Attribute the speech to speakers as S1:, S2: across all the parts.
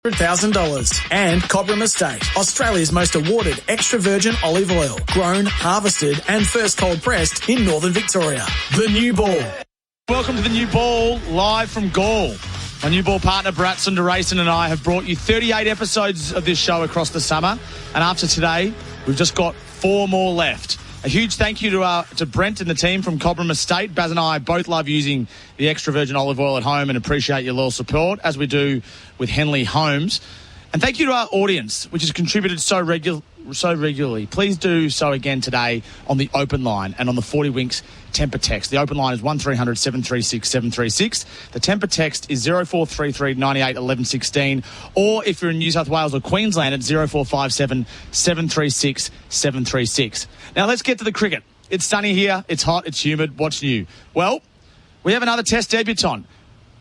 S1: $100,000. And Cobram Estate, Australia's most awarded extra virgin olive oil, grown, harvested and first cold pressed in northern Victoria. The New Ball.
S2: Welcome to The New Ball, live from Gaul. My New Ball partner, Bharat, Sundaresan and I have brought you 38 episodes of this show across the summer. And after today, we've just got 4 more left. A huge thank you to Brent and the team from Cobram Estate. Baz and I both love using the extra virgin olive oil at home and appreciate your loyal support, as we do with Henley Homes. And thank you to our audience, which has contributed so regularly. Please do so again today on the open line and on the 40 Winks temper text. The open line is 1300 736 736. The temper text is 0433 98 11 16. Or if you're in New South Wales or Queensland, at 0457 736 736. Now let's get to the cricket. It's sunny here, it's hot, it's humid. What's new? Well, we have another Test debutant.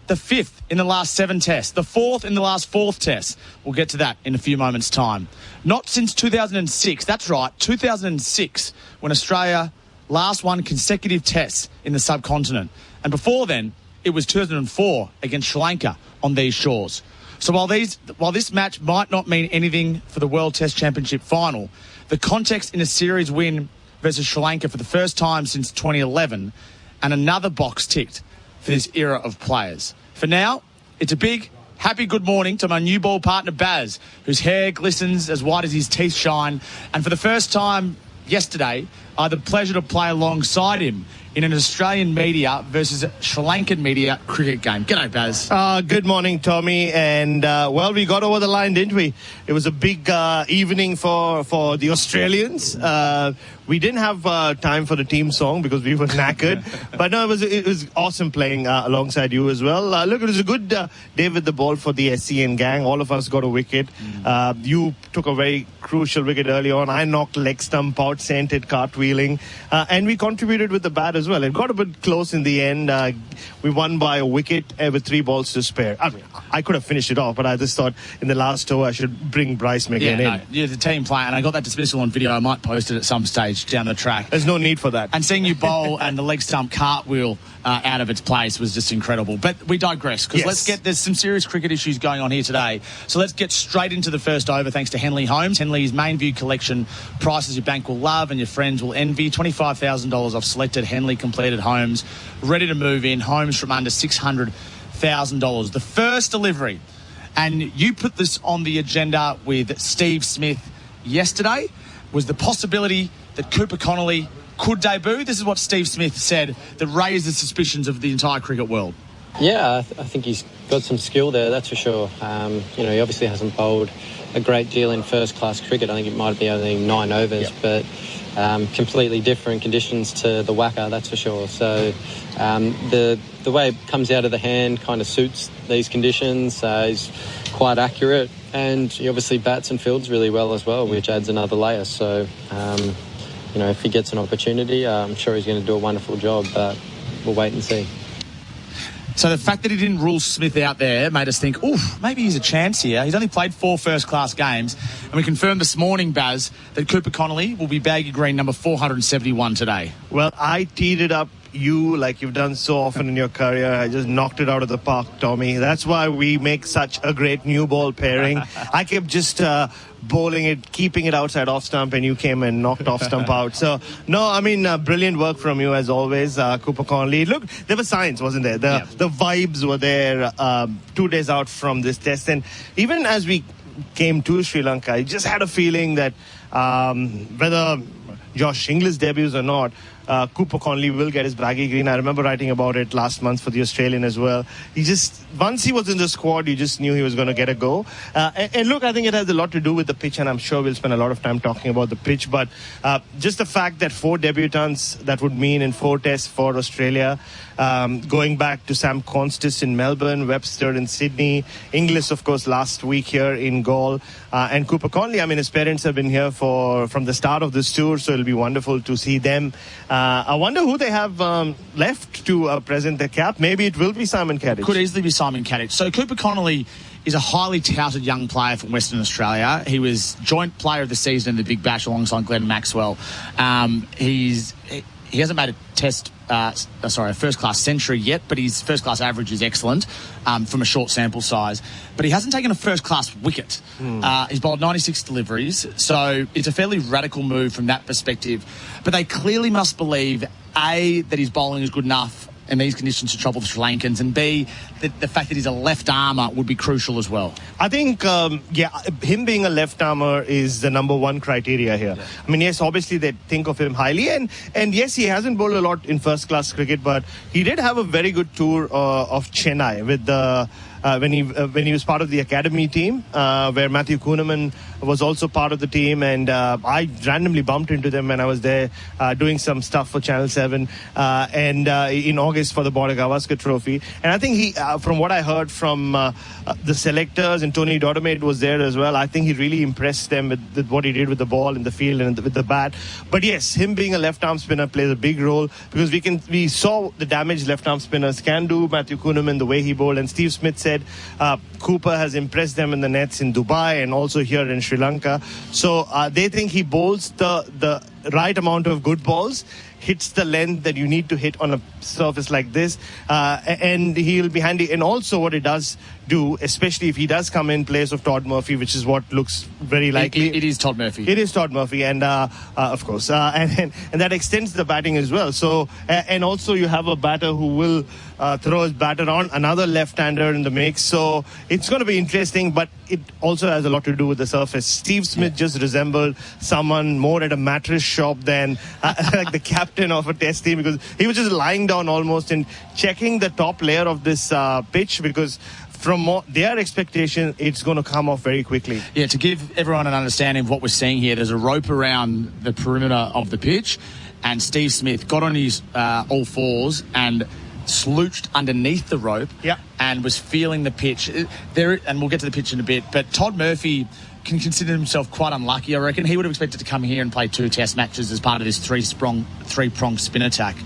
S2: The 5th in the last 7 tests. The 4th in the last 4th test. We'll get to that in a few moments' time. Not since 2006. That's right, 2006, when Australia last won consecutive tests in the subcontinent. And before then, it was 2004 against Sri Lanka on these shores. So while this match might not mean anything for the World Test Championship final, the context in a series win versus Sri Lanka for the first time since 2011, and another box ticked for this era of players. For now, it's a big, happy good morning to my New Ball partner, Baz, whose hair glistens as white as his teeth shine. And for the first time yesterday, I had the pleasure to play alongside him in an Australian media versus a Sri Lankan media cricket game. G'day, Baz.
S3: Good morning, Tommy. And, well, we got over the line, didn't we? It was a big evening for the Australians. We didn't have time for the team song because we were knackered. But no, it was awesome playing alongside you as well. Look, it was a good day with the ball for the SEN gang. All of us got a wicket. You took a very crucial wicket early on. I knocked leg stump out, sent it cartwheeling. And we contributed with the bat as well. It got a bit close in the end. We won by a wicket with 3 balls to spare. I mean, I could have finished it off, but I just thought in the last over I should bring Bryce McGain in.
S2: Yeah, the team play, and I got that dismissal on video. I might post it at some stage down the track.
S3: There's no need for that.
S2: And seeing you bowl and the leg stump cartwheel out of its place was just incredible. But we digress, because there's some serious cricket issues going on here today. So let's get straight into the first over, thanks to Henley Homes. Henley's main view collection, prices your bank will love and your friends will envy. $25,000 off selected Henley completed homes, ready to move in, homes from under $600,000. The first delivery, and you put this on the agenda with Steve Smith yesterday, was the possibility that Cooper Connolly could debut. This is what Steve Smith said that raised the suspicions of the entire cricket world.
S4: Yeah, I think he's got some skill there, that's for sure. He obviously hasn't bowled a great deal in first-class cricket. I think it might be only 9 overs, but completely different conditions to the whacker, that's for sure. So the way it comes out of the hand kind of suits these conditions. He's quite accurate, and he obviously bats and fields really well as well, which adds another layer. So, if he gets an opportunity, I'm sure he's going to do a wonderful job, but we'll wait and see.
S2: So the fact that he didn't rule Smith out there made us think, maybe he's a chance here. He's only played 4 first-class games, and we confirmed this morning, Baz, that Cooper Connolly will be baggy green number 471 today.
S3: Well, I teed it up like you've done so often in your career. I just knocked it out of the park, Tommy. That's why we make such a great new ball pairing. I kept just bowling it, keeping it outside off stump, and you came and knocked off stump out. So, brilliant work from you as always, Cooper Connolly. Look, there was signs, wasn't there? The vibes were there 2 days out from this test. And even as we came to Sri Lanka, I just had a feeling that whether Josh Inglis debuts or not, Cooper Connolly will get his baggy green. I remember writing about it last month for the Australian as well. Once he was in the squad, you just knew he was going to get a go. And look, I think it has a lot to do with the pitch, and I'm sure we'll spend a lot of time talking about the pitch. But just the fact that 4 debutants, that would mean in 4 tests for Australia, going back to Sam Constis in Melbourne, Webster in Sydney, Inglis, of course, last week here in Gaul, and Cooper Connolly. I mean, his parents have been here from the start of this tour, so it'll be wonderful to see them. I wonder who they have left to present their cap. Maybe it will be Simon Katich.
S2: Could easily be Simon Katich. So Cooper Connolly is a highly touted young player from Western Australia. He was joint player of the season in the Big Bash alongside Glenn Maxwell. He's he hasn't made a first-class century yet, but his first-class average is excellent from a short sample size. But he hasn't taken a first-class wicket. He's bowled 96 deliveries, so it's a fairly radical move from that perspective. But they clearly must believe, A, that his bowling is good enough in these conditions to trouble the Sri Lankans, and B, the fact that he's a left armour would be crucial as well.
S3: I think, him being a left armour is the number one criteria here. Yeah. I mean, yes, obviously they think of him highly, and yes, he hasn't bowled a lot in first class cricket, but he did have a very good tour of Chennai with the when he was part of the academy team, where Matthew Kuhneman was also part of the team, and I randomly bumped into them when I was there doing some stuff for Channel 7 and in August for the Border Gavaskar Trophy. And I think he, from what I heard from the selectors, and Tony Dodemaide was there as well, I think he really impressed them with what he did with the ball in the field and with the bat. But yes, him being a left-arm spinner plays a big role, because we saw the damage left-arm spinners can do. Matthew Kuhneman, the way he bowled, and Steve Smith said Cooper has impressed them in the nets in Dubai and also here in Sri Lanka. So they think he bowls the right amount of good balls, hits the length that you need to hit on a surface like this, and he'll be handy. And also what it does do, especially if he does come in place of Todd Murphy, which is what looks very likely.
S2: It is Todd Murphy.
S3: It is Todd Murphy, and of course, and that extends the batting as well. So, and also you have a batter who will throw his batter on, another left-hander in the mix. So it's going to be interesting, but it also has a lot to do with the surface. Steve Smith just resembled someone more at a mattress shop than like the captain of a test team, because he was just lying down almost and checking the top layer of this pitch, because from their expectation, it's going to come off very quickly.
S2: Yeah, to give everyone an understanding of what we're seeing here, there's a rope around the perimeter of the pitch, and Steve Smith got on his all fours and slooched underneath the rope and was feeling the pitch. And we'll get to the pitch in a bit, but Todd Murphy can consider himself quite unlucky, I reckon. He would have expected to come here and play 2 test matches as part of this three-pronged spin attack.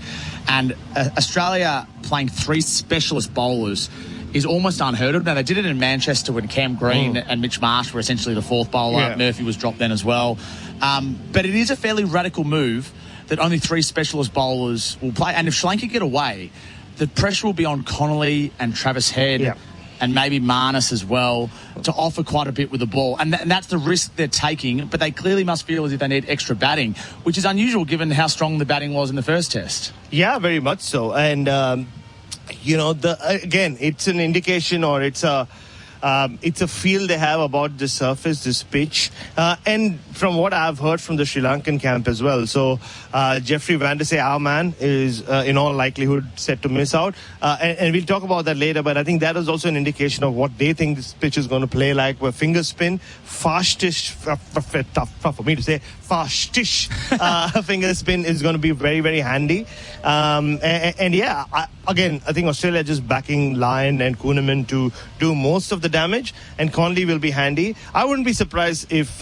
S2: And Australia playing 3 specialist bowlers is almost unheard of. Now, they did it in Manchester when Cam Green and Mitch Marsh were essentially the 4th bowler. Yeah. Murphy was dropped then as well. But it is a fairly radical move that only 3 specialist bowlers will play. And if Sri Lanka get away, the pressure will be on Connolly and Travis Head and maybe Marnus as well to offer quite a bit with the ball. And that's the risk they're taking, but they clearly must feel as if they need extra batting, which is unusual given how strong the batting was in the first test. Yeah, very much so. And, again, it's an indication, or it's a feel they have about the surface, this pitch, and from what I've heard from the Sri Lankan camp as well. So Jeffrey Vandesay, our man, is in all likelihood set to miss out, and we'll talk about that later. But I think that is also an indication of what they think this pitch is going to play like, where finger spin, fastish, tough for me to say, fastish finger spin is going to be very, very handy. Again, I think Australia just backing Lyon and Kuhneman to do most of the damage, and Conley will be handy. I wouldn't be surprised if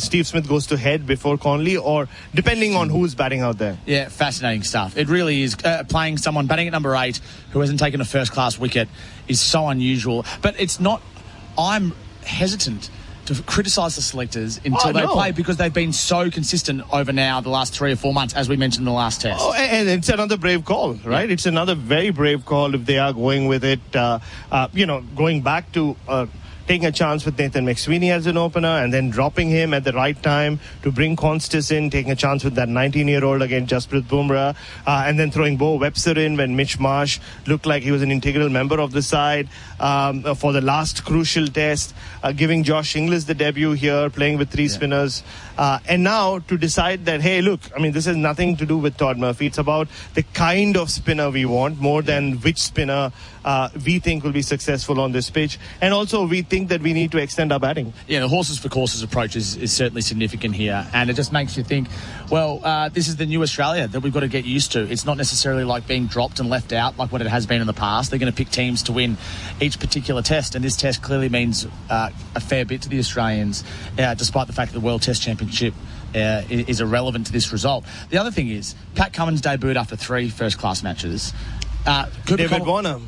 S2: Steve Smith goes to head before Conley, or depending on who's batting out there. Yeah, fascinating stuff. It really is. Playing someone batting at number 8 who hasn't taken a first-class wicket is so unusual. But it's not... I'm hesitant to criticise the selectors until they play, because they've been so consistent over now the last 3 or 4 months, as we mentioned in the last test. And it's another brave call, right? Yeah. It's another very brave call if they are going with it, going back to... taking a chance with Nathan McSweeney as an opener, and then dropping him at the right time to bring Constas in, taking a chance with that 19-year-old against Jasprit Bumrah, and then throwing Bo Webster in when Mitch Marsh looked like he was an integral member of the side for the last crucial test, giving Josh Inglis the debut here, playing with 3 spinners. And now to decide that, hey, look, I mean, this has nothing to do with Todd Murphy. It's about the kind of spinner we want, more than which spinner we think will be successful on this pitch. And also, we think that we need to extend our batting. Yeah, the horses for courses approach is certainly significant here. And it just makes you think, well, this is the new Australia that we've got to get used to. It's not necessarily like being dropped and left out like what it has been in the past. They're going to pick teams to win each particular test. And this test clearly means a fair bit to the Australians, despite the fact that the World Test Championship is irrelevant to this result. The other thing is, Pat Cummins debuted after 3 first-class matches. David Warner.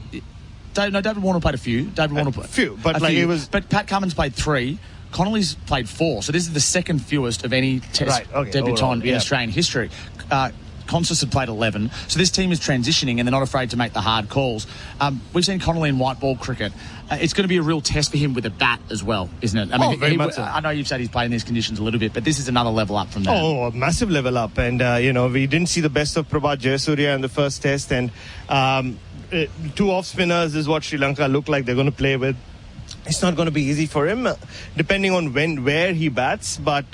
S2: David Warner played a few. But Pat Cummins played 3. Connolly's played 4. So this is the second fewest of any test debutant in Australian history. Constas had played 11. So this team is transitioning and they're not afraid to make the hard calls. We've seen Connolly in white ball cricket. It's going to be a real test for him with a bat as well, isn't it? I mean,
S3: very much so.
S2: I know you've said he's played in these conditions a little bit, but this is another level up from that.
S3: Oh, a massive level up. And, we didn't see the best of Prabhat Jayasuriya in the first test. And two off spinners is what Sri Lanka look like they're going to play with. It's not going to be easy for him, depending on where he bats. But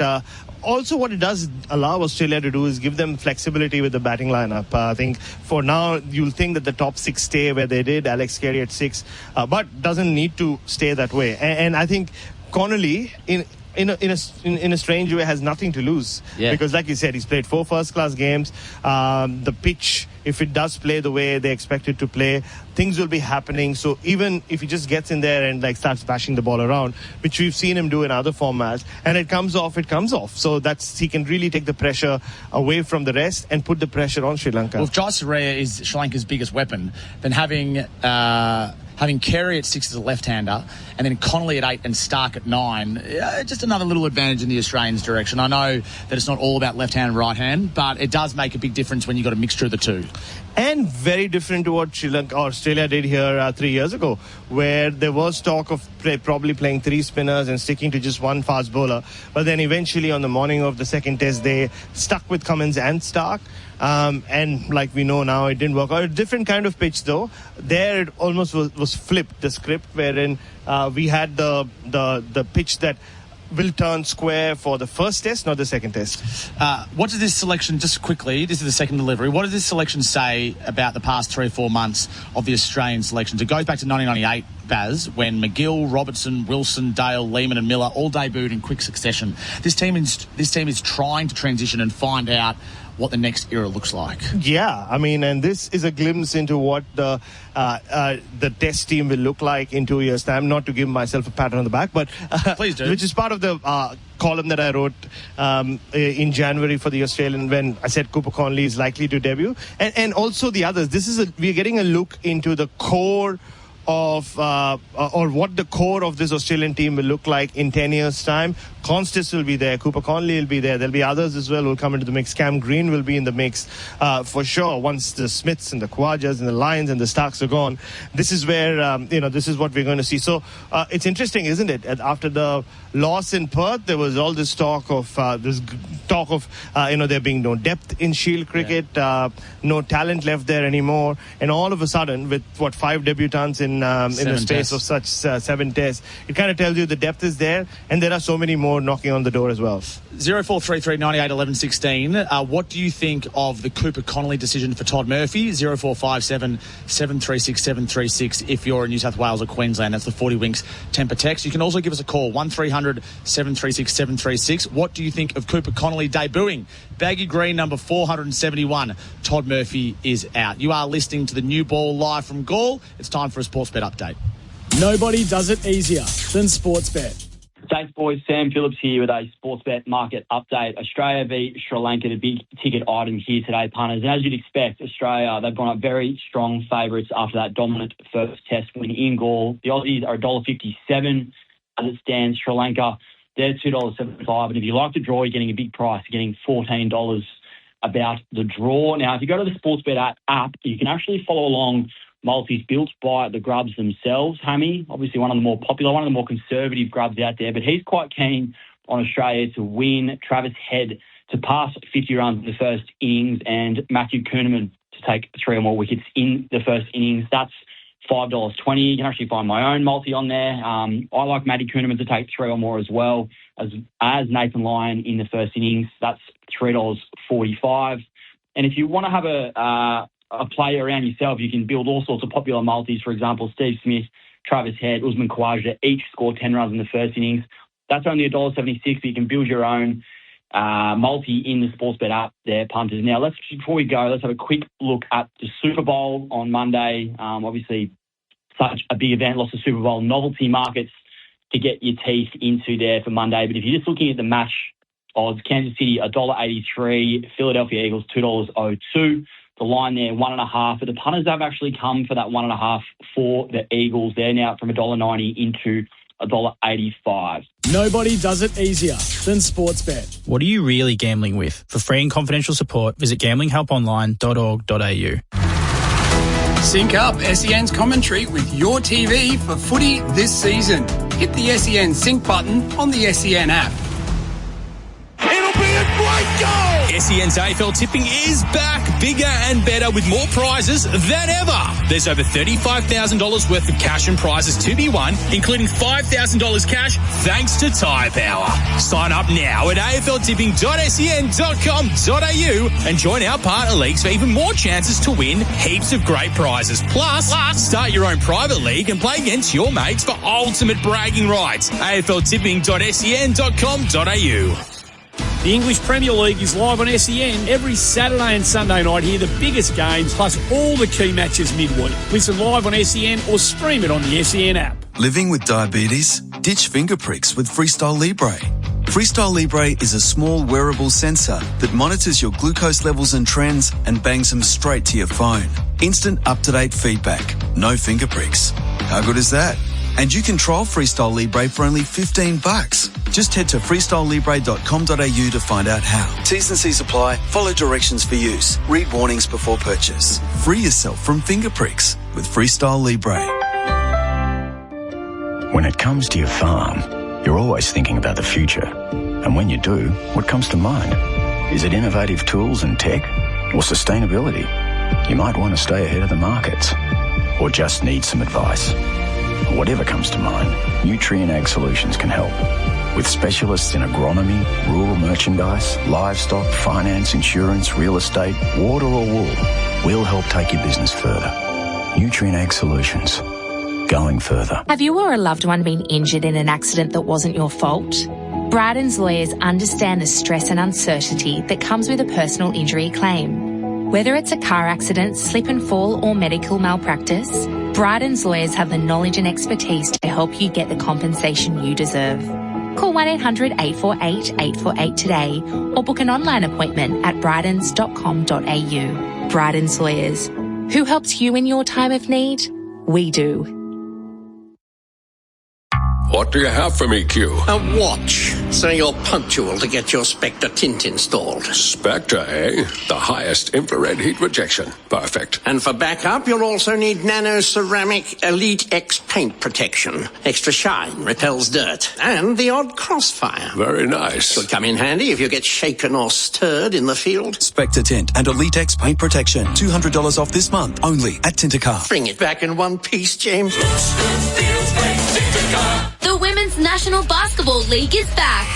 S3: also what it does allow Australia to do is give them flexibility with the batting lineup. I think for now, you'll think that the top 6 stay where they did, Alex Carey at 6, but doesn't need to stay that way. And I think Connolly, in a strange way, has nothing to lose.
S2: Yeah.
S3: Because like you said, he's played 4 first-class games. The pitch, if it does play the way they expect it to play, things will be happening. So even if he just gets in there and starts bashing the ball around, which we've seen him do in other formats, and it comes off. So he can really take the pressure away from the rest and put the pressure on Sri Lanka.
S2: Well, if Jayasuriya is Sri Lanka's biggest weapon, then having Carey at 6 as a left-hander and then Connolly at 8 and Stark at 9, just another little advantage in the Australians' direction. I know that it's not all about left-hand and right-hand, but it does make a big difference when you've got a mixture of the two.
S3: And very different to what Sri Lanka or Australia did here 3 years ago, where there was talk of probably playing 3 spinners and sticking to just one fast bowler. But then eventually on the morning of the second test, they stuck with Cummins and Stark. And like we know now, it didn't work out. A different kind of pitch, though. There it almost was flipped, the script, wherein we had the pitch that will turn square for the first test, not the second test.
S2: What does this selection, just quickly, this is the second delivery, what does this selection say about the past 3 or 4 months of the Australian selections? It goes back to 1998, Baz, when McGill, Robertson, Wilson, Dale, Lehman and Miller all debuted in quick succession. This team is trying to transition and find out what the next era looks like.
S3: Yeah, I mean, and this is a glimpse into what the test team will look like in 2 years' time. Not to give myself a pat on the back, but
S2: please do.
S3: Which is part of the column that I wrote in January for the Australian when I said Cooper Connolly is likely to debut, and also the others. We're getting a look into the core of or what the core of this Australian team will look like in 10 years' time. Constas will be there. Cooper Connolly will be there. There'll be others as well who will come into the mix. Cam Green will be in the mix for sure. Once the Smiths and the Khawajas and the Lions and the Starks are gone, this is where this is what we're going to see. So it's interesting, isn't it? After the loss in Perth, there was all this talk of there being no depth in Shield cricket, no talent left there anymore, and all of a sudden, with 5 debutants in the space of such 7 tests, it kind of tells you the depth is there, and there are so many more knocking on the door as well.
S2: 0433 98 11 16. What do you think of the Cooper Connolly decision for Todd Murphy? 0457 736 736 if you're in New South Wales or Queensland. That's the 40 Winks temper text. You can also give us a call, 1300 736 736. What do you think of Cooper Connolly debuting? Baggy green, number 471. Todd Murphy is out. You are listening to the New Ball live from Gaul. It's time for a Sportsbet update.
S1: Nobody does it easier than Sportsbet.
S5: Thanks, boys. Sam Phillips here with a Sportsbet market update. Australia beat Sri Lanka, the big ticket item here today, punters. And as you'd expect, Australia, they've gone up very strong favourites after that dominant first test win in Gaul. The Aussies are $1.57 as it stands. Sri Lanka, they're $2.75. And if you like the draw, you're getting a big price. You're getting $14 about the draw. Now, if you go to the Sportsbet app, you can actually follow along multis built by the grubs themselves. Hammy, obviously one of the more popular, one of the more conservative grubs out there, but he's quite keen on Australia to win, Travis Head to pass 50 runs in the first innings, and Matthew Kuhnemann to take 3 or more wickets in the first innings. That's $5.20. You can actually find my own multi on there. I like Matty Kuhnemann to take 3 or more as well as Nathan Lyon in the first innings. That's $3.45. And if you want to have a play around yourself, you can build all sorts of popular multis. For example, Steve Smith, Travis Head, Usman Khawaja, each scored 10 runs in the first innings. That's only $1.76, but you can build your own multi in the Sportsbet app there, punters. Now, before we go, let's have a quick look at the Super Bowl on Monday. Obviously, such a big event, lots of Super Bowl novelty markets to get your teeth into there for Monday. But if you're just looking at the match odds, Kansas City $1.83, Philadelphia Eagles $2.02. The line there, 1.5. But the punters have actually come for that 1.5 for the Eagles. They're now from $1.90 into $1.85.
S1: Nobody does it easier than Sportsbet.
S6: What are you really gambling with? For free and confidential support, visit gamblinghelponline.org.au.
S7: Sync up SEN's commentary with your TV for footy this season. Hit the SEN Sync button on the SEN app.
S8: It'll be a great goal! SEN's AFL tipping is back, bigger and better with more prizes than ever. There's over $35,000 worth of cash and prizes to be won, including $5,000 cash thanks to Tyre Power. Sign up now at afltipping.sen.com.au and join our partner leagues for even more chances to win heaps of great prizes. Plus, start your own private league and play against your mates for ultimate bragging rights. afltipping.sen.com.au.
S9: The English Premier League is live on SEN every Saturday and Sunday night. Hear the biggest games plus all the key matches midweek. Listen live on SEN or stream it on the SEN app.
S10: Living with diabetes? Ditch finger pricks with Freestyle Libre. Freestyle Libre is a small wearable sensor that monitors your glucose levels and trends and bangs them straight to your phone. Instant up-to-date feedback. No finger pricks. How good is that? And you can trial Freestyle Libre for only $15. Just head to freestylelibre.com.au to find out how. T's and C's apply. Follow directions for use. Read warnings before purchase. Free yourself from finger pricks with Freestyle Libre.
S11: When it comes to your farm, you're always thinking about the future. And when you do, what comes to mind? Is it innovative tools and tech or sustainability? You might want to stay ahead of the markets or just need some advice. Whatever comes to mind, Nutrien Ag Solutions can help. With specialists in agronomy, rural merchandise, livestock, finance, insurance, real estate, water or wool, we'll help take your business further. Nutrien Ag Solutions. Going further.
S12: Have you or a loved one been injured in an accident that wasn't your fault? Bryden's lawyers understand the stress and uncertainty that comes with a personal injury claim. Whether it's a car accident, slip and fall, or medical malpractice, Bryden's lawyers have the knowledge and expertise to help you get the compensation you deserve. Call 1-800-848-848 today or book an online appointment at brydens.com.au. Bryden's Lawyers. Who helps you in your time of need? We do.
S13: What do you have for me, Q?
S14: A watch, so you're punctual to get your Spectre tint installed.
S13: Spectre, eh? The highest infrared heat rejection. Perfect.
S14: And for backup, you'll also need Nano Ceramic Elite X paint protection. Extra shine, repels dirt, and the odd crossfire.
S13: Very nice.
S14: Could come in handy if you get shaken or stirred in the field.
S10: Spectre Tint and Elite X paint protection. $200 off this month, only at Tintercar.
S14: Bring it back in one piece, James.
S15: The Women's National Basketball League is back.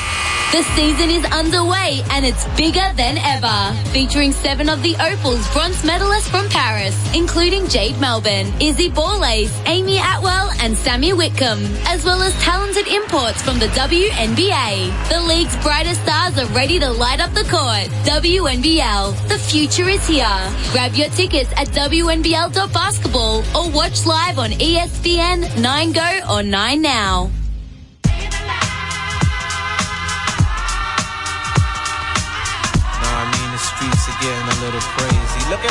S15: The season is underway and it's bigger than ever. Featuring 7 of the Opal's bronze medalists from Paris, including Jade Melbourne, Izzy Borlace, Amy Atwell and Sammy Whitcomb, as well as talented imports from the WNBA. The league's brightest stars are ready to light up the court. WNBL, the future is here. Grab your tickets at WNBL.basketball or watch live on ESPN, 9Go or 9Now.
S16: Streets are getting a little crazy. Look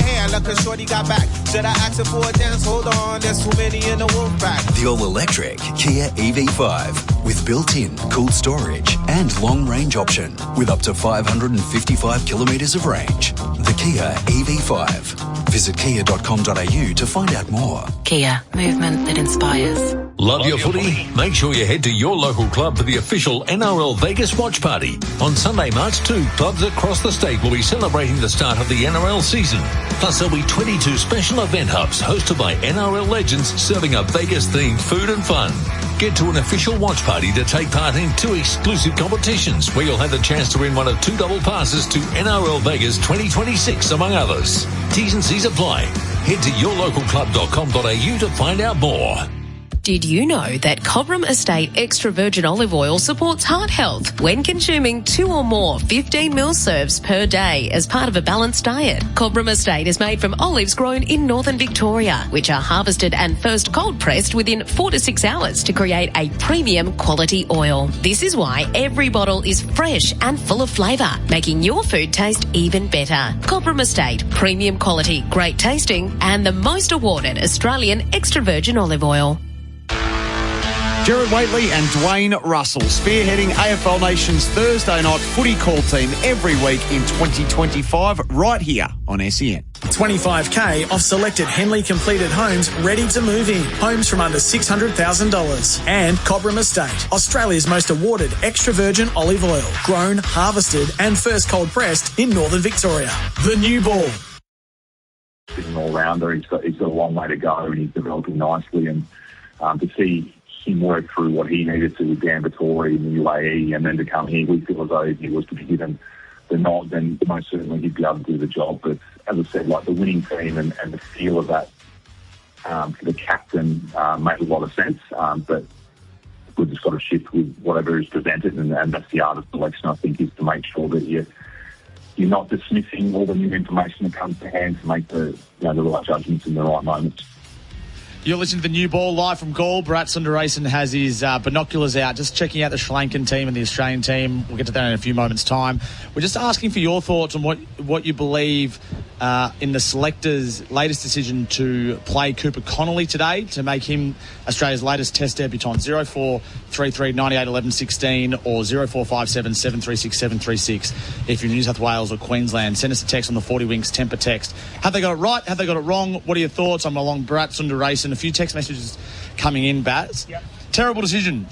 S16: here. Look at shorty got back. Should I ask her for a dance? Hold on, there's too many in the wolf pack.
S17: The all-electric Kia EV5 with built-in cool storage and long-range option with up to 555 kilometres of range. The Kia EV5. Visit kia.com.au to find out more.
S12: Kia, movement that inspires.
S18: Love your footy? Make sure you head to your local club for the official NRL Vegas watch party. On Sunday, March 2, clubs across the state will be celebrating the start of the NRL season. Plus, there'll be 22 special event hubs hosted by NRL legends serving up Vegas-themed food and fun. Get to an official watch party to take part in 2 exclusive competitions where you'll have the chance to win one of 2 double passes to NRL Vegas 2026, among others. T's and C's apply. Head to yourlocalclub.com.au to find out more.
S19: Did you know that Cobram Estate extra virgin olive oil supports heart health when consuming 2 or more 15ml serves per day as part of a balanced diet? Cobram Estate is made from olives grown in northern Victoria, which are harvested and first cold pressed within 4 to 6 hours to create a premium quality oil. This is why every bottle is fresh and full of flavour, making your food taste even better. Cobram Estate, premium quality, great tasting, and the most awarded Australian extra virgin olive oil.
S20: Gerard Whateley and Dwayne Russell spearheading AFL Nation's Thursday night footy call team every week in 2025 right here on SEN.
S1: 25k off selected Henley completed homes ready to move in. Homes from under $600,000. And Cobram Estate, Australia's most awarded extra virgin olive oil. Grown, harvested and first cold pressed in northern Victoria. The new ball.
S21: He's an all-rounder. He's got a long way to go and he's developing nicely. And to see him work through what he needed to with Dan Vittori in the UAE and then to come here, we feel as though if he was to be given the nod, then most certainly he'd be able to do the job. But as I said, like the winning team and the feel of that for the captain made a lot of sense. But we've just got to shift with whatever is presented, and that's the art of selection, I think, is to make sure that you're not dismissing all the new information that comes to hand to make the right judgments in the right moments.
S2: You're listening to the new ball live from Gaul. Bharat Sundaresan has his binoculars out, just checking out the Sri Lankan team and the Australian team. We'll get to that in a few moments' time. We're just asking for your thoughts on what you believe in the selectors' latest decision to play Cooper Connolly today to make him Australia's latest Test debutant. 0433 98 11 16 or 0457 736 736 if you're in New South Wales or Queensland. Send us a text on the 40 Winks temper text. Have they got it right? Have they got it wrong? What are your thoughts? I'm along Bharat Sundaresan. A few text messages coming in, Baz. Yep. Terrible decision.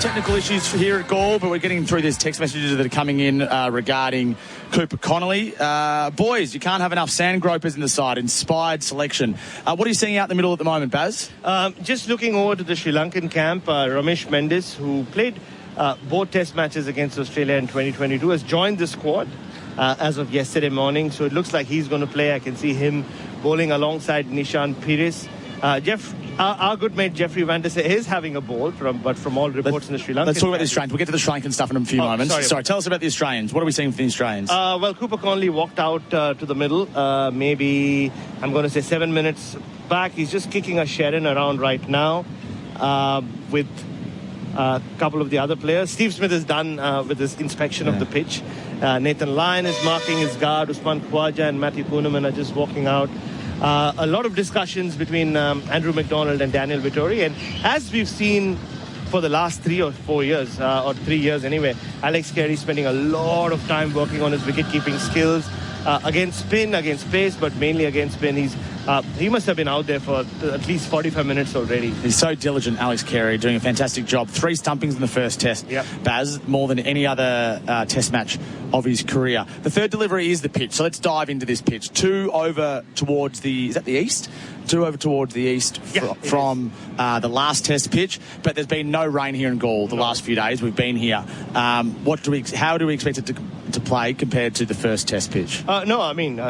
S2: Technical issues here at Gaul, but we're getting through these text messages that are coming in regarding Cooper Connolly. Boys, you can't have enough sand gropers in the side. Inspired selection. What are you seeing out in the middle at the moment, Baz?
S3: Just looking over to the Sri Lankan camp, Ramesh Mendes, who played both test matches against Australia in 2022, has joined the squad as of yesterday morning. So it looks like he's going to play. I can see him bowling alongside Nishan Pires. Our good mate Jeffrey Van der Sar is having a ball, from all reports in the Sri Lankan.
S2: Let's talk about the Australians. We'll get to the Sri Lankan stuff in a few moments. Sorry, tell us about the Australians. What are we seeing from the Australians?
S3: Well, Cooper Connolly walked out to the middle, maybe, I'm going to say 7 minutes back. He's just kicking a Sharon around right now with a couple of the other players. Steve Smith is done with his inspection of the pitch. Nathan Lyon is marking his guard. Usman Khawaja and Matthew Pooneman are just walking out. A lot of discussions between Andrew McDonald and Daniel Vittori. And as we've seen for the last 3 or 4 years, or 3 years anyway, Alex Carey spending a lot of time working on his wicket-keeping skills against spin, against pace, but mainly against spin. He must have been out there for at least 45 minutes already.
S2: He's so diligent, Alex Carey, doing a fantastic job. 3 stumpings in the first test, Baz, more than any other test match of his career. The third delivery is the pitch, so let's dive into this pitch. 2 over towards is that the east? 2 over towards the east from the last test pitch, but there's been no rain here in Gaul the last few days. We've been here. How do we expect it to play compared to the first test pitch?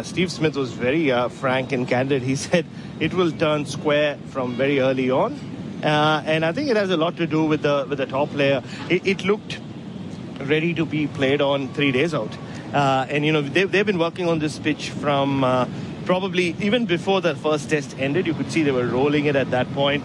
S3: Steve Smith was very frank and candid. He said it will turn square from very early on, and I think it has a lot to do with the top layer. It looked ready to be played on 3 days out, and they've been working on this pitch from probably even before the first test ended. You could see they were rolling it at that point,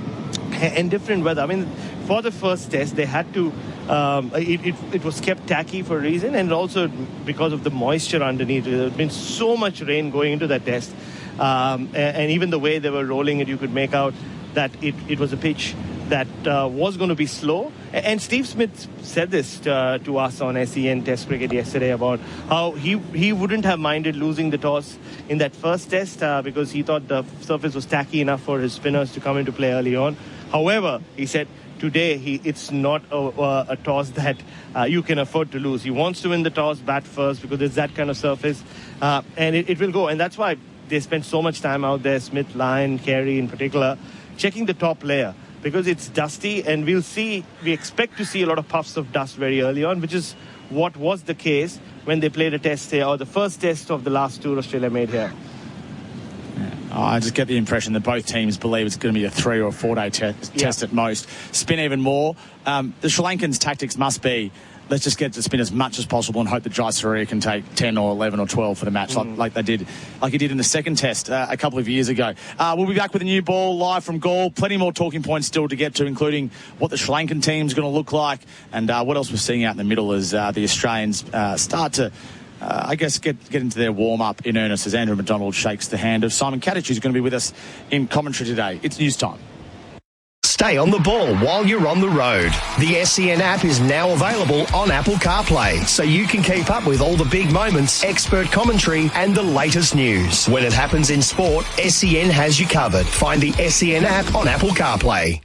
S3: and different weather. I mean, for the first test they had to. It was kept tacky for a reason, and also because of the moisture underneath. There had been so much rain going into that test, and even the way they were rolling it, you could make out that it was a pitch that was going to be slow. And Steve Smith said this to us on SEN Test Cricket yesterday about how he wouldn't have minded losing the toss in that first test because he thought the surface was tacky enough for his spinners to come into play early on. However, he said today it's not a toss that you can afford to lose. He wants to win the toss, bat first, because it's that kind of surface, and it will go. And that's why they spent so much time out there, Smith, Lyon, Carey in particular, checking the top layer, because it's dusty, and we expect to see a lot of puffs of dust very early on, which is what was the case when they played a test here, or the first test of the last tour Australia made here.
S2: I just get the impression that both teams believe it's going to be a 3 or 4 day test at most. Spin even more. The Sri Lankans' tactics must be, let's just get to spin as much as possible and hope that Jayasuriya can take 10 or 11 or 12 for the match, like he did in the second test a couple of years ago. We'll be back with a new ball live from Gaul. Plenty more talking points still to get to, including what the Sri Lankan team's going to look like and what else we're seeing out in the middle as the Australians start to get into their warm-up in earnest as Andrew McDonald shakes the hand of Simon Katich, who's going to be with us in commentary today. It's news time.
S4: Stay on the ball while you're on the road. The SEN app is now available on Apple CarPlay, so you can keep up with all the big moments, expert commentary, and the latest news. When it happens in sport, SEN has you covered. Find the SEN app on Apple CarPlay.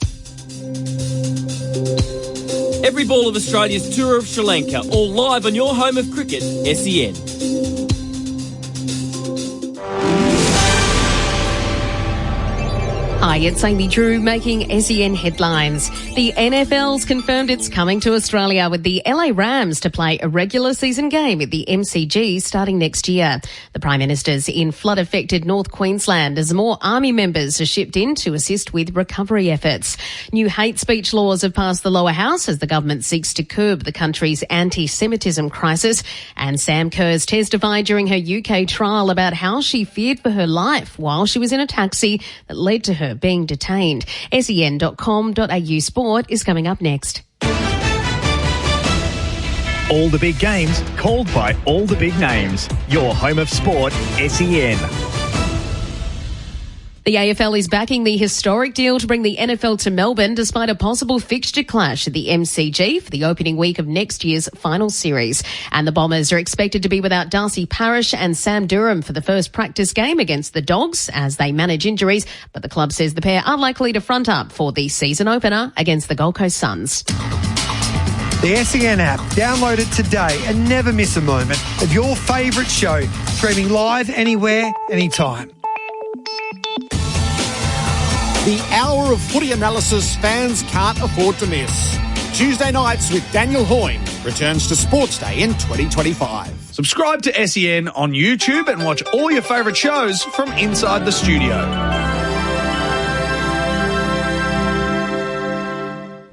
S22: Every ball of Australia's tour of Sri Lanka, all live on your home of cricket, SEN.
S19: Hi, it's Amy Drew making SEN headlines. The NFL's confirmed it's coming to Australia with the LA Rams to play a regular season game at the MCG starting next year. The Prime Minister's in flood-affected North Queensland as more army members are shipped in to assist with recovery efforts. New hate speech laws have passed the lower house as the government seeks to curb the country's anti-Semitism crisis. And Sam Kerr's testified during her UK trial about how she feared for her life while she was in a taxi that led to her being detained. sen.com.au sport is coming up next.
S23: All the big games called by all the big names. Your home of sport, SEN.
S19: The AFL is backing the historic deal to bring the NFL to Melbourne despite a possible fixture clash at the MCG for the opening week of next year's final series. And the Bombers are expected to be without Darcy Parish and Sam Durham for the first practice game against the Dogs as they manage injuries, but the club says the pair are likely to front up for the season opener against the Gold Coast Suns.
S24: The SEN app. Download it today and never miss a moment of your favourite show, streaming live anywhere, anytime.
S25: The hour of footy analysis fans can't afford to miss. Tuesday nights with Daniel Hoyne returns to Sports Day in 2025.
S20: Subscribe to SEN on YouTube and watch all your favourite shows from inside the studio.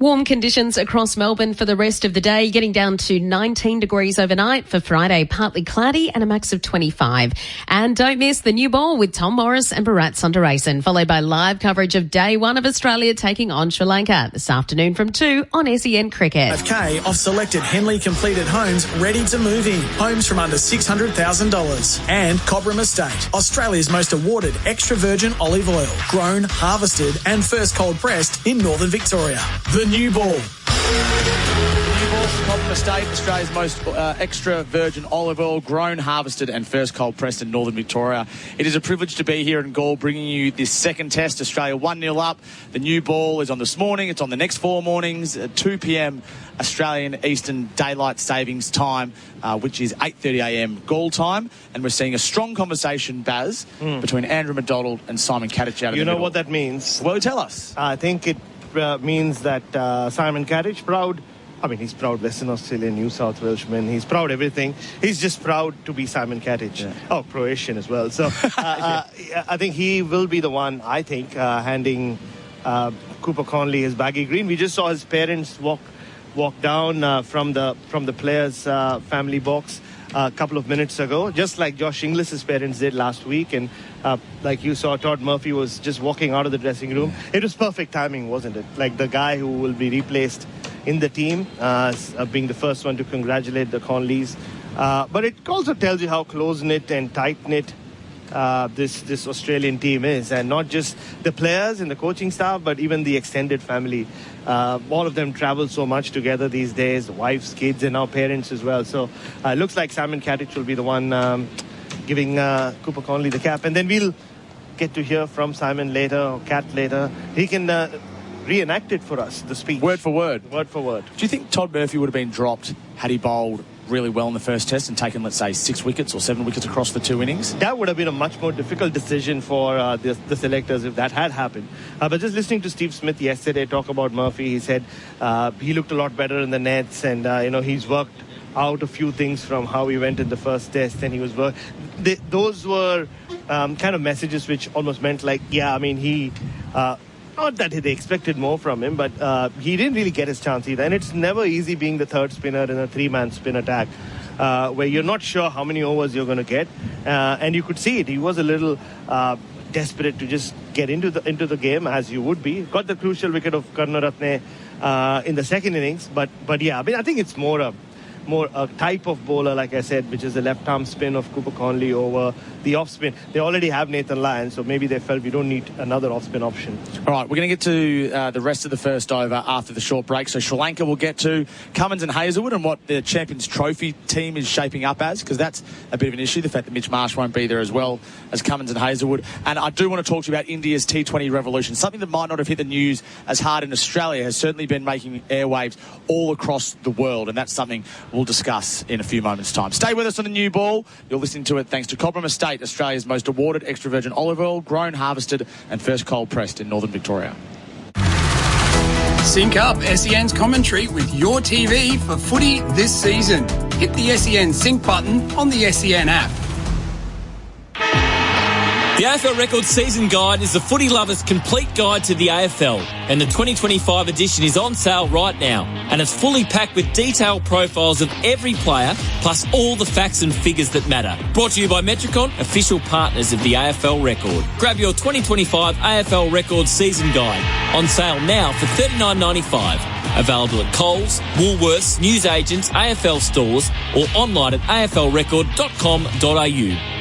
S19: Warm conditions across Melbourne for the rest of the day, getting down to 19 degrees overnight. For Friday, partly cloudy and a max of 25. And don't miss the new ball with Tom Morris and Bharat Sundaresan, followed by live coverage of Day 1 of Australia taking on Sri Lanka this afternoon from 2 on SEN Cricket.
S1: 5K of selected Henley completed homes ready to move in. Homes from under $600,000. And Cobram Estate, Australia's most awarded extra virgin olive oil, grown, harvested and first cold pressed in northern Victoria. The new ball.
S2: New ball from Cobram Estate, Australia's most extra virgin olive oil, grown, harvested and first cold pressed in northern Victoria. It is a privilege to be here in Gaul bringing you this second test. Australia 1-0 up. The new ball is on this morning. It's on the next 4 mornings at 2 p.m. Australian Eastern Daylight Savings Time, which is 8:30 a.m. Gaul time. And we're seeing a strong conversation, Baz, between Andrew McDonald and Simon Katich out of the middle.
S3: You know what that means?
S2: Well, tell us.
S3: I think it means that Simon Katich, proud. I mean, he's proud Western Australian, New South Welshman. He's proud everything. He's just proud to be Simon Katich. Yeah. Oh, Croatian as well. So I think he will be the one, handing Cooper Conley his baggy green. We just saw his parents walk down from the players' family box a couple of minutes ago, just like Josh Inglis's parents did last week. And like you saw, Todd Murphy was just walking out of the dressing room. It was perfect timing, wasn't it? Like the guy who will be replaced in the team, being the first one to congratulate the Conleys. But it also tells you how close-knit and tight-knit this Australian team is, and not just the players and the coaching staff, but even the extended family. All of them travel so much together these days, wives, kids, and now parents as well. So it looks like Simon Katich will be the one giving Cooper Conley the cap, and then we'll get to hear from Simon later, or Kat later. He can reenact it for us, the speech.
S2: Word for word.
S3: Word for word.
S2: Do you think Todd Murphy would have been dropped had he bowled really well in the first test and taken, let's say, 6 wickets or 7 wickets across the 2 innings?
S3: That would have been a much more difficult decision for the selectors if that had happened. But just listening to Steve Smith yesterday talk about Murphy, he said he looked a lot better in the nets, and he's worked out a few things from how he went in the first test, and he was those were kind of messages which almost meant like, he not that they expected more from him, but he didn't really get his chance either. And it's never easy being the third spinner in a 3-man spin attack, where you're not sure how many overs you're going to get. And you could see it. He was a little desperate to just get into the game, as you would be. Got the crucial wicket of Karunaratne in the second innings. But yeah, I think it's more a type of bowler, like I said, which is the left-arm spin of Cooper Conley over the off-spin. They already have Nathan Lyon, so maybe they felt we don't need another off-spin option.
S2: All right, we're going to get to the rest of the first over after the short break. So Sri Lanka will get to Cummins and Hazelwood and what the Champions Trophy team is shaping up as, because that's a bit of an issue, the fact that Mitch Marsh won't be there as well as Cummins and Hazelwood. And I do want to talk to you about India's T20 revolution. Something that might not have hit the news as hard in Australia has certainly been making airwaves all across the world, and that's something we'll discuss in a few moments' time. Stay with us on the new ball. You're listening to it thanks to Cobram Estate, Australia's most awarded extra virgin olive oil, grown, harvested and first cold pressed in northern Victoria.
S5: Sync up SEN's commentary with your TV for footy this season. Hit the SEN Sync button on the SEN app.
S22: The AFL Records Season Guide is the footy lover's complete guide to the AFL, and the 2025 edition is on sale right now, and it's fully packed with detailed profiles of every player, plus all the facts and figures that matter. Brought to you by Metricon, official partners of the AFL Record. Grab your 2025 AFL Records Season Guide, on sale now for $39.95. Available at Coles, Woolworths, newsagents, AFL stores, or online at aflrecord.com.au.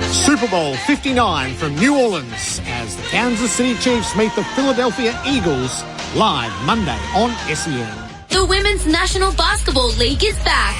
S25: Super Bowl 59 from New Orleans as the Kansas City Chiefs meet the Philadelphia Eagles live Monday on SEN.
S15: The Women's National Basketball League is back.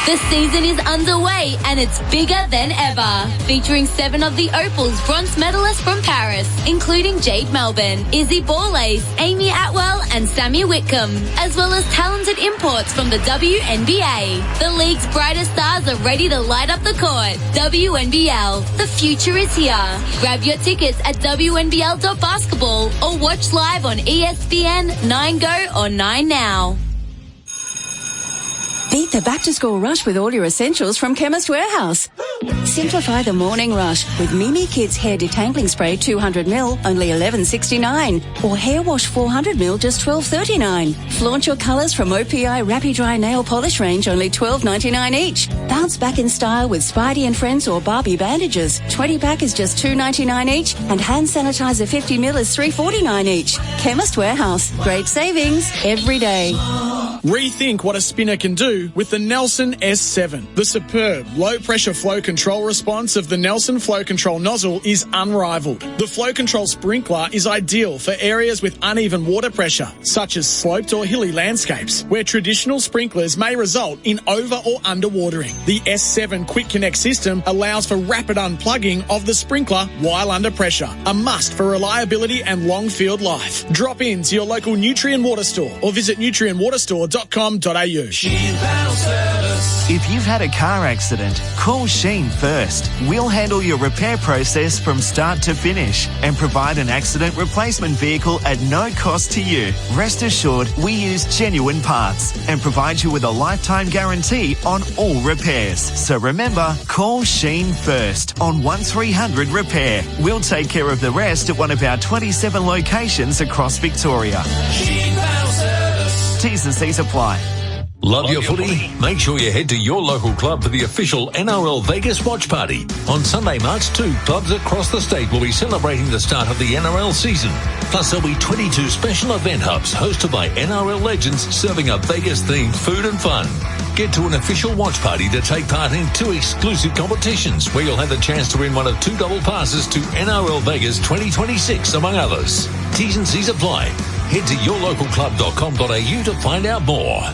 S15: The season is underway and it's bigger than ever, featuring 7 of the Opal's bronze medalists from Paris, including Jade Melbourne, Izzy Borlace, Amy Atwell and Sammy Whitcomb, as well as talented imports from the WNBA. The league's brightest stars are ready to light up the court. WNBL, the future is here. Grab your tickets at WNBL.basketball or watch live on ESPN, 9Go or 9Now.
S6: Beat the back-to-school rush with all your essentials from Chemist Warehouse. Simplify the morning rush with Mimi Kids Hair Detangling Spray 200ml, only $11.69. Or Hair Wash 400ml, just $12.39. Flaunt your colours from OPI Rappy Dry Nail Polish range, only $12.99 each. Bounce back in style with Spidey and Friends or Barbie bandages. 20-pack is just $2.99 each. And hand sanitizer 50ml is $3.49 each. Chemist Warehouse. Great savings every day.
S1: Rethink what a spinner can do with the Nelson S7. The superb low-pressure flow control response of the Nelson flow control nozzle is unrivaled. The flow control sprinkler is ideal for areas with uneven water pressure, such as sloped or hilly landscapes, where traditional sprinklers may result in over or underwatering. The S7 Quick Connect system allows for rapid unplugging of the sprinkler while under pressure, a must for reliability and long field life. Drop in to your local Nutrien Water store or visit nutrienwaterstore.com.au.
S7: If you've had a car accident, call Sheen first. We'll handle your repair process from start to finish and provide an accident replacement vehicle at no cost to you. Rest assured, we use genuine parts and provide you with a lifetime guarantee on all repairs. So remember, call Sheen first on 1300 Repair. We'll take care of the rest at one of our 27 locations across Victoria. T's and C's apply.
S18: Love your footy? Make sure you head to your local club for the official NRL Vegas watch party. On Sunday, March 2, clubs across the state will be celebrating the start of the NRL season. Plus, there'll be 22 special event hubs hosted by NRL legends serving up Vegas-themed food and fun. Get to an official watch party to take part in 2 exclusive competitions where you'll have the chance to win one of 2 double passes to NRL Vegas 2026, among others. T's and C's apply. Head to yourlocalclub.com.au to find out more.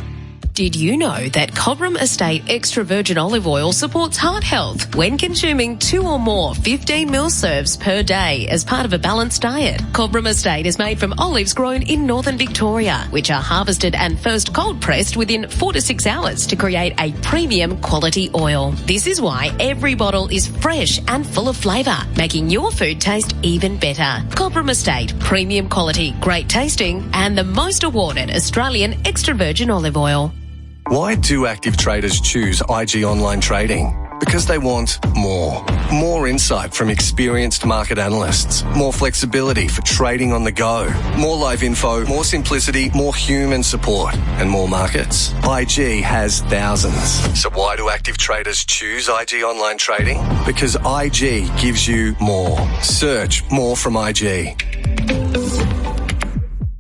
S19: Did you know that Cobram Estate extra virgin olive oil supports heart health when consuming 2 or more 15ml serves per day as part of a balanced diet? Cobram Estate is made from olives grown in northern Victoria, which are harvested and first cold pressed within 4 to 6 hours to create a premium quality oil. This is why every bottle is fresh and full of flavour, making your food taste even better. Cobram Estate, premium quality, great tasting, and the most awarded Australian extra virgin olive oil.
S4: Why do active traders choose IG Online Trading? Because they want more. More insight from experienced market analysts. More flexibility for trading on the go. More live info, more simplicity, more human support, and more markets. IG has thousands. So why do active traders choose IG Online Trading? Because IG gives you more. Search more from IG.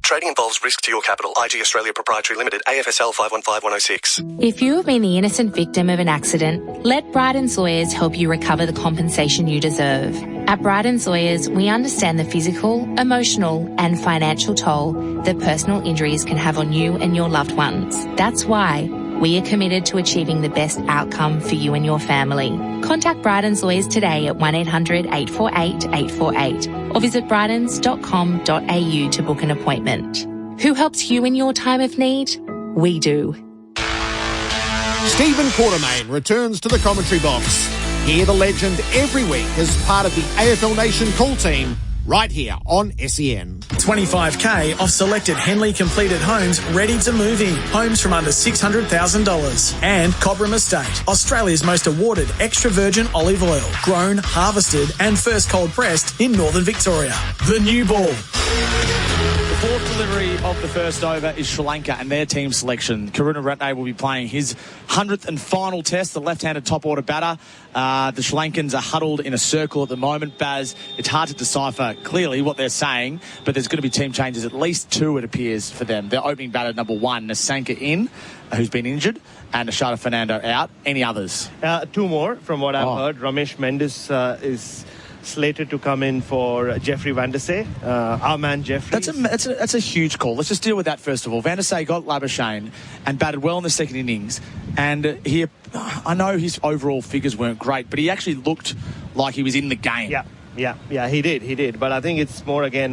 S4: Trading involves risk to your capital. IG Australia Proprietary Limited, AFSL 515106.
S12: If you have been the innocent victim of an accident, let Bryden's Lawyers help you recover the compensation you deserve. At Bryden's Lawyers, we understand the physical, emotional and financial toll that personal injuries can have on you and your loved ones. That's why we are committed to achieving the best outcome for you and your family. Contact Bryden's Lawyers today at 1-800-848-848 or visit brydens.com.au to book an appointment. Who helps you in your time of need? We do.
S25: Stephen Quartermain returns to the commentary box. Hear the legend every week as part of the AFL Nation call team right here on SEN.
S1: 25k off selected Henley completed homes ready to move in. Homes from under $600,000. And Cobram Estate, Australia's most awarded extra virgin olive oil, grown, harvested and first cold pressed in northern Victoria. The new ball.
S2: The fourth delivery of the first over is Sri Lanka and their team selection. Karuna Ratne will be playing his 100th and final test, the left-handed top-order batter. The Sri Lankans are huddled in a circle at the moment. Baz, it's hard to decipher clearly what they're saying, but there's going to be team changes, at least 2 it appears for them. Their opening batter, number 1, Nasanka in, who's been injured, and Ashada Fernando out. Any others?
S3: 2 more from what I've heard. Ramesh Mendes is slated to come in for Jeffrey Van der Sey, our man Jeffrey.
S2: That's a huge call. Let's just deal with that first of all. Van der Sey got Labuschagne and batted well in the second innings, and I know his overall figures weren't great, but he actually looked like he was in the game.
S3: Yeah, he did. But I think it's more again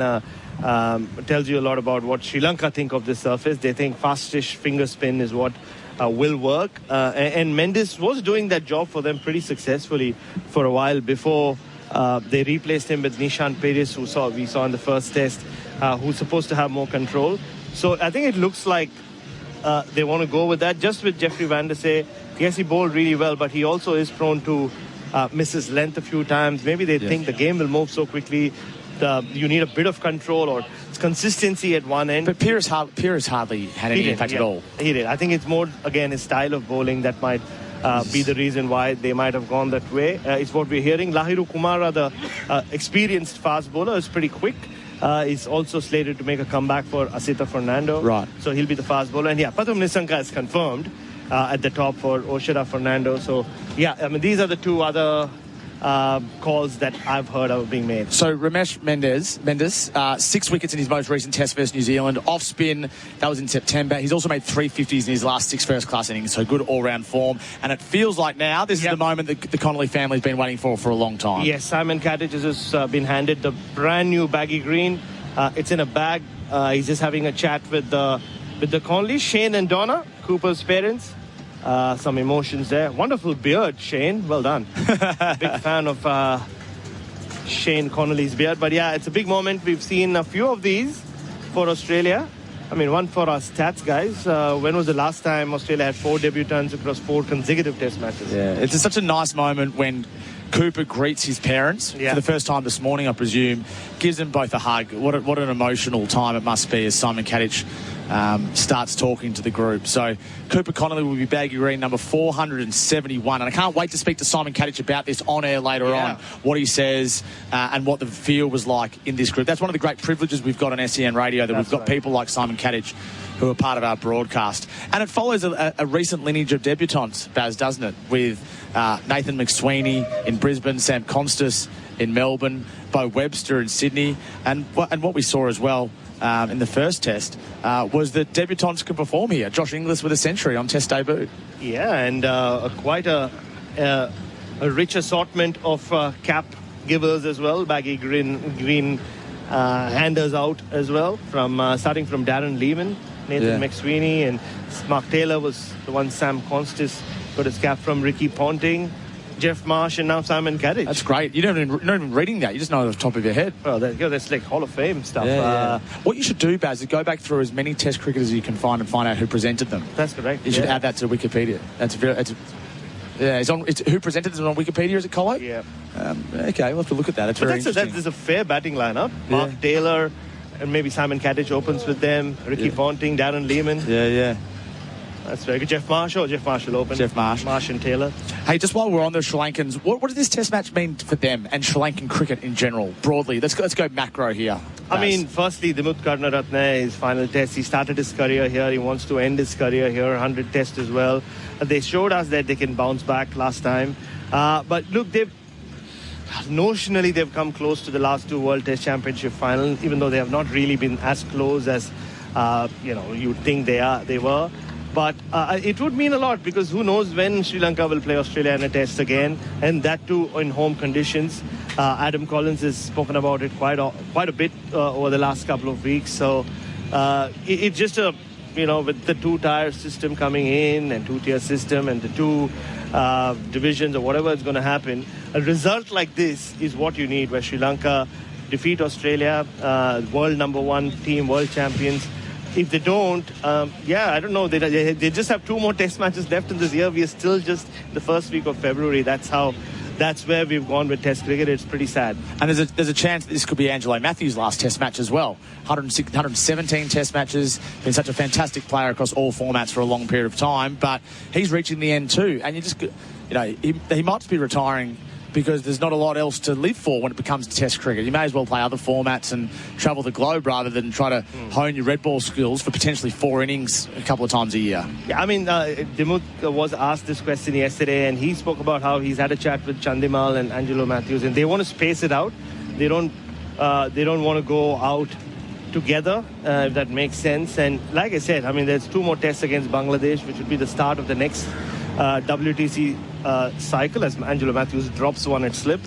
S3: tells you a lot about what Sri Lanka think of this surface. They think fastish finger spin is what will work, and Mendes was doing that job for them pretty successfully for a while before. They replaced him with Nishan Perez, we saw in the first test, who's supposed to have more control. So I think it looks like they want to go with that. Just with Jeffrey Van der Sey, yes, he bowled really well, but he also is prone to misses length a few times. Maybe they think the game will move so quickly. You need a bit of control or consistency at one end.
S2: But Pearce hardly had any impact at all.
S3: He did. I think it's more, again, his style of bowling that might be the reason why they might have gone that way. It's what we're hearing. Lahiru Kumara, the experienced fast bowler, is pretty quick. He's also slated to make a comeback for Asita Fernando.
S2: Right.
S3: So he'll be the fast bowler. And Pathum Nissanka is confirmed at the top for Oshira Fernando. So, these are the two other calls that I've heard are being made.
S2: So Ramesh Mendes, 6 wickets in his most recent Test versus New Zealand. Off spin, that was in September. He's also made 3 50s in his last 6 first-class innings, so good all-round form. And it feels like now this is the moment that the Connolly family's been waiting for a long time.
S3: Yes, Simon Katich has just been handed the brand new baggy green. It's in a bag. He's just having a chat with the Connolly, Shane and Donna, Cooper's parents. Some emotions there. Wonderful beard, Shane. Well done. Big fan of Shane Connolly's beard. But it's a big moment. We've seen a few of these for Australia. I mean, one for our stats guys. When was the last time Australia had 4 debutants across 4 consecutive Test matches?
S2: Yeah, it's such a nice moment when Cooper greets his parents for the first time this morning, I presume. Gives them both a hug. What an emotional time it must be as Simon Katich starts talking to the group. So Cooper Connolly will be baggy green number 471. And I can't wait to speak to Simon Katich about this on air later on, what he says and what the feel was like in this group. That's one of the great privileges we've got on SEN Radio, that we've got people like Simon Katich who are part of our broadcast. And it follows a recent lineage of debutants, Baz, doesn't it? With Nathan McSweeney in Brisbane, Sam Constas in Melbourne, Bo Webster in Sydney. And what we saw as well in the first Test was that debutants can perform here. Josh Inglis with a century on Test debut.
S3: Yeah, and quite a rich assortment of cap givers as well. Baggy green handers out as well, starting from Darren Lehman, Nathan McSweeney, and Mark Taylor was the one. Sam Constas got his cap from Ricky Ponting, Jeff Marsh, and now Simon Katich.
S2: That's great. You're not even reading that. You just know it off the top of your head.
S3: Well, there you go. That's like Hall of Fame stuff.
S2: What you should do, Baz, is go back through as many Test cricketers as you can find and find out who presented them.
S3: That's correct.
S2: You should add that to Wikipedia. It's who presented them on Wikipedia, is it, Colo?
S3: Yeah.
S2: Okay, we'll have to look at that. It's very interesting.
S3: There's a fair batting lineup. Mark Taylor, and maybe Simon Katich opens with them. Ricky Ponting, Darren Lehman.
S2: Yeah.
S3: That's very good. Jeff Marsh will open.
S2: Jeff Marsh.
S3: Marsh and Taylor.
S2: Hey, just while we're on the Sri Lankans, what does this Test match mean for them and Sri Lankan cricket in general, broadly? Let's go macro here.
S3: I mean, firstly, Dimuth Karunaratne, his final Test. He started his career here. He wants to end his career here, 100 Test as well. They showed us that they can bounce back last time. But look, notionally they've come close to the last 2 World Test Championship finals, even though they have not really been as close as you'd think they were. But it would mean a lot, because who knows when Sri Lanka will play Australia in a Test again, and that too in home conditions. Adam Collins has spoken about it quite a bit over the last couple of weeks. So it's just with the 2-tier system coming in and 2-tier system and the 2 divisions or whatever is going to happen, a result like this is what you need, where Sri Lanka defeat Australia, world number 1 team, world champions. If they don't, I don't know. They just have 2 more Test matches left in this year. We are still just the first week of February. That's where we've gone with Test cricket. It's pretty sad.
S2: And there's a chance that this could be Angelo Matthews' last Test match as well. 117 Test matches. Been such a fantastic player across all formats for a long period of time. But he's reaching the end too. And he might be retiring because there's not a lot else to live for when it becomes Test cricket. You may as well play other formats and travel the globe rather than try to hone your red ball skills for potentially 4 innings a couple of times a year. Yeah,
S3: I mean, Dimuth was asked this question yesterday, and he spoke about how he's had a chat with Chandimal and Angelo Matthews, and they want to space it out. They don't want to go out together, if that makes sense. And like I said, I mean, there's 2 more tests against Bangladesh, which would be the start of the next WTC cycle, as Angelo Matthews drops one at slip.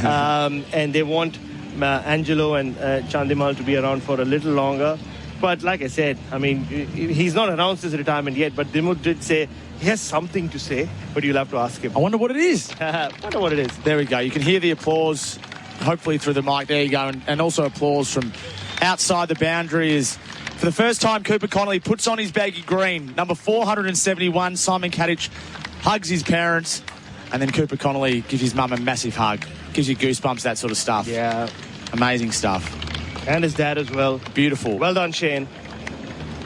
S3: And they want Angelo and Chandimal to be around for a little longer. But like I said, I mean, he's not announced his retirement yet, but Dimuth did say he has something to say, but you'll have to ask him.
S2: I wonder what it is.
S3: Wonder what it is.
S2: There we go. You can hear the applause, hopefully through the mic. There you go. And also applause from outside the boundary is, for the first time, Cooper Connolly puts on his baggy green. Number 471, Simon Katich hugs his parents. And then Cooper Connolly gives his mum a massive hug. Gives you goosebumps, that sort of stuff.
S3: Yeah.
S2: Amazing stuff.
S3: And his dad as well.
S2: Beautiful.
S3: Well done, Shane.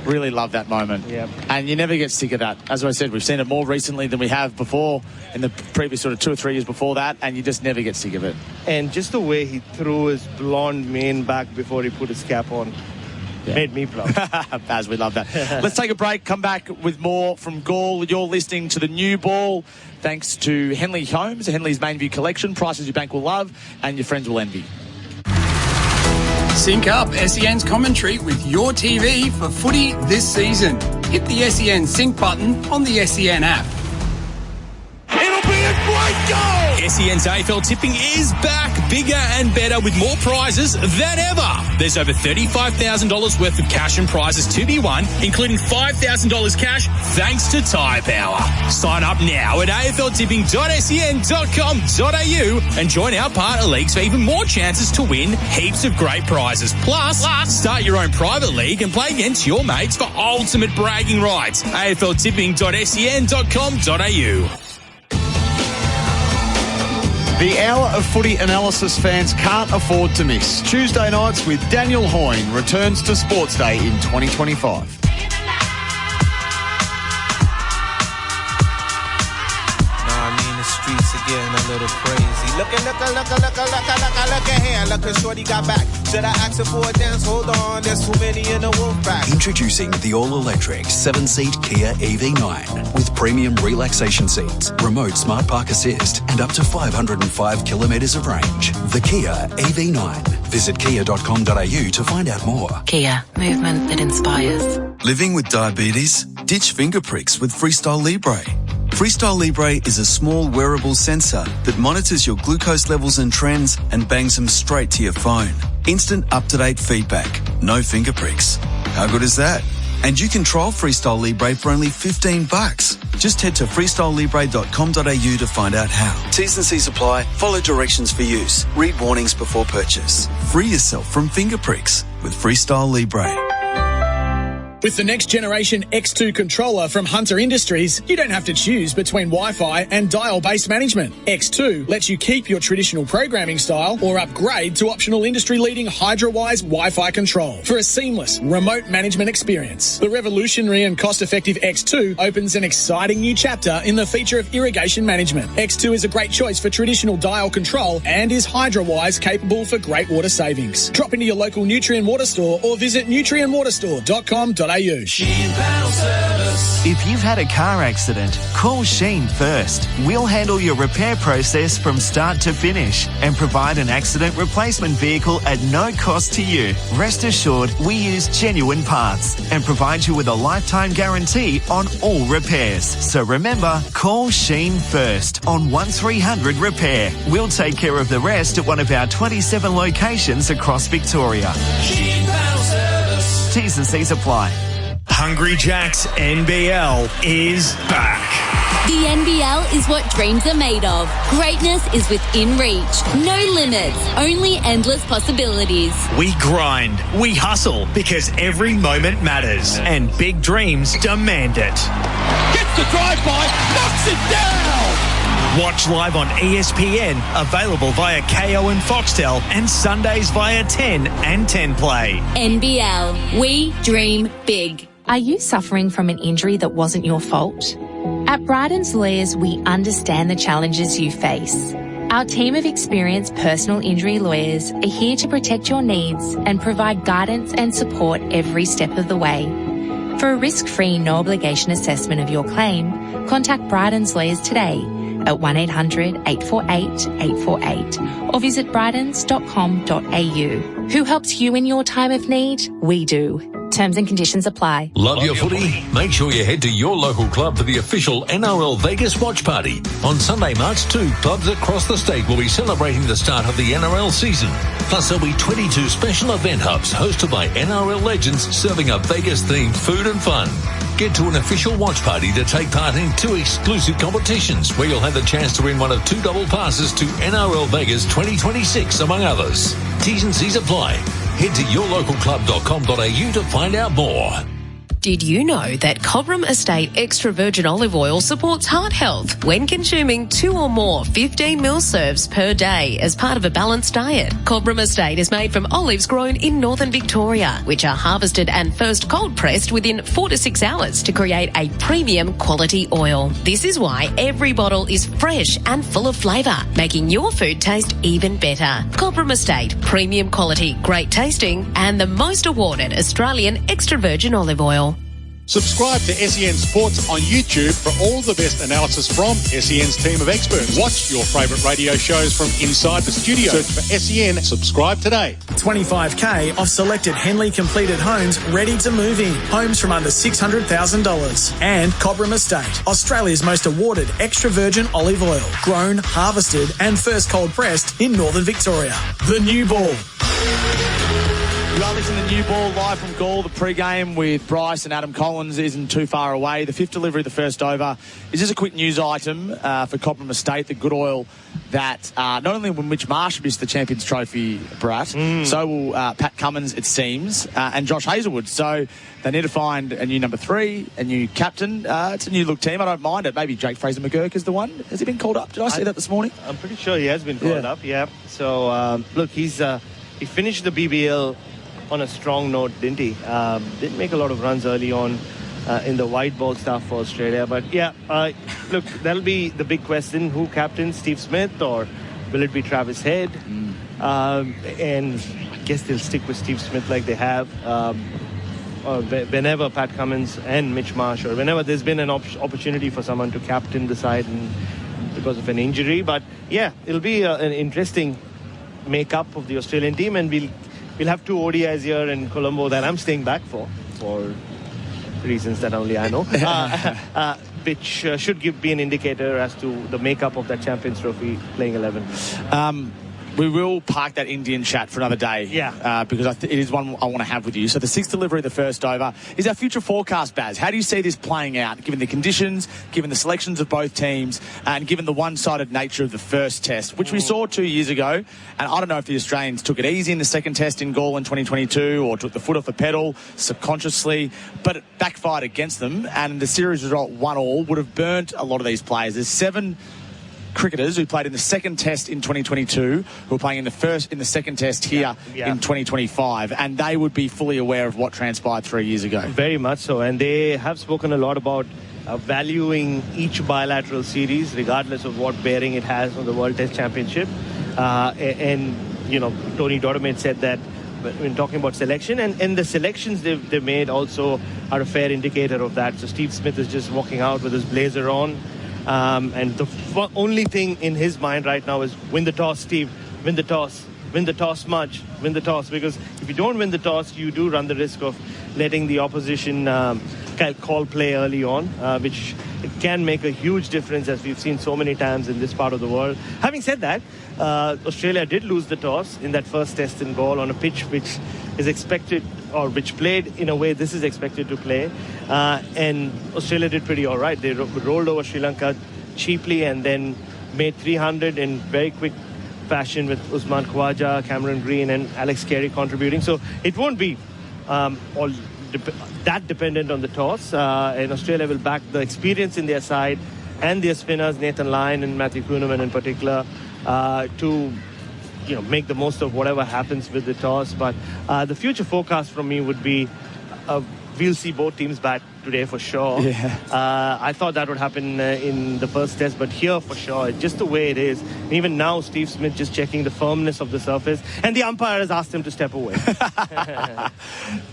S2: Really love that moment.
S3: Yep.
S2: And you never get sick of that. As I said, we've seen it more recently than we have before, in the previous sort of 2 or 3 years before that, and you just never get sick of it.
S3: And just the way he threw his blonde mane back before he put his cap on.
S2: Yeah.
S3: Made me proud.
S2: Baz, we love that. Let's take a break, come back with more from Gaul. You're listening to The New Ball, thanks to Henley Homes, Henley's main view collection, prices your bank will love and your friends will envy.
S5: Sync up SEN's commentary with your TV for footy this season. Hit the SEN sync button on the SEN app.
S8: It'll be a great goal! SEN's AFL tipping is back, bigger and better with more prizes than ever. There's over $35,000 worth of cash and prizes to be won, including $5,000 cash thanks to Tyre Power. Sign up now at afltipping.sen.com.au and join our partner leagues for even more chances to win heaps of great prizes. Plus, start your own private league and play against your mates for ultimate bragging rights. afltipping.sen.com.au.
S20: The hour of footy analysis fans can't afford to miss. Tuesday nights with Daniel Hoyne returns to Sports Day in 2025.
S16: Streets are getting a little crazy. Look here. Look at shorty got back. Should I ask her for a dance? Hold on, there's too many in the wolf pack.
S17: Introducing the all-electric 7-seat Kia EV9 with premium relaxation seats, remote smart park assist, and up to 505 kilometres of range. The Kia EV9. Visit kia.com.au to find out more.
S19: Kia, movement that inspires.
S9: Living with diabetes? Ditch finger pricks with Freestyle Libre. Freestyle Libre is a small wearable sensor that monitors your glucose levels and trends and bangs them straight to your phone. Instant up-to-date feedback. No finger pricks. How good is that? And you can trial Freestyle Libre for only $15. Just head to freestylelibre.com.au to find out how. T's and C's apply. Follow directions for use. Read warnings before purchase. Free yourself from finger pricks with Freestyle Libre.
S1: With the next generation X2 controller from Hunter Industries, you don't have to choose between Wi-Fi and dial-based management. X2 lets you keep your traditional programming style or upgrade to optional industry-leading HydroWise Wi-Fi control for a seamless remote management experience. The revolutionary and cost-effective X2 opens an exciting new chapter in the feature of irrigation management. X2 is a great choice for traditional dial control and is HydroWise capable for great water savings. Drop into your local Nutrien Water store or visit nutrienwaterstore.com.au.
S7: If you've had a car accident, call Sheen first. We'll handle your repair process from start to finish and provide an accident replacement vehicle at no cost to you. Rest assured, we use genuine parts and provide you with a lifetime guarantee on all repairs. So remember, call Sheen first on 1300 Repair. We'll take care of the rest at one of our 27 locations across Victoria.
S8: Sheen Panel Service.
S7: T's and C's apply.
S23: Hungry Jack's NBL is back.
S15: The NBL is what dreams are made of. Greatness is within reach. No limits, only endless possibilities.
S23: We grind, we hustle, because every moment matters, and big dreams demand it.
S8: Gets the drive-by, knocks it down!
S23: Watch live on ESPN, available via KO and Foxtel, and Sundays via 10 and 10 Play.
S15: NBL, we dream big.
S12: Are you suffering from an injury that wasn't your fault? At Bryden's Lawyers, we understand the challenges you face. Our team of experienced personal injury lawyers are here to protect your needs and provide guidance and support every step of the way. For a risk-free, no-obligation assessment of your claim, contact Bryden's Lawyers today at 1-800-848-848 or visit brydens.com.au. Who helps you in your time of need? We do. Terms and conditions apply.
S18: Love your footy? Make sure you head to your local club for the official NRL Vegas watch party. On Sunday, March 2, clubs across the state will be celebrating the start of the NRL season. Plus, there'll be 22 special event hubs hosted by NRL legends serving up Vegas-themed food and fun. Get to an official watch party to take part in 2 exclusive competitions where you'll have the chance to win one of 2 double passes to NRL Vegas 2026, among others. T's and C's apply. Head to yourlocalclub.com.au to find out more.
S19: Did you know that Cobram Estate extra virgin olive oil supports heart health when consuming 2 or more 15ml serves per day as part of a balanced diet? Cobram Estate is made from olives grown in northern Victoria, which are harvested and first cold pressed within 4 to 6 hours to create a premium quality oil. This is why every bottle is fresh and full of flavour, making your food taste even better. Cobram Estate, premium quality, great tasting, and the most awarded Australian extra virgin olive oil.
S25: Subscribe to SEN Sports on YouTube for all the best analysis from SEN's team of experts. Watch your favourite radio shows from inside the studio. Search for SEN. Subscribe today.
S1: 25k off selected Henley completed homes ready to move in. Homes from under $600,000. And Cobram Estate, Australia's most awarded extra virgin olive oil. Grown, harvested and first cold pressed in northern Victoria. The new ball.
S2: You are listening to New Ball live from Gaul. The pre-game with Bryce and Adam Collins isn't too far away. The fifth delivery of the first over is just a quick news item for Cobram Estate, the good oil that not only will Mitch Marsh miss the Champions Trophy, Bharat, so will Pat Cummins, it seems, and Josh Hazelwood. So they need to find a new number 3, a new captain. It's a new look team. I don't mind it. Maybe Jake Fraser-McGurk is the one. Has he been called up? Did I see that this morning?
S3: I'm pretty sure he has been called up, yeah. So, look, he finished the BBL on a strong note, didn't he? Didn't make a lot of runs early on in the white ball stuff for Australia. But yeah, look, that'll be the big question. Who captains, Steve Smith, or will it be Travis Head? And I guess they'll stick with Steve Smith like they have. Whenever Pat Cummins and Mitch Marsh, or whenever there's been an opportunity for someone to captain the side and because of an injury. But yeah, it'll be an interesting makeup of the Australian team, and we'll have 2 ODIs here in Colombo that I'm staying back for reasons that only I know, which should be an indicator as to the makeup of that Champions Trophy playing 11.
S2: We will park that Indian chat for another day.
S3: Yeah.
S2: Because it is one I want to have with you. So the 6th delivery of the first over is our future forecast, Baz. How do you see this playing out, given the conditions, given the selections of both teams, and given the one-sided nature of the first test, which we saw 2 years ago? And I don't know if the Australians took it easy in the second test in Gaul in 2022 or took the foot off the pedal subconsciously, but it backfired against them. And the series result 1-1 would have burnt a lot of these players. There's 7 cricketers who played in the second test in 2022 who are playing in the second test here in 2025, and they would be fully aware of what transpired 3 years ago.
S3: Very much so, and they have spoken a lot about valuing each bilateral series regardless of what bearing it has on the World Test Championship. And you know, Tony Dodemaide said that when talking about selection, and the selections they've made also are a fair indicator of that. So Steve Smith is just walking out with his blazer on. And the only thing in his mind right now is win the toss, Steve. Win the toss. Win the toss, Smudge. Win the toss. Because if you don't win the toss, you do run the risk of letting the opposition call play early on, which it can make a huge difference, as we've seen so many times in this part of the world. Having said that, Australia did lose the toss in that first test in Gaul on a pitch which is expected, or which played in a way this is expected to play. And Australia did pretty all right. They rolled over Sri Lanka cheaply and then made 300 in very quick fashion with Usman Khawaja, Cameron Green and Alex Carey contributing. So it won't be all that dependent on the toss. And Australia will back the experience in their side and their spinners, Nathan Lyon and Matthew Kuhneman in particular, to make the most of whatever happens with the toss. But the future forecast from me would be we'll see both teams bat today for sure. I thought that would happen in the first test, but here for sure, just the way it is. And even now, Steve Smith just checking the firmness of the surface, and the umpire has asked him to step away.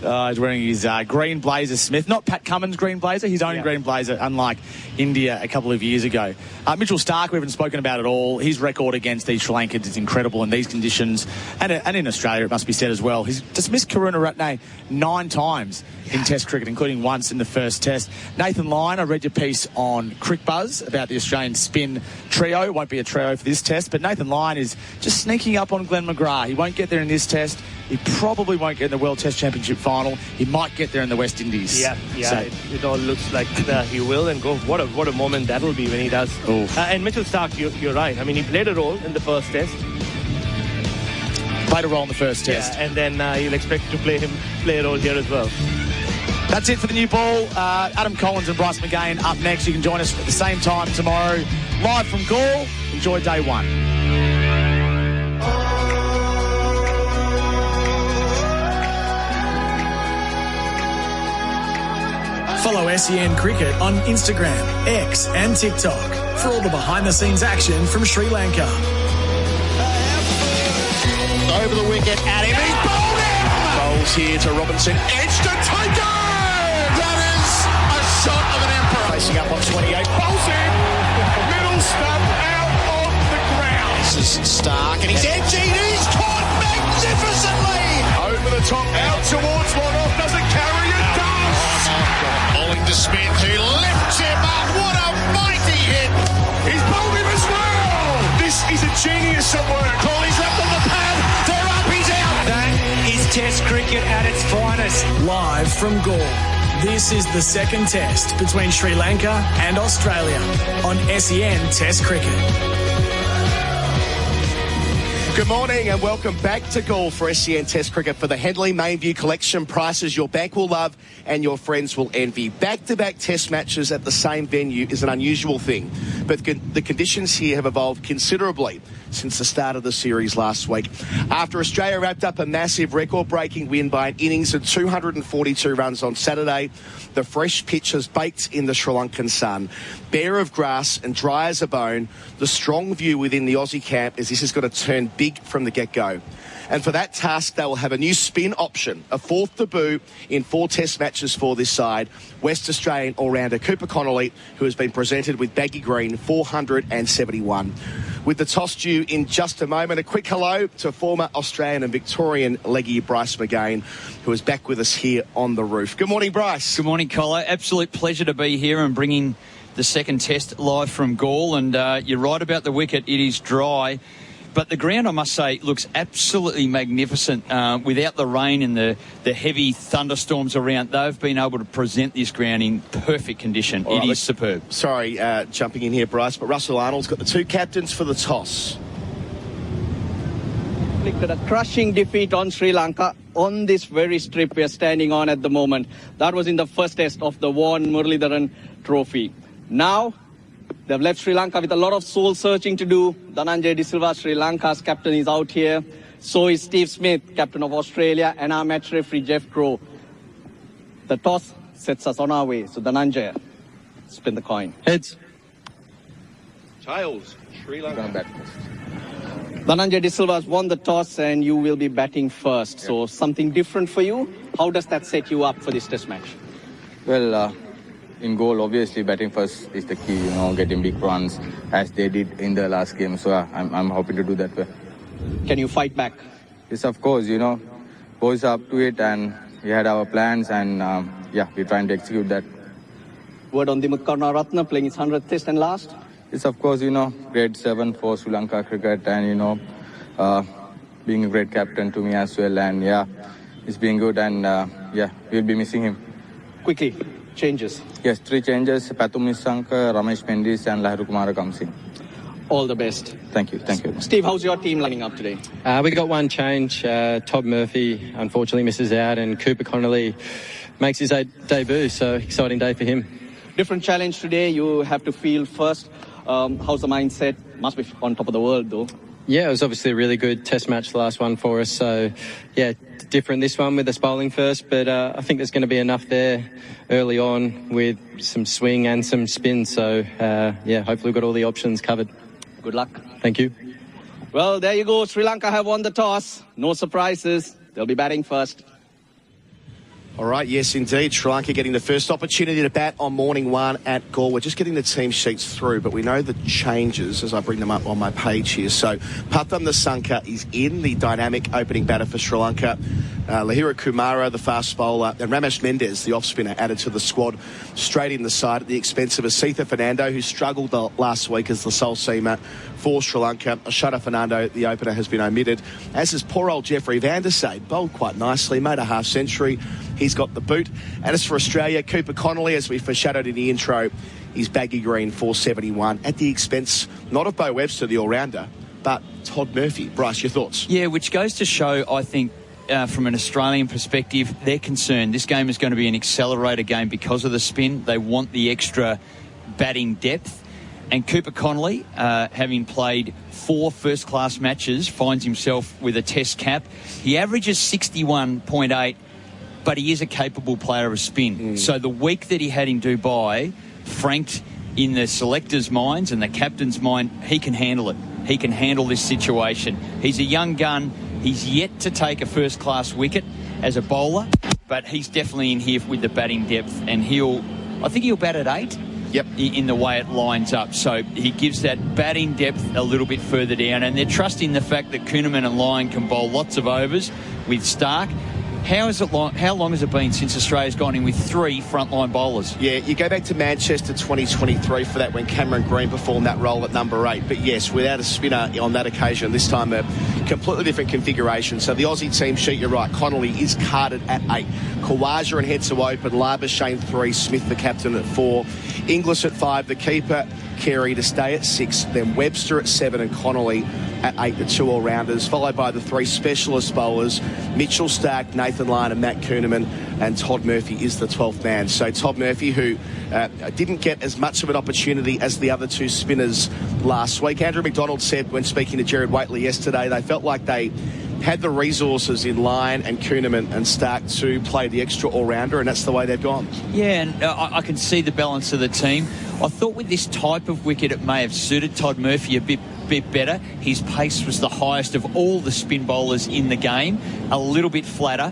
S2: He's wearing his green blazer, Smith. Not Pat Cummins' green blazer, his own green blazer, unlike India a couple of years ago. Mitchell Starc, we haven't spoken about at all. His record against these Sri Lankans is incredible in these conditions, and in Australia, it must be said as well. He's dismissed Karunaratne 9 times in Test cricket, including once in the first test. Nathan Lyon, I read your piece on CricBuzz about the Australian spin trio. It won't be a trio for this test, but Nathan Lyon is just sneaking up on Glenn McGrath. He won't get there in this test. He probably won't get in the World Test Championship final. He might get there in the West Indies.
S3: So, it all looks like he will, and go. What a moment that'll be when he does. And Mitchell Starc, you're right. I mean, he played a role in the first test.
S2: Played a role in the first test.
S3: And then you'll expect to play a role here as well.
S2: That's it for the new ball. Adam Collins and Bryce McGain up next. You can join us at the same time tomorrow, live from Gaul. Enjoy day one.
S1: Follow SEN Cricket on Instagram, X and TikTok for all the behind-the-sines action from Sri Lanka.
S10: Over the wicket, at him, he's bowled him! Bowls here to Robinson, edge to taken! That is a shot of an emperor. Facing up on 28, bowls him! Middle stump out on the ground. This is Stark, and he's edging, he's caught magnificently! Over the top, out towards one off, does it carry? It does! Bowling to Smith, who lifts him up, what a mighty hit! He's bowled him as well! This is a genius at work. Crawley's left on the pad, they're up, he's out!
S1: That is Test cricket at its finest. Live from Gaul. This is the second test between Sri Lanka and Australia on SEN Test Cricket.
S10: Good morning and welcome back to Gaul for SEN Test Cricket for the Henley Mainview Collection. Prices your bank will love and your friends will envy. Back-to-back test matches at the same venue is an unusual thing, but the conditions here have evolved considerably since the start of the series last week. After Australia wrapped up a massive record-breaking win by an innings of 242 runs on Saturday, the fresh pitch has baked in the Sri Lankan sun. Bare of grass and dry as a bone, the strong view within the Aussie camp is this is going to turn big from the get-go. And for that task, they will have a new spin option, a fourth debut in 4 test matches for this side. West Australian all-rounder Cooper Connolly, who has been presented with baggy green, 471. With the toss due in just a moment, a quick hello to former Australian and Victorian leggy Bryce McGain, who is back with us here on the roof. Good morning, Bryce.
S11: Good morning, Colo. Absolute pleasure to be here and bringing the second test live from Gaul. And you're right about the wicket. It is dry. But the ground, I must say, looks absolutely magnificent. Without the rain and the heavy thunderstorms around, they've been able to present this ground in perfect condition. It is superb.
S10: Sorry, jumping in here, Bryce, but Russell Arnold's got the 2 captains for the toss.
S13: Inflicted a crushing defeat on Sri Lanka on this very strip we are standing on at the moment. That was in the first test of the Vaughan Muralidharan Trophy. Now, they've left Sri Lanka with a lot of soul searching to do. Dhananjay De Silva, Sri Lanka's captain, is out here. So is Steve Smith, captain of Australia, and our match referee, Jeff Crow. The toss sets us on our way. So Dhananjay, spin the coin.
S14: Heads.
S10: Tails. Sri Lanka.
S13: Dhananjay De Silva has won the toss and you will be batting first. Yep. So something different for you. How does that set you up for this test match?
S21: Well, in goal, obviously, batting first is the key, getting big runs as they did in the last game. So I'm hoping to do that well.
S13: Can you fight back?
S21: Yes, of course, boys are up to it and we had our plans and, we're trying to execute that.
S13: Word on Dimuth Karunaratne playing his 100th test and last?
S21: Yes, of course, grade 7 for Sri Lanka cricket and, being a great captain to me as well. And, it's been good and, we'll be missing him.
S13: Quickly. Changes.
S21: Yes, 3 changes. Pathum Nissanka, Ramesh Pendis and Lahru Kumara comes in.
S13: All the best.
S21: Thank you.
S13: Steve, how's your team lining up today?
S14: We got one change. Todd Murphy unfortunately misses out and Cooper Connolly makes his debut. So exciting day for him.
S13: Different challenge today. You have to field first. How's the mindset? Must be on top of the world though.
S14: Yeah, it was obviously a really good test match, the last one for us. So, different this one with us bowling first. But I think there's going to be enough there early on with some swing and some spin. So, hopefully we've got all the options covered.
S13: Good luck.
S14: Thank you.
S13: Well, there you go. Sri Lanka have won the toss. No surprises. They'll be batting first.
S10: All right, yes, indeed. Sri Lanka getting the first opportunity to bat on morning 1 at Gaul. We're just getting the team sheets through, but we know the changes as I bring them up on my page here. So Pathum Nissanka is in, the dynamic opening batter for Sri Lanka. Lahira Kumara, the fast bowler, and Ramesh Mendez, the off-spinner, added to the squad straight in the side at the expense of Asitha Fernando, who struggled last week as the sole seamer for Sri Lanka. Ashada Fernando, the opener, has been omitted, as is poor old Jeffrey van der Sade, bowled quite nicely, made a half-century. He's got the boot. And as for Australia, Cooper Connolly, as we foreshadowed in the intro, is baggy green, 471, at the expense not of Beau Webster, the all-rounder, but Todd Murphy. Bryce, your thoughts?
S11: Yeah, which goes to show, I think, from an Australian perspective, they're concerned. This game is going to be an accelerator game because of the spin. They want the extra batting depth. And Cooper Connolly, having played 4 first-class matches, finds himself with a test cap. He averages 61.8, but he is a capable player of spin. So the week that he had in Dubai, franked in the selectors' minds and the captain's mind, he can handle it. He can handle this situation. He's a young gun. He's yet to take a first-class wicket as a bowler, but he's definitely in here with the batting depth, and I think he'll bat at 8.
S10: Yep.
S11: In the way it lines up. So he gives that batting depth a little bit further down, and they're trusting the fact that Kuhnemann and Lyon can bowl lots of overs with Stark. How long has it been since Australia's gone in with 3 frontline bowlers?
S10: Yeah, you go back to Manchester 2023 for that, when Cameron Green performed that role at number 8. But yes, without a spinner on that occasion, this time a completely different configuration. So the Aussie team sheet, you're right, Connolly is carded at 8. Kawaja and Hetzer open, Labuschagne 3, Smith the captain at 4, Inglis at 5, the keeper Carey to stay at 6, then Webster at 7 and Connolly at 8, the 2 all-rounders, followed by the 3 specialist bowlers, Mitchell Stark, Nathan Lyon and Matt Kuhnemann, and Todd Murphy is the 12th man. So Todd Murphy, who didn't get as much of an opportunity as the other 2 spinners last week. Andrew McDonald said when speaking to Jared Waitley yesterday, they felt like they had the resources in Lyon and Kuhnemann and Stark to play the extra all-rounder, and that's the way they've gone.
S11: Yeah, and I can see the balance of the team. I thought with this type of wicket it may have suited Todd Murphy a bit better. His pace was the highest of all the spin bowlers in the game, a little bit flatter,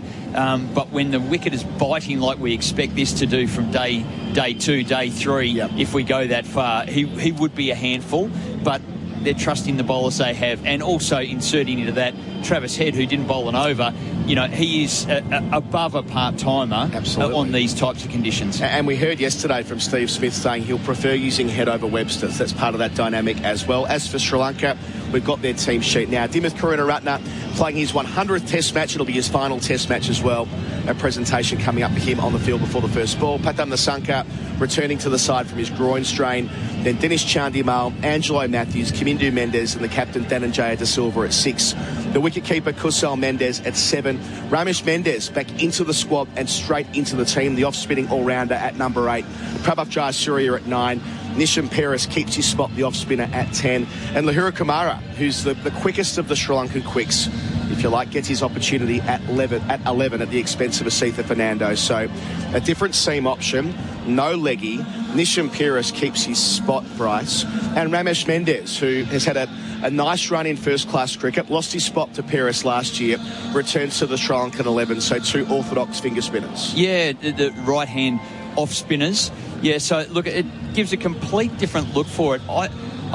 S11: but when the wicket is biting like we expect this to do from day 2, day 3, if we go that far, he would be a handful, but they're trusting the bowlers they have, and also inserting into that Travis Head, who didn't bowl an over. You know, he is above a part-timer on these types of conditions.
S10: And we heard yesterday from Steve Smith saying he'll prefer using Head over Webster. So that's part of that dynamic as well. As for Sri Lanka, we've got their team sheet now. Dimuth Karunaratne playing his 100th test match. It'll be his final test match as well. A presentation coming up for him on the field before the first ball. Pathum Nissanka returning to the side from his groin strain. Then Dennis Chandimal, Angelo Matthews, Kamindu Mendes and the captain Dhananjaya De Silva at 6. The wicketkeeper Kusal Mendes at 7. Ramesh Mendes back into the squad and straight into the team. The off-spinning all-rounder at number 8. Prabhat Jayasuriya at 9. Nisham Peris keeps his spot, the off-spinner, at 10. And Lahira Kumara, who's the quickest of the Sri Lankan quicks, if you like, gets his opportunity at 11 at the expense of Asitha Fernando. So a different seam option, no leggy. Nisham Peris keeps his spot, Bryce. And Ramesh Mendes, who has had a nice run in first-class cricket, lost his spot to Peris last year, returns to the Sri Lankan 11, so 2 orthodox finger spinners.
S11: Yeah, the right-hand off-spinners. Yeah, so, look, it gives a complete different look for it. I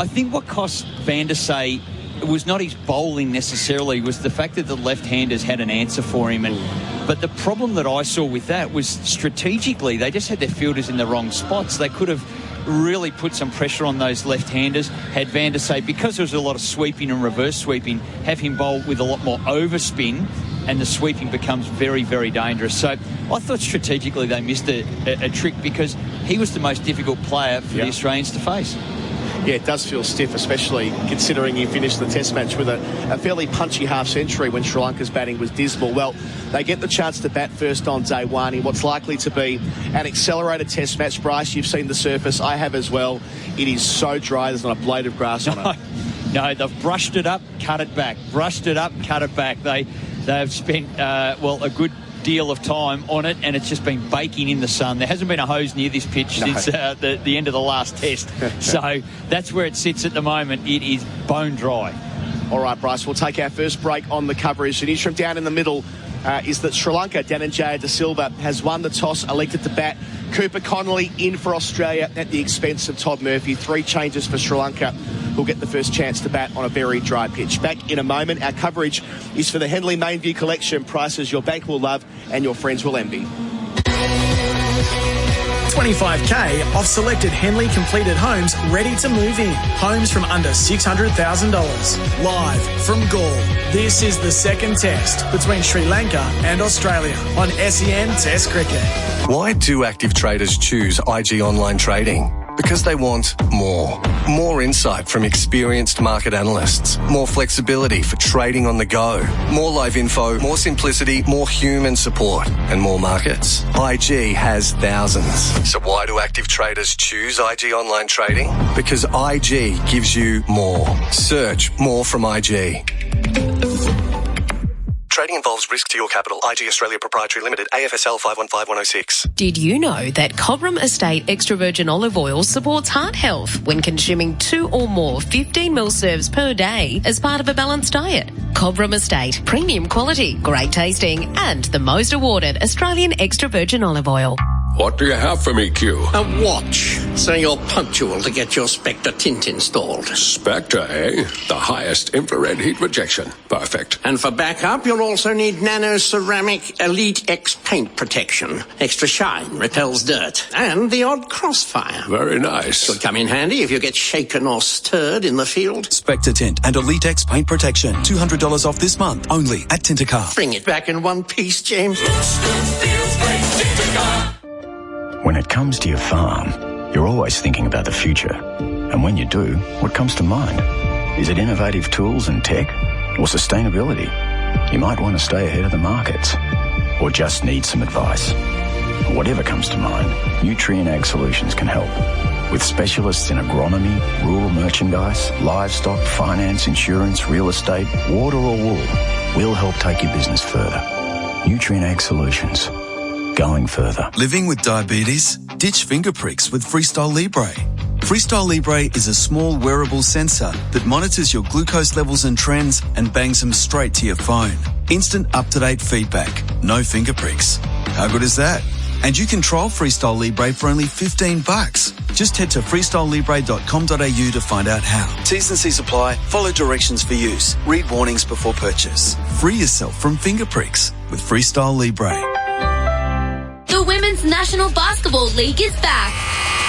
S11: think what cost Van der Sey, it was not his bowling necessarily, was the fact that the left-handers had an answer for him. But the problem that I saw with that was strategically, they just had their fielders in the wrong spots. They could have really put some pressure on those left-handers, had Van der Sey, because there was a lot of sweeping and reverse sweeping, have him bowl with a lot more overspin, and the sweeping becomes very, very dangerous. So I thought strategically they missed a trick, because he was the most difficult player for the Australians to face.
S10: Yeah, it does feel stiff, especially considering he finished the test match with a fairly punchy half-century when Sri Lanka's batting was dismal. Well, they get the chance to bat first on day 1 in what's likely to be an accelerated test match. Bryce, you've seen the surface. I have as well. It is so dry, there's not a blade of grass on it.
S11: No, they've brushed it up, cut it back. Brushed it up, cut it back. They've spent, a good deal of time on it, and it's just been baking in the sun. There hasn't been a hose near this pitch since the end of the last test. So that's where it sits at the moment. It is bone dry.
S10: All right, Bryce, we'll take our first break on the coverage. The news from down in the middle is that Sri Lanka, Dhananjaya De Silva, has won the toss, elected to bat. Cooper Connolly in for Australia at the expense of Todd Murphy. 3 changes for Sri Lanka, who'll get the first chance to bat on a very dry pitch. Back in a moment. Our coverage is for the Henley Mainview Collection. Prices your bank will love and your friends will envy.
S1: 25k off selected Henley completed homes ready to move in. Homes from under $600,000. Live from Galle. This is the second test between Sri Lanka and Australia on SEN Test Cricket.
S4: Why do active traders choose IG Online Trading? Because they want more. More insight from experienced market analysts. More flexibility for trading on the go. More live info, more simplicity, more human support, and more markets. IG has thousands. So why do active traders choose IG Online Trading? Because IG gives you more. Search more from IG. Trading involves risk to your capital. IG Australia Proprietary Limited, AFSL 515106.
S19: Did you know that Cobram Estate extra virgin olive oil supports heart health when consuming 2 or more 15ml serves per day as part of a balanced diet? Cobram Estate, premium quality, great tasting, and the most awarded Australian extra virgin olive oil.
S5: What do you have for me, Q?
S6: A watch, so you're punctual to get your Spectre tint installed.
S5: Spectre, eh? The highest infrared heat rejection. Perfect.
S6: And for backup, you'll also need Nano Ceramic Elite X paint protection. Extra shine, repels dirt, and the odd crossfire.
S5: Very nice.
S6: Could come in handy if you get shaken or stirred in the field.
S9: Spectre Tint and Elite X paint protection. $200 off this month, only at Tintercar.
S6: Bring it back in one piece, James.
S22: When it comes to your farm, you're always thinking about the future. And when you do, what comes to mind? Is it innovative tools and tech? Or sustainability? You might want to stay ahead of the markets. Or just need some advice. Whatever comes to mind, Nutrien Ag Solutions can help. With specialists in agronomy, rural merchandise, livestock, finance, insurance, real estate, water or wool, we'll help take your business further. Nutrien Ag Solutions. Going further.
S9: Living with diabetes? Ditch finger pricks with Freestyle Libre. Freestyle Libre is a small wearable sensor that monitors your glucose levels and trends and bangs them straight to your phone. Instant up-to-date feedback. No finger pricks. How good is that? And you can trial Freestyle Libre for only $15. Just head to freestylelibre.com.au to find out how. T's and C's apply. Follow directions for use. Read warnings before purchase. Free yourself from finger pricks with Freestyle Libre.
S15: The Women's National Basketball League is back.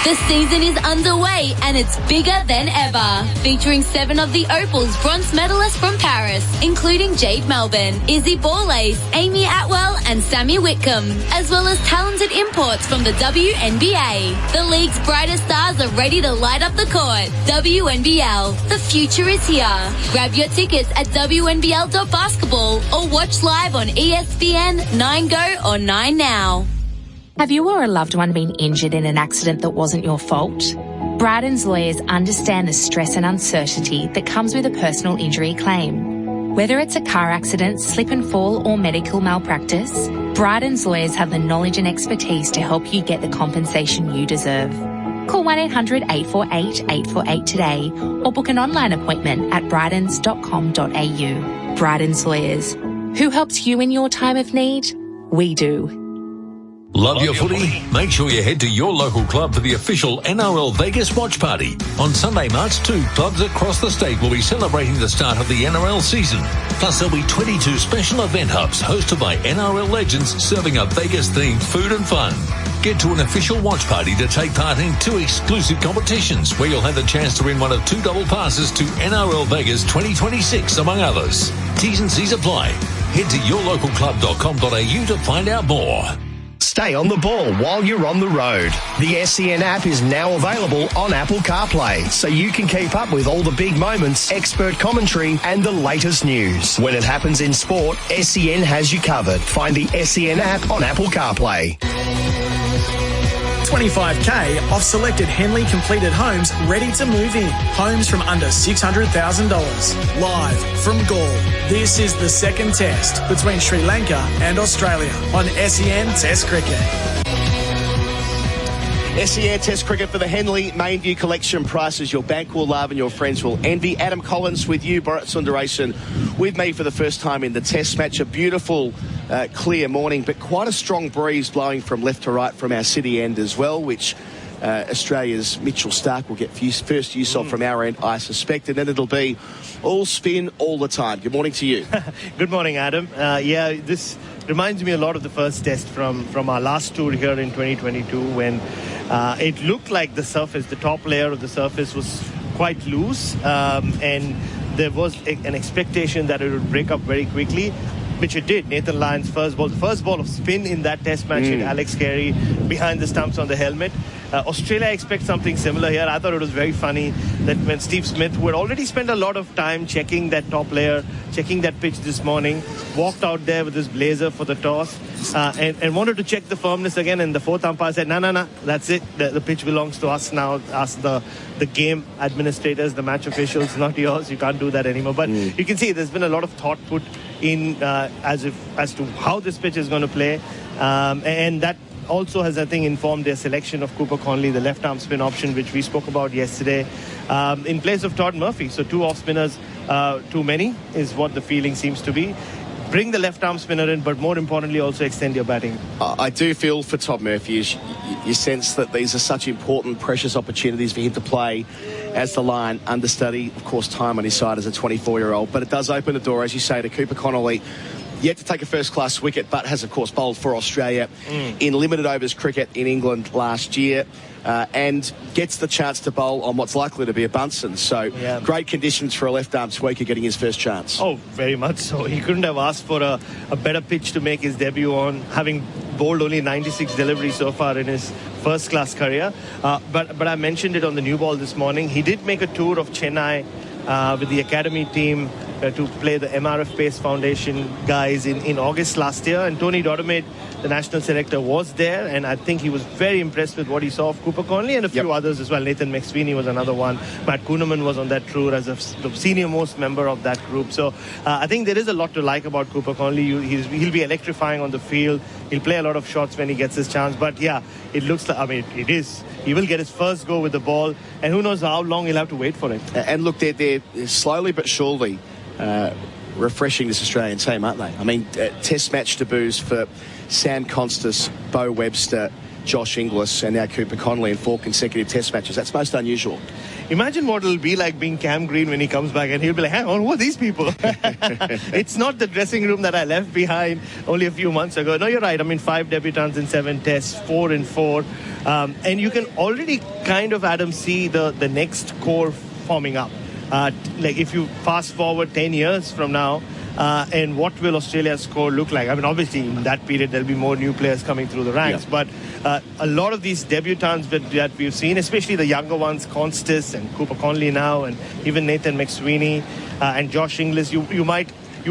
S15: The season is underway and it's bigger than ever, featuring 7 of the Opal's bronze medalists from Paris, including Jade Melbourne, Izzy Borlace, Amy Atwell and Sammy Whitcomb, as well as talented imports from the WNBA. The league's brightest stars are ready to light up the court. WNBL, the future is here. Grab your tickets at WNBL.basketball or watch live on ESPN, 9Go or 9Now.
S12: Have you or a loved one been injured in an accident that wasn't your fault? Bryden's lawyers understand the stress and uncertainty that comes with a personal injury claim. Whether it's a car accident, slip and fall, or medical malpractice, Bryden's lawyers have the knowledge and expertise to help you get the compensation you deserve. Call 1-800-848-848 today or book an online appointment at brydens.com.au. Bryden's lawyers. Who helps you in your time of need? We do.
S18: Love your footy? Make sure you head to your local club for the official NRL Vegas watch party. On Sunday, March 2, clubs across the state will be celebrating the start of the NRL season. Plus, there'll be 22 special event hubs hosted by NRL legends serving up Vegas-themed food and fun. Get to an official watch party to take part in 2 exclusive competitions where you'll have the chance to win one of 2 double passes to NRL Vegas 2026, among others. T's and C's apply. Head to yourlocalclub.com.au to find out more.
S24: Stay on the ball while you're on the road. The SEN app is now available on Apple CarPlay, so you can keep up with all the big moments, expert commentary, and the latest news. When it happens in sport, SEN has you covered. Find the SEN app on Apple CarPlay.
S1: $25,000 off selected Henley completed homes ready to move in. Homes from under $600,000. Live from Gaul. This is the second test between Sri Lanka and Australia on SEN Test Cricket.
S10: SEN Test Cricket for the Henley Mainview Collection. Prices your bank will love and your friends will envy. Adam Collins with you, Bharat Sundaresan with me for the first time in the Test match. A beautiful, clear morning, but quite a strong breeze blowing from left to right from our city end as well, which Australia's Mitchell Starc will get first use of from our end, I suspect, and then it'll be all spin all the time. Good morning to you.
S3: Good morning, Adam. This reminds me a lot of the first test from our last tour here in 2022 when it looked like the surface, the top layer of the surface was quite loose and there was an expectation that it would break up very quickly, which it did. Nathan Lyon's first ball of spin in that test match in Alex Carey behind the stumps on the helmet. Australia expects something similar here. I thought it was very funny that when Steve Smith, who had already spent a lot of time checking that top layer, checking that pitch this morning, walked out there with his blazer for the toss and wanted to check the firmness again, and the fourth umpire said, no, that's it. The pitch belongs to us now, us the game administrators, the match officials, not yours. You can't do that anymore. But you can see there's been a lot of thought put in as to how this pitch is going to play, and that also has, I think, informed their selection of Cooper Conley, the left-arm spin option, which we spoke about yesterday, in place of Todd Murphy. So 2 off-spinners too many is what the feeling seems to be. Bring the left-arm spinner in, but more importantly, also extend your batting.
S10: I do feel for Todd Murphy, you sense that these are such important, precious opportunities for him to play as the line understudy. Of course, time on his side as a 24-year-old, but it does open the door, as you say, to Cooper Conley. Yet to take a first-class wicket, but has, of course, bowled for Australia in limited overs cricket in England last year, and gets the chance to bowl on what's likely to be a Bunsen. So great conditions for a left-arm sweeper getting his first chance.
S3: Oh, very much so. He couldn't have asked for a better pitch to make his debut on, having bowled only 96 deliveries so far in his first-class career. But I mentioned it on the new ball this morning. He did make a tour of Chennai with the academy team to play the MRF Pace Foundation guys in August last year. And Tony Dodemaide, the national selector, was there, and I think he was very impressed with what he saw of Cooper Conley and a few others as well. Nathan McSweeney was another one. Matt Kuhneman was on that tour as the senior-most member of that group. So I think there is a lot to like about Cooper Conley. He'll be electrifying on the field. He'll play a lot of shots when he gets his chance. But yeah, it looks like, I mean, it is. He will get his first go with the ball, and who knows how long he'll have to wait for it.
S10: And look, they're slowly but surely refreshing this Australian team, aren't they? I mean, test match debuts for Sam Constas, Bo Webster, Josh Inglis, and now Cooper Conley in 4 consecutive test matches. That's most unusual.
S3: Imagine what it'll be like being Cam Green when he comes back and he'll be like, hang on, who are these people? It's not the dressing room that I left behind only a few months ago. No, you're right. I mean, 5 debutants in 7 tests, 4 in 4. And you can already kind of, Adam, see the next core forming up. Like if you fast forward 10 years from now, and what will Australia's score look like? I mean, obviously, in that period, there'll be more new players coming through the ranks. But a lot of these debutants that we've seen, especially the younger ones, Constas and Cooper Conley now, and even Nathan McSweeney and Josh Inglis, you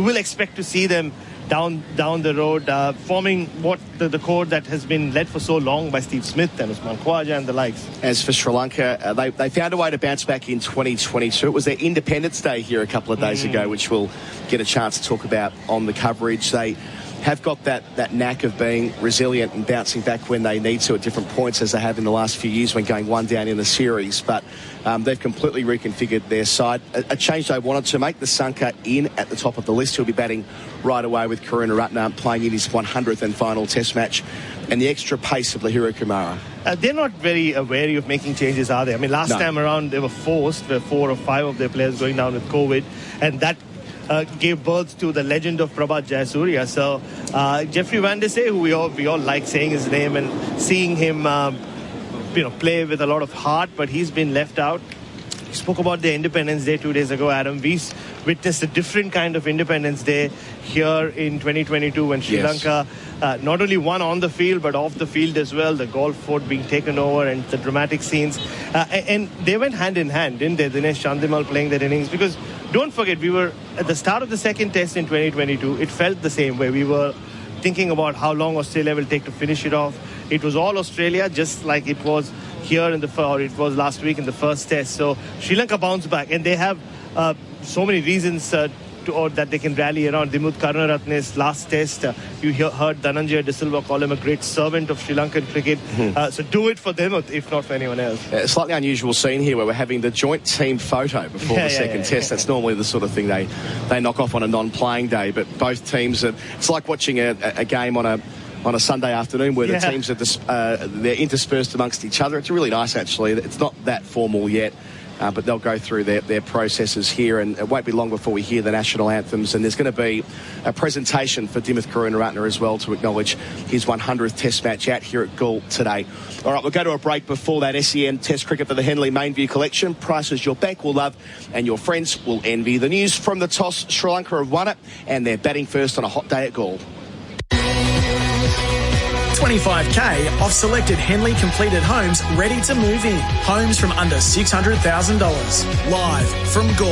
S3: will expect to see them down the road, forming what the core that has been led for so long by Steve Smith and Usman Khawaja and the likes.
S10: As for Sri Lanka, they found a way to bounce back in 2022. It was their Independence Day here a couple of days ago, which we'll get a chance to talk about on the coverage. They have got that knack of being resilient and bouncing back when they need to at different points, as they have in the last few years when going 1 down in the series. But they've completely reconfigured their side. A change they wanted to make, the Sanka in at the top of the list. He'll be batting right away with Karunaratne playing in his 100th and final test match. And the extra pace of Lahiri Kumara.
S3: They're not very wary of making changes, are they? I mean, last time around, they were forced, where 4 or 5 of their players going down with COVID. And that gave birth to the legend of Prabhat Jayasuriya. So Jeffrey Van Der Sey, who we all like saying his name and seeing him play with a lot of heart, but he's been left out. We spoke about the Independence Day 2 days ago, Adam. We witnessed a different kind of Independence Day here in 2022 when Sri Lanka not only won on the field but off the field as well, the golf fort being taken over and the dramatic scenes. And they went hand in hand, didn't they? Dinesh Chandimal playing that innings, because don't forget, we were at the start of the second test in 2022. It felt the same way. We were thinking about how long Australia will take to finish it off. It was all Australia, just like it was here it was last week in the first test. So Sri Lanka bounced back, and they have so many reasons that they can rally around. Dimuth Karunaratne's last test, you heard Dhananjaya De Silva call him a great servant of Sri Lankan cricket. So do it for them, if not for anyone else.
S10: Slightly unusual scene here where we're having the joint team photo before the second test. That's normally the sort of thing they knock off on a non-playing day, but both teams it's like watching a game on a Sunday afternoon where the teams they're interspersed amongst each other. It's really nice, actually. It's not that formal yet, but they'll go through their processes here, and it won't be long before we hear the national anthems. And there's going to be a presentation for Dimuth Karunaratne as well to acknowledge his 100th test match out here at Galle today. All right, we'll go to a break before that. SEN Test Cricket for the Henley Mainview Collection. Prices your bank will love and your friends will envy. The news from the toss, Sri Lanka have won it, and they're batting first on a hot day at Galle.
S1: 25k off selected Henley completed homes ready to move in. Homes from under $600,000. Live from Gaul.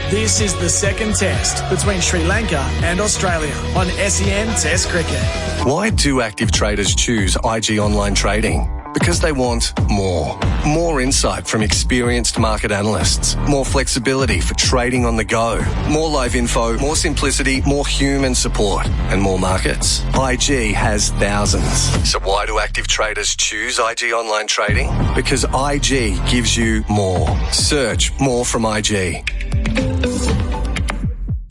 S1: This is the second test between Sri Lanka and Australia on SEN Test Cricket.
S4: Why do active traders choose IG Online Trading? Because they want more. More insight from experienced market analysts. More flexibility for trading on the go. More live info, more simplicity, more human support, and more markets. IG has thousands. So why do active traders choose IG Online Trading? Because IG gives you more. Search more from IG.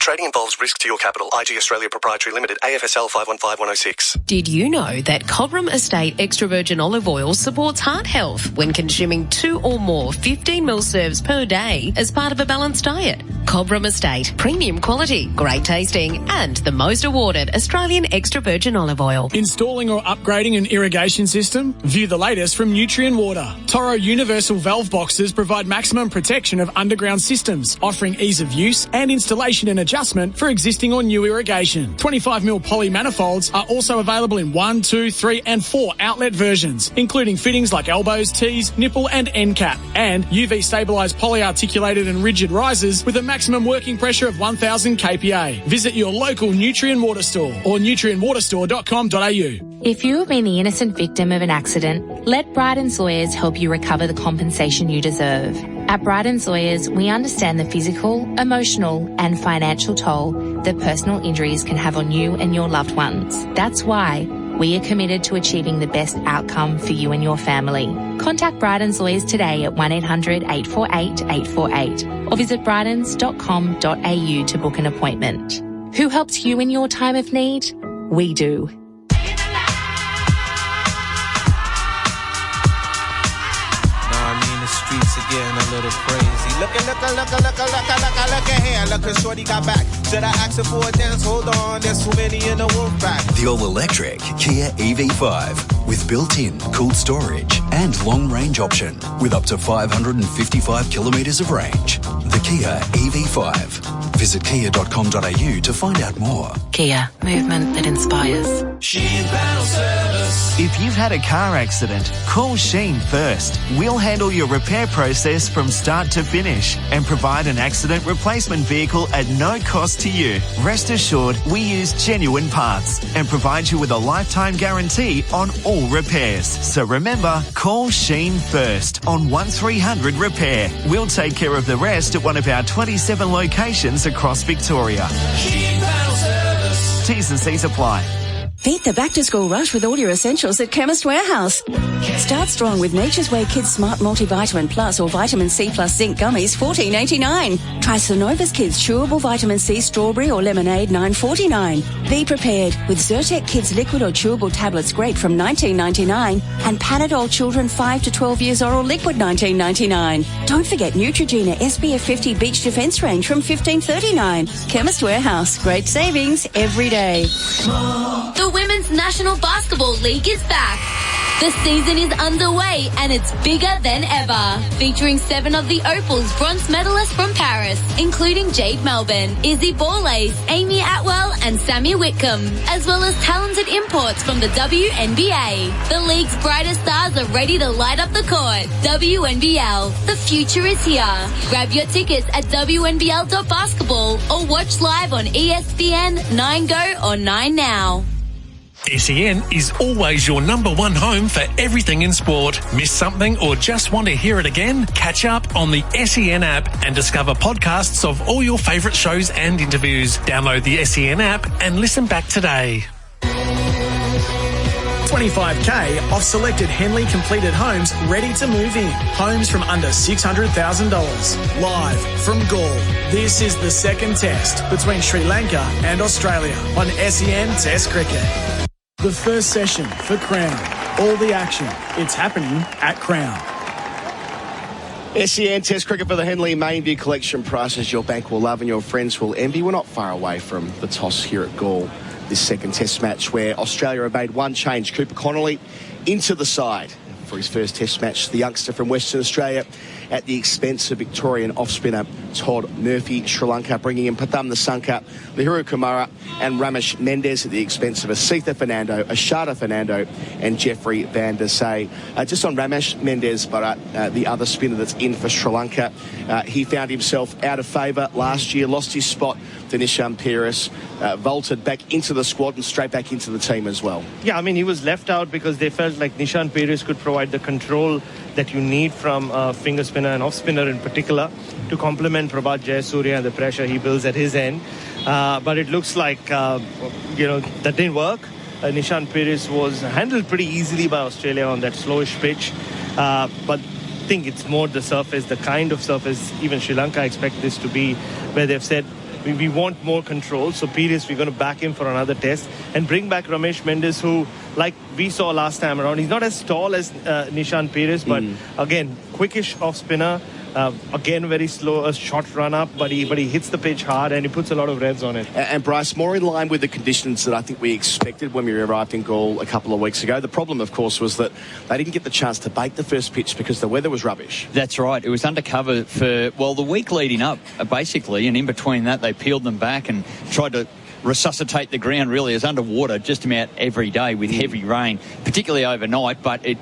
S4: Trading involves risk to your capital. IG Australia Proprietary Limited, AFSL 515106.
S19: Did you know that Cobram Estate Extra Virgin Olive Oil supports heart health when consuming 2 or more 15ml serves per day as part of a balanced diet? Cobram Estate, premium quality, great tasting, and the most awarded Australian extra virgin olive oil.
S1: Installing or upgrading an irrigation system? View the latest from Nutrien Water. Toro universal valve boxes provide maximum protection of underground systems, offering ease of use and installation and adjustment for existing or new irrigation. 25mm poly manifolds are also available in 1, 2, 3 and 4 outlet versions, including fittings like elbows, T's, nipple and end cap, and UV stabilised polyarticulated and rigid risers with a maximum working pressure of 1000 kPa. Visit your local Nutrien Water store or nutrienwaterstore.com.au.
S12: If you have been the innocent victim of an accident, let Bryden's Lawyers help you recover the compensation you deserve. At Bryden's Lawyers, we understand the physical, emotional and financial toll that personal injuries can have on you and your loved ones. That's why we are committed to achieving the best outcome for you and your family. Contact Bryden's Lawyers today at 1-800-848-848 or visit brydens.com.au to book an appointment. Who helps you in your time of need? We do.
S7: Streets are getting a little crazy. Look here. Look, shorty got back. Should I ask her for a dance? Hold on, there's too many in the wolf pack.
S8: The all-electric Kia EV5 with built-in cooled storage and long-range option with up to 555 kilometres of range. The Kia EV5. Visit kia.com.au to find out more.
S12: Kia, movement that inspires.
S16: Sheen Panel Service. If you've had a car accident, call Sheen first. We'll handle your repair process from start to finish and provide an accident replacement vehicle at no cost to you. Rest assured, we use genuine parts and provide you with a lifetime guarantee on all repairs. So remember, call Sheen first on 1300 Repair. We'll take care of the rest at one of our 27 locations across Victoria. Sheen Panel Service.
S17: T's and C's apply. Beat the back-to-school rush with all your essentials at Chemist Warehouse. Start strong with Nature's Way Kids Smart Multivitamin Plus or Vitamin C Plus Zinc Gummies, $14.89. Try Synovus Kids Chewable Vitamin C Strawberry or Lemonade, $9.49. Be prepared with Zyrtec Kids Liquid or Chewable Tablets Great from $19.99 and Panadol Children 5 to 12 years oral liquid, $19.99. Don't forget Neutrogena SPF 50 Beach Defense Range from $15.39. Chemist Warehouse. Great savings every day.
S15: The Women's National Basketball League is back. The season is underway and it's bigger than ever, featuring 7 of the Opal's bronze medalists from Paris, including Jade Melbourne, Izzy Borlace, Amy Atwell and Sammy Whitcomb, as well as talented imports from the WNBA. The league's brightest stars are ready to light up the court. WNBL, the future is here. Grab your tickets at WNBL.basketball or watch live on ESPN, 9Go or 9Now.
S23: SEN is always your number one home for everything in sport. Miss something or just want to hear it again? Catch up on the SEN app and discover podcasts of all your favourite shows and interviews. Download the SEN app and listen back today.
S1: 25k off selected Henley completed homes ready to move in. Homes from under $600,000. Live from Gaul. This is the second test between Sri Lanka and Australia on SEN Test Cricket. The first session for Crown. All the action. It's happening at Crown.
S10: SEN Test Cricket for the Henley Mainview Collection prices your bank will love and your friends will envy. We're not far away from the toss here at Gaul. This second test match where Australia have made one change. Cooper Connolly into the side for his first test match. The youngster from Western Australia at the expense of Victorian off-spinner Todd Murphy. Sri Lanka bringing in Pathum Nissanka, Lahuru Kumara and Ramesh Mendez at the expense of Asitha Fernando, Ashada Fernando and Jeffrey Van der Say. Just on Ramesh Mendez, Bharat, the other spinner that's in for Sri Lanka, he found himself out of favour last year, lost his spot to Nishan Peiris, vaulted back into the squad and straight back into the team as well.
S3: Yeah, I mean, he was left out because they felt like Nishan Peiris could provide the control that you need from a finger spinner and off spinner in particular to complement Prabhat Jayasuriya and the pressure he builds at his end. But it looks like, that didn't work. Nishan Peiris was handled pretty easily by Australia on that slowish pitch. But I think it's more the surface, the kind of surface even Sri Lanka expect this to be, where they've said, we want more control. So Peiris, we're going to back him for another test and bring back Ramesh Mendez, who, like we saw last time around, he's not as tall as Nishan Peiris, but again, quickish off spinner. Again, very slow, a short run up, but he hits the pitch hard and he puts a lot of revs on it.
S10: And Bryce, more in line with the conditions that I think we expected when we arrived in Galle a couple of weeks ago. The problem, of course, was that they didn't get the chance to bake the first pitch because the weather was rubbish.
S11: That's right. It was undercover for, the week leading up, basically, and in between that, they peeled them back and tried to resuscitate the ground really as underwater just about every day with heavy rain, particularly overnight, but it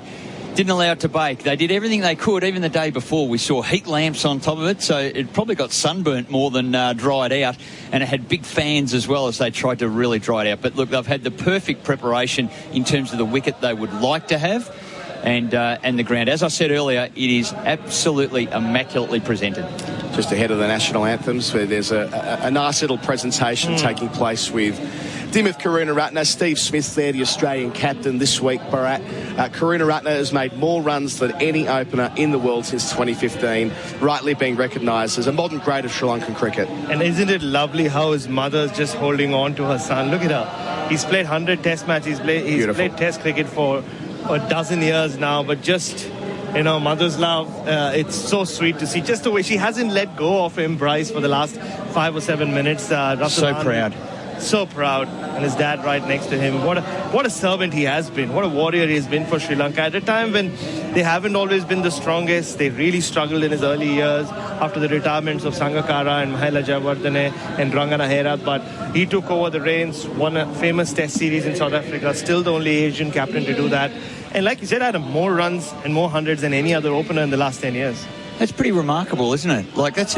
S11: didn't allow it to bake. They did everything they could. Even the day before, we saw heat lamps on top of it, so it probably got sunburnt more than dried out, and it had big fans as well as they tried to really dry it out. But look, they've had the perfect preparation in terms of the wicket they would like to have, and the ground. As I said earlier, it is absolutely immaculately presented.
S10: Just ahead of the national anthems, where there's a nice little presentation taking place with Dimuth Karunaratne, Steve Smith there, the Australian captain this week, Bharat. Karunaratne has made more runs than any opener in the world since 2015, rightly being recognised as a modern great of Sri Lankan cricket.
S3: And isn't it lovely how his mother's just holding on to her son? Look at her. He's played 100 test matches. He's played test cricket for a dozen years now, but just... mother's love, it's so sweet to see. Just the way she hasn't let go of him, Bryce, for the last 5 or 7 minutes.
S11: So proud.
S3: So proud. And his dad right next to him. What a servant he has been. What a warrior he has been for Sri Lanka. At a time when they haven't always been the strongest. They really struggled in his early years after the retirements of Sangakkara and Mahela Jayawardene and Rangana Herath. But he took over the reins, won a famous test series in South Africa. Still the only Asian captain to do that. And like you said, had more runs and more hundreds than any other opener in the last 10 years.
S11: That's pretty remarkable, isn't it? Like, that's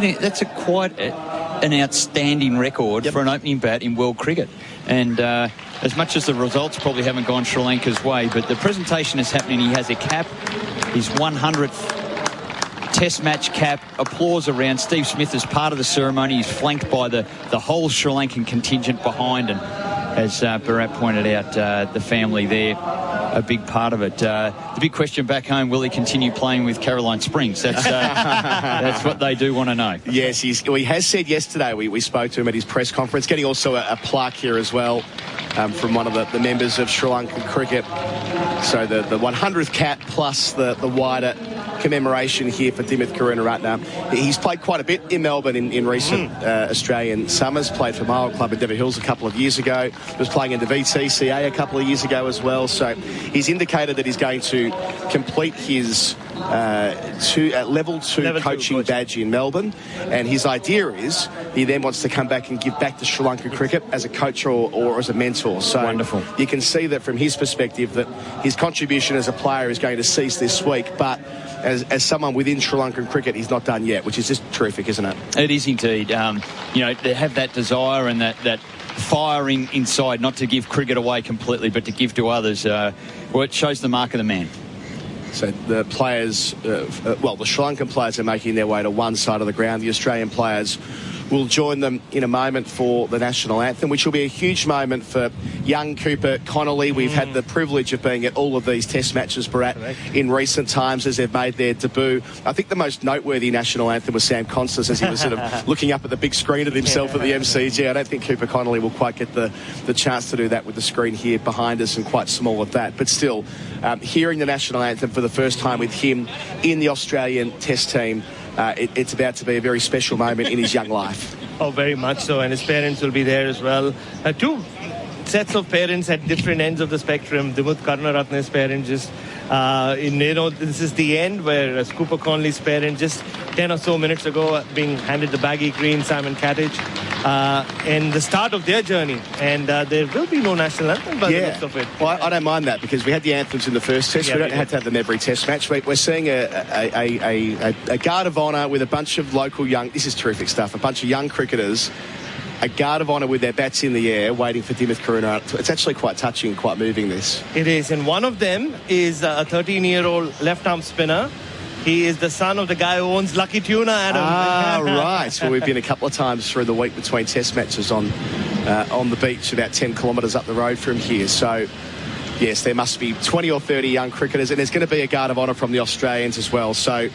S11: quite an outstanding record for an opening bat in world cricket. And as much as the results probably haven't gone Sri Lanka's way, but the presentation is happening. He has a cap, his 100th test match cap, applause around. Steve Smith is part of the ceremony. He's flanked by the whole Sri Lankan contingent behind, and as Bharat pointed out, the family there, a big part of it. The big question back home, will he continue playing with Caroline Springs? That's what they do want to know.
S10: Yes, he has said yesterday, we spoke to him at his press conference, getting also a plaque here as well from one of the members of Sri Lankan cricket. So the 100th cap plus the wider commemoration here for Dimuth Karunaratne. He's played quite a bit in Melbourne in recent Australian summers. Played for Mile Club in Devon Hills a couple of years ago. Was playing in the VTCA a couple of years ago as well. So he's indicated that he's going to complete his level 2 coaching badge in Melbourne, and his idea is he then wants to come back and give back to Sri Lankan cricket as a coach or as a mentor. So
S11: wonderful.
S10: You can see that from his perspective that his contribution as a player is going to cease this week, but as someone within Sri Lankan cricket, he's not done yet, which is just terrific, isn't it?
S11: It is indeed. They have that desire and that firing inside, not to give cricket away completely, but to give to others. It shows the mark of the man.
S10: So the players, the Sri Lankan players are making their way to one side of the ground. The Australian players will join them in a moment for the national anthem, which will be a huge moment for young Cooper Connolly. We've had the privilege of being at all of these test matches, Bharat, in recent times as they've made their debut. I think the most noteworthy national anthem was Sam Constance as he was sort of looking up at the big screen of himself at the MCG. I don't think Cooper Connolly will quite get the chance to do that with the screen here behind us, and quite small at that. But still, hearing the national anthem for the first time with him in the Australian test team, it's about to be a very special moment in his young life.
S3: Oh, very much so. And his parents will be there as well. Two sets of parents at different ends of the spectrum. Dimuth Karunaratne's parents just, this is the end where Cooper Connolly's parents just 10 or so minutes ago, being handed the baggy green Simon Katich in the start of their journey. And there will be no national anthem by the looks of it.
S10: Well, I don't mind that because we had the anthems in the first test.
S3: Yeah,
S10: we don't have to have them every test match. We're seeing a guard of honour with a bunch of local young... This is terrific stuff. A bunch of young cricketers, a guard of honour with their bats in the air, waiting for Dimith Karuna. It's actually quite touching, quite moving, this.
S3: It is. And one of them is a 13-year-old left-arm spinner. He is the son of the guy who owns Lucky Tuna, Adam.
S10: Ah, right. Well, we've been a couple of times through the week between test matches on the beach about 10 kilometres up the road from here. So, yes, there must be 20 or 30 young cricketers, and there's going to be a guard of honour from the Australians as well. So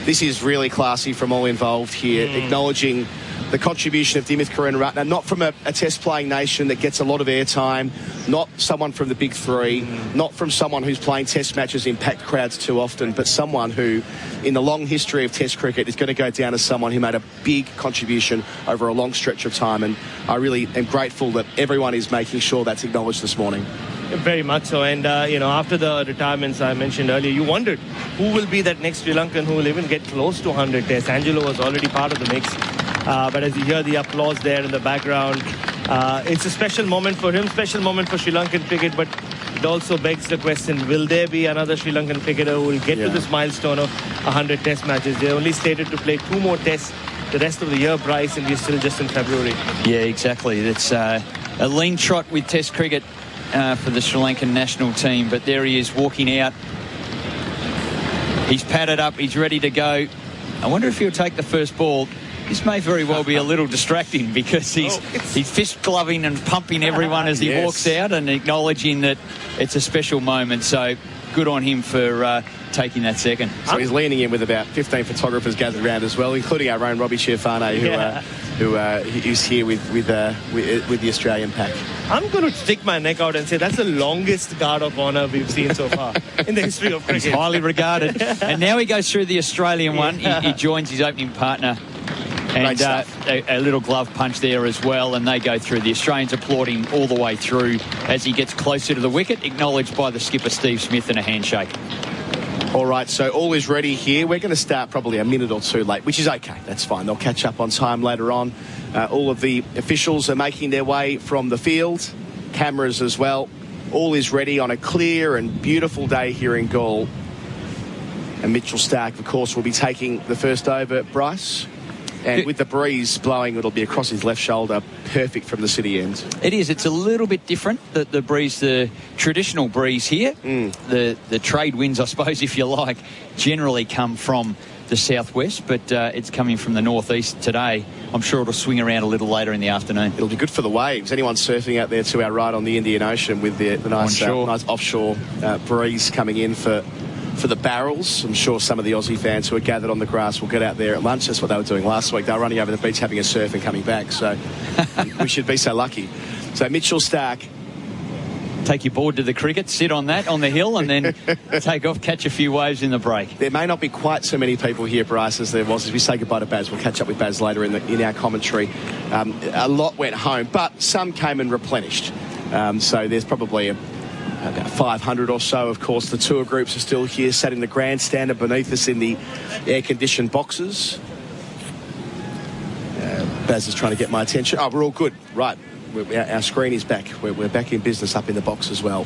S10: this is really classy from all involved here, acknowledging the contribution of Dimith Karuna, not from a test-playing nation that gets a lot of airtime, not someone from the big three, not from someone who's playing test matches in packed crowds too often, but someone who, in the long history of test cricket, is going to go down as someone who made a big contribution over a long stretch of time. And I really am grateful that everyone is making sure that's acknowledged this morning.
S3: Very much so. And, after the retirements I mentioned earlier, you wondered who will be that next Sri Lankan who will even get close to 100 tests. Angelo was already part of the mix. But as you hear the applause there in the background, it's a special moment for him, special moment for Sri Lankan cricket, but it also begs the question, will there be another Sri Lankan cricketer who will get to this milestone of 100 test matches? They're only slated to play 2 more tests the rest of the year, Bryce, and we're still just in February.
S11: Yeah, exactly. It's a lean trot with test cricket for the Sri Lankan national team, but there he is walking out. He's padded up, he's ready to go. I wonder if he'll take the first ball. This may very well be a little distracting because he's fist gloving and pumping everyone as he walks out and acknowledging that it's a special moment. So good on him for taking that second.
S10: So he's leaning in with about 15 photographers gathered around as well, including our own Robbie Sherfane, who is here with the Australian pack.
S3: I'm going to stick my neck out and say that's the longest guard of honour we've seen so far in the history of cricket.
S11: He's highly regarded. And now he goes through the Australian one. He joins his opening partner. And a little glove punch there as well, and they go through. The Australians applauding all the way through as he gets closer to the wicket, acknowledged by the skipper Steve Smith and a handshake.
S10: All right, so all is ready here. We're going to start probably a minute or two late, which is okay. That's fine. They'll catch up on time later on. All of the officials are making their way from the field, cameras as well. All is ready on a clear and beautiful day here in Galle. And Mitchell Starc, of course, will be taking the first over, Bryce. And with the breeze blowing, it'll be across his left shoulder, perfect from the city end.
S11: It is. It's a little bit different, the breeze, the traditional breeze here. The trade winds, I suppose, if you like, generally come from the southwest, but it's coming from the northeast today. I'm sure it'll swing around a little later in the afternoon.
S10: It'll be good for the waves. Anyone surfing out there to our right on the Indian Ocean with the nice offshore breeze coming in for the barrels. I'm sure some of the Aussie fans who are gathered on the grass will get out there at lunch. That's what they were doing last week. They were running over the beach having a surf and coming back. So we should be so lucky. So Mitchell Starc.
S11: Take your board to the cricket, sit on that on the hill, and then take off, catch a few waves in the break.
S10: There may not be quite so many people here, Bryce, as there was as we say goodbye to Baz. We'll catch up with Baz later in our commentary. A lot went home, but some came and replenished. So there's probably about 500 or so. Of course, the tour groups are still here, sat in the grandstand and beneath us in the air-conditioned boxes. Baz is trying to get my attention. Oh, we're all good. Right. Our screen is back. We're back in business up in the box as well.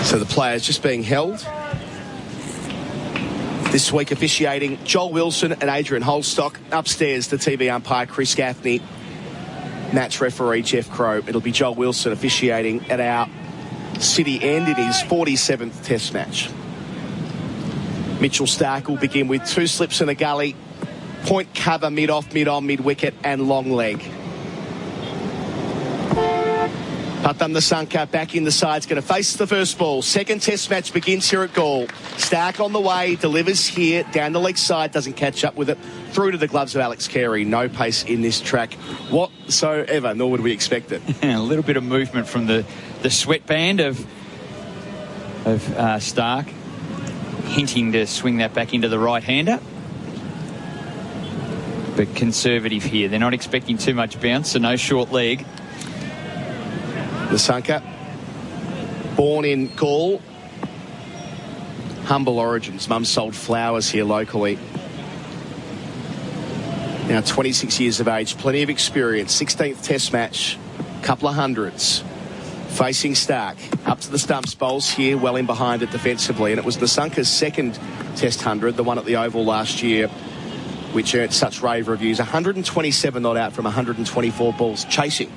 S10: So the players just being held. This week officiating Joel Wilson and Adrian Holstock. Upstairs, the TV umpire Chris Gaffney. Match referee Jeff Crow. It'll be Joel Wilson officiating at our city end in his 47th test match. Mitchell Starc will begin with 2 slips in a gully. Point cover, mid-off, mid-on, mid-wicket and long leg. Patam Nasanka back in the side. It's going to face the first ball. Second test match begins here at Galle. Starc on the way, delivers here, down the leg side, doesn't catch up with it. Through to the gloves of Alex Carey. No pace in this track whatsoever, nor would we expect it.
S11: A little bit of movement from the sweatband of Starc, hinting to swing that back into the right-hander. But conservative here. They're not expecting too much bounce, so no short leg.
S10: Nasanka, born in Galle, humble origins. Mum sold flowers here locally. Now 26 years of age, plenty of experience. 16th test match, couple of hundreds. Facing Stark, up to the stumps, bowls here, well in behind it defensively. And it was Nasanka's second test 100, the one at the Oval last year, which earned such rave reviews. 127 not out from 124 balls chasing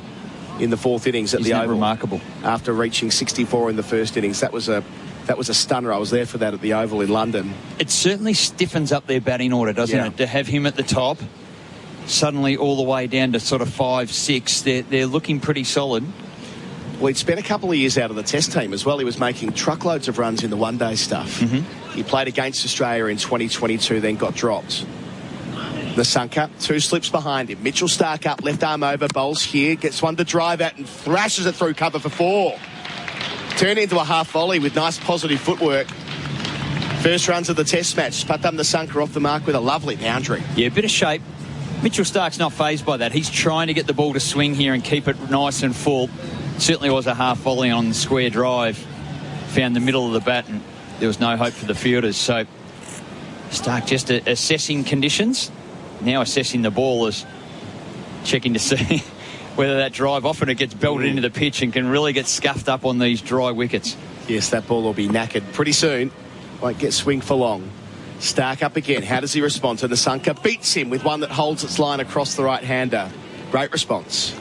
S10: in the fourth innings at the Oval.
S11: Remarkable.
S10: After reaching 64 in the first innings. That was a stunner. I was there for that at the Oval in London.
S11: It certainly stiffens up their batting order, doesn't it? To have him at the top, suddenly all the way down to sort of 5, 6. They're looking pretty solid.
S10: Well, he'd spent a couple of years out of the test team as well. He was making truckloads of runs in the one-day stuff. He played against Australia in 2022, then got dropped. Nasanka, 2 slips behind him. Mitchell Stark up, left arm over, bowls here, gets one to drive at and thrashes it through cover for 4. Turned into a half volley with nice positive footwork. First runs of the test match. Patam Nasanka off the mark with a lovely boundary.
S11: Yeah, a bit of shape. Mitchell Stark's not fazed by that. He's trying to get the ball to swing here and keep it nice and full. Certainly was a half volley on the square drive. Found the middle of the bat and there was no hope for the fielders. So Stark just assessing conditions. Now assessing the ball, as checking to see whether that drive, often it gets belted into the pitch and can really get scuffed up on these dry wickets.
S10: Yes, that ball will be knackered pretty soon. Won't get swing for long. Stark up again. How does he respond to Nasanka? Beats him with one that holds its line across the right-hander. Great response.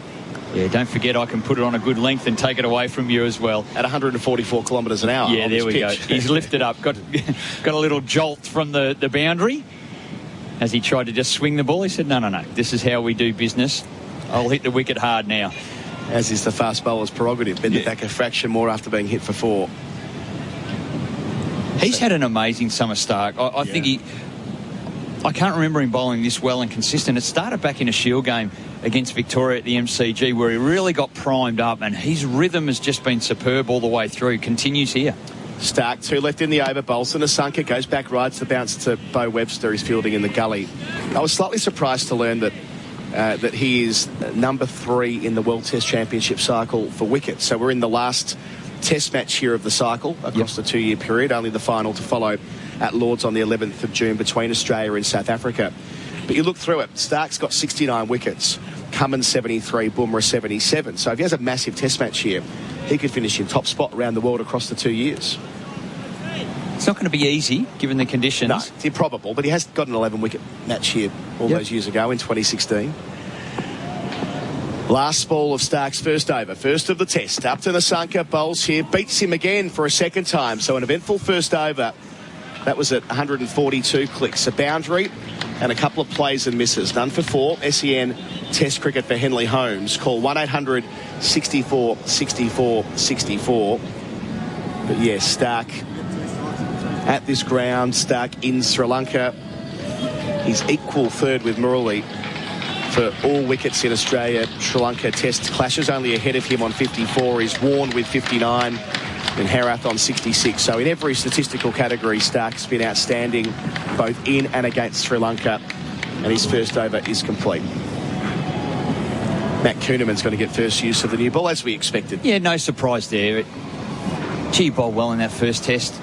S11: Yeah, don't forget I can put it on a good length and take it away from you as well.
S10: At 144 kilometres an hour.
S11: Yeah,
S10: on
S11: there
S10: this
S11: we
S10: pitch.
S11: go. He's lifted up, got a little jolt from the boundary. As he tried to just swing the ball, he said, no, this is how we do business. I'll hit the wicket hard now.
S10: As is the fast bowler's prerogative. Bend it back a fraction more after being hit for 4.
S11: He's had an amazing summer, Stark. I think I can't remember him bowling this well and consistent. It started back in a Shield game against Victoria at the MCG where he really got primed up, and his rhythm has just been superb all the way through. Continues here.
S10: Stark, 2 left in the over. Bolson Nasanka goes back, rides the bounce to Bo Webster. He's fielding in the gully. I was slightly surprised to learn that he is number 3 in the World Test Championship cycle for wickets. So we're in the last test match here of the cycle across the 2-year period. Only the final to follow at Lords on the 11th of June between Australia and South Africa. But you look through it, Stark's got 69 wickets, Cummins 73, Bumrah 77. So if he has a massive test match here, he could finish in top spot around the world across the 2 years.
S11: It's not going to be easy, given the conditions.
S10: No, it's improbable, but he has got an 11-wicket match here all those years ago in 2016. Last ball of Stark's first over, first of the test. Up to Nasanka, bowls here, beats him again for a second time. So an eventful first over. That was at 142 clicks. A boundary and a couple of plays and misses. None for 4. SEN Test cricket for Henley Holmes. Call 1-800 64 64 64. But yes, Stark at this ground. Stark in Sri Lanka. He's equal third with Murali for all wickets in Australia. Sri Lanka Test clashes, only ahead of him on 54. He's Warne with 59 and Herath on 66. So in every statistical category, Stark's been outstanding both in and against Sri Lanka, and his first over is complete. Matt Kuhneman's going to get first use of the new ball, as we expected.
S11: Yeah, no surprise there. Gee, bowled well in that first test.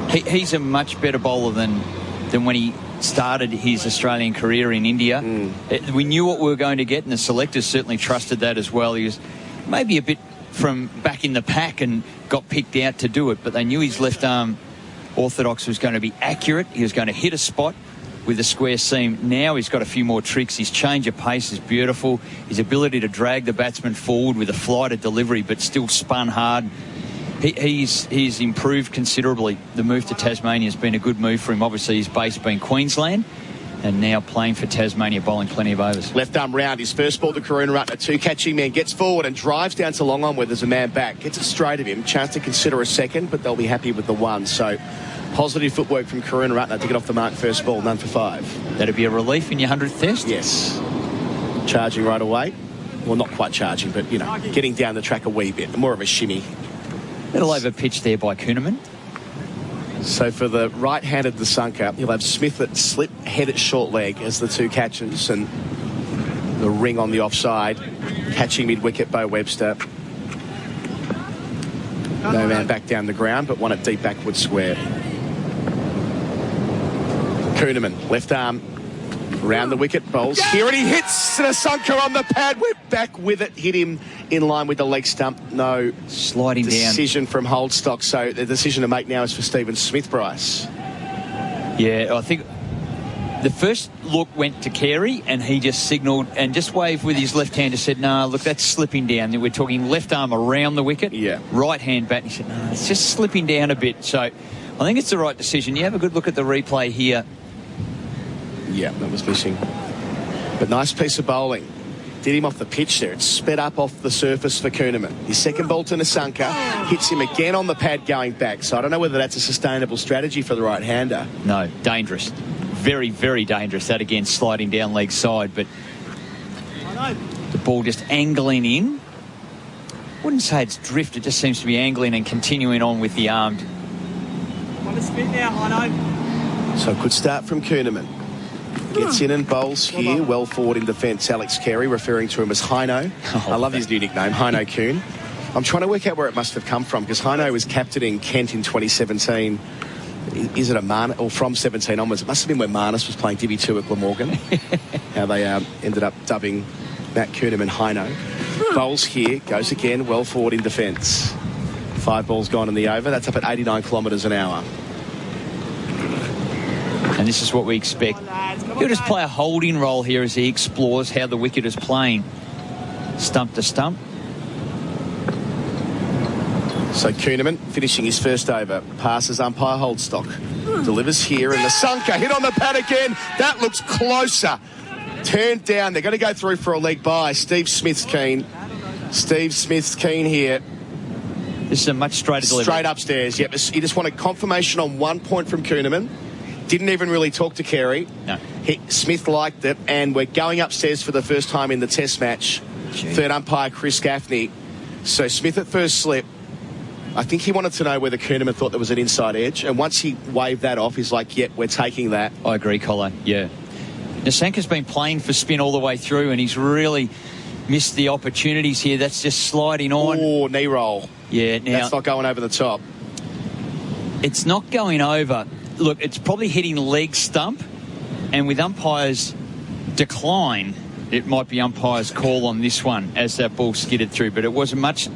S11: He's a much better bowler than when he started his Australian career in India. We knew what we were going to get, and the selectors certainly trusted that as well. He was maybe a bit from back in the pack and got picked out to do it, but they knew his left arm orthodox was going to be accurate. He was going to hit a spot with the square seam. Now he's got a few more tricks. His change of pace is beautiful. His ability to drag the batsman forward with a flighted delivery but still spun hard. He's improved considerably. The move to Tasmania has been a good move for him. Obviously, his base being Queensland, and now playing for Tasmania, bowling plenty of overs.
S10: Left arm round, his first ball to Karunaratne, 2 catching men, gets forward and drives down to long on where there's a man back. Gets it straight of him, chance to consider a second, but they'll be happy with the 1. So positive footwork from Karunaratne to get off the mark first ball, none for 5.
S11: That'd be a relief in your 100th test?
S10: Yes. Charging right away. Well, not quite charging, but, you know, getting down the track a wee bit. More of a shimmy.
S11: Little over pitch there by Kuhneman.
S10: So for the right-handed Nasanka, he'll have Smith at slip, head at short leg as the 2 catches, and the ring on the offside. Catching mid-wicket, Bo Webster. No man back down the ground, but one at deep backward square. Kuhnemann, left arm around the wicket, bowls here, and he hits Nasanka on the pad. We're back with it, hit him in line with the leg stump. No
S11: sliding
S10: decision from Holdstock, so the decision to make now is for Stephen Smith, Bryce.
S11: Yeah, I think the first look went to Carey, and he just signalled and just waved with his left hand and said, no, look, that's slipping down. We're talking left arm around the wicket, right hand bat. And he said, no, it's just slipping down a bit. So I think it's the right decision. You have a good look at the replay here.
S10: Yeah, that was missing. But nice piece of bowling. Did him off the pitch there. It sped up off the surface for Kuhnemann. His second ball to Nasanka. Hits him again on the pad going back. So I don't know whether that's a sustainable strategy for the right-hander.
S11: No, dangerous. Very, very dangerous. That again, sliding down leg side. But the ball just angling in. Wouldn't say it's drift. It just seems to be angling and continuing on with the arm.
S2: Want to spin now, Arnold?
S10: So good start from Kuhnemann. Gets in and bowls here. Well forward in defence. Alex Carey referring to him as Hino. I love his new nickname, Hino Kuhn. I'm trying to work out where it must have come from, because Hino was captaining Kent in 2017. Is it a Marnus, or from 17 onwards? It must have been when Marnus was playing Divi 2 at Glamorgan. How they ended up dubbing Matt Kuhnemann Hino. Bowls here. Goes again. Well forward in defence. 5 balls gone in the over. That's up at 89 kilometres an hour.
S11: And this is what we expect. He'll just play a holding role here as he explores how the wicket is playing. Stump to stump.
S10: So Kuhnemann finishing his first over. Passes umpire Holdstock. Delivers here, and Nasanka hit on the pad again. That looks closer. Turned down. They're going to go through for a leg by. Steve Smith's keen. Steve Smith's keen here.
S11: This is a much straighter delivery.
S10: Straight upstairs. Yep. He just wanted confirmation on 1 point from Kuhnemann. Didn't even really talk to Carey.
S11: No.
S10: Smith liked it, and we're going upstairs for the first time in the Test match. Third umpire Chris Gaffney. So Smith at first slip. I think he wanted to know whether Kuhnemann thought there was an inside edge, and once he waved that off, he's like, yep, we're taking that.
S11: I agree, Colo. Yeah. Nasanka's been playing for spin all the way through, and he's really missed the opportunities here. That's just sliding on.
S10: Oh, knee roll.
S11: Yeah, now
S10: that's not going over the top.
S11: It's not going over. Look, it's probably hitting leg stump, and with umpires decline, it might be umpire's call on this one as that ball skidded through. But it wasn't much,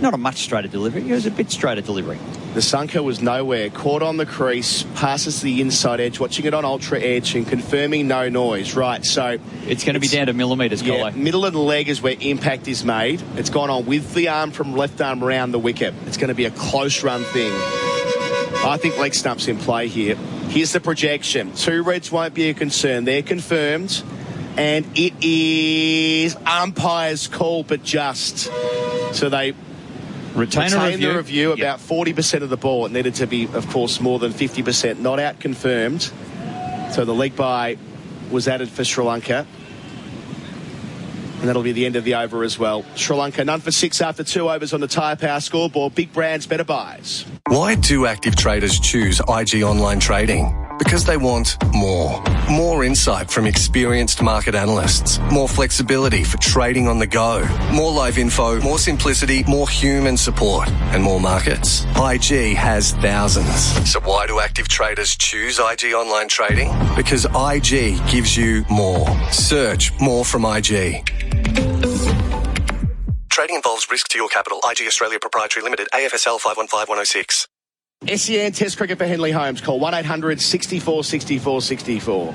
S11: not a much straighter delivery. It was a bit straighter delivery.
S10: Nasanka was nowhere. Caught on the crease, passes to the inside edge, watching it on ultra edge and confirming no noise. Right, so
S11: it's going to be down to millimetres,
S10: yeah, middle of the leg is where impact is made. It's gone on with the arm from left arm around the wicket. It's going to be a close run thing. I think leg stump's in play here. Here's the projection. 2 reds won't be a concern. They're confirmed. And it is umpire's call, but just. So they retain the review. About 40% of the ball. It needed to be, of course, more than 50%. Not out confirmed. So the leg bye was added for Sri Lanka. And that'll be the end of the over as well. Sri Lanka none for 6 after 2 overs on the Tyre Power scoreboard. Big brands, better buys.
S4: Why do active traders choose IG Online Trading? Because they want more. More insight from experienced market analysts. More flexibility for trading on the go. More live info, more simplicity, more human support, and more markets. IG has thousands. So why do active traders choose IG Online Trading? Because IG gives you more. Search more from IG. Trading involves risk to your capital. IG Australia Proprietary Limited, AFSL 515106.
S10: SEN Test Cricket for Henley Holmes. Call 1-800 64 64 64.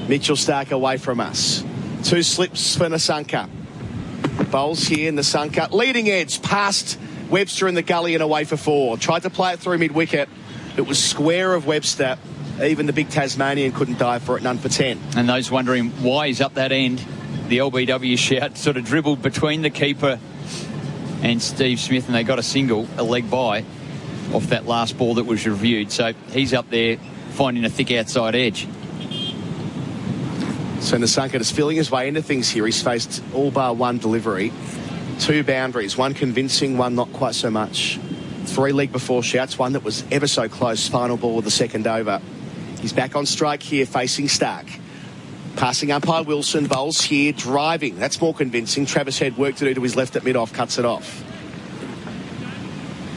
S10: Mitchell Stark away from us. 2 slips for Nasanka. Bowls here, Nasanka. Leading edge, past Webster in the gully and away for 4. Tried to play it through mid-wicket. It was square of Webster. Even the big Tasmanian couldn't dive for it, none for 10.
S11: And those wondering why he's up that end, the LBW shout sort of dribbled between the keeper and Steve Smith, and they got a single, a leg bye, off that last ball that was reviewed. So he's up there finding a thick outside edge.
S10: So Nasanka is feeling his way into things here. He's faced all bar 1 delivery. 2 boundaries, 1 convincing, 1 not quite so much. 3 leg before shouts, 1 that was ever so close. Final ball of the second over. He's back on strike here facing Stark. Passing umpire Wilson, bowls here, driving. That's more convincing. Travis Head work to do to his left at mid-off, cuts it off.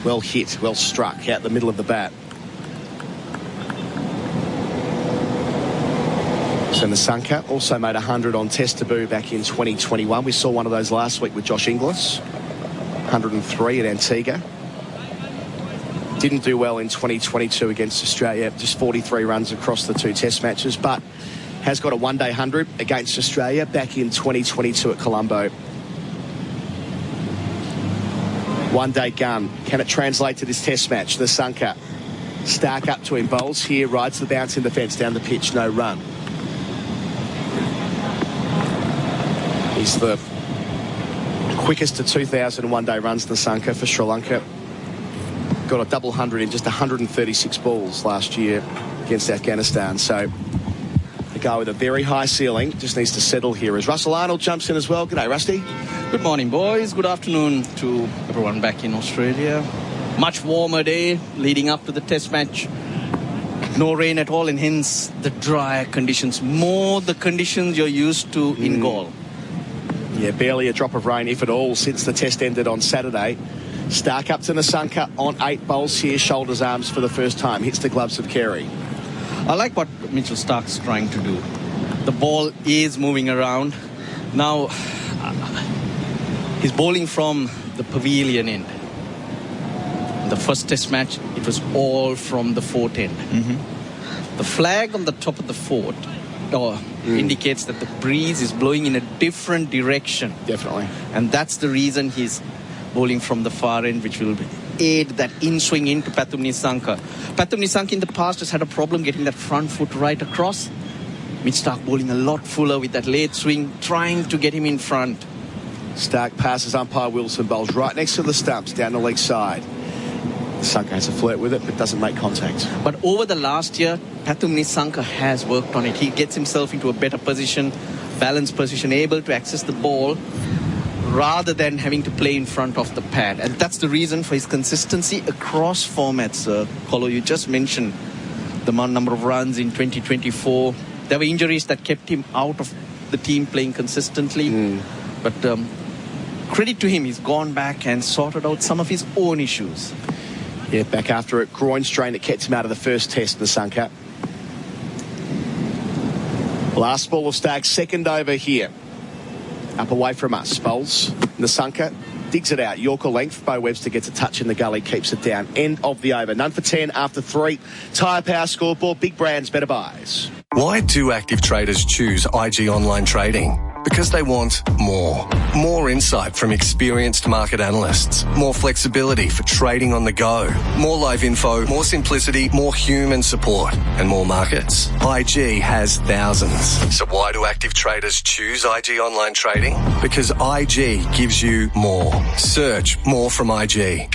S10: Well hit, well struck out the middle of the bat. So Nasanka also made 100 on Test debut back in 2021. We saw one of those last week with Josh Inglis. 103 at Antigua. Didn't do well in 2022 against Australia. Just 43 runs across the 2 Test matches, but has got a one-day 100 against Australia back in 2022 at Colombo. One-day gun. Can it translate to this Test match? Nasanka. Stark up to him, bowls here, rides the bounce in the fence, down the pitch, no run. He's the quickest to 2,000 one-day runs, Nasanka, for Sri Lanka. Got a double 100 in just 136 balls last year against Afghanistan. So the guy with a very high ceiling just needs to settle here as Russell Arnold jumps in as well. G'day, Rusty.
S13: Good morning, boys. Good afternoon to everyone back in Australia. Much warmer day leading up to the Test match. No rain at all, and hence the dry conditions. More the conditions you're used to in Gaul.
S10: Yeah, barely a drop of rain, if at all, since the Test ended on Saturday. Stark up to Nasanka on 8 bowls here, shoulders, arms for the first time. Hits the gloves of Carey.
S13: I like what Mitchell Stark's trying to do. The ball is moving around. Now, he's bowling from the pavilion end. The first Test match, it was all from the fort end. The flag on the top of the fort indicates that the breeze is blowing in a different direction.
S10: Definitely.
S13: And that's the reason he's bowling from the far end, which will aid that in-swing into Pathum Nissanka. Pathum Nissanka in the past has had a problem getting that front foot right across. Mitch Stark bowling a lot fuller with that late swing, trying to get him in front.
S10: Stark passes umpire Wilson, bowls right next to the stumps, down the leg side. Nissanka has a flirt with it, but doesn't make contact.
S13: But over the last year, Pathum Nissanka has worked on it. He gets himself into a better position, balanced position, able to access the ball rather than having to play in front of the pad. And that's the reason for his consistency across formats. Colo, you just mentioned the number of runs in 2024. There were injuries that kept him out of the team playing consistently. But credit to him, he's gone back and sorted out some of his own issues.
S10: Yeah, back after a groin strain that kept him out of the first Test, Nasanka. Last ball of Stark's second over here. Up away from us. Bowls. Nasanka digs it out. Yorker length. Bo Webster gets a touch in the gully, keeps it down. End of the over. None for 10 after 3. Tyre Power scoreboard. Big brands, better buys.
S4: Why do active traders choose IG Online Trading? Because they want more. More insight from experienced market analysts. More flexibility for trading on the go. More live info, more simplicity, more human support, and more markets. IG has thousands. So why do active traders choose IG Online Trading? Because IG gives you more. Search more from IG.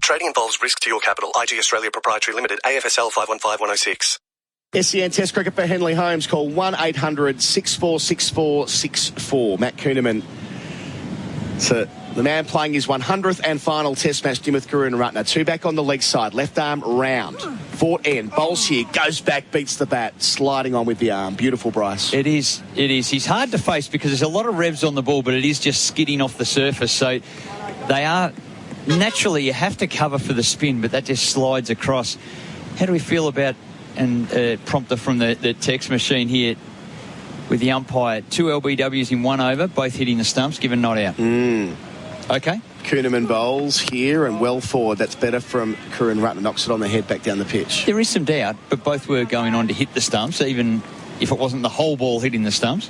S4: Trading involves risk to your capital. IG Australia Proprietary Limited, AFSL 515106.
S10: SEN Test Cricket for Henley Holmes. Call 1-800-6464-64. Matt Kuhneman. So the man playing his 100th and final Test match, Dimuth Karunaratne. 2 back on the leg side. Left arm round. Fort end. Bowls here. Goes back, beats the bat. Sliding on with the arm. Beautiful, Bryce.
S11: It is. He's hard to face because there's a lot of revs on the ball, but it is just skidding off the surface. So they are... Naturally, you have to cover for the spin, but that just slides across. How do we feel about... And prompter from the text machine here with the umpire. 2 LBWs in 1 over, both hitting the stumps, given not out. Okay.
S10: Kuhneman bowls here and well forward. That's better from Karunaratne. Knocks it on the head back down the pitch.
S11: There is some doubt, but both were going on to hit the stumps, even if it wasn't the whole ball hitting the stumps.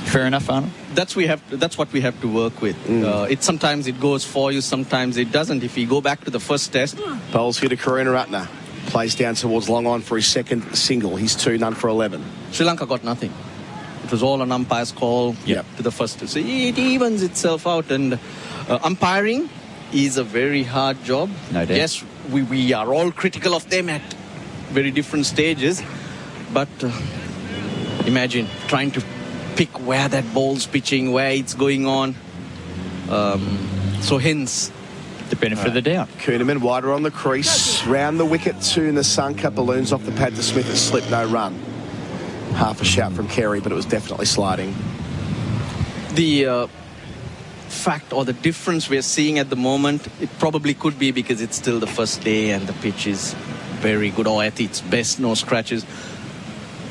S11: Fair enough, Arnold.
S13: That's what we have to work with. Sometimes it goes for you, sometimes it doesn't. If you go back to the first Test.
S10: Bowls here to Karunaratne. Plays down towards long on for his second single. He's 2, none for 11.
S13: Sri Lanka got nothing. It was all an umpire's call to the first. So it evens itself out. And umpiring is a very hard job.
S11: No doubt.
S13: Yes, we are all critical of them at very different stages. But imagine trying to pick where that ball's pitching, where it's going on. So hence...
S11: the benefit of the doubt.
S10: Kuhneman wider on the crease, round the wicket to Nasanka, balloons off the pad to Smith and slip, no run. Half a shout from Carey, but it was definitely sliding.
S13: The fact or the difference we're seeing at the moment, it probably could be because it's still the first day and the pitch is very good, or at its best, no scratches.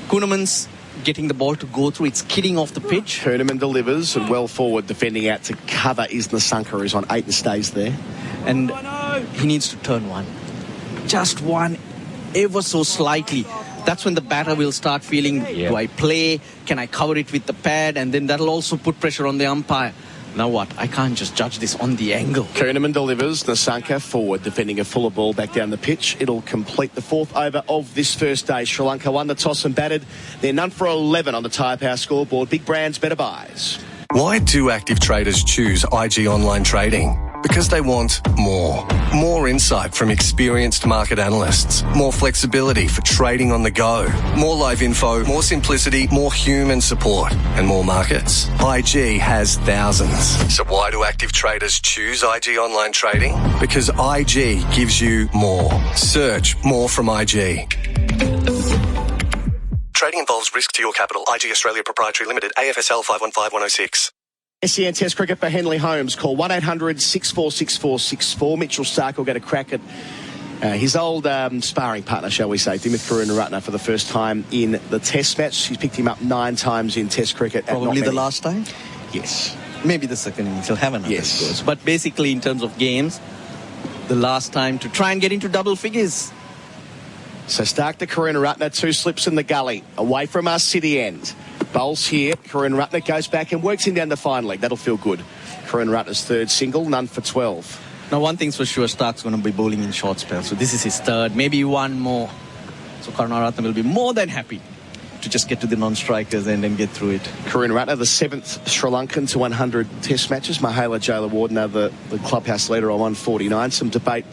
S13: Kuhneman's getting the ball to go through. It's skidding off the pitch.
S10: Kuhneman delivers, and well forward, defending out to cover is Nasanka, who's on 8 and stays there.
S13: And he needs to turn one. Just one, ever so slightly. That's when the batter will start feeling, do I play? Can I cover it with the pad? And then that'll also put pressure on the umpire. Now what? I can't just judge this on the angle.
S10: Kuhneman delivers. Nasanka forward, defending a fuller ball back down the pitch. It'll complete the 4th over of this first day. Sri Lanka won the toss and batted. They're none for 11 on the Tyre Power scoreboard. Big brands, better buys.
S4: Why do active traders choose IG Online Trading? Because they want more. More insight from experienced market analysts. More flexibility for trading on the go. More live info, more simplicity, more human support, and more markets. IG has thousands. So why do active traders choose IG Online Trading? Because IG gives you more. Search more from IG. Trading involves risk to your capital. IG Australia Proprietary Limited, AFSL 515106.
S10: SEN Test Cricket for Henley Holmes. Call 1-800-646464. Mitchell Stark will get a crack at his old sparring partner, shall we say, Dimith Karunaratne, for the first time in the Test match. He's picked him up 9 times in Test cricket.
S13: Probably the last time?
S10: Yes.
S13: Maybe the second innings. He'll have another. Yes. But basically, in terms of games, the last time to try and get into double figures.
S10: So Stark to Karunaratne, 2 slips in the gully. Away from our city end. Bowls here. Karunaratne goes back and works him down the fine leg. That'll feel good. Karunaratne's 3rd single, none for 12.
S13: Now, one thing's for sure, Stark's going to be bowling in short spells. So this is his 3rd, maybe one more. So Karunaratne will be more than happy to just get to the non-strikers and then get through it.
S10: Karunaratne, the 7th Sri Lankan to 100 Test matches. Mahela Jayawardene, the clubhouse leader, on 149. Some debate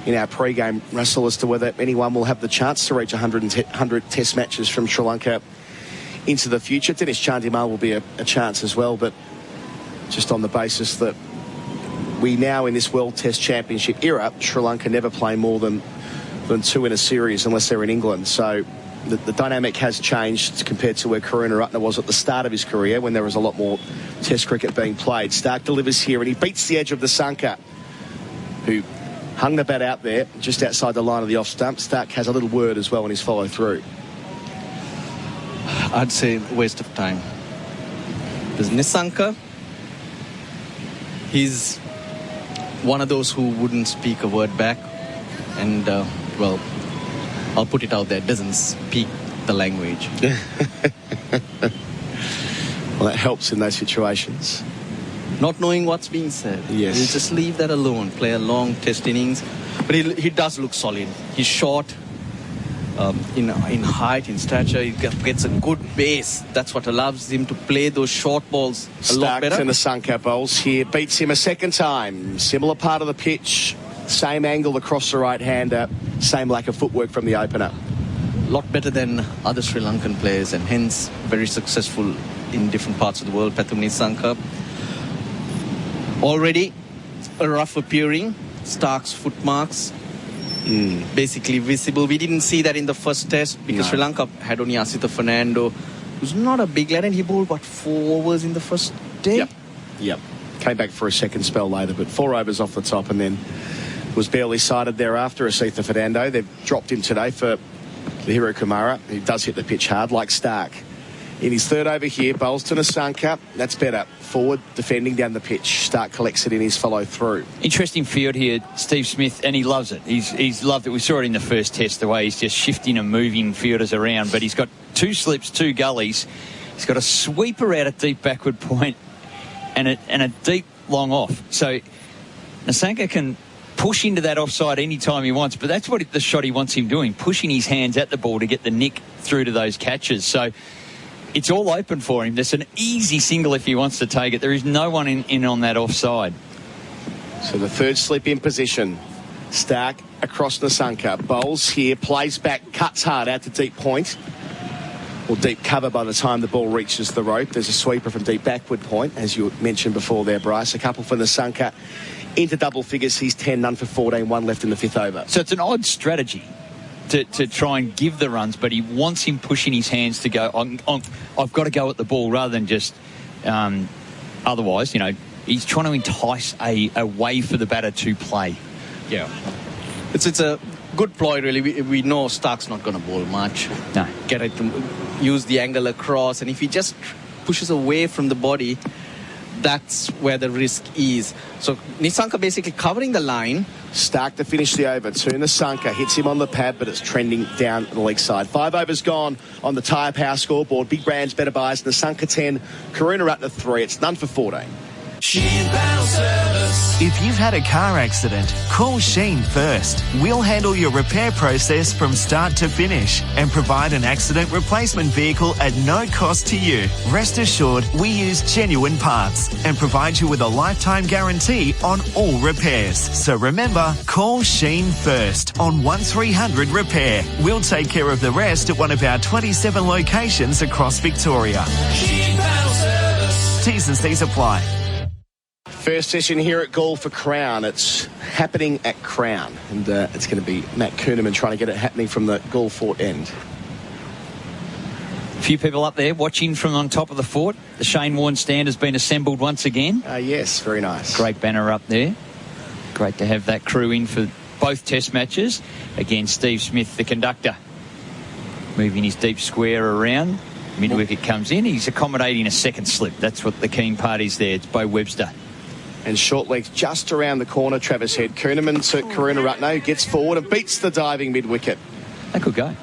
S10: in our pre-game, Russell, as to whether anyone will have the chance to reach 100 Test matches from Sri Lanka into the future. Dennis Chandimal will be a chance as well, but just on the basis that we now, in this World Test Championship era, Sri Lanka never play more than 2 in a series unless they're in England. So the dynamic has changed compared to where Karunaratne was at the start of his career, when there was a lot more Test cricket being played. Stark delivers here, and he beats the edge of the Nasanka, who hung the bat out there just outside the line of the off stump. Stark has a little word as well in his follow through.
S13: I'd say waste of time. There's Nasanka. He's one of those who wouldn't speak a word back. And, well, I'll put it out there, doesn't speak the language.
S10: Well, that helps in those situations.
S13: Not knowing what's being said.
S10: Yes.
S13: He'll just leave that alone. Play a long Test innings. But he does look solid. He's short. In height, in stature, he gets a good base. That's what allows him to play those short balls a lot better.
S10: Stark to Nasanka bowls here, beats him a second time. Similar part of the pitch, same angle across the right-hander, same lack of footwork from the opener.
S13: A lot better than other Sri Lankan players, and hence very successful in different parts of the world. Pathum Nasanka. Already a rough appearing. Stark's footmarks. Basically visible. We didn't see that in the first Test because Sri Lanka had only Asitha Fernando, who's not a big lad, and he bowled, 4 overs in the first day?
S10: Yep. Came back for a second spell later, but 4 overs off the top, and then was barely sighted thereafter. Asitha Fernando. They've dropped him today for the Hiro Kumara, who does hit the pitch hard like Stark. In his 3rd over here, bowls to Nasanka. That's better. Forward, defending down the pitch. Stark collects it in his follow-through.
S11: Interesting field here, Steve Smith, and he loves it. He's loved it. We saw it in the first Test, the way he's just shifting and moving fielders around. But he's got 2 slips, 2 gullies. He's got a sweeper out at deep backward point and a deep long off. So Nasanka can push into that offside anytime he wants, but that's what the shot he wants him doing, pushing his hands at the ball to get the nick through to those catches. So it's all open for him. There's an easy single if he wants to take it. There is no one in on that offside.
S10: So the 3rd slip in position. Stark across Nasanka. Bowls here, plays back, cuts hard out to deep point. Or deep cover by the time the ball reaches the rope. There's a sweeper from deep backward point, as you mentioned before there, Bryce. A couple for Nasanka into double figures. He's 10, none for 14, 1 left in the 5th over.
S11: So it's an odd strategy to try and give the runs, but he wants him pushing his hands to go, I've got to go at the ball rather than just otherwise, he's trying to entice a way for the batter to play.
S13: Yeah. It's a Good ploy, really. We know Stark's not going to bowl much.
S11: No.
S13: Get it to use the angle across, and if he just pushes away from the body, that's where the risk is. So Nissanka basically covering the line.
S10: Stark to finish the over. Nissanka hits him on the pad, but it's trending down the leg side. 5 overs gone on the Tyre Power scoreboard. Big brands, better buys. Nissanka 10, Karunaratne 3. It's none for 14.
S16: Sheen Panel Service. If you've had a car accident, call Sheen first. We'll handle your repair process from start to finish and provide an accident replacement vehicle at no cost to you. Rest assured, we use genuine parts and provide you with a lifetime guarantee on all repairs. So remember, call Sheen first on 1300 Repair. We'll take care of the rest at one of our 27 locations across Victoria. Sheen Panel Service. T's and C's apply.
S10: First session here at Gaul for Crown. It's happening at Crown, and it's going to be Matt Kuhneman trying to get it happening from the Gaul Fort end.
S11: A few people up there watching from on top of the fort. The Shane Warne stand has been assembled once again.
S10: Yes, very nice.
S11: Great banner up there. Great to have that crew in for both test matches. Again, Steve Smith, the conductor, moving his deep square around. Mid-wicket comes in. He's accommodating a second slip. That's what the keen party's there. It's Bo Webster.
S10: And short legs just around the corner, Travis Head. Kuhneman to Karunaratne, who gets forward and beats the diving mid-wicket.
S11: That could go.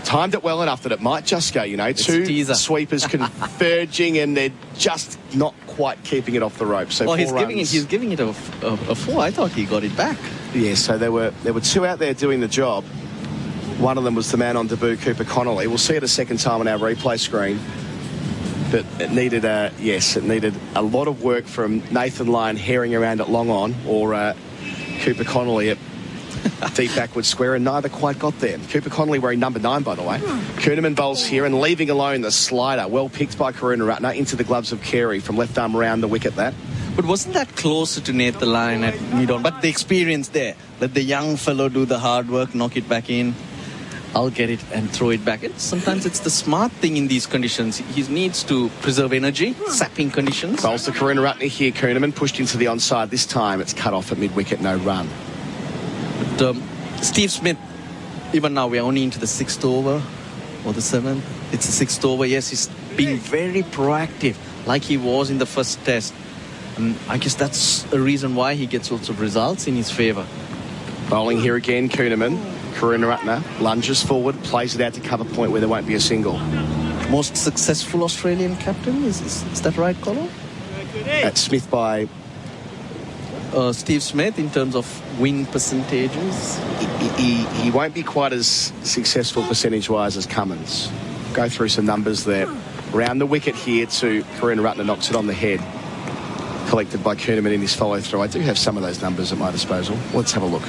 S10: Timed it well enough that it might just go, you know. Two sweepers converging, and they're just not quite keeping it off the rope. So
S13: he's giving it a 4. I thought he got it back.
S10: Yeah, so there were two out there doing the job. One of them was the man on debut, Cooper Connolly. We'll see it a second time on our replay screen. But it needed a lot of work from Nathan Lyon herring around at long on, or Cooper Connolly at deep backward square, and neither quite got there. Cooper Connolly wearing number 9, by the way. Kuhneman bowls here and leaving alone the slider. Well picked by Karunaratne into the gloves of Carey from left arm around the wicket that.
S13: But wasn't that closer to Nathan Lyon at mid-on? But the experience there. Let the young fellow do the hard work, knock it back in. I'll get it and throw it back. Sometimes it's the smart thing in these conditions. He needs to preserve energy, sapping conditions.
S10: Bowls to Karunaratne here. Kuhneman pushed into the onside. This time it's cut off at mid-wicket, no run.
S13: But Steve Smith, even now we're only into the 6th over or the 7th. It's the 6th over. Yes, he's being very proactive like he was in the first test. And I guess that's a reason why he gets lots of results in his favour.
S10: Bowling here again, Kuhneman. Karunaratne lunges forward, plays it out to cover point where there won't be a single.
S13: Most successful Australian captain, is that right, Colin?
S10: At Smith by
S13: Steve Smith in terms of win percentages.
S10: He won't be quite as successful percentage-wise as Cummins. Go through some numbers there. Round the wicket here to Karunaratne, knocks it on the head. Collected by Kuhneman in his follow-through. I do have some of those numbers at my disposal. Let's have a look.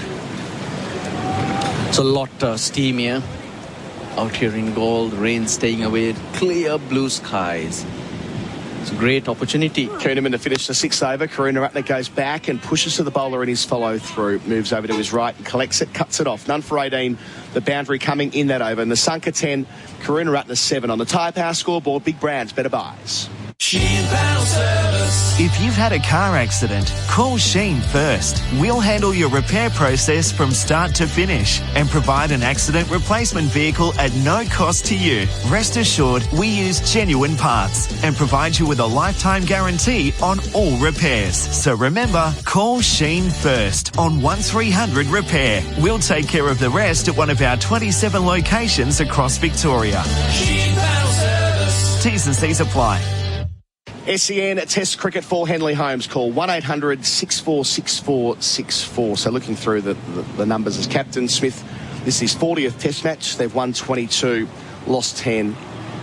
S13: It's a lot steamier out here in Gaul. The rain staying away. Clear blue skies. It's a great opportunity.
S10: Kuhneman to finish the 6th over. Karunaratne goes back and pushes to the bowler in his follow-through. Moves over to his right and collects it, cuts it off. None for 18. The boundary coming in that over. And the Nissanka 10, Karunaratne 7. On the Tyre Power scoreboard, big brands, better buys.
S16: Sheen Panel Service. If you've had a car accident, call Sheen first. We'll handle your repair process from start to finish and provide an accident replacement vehicle at no cost to you. Rest assured, we use genuine parts and provide you with a lifetime guarantee on all repairs. So remember, call Sheen first on 1300 Repair. We'll take care of the rest at one of our 27 locations across Victoria. Sheen Panel Service. T's and C's apply.
S10: SEN Test Cricket for Henley Holmes. Call 1-800-646464. So looking through the numbers as captain, Smith, this is his 40th Test match. They've won 22, lost 10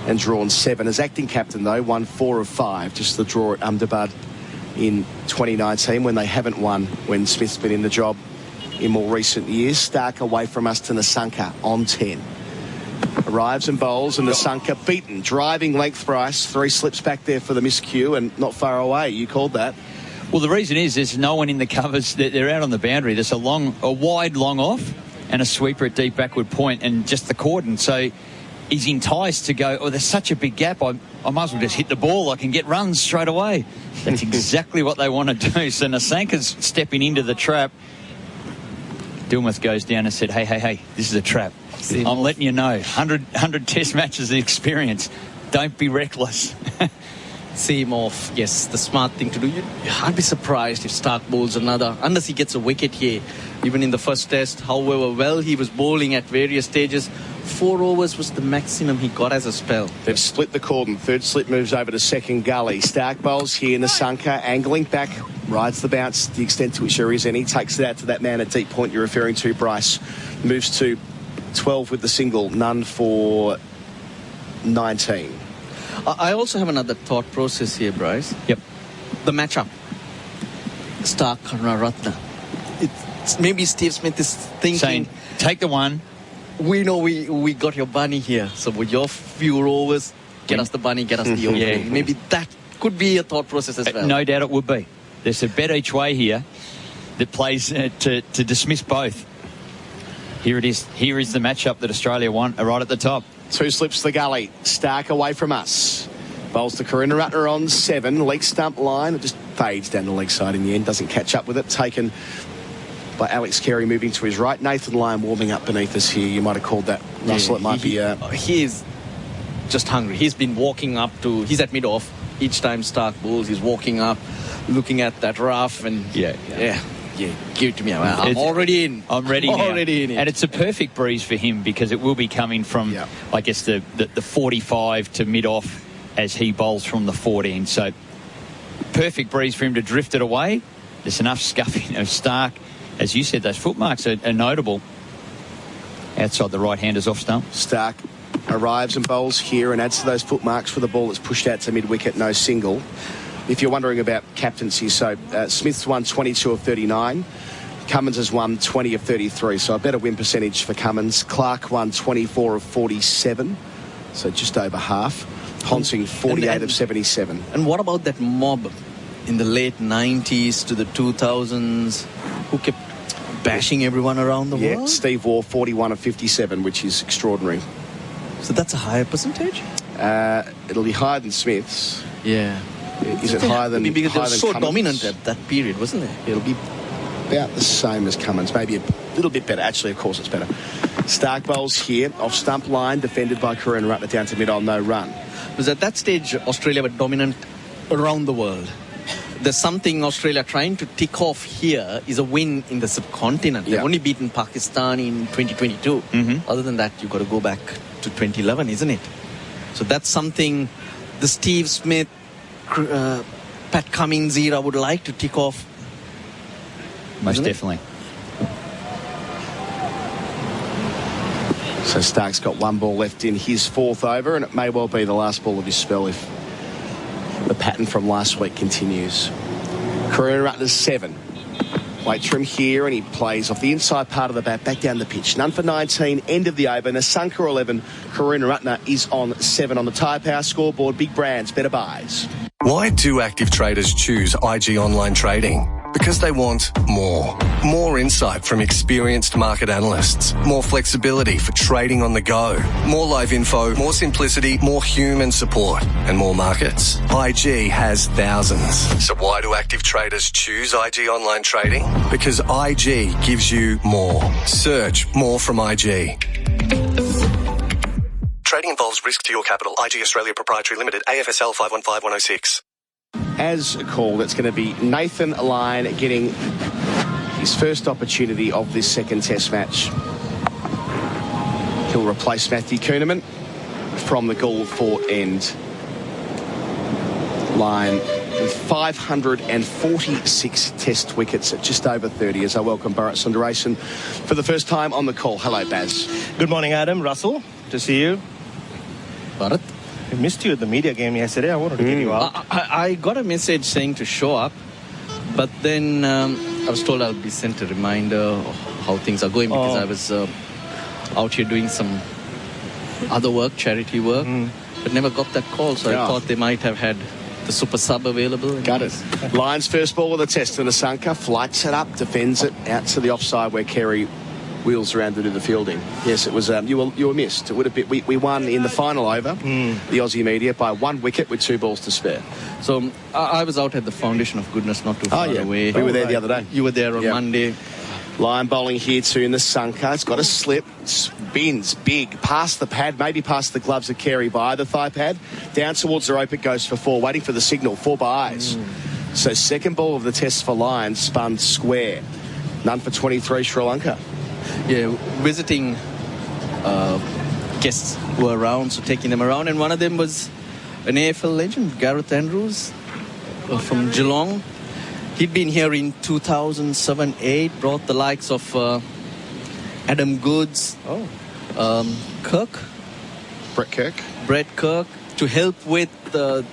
S10: and drawn 7. As acting captain, though, won 4 of 5. Just the draw at Ahmedabad in 2019 when they haven't won when Smith's been in the job in more recent years. Stark away from us to Nissanka on 10. Arrives and bowls, and Nissanka beaten. Driving length, Bryce. 3 slips back there for the miscue and not far away. You called that.
S11: Well, the reason is there's no one in the covers. They're out on the boundary. There's a wide long off and a sweeper at deep backward point and just the cordon. So he's enticed to go, there's such a big gap. I might as well just hit the ball. I can get runs straight away. That's exactly what they want to do. So Nissanka's stepping into the trap. Dilmuth goes down and said, hey, this is a trap. I'm letting you know, 100 test matches of experience. Don't be reckless.
S13: See him off. Yes, the smart thing to do. I'd be surprised if Stark bowls another, unless he gets a wicket here. Even in the first test, however well he was bowling at various stages, 4 overs was the maximum he got as a spell.
S10: They've split the cordon. Third slip moves over to second gully. Stark bowls here in the sunker, angling back, rides the bounce the extent to which there is any, takes it out to that man at deep point you're referring to, Bryce. Moves to 12 with the single, none for 19.
S13: I also have another thought process here, Bryce.
S11: Yep.
S13: The matchup. Stark Karunaratne. Maybe Steve Smith is thinking,
S11: saying, take the one.
S13: We know we got your bunny here. So with your few overs, get us the bunny, get us the over.
S11: Yeah.
S13: Maybe that could be a thought process as well.
S11: No doubt it would be. There's a bet each way here that plays to dismiss both. Here it is. Here is the matchup that Australia want, right at the top.
S10: 2 slips to the gully. Stark away from us. Bowls to Karunaratne on 7. Leg stump line. It just fades down the leg side in the end. Doesn't catch up with it. Taken by Alex Carey moving to his right. Nathan Lyon warming up beneath us here. You might have called that, Russell. It might be...
S13: He is just hungry. He's been walking up to... He's at mid-off. Each time Stark bowls, he's walking up, looking at that rough and... Yeah, give it to me. I'm already in.
S11: I'm ready now.
S13: Already in it.
S11: And it's a perfect breeze for him because it will be coming from, I guess, the 45 to mid-off as he bowls from the 14. So perfect breeze for him to drift it away. There's enough scuffing of Stark. As you said, those footmarks are notable. Outside the right-handers off stump.
S10: Stark arrives and bowls here and adds to those footmarks for the ball that's pushed out to mid-wicket, no single. If you're wondering about captaincy, so Smith's won 22 of 39. Cummins has won 20 of 33, so a better win percentage for Cummins. Clark won 24 of 47, so just over half. Honsing 48 of 77.
S13: And what about that mob in the late 90s to the 2000s who kept bashing everyone around the world?
S10: Steve Waugh 41 of 57, which is extraordinary.
S13: So that's a higher percentage?
S10: It'll be higher than Smith's.
S13: Yeah.
S10: Is it higher than
S13: because they were so
S10: Cummins?
S13: dominant at that period, wasn't it?
S10: It'll be about the same as Cummins, maybe a little bit better. Actually, of course, it's better. Stark bowls here, off stump line, defended by Karunaratne down to mid-on, no run.
S13: Because at that stage, Australia were dominant around the world. There's something Australia trying to tick off here is a win in the subcontinent. They've only beaten Pakistan in 2022. Other than that, you've got to go back to 2011, isn't it? So that's something the Steve Smith, Pat Cummins era would like to tick off.
S11: Most definitely.
S10: So Stark's got 1 ball left in his 4th over, and it may well be the last ball of his spell if the pattern from last week continues. Karunaratne's 7. Waits for him here, and he plays off the inside part of the bat, back down the pitch. None for 19, end of the over. Nasanka 11, Karunaratne is on 7 on the Tyre Power scoreboard. Big brands, better buys.
S4: Why do active traders choose IG Online Trading? Because they want more. More insight from experienced market analysts. More flexibility for trading on the go. More live info, more simplicity, more human support, and more markets. IG has thousands. So why do active traders choose IG Online Trading? Because IG gives you more. Search more from IG. Trading involves risk to your capital. IG Australia Proprietary Limited, AFSL 515106.
S10: As called, it's going to be Nathan Lyon getting his first opportunity of this second test match. He'll replace Matthew Kuhneman from the Gould Fort end. Lyon with 546 test wickets at just over 30 as I welcome Bharat Sundaresan for the first time on the call. Hello, Baz.
S3: Good morning, Adam. Russell, to see you.
S13: Bharat.
S3: I missed you at the media game yesterday. I wanted to get you out.
S13: I got a message saying to show up, but then I was told I'll be sent a reminder of how things are going because I was out here doing some other work, charity work, but never got that call. So I thought they might have had the super sub available.
S10: Got it. Lyon's first ball of the test in the Nasanka, flights it up, defends it out to the offside where Carey wheels around to do the fielding. Yes, it was. You were missed. It would have been. We won in the final over, the Aussie media, by 1 wicket with 2 balls to spare.
S13: So I was out at the Foundation of Goodness, not too far away.
S10: We were there the other day.
S13: You were there on Monday.
S10: Line bowling here to Nisanka. It's got a slip. Spins big. Past the pad, maybe past the gloves of Carey by the thigh pad. Down towards the rope it goes for 4. Waiting for the signal. 4 byes. So second ball of the test for Lions spun square. None for 23 Sri Lanka.
S13: Yeah, visiting guests were around, so taking them around. And one of them was an AFL legend, Gareth Andrews from Geelong. He'd been here in 2007-8, brought the likes of Adam Goods, Brett Kirk, to help with the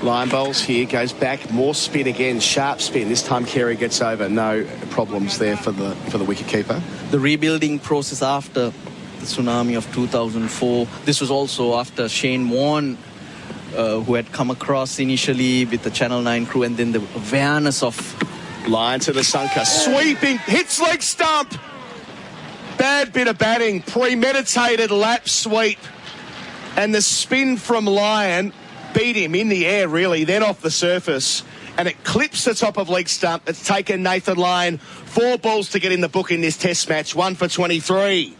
S10: line bowls here. Goes back, more spin again, sharp spin. This time Carey gets over. No problems there for the wicketkeeper.
S13: The rebuilding process after the tsunami of 2004. This was also after Shane Warne, who had come across initially with the Channel 9 crew, and then the awareness of...
S10: Line to the Sunker. Sweeping, hits leg stump. Bad bit of batting, premeditated lap sweep. And the spin from Lyon beat him in the air, really, then off the surface. And it clips the top of leg stump. It's taken Nathan Lyon 4 balls to get in the book in this test match. 1 for 23.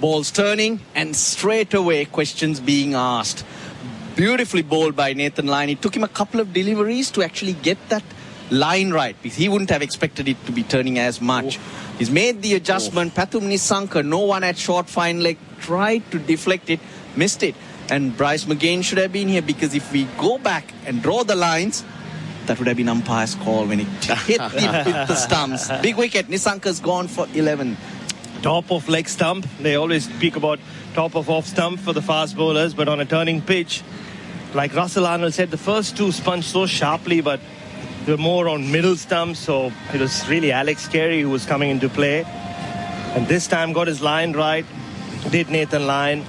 S13: Balls turning and straight away questions being asked. Beautifully bowled by Nathan Lyon. It took him a couple of deliveries to actually get that line right, because he wouldn't have expected it to be turning as much. He's made the adjustment. Pathum Nissanka, no one at short fine leg, tried to deflect it, missed it. And Bryce McGain should have been here, because if we go back and draw the lines, that would have been umpire's call when it hit the stumps. Big wicket. Nissanka's gone for 11.
S3: Top of leg stump. They always speak about top of off stump for the fast bowlers, but on a turning pitch, like Russell Arnold said, the first 2 sponged so sharply, but they were more on middle stump, so it was really Alex Carey who was coming into play. And this time got his line right, did Nathan Lyon.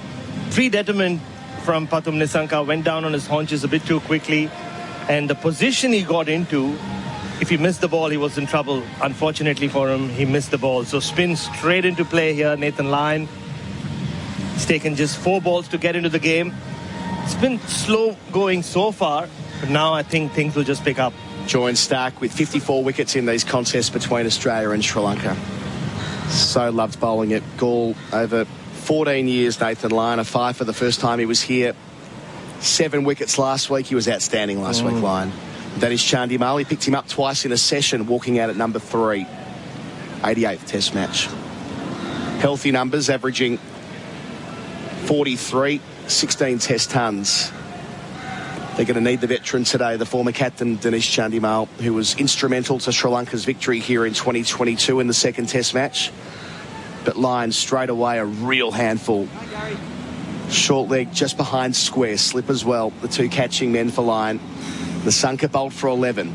S3: Predetermined from Pathum Nissanka, went down on his haunches a bit too quickly. And the position he got into, if he missed the ball, he was in trouble. Unfortunately for him, he missed the ball. So spin straight into play here, Nathan Lyon. It's taken just 4 balls to get into the game. It's been slow going so far, but now I think things will just pick up.
S10: Joins Stark with 54 wickets in these contests between Australia and Sri Lanka. So loved bowling it. Gaul over 14 years, Nathan Lyon, a 5 for the first time he was here. 7 wickets last week. He was outstanding last week, Lyon. That is Chandimal. He picked him up twice in a session, walking out at number 3. 88th test match. Healthy numbers, averaging 43, 16 test tons. They're going to need the veteran today, the former captain, Dinesh Chandimal, who was instrumental to Sri Lanka's victory here in 2022 in the second test match. But Lyon straight away a real handful. Short leg just behind square, slip as well. The 2 catching men for Lyon. The Sunker bowled for 11.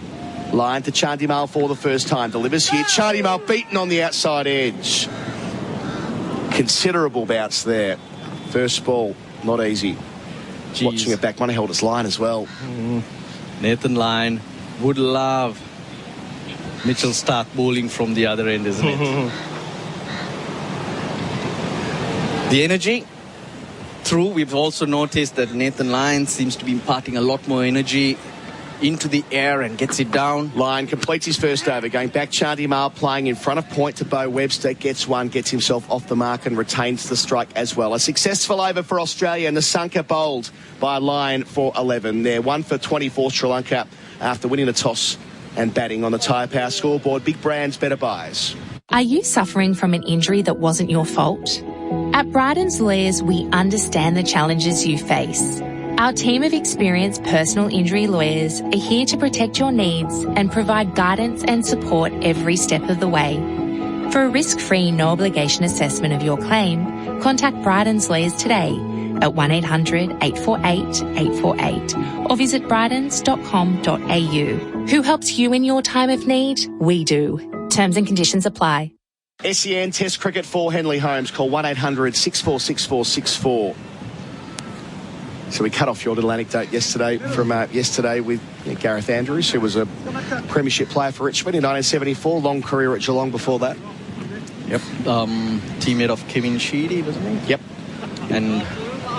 S10: Lyon to Chandimal for the first time. Delivers here. Chandimal beaten on the outside edge. Considerable bounce there. First ball, not easy. Jeez. Watching it back, one held his line as well.
S13: Nathan Lyon would love Mitchell Stark bowling from the other end, isn't it? The energy through. We've also noticed that Nathan Lyon seems to be imparting a lot more energy into the air and gets it down.
S10: Lyon completes his first over, going back. Chandimal playing in front of point to Bo Webster, gets one, gets himself off the mark and retains the strike as well. A successful over for Australia, and the Sunker bowled by Lyon for 11. They're 1 for 24 Sri Lanka after winning the toss and batting on the Tyre Power scoreboard. Big brands, better buys.
S12: Are you suffering from an injury that wasn't your fault? At Bryden's Lawyers, we understand the challenges you face. Our team of experienced personal injury lawyers are here to protect your needs and provide guidance and support every step of the way. For a risk-free, no-obligation assessment of your claim, contact Bryden's Lawyers today at 1-800-848-848 or visit brydens.com.au. Who helps you in your time of need? We do. Terms and conditions apply.
S10: SEN Test Cricket for Henley Holmes. Call 1-800-646464. So we cut off your little anecdote yesterday from yesterday with Gareth Andrews, who was a premiership player for Richmond in 1974. Long career at Geelong before that.
S13: Yep. Teammate of Kevin Sheedy, wasn't he?
S10: Yep.
S13: And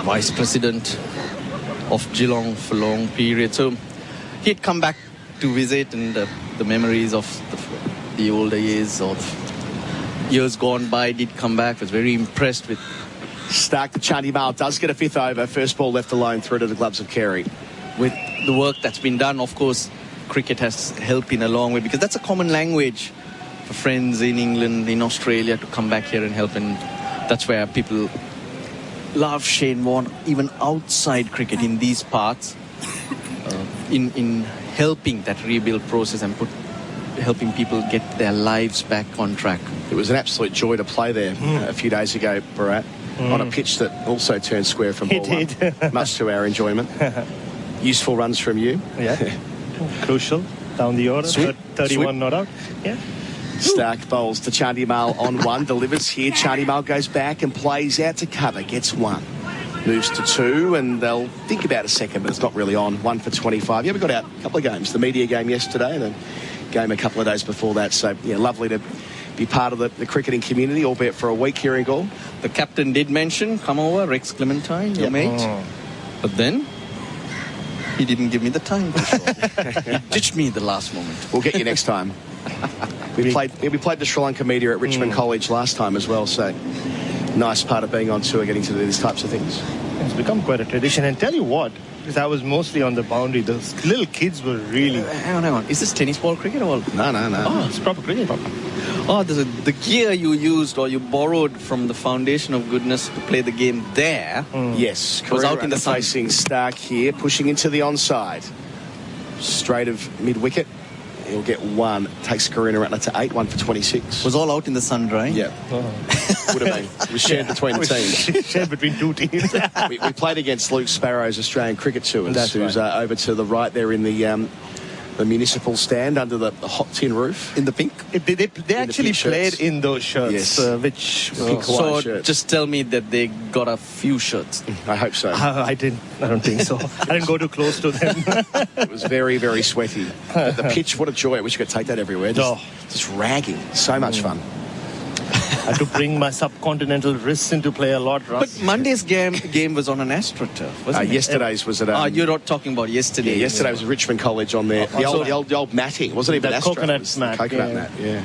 S13: vice president of Geelong for a long period. So he'd come back to visit, and the memories of the older years of years gone by, did come back. Was very impressed with.
S10: Stark to Chandimal does get a fifth over. First ball left alone through to the gloves of Carey.
S13: With the work that's been done, of course, cricket has helped in a long way, because that's a common language for friends in England, in Australia, to come back here and help. And that's where people love Shane Warne, even outside cricket in these parts, in helping that rebuild process and helping people get their lives back on track.
S10: It was an absolute joy to play there a few days ago, Bharat, on a pitch that also turned square from ball one, much to our enjoyment. Useful runs from you.
S3: Yeah. Crucial. Down the order.
S10: Sweep.
S3: 31
S10: Sweep.
S3: not out. Yeah.
S10: Stark bowls to Chandimal on one. Delivers here. Chandimal goes back and plays out to cover. Gets one. Moves to two, and they'll think about a second, but it's not really on. 1 for 25. Yeah, we got out a couple of games. The media game yesterday, and the game a couple of days before that. So, yeah, lovely to be part of the cricketing community, albeit for a week here in Gaul.
S13: The captain did mention, come over, Rex Clementine, your mate. But then he didn't give me the time. He ditched me at the last moment.
S10: We'll get you next time. We played the Sri Lanka media at Richmond College last time as well, so nice part of being on tour, getting to do these types of things.
S3: It's become quite a tradition. And tell you what, because I was mostly on the boundary, those little kids were really...
S13: Hang on. Is this tennis ball cricket or...
S10: No.
S3: Oh, it's proper cricket.
S13: Oh, the gear you used or you borrowed from the Foundation of Goodness to play the game there.
S10: Yes,
S13: was out in the sun.
S10: Facing Stark here, pushing into the onside. Straight of mid-wicket. He'll get one. Takes Karuna Ratner to 8, 1 for 26.
S13: Was all out in the sun drying?
S10: Yeah. Would have been. It was shared between the teams.
S3: Shared between two teams.
S10: we played against Luke Sparrow's Australian Cricket Tours, who's over to the right there in the municipal stand under the hot tin roof.
S13: In the pink?
S3: They actually played in those shirts.
S10: Yes.
S3: Which
S10: pink Hawaiian shirts.
S13: Just tell me that they got a few shirts.
S10: I hope so.
S3: I don't think so. I didn't go too close to them.
S10: It was very, very sweaty. But the pitch, what a joy. I wish you could take that everywhere. Just ragging. So much fun.
S3: I had to bring my subcontinental wrists into play a lot, Russ.
S13: But Monday's game was on an AstroTurf, wasn't it?
S10: Yesterday's was at...
S13: you're not talking about yesterday.
S10: Yeah, yesterday was at Richmond College on there. The old matting. It wasn't even Astro.
S3: Coconut mat.
S10: Coconut mat, yeah.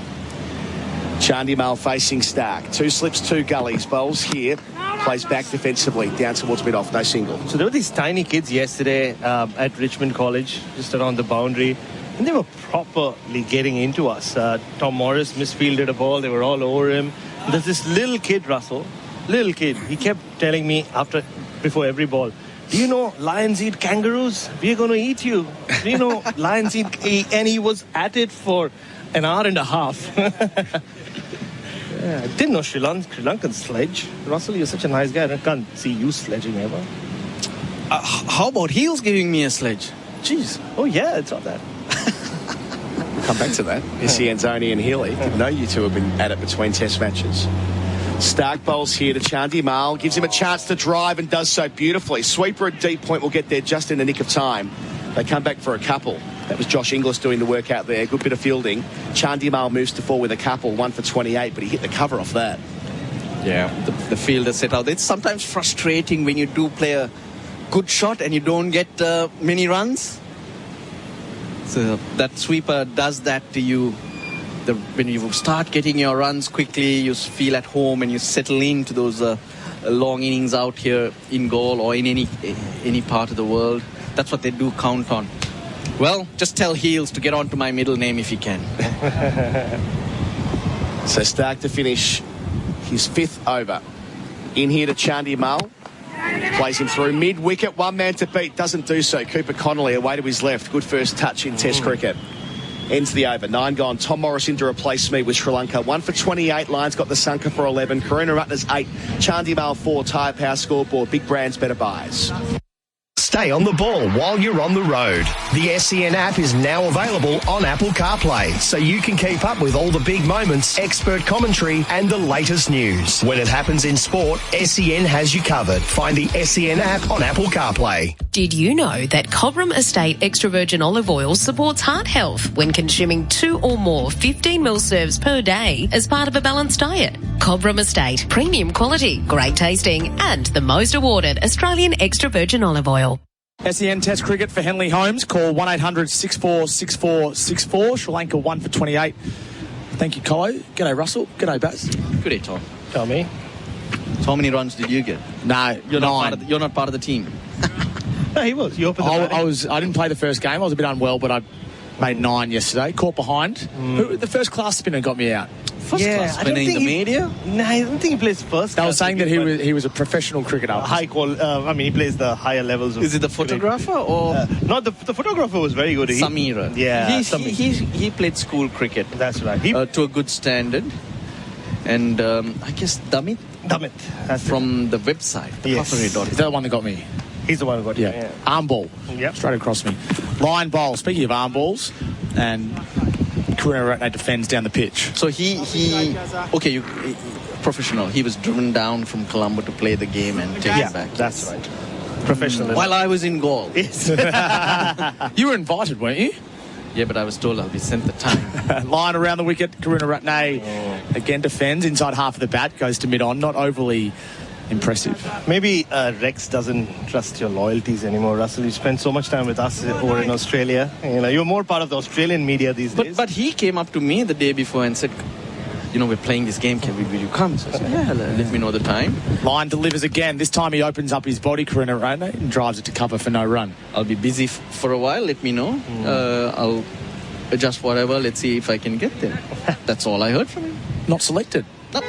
S10: Chandimal facing Stark. 2 slips, 2 gullies. Bowls here. Plays back defensively. Down towards mid-off. No single.
S3: So there were these tiny kids yesterday at Richmond College, just around the boundary. And they were properly getting into us. Tom Morris misfielded a ball. They were all over him. And there's this little kid, Russell. Little kid. He kept telling me before every ball, do you know lions eat kangaroos? We're going to eat you. Do you know lions eat... And he was at it for an hour and a half. I didn't know Sri Lankan sledge. Russell, you're such a nice guy. I can't see you sledging ever.
S13: How about Heels giving me a sledge? Jeez.
S3: Oh, yeah, it's all that.
S10: Come back to that. SEN Zoni and Healy. Didn't know you two have been at it between test matches. Stark bowls here to Chandimal. Gives him a chance to drive and does so beautifully. Sweeper at deep point will get there just in the nick of time. They come back for a couple. That was Josh Inglis doing the work out there. Good bit of fielding. Chandimal moves to 4 with a couple. 1 for 28, but he hit the cover off that.
S13: Yeah, the fielder set out. It's sometimes frustrating when you do play a good shot and you don't get many runs. So that sweeper does that to you. When you start getting your runs quickly, you feel at home and you settle into those long innings out here in Gaul or in any part of the world. That's what they do count on. Well, just tell Heels to get on to my middle name if he can.
S10: So Stark to finish his 5th over. In here to Chandimal. Plays him through mid-wicket. One man to beat. Doesn't do so. Cooper Connolly away to his left. Good first touch in Test cricket. Ends the over. 9 gone. Tom Morris in to replace me with Sri Lanka. 1 for 28. Lions got the Sunka for 11. Karuna Ratner's 8. Chandimal 4. Tyre Power scoreboard. Big brands, better buys.
S24: Stay on the ball while you're on the road. The SEN app is now available on Apple CarPlay, so you can keep up with all the big moments, expert commentary, and the latest news. When it happens in sport, SEN has you covered. Find the SEN app on Apple CarPlay.
S19: Did you know that Cobram Estate extra virgin olive oil supports heart health when consuming 2 or more 15ml serves per day as part of a balanced diet? Cobram Estate, premium quality, great tasting, and the most awarded Australian extra virgin olive oil.
S1: SEN Test cricket for Henley Holmes. Call 1-800-64-6464. Sri Lanka 1 for 28. Thank you, Colo. G'day, Russell. G'day, Baz.
S13: Good day, Tom.
S3: Tell me.
S13: So how many runs did you get?
S1: No,
S13: You're
S1: 9.
S13: You're not part of the team.
S3: No, he was. You opened the batting.
S1: I didn't play the first game. I was a bit unwell, but I made 9 yesterday. Caught behind. The first class spinner got me out.
S13: First class spinner in the media?
S3: No, I don't think he plays first.
S1: They were saying that he was a professional cricketer.
S3: High quality. He plays the higher levels.
S13: Is it the photographer or?
S3: No, the photographer was very good.
S13: Samira.
S3: Yeah.
S13: He played school cricket.
S3: That's right.
S13: To a good standard. And I guess Damit.
S3: That's
S13: from the website.
S1: Yes. Is that the one that got me?
S3: He's the one who got you.
S1: Yeah. Arm ball.
S3: Yep.
S1: Straight across me. Line bowl. Speaking of arm balls, and Karuna Ratne defends down the pitch.
S13: So okay, professional. He was driven down from Colombo to play the game and take it back.
S3: That's right. Professional.
S13: While I was in goal.
S3: Yes.
S1: You were invited, weren't you?
S13: Yeah, but I was told I'll be sent the time.
S1: Line around the wicket. Karuna Ratne again defends inside half of the bat, goes to mid-on. Not overly impressive.
S3: Maybe Rex doesn't trust your loyalties anymore, Russell. You spend so much time with us over in Australia. You're more part of the Australian media these days.
S13: But he came up to me the day before and said, we're playing this game. Will you come? So I said, yeah, let me know the time.
S1: Line delivers again. This time he opens up his body, Karuna Ratne, and drives it to cover for no run.
S13: I'll be busy for a while. Let me know. I'll adjust whatever. Let's see if I can get there. That's all I heard from him.
S1: Not selected.
S13: No.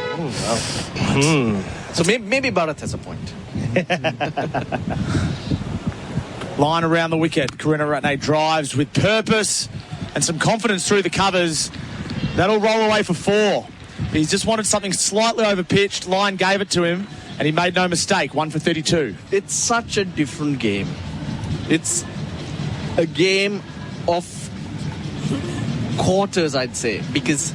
S13: So maybe Bharat has a point.
S1: Line around the wicket. Karuna Ratne drives with purpose and some confidence through the covers. That'll roll away for 4. He's just wanted something slightly over-pitched. Line gave it to him, and he made no mistake. 1 for 32.
S13: It's such a different game. It's a game of quarters, I'd say, because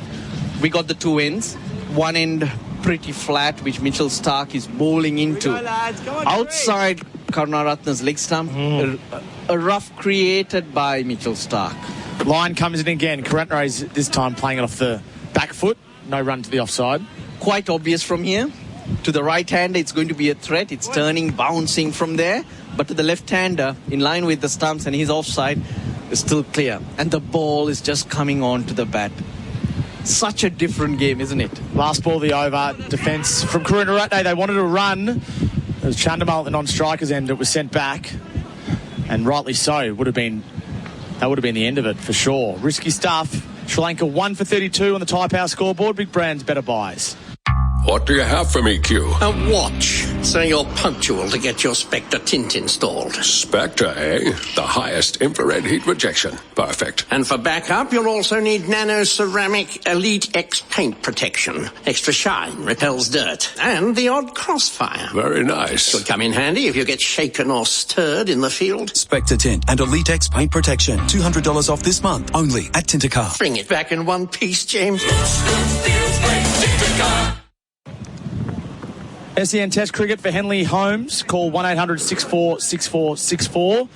S13: we got the 2 ends. One end pretty flat, which Mitchell Starc is bowling into. Outside Karunaratne's leg stump, a rough created by Mitchell Starc.
S1: Line comes in again. Karuna is this time playing it off the back foot. No run to the offside.
S13: Quite obvious from here. To the right-hander, it's going to be a threat. It's turning, bouncing from there. But to the left-hander, in line with the stumps and his offside, is still clear. And the ball is just coming on to the bat. Such a different game, isn't it?
S1: Last ball of the over. Defence from Karuna Ratne. They wanted to run. It was Chandamal at the non-strikers end. It was sent back. And rightly so. That would have been the end of it for sure. Risky stuff. Sri Lanka 1 for 32 on the Thai Power scoreboard. Big brands, better buys.
S5: What do you have for me, Q?
S6: A watch, so you're punctual to get your Spectre tint installed.
S5: Spectre, eh? The highest infrared heat rejection. Perfect.
S6: And for backup, you'll also need Nano Ceramic Elite X paint protection. Extra shine, repels dirt, and the odd crossfire.
S5: Very nice.
S6: Could come in handy if you get shaken or stirred in the field.
S8: Spectre Tint and Elite X Paint Protection. $200 off this month, only at Tintercar.
S6: Bring it back in one piece, James.
S1: SEN Test Cricket for Henley Holmes. Call 1-800-64-6464.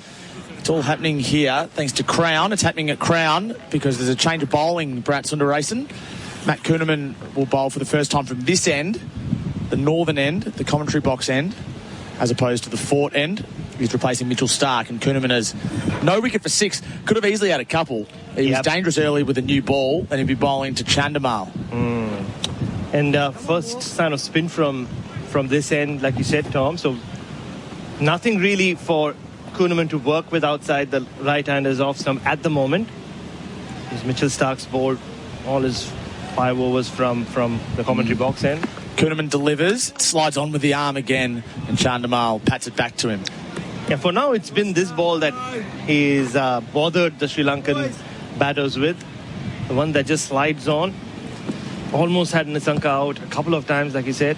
S1: It's all happening here thanks to Crown. It's happening at Crown because there's a change of bowling, Bharat Sundaresan. Matt Kuhneman will bowl for the first time from this end, the northern end, the commentary box end, as opposed to the fort end. He's replacing Mitchell Starc, and Kuhneman has no wicket for 6. Could have easily had a couple. He was dangerous early with a new ball, and he'd be bowling to Chandamal.
S3: And first sign of spin from this end, like you said, Tom. So nothing really for Kuhneman to work with outside the right-handers off stump at the moment. Because Mitchell Starc's bowled all his 5 overs from the commentary box end.
S1: Kuhneman delivers, slides on with the arm again, and Chandamal pats it back to him.
S3: Yeah, for now it's been this ball that he's bothered the Sri Lankan batters with. The one that just slides on. Almost had Nisanka out a couple of times, like you said.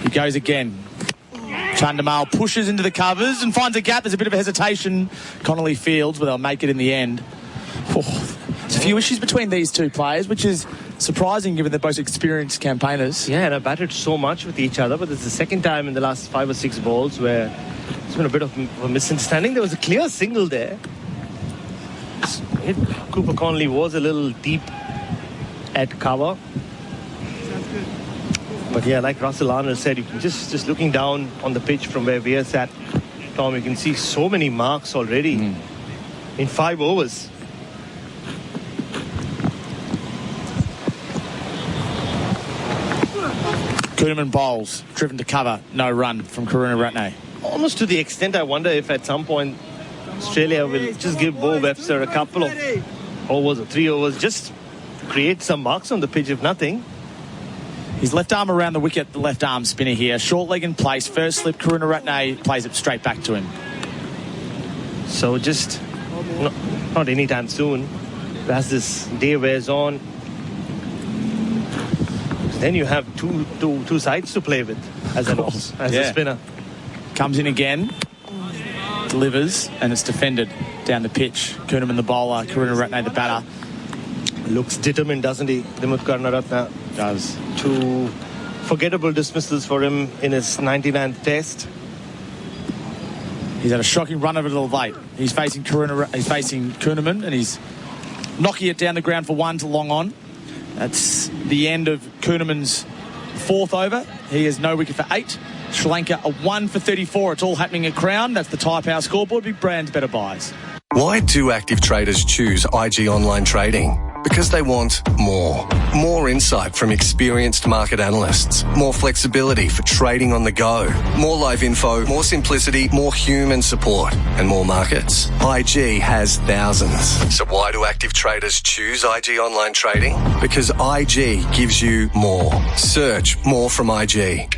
S1: He goes again. Chandamal pushes into the covers and finds a gap. There's a bit of hesitation. Connolly fields, but they'll make it in the end. There's a few issues between these two players, which is surprising given they're both experienced campaigners.
S3: Yeah, and I batted so much with each other, but it's the second time in the last 5 or 6 balls where there's been a bit of a misunderstanding. There was a clear single there. Cooper Connolly was a little deep at cover. But yeah, like Russell Arnold said, you can just looking down on the pitch from where we are sat, Tom, you can see so many marks already in 5 overs.
S1: Kuhnemann bowls, driven to cover, no run from Karunaratne.
S3: Almost to the extent I wonder if at some point Australia will just give Bo Webster a couple of overs or 3 overs, just create some marks on the pitch, if nothing.
S1: His left arm around the wicket, the left arm spinner here. Short leg in place, first slip, Karunaratne plays it straight back to him.
S3: So just not anytime soon. As this day wears on, then you have two sides to play with as a spinner.
S1: Comes in again, delivers, and it's defended down the pitch. Kuhnemann the bowler, Karunaratne the batter.
S3: Looks determined, doesn't he? Dimuth Karunaratne
S1: does.
S3: 2 forgettable dismissals for him in his 99th test.
S1: He's had a shocking run of it all late. He's facing Kuhnemann, and he's knocking it down the ground for 1 to long on. That's the end of Kuhnemann's 4th over. He has no wicket for 8. Sri Lanka a 1 for 34. It's all happening at Crown. That's the Tyre Power scoreboard. Big brands, better buys.
S4: Why do active traders choose IG Online Trading? Because they want more. More insight from experienced market analysts. More flexibility for trading on the go. More live info, more simplicity, more human support, and more markets. IG has thousands. So why do active traders choose IG Online Trading? Because IG gives you more. Search more from IG.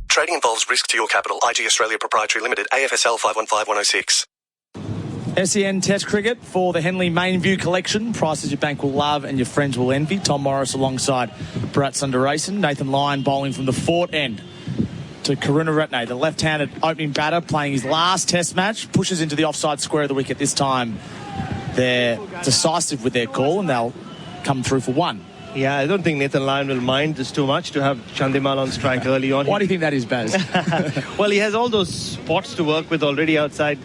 S4: Trading involves risk to your capital. IG Australia Proprietary Limited, AFSL 515106.
S1: SEN Test Cricket for the Henley Main View Collection. Prices your bank will love and your friends will envy. Tom Morris alongside Bharat Sundaresan. Nathan Lyon bowling from the Fort end to Karunaratne, the left-handed opening batter, playing his last Test match. Pushes into the offside square of the wicket. This time they're decisive with their call and they'll come through for 1.
S3: Yeah, I don't think Nathan Lyon will mind this too much to have Chandimal on strike early on.
S1: Why do you think that is, Baz?
S3: Well, he has all those spots to work with already outside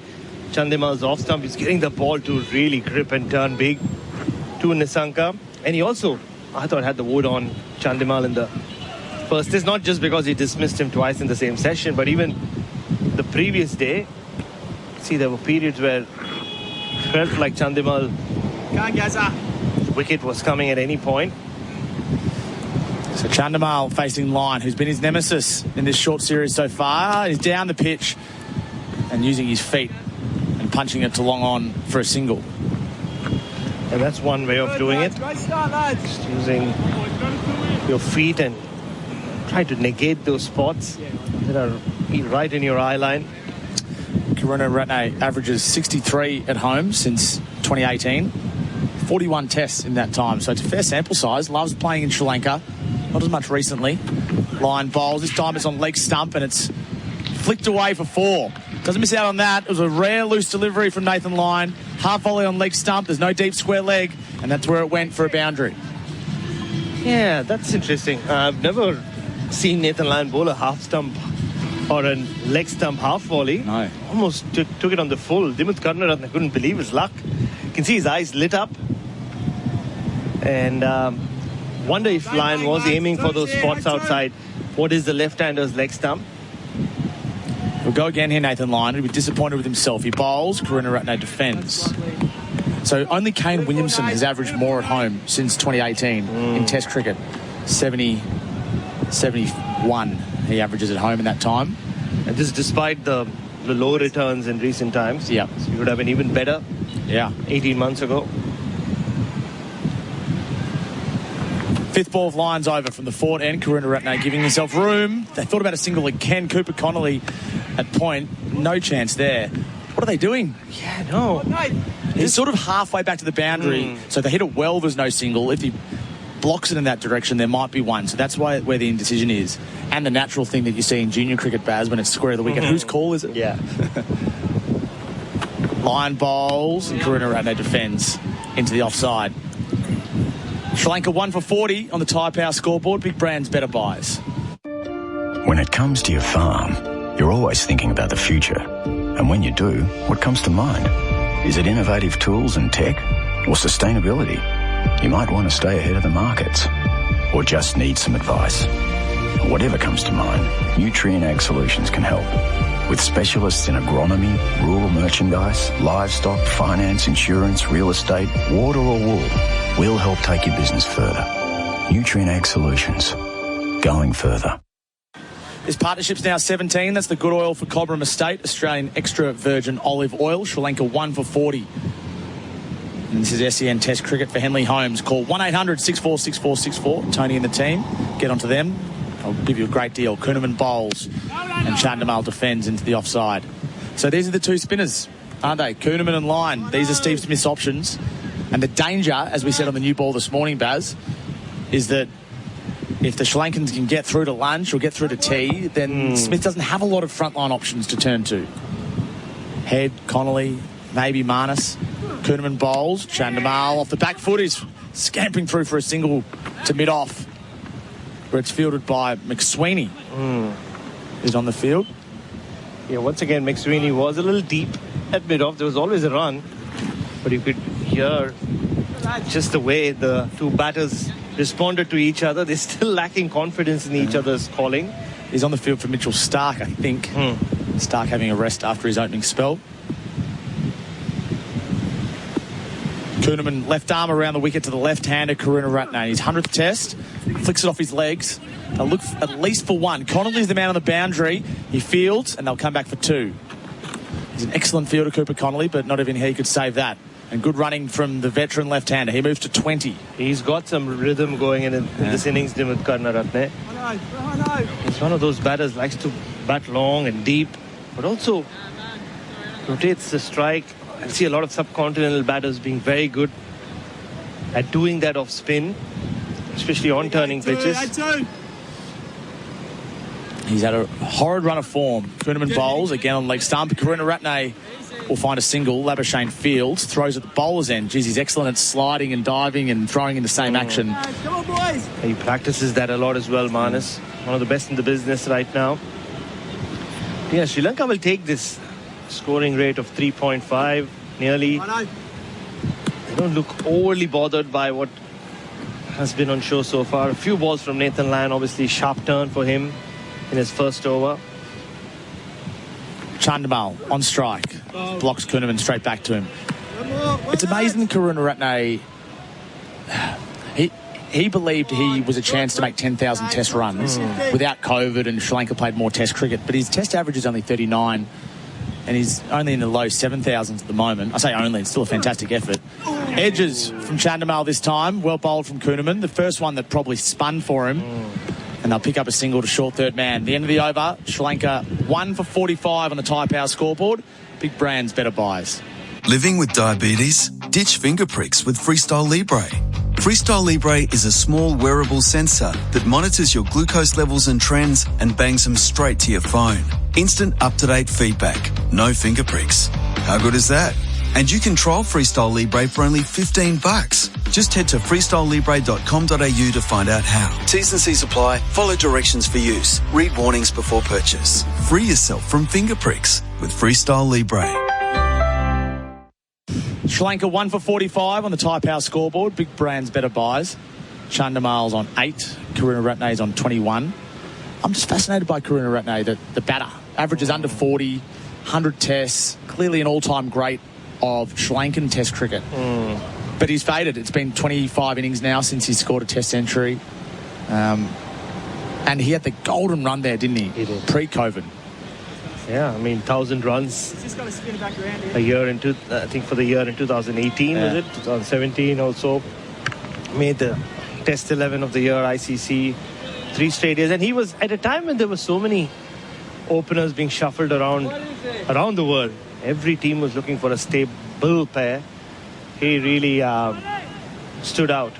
S3: Chandimal's off stump. He's getting the ball to really grip and turn big to Nissanka. And he also, I thought, had the wood on Chandimal in the first test. Not just because he dismissed him twice in the same session, but even the previous day. See, there were periods where it felt like Chandimal's wicket was coming at any point.
S1: So Chandimal facing Lyon, who's been his nemesis in this short series so far. He's down the pitch and using his feet and punching it to long on for a single.
S3: And that's one way of doing it. Just using your feet and try to negate those spots that are right in your eye line.
S1: Karunaratne averages 63 at home since 2018. 41 tests in that time, so it's a fair sample size. Loves playing in Sri Lanka. Not as much recently. Lyon bowls. This time it's on leg stump and it's flicked away for 4. Doesn't miss out on that. It was a rare loose delivery from Nathan Lyon. Half volley on leg stump. There's no deep square leg, and that's where it went for a boundary.
S3: Yeah, that's interesting. I've never seen Nathan Lyon bowl a half stump or a leg stump half volley.
S1: No.
S3: Almost took it on the full. Dimuth Karunaratne couldn't believe his luck. You can see his eyes lit up. And wonder if Lyon was aiming for those spots outside. What is the left-hander's leg stump?
S1: We'll go again here, Nathan Lyon. He'll be disappointed with himself. He bowls, Karunaratne defends. So only Kane Williamson has averaged more at home since 2018 in Test cricket. 70, 71 he averages at home in that time.
S3: And this is despite the low returns in recent times.
S1: Yeah.
S3: So he would have been even better 18 months ago.
S1: 5th ball of Lyons over from the Fort end. Karunaratne giving himself room. They thought about a single again. Cooper Connolly at point. No chance there. What are they doing?
S3: Yeah, no.
S1: He's sort of halfway back to the boundary. So they hit it well. There's no single. If he blocks it in that direction, there might be one. So that's where the indecision is. And the natural thing that you see in junior cricket, Baz, when it's square of the wicket. Whose call is it?
S3: Yeah.
S1: Lyon bowls and Karunaratne defends into the offside. Sri Lanka 1 for 40 on the Tyre Power scoreboard. Big brands, better buys.
S14: When it comes to your farm, you're always thinking about the future. And when you do, what comes to mind? Is it innovative tools and tech or sustainability? You might want to stay ahead of the markets or just need some advice. Whatever comes to mind, Nutrien Ag Solutions can help. With specialists in agronomy, rural merchandise, livestock, finance, insurance, real estate, water or wool, we'll help take your business further. Nutrien Ag Solutions. going further.
S1: This partnership's now 17. That's the good oil for Cobram Estate, Australian extra virgin olive oil. Sri Lanka 1 for 40. And this is SEN Test Cricket for Henley Holmes. Call 1-800-646464. Tony and the team, get onto them. I'll give you a great deal. Kuhnemann bowls and Chandimal defends into the offside. So these are the two spinners, aren't they? Kuhnemann and Line. These are Steve Smith's options. And the danger, as we said on the new ball this morning, Baz, is that if the Sri Lankans can get through to lunch or get through to tea, then Smith doesn't have a lot of frontline options to turn to. Head, Connolly, maybe Marnus. Kuhnemann bowls. Chandimal off the back foot is scampering through for a single to mid-off, where it's fielded by McSweeney, who's on the field.
S3: Yeah, once again, McSweeney was a little deep at mid-off. There was always a run, but you could hear just the way the two batters responded to each other. They're still lacking confidence in each other's calling.
S1: He's on the field for Mitchell Stark, I think. Stark having a rest after his opening spell. Kuhnemann left arm around the wicket to the left-hander, Karunaratne. His 100th test, flicks it off his legs. They'll look at least for one. Connolly's the man on the boundary. He fields, and they'll come back for two. He's an excellent fielder, Cooper Connolly, but not even he could save that. And good running from the veteran left-hander. He moves to 20.
S3: He's got some rhythm going in this innings, Dimit Karunaratne. He's one of those batters likes to bat long and deep, but also rotates the strike. I see a lot of subcontinental batters being very good at doing that off spin, especially on turning pitches.
S1: He's had a horrid run of form. Kuhnemann bowls again on leg stump. Karunaratne will find a single. Labuschagne fields, throws at the bowler's end. Geez, he's excellent at sliding and diving and throwing in the same action.
S2: Come on, boys.
S3: He practices that a lot as well, Marnus. One of the best in the business right now. Yeah, Sri Lanka will take this scoring rate of 3.5 nearly. They don't look overly bothered by what has been on show so far. A few balls from Nathan Lyon, obviously sharp turn for him in his first over.
S1: Chandimal on strike, blocks Kuhnemann straight back to him. It's amazing Karunaratne, he believed he was a chance to make 10,000 test runs without COVID, and Sri Lanka played more test cricket, but his test average is only 39 and he's only in the low 7,000s at the moment. I say only, it's still a fantastic effort. Edges from Chandimal this time, well bowled from Kuhnemann, the first one that probably spun for him. And they'll pick up a single to short third man. The end of the over, Sri Lanka 1 for 45 on the Thai Power scoreboard. Big brands, better buys.
S8: Living with diabetes? Ditch finger pricks with Freestyle Libre. Freestyle Libre is a small wearable sensor that monitors your glucose levels and trends and bangs them straight to your phone. Instant up-to-date feedback. No finger pricks. How good is that? And you can trial Freestyle Libre for only $15. Just head to freestylelibre.com.au to find out how. T's and C's apply. Follow directions for use. Read warnings before purchase. Free yourself from finger pricks with Freestyle Libre.
S1: Sri Lanka 1 for 45 on the Thai Power scoreboard. Big brands, better buys. Chandimal's on 8. Karunaratne's on 21. I'm just fascinated by Karunaratne, the batter. Averages under 40, 100 tests. Clearly an all-time great of Sri Lankan test cricket. But he's faded. It's been 25 innings now since he scored a test century. And he had the golden run there, didn't he?
S3: He did.
S1: Pre-COVID.
S3: Yeah, I mean, 1,000 runs
S2: Just got to spin it back around here.
S3: a year into, I think for the year in 2018, was it? 2017 also. Made the Test 11 of the year, ICC, 3 straight years. And he was at a time when there were so many openers being shuffled around the world. Every team was looking for a stable pair. He really stood out.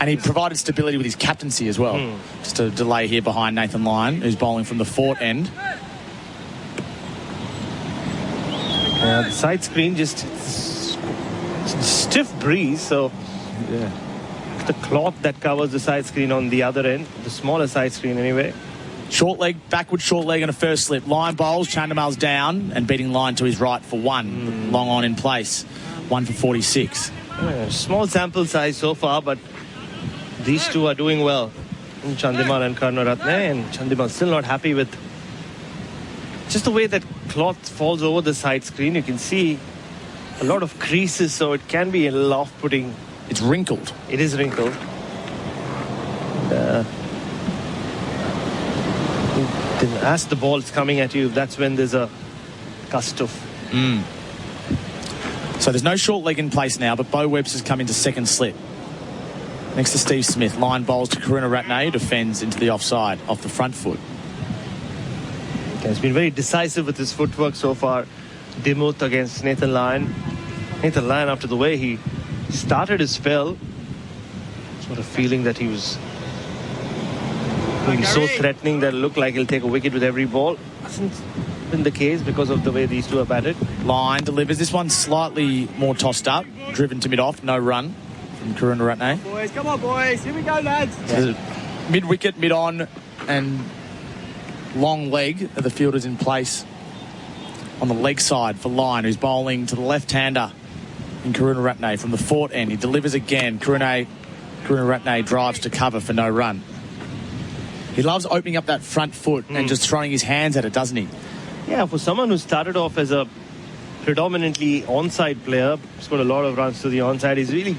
S1: And he provided stability with his captaincy as well. Just a delay here behind Nathan Lyon, who's bowling from the Fort end.
S3: The side screen just stiff breeze, so the cloth that covers the side screen on the other end, the smaller side screen anyway.
S1: Short leg, backward short leg and a first slip. Lyon bowls, Chandimal's down and beating Lyon to his right for 1. Long on in place. 1 for 46.
S3: Small sample size so far, but these two are doing well. Chandimal and Karunaratne, and Chandimal still not happy with just the way that cloth falls over the side screen. You can see a lot of creases, so it can be a little off-putting.
S1: It's wrinkled.
S3: It is wrinkled. Then as the ball's coming at you, that's when there's a gust of...
S1: So there's no short leg in place now, but Bo Webster's come into second slip. Next to Steve Smith, line bowls to Karunaratne, who defends into the offside, off the front foot.
S3: He's been very decisive with his footwork so far. Dimuth against Nathan Lyon. Nathan Lyon, after the way he started his spell, sort of feeling that he was being so threatening that it looked like he'll take a wicket with every ball. Hasn't been the case because of the way these two have batted.
S1: Lyon delivers. This one slightly more tossed up, driven to mid-off, no run from Karunaratne.
S2: Boys, come on, boys. Here we go, lads.
S1: Mid-wicket, mid-on, and long leg of the fielders in place on the leg side for Lyon, who's bowling to the left-hander in Karunaratne from the fort end. He delivers again. Karunaratne drives to cover for no run. He loves opening up that front foot and just throwing his hands at it, doesn't he?
S3: Yeah, for someone who started off as a predominantly onside player, scored a lot of runs to the onside, he's really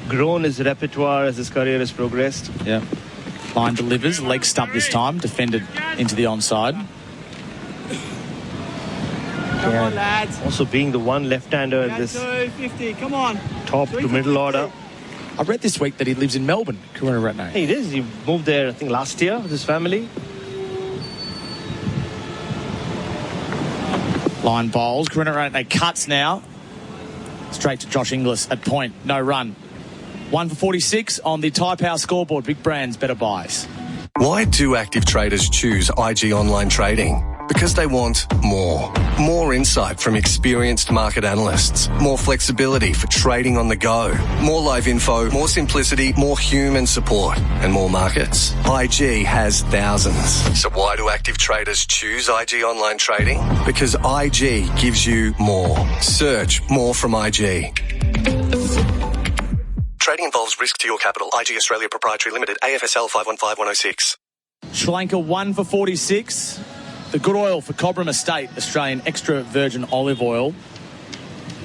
S3: grown his repertoire as his career has progressed.
S1: Yeah. Lyon delivers, leg stump this time, defended into the onside.
S2: Come on, lads.
S3: Also being the one left-hander in this
S2: 50. Come on.
S3: top to middle order.
S1: I read this week that he lives in Melbourne, Karunaratne.
S3: He does. He moved there, I think, last year with his family.
S1: Line bowls. Karunaratne cuts now. Straight to Josh Inglis at point. No run. 1 for 46 on the Tyre Power scoreboard. Big brands, better buys.
S4: Why do active traders choose IG Online Trading? Because they want more. More insight from experienced market analysts. More flexibility for trading on the go. More live info, more simplicity, more human support, and more markets. IG has thousands. So why do active traders choose IG Online Trading? Because IG gives you more. Search more from IG. Trading involves risk to your capital. IG Australia Proprietary Limited, AFSL 515106.
S1: Sri Lanka 1 for 46. The good oil for Cobram Estate, Australian extra virgin olive oil.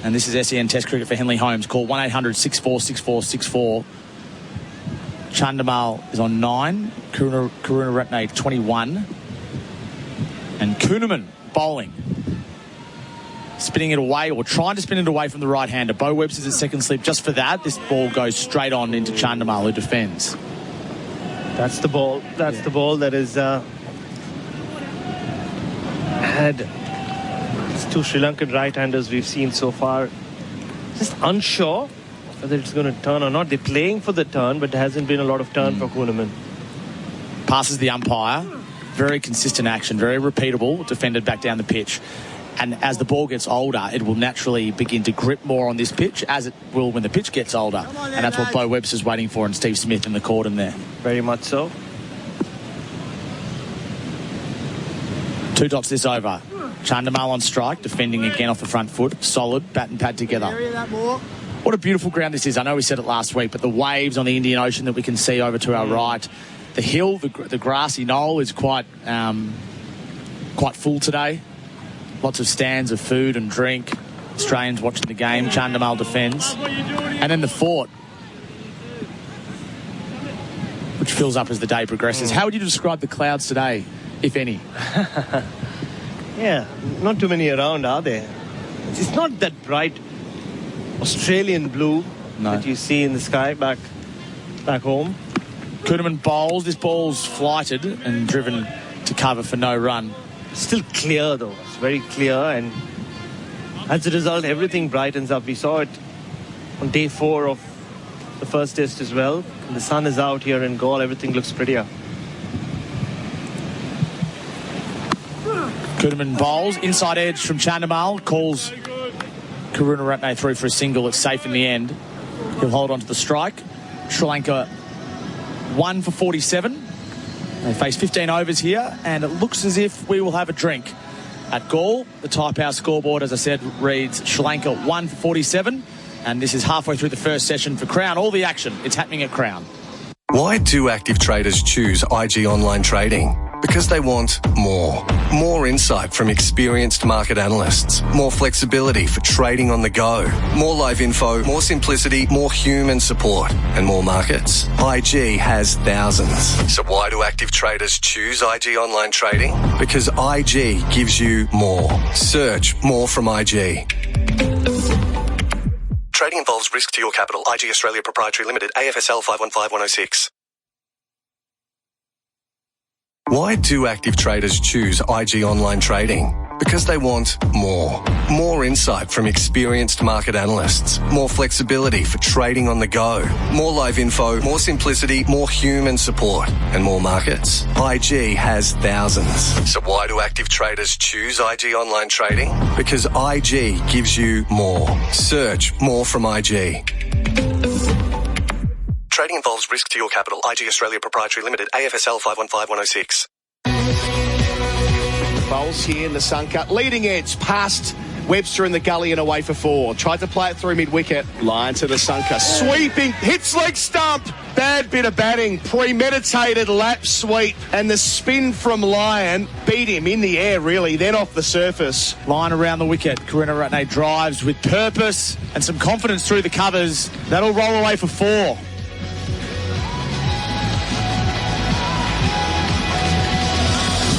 S1: And this is SEN Test Cricket for Henley Holmes. Call 1-800-646464. Chandamal is on 9. Karunaratne 21. And Kuhnemann bowling. Spinning it away, or trying to spin it away from the right-hander. Bo Webster's at second slip. Just for that, this ball goes straight on into Chandamal, who defends.
S3: That's the ball. That's the ball that is had these two Sri Lankan right-handers we've seen so far. Just unsure whether it's going to turn or not. They're playing for the turn, but there hasn't been a lot of turn for Kuhnemann.
S1: Passes the umpire. Very consistent action, very repeatable, defended back down the pitch. And as the ball gets older, it will naturally begin to grip more on this pitch, as it will when the pitch gets older. And that's what Bo Webster's waiting for, and Steve Smith in the cordon there.
S3: Very much so.
S1: 2 dots this over. Chandamal on strike, defending again off the front foot. Solid, bat and pad together. What a beautiful ground this is. I know we said it last week, but the waves on the Indian Ocean that we can see over to our right. The hill, the grassy knoll is quite full today. Lots of stands of food and drink. Australians watching the game. Chandamal defends. And then the fort, which fills up as the day progresses. How would you describe the clouds today, if any?
S3: Yeah, not too many around, are there? It's not that bright Australian blue that you see in the sky back home.
S1: Kuhnemann bowls. This ball's flighted and driven to cover for no run.
S3: Still clear, though. It's very clear, and as a result, everything brightens up. We saw it on day 4 of the first test as well. And the sun is out here in Gaul. Everything looks prettier.
S1: Kuhnemann bowls. Inside edge from Chandamal. Calls Karunaratne through for a single. It's safe in the end. He'll hold on to the strike. Sri Lanka 1 for 47. They face 15 overs here, and it looks as if we will have a drink at Gaul. The Tyre Power scoreboard, as I said, reads Sri Lanka 1 for 47, and this is halfway through the first session for Crown. All the action, it's happening at Crown.
S4: Why do active traders choose IG Online Trading? Because they want more. More insight from experienced market analysts. More flexibility for trading on the go. More live info, more simplicity, more human support, and more markets. IG has thousands. So why do active traders choose IG Online Trading? Because IG gives you more. Search more from IG. Trading involves risk to your capital. IG Australia Proprietary Limited, AFSL 515106. Why do active traders choose IG Online Trading? Because they want more. More insight from experienced market analysts. More flexibility for trading on the go. More live info, more simplicity, more human support, and more markets. IG has thousands. So why do active traders choose IG Online Trading? Because IG gives you more. Search more from IG. Trading involves risk to your capital. IG Australia Proprietary Limited, AFSL 515106.
S10: Bowls here in the sun cut. Leading edge past Webster in the gully and away for 4. Tried to play it through mid-wicket. Line to the sunker. Sweeping. Hits leg stump. Bad bit of batting. Premeditated lap sweep. And the spin from Lyon beat him in the air, really, then off the surface.
S1: Line around the wicket. Karunaratne drives with purpose and some confidence through the covers. That'll roll away for 4.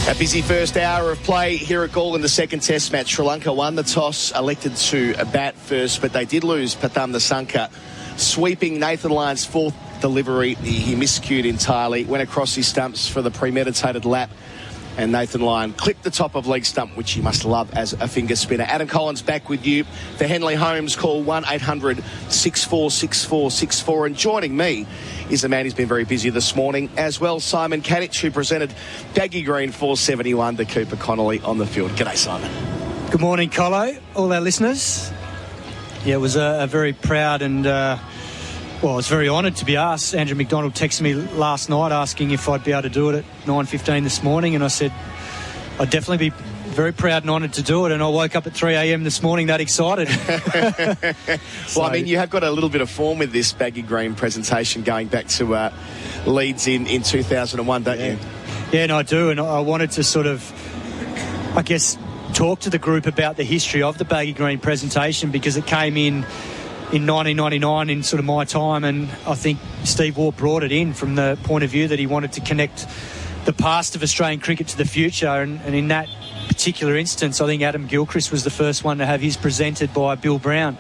S10: A busy first hour of play here at Gaul in the second test match. Sri Lanka won the toss, elected to bat first, but they did lose Pathum Nissanka. Sweeping Nathan Lyon's fourth delivery. He miscued entirely, went across his stumps for the premeditated lap, and Nathan Lyon clipped the top of leg stump, which you must love as a finger spinner. Adam Collins back with you. For Henley Holmes, call 1-800-646464. And joining me is a man who's been very busy this morning as well, Simon Katich, who presented Baggy Green 471 to Cooper Connolly on the field. G'day, Simon.
S2: Good morning, Colo, all our listeners. Yeah, it was a very proud and, I was very honoured to be asked. Andrew McDonald texted me last night asking if I'd be able to do it at 9:15 this morning, and I said I'd definitely be very proud and honoured to do it, and I woke up at 3 a.m. this morning that excited.
S10: Well, I mean, you have got a little bit of form with this Baggy Green presentation going back to Leeds in 2001, don't you?
S2: Yeah, and I do, and I wanted to sort of, I guess, talk to the group about the history of the Baggy Green presentation, because it came in 1999 in sort of my time, and I think Steve Waugh brought it in from the point of view that he wanted to connect the past of Australian cricket to the future, and in that particular instance I think Adam Gilchrist was the first one to have his presented by Bill Brown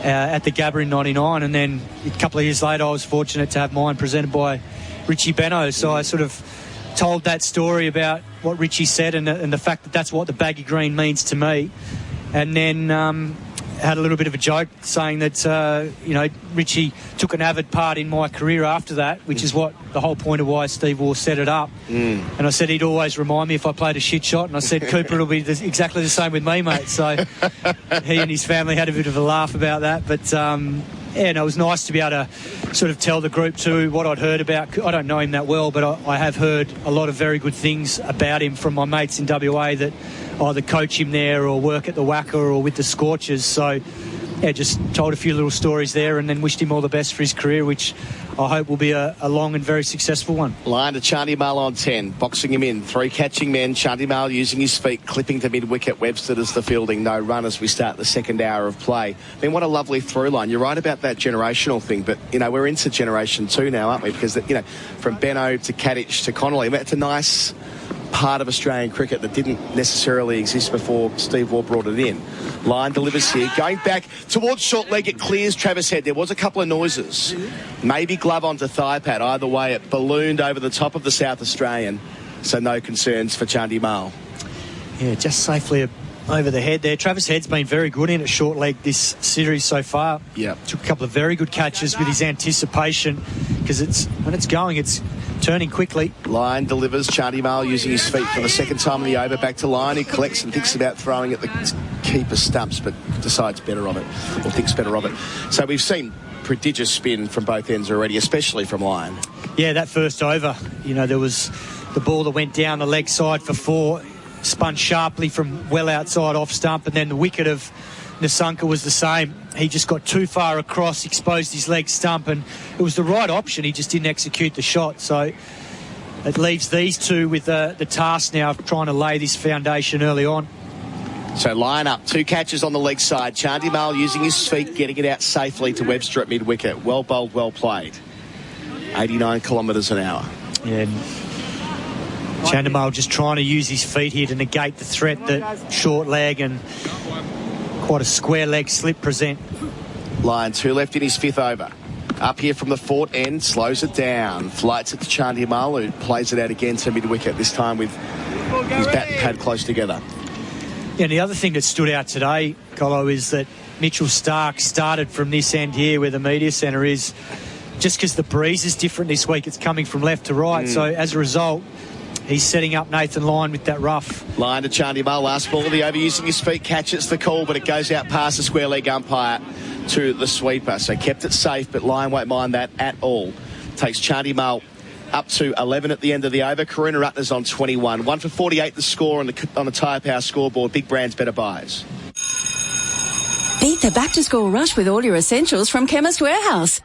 S2: at the Gabba in 99, and then a couple of years later I was fortunate to have mine presented by Richie Benaud. So I sort of told that story about what Richie said and the fact that that's what the Baggy Green means to me, and then had a little bit of a joke saying that, Richie took an avid part in my career after that, which is what the whole point of why Steve Waugh set it up. And I said he'd always remind me if I played a shit shot, and I said, Cooper, it'll be exactly the same with me, mate. So he and his family had a bit of a laugh about that. But, it was nice to be able to sort of tell the group too what I'd heard about. I don't know him that well, but I have heard a lot of very good things about him from my mates in WA that either coach him there or work at the Wacker or with the Scorchers. So, just told a few little stories there and then wished him all the best for his career, which I hope will be a long and very successful one.
S10: Line to Chandimal on 10, boxing him in. 3 catching men. Chandimal using his feet, clipping to mid-wicket. Webster does the fielding. No run as we start the second hour of play. I mean, what a lovely through line. You're right about that generational thing, but, we're into generation 2 now, aren't we? Because, from Benaud to Katich to Connolly, it's a nice part of Australian cricket that didn't necessarily exist before Steve Waugh brought it in. Line delivers here, going back towards short leg, it clears Travis Head. There was a couple of noises, maybe glove onto thigh pad. Either way, it ballooned over the top of the South Australian, so no concerns for Chandimal.
S2: Yeah, just safely over the head there. Travis Head's been very good in at short leg this series so far.
S10: Yeah,
S2: took a couple of very good catches with his anticipation, because when it's going, it's turning quickly.
S10: Line delivers. Chandimal using his feet for the second time in the over. Back to Line. He collects and thinks about throwing at the keeper stumps, but decides better of it, or thinks better of it. So we've seen prodigious spin from both ends already, especially from Line.
S2: Yeah, that first over, there was the ball that went down the leg side for 4, spun sharply from well outside off stump, and then the wicket of Nissanka was the same. He just got too far across, exposed his leg stump, and it was the right option. He just didn't execute the shot. So, it leaves these two with the task now of trying to lay this foundation early on.
S10: So line up, 2 catches on the leg side. Chandimal using his feet, getting it out safely to Webster at mid-wicket. Well bowled, well played. 89 kilometres an hour.
S2: Yeah. Chandimal just trying to use his feet here to negate the threat that short leg and quite a square leg slip present.
S10: Lyon 2 left in his 5th over. Up here from the Fort end, slows it down. Flights it to Chandimal, who plays it out again to mid-wicket, this time with his bat and pad close together.
S2: Yeah, and the other thing that stood out today, Colo, is that Mitchell Starc started from this end here where the media centre is. Just because the breeze is different this week, it's coming from left to right. So as a result, he's setting up Nathan Lyon with that rough.
S10: Lyon to Chandimal, last ball of the over, using his feet, catches the call, but it goes out past the square leg umpire to the sweeper. So kept it safe, but Lyon won't mind that at all. Takes Chandimal up to 11 at the end of the over. Karuna Ratner's on 21. 1 for 48 the score on the Tyre Power scoreboard. Big brands, better buys.
S17: Beat the back-to-school rush with all your essentials from Chemist Warehouse.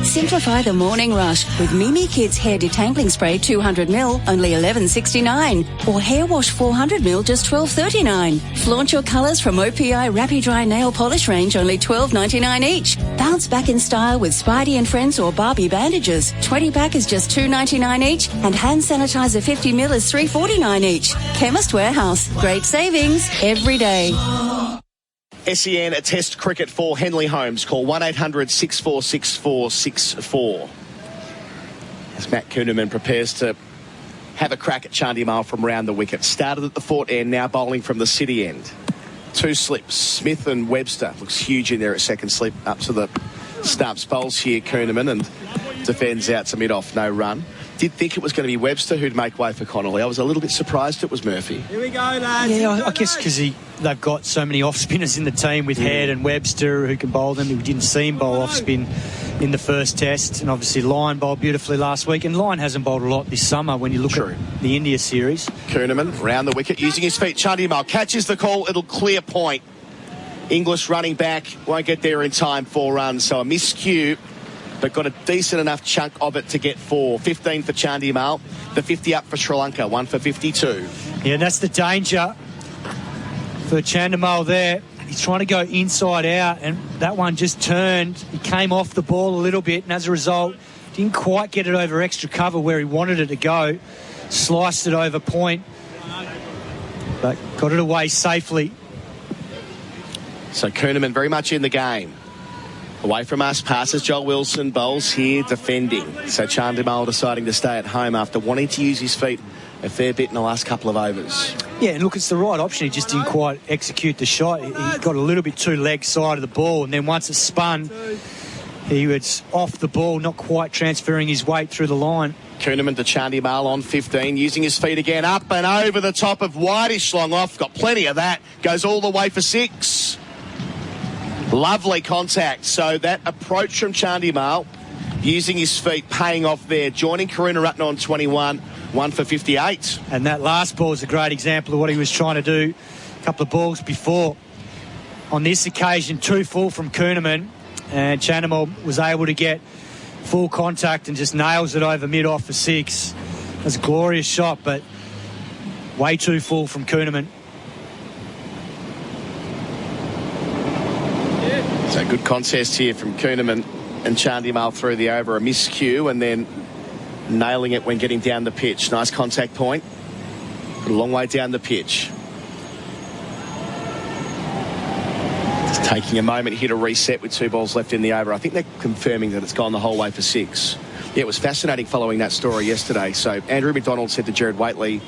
S17: Simplify the morning rush with Mimi Kids Hair Detangling Spray 200ml, only $11.69. Or Hair Wash 400ml, just $12.39. Flaunt your colours from OPI Rappy Dry Nail Polish range, only $12.99 each. Bounce back in style with Spidey and Friends or Barbie bandages. 20-pack is just $2.99 each. And hand sanitizer 50ml is $3.49 each. Chemist Warehouse. Great savings every day.
S10: SEN Test Cricket for Henley Holmes. Call 1-800-646-464. As Matt Kuhneman prepares to have a crack at Chandimal from round the wicket. Started at the Fort end, now bowling from the City end. 2 slips. Smith and Webster. Looks huge in there at second slip. Up to the stumps. Bowls here, Kuhneman, and defends out to mid-off. No run. Did think it was going to be Webster who'd make way for Connolly. I was a little bit surprised it was Murphy.
S2: Here we go, lads. Yeah, I guess because they've got so many off-spinners in the team with Head and Webster who can bowl them. We didn't see him bowl off-spin in the first test. And obviously Lyon bowled beautifully last week. And Lyon hasn't bowled a lot this summer when you look at the India series.
S10: Kuhneman round the wicket using his feet. Chandimal catches the call. It'll clear point. English running back. Won't get there in time. 4 runs. So a miscue, but got a decent enough chunk of it to get 4. 15 for Chandimal. The 50 up for Sri Lanka. 1 for 52.
S2: Yeah, and that's the danger for Chandimal there. He's trying to go inside out, and that one just turned. He came off the ball a little bit, and as a result, didn't quite get it over extra cover where he wanted it to go. Sliced it over point, but got it away safely.
S10: So Kuhneman very much in the game. Away from us, passes Joel Wilson, bowls here, defending. So Chandimal deciding to stay at home after wanting to use his feet a fair bit in the last couple of overs.
S2: Yeah, and look, it's the right option. He just didn't quite execute the shot. He got a little bit too leg side of the ball, and then once it spun, he was off the ball, not quite transferring his weight through the line.
S10: Kuhneman to Chandimal on 15, using his feet again, up and over the top of Whitish, long off. Got plenty of that. Goes all the way for 6. Lovely contact. So that approach from Chandimal, using his feet, paying off there. Joining Karuna Ratner on 21, 1 for 58.
S2: And that last ball is a great example of what he was trying to do a couple of balls before. On this occasion, 2 full from Kuhneman, and Chandimal was able to get full contact and just nails it over mid-off for 6. That's a glorious shot, but way too full from Kuhneman.
S10: So good contest here from Kuhneman and Chandimal through the over. A miscue and then nailing it when getting down the pitch. Nice contact point. But a long way down the pitch. Just taking a moment here to reset with 2 balls left in the over. I think they're confirming that it's gone the whole way for 6. Yeah, it was fascinating following that story yesterday. So Andrew McDonald said to Jared Waitley,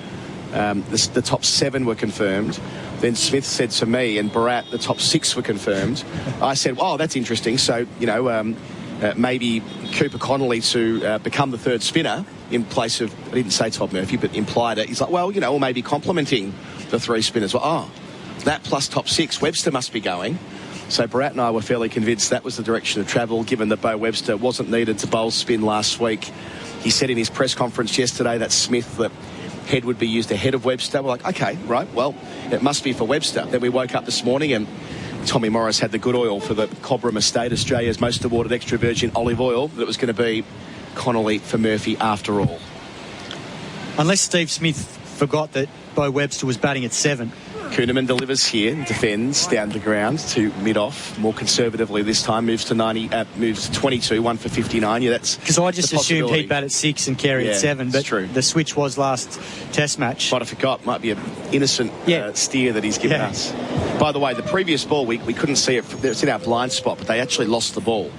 S10: the top 7 were confirmed. Then Smith said to me and Bharat, the top 6 were confirmed. I said, oh, that's interesting. So, you know, maybe Cooper Connolly to become the 3rd spinner in place of, I didn't say Todd Murphy, but implied it. He's like, well, you know, or maybe complementing the 3 spinners. Well, oh, that plus top 6, Webster must be going. So Bharat and I were fairly convinced that was the direction of travel, given that Bo Webster wasn't needed to bowl spin last week. He said in his press conference yesterday that Smith, that Head would be used ahead of Webster. We're like, okay, right, well, it must be for Webster. Then we woke up this morning and Tommy Morris had the good oil for the Cobram Estate, Australia's most awarded extra virgin olive oil, that it was going to be Connolly for Murphy after all.
S2: Unless Steve Smith forgot that Bo Webster was batting at 7.
S10: Kuhnemann delivers here, defends down the ground to mid-off, more conservatively this time, moves to 22, 1 for 59. Yeah, that's
S2: because I just assumed he'd bat at 6 and carry at 7, but
S10: true.
S2: The switch was last Test match.
S10: Might have forgot, might be an innocent steer that he's given us. By the way, the previous ball, we couldn't see it, it's in our blind spot, but they actually lost the ball.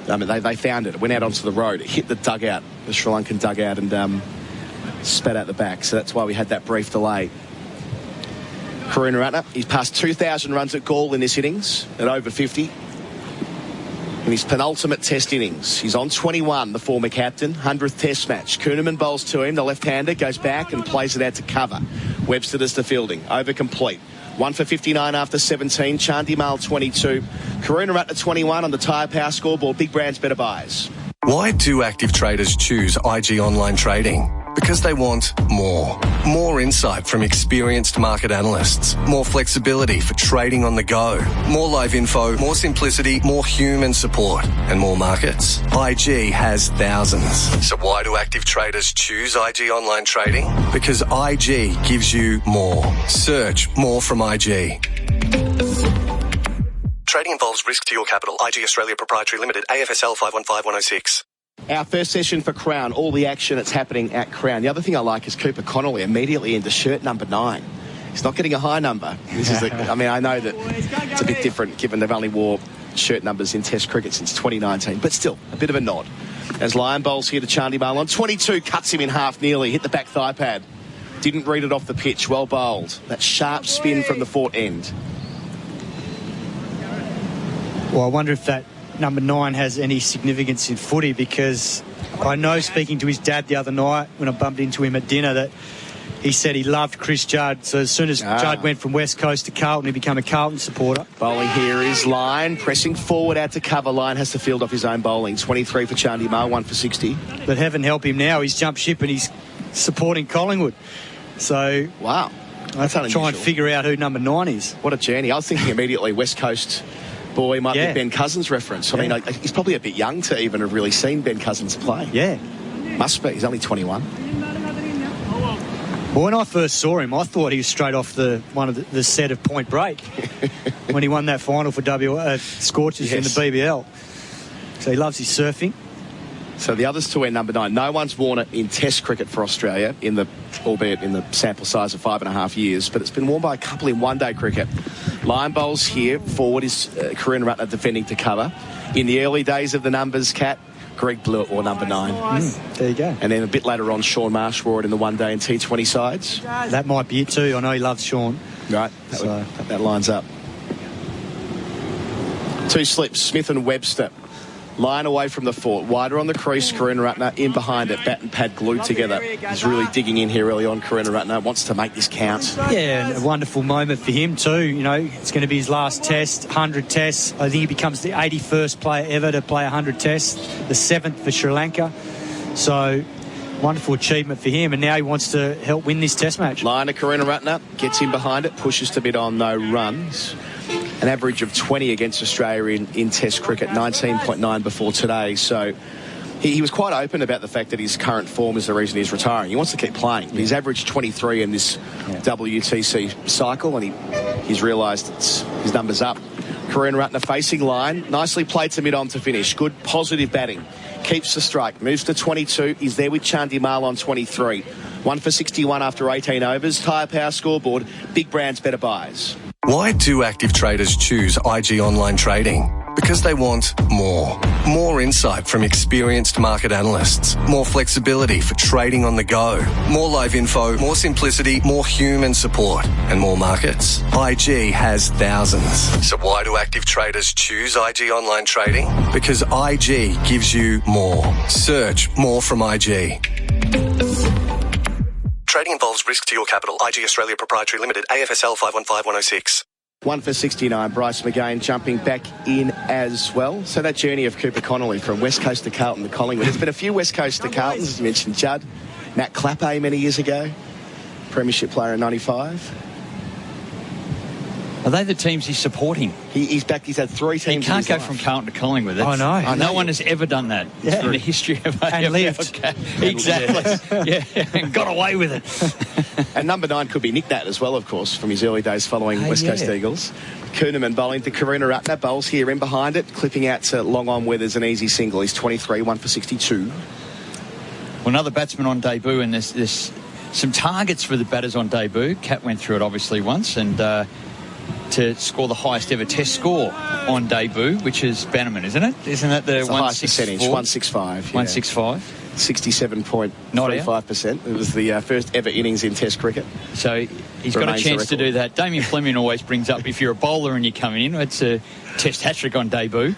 S10: I mean, they found it, went out onto the road, it hit the dugout, the Sri Lankan dugout, and spat out the back, so that's why we had that brief delay. Karunaratne, he's passed 2,000 runs at Gaul in this innings at over 50. In his penultimate Test innings, he's on 21, the former captain, 100th Test match. Kuhnemann bowls to him, the left-hander goes back and plays it out to cover. Webster does the fielding, over complete. 1 for 59 after 17, Chandimal 22. Karunaratne 21 on the Tyre Power scoreboard. Big brands, better buys.
S4: Why do active traders choose IG Online Trading? Because they want more. More insight from experienced market analysts. More flexibility for trading on the go. More live info, more simplicity, more human support, and more markets. IG has thousands. So why do active traders choose IG Online Trading? Because IG gives you more. Search more from IG. Trading involves risk to your capital. IG Australia Proprietary Limited, AFSL 515106.
S10: Our first session for Crown, all the action that's happening at Crown. The other thing I like is Cooper Connolly immediately into shirt number 9. He's not getting a high number. This is I mean, I know that it's a bit different given they've only wore shirt numbers in Test cricket since 2019, but still, a bit of a nod. As Lyon bowls here to Chandimal on 22, cuts him in half nearly, hit the back thigh pad. Didn't read it off the pitch, well bowled. That sharp spin from the fort end.
S2: Well, I wonder if that number 9 has any significance in footy, because I know, speaking to his dad the other night when I bumped into him at dinner, that he said he loved Chris Judd. So as soon as Judd went from West Coast to Carlton, he became a Carlton supporter.
S10: Bowling here is Lyon, pressing forward out to cover. Lyon has to field off his own bowling. 23 for Chandimal, 1 for 60.
S2: But heaven help him now, he's jumped ship and he's supporting Collingwood. So
S10: wow,
S2: that's unusual. Try and figure out who number 9 is.
S10: What a journey. I was thinking immediately West Coast boy, might be Ben Cousins reference. I mean, he's probably a bit young to even have really seen Ben Cousins play.
S2: Yeah.
S10: Must be. He's only 21.
S2: Well, when I first saw him, I thought he was straight off one of the set of Point Break when he won that final for Scorchers in the BBL. So he loves his surfing.
S10: So the others to wear number 9. No one's worn it in Test cricket for Australia, albeit in the sample size of 5.5 years, but it's been worn by a couple in one-day cricket. Lyon bowls here. Forward is Karunaratne defending to cover. In the early days of the numbers, Cat, Greg Blewett wore number 9.
S2: There you go.
S10: And then a bit later on, Sean Marsh wore it in the one-day and T20 sides.
S2: That might be it too. I know he loves Sean.
S10: Right. That lines up. 2 slips, Smith and Webster. Line away from the fort, wider on the crease, Karunaratne in behind it, bat and pad glued together. He's really digging in here early on. Karunaratne wants to make this count.
S2: Yeah, and a wonderful moment for him too. You know, it's going to be his last Test, 100 Tests. I think he becomes the 81st player ever to play 100 Tests, the 7th for Sri Lanka. So, wonderful achievement for him, and now he wants to help win this Test match.
S10: Line of Karunaratne gets in behind it, pushes to mid on, no runs. An average of 20 against Australia in Test cricket, 19.9 before today. So he was quite open about the fact that his current form is the reason he's retiring. He wants to keep playing. He's averaged 23 in this WTC cycle, and he's realised his number's up. Karunaratne facing line. Nicely played to mid-on to finish. Good positive batting. Keeps the strike. Moves to 22. He's there with Chandimal on 23. 1 for 61 after 18 overs. Tyre Power scoreboard. Big brands, better buys.
S4: Why do active traders choose IG Online Trading? Because they want more. More insight from experienced market analysts. More flexibility for trading on the go. More live info, more simplicity, more human support, and more markets. IG has thousands. So why do active traders choose IG Online Trading? Because IG gives you more. Search more from IG. Trading involves risk to your capital. IG Australia Proprietary Limited, AFSL 515106.
S10: 1 for 69. Bryce McGain jumping back in as well. So that journey of Cooper Connolly from West Coast to Carlton to Collingwood. There's been a few West Coast to Carltons, as you mentioned, Judd. Matt Clappe many years ago. Premiership player in 95.
S11: Are they the teams he's supporting?
S10: He's back. He's had 3 teams.
S11: You can't go from Carlton to Collingwood.
S2: I know.
S11: No one has ever done that in the history of AFL. Exactly. Yeah, and got away with it.
S10: And number 9 could be Nick Nat as well, of course, from his early days following West Coast Eagles. Kuhnemann bowling to Karuna Ratner. Bowls here in behind it, clipping out to long on where there's an easy single. He's 23, 1 for 62.
S11: Well, another batsman on debut, and there's some targets for the batters on debut. Cat went through it obviously once, and to score the highest ever test score on debut, which is Bannerman, isn't it? Isn't that the
S10: highest percentage? 165. Yeah.
S11: 165.
S10: 67.35%. It was the first ever innings in Test cricket.
S11: So he's got a chance to do that. Damien Fleming always brings up, if you're a bowler and you're coming in, it's a Test hat-trick on debut.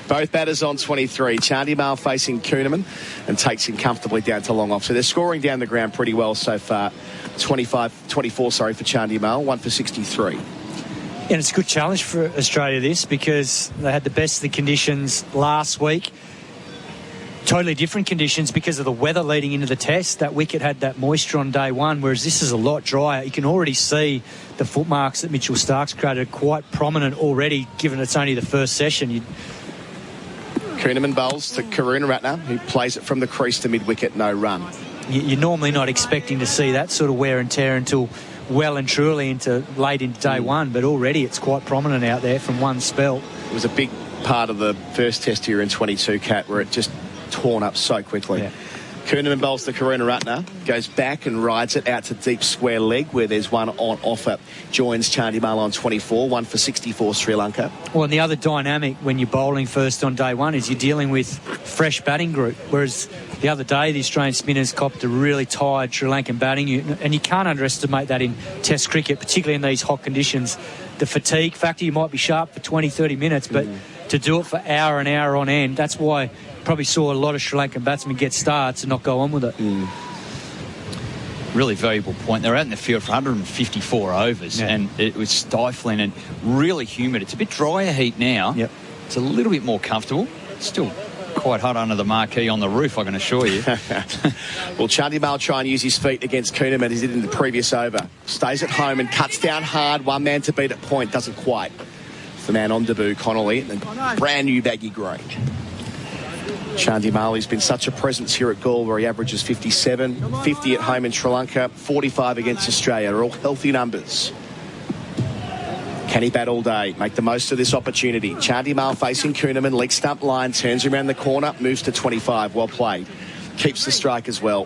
S10: Both batters on 23. Chandimal facing Kuhnemann and takes him comfortably down to long off. So they're scoring down the ground pretty well so far. 24 for Chandimal, 1 for 63.
S2: And it's a good challenge for Australia, this, because they had the best of the conditions last week. Totally different conditions because of the weather leading into the test. That wicket had that moisture on day one, whereas this is a lot drier. You can already see the footmarks that Mitchell Stark's created are quite prominent already, given it's only the first session.
S10: Kuhnemann bowls to Karuna Ratner, who plays it from the crease to mid-wicket, no run.
S2: You're normally not expecting to see that sort of wear and tear until well and truly into late into day one, but already it's quite prominent out there from one spell.
S10: It was a big part of the first test here in 22, Cat, where it just torn up so quickly.
S2: Yeah.
S10: Kuhnemann bowls to Karuna Ratner, goes back and rides it out to deep square leg where there's one on offer. Joins Chandimal on 24, 1 for 64 Sri Lanka.
S2: Well, and the other dynamic when you're bowling first on day one is you're dealing with fresh batting group, whereas the other day the Australian spinners copped a really tired Sri Lankan batting unit, and you can't underestimate that in Test cricket, particularly in these hot conditions. The fatigue factor, you might be sharp for 20, 30 minutes, but to do it for hour and hour on end, that's why probably saw a lot of Sri Lankan batsmen get starts and not go on with it.
S11: Really valuable point. They're out in the field for 154 overs, and it was stifling and really humid. It's a bit drier heat now. It's a little bit more comfortable. It's still quite hot under the marquee on the roof, I can assure you.
S10: Well, Chandimal try and use his feet against Kuhnemann as he did in the previous over. Stays at home and cuts down hard. One man to beat at point. Doesn't quite. It's the man on debut, Connolly, and brand new baggy green. Chandimal has been such a presence here at Galle, where he averages 57, 50 at home in Sri Lanka, 45 against Australia. They're all healthy numbers. Can he bat all day? Make the most of this opportunity. Chandimal facing Kuhnemann, leg stump line, turns around the corner, moves to 25. Well played. Keeps the strike as well.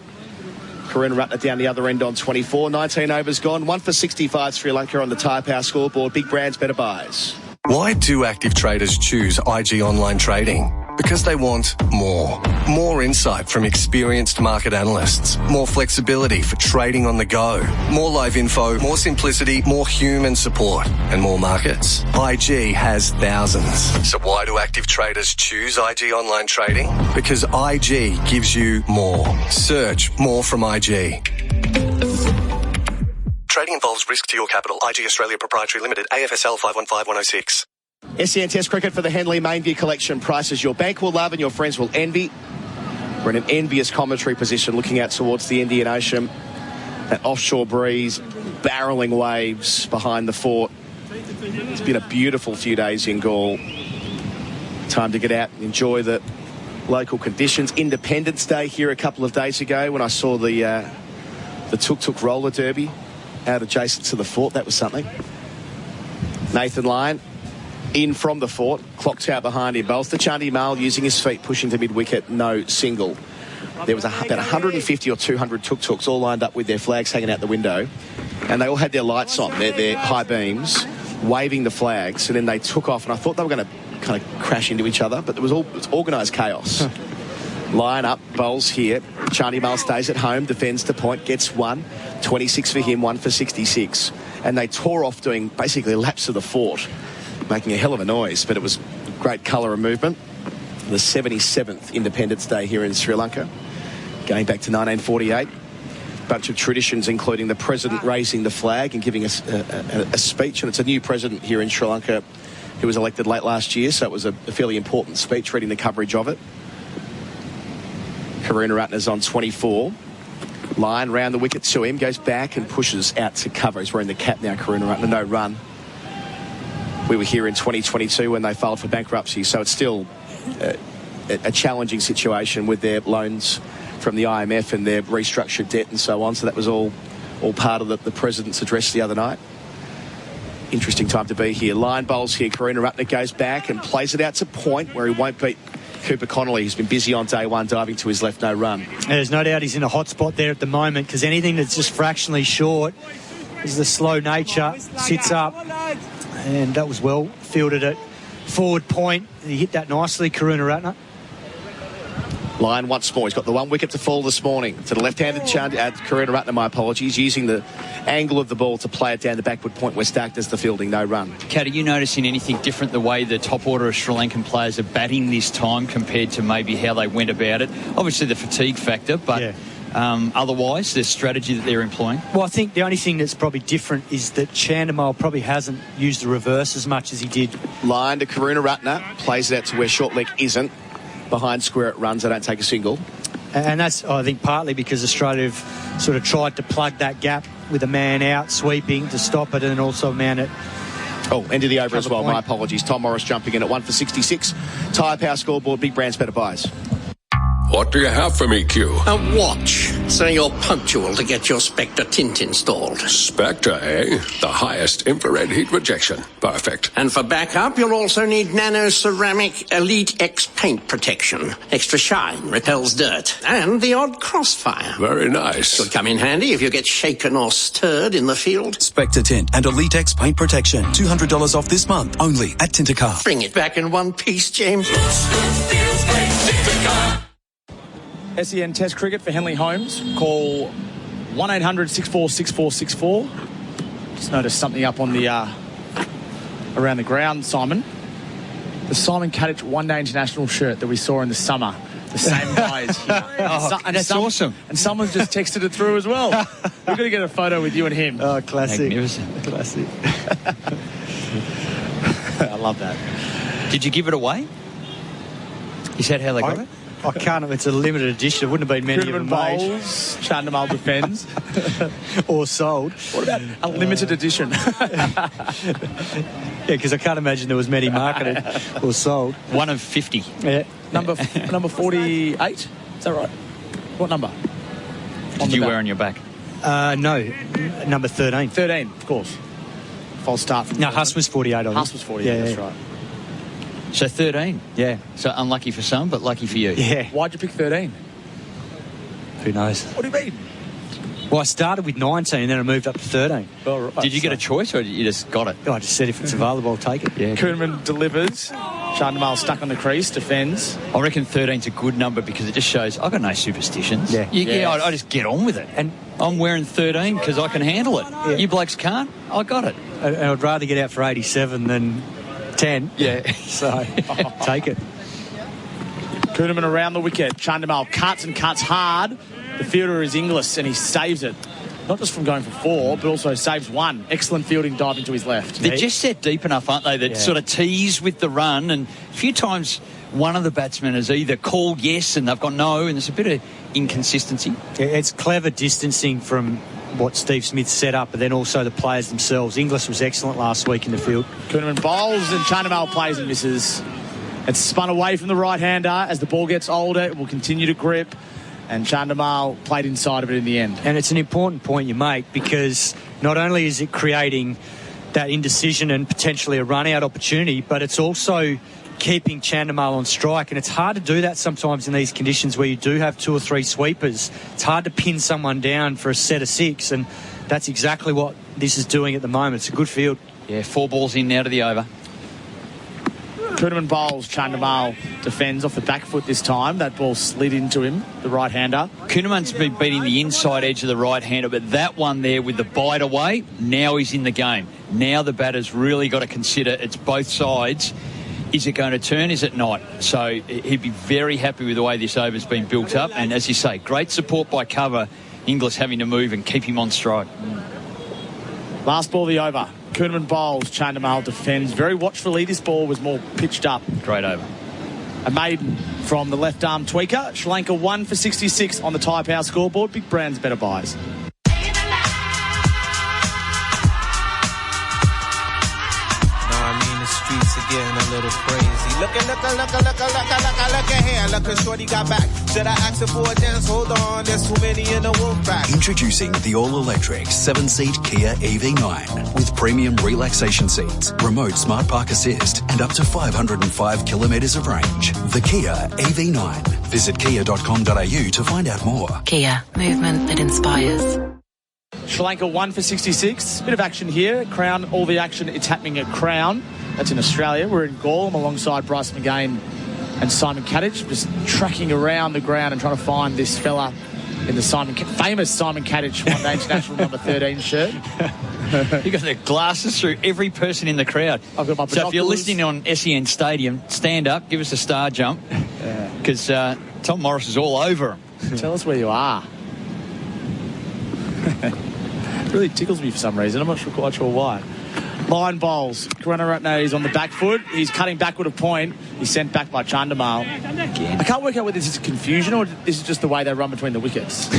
S10: Karuna Ratner down the other end on 24. 19 overs gone. 1 for 65 Sri Lanka on the Tyre Power scoreboard. Big brands, better buys.
S4: Why do active traders choose IG Online Trading? Because they want more. More insight from experienced market analysts. More flexibility for trading on the go. More live info, more simplicity, more human support, and more markets. IG has thousands. So why do active traders choose IG Online Trading? Because IG gives you more. Search more from IG. Trading involves risk to your capital. IG Australia Proprietary Limited, AFSL 515106.
S10: SEN Test cricket for the Henley Mainview Collection. Prices your bank will love and your friends will envy. We're in an envious commentary position looking out towards the Indian Ocean. That offshore breeze, barrelling waves behind the fort. It's been a beautiful few days in Galle. Time to get out and enjoy the local conditions. Independence Day here a couple of days ago when I saw the tuk-tuk roller derby out adjacent to the fort. That was something. Nathan Lyon in from the fort, clocked out behind him. Bowls to Chandimal using his feet, pushing to mid-wicket, no single. There was about 150 or 200 tuk-tuks all lined up with their flags hanging out the window, and they all had their lights on, their high beams, waving the flags, and then they took off, and I thought they were going to kind of crash into each other, but it's organised chaos. Line up, bowls here. Chandimal stays at home, defends to point, gets one. 26 for him, 1 for 66. And they tore off doing basically laps of the fort, making a hell of a noise, but it was great colour and movement. The 77th Independence Day here in Sri Lanka, going back to 1948. Bunch of traditions, including the president raising the flag and giving us a speech, and it's a new president here in Sri Lanka who was elected late last year, so it was a fairly important speech, reading the coverage of it. Karuna Ratner's on 24. Line round the wicket to him, goes back and pushes out to cover. He's wearing the cap now, Karuna Ratner, no run. we were here in 2022 when they filed for bankruptcy. So it's still a challenging situation with their loans from the IMF and their restructured debt and so on. So that was all part of the President's address the other night. Interesting time to be here. Line bowls here. Karuna Ratner goes back and plays it out to point where he won't beat Cooper Connolly, who's been busy on day one, diving to his left, no run.
S2: There's no doubt he's in a hot spot there at the moment, because anything that's just fractionally short is the slow nature. Sits up, and that was well fielded at forward point. He hit that nicely, Karuna Ratner.
S10: Line once more. He's got the one wicket to fall this morning. To the left-handed Karuna Ratner, my apologies, using the angle of the ball to play it down the backward point where Stark does the fielding, no run.
S11: Kat, are you noticing anything different the way the top order of Sri Lankan players are batting this time compared to maybe how they went about it? Obviously the fatigue factor, but otherwise the strategy that they're employing?
S2: Well, I think the only thing that's probably different is that Chandimal probably hasn't used the reverse as much as he did.
S10: Line to Karuna Ratner, plays it out to where short leg isn't. Behind square it runs, they don't take a single.
S2: And that's, I think, partly because Australia have sort of tried to plug that gap with a man out, sweeping to stop it, and also a man at...
S10: Oh, end of the over as well, my apologies. Tom Morris jumping in at 1 for 66. Tyre Power scoreboard, big brands, better buys.
S5: What do you have for me, Q?
S6: A watch, so you're punctual to get your Spectre tint installed.
S5: Spectre, eh? The highest infrared heat rejection. Perfect.
S6: And for backup, you'll also need Nano Ceramic Elite X paint protection. Extra shine, repels dirt, and the odd crossfire.
S5: Very nice.
S6: Could come in handy if you get shaken or stirred in the field.
S8: Spectre Tint and Elite X paint protection. $200 off this month, only at Tintercar.
S6: Bring it back in one piece, James.
S9: SEN Test Cricket for Henley Holmes. Call 1-800-64-6464. Just noticed something up on the around the ground, Simon. The Simon Katich one-day international shirt that we saw in the summer. The same guy is here.
S11: That's awesome.
S9: And someone's just texted it through as well. We're going to get a photo with you and him.
S2: Oh, classic.
S11: Magnificent.
S2: Classic.
S9: I love that.
S11: Did you give it away? Is that how they got it?
S2: I can't. It's a limited edition. It wouldn't have been many of them made.
S9: Bowls, Chandimal defends.
S2: Or sold.
S9: What about a limited edition?
S2: Yeah, because I can't imagine there was many marketed or sold.
S11: 1 of 50.
S2: Yeah.
S9: Number 48? Is that right? What number?
S11: Did you wear on your back?
S2: No. Number 13.
S9: 13, of course. False start.
S2: No, Huss was 48.
S9: Huss was 48, that's right.
S11: So 13?
S2: Yeah.
S11: So unlucky for some, but lucky for you.
S2: Yeah.
S9: Why'd you pick 13?
S2: Who knows?
S9: What do you mean?
S2: Well, I started with 19 and then I moved up to 13.
S9: Oh, right.
S11: Did you get a choice or you just got it?
S2: Oh, I just said if it's available, I'll take it.
S11: Yeah.
S9: Koeman delivers. Chandimal stuck on the crease, defends.
S11: I reckon 13's a good number because it just shows I've got no superstitions.
S2: Yeah.
S11: I just get on with it. And I'm wearing 13 because I can handle it. Yeah. You blokes can't. I got it.
S2: And I'd rather get out for 87 than 10.
S11: Yeah.
S2: So, take it.
S9: Koeman around the wicket. Chandimal cuts and cuts hard. The fielder is Inglis and he saves it. Not just from going for 4, but also saves 1. Excellent fielding dive into his left.
S11: They're just set deep enough, aren't they, that sort of tease with the run. And a few times one of the batsmen has either called yes and they've got no, and there's a bit of inconsistency.
S2: Yeah, it's clever distancing from what Steve Smith set up, but then also the players themselves. Inglis was excellent last week in the field.
S9: Koeman bowls and Chandimal plays and misses. It's spun away from the right-hander. As the ball gets older, it will continue to grip. And Chandimal played inside of it in the end.
S2: And it's an important point you make because not only is it creating that indecision and potentially a run-out opportunity, but it's also keeping Chandimal on strike. And it's hard to do that sometimes in these conditions where you do have 2 or 3 sweepers. It's hard to pin someone down for a set of 6, and that's exactly what this is doing at the moment. It's a good field.
S11: Yeah, 4 balls in now to the over.
S9: Koeman bowls, Chandimal defends off the back foot this time. That ball slid into him, the right-hander.
S11: Koeman's been beating the inside edge of the right-hander, but that one there with the bite away, now he's in the game. Now the batter's really got to consider it's both sides. Is it going to turn? Is it not? So he'd be very happy with the way this over's been built up. And as you say, great support by cover. Inglis having to move and keep him on strike.
S9: Last ball of the over. Koeman bowls, Chandimal defends. Very watchfully, this ball was more pitched up.
S11: Great over.
S9: A maiden from the left arm tweaker. Sri Lanka 1 for 66 on the Tyre Power scoreboard. Big brands, better buys.
S7: I mean, getting a little crazy. Look at here. Look at shorty got back. Should I ask her for a dance? Hold on, there's too many in the wolf pack.
S8: Introducing the all-electric 7-seat Kia EV9 with premium relaxation seats, remote smart park assist, and up to 505 kilometres of range. The Kia EV9. Visit kia.com.au to find out more.
S12: Kia, movement that inspires.
S9: Sri Lanka 1 for 66. Bit of action here. Crown, all the action. It's happening at Crown. That's in Australia. We're in Gaul. I'm alongside Bryce McGain and Simon Katich, just tracking around the ground and trying to find this fella in the famous Simon Katich One Day International number 13 shirt.
S11: You got the glasses through every person in the crowd.
S9: I've got my
S11: so if you're listening on SEN Stadium, stand up, give us a star jump, because Tom Morris is all over him.
S9: Tell us where you are. It really tickles me for some reason. I'm not quite sure why. Line bowls. Karunaratne is on the back foot. He's cutting backward a point. He's sent back by Chandamal. I can't work out whether this is confusion or this is just the way they run between the wickets.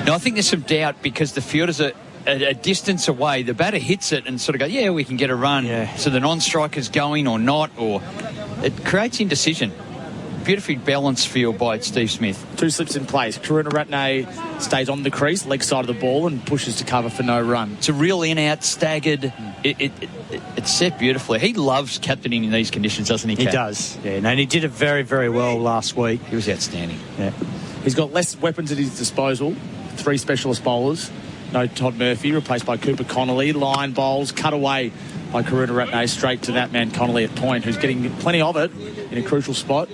S11: No, I think there's some doubt because the fielders are a distance away. The batter hits it and sort of go, yeah, we can get a run. Yeah. So the non-striker's going or not, or it creates indecision. Beautifully balanced field by Steve Smith.
S9: 2 slips in place. Karunaratne stays on the crease, leg side of the ball, and pushes to cover for no run.
S11: It's a real in-out, staggered. It's set beautifully. He loves captaining in these conditions, doesn't he, Kat?
S2: He does. Yeah, and he did it very, very well last week.
S11: He was outstanding.
S2: Yeah.
S9: He's got less weapons at his disposal. 3 specialist bowlers. No Todd Murphy, replaced by Cooper Connolly. Line bowls, cut away by Karunaratne straight to that man Connolly at point, who's getting plenty of it in a crucial spot.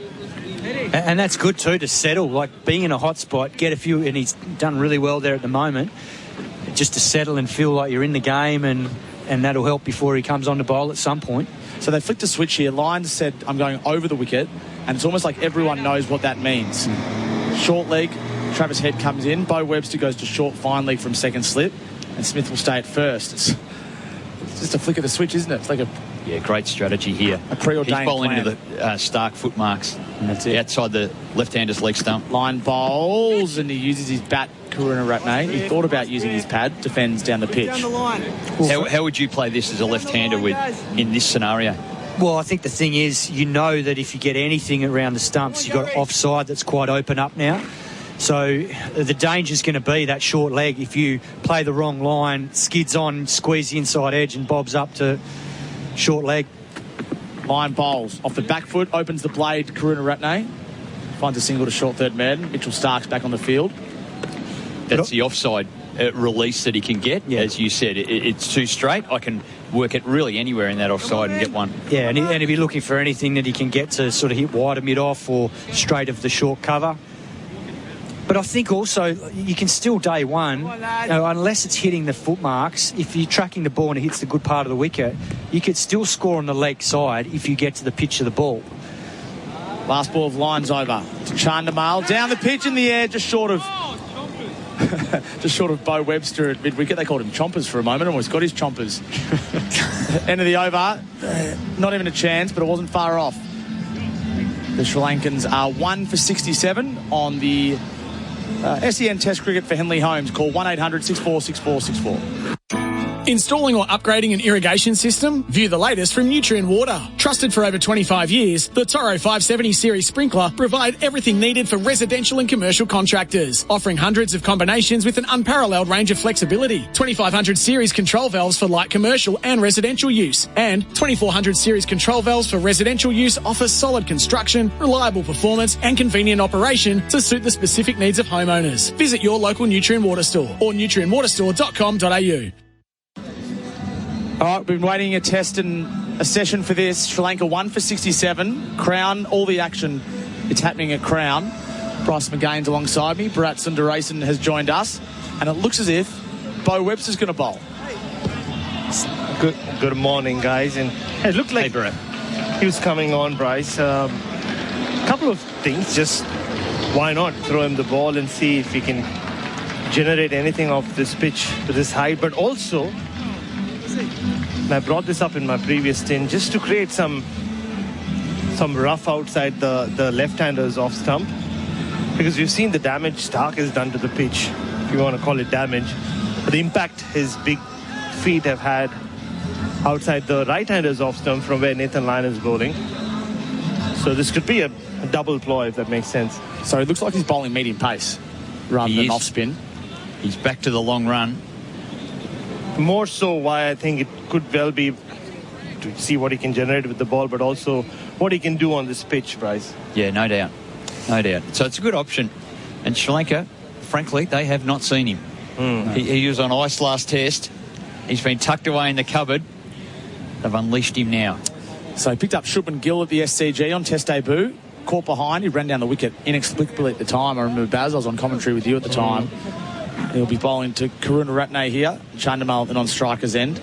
S2: And that's good too, to settle, like being in a hot spot, get a few, and he's done really well there at the moment, just to settle and feel like you're in the game, and that'll help before he comes on to bowl at some point.
S9: So they flicked a switch here. Lyons said, I'm going over the wicket, and it's almost like everyone knows what that means. Short leg, Travis Head comes in, Bo Webster goes to short fine leg from second slip, and Smith will stay at first. It's just a flick of the switch, isn't it? It's like a
S11: great strategy here.
S9: A preordained
S11: He's bowling
S9: plan.
S11: into the Stark foot marks. And that's it. Outside the left-hander's leg stump.
S9: Line bowls, and he uses his bat, Karunaratne. He thought about using his pad, defends down the pitch.
S11: How would you play this as a left-hander in this scenario?
S2: Well, I think the thing is, you know that if you get anything around the stumps, you've got offside that's quite open up now. So the danger is going to be that short leg. If you play the wrong line, skids on, squeeze the inside edge and bobs up to short leg.
S9: Line bowls. Off the back foot, opens the blade, Karunaratne. Finds a single to short third man. Mitchell Stark's back on the field.
S11: That's the offside release that he can get. Yeah. As you said, it's too straight. I can work it really anywhere in that offside and get one.
S2: Yeah, and he'll be looking for anything that he can get to sort of hit wider mid-off or straight of the short cover. But I think also you can still day one, unless it's hitting the foot marks, if you're tracking the ball and it hits the good part of the wicket, you could still score on the leg side if you get to the pitch of the ball.
S9: Last ball of Lyons over to Chandamal. Down the pitch in the air, just short of Bo Webster at mid-wicket. They called him Chompers for a moment, almost got his Chompers. End of the over. Not even a chance, but it wasn't far off. The Sri Lankans are 1 for 67 on the SEN Test Cricket for Henley Holmes. Call 1800 64 64 64.
S1: Installing or upgrading an irrigation system? View the latest from Nutrien Water. Trusted for over 25 years, the Toro 570 series sprinkler provide everything needed for residential and commercial contractors, offering hundreds of combinations with an unparalleled range of flexibility. 2500 series control valves for light commercial and residential use, and 2400 series control valves for residential use offer solid construction, reliable performance and convenient operation to suit the specific needs of homeowners. Visit your local Nutrien Water store or nutrienwaterstore.com.au.
S9: All right, we've been waiting a test and a session for this. Sri Lanka 1 for 67. Crown, all the action. It's happening at Crown. Bryce McGain's alongside me. Bharat Sundaresan has joined us. And it looks as if Bo Webster's going to bowl.
S3: Good morning, guys. And it looked like he was coming on, Bryce. Couple of things. Just why not throw him the ball and see if he can generate anything off this pitch to this height. But also, and I brought this up in my previous stint, just to create some rough outside the left-handers off stump, because we've seen the damage Stark has done to the pitch, if you want to call it damage, but the impact his big feet have had outside the right-hander's off stump from where Nathan Lyon is bowling. So this could be a double ploy, if that makes sense.
S9: So it looks like he's bowling medium pace rather than off spin.
S11: He's back to the long run.
S3: More so why I think it could well be to see what he can generate with the ball, but also what he can do on this pitch, Bryce.
S11: Yeah, no doubt. No doubt. So it's a good option. And Sri Lanka, frankly, they have not seen him. He was on ice last test. He's been tucked away in the cupboard. They've unleashed him now.
S9: So he picked up Shubman Gill at the SCG on test debut. Caught behind. He ran down the wicket inexplicably at the time. I remember, Baz, I was on commentary with you at the time. He'll be bowling to Karunaratne here. Chandimal then on striker's end.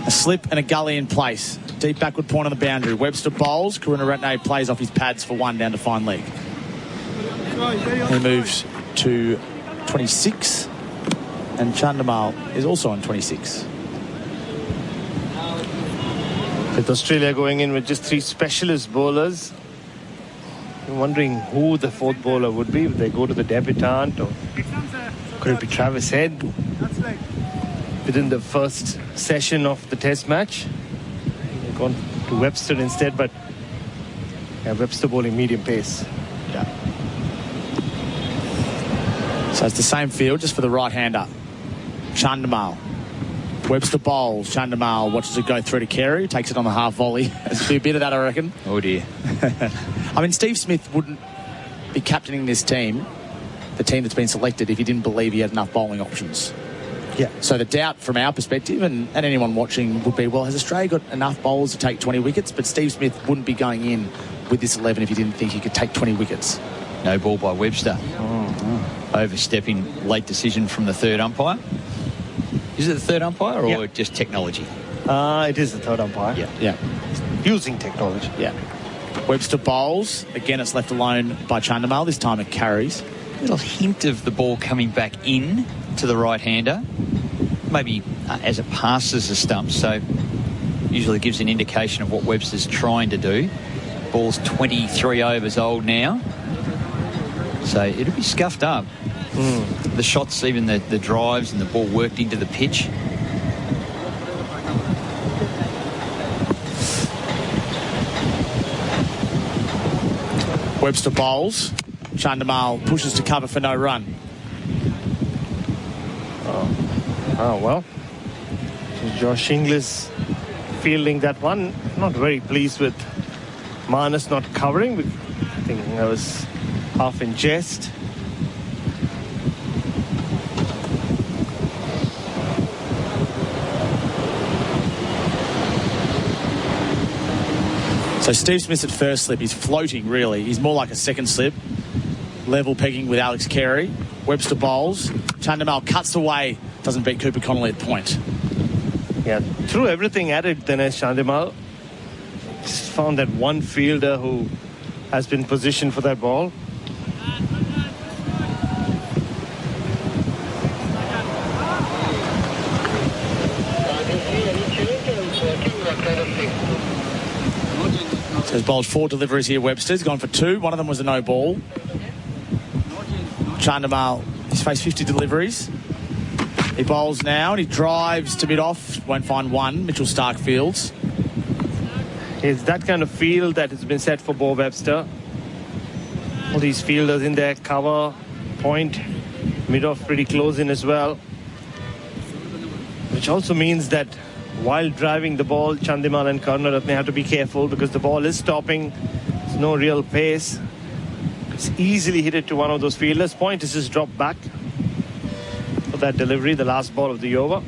S9: A slip and a gully in place. Deep backward point on the boundary. Webster bowls. Karunaratne plays off his pads for one down to fine leg. He moves to 26. And Chandimal is also on 26.
S3: With Australia going in with just 3 specialist bowlers, I'm wondering who the fourth bowler would be. Would they go to the debutant, or could it be Travis Head within the first session of the test match? They've gone to Webster instead, but Webster bowling medium pace.
S9: Yeah. So it's the same field, just for the right-hander. Chandimal. Webster bowls. Chandimal watches it go through to Carey. Takes it on the half volley. There's a bit of that, I reckon.
S11: Oh, dear.
S9: I mean, Steve Smith wouldn't be captaining this team, the team that's been selected, if he didn't believe he had enough bowling options.
S3: Yeah.
S9: So the doubt from our perspective, and anyone watching, would be, well, has Australia got enough bowlers to take 20 wickets? But Steve Smith wouldn't be going in with this 11 if he didn't think he could take 20 wickets.
S11: No ball by Webster. Overstepping late decision from the third umpire. Is it the third umpire or just technology?
S3: It is the third umpire.
S9: Yeah.
S3: Using technology.
S9: Yeah. Webster bowls. Again, it's left alone by Chandimal. This time it carries.
S11: A little hint of the ball coming back in to the right-hander. Maybe as it passes the stump. So usually gives an indication of what Webster's trying to do. Ball's 23 overs old now. So it'll be scuffed up. The shots, even the drives and the ball worked into the pitch.
S9: Webster bowls. Chandimal pushes to cover for no run.
S3: Oh well. So Josh Inglis fielding that one. Not very pleased with Marnus not covering. I think that was half in jest.
S9: So Steve Smith's at first slip. He's floating, really. He's more like a second slip. Level pegging with Alex Carey. Webster bowls. Chandimal cuts away. Doesn't beat Cooper Connolly at point.
S3: Yeah, threw everything at it, Dinesh Chandimal. Just found that one fielder who has been positioned for that ball.
S9: So he's bowled 4 deliveries here, Webster's gone for 2. One of them was a no ball. Chandimal, he's faced 50 deliveries. He bowls now and he drives to mid-off. Won't find one. Mitchell Stark fields.
S3: It's that kind of field that has been set for Bo Webster. All these fielders in there, cover, point, mid-off pretty close in as well. Which also means that while driving the ball, Chandimal and Karunaratne have to be careful because the ball is stopping. There's no real pace. It's easily hit it to one of those fielders. Point is just dropped back for that delivery, the last ball of the over.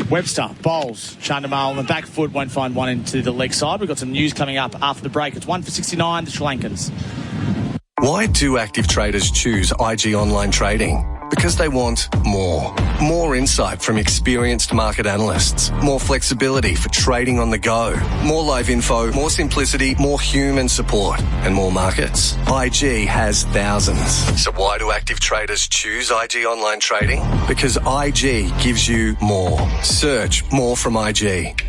S9: Webster bowls. Chandimal on the back foot, won't find one into the leg side. We've got some news coming up after the break. It's 1 for 69, the Sri Lankans.
S4: Why do active traders choose IG Online Trading? Because they want more. More insight from experienced market analysts. More flexibility for trading on the go. More live info, more simplicity, more human support, and more markets. IG has thousands. So why do active traders choose IG Online Trading? Because IG gives you more. Search more from IG.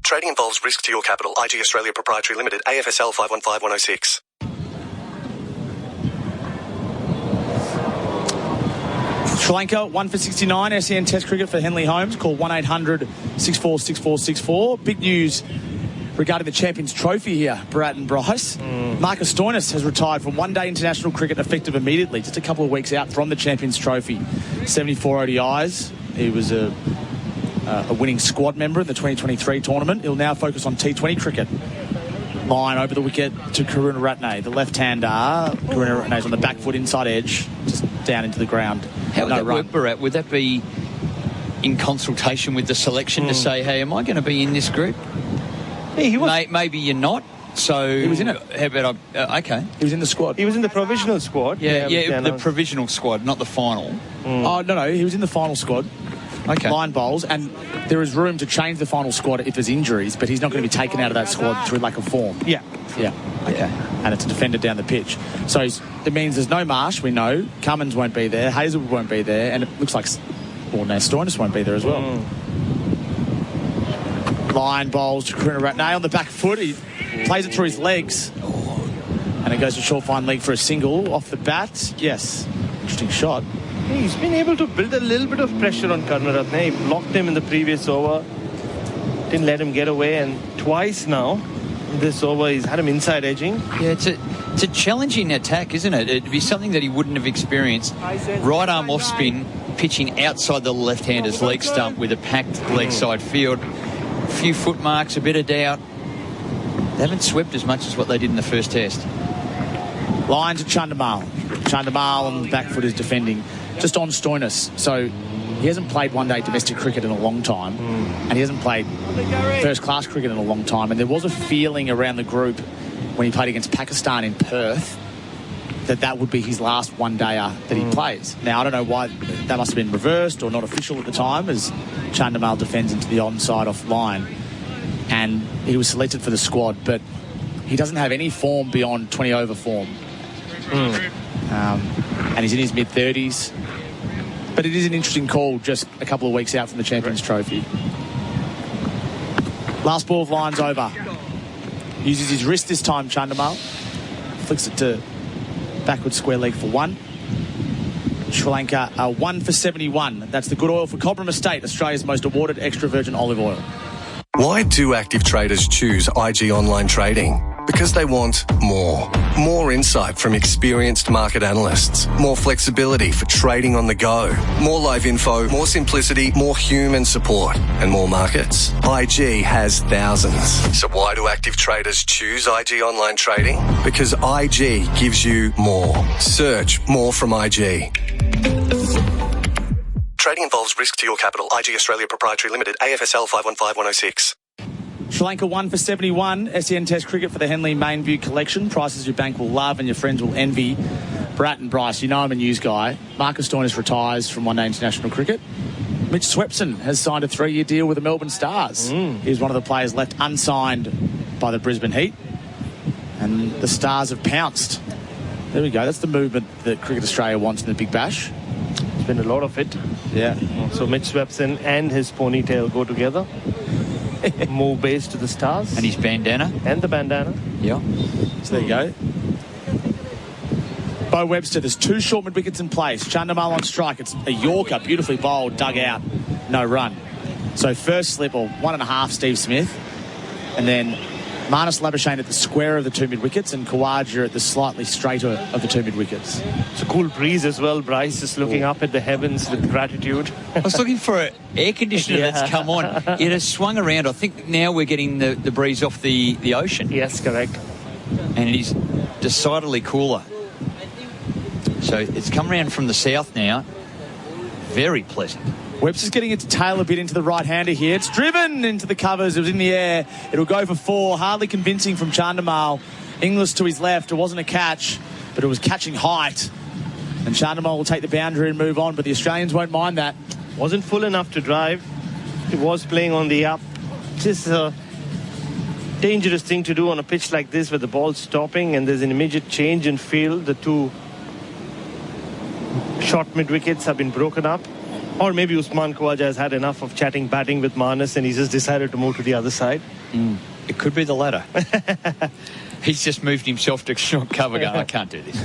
S4: Trading involves risk to your capital. IG Australia Proprietary Limited, AFSL 515106.
S9: Sri Sri Lanka, 1 for 69. SEN Test cricket for Henley Holmes. Call 1-800-646464. Big news regarding the Champions Trophy here, Bharat and Bryce. Marcus Stoinis has retired from one-day international cricket effective immediately, just a couple of weeks out from the Champions Trophy. 74 ODIs. He was a winning squad member in the 2023 tournament. He'll now focus on T20 cricket. Line over the wicket to Karunaratne, the left-hander. Karunaratne's on the back foot, inside edge, just down into the ground.
S11: How would that work, Bharat? Would that be in consultation with the selection to say, hey, am I going to be in this group?
S3: Hey, he was.
S11: Maybe you're not. So
S9: he was in it.
S11: How about okay?
S9: He was in the squad.
S3: He was in the provisional squad.
S11: Yeah, the provisional squad, not the final.
S9: Oh no, he was in the final squad.
S11: Okay.
S9: Line bowls, and there is room to change the final squad if there's injuries, but he's not going to be taken out of that squad through lack of form.
S3: Yeah.
S9: Okay. And it's a defender down the pitch. So it means there's no Marsh, we know. Cummins won't be there. Hazelwood won't be there. And it looks like Stoinis won't be there as well. Line bowls to Karunaratne on the back foot. He plays it through his legs. And it goes to short fine leg for a single off the bat. Yes. Interesting shot.
S3: He's been able to build a little bit of pressure on Karunaratne. He blocked him in the previous over. Didn't let him get away. And twice now in this over, he's had him inside edging.
S11: Yeah, it's a challenging attack, isn't it? It'd be something that he wouldn't have experienced. Right arm off spin, pitching outside the left-hander's leg stump with a packed leg side field. A few foot marks, a bit of doubt. They haven't swept as much as what they did in the first test.
S9: Line to Chandamal. Chandamal on the back foot is defending. Just on Stoinis. So he hasn't played one-day domestic cricket in a long time, and he hasn't played first-class cricket in a long time. And there was a feeling around the group when he played against Pakistan in Perth that would be his last one-dayer that he plays. Now, I don't know why that must have been reversed or not official at the time, as Chandamal defends into the onside off line. And he was selected for the squad, but he doesn't have any form beyond 20-over form. And he's in his mid-30s. But it is an interesting call just a couple of weeks out from the Champions Trophy. Last ball of Lions over. Uses his wrist this time, Chandamal. Flicks it to backward square leg for one. Sri Lanka 1 for 71. That's the good oil for Cobram Estate, Australia's most awarded extra virgin olive oil.
S4: Why do active traders choose IG Online Trading? Because they want more. More insight from experienced market analysts. More flexibility for trading on the go. More live info, more simplicity, more human support, and more markets. IG has thousands. So why do active traders choose IG Online Trading? Because IG gives you more. Search more from IG. Trading involves risk to your capital. IG Australia Proprietary Limited, AFSL 515106.
S9: Sri Lanka 1 for 71. SEN Test cricket for the Henley Main View collection. Prices your bank will love and your friends will envy. Bharat and Bryce, you know I'm a news guy. Marcus Stoinis retires from one-day international cricket. Mitch Swepson has signed a 3-year deal with the Melbourne Stars. He's one of the players left unsigned by the Brisbane Heat. And the Stars have pounced. There we go. That's the movement that Cricket Australia wants in the Big Bash.
S3: There's been a lot of it.
S9: Yeah.
S3: So Mitch Swepson and his ponytail go together. Move base to the Stars.
S11: And his bandana.
S3: And the bandana.
S11: Yeah.
S9: So there you go. Bo Webster, there's 2 short mid-wickets in place. Chandamal on strike. It's a Yorker, beautifully bowled, dug out, no run. So first slip, or 1.5, Steve Smith. And then Marnus Labuschagne at the square of the 2 mid-wickets and Khawaja at the slightly straighter of the 2 mid-wickets.
S3: It's a cool breeze as well. Bryce is looking up at the heavens with gratitude.
S11: I was looking for an air conditioner that's come on. It has swung around. I think now we're getting the breeze off the ocean.
S3: Yes, correct.
S11: And it is decidedly cooler. So it's come around from the south now. Very pleasant.
S9: Webster's getting it to tail a bit into the right-hander here. It's driven into the covers. It was in the air. It'll go for 4. Hardly convincing from Chandamal. Inglis to his left. It wasn't a catch, but it was catching height. And Chandamal will take the boundary and move on, but the Australians won't mind that.
S3: Wasn't full enough to drive. He was playing on the up. Just a dangerous thing to do on a pitch like this where the ball's stopping and there's an immediate change in field. The 2 short mid-wickets have been broken up. Or maybe Usman Khawaja has had enough of chatting batting with Marnus and he's just decided to move to the other side.
S11: It could be the latter. He's just moved himself to short cover going, I can't do this.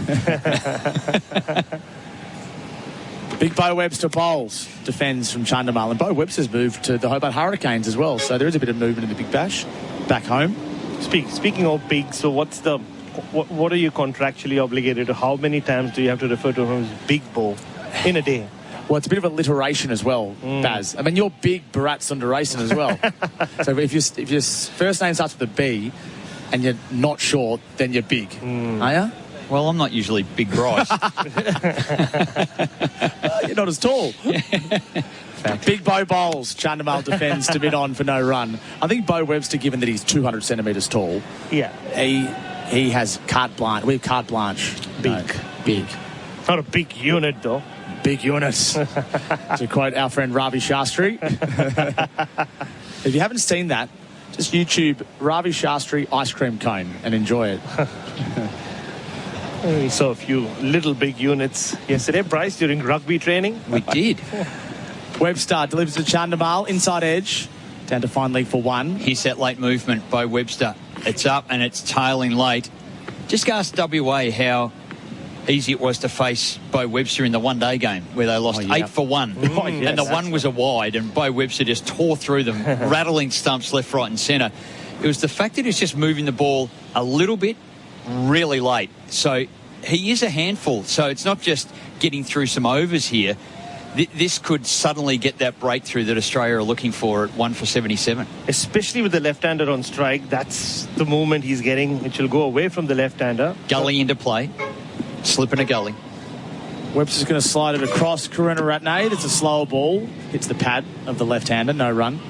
S9: Big Bo Webster bowls, defends from Chandimal. And Bo Webster's moved to the Hobart Hurricanes as well. So there is a bit of movement in the Big Bash back home.
S3: Speaking of big, so what are you contractually obligated to? How many times do you have to refer to him as Big Bo in a day?
S9: Well, it's a bit of alliteration as well, Baz. I mean, you're big Bharat Sundaresan as well. So if your first name starts with a B and you're not short, then you're big. Are you?
S11: Well, I'm not usually big Bryce.
S9: You're not as tall. Big Bo bowls. Chandimal defends to mid on for no run. I think Bo Webster, given that he's 200 centimetres tall, he has carte blanche. We have carte blanche. Big.
S3: Not a big unit, though.
S9: Big units. To quote our friend Ravi Shastri. If you haven't seen that, just YouTube Ravi Shastri ice cream cone and enjoy it.
S3: We saw a few little big units yesterday, Bryce, during rugby training.
S11: We did.
S9: Webster delivers to Chandimal, inside edge, down to fine leg for one.
S11: Here's that late movement by Webster. It's up and it's tailing late. Just ask WA how easy it was to face Bo Webster in the one-day game where they lost 8 for 1.
S9: Yes,
S11: and the one was a wide, and Bo Webster just tore through them, rattling stumps left, right and centre. It was the fact that he was just moving the ball a little bit really late. So he is a handful. So it's not just getting through some overs here. This could suddenly get that breakthrough that Australia are looking for at 1 for 77.
S3: Especially with the left-hander on strike, that's the movement he's getting. It will go away from the left-hander.
S11: Gully into play. Slip in a gully.
S9: Webster's going to slide it across Karuna Ratnade. It's a slower ball. Hits the pad of the left-hander. No run.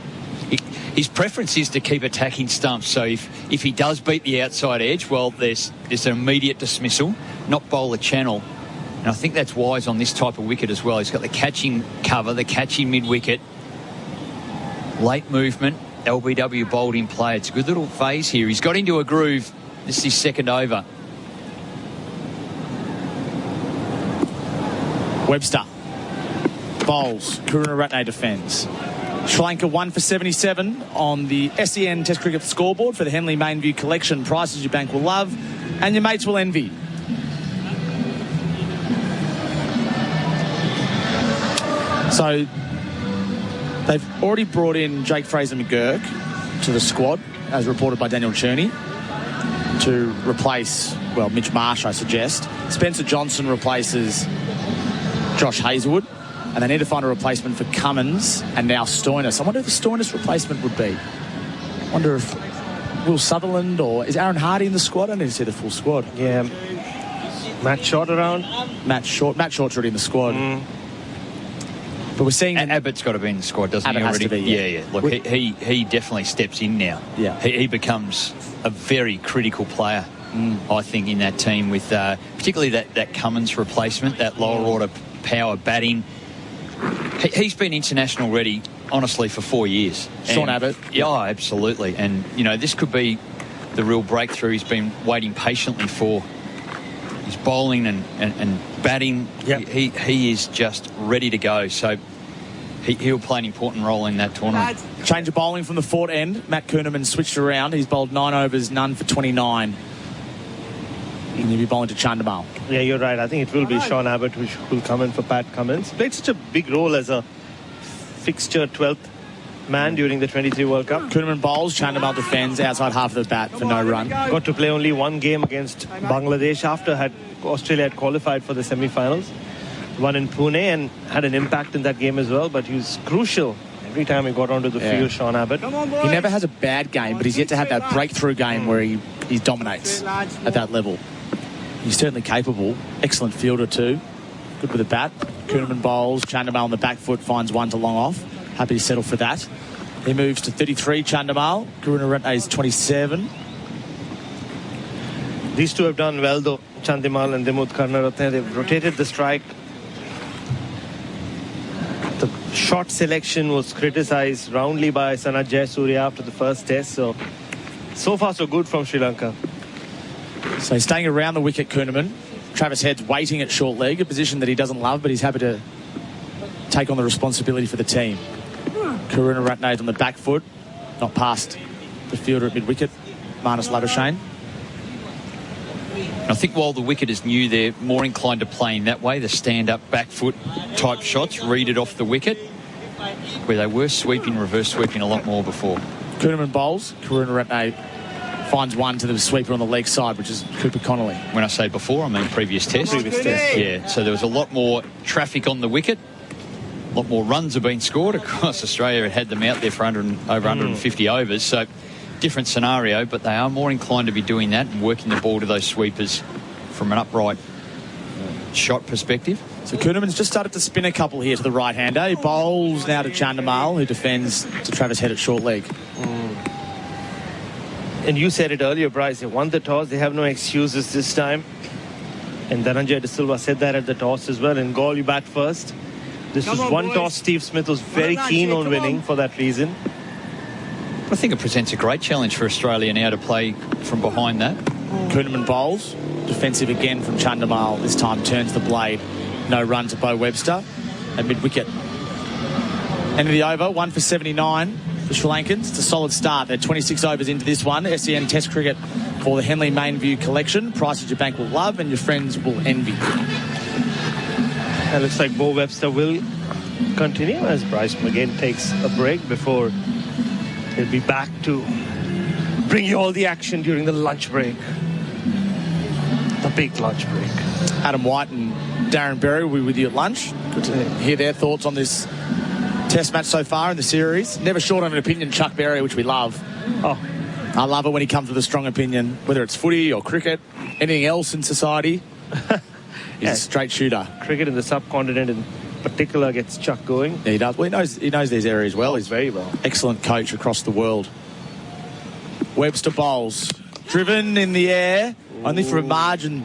S11: His preference is to keep attacking stumps. So if he does beat the outside edge, well, there's an immediate dismissal, not bowl a channel. And I think that's wise on this type of wicket as well. He's got the catching cover, the catching mid-wicket. Late movement. LBW bowled in play. It's a good little phase here. He's got into a groove. This is his second over.
S9: Webster bowls. Karuna Ratnade defends. Sri Lanka 1 for 77 on the SEN Test Cricket scoreboard for the Henley Mainview collection. Prices your bank will love and your mates will envy. So they've already brought in Jake Fraser-McGurk to the squad, as reported by Daniel Cherney, to replace, well, Mitch Marsh, I suggest. Spencer Johnson replaces Josh Hazlewood, and they need to find a replacement for Cummins and now Stoinis. I wonder who the Stoinis replacement would be. I wonder if Will Sutherland or is Aaron Hardy in the squad? I need to see the full squad.
S3: Yeah. Matt Short around?
S9: Matt Short's already in the squad. But we're seeing...
S11: Abbott's got to be in the squad, doesn't
S9: Abbott
S11: he already?
S9: Has to be,
S11: yeah. Look, he definitely steps in now.
S9: Yeah.
S11: He becomes a very critical player, I think, in that team with particularly that Cummins replacement, that lower order power batting. He's been international ready, honestly, for 4 years.
S9: Sean Abbott.
S11: Yeah, absolutely. And, you know, this could be the real breakthrough he's been waiting patiently for. He's bowling and batting.
S9: Yep.
S11: He is just ready to go. So he'll play an important role in that tournament.
S9: Change of bowling from the Fort end. Matt Kuhneman switched around. He's bowled 9 overs, none for 29. And he'll be bowling to Chandimal.
S3: Yeah, you're right. I think it will be Sean Abbott who will come in for Pat Cummins. Played such a big role as a fixture 12th man during the 23 World Cup.
S9: Kuhneman bowls, Chandimal defends outside half of the bat for no run.
S3: Got to play only one game against Bangladesh after Australia had qualified for the semi-finals. One in Pune and had an impact in that game as well, but he was crucial every time he got onto the field, Sean Abbott.
S9: He never has a bad game, but he's yet to have that breakthrough game where he dominates at that level. He's certainly capable. Excellent fielder too. Good with the bat. Kuhneman bowls. Chandimal on the back foot finds one to long off. Happy to settle for that. He moves to 33, Chandimal. Karuna Ratnade is 27.
S3: These two have done well though, Chandimal and Dimut Karnaratne. They've rotated the strike. The shot selection was criticised roundly by Sanat Jayasuriya after the first test. So far so good from Sri Lanka.
S9: So staying around the wicket, Kuhneman. Travis Head's waiting at short leg, a position that he doesn't love, but he's happy to take on the responsibility for the team. Karuna Ratnade on the back foot, not past the fielder at mid-wicket, Marnus Labuschagne.
S11: And I think while the wicket is new, they're more inclined to play in that way, the stand-up back foot type shots, read it off the wicket, where they were reverse sweeping a lot more before.
S9: Kuhnemann bowls. Karunaratne finds one to the sweeper on the leg side, which is Cooper Connolly.
S11: When I say before, I mean previous test. Yeah, so there was a lot more traffic on the wicket. A lot more runs have been scored. Of course, Australia had them out there for over 150 overs, so different scenario, but they are more inclined to be doing that and working the ball to those sweepers from an upright shot perspective.
S9: So Kuhnemann's just started to spin a couple here to the right-hander. He bowls now to Chandimal, who defends to Travis Head at short leg.
S3: And you said it earlier, Bryce, they won the toss. They have no excuses this time. And Dhananjay De Silva said that at the toss as well. And Gaul, you bat first. This was one toss Steve Smith was very keen on winning for that reason.
S11: I think it presents a great challenge for Australia now to play from behind that.
S9: Kuhnemann bowls. Defensive again from Chandimal. This time turns the blade. No run to Bo Webster at mid-wicket. End of the over, 1 for 79 for Sri Lankans. It's a solid start. They're 26 overs into this one. SEN Test Cricket for the Henley Mainview collection. Prices your bank will love and your friends will envy.
S3: It looks like Bo Webster will continue as Bryce McGain takes a break before he'll be back to bring you all the action during the lunch break. The big lunch break.
S9: Adam White and Darren Berry will be with you at lunch. Good to hear their thoughts on this test match so far in the series. Never short of an opinion, Chuck Berry, which we love.
S3: Oh,
S9: I love it when he comes with a strong opinion, whether it's footy or cricket, anything else in society. He's a straight shooter.
S3: Cricket in the subcontinent in particular gets Chuck going.
S9: Yeah, he does. Well, he knows these areas well.
S3: He's very well.
S9: Excellent coach across the world. Webster bowls. Driven in the air, only for a margin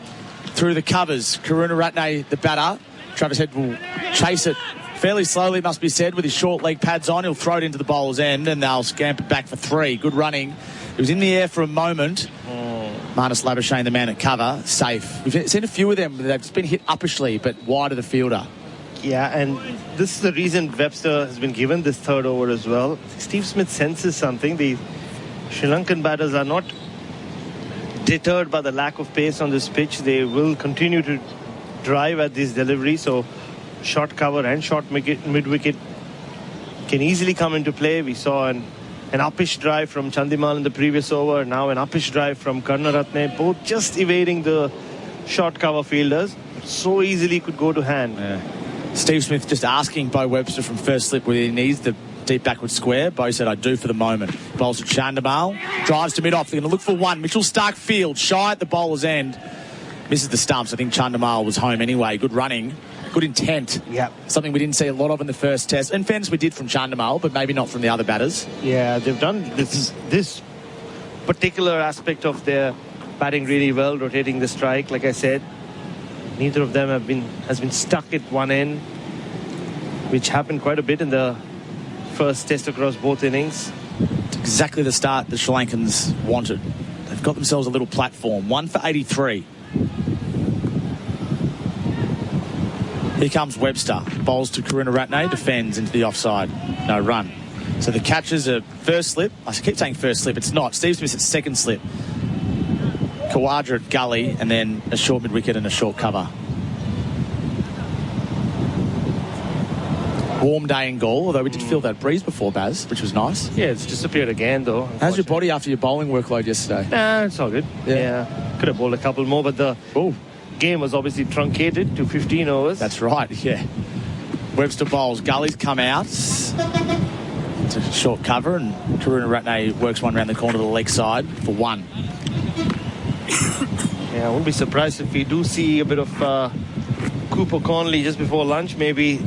S9: through the covers. Karunaratne, the batter. Travis Head will chase it fairly slowly, must be said, with his short leg pads on. He'll throw it into the bowler's end and they'll scamper back for 3. Good running. He was in the air for a moment. Marnus Labuschagne, the man at cover, safe. We've seen a few of them. They've just been hit uppishly, but wide of the fielder.
S3: Yeah, and this is the reason Webster has been given this third over as well. Steve Smith senses something. The Sri Lankan batters are not deterred by the lack of pace on this pitch. They will continue to drive at these deliveries. So short cover and short mid-wicket can easily come into play. We saw an uppish drive from Chandimal in the previous over. Now an uppish drive from Karunaratne. Both just evading the short cover fielders. So easily could go to hand.
S9: Yeah. Steve Smith just asking Bo Webster from first slip whether he needs the deep backward square. Bo said, I do for the moment. Bowls to Chandimal. Drives to mid-off. They're going to look for one. Mitchell Stark field. Shy at the bowler's end. Misses the stumps. I think Chandimal was home anyway. Good running. Good intent.
S3: Yeah.
S9: Something we didn't see a lot of in the first test. In fairness, we did from Chandimal, but maybe not from the other batters.
S3: Yeah, they've done this particular aspect of their batting really well, rotating the strike. Like I said, neither of them has been stuck at one end, which happened quite a bit in the first test across both innings.
S9: It's exactly the start the Sri Lankans wanted. They've got themselves a little platform. 1 for 83. Here comes Webster. Bowls to Karunaratne. Defends into the offside. No run. So the catches are first slip. I keep saying first slip. It's not. Steve Smith at second slip. Kawadra at gully. And then a short mid-wicket and a short cover. Warm day in Gaul, although we did feel that breeze before, Baz, which was nice.
S3: Yeah, it's disappeared again, though.
S9: How's your body after your bowling workload yesterday?
S3: Nah, it's all good. Yeah. Could have bowled a couple more, but the game was obviously truncated to 15 overs.
S9: That's right, yeah. Webster bowls. Gully's come out. It's a short cover, and Karunaratne works one round the corner to the leg side for 1.
S3: Yeah, I wouldn't be surprised if we do see a bit of Cooper Connolly just before lunch, maybe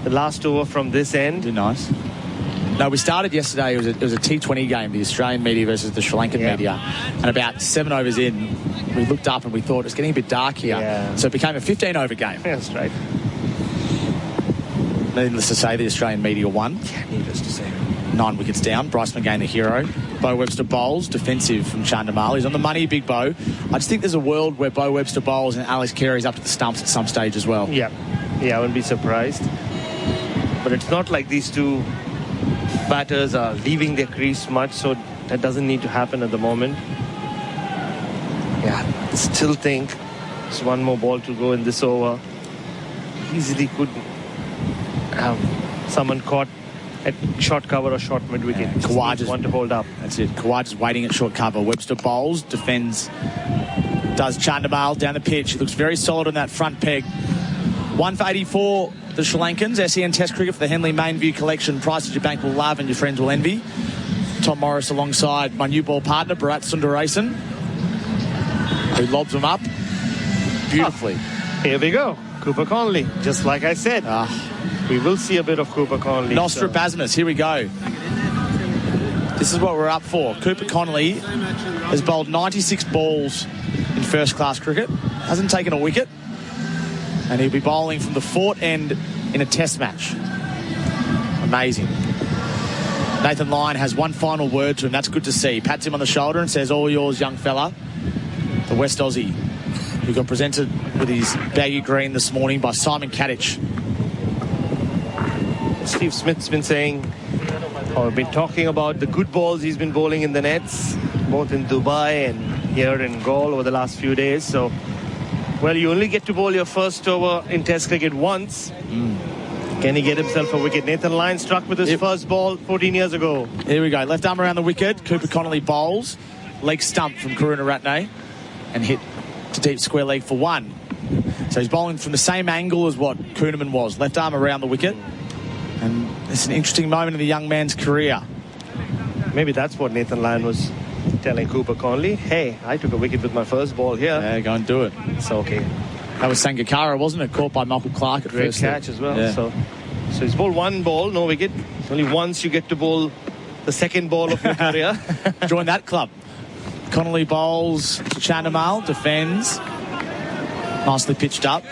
S3: the last over from this end.
S9: Be nice. No, we started yesterday. It was a T20 game, the Australian media versus the Sri Lankan media. And about 7 overs in, we looked up and we thought it's getting a bit dark here.
S3: Yeah.
S9: So it became a 15-over game.
S3: Yeah, that's right.
S9: Needless to say, the Australian media won.
S3: Yeah, needless to say.
S9: 9 wickets down. Bryce McGain, the hero. Bo Webster bowls. Defensive from Chandimal. He's on the money, Big Bo. I just think there's a world where Bo Webster bowls and Alex Carey's up to the stumps at some stage as well.
S3: Yeah. Yeah, I wouldn't be surprised. But it's not like these two batters are leaving their crease much, so that doesn't need to happen at the moment. Yeah, still think there's one more ball to go in this over. Easily could have someone caught at short cover or short mid-wicket.
S9: Kawhi just
S3: want to hold up.
S9: That's it. Kawhi just waiting at short cover. Webster bowls, defends, does Chandimal down the pitch. He looks very solid on that front peg. 1 for 84, the Sri Lankans. SEN Test Cricket for the Henley Mainview Collection. Prices your bank will love and your friends will envy. Tom Morris alongside my new ball partner, Bharat Sundaresan, who lobs them up beautifully.
S3: Here we go. Cooper Conley, just like I said. We will see a bit of Cooper Conley.
S9: Nostradamus, here we go. This is what we're up for. Cooper Conley has bowled 96 balls in first-class cricket. Hasn't taken a wicket. And he'll be bowling from the Fort End in a test match. Amazing. Nathan Lyon has one final word to him. That's good to see. Pats him on the shoulder and says, all yours, young fella. The West Aussie, who got presented with his baggy green this morning by Simon Katich.
S3: Steve Smith's been saying, or been talking about the good balls he's been bowling in the nets, both in Dubai and here in Gaul over the last few days. So, well, you only get to bowl your first over in Test cricket once. Can he get himself a wicket? Nathan Lyon struck with his first ball 14 years ago.
S9: Here we go. Left arm around the wicket. Cooper Conley bowls. Leg stump from Karunaratne and hit to deep square leg for one. So he's bowling from the same angle as what Kuhnemann was. Left arm around the wicket. And it's an interesting moment in the young man's career.
S3: Maybe that's what Nathan Lyon was telling Cooper Conley. Hey, I took a wicket with my first ball here.
S9: Yeah, go and do it.
S3: It's okay.
S9: That was Sangakkara, wasn't it? Caught by Michael Clark at
S3: Great
S9: first.
S3: catch as well.
S9: Yeah.
S3: So he's bowled one ball, no wicket. Only once you get to bowl the second ball of your career.
S9: Join that club. Connolly bowls to Chandimal, defends. Nicely pitched up.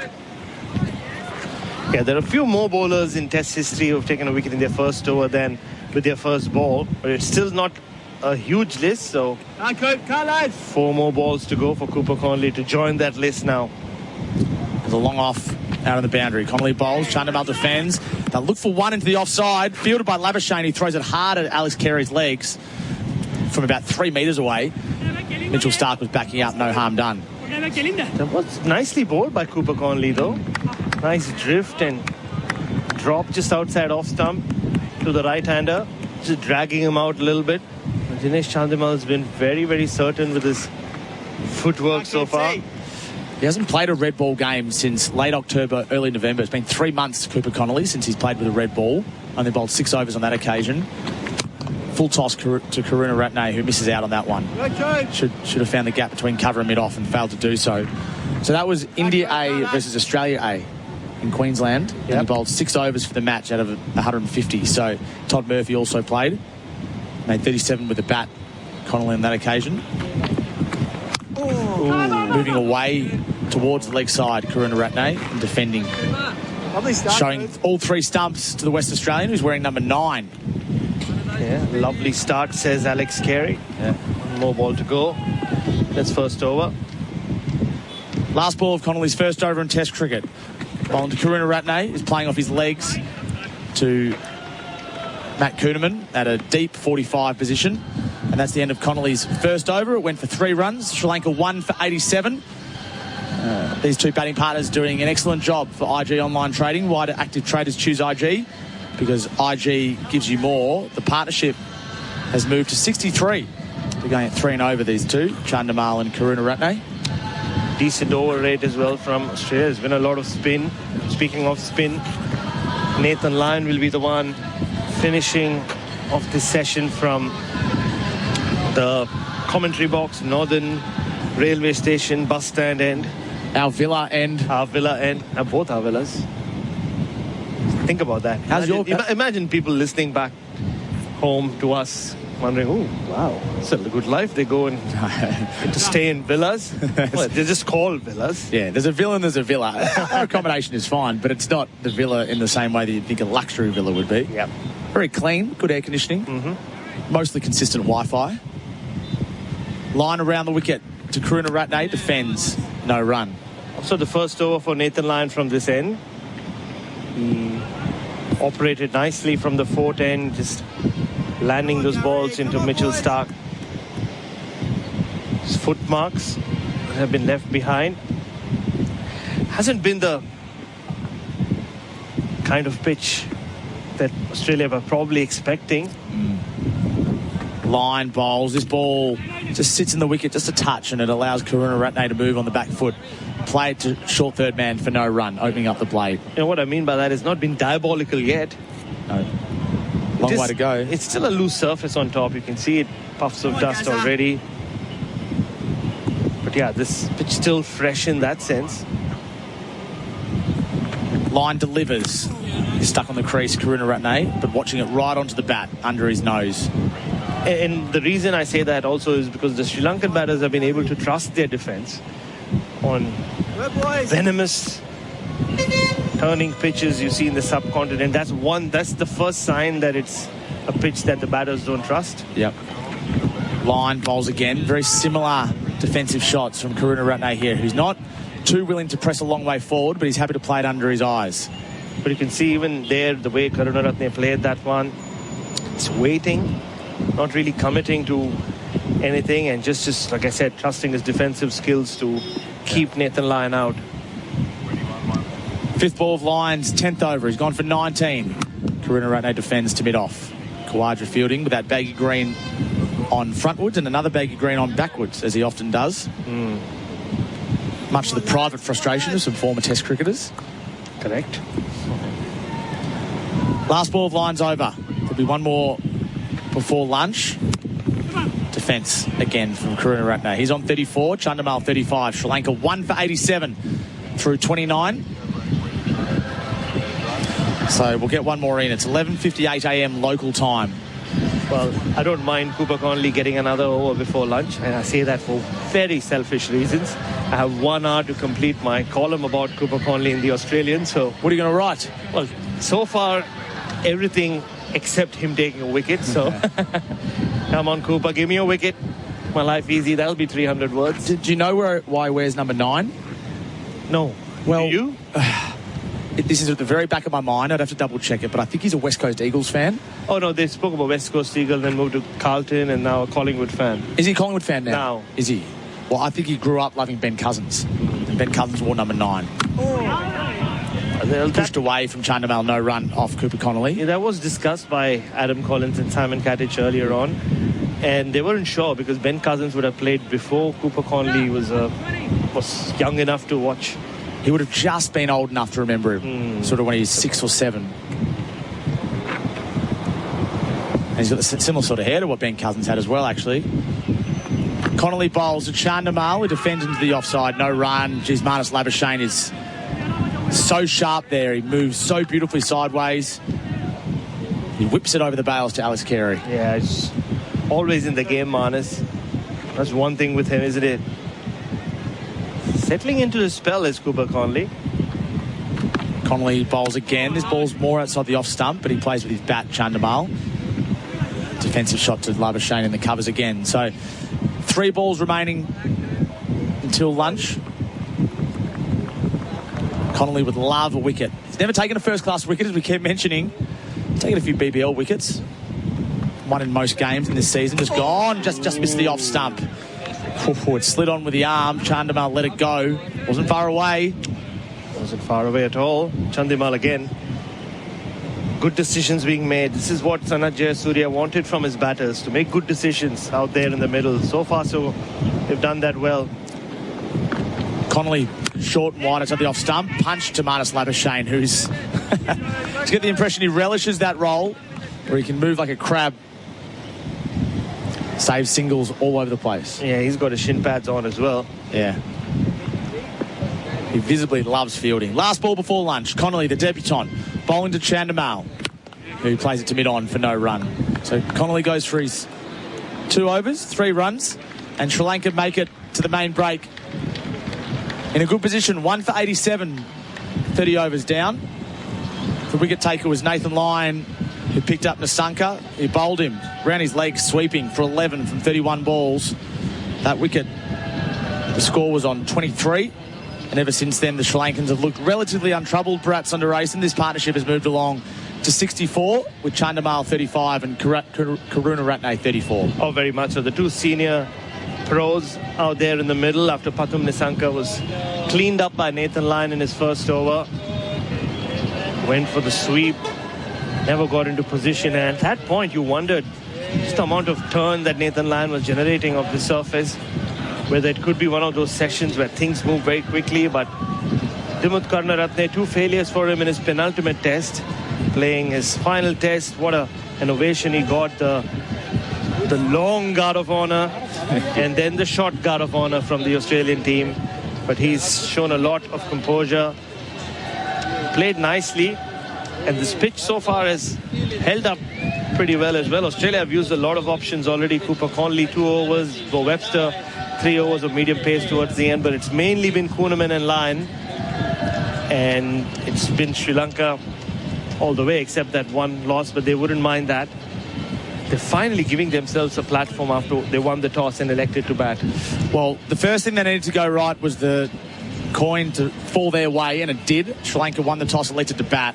S3: Yeah, there are a few more bowlers in Test history who have taken a wicket in their first over than with their first ball. But it's still not a huge list, so 4 more balls to go for Cooper Conley to join that list now.
S9: There's a long off out of the boundary. Connolly bowls, Chandimal defends. They'll look for one into the offside. Fielded by Labuschagne. He throws it hard at Alex Carey's legs from about 3 metres away. Mitchell Stark was backing up, no harm done.
S3: That was nicely bowled by Cooper Conley, though. Nice drift and drop just outside off stump to the right-hander, just dragging him out a little bit. Dinesh Chandimal has been very, very certain with his footwork so far.
S9: He hasn't played a red ball game since late October, early November. It's been 3 months to Cooper Conley since he's played with a red ball. Only bowled 6 overs on that occasion. Full toss to Karunaratne, who misses out on that one. Should have found the gap between cover and mid-off and failed to do so. So that was India A versus Australia A in Queensland. Yep. And he bowled 6 overs for the match out of 150. So Todd Murphy also played. Made 37 with the bat, Connolly on that occasion. Moving away towards the leg side, Karunaratne, and defending. Showing all 3 stumps to the West Australian, who's wearing number 9.
S3: Yeah, lovely start, says Alex Carey. Yeah. One more ball to go. That's first over.
S9: Last ball of Connolly's first over in Test cricket. Bowling to Karunaratne, is playing off his legs to Matt Kuhnemann at a deep 45 position. And that's the end of Connolly's first over. It went for 3 runs. Sri Lanka 1 for 87. These 2 batting partners doing an excellent job for IG Online Trading. Why do active traders choose IG? Because IG gives you more. The partnership has moved to 63. They're going at 3 and over, these 2, Chandimal and Karunaratne.
S3: Decent over rate as well from Australia. There's been a lot of spin. Speaking of spin, Nathan Lyon will be the one finishing off this session from the commentary box, Northern Railway Station, bus stand end.
S9: Our villa end.
S3: Our villa end. Both our villas. Think about that. Imagine people listening back home to us wondering, oh, wow, it's a good life. They go and get to stay in villas. Well, they're just called villas.
S9: Yeah, there's a villa and there's a villa. Our accommodation is fine, but it's not the villa in the same way that you'd think a luxury villa would be.
S3: Yep.
S9: Very clean, good air conditioning, mostly consistent Wi-Fi. Line around the wicket to Karunaratne, defends, no run.
S3: Also the first over for Nathan Lyon from this end. He operated nicely from the Fort end, just landing those balls into Mitchell Stark. His foot marks have been left behind. Hasn't been the kind of pitch that Australia were probably expecting.
S9: Line bowls. This ball just sits in the wicket just a touch, and it allows Karunaratne to move on the back foot. Play it to short third man for no run, opening up the blade.
S3: You know what I mean by that? It's not been diabolical yet.
S9: No. Long way to go.
S3: It's still a loose surface on top. You can see it, puffs of dust already. But yeah, this pitch still fresh in that sense.
S9: Line delivers. He's stuck on the crease, Karunaratne, but watching it right onto the bat under his nose.
S3: And the reason I say that also is because the Sri Lankan batters have been able to trust their defense on venomous turning pitches you see in the subcontinent. That's the first sign that it's a pitch that the batters don't trust.
S9: Yep. Line bowls again. Very similar defensive shots from Karunaratne here, who's not too willing to press a long way forward, but he's happy to play it under his eyes.
S3: But you can see even there the way Karunaratne played that one. It's waiting, not really committing to anything, and just like I said, trusting his defensive skills to keep Nathan Lyon out.
S9: Fifth ball of Lyon's 10th over. He's gone for 19. Karunaratne defends to mid-off. Khawaja fielding with that baggy green on frontwards and another baggy green on backwards, as he often does. Much to the private frustration of some former Test cricketers.
S3: Correct.
S9: Last ball of Lyon's over. There'll be one more before lunch. Defence again from Karunaratne. He's on 34, Chandamal 35. Sri Lanka 1 for 87 through 29. So we'll get one more in. It's 11:58 a.m. local time.
S3: Well, I don't mind Cooper Conley getting another over before lunch, and I say that for very selfish reasons. I have 1 hour to complete my column about Cooper Conley in the Australian, so...
S9: What are you going to write?
S3: Well, so far, everything except him taking a wicket, so... Come on, Cooper, give me a wicket. My life easy. That'll be 300 words.
S9: Do you know why he wears number 9?
S3: No.
S9: Well,
S3: do you?
S9: This is at the very back of my mind. I'd have to double check it, but I think he's a West Coast Eagles fan.
S3: Oh, no, they spoke about West Coast Eagles, then moved to Carlton, and now a Collingwood fan.
S9: Is he a Collingwood fan now?
S3: Now.
S9: Is he? Well, I think he grew up loving Ben Cousins. And Ben Cousins wore number 9. Pushed away from Chandamal, no run off Cooper Conley.
S3: Yeah, that was discussed by Adam Collins and Simon Katich earlier on, and they weren't sure because Ben Cousins would have played before Cooper Conley was young enough to watch.
S9: He would have just been old enough to remember him, sort of when he's 6 or 7. And he's got a similar sort of hair to what Ben Cousins had as well, actually. Connolly bowls at Chandamal, who defends into the offside, no run. Geez, Marnus Labuschagne is so sharp there. He moves so beautifully sideways. He whips it over the bails to Alex Carey.
S3: Yeah, it's always in the game, Marnus. That's one thing with him, isn't it? Settling into the spell is Cooper Conley.
S9: Conley bowls again. This ball's more outside the off stump, but he plays with his bat, Chandamal. Defensive shot to Labuschagne in the covers again. So 3 balls remaining until lunch. Connolly would love a wicket. He's never taken a first-class wicket, as we keep mentioning. He's taken a few BBL wickets. One in most games in this season. Just gone. Just missed the off stump. It slid on with the arm. Chandamal let it go. Wasn't far away.
S3: Wasn't far away at all. Chandimal again. Good decisions being made. This is what Sanath Jayasuriya wanted from his batters, to make good decisions out there in the middle. So far, so they've done that well.
S9: Connolly short and wide outside the off stump. Punch to Marnus Labuschagne, who's... to get the impression he relishes that role, where he can move like a crab. Saves singles all over the place.
S3: Yeah, he's got his shin pads on as well.
S9: Yeah. He visibly loves fielding. Last ball before lunch. Connolly, the debutant, bowling to Chandamal, who plays it to mid-on for no run. So Connolly goes for his 2 overs, 3 runs, and Sri Lanka make it to the main break in a good position. 1 for 87, 30 overs down. The wicket taker was Nathan Lyon, who picked up Nasanka. He bowled him round his legs, sweeping for 11 from 31 balls. That wicket, the score was on 23. And ever since then, the Sri Lankans have looked relatively untroubled. Bharat Sundaresan, this partnership has moved along to 64 with Chandamal 35 and Karunaratne 34.
S3: Oh, very much so. The 2 senior pros out there in the middle after Pathum Nissanka was cleaned up by Nathan Lyon in his first over. Went for the sweep, never got into position, and at that point you wondered just the amount of turn that Nathan Lyon was generating off the surface, whether it could be one of those sessions where things move very quickly. But Dimuth Karunaratne, 2 failures for him in his penultimate test, playing his final test. What an ovation he got. The long guard of honor and then the short guard of honor from the Australian team. But he's shown a lot of composure, played nicely, and this pitch so far has held up pretty well as well. Australia have used a lot of options already. Cooper Conley 2 overs, Bo Webster 3 overs of medium pace towards the end, but it's mainly been Kuhnemann and Lyon, and it's been Sri Lanka all the way except that one loss, but they wouldn't mind that. They're finally giving themselves a platform after they won the toss and elected to bat.
S9: Well, the first thing they needed to go right was the coin to fall their way, and it did. Sri Lanka won the toss, elected to bat,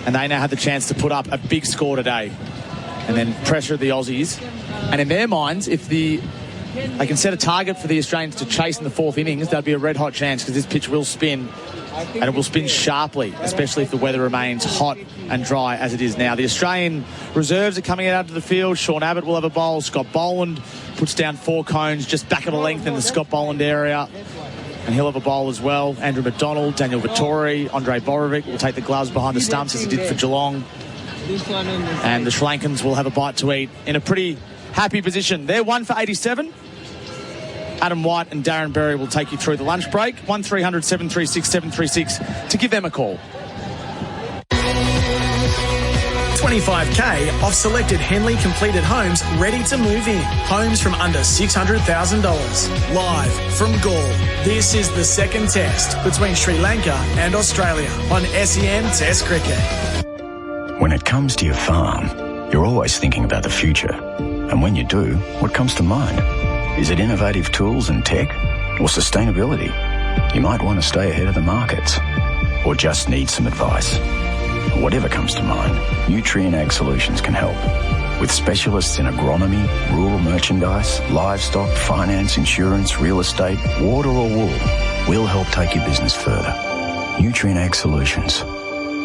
S9: and they now had the chance to put up a big score today and then pressure the Aussies. And in their minds, if they can set a target for the Australians to chase in the 4th innings, that'd be a red-hot chance, because this pitch will spin, and it will spin sharply, especially if the weather remains hot and dry as it is now. The Australian reserves are coming out to the field. Sean Abbott will have a bowl. Scott Boland puts down 4 cones just back of the length in the Scott Boland area, and he'll have a bowl as well. Andrew McDonald, Daniel Vittori, Andre Borovic will take the gloves behind the stumps as he did for Geelong. And the Sri Lankans will have a bite to eat in a pretty happy position. They're 1 for 87. Adam White and Darren Berry will take you through the lunch break. 1300 736 736 to give them a call.
S1: 25k off selected Henley completed homes ready to move in. Homes from under $600,000. Live from Gaul. This is the second test between Sri Lanka and Australia on SEN Test Cricket.
S14: When it comes to your farm, you're always thinking about the future. And when you do, what comes to mind? Is it innovative tools and tech or sustainability? You might want to stay ahead of the markets or just need some advice. Whatever comes to mind, Nutrien Ag Solutions can help. With specialists in agronomy, rural merchandise, livestock, finance, insurance, real estate, water or wool, we'll help take your business further. Nutrien Ag Solutions.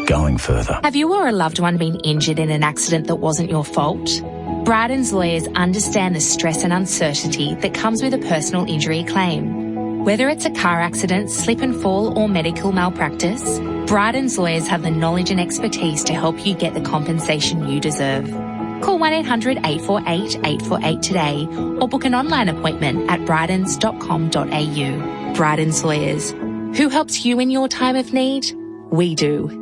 S14: Going further.
S12: Have you or a loved one been injured in an accident that wasn't your fault? Bryden's lawyers understand the stress and uncertainty that comes with a personal injury claim. Whether it's a car accident, slip and fall, or medical malpractice, Bryden's lawyers have the knowledge and expertise to help you get the compensation you deserve. Call 1-800-848-848 today or book an online appointment at brydens.com.au. Bryden's lawyers. Who helps you in your time of need? We do.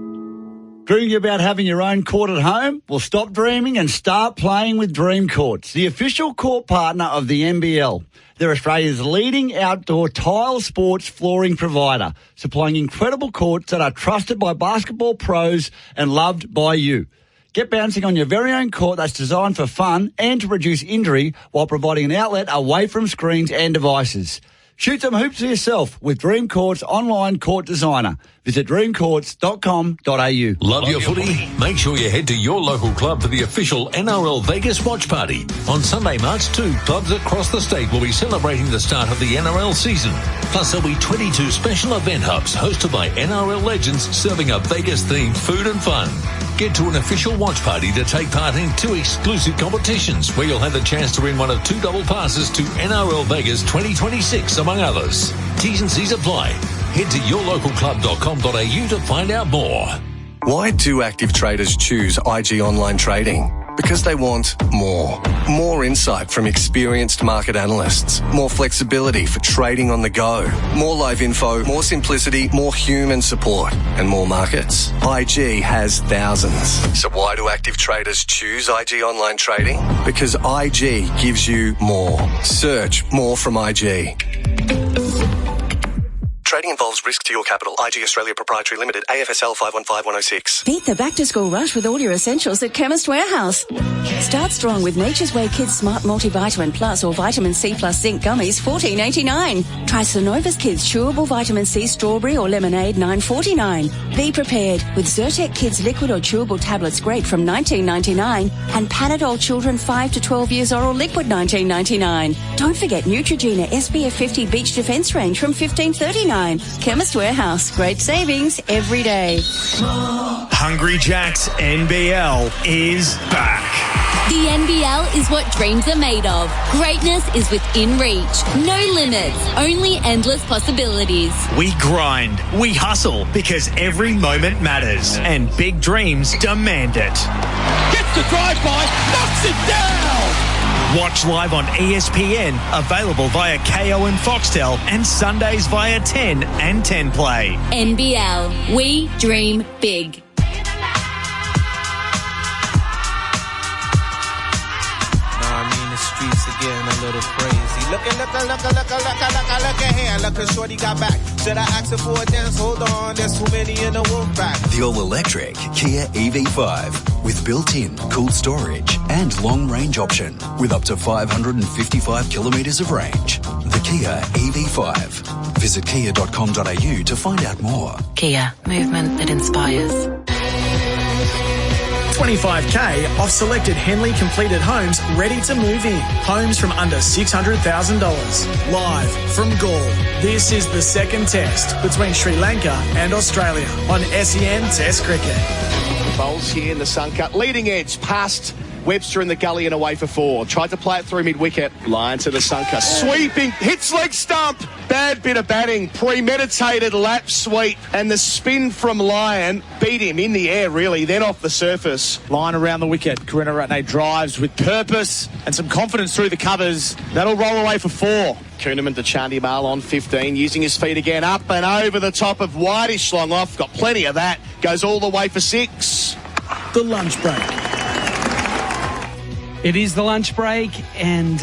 S18: Dreaming about having your own court at home? Well, stop dreaming and start playing with Dream Courts, the official court partner of the NBL. They're Australia's leading outdoor tile sports flooring provider, supplying incredible courts that are trusted by basketball pros and loved by you. Get bouncing on your very own court that's designed for fun and to reduce injury while providing an outlet away from screens and devices. Shoot some hoops for yourself with Dream Courts online court designer. Visit dreamcourts.com.au.
S20: Love your footy? Make sure you head to your local club for the official NRL Vegas watch party. On Sunday, March 2, clubs across the state will be celebrating the start of the NRL season. Plus, there'll be 22 special event hubs hosted by NRL legends serving up Vegas-themed food and fun. Get to an official watch party to take part in 2 exclusive competitions where you'll have the chance to win one of 2 double passes to NRL Vegas 2026, among others. T's and C's apply. Head to yourlocalclub.com.au to find out more.
S4: Why do active traders choose IG Online Trading? Because they want more. More insight from experienced market analysts. More flexibility for trading on the go. More live info, more simplicity, more human support, and more markets. IG has thousands. So why do active traders choose IG Online Trading? Because IG gives you more. Search more from IG. Trading involves risk to your capital. IG Australia Proprietary Limited, AFSL 515106.
S17: Beat the back-to-school rush with all your essentials at Chemist Warehouse. Start strong with Nature's Way Kids Smart Multivitamin Plus or Vitamin C Plus Zinc Gummies, $14.89. Try Synova's Kids Chewable Vitamin C Strawberry or Lemonade, $9.49. Be prepared with Zyrtec Kids Liquid or Chewable Tablets Grape from $19.99 and Panadol Children 5 to 12 years oral liquid, $19.99. Don't forget Neutrogena SPF 50 Beach Defense Range from $15.39. Chemist Warehouse, great savings every day.
S15: Hungry Jack's NBL is back.
S21: The NBL is what dreams are made of. Greatness is within reach. No limits, only endless possibilities.
S15: We grind, we hustle, because every moment matters, and big dreams demand it.
S7: Gets the drive-by, knocks it down!
S15: Watch live on ESPN, available via KO and Foxtel, and Sundays via 10 and 10 Play.
S21: NBL, we dream big.
S7: Streets are getting a little crazy. Look here. Look, shorty got back. Should I ask her for a dance? Hold on, there's too many in the wolf pack.
S8: The all-electric Kia EV5 with built-in cooled storage and long-range option with up to 555 kilometres of range. The Kia EV5. Visit kia.com.au to find out more.
S12: Kia, movement that inspires.
S1: 25k off selected Henley completed homes ready to move in. Homes from under $600,000. Live from Gaul. This is the second test between Sri Lanka and Australia on SEN Test Cricket.
S10: Bowls here in the sun cut. Leading edge past Webster in the gully and away for 4. Tried to play it through mid-wicket. Line to the sunker. Sweeping. Hits leg stump. Bad bit of batting. Premeditated lap sweep. And the spin from Lyon beat him in the air, really, then off the surface.
S9: Line around the wicket. Karunaratne drives with purpose and some confidence through the covers. That'll roll away for 4.
S10: Kuhneman to Chandimal on 15. Using his feet again. Up and over the top of Whitish long off. Got plenty of that. Goes all the way for 6.
S1: The lunch break.
S22: It is the lunch break, and,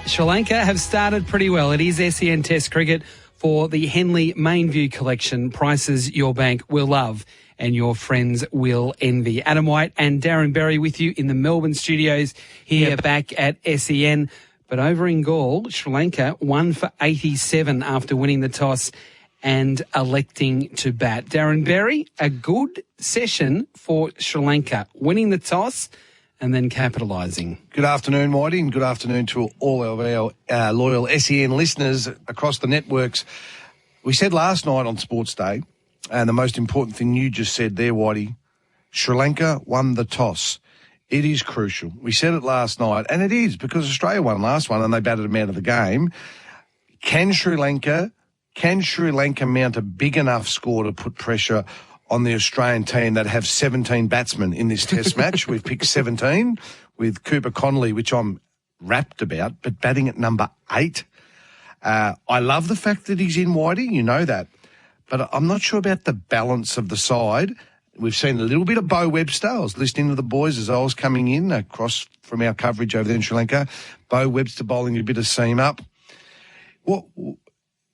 S22: Sri Lanka have started pretty well. It is SEN Test Cricket for the Henley Mainview Collection. Prices your bank will love and your friends will envy. Adam White and Darren Berry with you in the Melbourne studios here back at SEN. But over in Gaul, Sri Lanka 1 for 87 after winning the toss and electing to bat. Darren Berry, a good session for Sri Lanka, winning the toss and then capitalising.
S23: Good afternoon, Whitey, and good afternoon to all of our loyal SEN listeners across the networks. We said last night on Sports Day, and the most important thing you just said there, Whitey, Sri Lanka won the toss. It is crucial. We said it last night, and it is, because Australia won last one and they batted them out of the game. Can Sri Lanka mount a big enough score to put pressure on the Australian team that have 17 batsmen in this test match? We've picked 17 with Cooper Connolly, which I'm rapt about, but batting at number 8. I love the fact that he's in, Whitey, you know that. But I'm not sure about the balance of the side. We've seen a little bit of Bo Webster. I was listening to the boys as I was coming in across from our coverage over there in Sri Lanka. Bo Webster bowling a bit of seam up.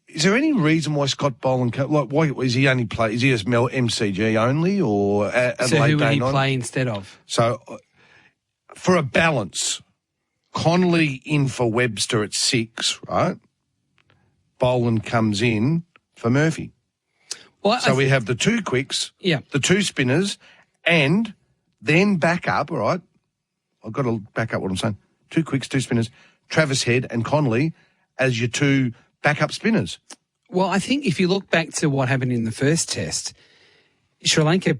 S23: Is there any reason why Scott Boland, why is he only play? Is he just MCG only, or
S22: so who would he play instead of?
S23: So, for a balance, Connolly in for Webster at 6, right? Boland comes in for Murphy.
S22: Well,
S23: so we have the 2 quicks, the 2 spinners, and then back up. All right, I've got to back up what I'm saying. 2 quicks, 2 spinners, Travis Head and Connolly as your 2 backup spinners.
S22: Well, I think if you look back to what happened in the first test, Sri Lanka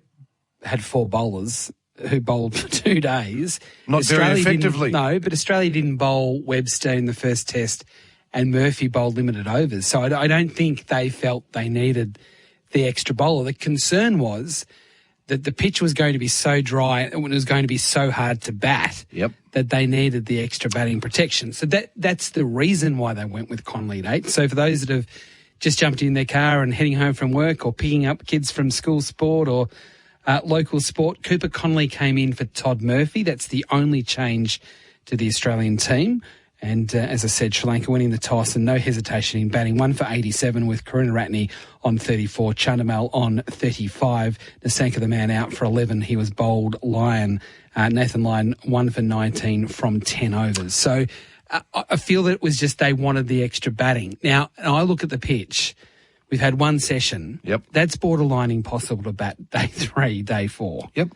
S22: had 4 bowlers who bowled for 2 days.
S23: Not very effectively.
S22: No, but Australia didn't bowl Webster in the first test and Murphy bowled limited overs. So I don't think they felt they needed the extra bowler. The concern was that the pitch was going to be so dry and it was going to be so hard to bat that they needed the extra batting protection. So that's the reason why they went with Connolly at 8. So for those that have just jumped in their car and heading home from work or picking up kids from school sport or local sport, Cooper Connolly came in for Todd Murphy. That's the only change to the Australian team. And as I said, Sri Lanka winning the toss and no hesitation in batting. 1 for 87 with Karunaratne on 34, Chandimal on 35. Nasanka, the man, out for 11. He was bowled. Nathan Lyon 1 for 19 from 10 overs. So I feel that it was just they wanted the extra batting. Now, I look at the pitch. We've had one session.
S23: Yep.
S22: That's borderline impossible to bat day 3, day 4.
S23: Yep.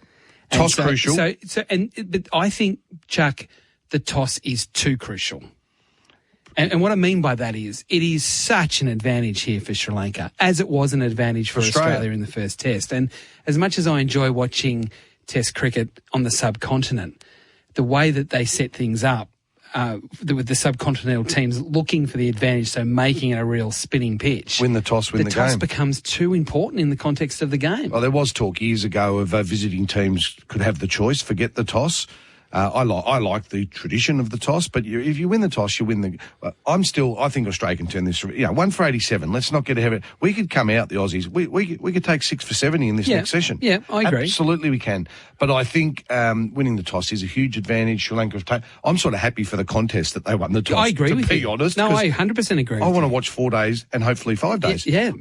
S23: Toss crucial.
S22: But I think, Chuck, the toss is too crucial. And what I mean by that is it is such an advantage here for Sri Lanka, as it was an advantage for Australia in the first test. And as much as I enjoy watching Test cricket on the subcontinent, the way that they set things up, with the subcontinental teams looking for the advantage, so making it a real spinning pitch.
S23: Win the toss, win the game.
S22: The toss becomes too important in the context of the game.
S23: Well, there was talk years ago of visiting teams could have the choice, forget the toss. I like the tradition of the toss, but if you win the toss, you win the. I think Australia can turn this. 1 for 87. Let's not get ahead of it. We could come out, the Aussies. We could take 6 for 70 in this next session.
S22: Yeah, I agree.
S23: Absolutely, we can. But I think winning the toss is a huge advantage. Sri Lanka. I'm sort of happy for the contest that they won the toss.
S22: I agree with you.
S23: To be honest,
S22: no, I 100% agree.
S23: I want to watch 4 days and hopefully 5 days.
S22: Yeah.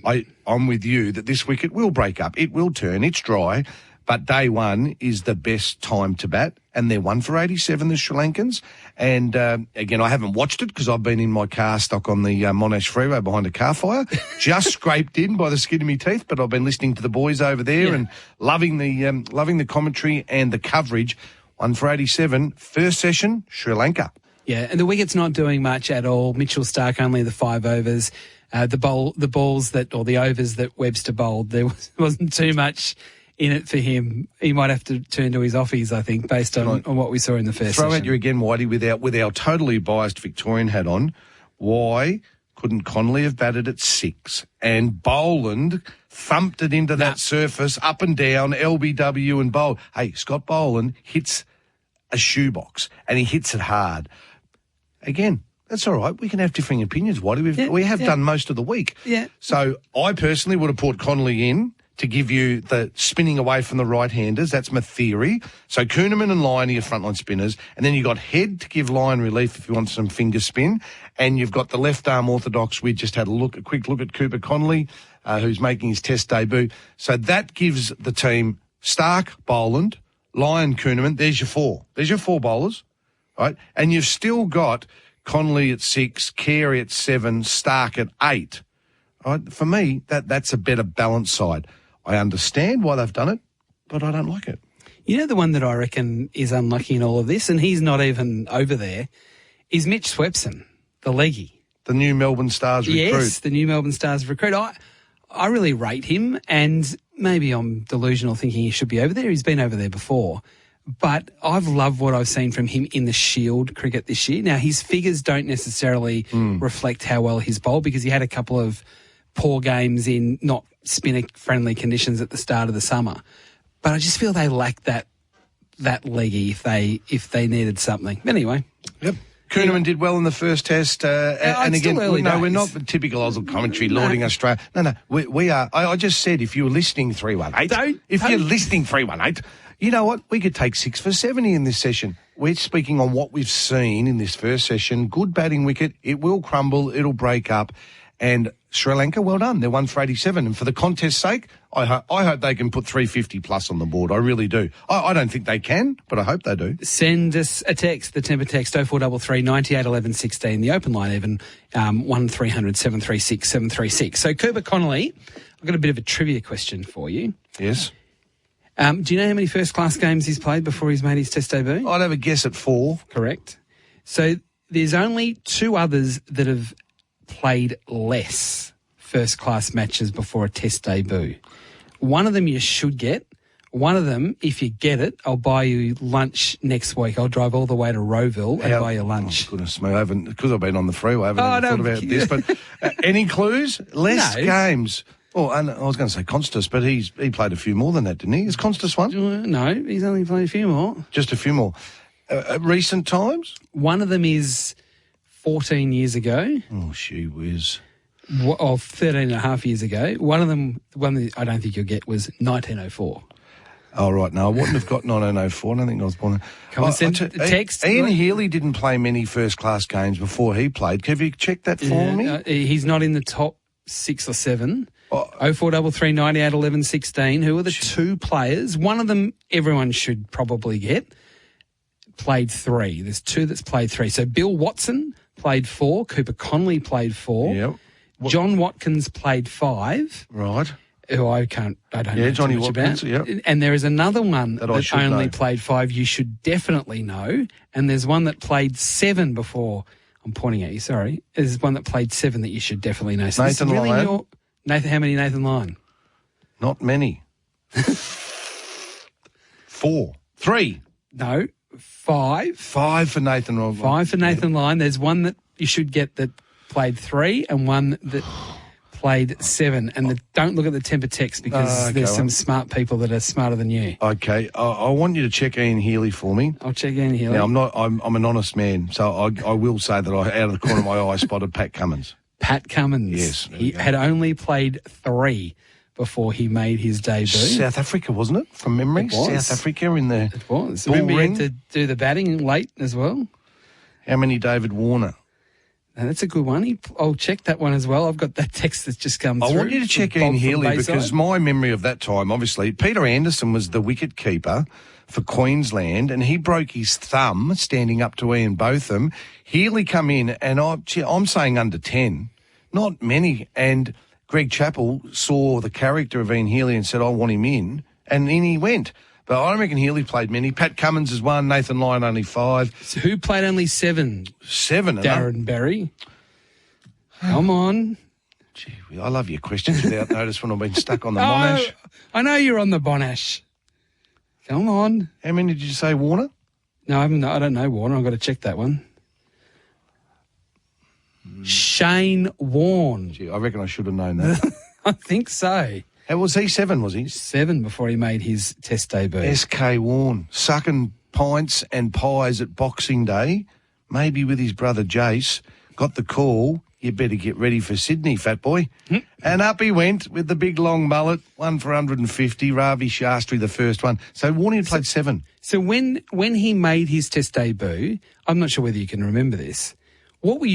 S23: I'm with you that this wicket will break up. It will turn. It's dry. But day 1 is the best time to bat, and they're 1 for 87, the Sri Lankans. And again, I haven't watched it because I've been in my car stuck on the Monash Freeway behind a car fire, just scraped in by the skin of my teeth. But I've been listening to the boys over there and loving the commentary and the coverage. 1 for 87, first session, Sri Lanka.
S22: Yeah, and the wicket's not doing much at all. Mitchell Starc only the 5 overs. The overs that Webster bowled, there wasn't too much in it for him. He might have to turn to his offies, I think, based on what we saw in the first
S23: Throw
S22: session.
S23: at you again, Whitey, with our totally biased Victorian hat on. Why couldn't Connolly have batted at 6 and Boland thumped it into that surface, up and down, LBW and bowled? Hey, Scott Boland hits a shoebox and he hits it hard. Again, that's all right. We can have differing opinions, Whitey. We have done most of the week.
S22: Yeah.
S23: So I personally would have put Connolly in to give you the spinning away from the right-handers. That's my theory. So Kuhnemann and Lyon are your frontline spinners. And then you've got Head to give Lyon relief if you want some finger spin. And you've got the left-arm orthodox. We just had a quick look at Cooper Connolly, who's making his test debut. So that gives the team Starc, Boland, Lyon, Kuhnemann. There's your 4. There's your 4 bowlers, right? And you've still got Connolly at 6, Carey at 7, Starc at 8. Right? For me, that's a better balanced side. I understand why they've done it, but I don't like it.
S22: You know the one that I reckon is unlucky in all of this, and he's not even over there, is Mitch Swepson, the leggy.
S23: The new Melbourne Stars recruit.
S22: Yes, the new Melbourne Stars recruit. I really rate him, and maybe I'm delusional thinking he should be over there. He's been over there before. But I've loved what I've seen from him in the Shield cricket this year. Now, his figures don't necessarily reflect how well he's bowled because he had a couple of poor games in not spinner-friendly conditions at the start of the summer. But I just feel they lack that leggy if they needed something. Anyway.
S23: Yep. Kuhnemann did well in the first test. And again, we're not the typical Aussie commentary lauding Australia. No, we are. I just said if you were listening 318, you're listening 318, you know what? We could take 6 for 70 in this session. We're speaking on what we've seen in this first session. Good batting wicket. It will crumble. It'll break up. And Sri Lanka, well done. They're 1 for 87. And for the contest's sake, I hope they can put 350 plus on the board. I really do. I don't think they can, but I hope they do.
S22: Send us a text, the temper text 0433 98 11 16. The open line even 1300 736 736. So Cooper Connolly, I've got a bit of a trivia question for you.
S23: Yes.
S22: Do you know how many first-class games he's played before he's made his test debut?
S23: I'd have a guess at 4.
S22: Correct. So there's only 2 others that have played less first-class matches before a test debut. One of them you should get. One of them, if you get it, I'll buy you lunch next week. I'll drive all the way to Rowville and buy you lunch.
S23: Oh, goodness me, because I've been on the freeway, I haven't even thought about this. But any clues? Less games. Oh, and I was going to say Constas, but he played a few more than that, didn't he? Is Constas one?
S22: No, he's only played a few more.
S23: Just a few more. Recent times?
S22: One of them is 14 years ago.
S23: Oh, she whiz.
S22: 13 and a half years ago. One of them, one that I don't think you'll get, was 1904.
S23: Oh, right. No, I wouldn't have got 1904. I don't think I was born.
S22: Come on, send the text.
S23: Ian Healy didn't play many first-class games before he played. Have you checked that for me?
S22: He's not in the top 6 or 7. 0433 98 11 16. Who are the two players? One of them everyone should probably get. Played 3. There's 2 that's played 3. So Bill Watson played 4. Cooper Conley played 4.
S23: Yep.
S22: John Watkins played 5.
S23: Right.
S22: Who I don't know
S23: Johnny
S22: too much
S23: Watkins,
S22: about.
S23: yep.
S22: And there is another one that only
S23: know.
S22: played 5 you should definitely know. And there's one that played 7 before. I'm pointing at you, sorry. There's one that played 7 that you should definitely know. So
S23: Nathan
S22: really
S23: Lyon.
S22: Nathan, how many Nathan Lyon?
S23: Not many. 4. 3.
S22: No, 5.
S23: 5 for Nathan Lyon.
S22: 5 for Nathan Lyon. There's one that you should get that played 3 and one that played 7. And don't look at the temper text because there's some smart people that are smarter than you.
S23: Okay, I want you to check Ian Healy for me.
S22: I'll check Ian Healy.
S23: Now, I'm an honest man, so I will say that I, out of the corner of my eye, spotted Pat Cummins.
S22: Pat Cummins.
S23: Yes.
S22: He had only played 3 before he made his debut.
S23: South Africa, wasn't it? From memory?
S22: It was.
S23: South Africa in the
S22: It was.
S23: bull
S22: Remember
S23: ring.
S22: he had to do the batting late as well?
S23: How many David Warner?
S22: Now, that's a good one. I'll check that one as well. I've got that text that's just come through.
S23: I want you to check
S22: from
S23: Ian
S22: Bob from
S23: Healy
S22: Bayside.
S23: because my memory of that time, obviously, Peter Anderson was the wicket keeper for Queensland and he broke his thumb standing up to Ian Botham. Healy come in and I'm saying under 10, not many. And Greg Chappell saw the character of Ian Healy and said, I want him in. And in he went. But I reckon Healy played many. Pat Cummins is 1, Nathan Lyon only 5.
S22: So who played only 7?
S23: 7,
S22: Darren Berry. Come on.
S23: Gee, I love your questions without notice when I've been stuck on the Monash.
S22: I know you're on the Monash. Come on.
S23: How many did you say, Warner?
S22: No, I don't know Warner. I've got to check that one. Shane Warne.
S23: Gee, I reckon I should have known that.
S22: I think so.
S23: How was he? 7, was he?
S22: 7 before he made his Test debut.
S23: S.K. Warne, sucking pints and pies at Boxing Day, maybe with his brother Jace, got the call, you better get ready for Sydney, fat boy. And up he went with the big long mullet, 1 for 150, Ravi Shastri the first one. So Warne had played 7.
S22: So when he made his Test debut, I'm not sure whether you can remember this, what were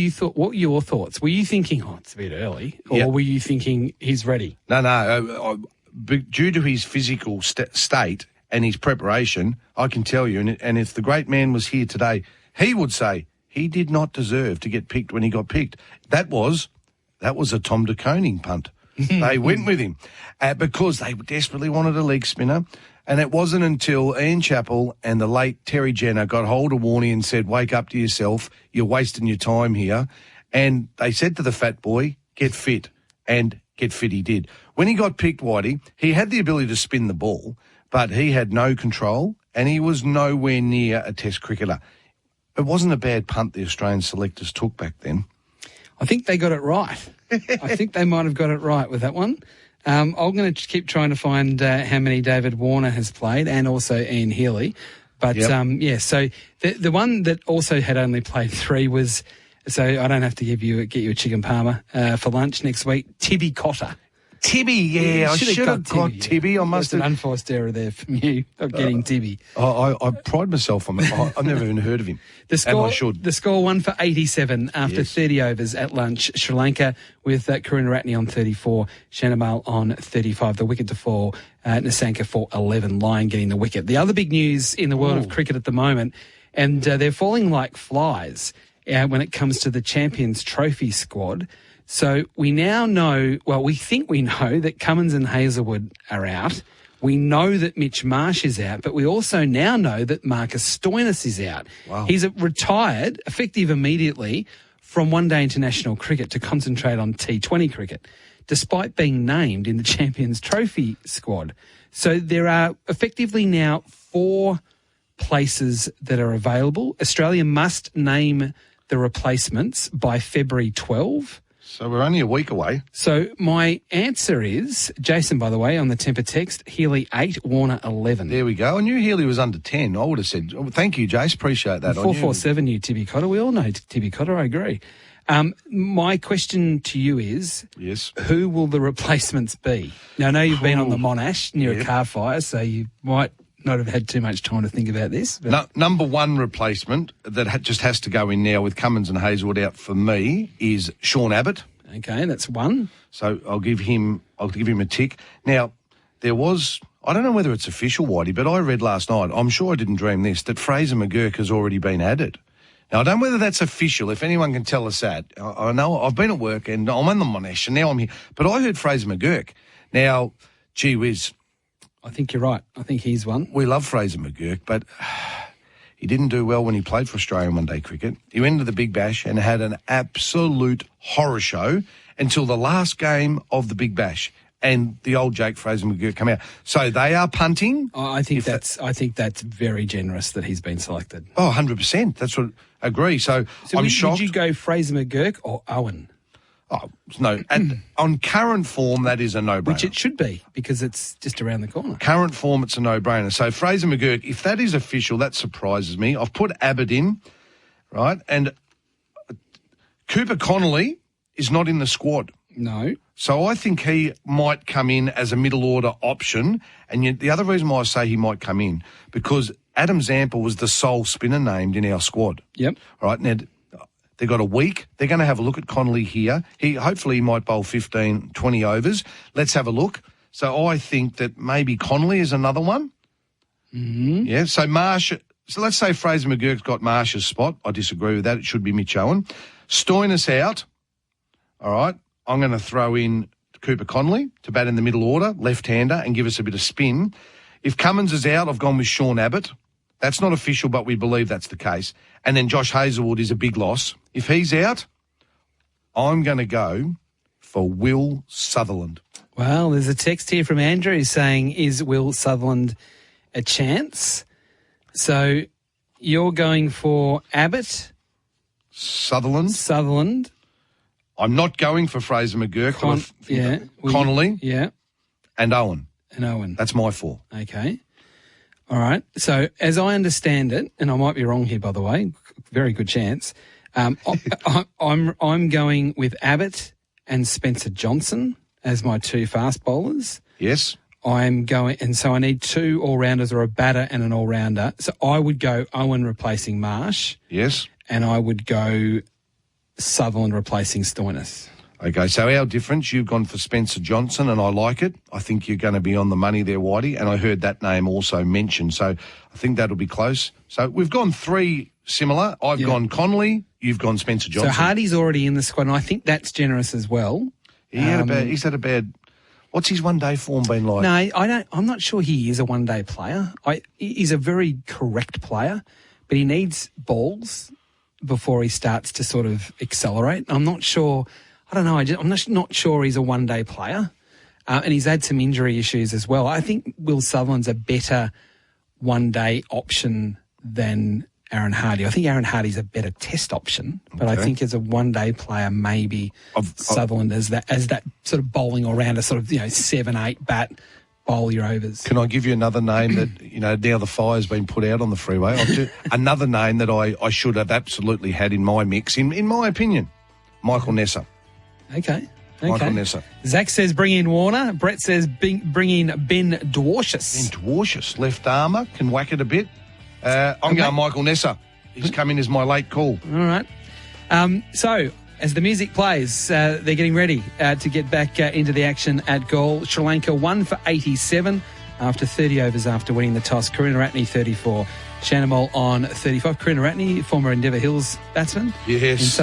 S22: your thoughts? Were you thinking, it's a bit early? Or were you thinking he's ready?
S23: No. Due to his physical state and his preparation, I can tell you, and if the great man was here today, he would say he did not deserve to get picked when he got picked. That was a Tom de Koning punt. They went with him because they desperately wanted a leg spinner. And it wasn't until Ian Chappell and the late Terry Jenner got hold of Warney and said, wake up to yourself, you're wasting your time here. And they said to the fat boy, get fit. And get fit he did. When he got picked, Whitey, he had the ability to spin the ball, but he had no control and he was nowhere near a Test cricketer. It wasn't a bad punt the Australian selectors took back then.
S22: I think they got it right. I think they might have got it right with that one. I'm going to keep trying to find how many David Warner has played and also Ian Healy. But, so the one that also had only played 3 was, so I don't have to get you a chicken parma for lunch next week, Tibby Cotter.
S23: Tibby, I should have got Tibby. I must
S22: have. An unforced error there from you of getting Tibby.
S23: I pride myself on it. I've never even heard of him. And I should.
S22: The score 1 for 87 after 30 overs at lunch. Sri Lanka with Karunaratne on 34, Shanamal on 35. The wicket to fall, Nasanka for 11. Lyon getting the wicket. The other big news in the world of cricket at the moment, and they're falling like flies when it comes to the Champions Trophy squad. So we now know, we think we know that Cummins and Hazelwood are out. We know that Mitch Marsh is out, but we also now know that Marcus Stoinis is out.
S23: Wow.
S22: He's retired, effective immediately, from one-day international cricket to concentrate on T20 cricket, despite being named in the Champions Trophy squad. So there are effectively now 4 places that are available. Australia must name the replacements by February 12.
S23: So we're only a week away.
S22: So my answer is, Jason, by the way, on the temper text, Healy 8, Warner 11.
S23: There we go. I knew Healy was under 10. I would have said, thank you, Jace. Appreciate that.
S22: 447 you, Tibby Cotter. We all know Tibby Cotter, I agree. My question to you is,
S23: yes,
S22: who will the replacements be? Now, I know you've been on the Monash near a car fire, so you might not have had too much time to think about this. But...
S23: Number one replacement that just has to go in now with Cummins and Hazelwood out for me is Sean Abbott.
S22: Okay, that's one.
S23: So I'll give him a tick. Now, there was, I don't know whether it's official, Whitey, but I read last night, I'm sure I didn't dream this, that Fraser McGurk has already been added. Now, I don't know whether that's official, if anyone can tell us that. I know I've been at work and I'm on the Monash and now I'm here. But I heard Fraser McGurk. Now, gee whiz.
S22: I think you're right. I think he's one.
S23: We love Fraser McGurk, but he didn't do well when he played for Australian one-day cricket. He went to the Big Bash and had an absolute horror show until the last game of the Big Bash. And the old Jake Fraser McGurk come out. So they are punting.
S22: I think that's very generous that he's been selected.
S23: Oh, 100%. That's what I agree. So I'm shocked.
S22: Would you go Fraser McGurk or Owen?
S23: Oh, no. And on current form, that is a no-brainer.
S22: Which it should be, because it's just around the corner.
S23: Current form, it's a no-brainer. So Fraser McGurk, if that is official, that surprises me. I've put Abbott in, right? And Cooper Connolly is not in the squad.
S22: No.
S23: So I think he might come in as a middle-order option. And yet the other reason why I say he might come in, because Adam Zampa was the sole spinner named in our squad.
S22: Yep.
S23: Right, now they've got a week. They're going to have a look at Connolly here. Hopefully he might bowl 15, 20 overs. Let's have a look. So I think that maybe Connolly is another one.
S22: Mm-hmm.
S23: Yeah, so Marsh. So let's say Fraser McGurk's got Marsh's spot. I disagree with that. It should be Mitch Owen. Stoinis out. All right. I'm going to throw in Cooper Connolly to bat in the middle order, left-hander, and give us a bit of spin. If Cummins is out, I've gone with Sean Abbott. That's not official, but we believe that's the case. And then Josh Hazelwood is a big loss. If he's out, I'm going to go for Will Sutherland.
S22: Well, there's a text here from Andrew saying, is Will Sutherland a chance? So you're going for Abbott?
S23: Sutherland. I'm not going for Fraser McGurk. Connolly.
S22: Yeah.
S23: And Owen.
S22: That's
S23: my four.
S22: Okay. All right. So as I understand it, and I might be wrong here, by the way, very good chance, I'm going with Abbott and Spencer Johnson as my two fast bowlers.
S23: Yes.
S22: And so I need two all-rounders or a batter and an all-rounder. So I would go Owen replacing Marsh.
S23: Yes.
S22: And I would go Sutherland replacing Stoinis.
S23: Okay, so our difference, you've gone for Spencer Johnson, and I like it. I think you're going to be on the money there, Whitey, and I heard that name also mentioned, so I think that'll be close. So we've gone three similar. I've gone Connolly, you've gone Spencer Johnson.
S22: So Hardy's already in the squad, and I think that's generous as well.
S23: He's had a bad... What's his one-day form been like?
S22: No, I'm not sure he is a one-day player. He's a very correct player, but he needs balls before he starts to sort of accelerate. I'm not sure... I don't know. I'm not sure he's a one-day player. And he's had some injury issues as well. I think Will Sutherland's a better one-day option than Aaron Hardy. I think Aaron Hardy's a better test option. But I think as a one-day player, maybe Sutherland as that sort of bowling all-rounder, sort of, 7-8 bat, bowl your overs.
S23: Can I give you another name that, now the fire's been put out on the freeway? Another name that I should have absolutely had in my mix, in my opinion, Michael Nesser.
S22: Okay.
S23: Michael Nesser.
S22: Zach says bring in Warner. Brett says bring in Ben Dwarshuis.
S23: Ben Dwarshuis, left armour, can whack it a bit. I'm going Michael Nesser. He's come in as my late call.
S22: All right. So, as the music plays, they're getting ready to get back into the action at goal. Sri Lanka 1 for 87 after 30 overs after winning the toss. Karunaratne 34. Shanamol on 35. Karunaratne, former Endeavour Hills batsman.
S23: Yes.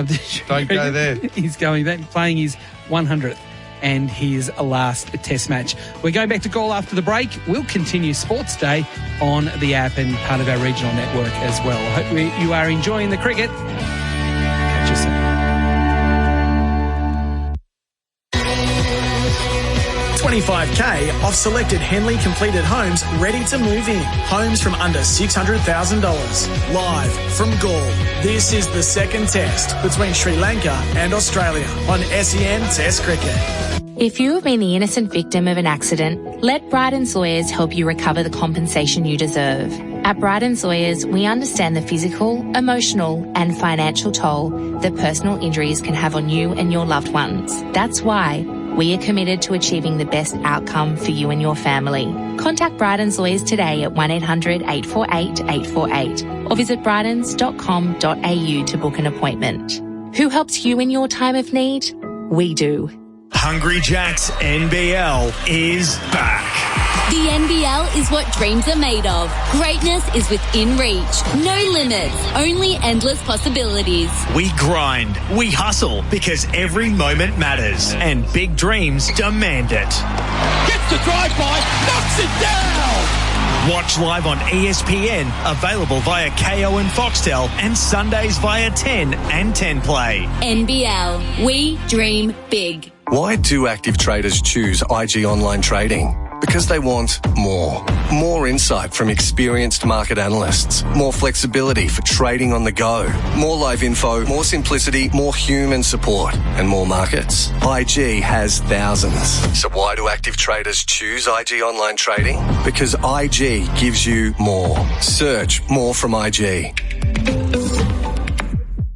S23: Don't go there.
S22: He's going back, playing his 100th and his last test match. We're going back to goal after the break. We'll continue Sports Day on the app and part of our regional network as well. I hope you are enjoying the cricket. Catch you soon.
S1: 25K off selected Henley completed homes ready to move in. Homes from under $600,000. Live from Galle. This is the second test between Sri Lanka and Australia on SEN Test Cricket.
S12: If you have been the innocent victim of an accident, let Bryden's lawyers help you recover the compensation you deserve. At Bryden's Lawyers, we understand the physical, emotional, and financial toll that personal injuries can have on you and your loved ones. That's why we are committed to achieving the best outcome for you and your family. Contact Bryden's Lawyers today at 1-800-848-848 or visit brydens.com.au to book an appointment. Who helps you in your time of need? We do.
S15: Hungry Jack's NBL is back.
S21: The NBL is what dreams are made of. Greatness is within reach. No limits, only endless possibilities.
S15: We grind, we hustle, because every moment matters, and big dreams demand it.
S7: Gets the drive-by, knocks it down!
S15: Watch live on ESPN, available via KO and Foxtel, and Sundays via 10 and 10 Play.
S21: NBL, we dream big.
S4: Why do active traders choose IG Online Trading? Because they want more. More insight from experienced market analysts. More flexibility for trading on the go. More live info, more simplicity, more human support, and more markets. IG has thousands. So why do active traders choose IG Online Trading? Because IG gives you more. Search more from IG.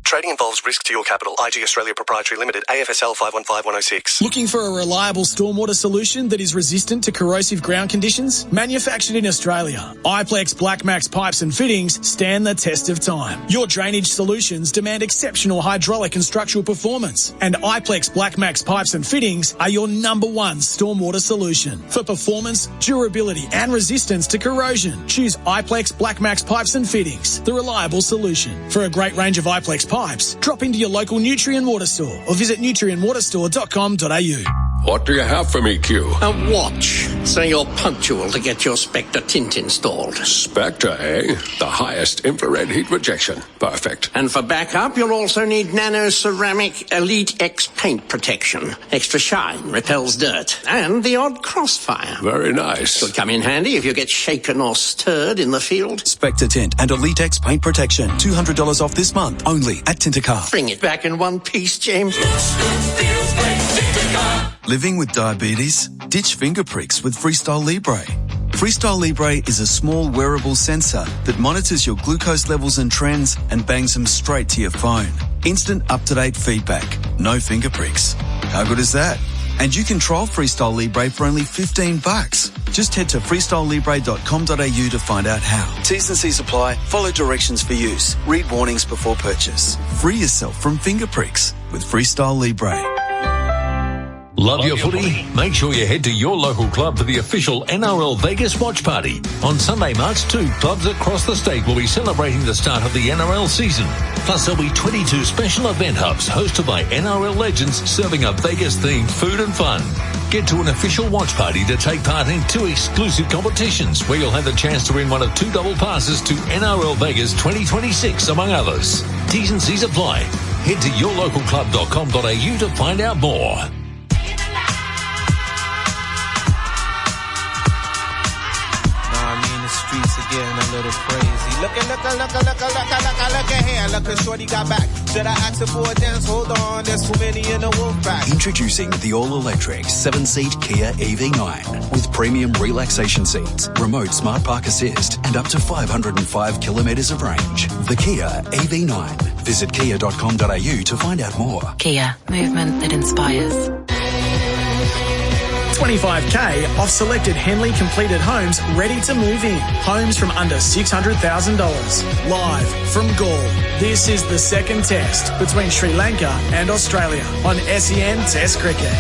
S4: Trading involves risk to your capital. IG Australia Proprietary Limited, AFSL 515106.
S1: Looking for a reliable stormwater solution that is resistant to corrosive ground conditions? Manufactured in Australia, Iplex Blackmax pipes and fittings stand the test of time. Your drainage solutions demand exceptional hydraulic and structural performance, and Iplex Blackmax pipes and fittings are your number one stormwater solution. For performance, durability and resistance to corrosion, choose Iplex Blackmax pipes and fittings, the reliable solution. For a great range of Iplex pipes, drop into your local Nutrien Water store or visit nutrienwaterstore.com.au.
S5: What do you have for me, Q?
S6: A watch, so you're punctual to get your Spectre tint installed.
S5: Spectre, eh? The highest infrared heat rejection. Perfect.
S6: And for backup, you'll also need Nano Ceramic Elite X paint protection. Extra shine, repels dirt, and the odd crossfire.
S5: Very nice.
S6: Could come in handy if you get shaken or stirred in the field.
S8: Spectre Tint and Elite X paint protection. $200 off this month, only at Tintercar.
S6: Bring it back in one piece, James.
S8: Living with diabetes? Ditch finger pricks with Freestyle Libre. Freestyle Libre is a small wearable sensor that monitors your glucose levels and trends and bangs them straight to your phone. Instant up-to-date feedback. No finger pricks. How good is that? And you can trial Freestyle Libre for only $15. Just head to freestylelibre.com.au to find out how. T's and C's apply. Follow directions for use. Read warnings before purchase. Free yourself from finger pricks with Freestyle Libre.
S20: Love your footy? Make sure you head to your local club for the official NRL Vegas watch party. On Sunday, March 2, clubs across the state will be celebrating the start of the NRL season. Plus, there'll be 22 special event hubs hosted by NRL legends serving up Vegas-themed food and fun. Get to an official watch party to take part in 2 exclusive competitions where you'll have the chance to win one of 2 double passes to NRL Vegas 2026, among others. T's and C's apply. Head to yourlocalclub.com.au to find out more.
S7: Streets are getting a little crazy. Look here. Look, shorty got back. Should I ask her for a dance? Hold on, there's too many in the wolf pack.
S8: Introducing the all-electric 7-seat Kia EV9 with premium relaxation seats, remote smart park assist, and up to 505 kilometres of range. The Kia EV9. Visit kia.com.au to find out more.
S12: Kia, movement that inspires.
S1: 25k off selected Henley completed homes ready to move in. Homes from under $600,000. Live from Gaul. This is the second test between Sri Lanka and Australia on SEN Test Cricket.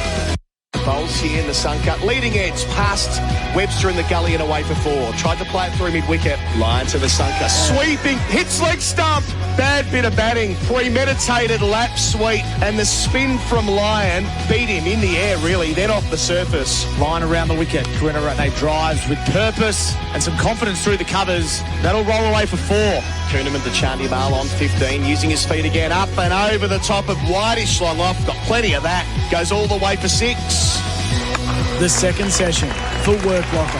S10: Bowls here in the Sun Cup. Leading edge past Webster in the gully and away for 4. Tried to play it through mid-wicket. Line to the Sun Cup. Sweeping. Hits leg stump. Bad bit of batting. Premeditated lap sweep. And the spin from Lyon beat him in the air, really. Then off the surface.
S9: Line around the wicket. They drives with purpose and some confidence through the covers. That'll roll away for 4.
S10: Kuhneman to Chandimal on 15. Using his feet again. Up and over the top of Whitish long off. Got plenty of that. Goes all the way for 6.
S1: The second session for Work Locker.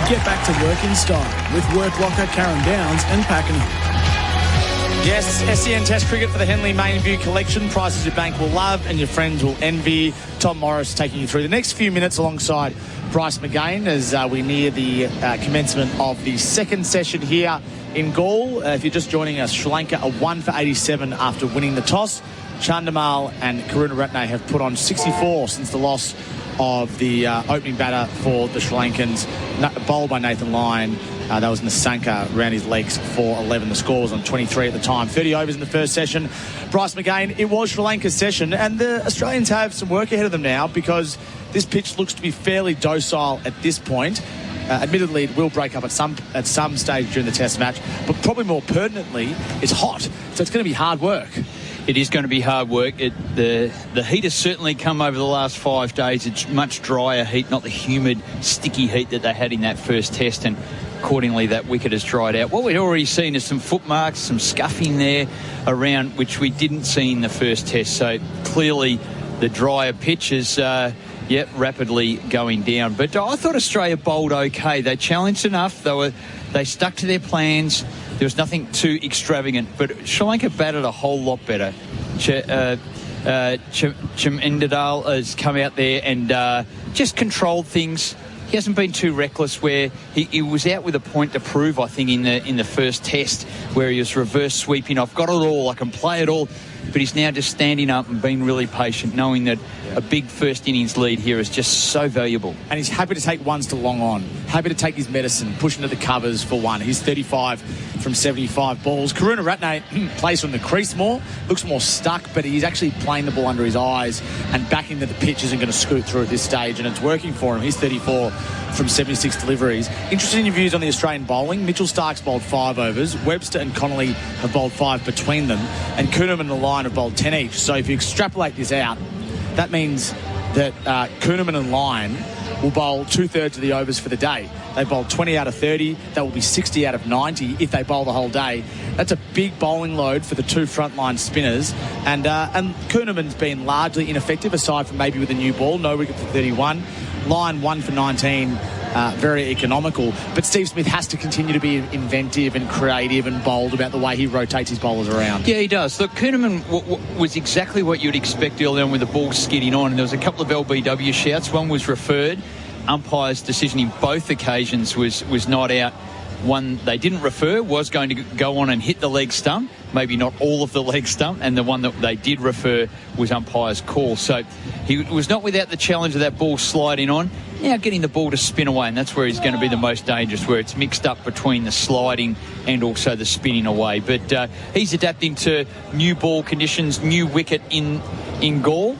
S1: Get back to work in style with Work Locker, Karen Downs and Pakenham.
S9: Yes, SEN Test Cricket for the Henley Main View Collection. Prices your bank will love and your friends will envy. Tom Morris taking you through the next few minutes alongside Bryce McGain as we near the commencement of the second session here in Gaul. If you're just joining us, Sri Lanka are 1 for 87 after winning the toss. Chandamal and Karunaratne have put on 64 since the loss of the opening batter for the Sri Lankans, bowled by Nathan Lyon. That was Nasanka around his legs for 11. The score was on 23 at the time. 30 overs in the first session. Bryce McGain, it was Sri Lanka's session, and the Australians have some work ahead of them now because this pitch looks to be fairly docile at this point. Admittedly, it will break up at some stage during the test match, but probably more pertinently, it's hot, so it's going to be hard work.
S11: It is going to be hard work. The heat has certainly come over the last 5 days. It's much drier heat, not the humid, sticky heat that they had in that first test, and accordingly that wicket has dried out. What we've already seen is some footmarks, some scuffing there around, which we didn't see in the first test. So clearly the drier pitch is rapidly going down. But I thought Australia bowled okay. They challenged enough. They stuck to their plans. There was nothing too extravagant, but Sri Lanka batted a whole lot better. Chimendadal has come out there and just controlled things. He hasn't been too reckless, where he was out with a point to prove, I think, in the first test, where he was reverse sweeping. I've got it all, I can play it all. But he's now just standing up and being really patient, knowing that a big first innings lead here is just so valuable.
S9: And he's happy to take ones to long on, happy to take his medicine, push into the covers for one. He's 35 from 75 balls. Karunaratne plays from the crease more, looks more stuck, but he's actually playing the ball under his eyes and back into the pitch isn't going to scoot through at this stage, and it's working for him. He's 34 from 76 deliveries. Interesting in your views on the Australian bowling. Mitchell Stark's bowled 5 overs. Webster and Connolly have bowled 5 between them, and Kuhnemann and Lyon have bowled 10 each. So if you extrapolate this out, that means that Kuhnemann and Lyon will bowl 2/3 of the overs for the day. They bowled 20 out of 30. That will be 60 out of 90 if they bowl the whole day. That's a big bowling load for the two frontline spinners. And Kuhnemann's been largely ineffective, aside from maybe with a new ball. No wicket for 31. Lyon 1 for 19. Very economical. But Steve Smith has to continue to be inventive and creative and bold about the way he rotates his bowlers around.
S11: Yeah, he does. Look, Kuhnemann was exactly what you'd expect early on with the ball skidding on. And there was a couple of LBW shouts. One was referred. Umpire's decision in both occasions was not out. One they didn't refer was going to go on and hit the leg stump, maybe not all of the leg stump, and the one that they did refer was umpire's call. So he was not without the challenge of that ball sliding on. Now getting the ball to spin away, and that's where he's going to be the most dangerous, where it's mixed up between the sliding and also the spinning away. But he's adapting to new ball conditions, new wicket in Gaul.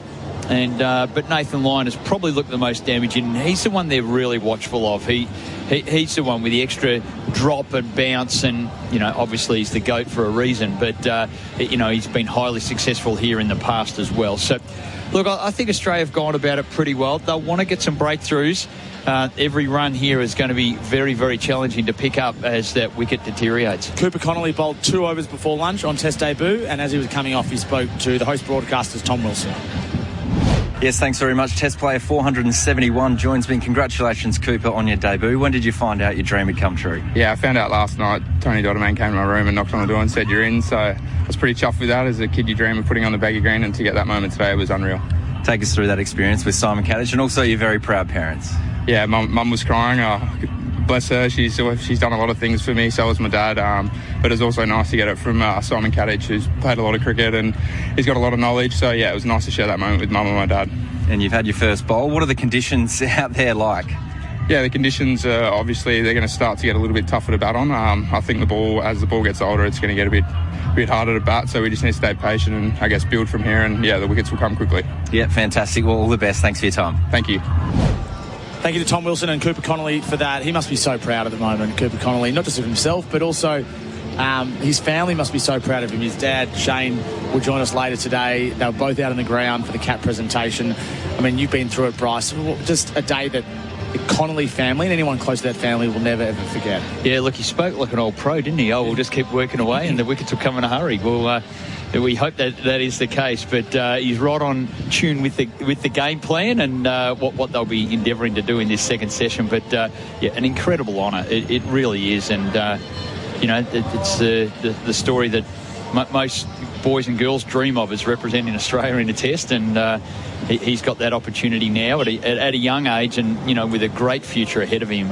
S11: And but Nathan Lyon has probably looked the most damaging, and he's the one they're really watchful of. He's the one with the extra drop and bounce, and obviously he's the GOAT for a reason. But he's been highly successful here in the past as well. So, look, I think Australia have gone about it pretty well. They'll want to get some breakthroughs. Every run here is going to be very, very challenging to pick up as that wicket deteriorates.
S9: Cooper Connolly bowled 2 overs before lunch on Test debut, and as he was coming off, he spoke to the host broadcasters, Tom Wilson.
S13: Yes, thanks very much. Test player 471 joins me. Congratulations, Cooper, on your debut. When did you find out your dream had come true?
S16: Yeah, I found out last night. Tony Dotterman came to my room and knocked on the door and said, "You're in." So I was pretty chuffed with that. As a kid, you dream of putting on the baggy green, and to get that moment today was unreal.
S13: Take us through that experience with Simon Katich and also your very proud parents.
S16: Yeah, Mum was crying. Bless her, she's done a lot of things for me, so was my dad. But it's also nice to get it from Simon Katich, who's played a lot of cricket and he's got a lot of knowledge. So yeah, it was nice to share that moment with Mum and my dad.
S13: And you've had your first bowl. What are the conditions out there like?
S16: Yeah, the conditions obviously they're going to start to get a little bit tougher to bat on. I think as the ball gets older, it's going to get a bit harder to bat. So we just need to stay patient and I guess build from here. And yeah, the wickets will come quickly.
S13: Yeah, fantastic. Well, all the best. Thanks for your time.
S16: Thank you.
S9: Thank you to Tom Wilson and Cooper Connolly for that. He must be so proud at the moment, Cooper Connolly, not just of himself, but also his family must be so proud of him. His dad, Shane, will join us later today. They were both out on the ground for the CAT presentation. I mean, you've been through it, Bryce. Just a day that the Connolly family and anyone close to that family will never, ever forget.
S11: Yeah, look, he spoke like an old pro, didn't he? Oh, we'll just keep working away and the wickets will come in a hurry. Well, we hope that is the case, but he's right on tune with the game plan and what they'll be endeavouring to do in this second session. But yeah, an incredible honour. It really is, and it's the story that most boys and girls dream of, is representing Australia in a test, and he's got that opportunity now at a young age, and with a great future ahead of him.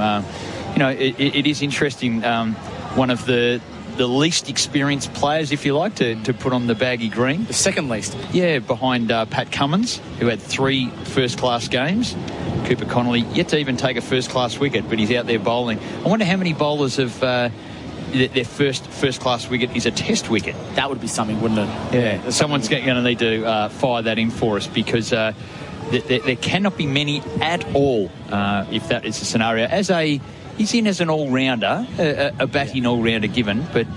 S11: It is interesting. One of the least experienced players, if you like, to put on the baggy green.
S9: The second least.
S11: Yeah, behind Pat Cummins, who had 3 first-class games. Cooper Connolly yet to even take a first-class wicket, but he's out there bowling. I wonder how many bowlers have their first-class wicket is a test wicket.
S9: That would be something, wouldn't it?
S11: Yeah. Someone's going to need to fire that in for us, because there cannot be many at all if that is the scenario. He's in as an all-rounder, a batting all-rounder given, but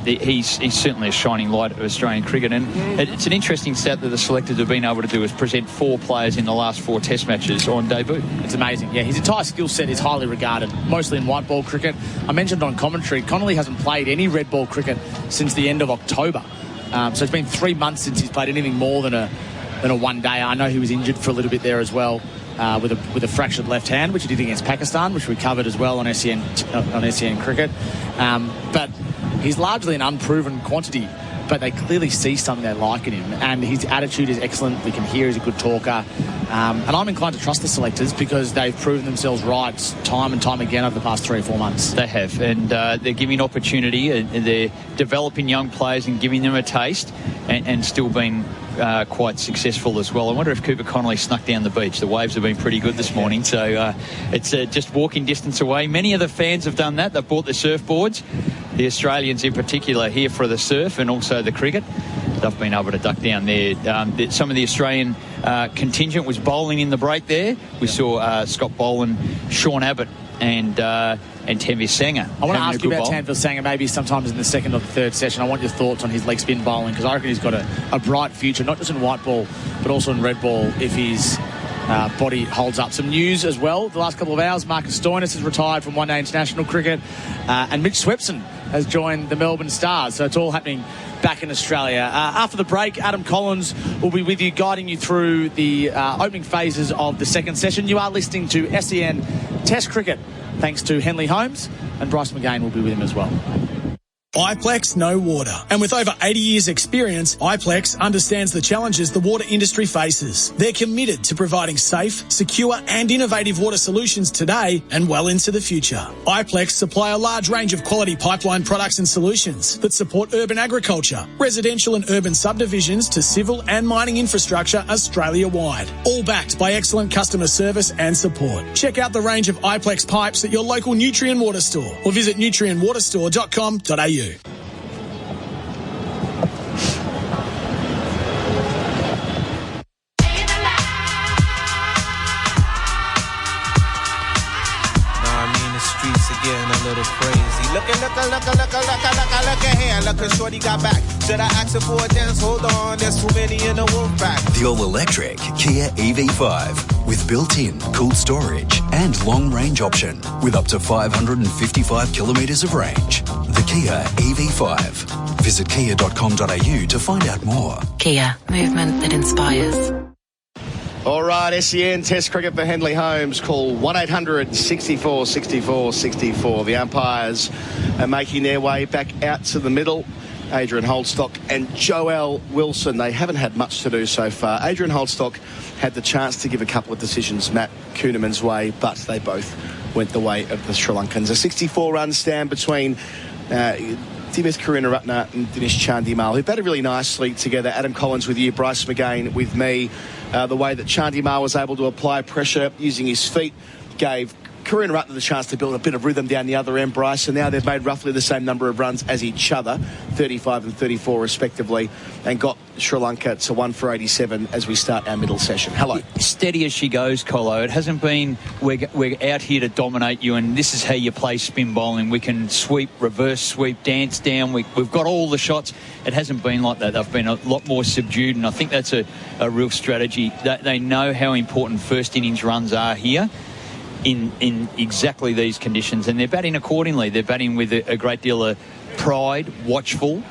S11: he's certainly a shining light of Australian cricket. And it's an interesting stat that the selectors have been able to do, is present 4 players in the last 4 Test matches on debut.
S9: It's amazing. Yeah, his entire skill set is highly regarded, mostly in white ball cricket. I mentioned on commentary, Connolly hasn't played any red ball cricket since the end of October. So it's been 3 months since he's played anything more than a one day. I know he was injured for a little bit there as well. With a fractured left hand, which he did against Pakistan, which we covered as well on SEN cricket. But he's largely an unproven quantity, but they clearly see something they like in him, and his attitude is excellent. We can hear he's a good talker, and I'm inclined to trust the selectors, because they've proven themselves right time and time again over the past 3 or 4 months.
S11: They have, and they're giving opportunity, and they're developing young players and giving them a taste, and still being quite successful as well. I wonder if Cooper Connolly snuck down the beach. The waves have been pretty good this morning, so it's just walking distance away. Many of the fans have done that. They've bought their surfboards. The Australians in particular here for the surf and also the cricket. They've been able to duck down there. Some of the Australian contingent was bowling in the break there. We saw Scott Boland, Sean Abbott and Tanveer Sangha.
S9: I want to ask you about Tanveer Sangha maybe sometimes in the second or the third session. I want your thoughts on his leg spin bowling, because I reckon he's got a bright future, not just in white ball, but also in red ball, if his body holds up. Some news as well. The last couple of hours, Marcus Stoinis has retired from one-day international cricket, and Mitch Swepson has joined the Melbourne Stars. So it's all happening back in Australia. After the break, Adam Collins will be with you, guiding you through the opening phases of the second session. You are listening to SEN Test Cricket, thanks to Henley Holmes, and Bryce McGain will be with him as well.
S1: iPlex No Water. And with over 80 years experience, iPlex understands the challenges the water industry faces. They're committed to providing safe, secure and innovative water solutions today and well into the future. iPlex supply a large range of quality pipeline products and solutions that support urban agriculture, residential and urban subdivisions to civil and mining infrastructure Australia-wide. All backed by excellent customer service and support. Check out the range of iPlex pipes at your local Nutrien Water store or visit nutrienwaterstore.com.au.
S7: Getting a little crazy. Look here. Look, shorty got back. Should I ask her for a dance? Hold on, there's too many in the wolf pack.
S8: The all-electric Kia EV5 with built-in cooled storage and long-range option with up to 555 kilometres of range. The Kia EV5. Visit kia.com.au to find out more.
S12: Kia, movement that inspires.
S10: All right, SEN Test Cricket for Henley Holmes. Call 1-800-64-64-64. The umpires are making their way back out to the middle. Adrian Holdstock and Joel Wilson. They haven't had much to do so far. Adrian Holdstock had the chance to give a couple of decisions Matt Kuhneman's way, but they both went the way of the Sri Lankans. A 64-run stand between Dinesh Karunaratne and Dinesh Chandimal, who batted really nicely together. Adam Collins with you, Bryce McGain with me. The way that Chandimal was able to apply pressure using his feet gave Karunaratne the chance to build a bit of rhythm down the other end, Bryce, and now they've made roughly the same number of runs as each other, 35 and 34 respectively, and got Sri Lanka to 1 for 87 as we start our middle session. Hello.
S11: Steady as she goes, Colo. It hasn't been, we're out here to dominate you and this is how you play spin bowling. We can sweep, reverse sweep, dance down. We've got all the shots. It hasn't been like that. They've been a lot more subdued, and I think that's a real strategy. They know how important first innings runs are here in exactly these conditions, and they're batting accordingly. They're batting with a great deal of pride, watchful,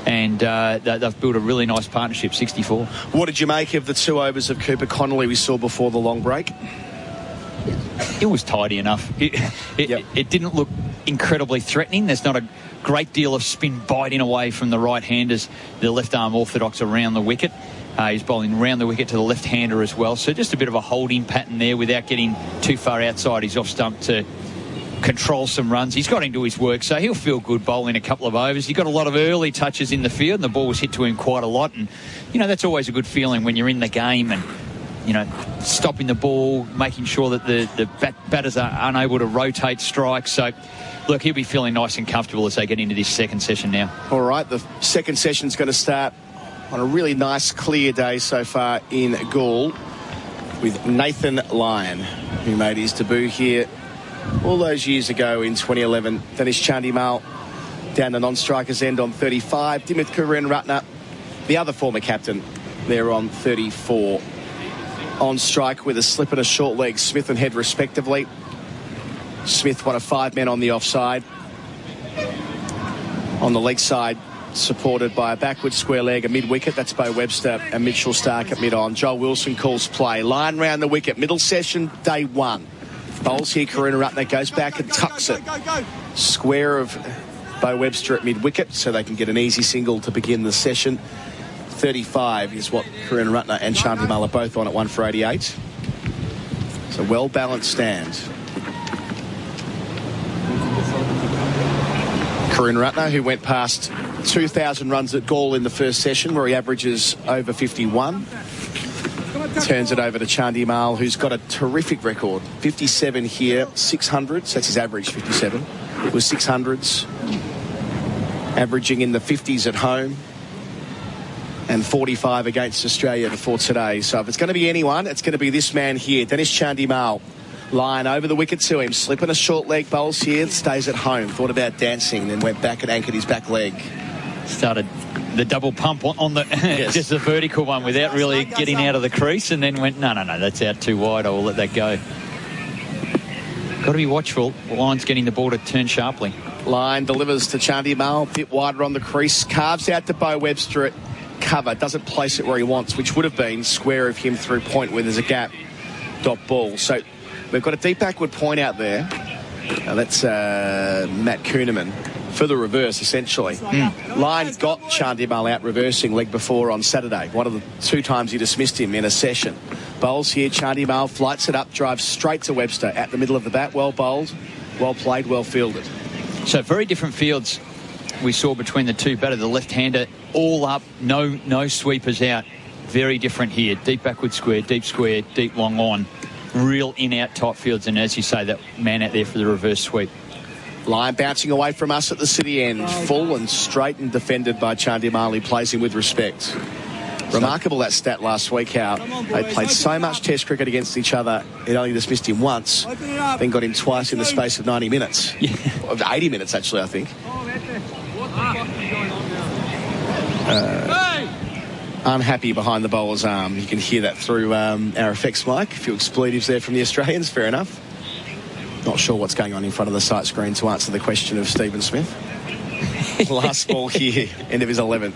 S11: and they've built a really nice partnership, 64.
S10: What did you make of the 2 overs of Cooper Connolly we saw before the long break?
S11: It was tidy enough. It didn't look incredibly threatening. There's not a great deal of spin biting away from the right-handers, the left-arm orthodox around the wicket. He's bowling round the wicket to the left-hander as well. So just a bit of a holding pattern there without getting too far outside his off-stump to control some runs. He's got into his work, so he'll feel good bowling a couple of overs. He got a lot of early touches in the field, and the ball was hit to him quite a lot. And, that's always a good feeling when you're in the game and, stopping the ball, making sure that the batters are unable to rotate strikes. So, look, he'll be feeling nice and comfortable as they get into this second session now.
S10: All right, the second session's going to start on a really nice, clear day so far in Gaul with Nathan Lyon, who made his debut here all those years ago in 2011. Dinesh Chandimal down the non-strikers end on 35. Dimith Kurenratne, the other former captain, there on 34. On strike with a slip and a short leg, Smith and Head respectively. Smith, one of 5 men on the offside. On the leg side, supported by a backward square leg, a mid-wicket. That's Bo Webster and Mitchell Stark at mid-on. Joel Wilson calls play. Line round the wicket. Middle session, day 1. Bowls here, Kurenratne goes back and tucks it. Square of Bo Webster at mid-wicket, so they can get an easy single to begin the session. 35 is what Kurenratne and Chandimal are both on at 1 for 88. It's a well-balanced stand. Kurenratne, who went past 2,000 runs at Gaul in the first session, where he averages over 51. Turns it over to Chandimal, who's got a terrific record. 57 here, 600s. That's his average, 57. It was 600s. Averaging in the 50s at home. And 45 against Australia before today. So if it's going to be anyone, it's going to be this man here, Dinesh Chandimal. Line over the wicket to him, slipping a short leg, bowls here, stays at home. Thought about dancing, then went back and anchored his back leg.
S11: Started the double pump on the just the vertical one without really getting out of the crease, and then went, no, that's out too wide. I will let that go. Got to be watchful. Line's getting the ball to turn sharply.
S10: Line delivers to Chandimal, a bit wider on the crease, carves out to Bo Webster at cover, doesn't place it where he wants, which would have been square of him through point where there's a gap. Dot ball. So we've got a deep backward point out there. That's Matt Kuhneman for the reverse, essentially. Line got Chandimal out reversing leg before on Saturday. One of the 2 times he dismissed him in a session. Bowls here, Chandimal flights it up, drives straight to Webster at the middle of the bat. Well bowled, well played, well fielded.
S11: So very different fields we saw between the two batters. The left-hander all up, no sweepers out. Very different here. Deep backward square, deep long on. Real in-out type fields, and as you say, that man out there for the reverse sweep.
S10: Line bouncing away from us at the city end. Full and straight and defended by Chandimal. He plays him with respect. Remarkable that stat last week, how they played so much Test cricket against each other. It only dismissed him once, then got him twice in the space of 90 minutes. Yeah. 80 minutes, actually, I think. Unhappy behind the bowler's arm. You can hear that through our effects mic. A few expletives there from the Australians, fair enough. Not sure what's going on in front of the sight screen to answer the question of Stephen Smith. Last ball here, end of his 11th.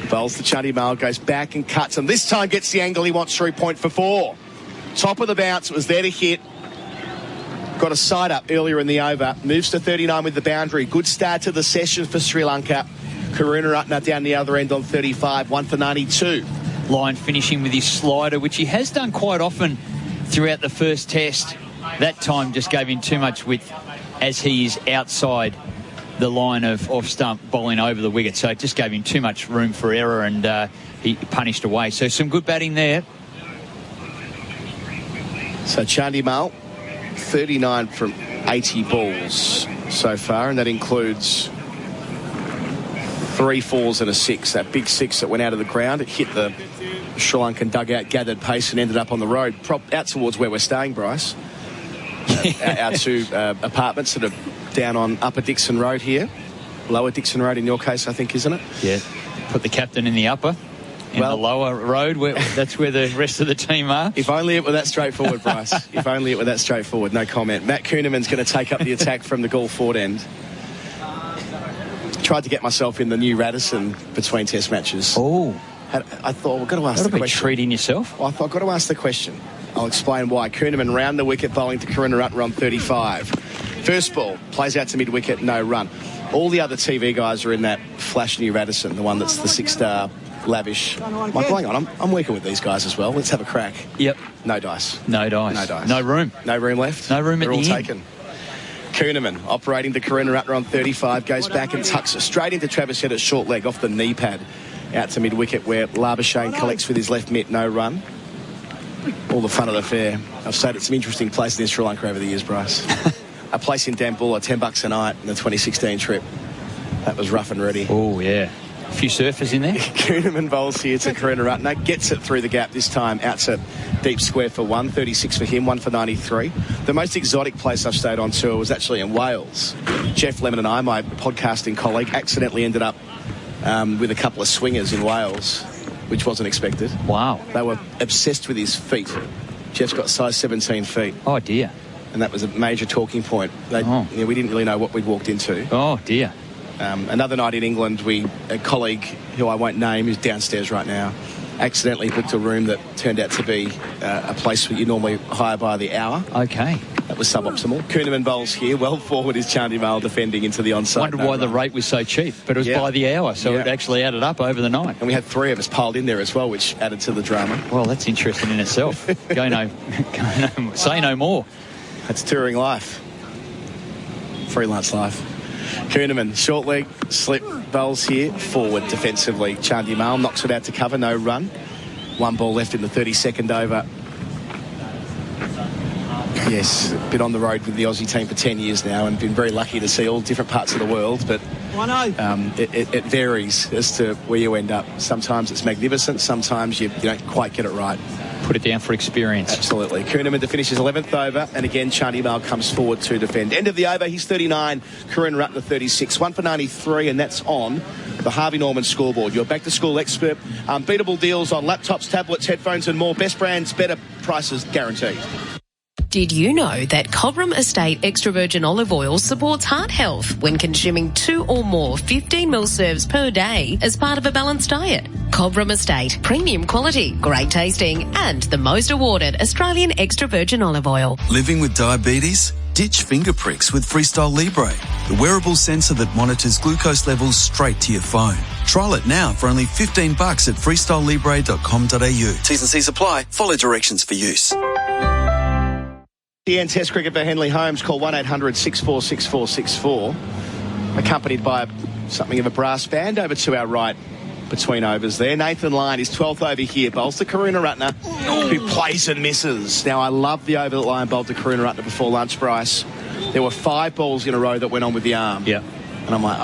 S10: Bowls to Chandimal, goes back and cuts, and this time gets the angle he wants through point for 4. Top of the bounce, it was there to hit. Got a side up earlier in the over. Moves to 39 with the boundary. Good start to the session for Sri Lanka. Kurenratne down the other end on 35, 1 for 92.
S11: Line finishing with his slider, which he has done quite often throughout the first test. That time just gave him too much width as he is outside the line of off stump bowling over the wicket. So it just gave him too much room for error, and he punished away. So some good batting there.
S10: So Chandimal, 39 from 80 balls so far, and that includes 3 4s and a 6. That big 6 that went out of the ground, it hit the Sri Lankan dugout, gathered pace and ended up on the road, out towards where we're staying, Bryce. Our 2 apartments that are down on Upper Dixon Road here. Lower Dixon Road in your case, I think, isn't it?
S11: Yeah. Put the captain in the upper. In the lower road, that's where the rest of the team are.
S10: If only it were that straightforward, Bryce. If only it were that straightforward. No comment. Matt Kuhneman's going to take up the attack from the Gaul forward end. Tried to get myself in the new Radisson between test matches.
S11: Oh.
S10: I thought, we've got to ask the question.
S11: Treating yourself?
S10: Well, I thought, I've got to ask the question. I'll explain why. Kuhneman round the wicket, bowling to Kurenratne on 35. First ball, plays out to mid-wicket, no run. All the other TV guys are in that Flash New Radisson, the one that's the 6-star lavish. Michael, hang on, I'm working with these guys as well. Let's have a crack.
S11: Yep.
S10: No dice.
S11: No dice.
S10: No dice.
S11: No room.
S10: No room left.
S11: No room at
S10: They're all
S11: the end.
S10: taken. Kuhneman operating the Karuna Rutner on 35, goes back and tucks it straight into Travis Head at short leg off the knee pad out to mid-wicket where Labuschagne collects with his left mitt, no run. All the fun of the fair. I've stayed at some interesting places in Sri Lanka over the years, Bryce. A place in Dambulla, $10 a night in the 2016 trip. That was rough and ready.
S11: Oh, yeah. A few surfers in there.
S10: Kuhneman bowls here to Karuna Rutner, gets it through the gap this time, out to deep square for 136 for him, 1 for 93. The most exotic place I've stayed on tour was actually in Wales. Jeff Lemon and I, my podcasting colleague, accidentally ended up with a couple of swingers in Wales, which wasn't expected.
S11: Wow.
S10: They were obsessed with his feet. Jeff's got size 17 feet.
S11: Oh, dear.
S10: And that was a major talking point. We didn't really know what we'd walked into.
S11: Oh, dear.
S10: Another night in England, a colleague who I won't name, who's downstairs right now, accidentally booked a room that turned out to be a place where you normally hire by the hour.
S11: Okay.
S10: That was suboptimal. Kuhneman bowls here. Well forward is Chandimal defending into the onside.
S11: Wondered why the rate was so cheap, but it was by the hour, so it actually added up over the night.
S10: And we had 3 of us piled in there as well, which added to the drama.
S11: Well, that's interesting in itself. Say no more.
S10: That's touring life. Freelance life. Kuhneman, short leg, slip, bowls here, forward defensively. Chandimal knocks it out to cover, no run. 1 ball left in the 32nd over. Yes, been on the road with the Aussie team for 10 years now and been very lucky to see all different parts of the world, but it varies as to where you end up. Sometimes it's magnificent, sometimes you don't quite get it right.
S11: Put it down for experience.
S10: Absolutely. Kuhneman to finish his 11th over, and again Chandimal comes forward to defend. End of the over, he's 39, Karuna Rutner 36, 1 for 93, and that's on the Harvey Norman scoreboard. Your back-to-school expert. Unbeatable deals on laptops, tablets, headphones and more. Best brands, better prices guaranteed.
S2: Did you know that Cobram Estate extra virgin olive oil supports heart health when consuming 2 or more 15ml serves per day as part of a balanced diet? Cobram Estate, premium quality, great tasting, and the most awarded Australian extra virgin olive oil.
S3: Living with diabetes? Ditch finger pricks with Freestyle Libre, the wearable sensor that monitors glucose levels straight to your phone. Trial it now for only $15 at freestylelibre.com.au. T's and C's apply. Follow directions for use.
S10: SEN Test Cricket for Henley Holmes. Call 1-800-646464. Accompanied by something of a brass band over to our right between overs there. Nathan Lyon, his 12th over here, bowls to Karuna Rutner, who plays and misses. Now, I love the over that Lyon bowled to Karuna Rutner before lunch, Bryce. There were 5 balls in a row that went on with the arm.
S11: Yeah.
S10: And I'm like,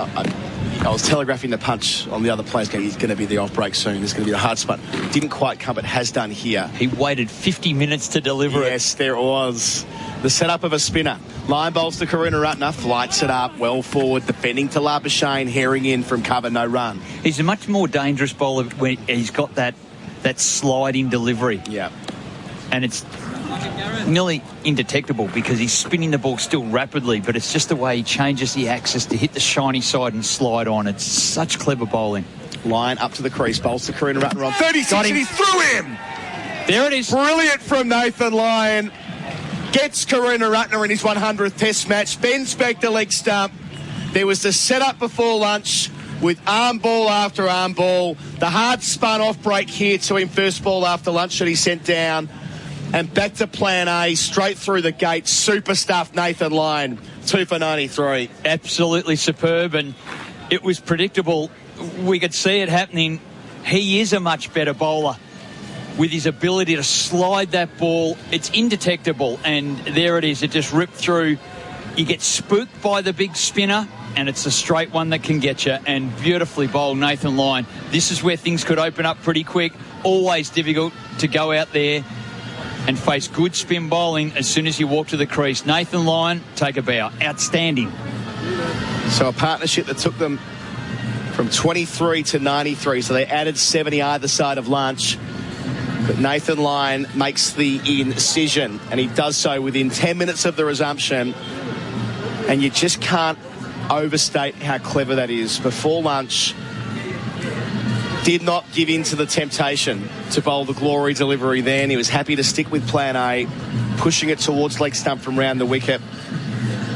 S10: I was telegraphing the punch on the other players going, he's going to be the off break soon. There's going to be the hard spot. Didn't quite come, but has done here.
S11: He waited 50 minutes to deliver it.
S10: Yes, there it was. The setup of a spinner. Line bowls to Karuna Rutner, flights it up, well forward, defending to Labuschagne, herring in from cover, no run.
S11: He's a much more dangerous bowler when he's got that sliding delivery.
S10: Yeah.
S11: And it's nearly indetectable because he's spinning the ball still rapidly, but it's just the way he changes the axis to hit the shiny side and slide on. It's such clever bowling.
S10: Line up to the crease, bowls to Karuna Rutner on 36, and he threw him!
S11: There it is.
S10: Brilliant from Nathan Lyon. Gets Karuna Rutner in his 100th Test match. Bends back the leg stump. There was the setup before lunch with arm ball after arm ball. The hard spun off break here to him first ball after lunch that he sent down. And back to plan A, straight through the gate. Super stuff, Nathan Lyon. 2 for 93.
S11: Absolutely superb, and it was predictable. We could see it happening. He is a much better bowler with his ability to slide that ball. It's indetectable, and there it is. It just ripped through. You get spooked by the big spinner, and it's a straight one that can get you, and beautifully bowled Nathan Lyon. This is where things could open up pretty quick. Always difficult to go out there and face good spin bowling as soon as you walk to the crease. Nathan Lyon, take a bow. Outstanding.
S10: So a partnership that took them from 23 to 93, so they added 70 either side of lunch. But Nathan Lyon makes the incision, and he does so within 10 minutes of the resumption. And you just can't overstate how clever that is. Before lunch, did not give in to the temptation to bowl the glory delivery then. He was happy to stick with plan A, pushing it towards leg stump from round the wicket.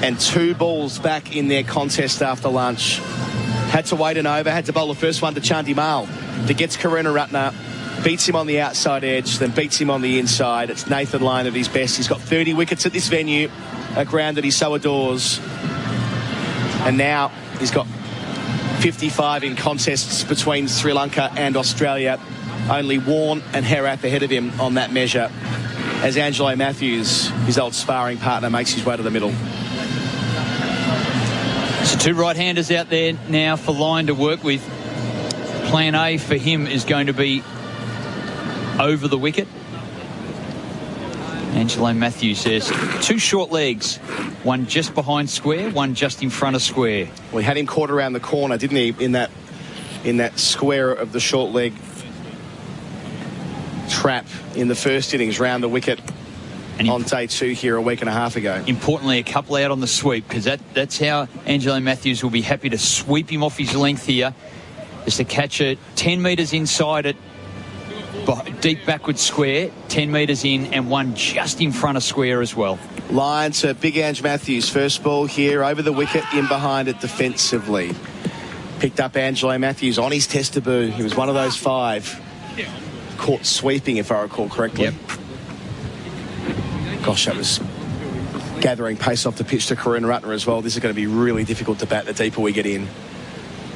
S10: and 2 balls back in their contest after lunch. Had to wait an over, had to bowl the first one to Chandy Mal. To gets Karunaratne, beats him on the outside edge, then beats him on the inside. It's Nathan Lyon at his best. He's got 30 wickets at this venue, a ground that he so adores. And now he's got 55 in contests between Sri Lanka and Australia. Only Warne and Herath ahead of him on that measure, as Angelo Matthews, his old sparring partner, makes his way to the middle.
S11: So 2 right-handers out there now for Lyon to work with. Plan A for him is going to be over the wicket. Angelo Matthews says 2 short legs, one just behind square, one just in front of square.
S10: Well, he had him caught around the corner, didn't he, in that square of the short leg trap in the first innings, round the wicket and on day 2 here a week and a half ago.
S11: Importantly, a couple out on the sweep, because that's how Angelo Matthews will be happy to sweep him off his length here, is to catch it 10 metres inside it, deep backward square, 10 metres in, and one just in front of square as well.
S10: Line to Big Ange Matthews. First ball here, over the wicket, in behind it defensively. Picked up Angelo Matthews on his test debut. He was one of those 5 caught sweeping, if I recall correctly.
S11: Yep.
S10: Gosh, that was gathering pace off the pitch to Karunaratne as well. This is going to be really difficult to bat the deeper we get in.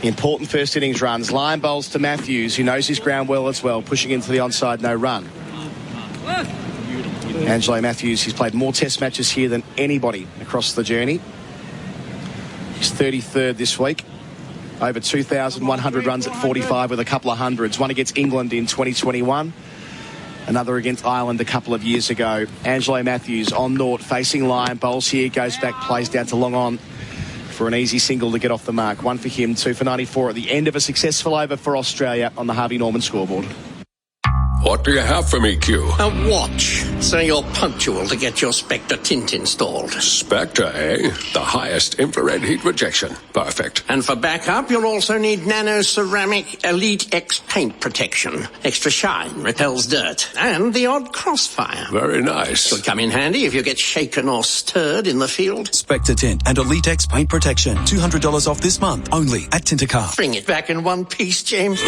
S10: Important first innings runs. Lyon bowls to Matthews, who knows his ground well as well, pushing into the onside, no run. Angelo Matthews, he's played more test matches here than anybody across the journey. He's 33rd this week. Over 2,100 runs at 45 with a couple of hundreds. One against England in 2021. Another against Ireland a couple of years ago. Angelo Matthews on naught, facing Lyon. Bowls here, goes back, plays down to long on for an easy single to get off the mark. 1 for him, 2 for 94 at the end of a successful over for Australia on the Harvey Norman scoreboard.
S5: What do you have for me, Q?
S6: A watch, so you're punctual to get your Spectre tint installed.
S5: Spectre, eh? The highest infrared heat rejection. Perfect.
S6: And for backup, you'll also need Nano Ceramic Elite X paint protection. Extra shine, repels dirt, and the odd crossfire.
S5: Very nice.
S6: Could come in handy if you get shaken or stirred in the field.
S3: Spectre Tint and Elite X paint protection. $200 off this month, only at Tintercar.
S6: Bring it back in one piece, James.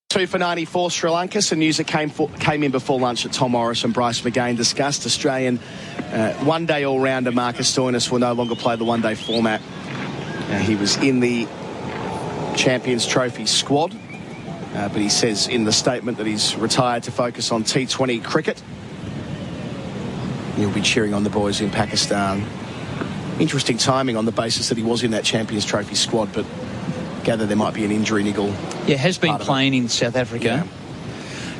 S10: 2 for 94 Sri Lanka. Some news that came in before lunch that Tom Morris and Bryce McGain discussed. Australian one-day all-rounder Marcus Stoinis will no longer play the one-day format. He was in the Champions Trophy squad, but he says in the statement that he's retired to focus on T20 cricket. He'll be cheering on the boys in Pakistan. Interesting timing on the basis that he was in that Champions Trophy squad, but gather there might be an injury niggle.
S11: Yeah, has been playing in South Africa.
S10: Yeah.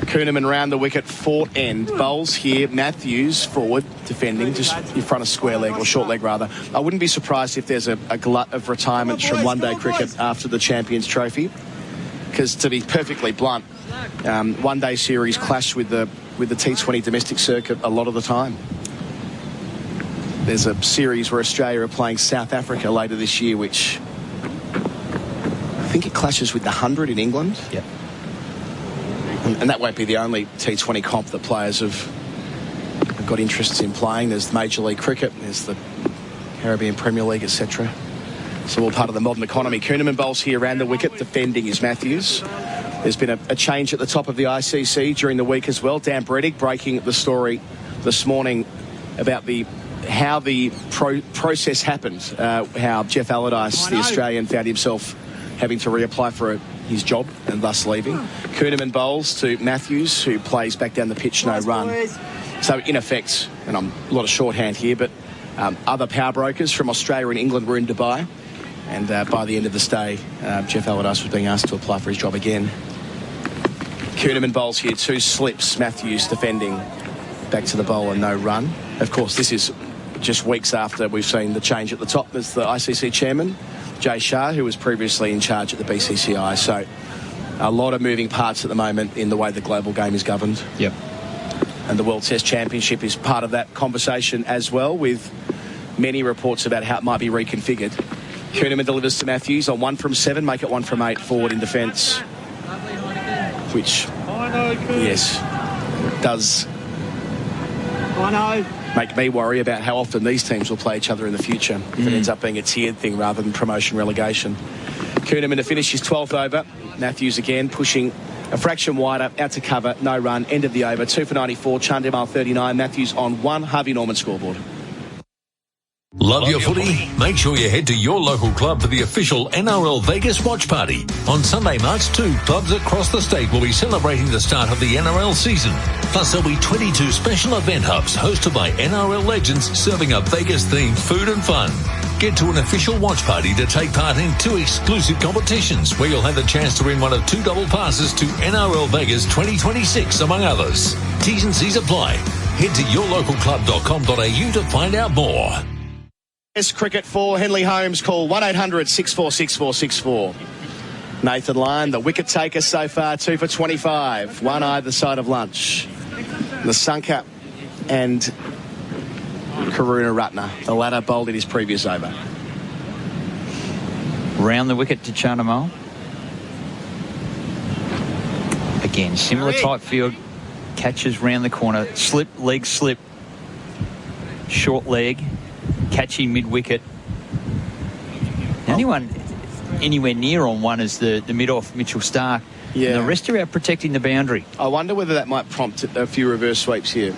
S10: Kuhnemann round the wicket, fort end. Bowls here, Matthews forward, defending, just in front of square leg, or short leg rather. I wouldn't be surprised if there's a glut of retirements from one-day cricket after the Champions Trophy, because to be perfectly blunt, one-day series clash with the T20 domestic circuit a lot of the time. There's a series where Australia are playing South Africa later this year, which I think it clashes with the 100 in England.
S11: Yep.
S10: And that won't be the only T20 comp that players have got interests in playing. There's Major League Cricket, there's the Caribbean Premier League, etc. It's all part of the modern economy. Kuhnemann bowls here around the wicket. Defending is Matthews. There's been a change at the top of the ICC during the week as well. Dan Breddick breaking the story this morning about how the process happened. How Jeff Allardyce, the Australian, found himself having to reapply for his job and thus leaving. Kuhnemann bowls to Matthews, who plays back down the pitch, no run. So in effect, and I'm a lot of shorthand here, but other power brokers from Australia and England were in Dubai, and by the end of this day, Jeff Allardyce was being asked to apply for his job again. Kuhnemann bowls here, 2 slips, Matthews defending, back to the bowler, no run. Of course, this is just weeks after we've seen the change at the top. There's the ICC chairman, Jay Shah, who was previously in charge at the BCCI. So a lot of moving parts at the moment in the way the global game is governed.
S11: Yep.
S10: And the World Test Championship is part of that conversation as well, with many reports about how it might be reconfigured. Kuhnemann delivers to Matthews on 1 from 7, make it 1 from 8 forward in defence, which, yes, does make me worry about how often these teams will play each other in the future if it ends up being a tiered thing rather than promotion relegation. Kuhneman to finish his 12th over. Matthews again pushing a fraction wider, out to cover, no run, end of the over, 2 for 94, Chandimal 39, Matthews on 1, Harvey Norman scoreboard.
S20: Love your footy? Make sure you head to your local club for the official NRL Vegas watch party. On Sunday, March 2, clubs across the state will be celebrating the start of the NRL season. Plus, there'll be 22 special event hubs hosted by NRL legends serving up Vegas-themed food and fun. Get to an official watch party to take part in 2 exclusive competitions where you'll have the chance to win one of 2 double passes to NRL Vegas 2026, among others. T's and C's apply. Head to yourlocalclub.com.au to find out more.
S10: Test cricket for Henley Holmes. Call 1-800-646464. Nathan Lyon, the wicket taker so far, 2 for 25. One either side of lunch. Nasanka and Karunaratne. The latter bowled in his previous over.
S11: Round the wicket to Chandimal. Again, similar type field. Catches round the corner. Slip, leg slip. Short leg. Catching mid-wicket. Anyone anywhere near on one is the mid-off Mitchell Stark.
S10: Yeah.
S11: And the rest are out protecting the boundary.
S10: I wonder whether that might prompt a few reverse sweeps here.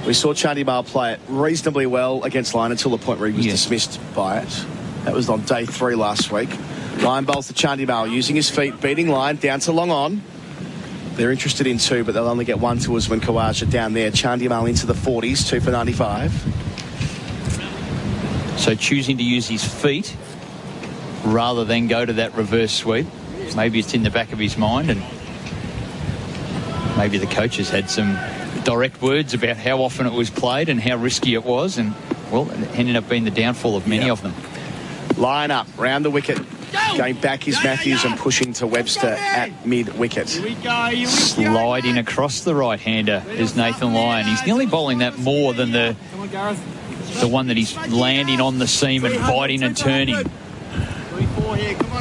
S10: We saw Chandimal play it reasonably well against Lyon until the point where he was dismissed by it. That was on day 3 last week. Lyon bowls to Chandimal, using his feet, beating Lyon down to long on. They're interested in 2, but they'll only get 1 to us when Khawaja down there. Chandimal into the 40s, 2 for 95.
S11: So choosing to use his feet rather than go to that reverse sweep. Maybe it's in the back of his mind, and maybe the coaches had some direct words about how often it was played and how risky it was, and, well, it ended up being the downfall of many of them.
S10: Line up, round the wicket. Going back is Matthews and pushing to Webster at mid-wicket.
S11: Sliding across the right-hander is Nathan Lyon. He's nearly bowling that more than the one that he's landing on the seam and biting and turning.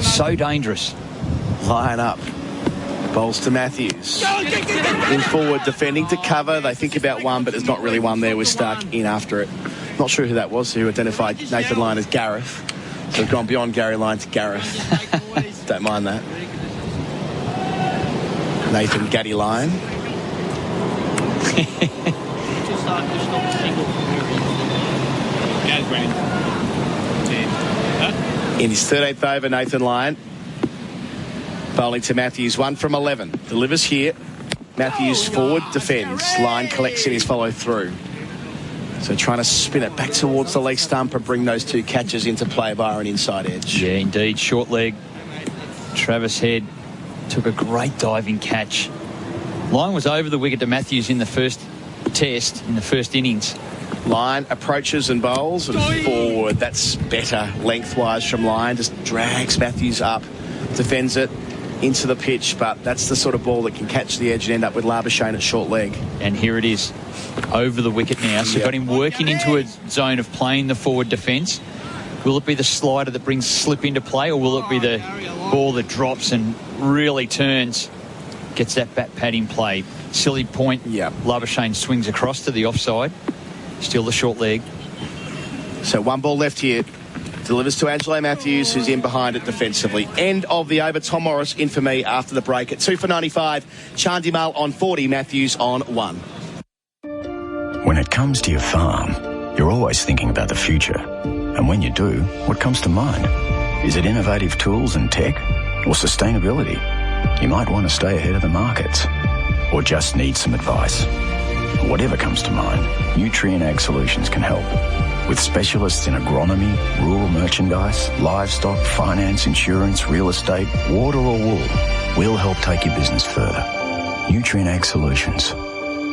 S11: So dangerous.
S10: Line up. Bowls to Matthews. In forward, defending to cover. They think about 1, but there's not really 1 there. We're stuck in after it. Not sure who that was who identified Nathan Lyon as Gareth. So we've gone beyond Gary Lyon to Gareth. Don't mind that. Nathan Gaddy Lyon. In his 13th over, Nathan Lyon bowling to Matthews, 1 from 11. Delivers here. Matthews forward, defends. Lyon collects in his follow through. So trying to spin it back towards the leg stump and bring those 2 catches into play via an inside edge.
S11: Yeah, indeed. Short leg. Travis Head took a great diving catch. Lyon was over the wicket to Matthews in the first test, in the first innings.
S10: Lyon approaches and bowls and forward. That's better lengthwise from Lyon. Just drags Matthews up, defends it into the pitch, but that's the sort of ball that can catch the edge and end up with Labuschagne at short leg.
S11: And here it is, over the wicket now. So got him working into a zone of playing the forward defence. Will it be the slider that brings slip into play, or will it be the ball that drops and really turns, gets that bat pad in play? Silly point. Labuschagne swings across to the offside. Still the short leg.
S10: So 1 ball left here. Delivers to Angelo Matthews, who's in behind it defensively. End of the over. Tom Morris in for me after the break at 2 for 95. Chandimal on 40. Matthews on 1.
S14: When it comes to your farm, you're always thinking about the future. And when you do, what comes to mind? Is it innovative tools and tech, or sustainability? You might want to stay ahead of the markets, or just need some advice. Whatever comes to mind, Nutrien Ag Solutions can help. With specialists in agronomy, rural merchandise, livestock, finance, insurance, real estate, water or wool, we'll help take your business further. Nutrien Ag Solutions.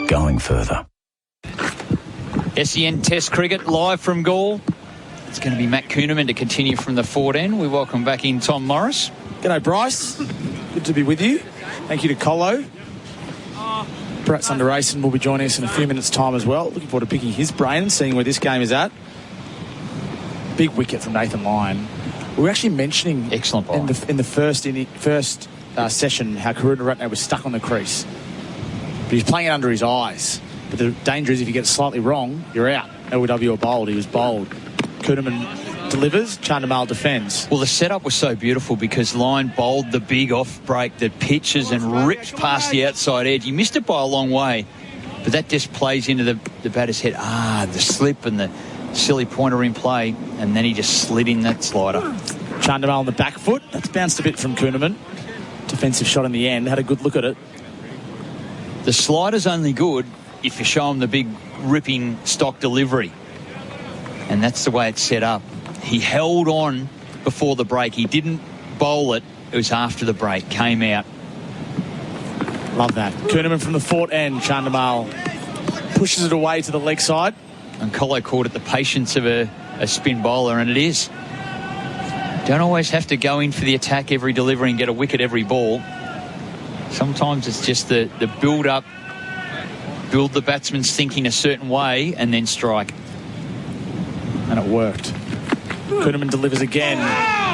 S14: Going further.
S11: SEN Test Cricket live from Gaul. It's going to be Matt Kuhneman to continue from the forward end. We welcome back in Tom Morris.
S9: G'day, Bryce. Good to be with you. Thank you to Colo. Bharat Sundaresan will be joining us in a few minutes' time as well. Looking forward to picking his brain and seeing where this game is at. Big wicket from Nathan Lyon. We were actually mentioning
S11: excellent ball
S9: in the first session how Karunaratne was stuck on the crease. But he's playing it under his eyes. But the danger is if you get it slightly wrong, you're out. LW or bowled. He was bowled. Kuhnemann delivers, Chandimal defends.
S11: Well, the setup was so beautiful because Lyon bowled the big off break that pitches and rips past the outside edge. He missed it by a long way, but that just plays into the batter's head. The slip and the silly pointer in play, and then he just slid in that slider.
S9: Chandimal on the back foot. That's bounced a bit from Kuhnemann. Defensive shot in the end. Had a good look at it.
S11: The slider's only good if you show him the big ripping stock delivery. And that's the way it's set up. He held on before the break. He didn't bowl it. It was after the break. Came out.
S9: Love that. Kuhnemann from the fort end. Chandimal pushes it away to the leg side.
S11: And Colo called it the patience of a spin bowler, and it is. Don't always have to go in for the attack every delivery and get a wicket every ball. Sometimes it's just the build-up, build the batsman's thinking a certain way, and then strike.
S9: And it worked. Kuhnemann delivers again.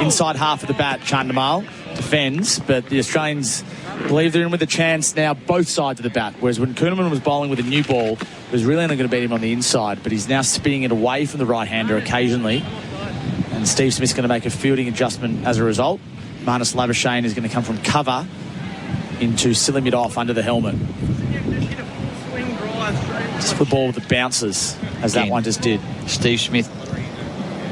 S9: Inside half of the bat, Chandimal defends, but the Australians believe they're in with a chance now both sides of the bat, whereas when Kuhnemann was bowling with a new ball, it was really only going to beat him on the inside, but he's now spinning it away from the right-hander occasionally, and Steve Smith's going to make a fielding adjustment as a result. Marnus Labuschagne is going to come from cover into silly mid-off under the helmet. Just the ball with the bounces, as that one just did.
S11: Steve Smith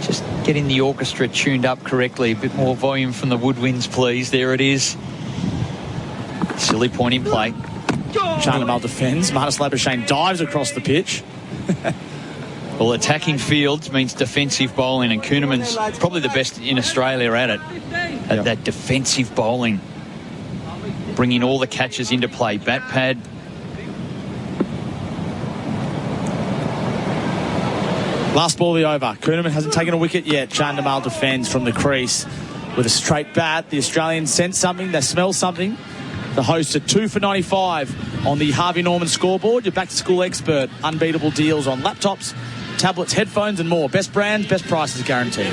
S11: just getting the orchestra tuned up correctly. A bit more volume from the woodwinds, please. There it is. Silly point in play.
S9: Chandimal defends. Marnus Labuschagne dives across the pitch.
S11: Well, attacking fields means defensive bowling, and Kuhnemann's probably the best in Australia at it. At that defensive bowling. Bringing all the catches into play. Bat pad.
S9: Last ball of the over. Kuhnemann hasn't taken a wicket yet. Chandimal defends from the crease with a straight bat. The Australians sense something. They smell something. The hosts are 2 for 95 on the Harvey Norman scoreboard. Your back-to-school expert. Unbeatable deals on laptops, tablets, headphones and more. Best brands, best prices guaranteed.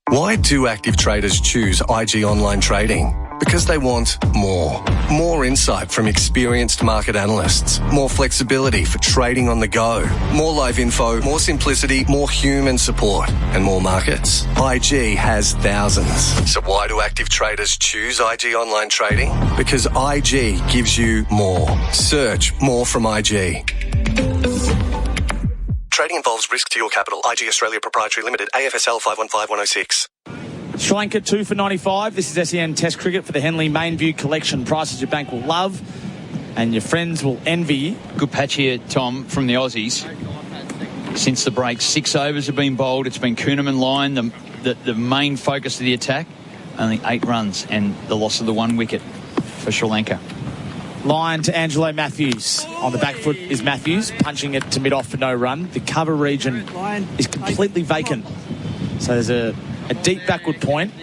S4: Why do active traders choose IG Online Trading? Because they want more. More insight from experienced market analysts. More flexibility for trading on the go. More live info, more simplicity, more human support, and more markets. IG has thousands. So why do active traders choose IG Online Trading? Because IG gives you more. Search more from IG. Trading involves risk to your capital. IG Australia Proprietary Limited, AFSL 515106.
S9: Sri Lanka 2 for 95. This is SEN Test Cricket for the Henley Mainview Collection. Prices your bank will love and your friends will envy.
S11: Good patch here, Tom, from the Aussies. Since the break, 6 overs have been bowled. It's been Kuhnemann Lyon, the main focus of the attack. Only 8 runs and the loss of the 1 wicket for Sri Lanka.
S9: Lyon to Angelo Matthews. On the back foot is Matthews, punching it to mid-off for no run. The cover region is completely vacant. So there's a deep backward point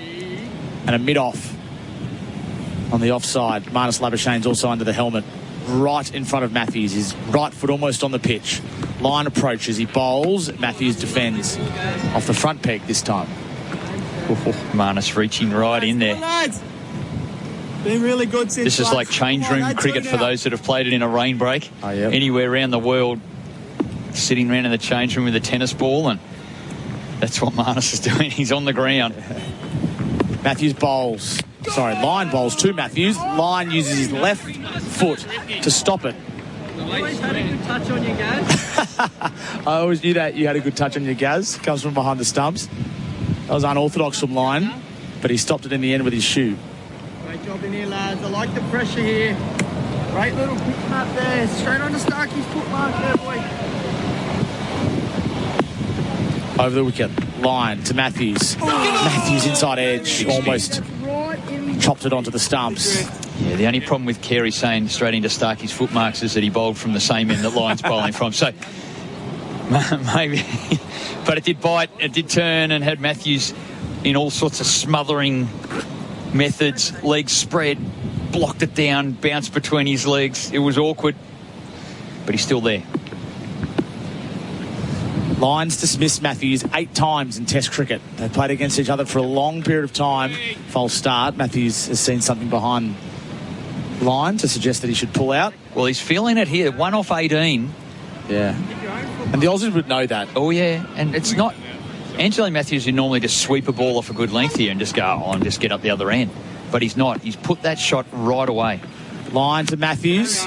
S9: and a mid-off on the offside. Marnus Labuschagne's also under the helmet, right in front of Matthews. His right foot almost on the pitch. Lyon approaches, he bowls. Matthews defends off the front peg this time.
S11: Marnus reaching right in there.
S17: Been really good since.
S11: This is like change room cricket for those that have played it in a rain break. Anywhere around the world, sitting around in the change room with a tennis ball, and that's what Marnus is doing. He's on the ground.
S9: Matthews bowls. Lyon bowls to Matthews. Lyon uses his left foot to stop it.
S17: Always had a good touch on your Gaz.
S9: I always knew that you had a good touch on your Gaz. Comes from behind the stumps. That was unorthodox from Lyon, but he stopped it in the end with his shoe.
S17: Great job in here, lads. I like the pressure here. Great little pitch map there. Straight on to Starkey's footmark there, boy.
S9: Over the wicket. Lyon to Matthews. Matthews inside edge. Almost chopped it onto the stumps.
S11: Yeah, the only problem with Carey saying straight into Starkey's footmarks is that he bowled from the same end that Lyon's bowling from. So maybe, but it did bite, it did turn, and had Matthews in all sorts of smothering methods. Legs spread, blocked it down, bounced between his legs. It was awkward, but he's still there.
S9: Lyons dismissed Matthews 8 times in Test cricket. They played against each other for a long period of time. False start. Matthews has seen something behind Lyon to suggest that he should pull out.
S11: Well, he's feeling it here. 1 off 18.
S9: Yeah. And the Aussies would know that.
S11: Oh, yeah. And it's not... Angelo Matthews would normally just sweep a ball off a good length here and just go and just get up the other end. But he's not. He's put that shot right away.
S9: Line to Matthews.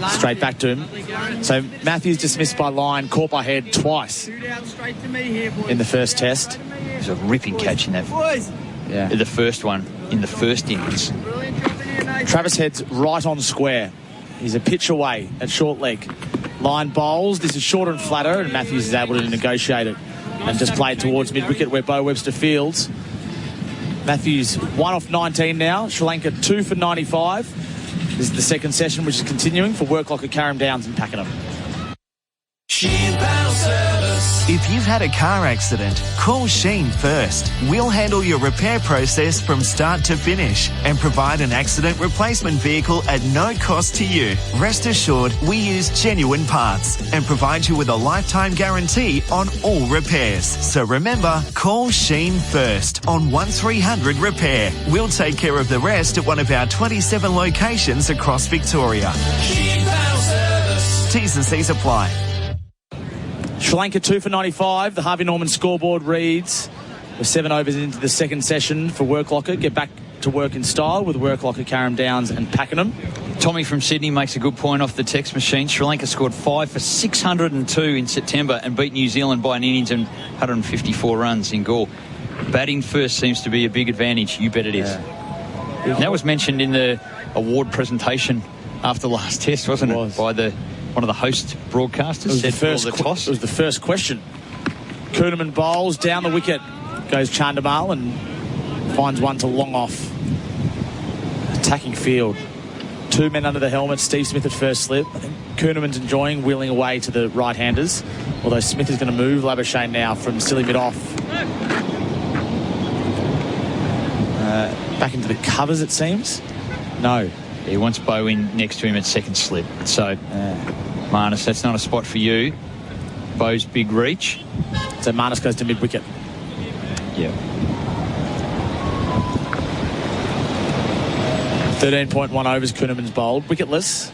S9: Straight back to him. So Matthews dismissed by line, caught by head twice in the first test.
S11: It was a ripping catch in that.
S9: Yeah.
S11: The first one in the first innings.
S9: Travis Head's right on square. He's a pitch away at short leg. Line bowls. This is shorter and flatter, and Matthews is able to negotiate it and just play it towards mid-wicket where Bo Webster fields. Matthews 1 off 19 now. Sri Lanka 2 for 95. This is the second session, which is continuing for work like at Carrum Downs and Pakenham.
S18: If you've had a car accident, call Sheen first. We'll handle your repair process from start to finish and provide an accident replacement vehicle at no cost to you. Rest assured, we use genuine parts and provide you with a lifetime guarantee on all repairs. So remember, call Sheen first on 1300 Repair. We'll take care of the rest at one of our 27 locations across Victoria. T's and C's apply.
S9: Sri Lanka 2 for 95. The Harvey Norman scoreboard reads, we're 7 overs into the second session for Work Locker. Get back to work in style with Work Locker, Carrum Downs and Pakenham.
S11: Tommy from Sydney makes a good point off the text machine. Sri Lanka scored 5 for 602 in September and beat New Zealand by an innings and 154 runs in Galle. Batting first seems to be a big advantage. You bet it is. Yeah. And that was mentioned in the award presentation after the last test, wasn't it? By one of the host broadcasters.
S9: It was the first question. Kuhnemann bowls down the wicket. Goes Chandimal and finds one to long off. Attacking field. 2 men under the helmet. Steve Smith at first slip. I think Kuhnemann's enjoying wheeling away to the right-handers. Although Smith is going to move Labuschagne now from silly mid-off. Back into the covers, it seems. No.
S11: He wants Bo in next to him at second slip. So, Marnus, that's not a spot for you. Bo's big reach.
S9: So Marnus goes to mid-wicket.
S11: Yeah.
S9: 13.1 overs Kuhnemann's bowled. Wicketless.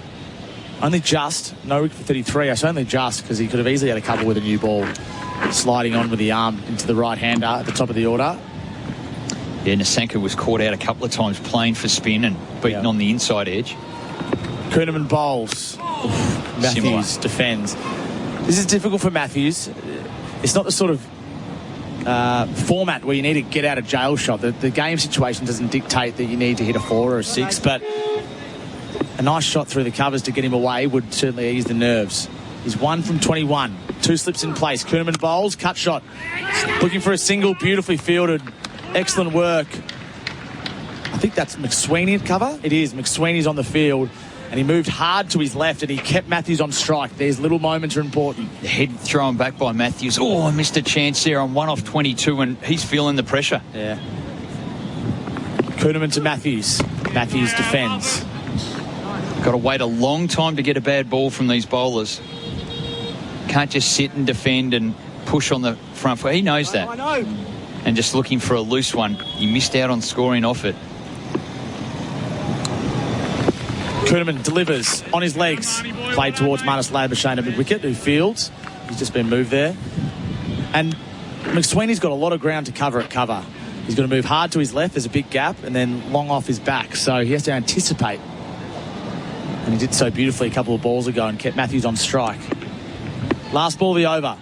S9: Only just. No wicket for 33. I say only just because he could have easily had a couple with a new ball. Sliding on with the arm into the right-hander at the top of the order.
S11: Yeah, Nasanka was caught out a couple of times playing for spin and beaten on the inside edge.
S9: Kuhnemann bowls. Matthews defends. This is difficult for Matthews. It's not the sort of format where you need to get out of jail shot. The game situation doesn't dictate that you need to hit a 4 or a 6, but a nice shot through the covers to get him away would certainly ease the nerves. He's 1 from 21. 2 slips in place. Kuhnemann bowls. Cut shot. Looking for a single. Beautifully fielded. Excellent work. I think that's McSweeney at cover. It is. McSweeney's on the field. And he moved hard to his left and he kept Matthews on strike. These little moments are important.
S11: The head thrown back by Matthews. Oh, I missed a chance there on 1 off 22 and he's feeling the pressure.
S9: Yeah. Kuhnemann to Matthews. Matthews defends.
S11: Got to wait a long time to get a bad ball from these bowlers. Can't just sit and defend and push on the front foot. He knows that.
S9: I know.
S11: And just looking for a loose one. He missed out on scoring off it.
S9: Kuhnemann delivers on his legs. Played towards Marnus Labuschagne at mid-wicket, who fields. He's just been moved there. And McSweeney's got a lot of ground to cover at cover. He's going to move hard to his left. There's a big gap. And then long off his back. So he has to anticipate. And he did so beautifully a couple of balls ago and kept Matthews on strike. Last ball of the over.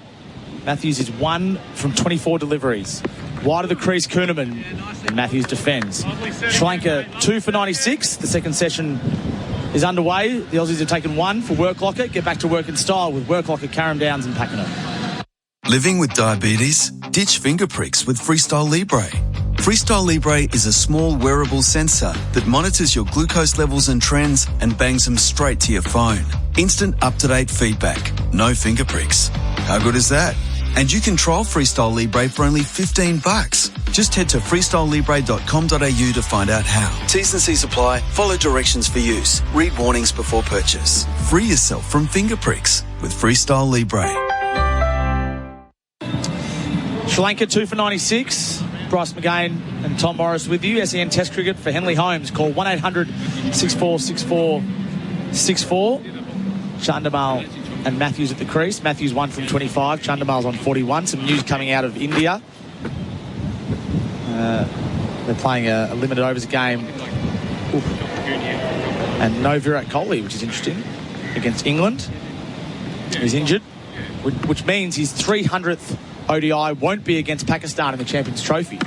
S9: Matthews is 1 from 24 deliveries. Wide of the crease, Kuhnemann. And Matthews defends. Sri Lanka 2 for 96. The second session is underway. The Aussies have taken 1 for Work Locker. Get back to work in style with Work Locker, Carrum Downs and Pakenham.
S3: Living with diabetes? Ditch finger pricks with Freestyle Libre. Freestyle Libre is a small wearable sensor that monitors your glucose levels and trends and bangs them straight to your phone. Instant up-to-date feedback. No finger pricks. How good is that? And you can trial Freestyle Libre for only $15. Just head to freestylelibre.com.au to find out how. T's and C's apply. Follow directions for use. Read warnings before purchase. Free yourself from finger pricks with Freestyle Libre.
S9: Sri Lanka 2 for 96. Bryce McGain and Tom Morris with you. SEN Test Cricket for Henley Holmes. Call 1-800-6464-64. Chandimal and Matthews at the crease. Matthews 1 from 25. Chandimal's on 41. Some news coming out of India. They're playing a limited overs game. And no Virat Kohli, which is interesting, against England. He's injured, which means his 300th ODI won't be against Pakistan in the Champions Trophy.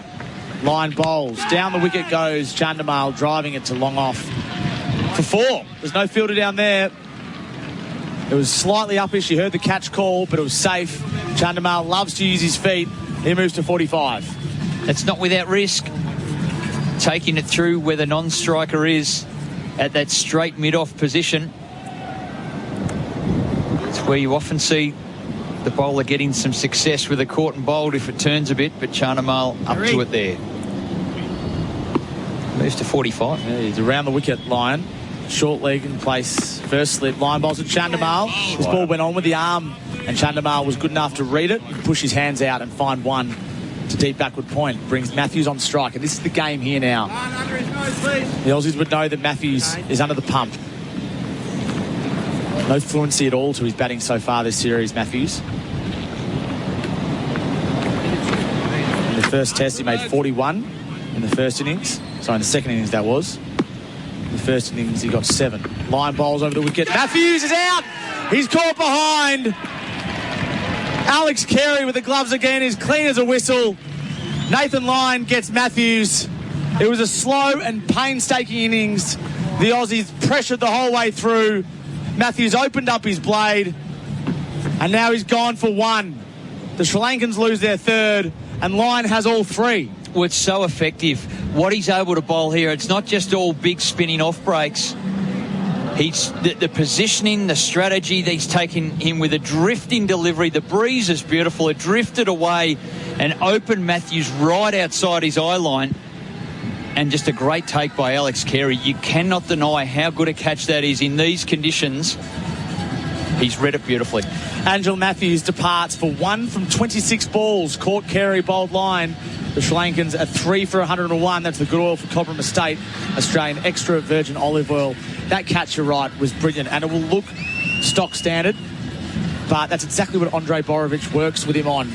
S9: Line bowls. Down the wicket goes Chandimal, driving it to long off for 4. There's no fielder down there. It was slightly uppish. You heard the catch call, but it was safe. Chandimal loves to use his feet. He moves to 45.
S11: It's not without risk. Taking it through where the non-striker is at that straight mid-off position. It's where you often see the bowler getting some success with a caught and bowled if it turns a bit, but Chandimal up to it there. Moves to 45.
S9: Yeah, he's around the wicket line. Short leg in place. First slip. Line bowls at Chandimal. This ball went on with the arm, and Chandimal was good enough to read it, push his hands out and find one to deep backward point. Brings Matthews on strike, and this is the game here now. The Aussies would know that Matthews is under the pump. No fluency at all to his batting so far this series, Matthews. In the first test, he made 41 in the first innings. Sorry, in the second innings, that was. In the first innings, he got 7. Line bowls over the wicket. Matthews is out! He's caught behind. Alex Carey with the gloves again is clean as a whistle. Nathan Lyon gets Matthews. It was a slow and painstaking innings. The Aussies pressured the whole way through. Matthews opened up his blade, and now he's gone for 1. The Sri Lankans lose their 3rd, and Lyon has all 3.
S11: Well, it's so effective. What he's able to bowl here, it's not just all big spinning off breaks. He's the positioning, the strategy that he's taken him with a drifting delivery. The breeze is beautiful. It drifted away and opened Matthews right outside his eye line. And just a great take by Alex Carey. You cannot deny how good a catch that is in these conditions. He's read it beautifully.
S9: Angel Matthews departs for 1 from 26 balls. Caught Carey, bowled Line. The Sri Lankans are 3 for 101. That's the good oil for Cobram Estate. Australian extra virgin olive oil. That catch, you're right, was brilliant. And it will look stock standard. But that's exactly what Andre Borovic works with him on.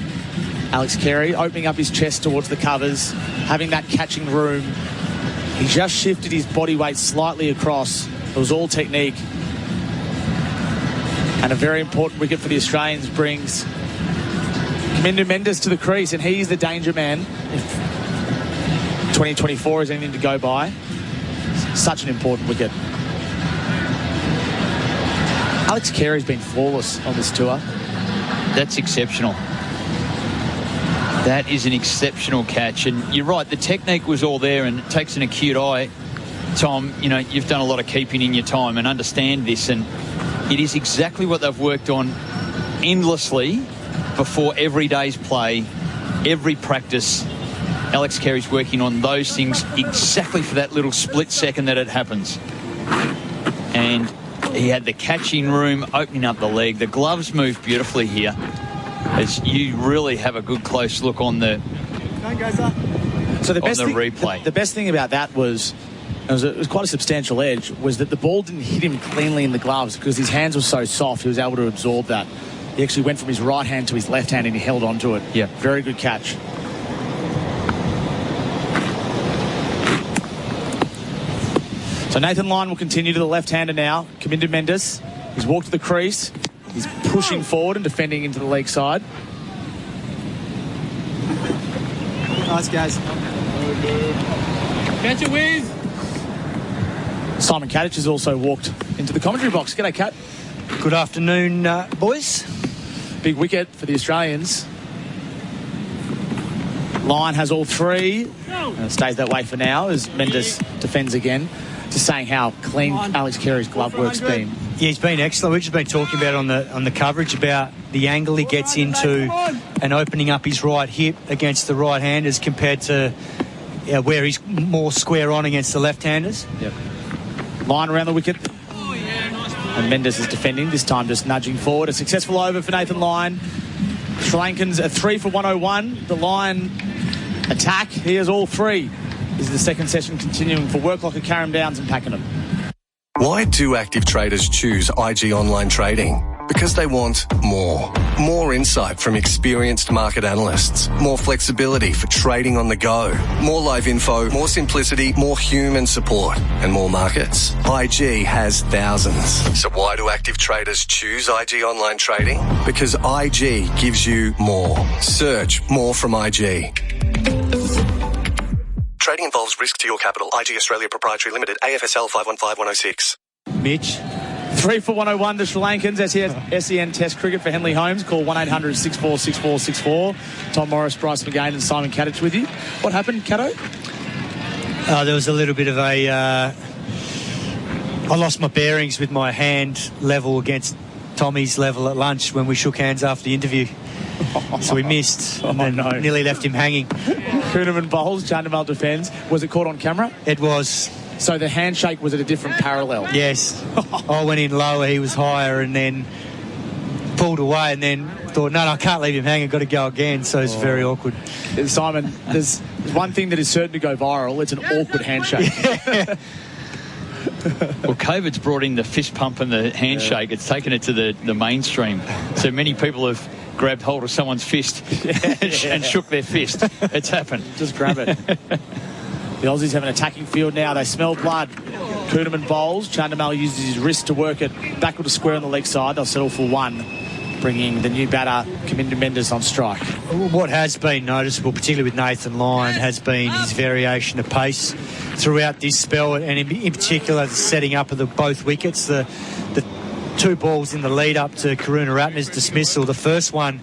S9: Alex Carey opening up his chest towards the covers, having that catching room. He just shifted his body weight slightly across. It was all technique. And a very important wicket for the Australians brings Kamindu Mendes to the crease, and he's the danger man. If 2024 is anything to go by, such an important wicket. Alex Carey's been flawless on this tour.
S11: That's exceptional. That is an exceptional catch, and you're right, the technique was all there, and it takes an acute eye. Tom, you know, you've done a lot of keeping in your time and understand this, and it is exactly what they've worked on endlessly before every day's play, every practice. Alex Carey's working on those things exactly for that little split second that it happens. And he had the catching room, opening up the leg. The gloves move beautifully here, as you really have a good close look on the replay.
S9: The best thing about that was it was quite a substantial edge, was that the ball didn't hit him cleanly in the gloves because his hands were so soft. He was able to absorb that. He actually went from his right hand to his left hand and he held on to it.
S11: Yeah.
S9: Very good catch. So Nathan Lyon will continue to the left-hander now. Kamindu Mendes. He's walked to the crease. He's pushing forward and defending into the leg side.
S17: Nice, guys. Catch it, Wiz.
S9: Simon Katich has also walked into the commentary box. G'day, Kat.
S19: Good afternoon, boys.
S9: Big wicket for the Australians. Lyon has all 3. And it stays that way for now as Mendes defends again. Just saying how clean Alex Carey's glove work's been.
S19: Yeah, he's been excellent. We've just been talking about on the coverage about the angle he gets into and opening up his right hip against the right-handers compared to where he's more square on against the left-handers.
S9: Yep. Lyon around the wicket. And Mendes is defending, this time just nudging forward. A successful over for Nathan Lyon. Sri Lankans are 3 for 101. The Lyon attack, he has all 3. This is the second session continuing for Worklocker, Carrum Downs and Pakenham.
S4: Why do active traders choose IG Online Trading? Because they want more. More insight from experienced market analysts. More flexibility for trading on the go. More live info, more simplicity, more human support. And more markets. IG has thousands. So why do active traders choose IG Online Trading? Because IG gives you more. Search more from IG. Trading involves risk to your capital. IG Australia Proprietary Limited. AFSL 515106.
S19: Mitch.
S9: 3 for 101, the Sri Lankans. SEN Test Cricket for Henley Holmes. Call 1-800-64-6464. Tom Morris, Bryce McGain and Simon Katich with you. What happened, Cato?
S19: There was a little bit of a... I lost my bearings with my hand level against Tommy's level at lunch when we shook hands after the interview. So we missed and then nearly left him hanging.
S9: Kuhnemann bowls, Chandimal defends. Was it caught on camera?
S19: It was.
S9: So the handshake was at a different parallel?
S19: Yes. I went in lower, he was higher, and then pulled away and then thought, no, I can't leave him hanging, got to go again. So it's very awkward.
S9: Simon, there's one thing that is certain to go viral. It's an awkward handshake.
S19: Yeah.
S11: Well, COVID's brought in the fist pump and the handshake. It's taken it to the mainstream. So many people have grabbed hold of someone's fist and shook their fist. It's happened.
S9: Just grab it. The Aussies have an attacking field now. They smell blood. Kuhnemann bowls. Chandimal uses his wrist to work it backward to square on the leg side. They'll settle for one, bringing the new batter, Kaminda Mendes, on strike.
S19: What has been noticeable, particularly with Nathan Lyon, has been his variation of pace throughout this spell, and in particular the setting up of both wickets. The two balls in the lead up to Karunaratne's dismissal. The first one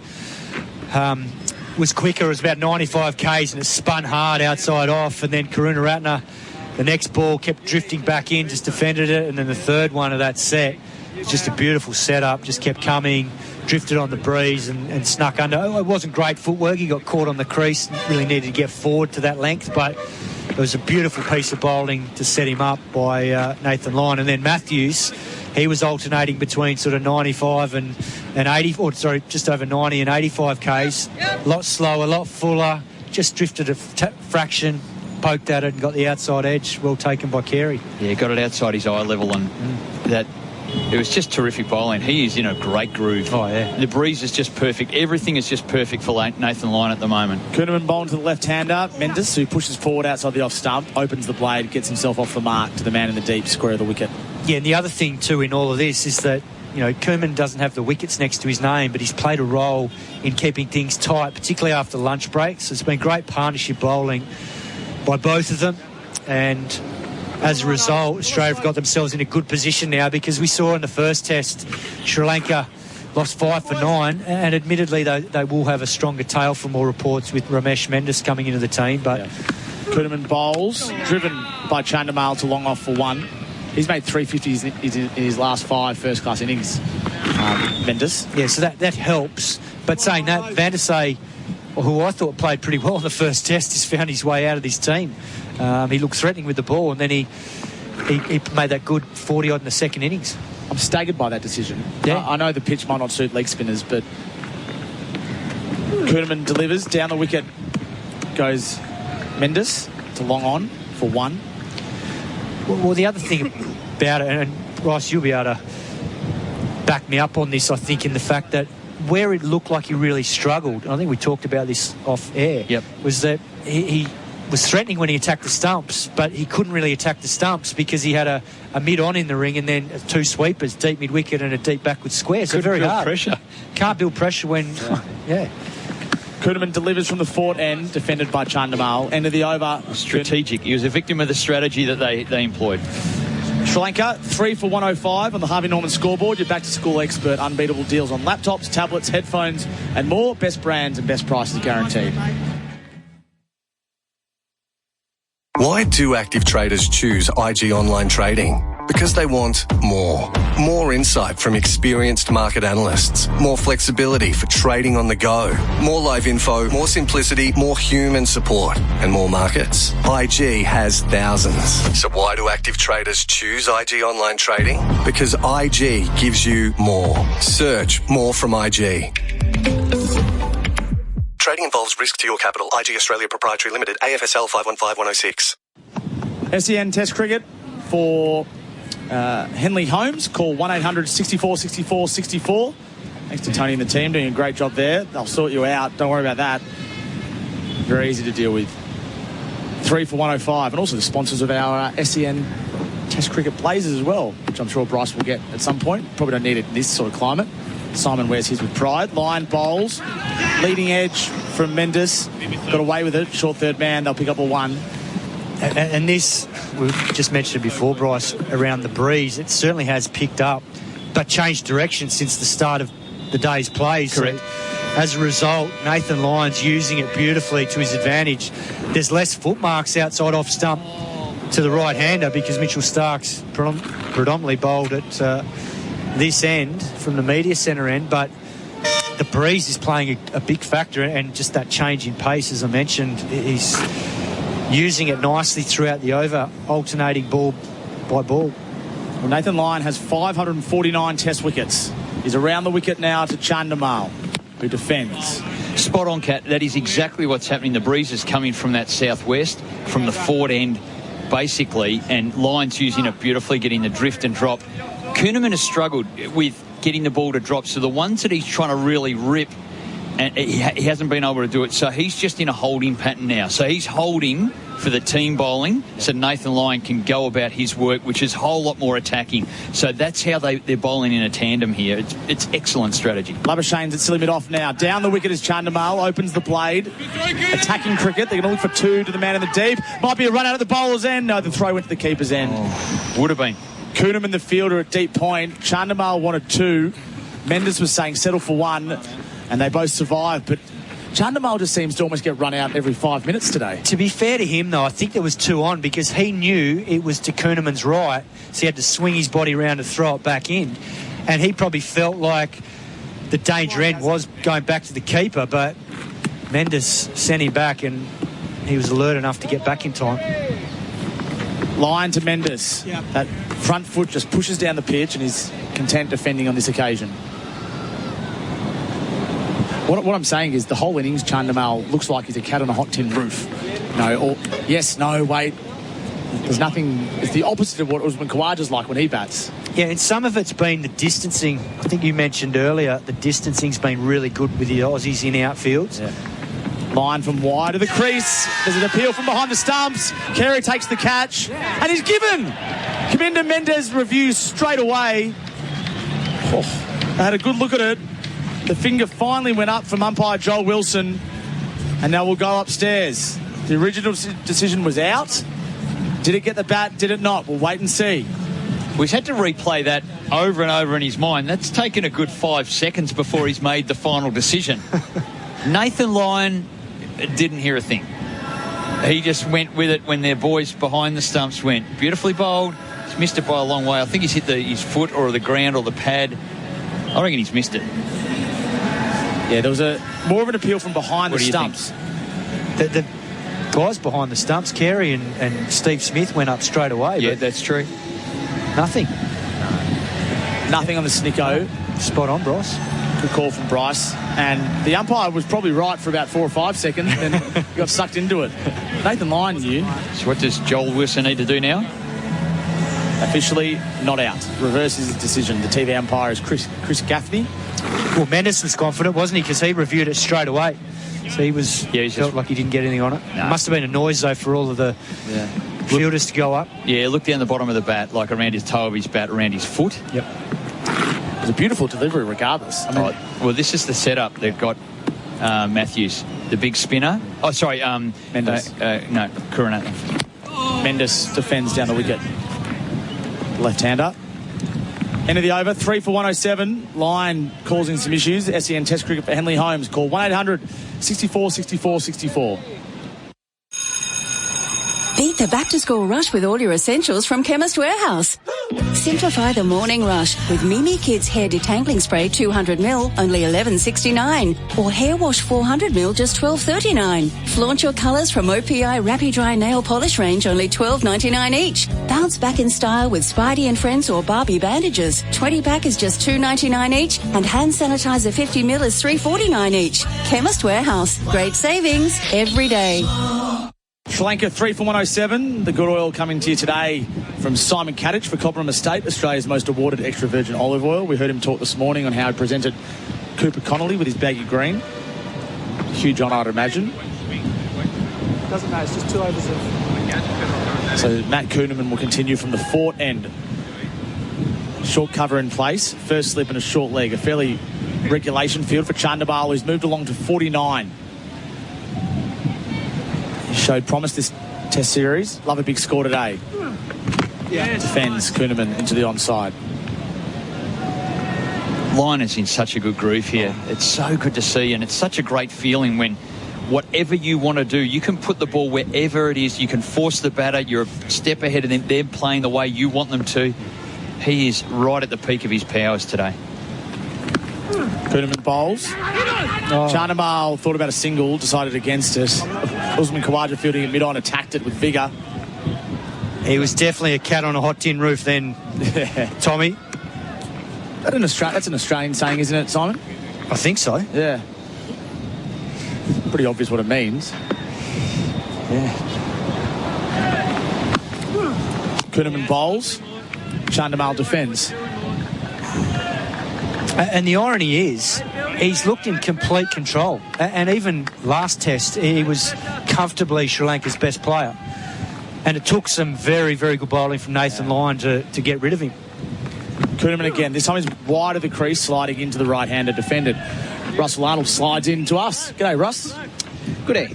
S19: was quicker. It was about 95 Ks and it spun hard outside off, and then Karunaratne, the next ball, kept drifting back in, just defended it, and then the third one of that set, just a beautiful setup, just kept coming, drifted on the breeze and snuck under. It wasn't great footwork. He got caught on the crease, really needed to get forward to that length, but it was a beautiful piece of bowling to set him up by Nathan Lyon. And then Matthews, he was alternating between sort of 95 and 80, or sorry, just over 90 and 85 Ks. A lot slower, a lot fuller, just drifted a fraction, poked at it and got the outside edge. Well taken by Carey.
S11: Yeah, got it outside his eye level, and that... It was just terrific bowling. He is in a great groove.
S19: Oh, yeah.
S11: The breeze is just perfect. Everything is just perfect for Nathan Lyon at the moment.
S9: Kuhnemann bowling to the left-hander. Mendes, who pushes forward outside the off stump, opens the blade, gets himself off the mark to the man in the deep square of the wicket.
S19: Yeah, and the other thing, too, in all of this is that, you know, Kuhnemann doesn't have the wickets next to his name, but he's played a role in keeping things tight, particularly after lunch breaks. It's been great partnership bowling by both of them, and as a result, Australia have got themselves in a good position now, because we saw in the first test Sri Lanka lost 5 for 9, and admittedly they will have a stronger tail from all reports with Ramesh Mendes coming into the team. But
S9: Kuhnemann bowls, driven by Chandimal to long off for one. He's made 350s in his last 5 first-class innings, Mendes.
S19: Yeah, so that helps. But saying that, Van der Sey, who I thought played pretty well in the first test, has found his way out of this team. He looked threatening with the ball, and then he made that good 40-odd in the second innings.
S9: I'm staggered by that decision.
S19: Yeah.
S9: I know the pitch might not suit leg spinners, but Kuhnemann delivers. Down the wicket goes Mendes to long on for one.
S19: Well, the other thing about it, and Bryce, you'll be able to back me up on this, I think, in the fact that where it looked like he really struggled, and I think we talked about this off air, was that he was threatening when he attacked the stumps, but he couldn't really attack the stumps because he had a mid-on in the ring and then 2 sweepers, deep mid-wicket and a deep backward square. So very hard.
S11: Pressure.
S19: Can't build pressure when...
S9: Kuhnemann delivers from the fort end, defended by Chandimal. End of the over.
S11: Strategic. He was a victim of the strategy that they employed.
S9: Sri Lanka, 3 for 105 on the Harvey Norman scoreboard. Your back-to-school expert. Unbeatable deals on laptops, tablets, headphones and more. Best brands and best prices guaranteed.
S4: Why do active traders choose IG Online Trading? Because they want more. More insight from experienced market analysts. More flexibility for trading on the go. More live info, more simplicity, more human support. And more markets. IG has thousands. So why do active traders choose IG Online Trading? Because IG gives you more. Search more from IG. Trading involves risk to your capital. IG Australia Proprietary Limited. AFSL 515106.
S9: SEN Test Cricket for Henley Homes. Call 1-800 64 64 64. Thanks to Tony and the team, doing a great job there. They'll sort you out. Don't worry about that. Very easy to deal with. 3 for 105. And also the sponsors of our SEN Test Cricket Blazers as well, which I'm sure Bryce will get at some point. Probably don't need it in this sort of climate. Simon wears his with pride. Line bowls. Leading edge from Mendes. Got away with it. Short third man. They'll pick up a 1.
S19: And this, we just mentioned it before, Bryce, around the breeze, it certainly has picked up, but changed direction since the start of the day's play.
S11: Correct.
S19: So as a result, Nathan Lyon's using it beautifully to his advantage. There's less footmarks outside off stump to the right-hander because Mitchell Stark's predominantly bowled at this end from the media centre end, but the breeze is playing a big factor, and just that change in pace, as I mentioned, he's using it nicely throughout the over, alternating ball by ball.
S9: Well, Nathan Lyon has 549 Test wickets. He's around the wicket now to Chandimal, who defends.
S11: Spot on, Kat. That is exactly what's happening. The breeze is coming from that southwest, from the forward end, basically, and Lyon's using it beautifully, getting the drift and drop. Kuhnemann has struggled with getting the ball to drop, so the ones that he's trying to really rip, and he hasn't been able to do it, so he's just in a holding pattern now. So he's holding for the team bowling, so Nathan Lyon can go about his work, which is a whole lot more attacking. So that's how they're bowling in a tandem here. It's excellent strategy.
S9: Labuschagne's at silly mid-off now. Down the wicket is Chandimal, opens the blade. Attacking cricket. They're going to look for 2 to the man in the deep. Might be a run out at the bowler's end. No, the throw went to the keeper's end.
S11: Would have been.
S9: Kuhnemann, the fielder, at deep point. Chandimal wanted 2. Mendes was saying settle for 1, and they both survived, but Chandimal just seems to almost get run out every 5 minutes today.
S19: To be fair to him, though, I think there was 2 on because he knew it was to Kuhnemann's right, so he had to swing his body around to throw it back in. And he probably felt like the danger end was going back to the keeper, but Mendes sent him back and he was alert enough to get back in time.
S9: Line to Mendes. Yep. That front foot just pushes down the pitch and he's content defending on this occasion. What I'm saying is the whole innings, Chandimal looks like he's a cat on a hot tin roof. No, or yes, no, wait. There's nothing. It's the opposite of what Usman Khawaja's like when he bats.
S19: Yeah, and some of it's been the distancing. I think you mentioned earlier the distancing's been really good with the Aussies in outfields.
S9: Yeah. Line from wide of the crease. There's an appeal from behind the stumps. Carey takes the catch and he's given. Commander Mendes reviews straight away. Oh, they had a good look at it. The finger finally went up from umpire Joel Wilson, and now we'll go upstairs. The original decision was out. Did it get the bat? Did it not? We'll wait and see.
S11: We've had to replay that over and over in his mind. That's taken a good 5 seconds before he's made the final decision. Nathan Lyon didn't hear a thing. He just went with it when their boys behind the stumps went. Beautifully bowled. He's missed it by a long way. I think he's hit his foot or the ground or the pad. I reckon he's missed it.
S9: Yeah, there was more of an appeal from behind the stumps.
S19: The guys behind the stumps, Carey and Steve Smith, went up straight away.
S11: Yeah, that's true.
S19: Nothing.
S9: Nothing on the snicko.
S19: Spot on, Bryce.
S9: Good call from Bryce. And the umpire was probably right for about 4 or 5 seconds, and then got sucked into it. Nathan Lyon knew.
S11: So what does Joel Wilson need to do now?
S9: Officially not out. Reverses his decision. The TV umpire is Chris Gaffney.
S19: Well, Mendes was confident, wasn't he? Because he reviewed it straight away. So he felt like he didn't get anything on it. No. It must have been a noise, though, for all of the fielders to go up.
S11: Yeah, look down the bottom of the bat, like around his toe of his bat, around his foot.
S19: Yep.
S9: It was a beautiful delivery regardless. I mean,
S11: well, this is the setup. They've got Matthews, the big spinner. Oh, sorry,
S9: Mendes.
S11: No, Kuranathan.
S9: Mendes defends down the wicket. Left-hander. End of the over, 3 for 107. Line causing some issues. SEN Test Cricket for Henley Holmes. Call 1-800 64 64 64.
S15: Beat the back-to-school rush with all your essentials from Chemist Warehouse. Simplify the morning rush with Mimi Kids Hair Detangling Spray 200ml, only $11.69. Or Hair Wash 400ml, just $12.39. Flaunt your colours from OPI Rappy Dry Nail Polish range, only $12.99 each. Bounce back in style with Spidey and Friends or Barbie bandages. 20-pack is just $2.99 each, and hand sanitizer 50ml is $3.49 each. Chemist Warehouse. Great savings every day.
S9: Lanka 3 for 107. The good oil coming to you today from Simon Katich for Cobram Estate, Australia's most awarded extra virgin olive oil. We heard him talk this morning on how he presented Cooper Connolly with his baggy green. Huge honour, I'd imagine.
S19: Doesn't matter, it's just 2 overs of...
S9: So Matt Kuhneman will continue from the Fort end. Short cover in place. First slip and a short leg. A fairly regulation field for Chandabal, who's moved along to 49. He showed promise this Test series. Love a big score today. Defends Kuhneman into the onside.
S11: Line is in such a good groove here. It's so good to see, and it's such a great feeling when whatever you want to do, you can put the ball wherever it is. You can force the batter. You're a step ahead of them. They're playing the way you want them to. He is right at the peak of his powers today.
S9: Kuhneman bowls. Chandamal thought about a single, decided against it. Usman Khawaja fielding at mid-on, attacked it with vigour.
S19: He was definitely a cat on a hot tin roof then, Tommy.
S9: That's an Australian saying, isn't it, Simon?
S19: I think so.
S9: Yeah. Pretty obvious what it means.
S19: Yeah.
S9: Kuhneman bowls. Chandamal defends.
S19: And the irony is, he's looked in complete control. And even last test, he was comfortably Sri Lanka's best player. And it took some very, very good bowling from Nathan Lyon to get rid of him.
S9: Kuhneman again. This time he's wide of the crease, sliding into the right-hander defended. Russell Arnold slides in to us. G'day, Russ.
S21: Good day.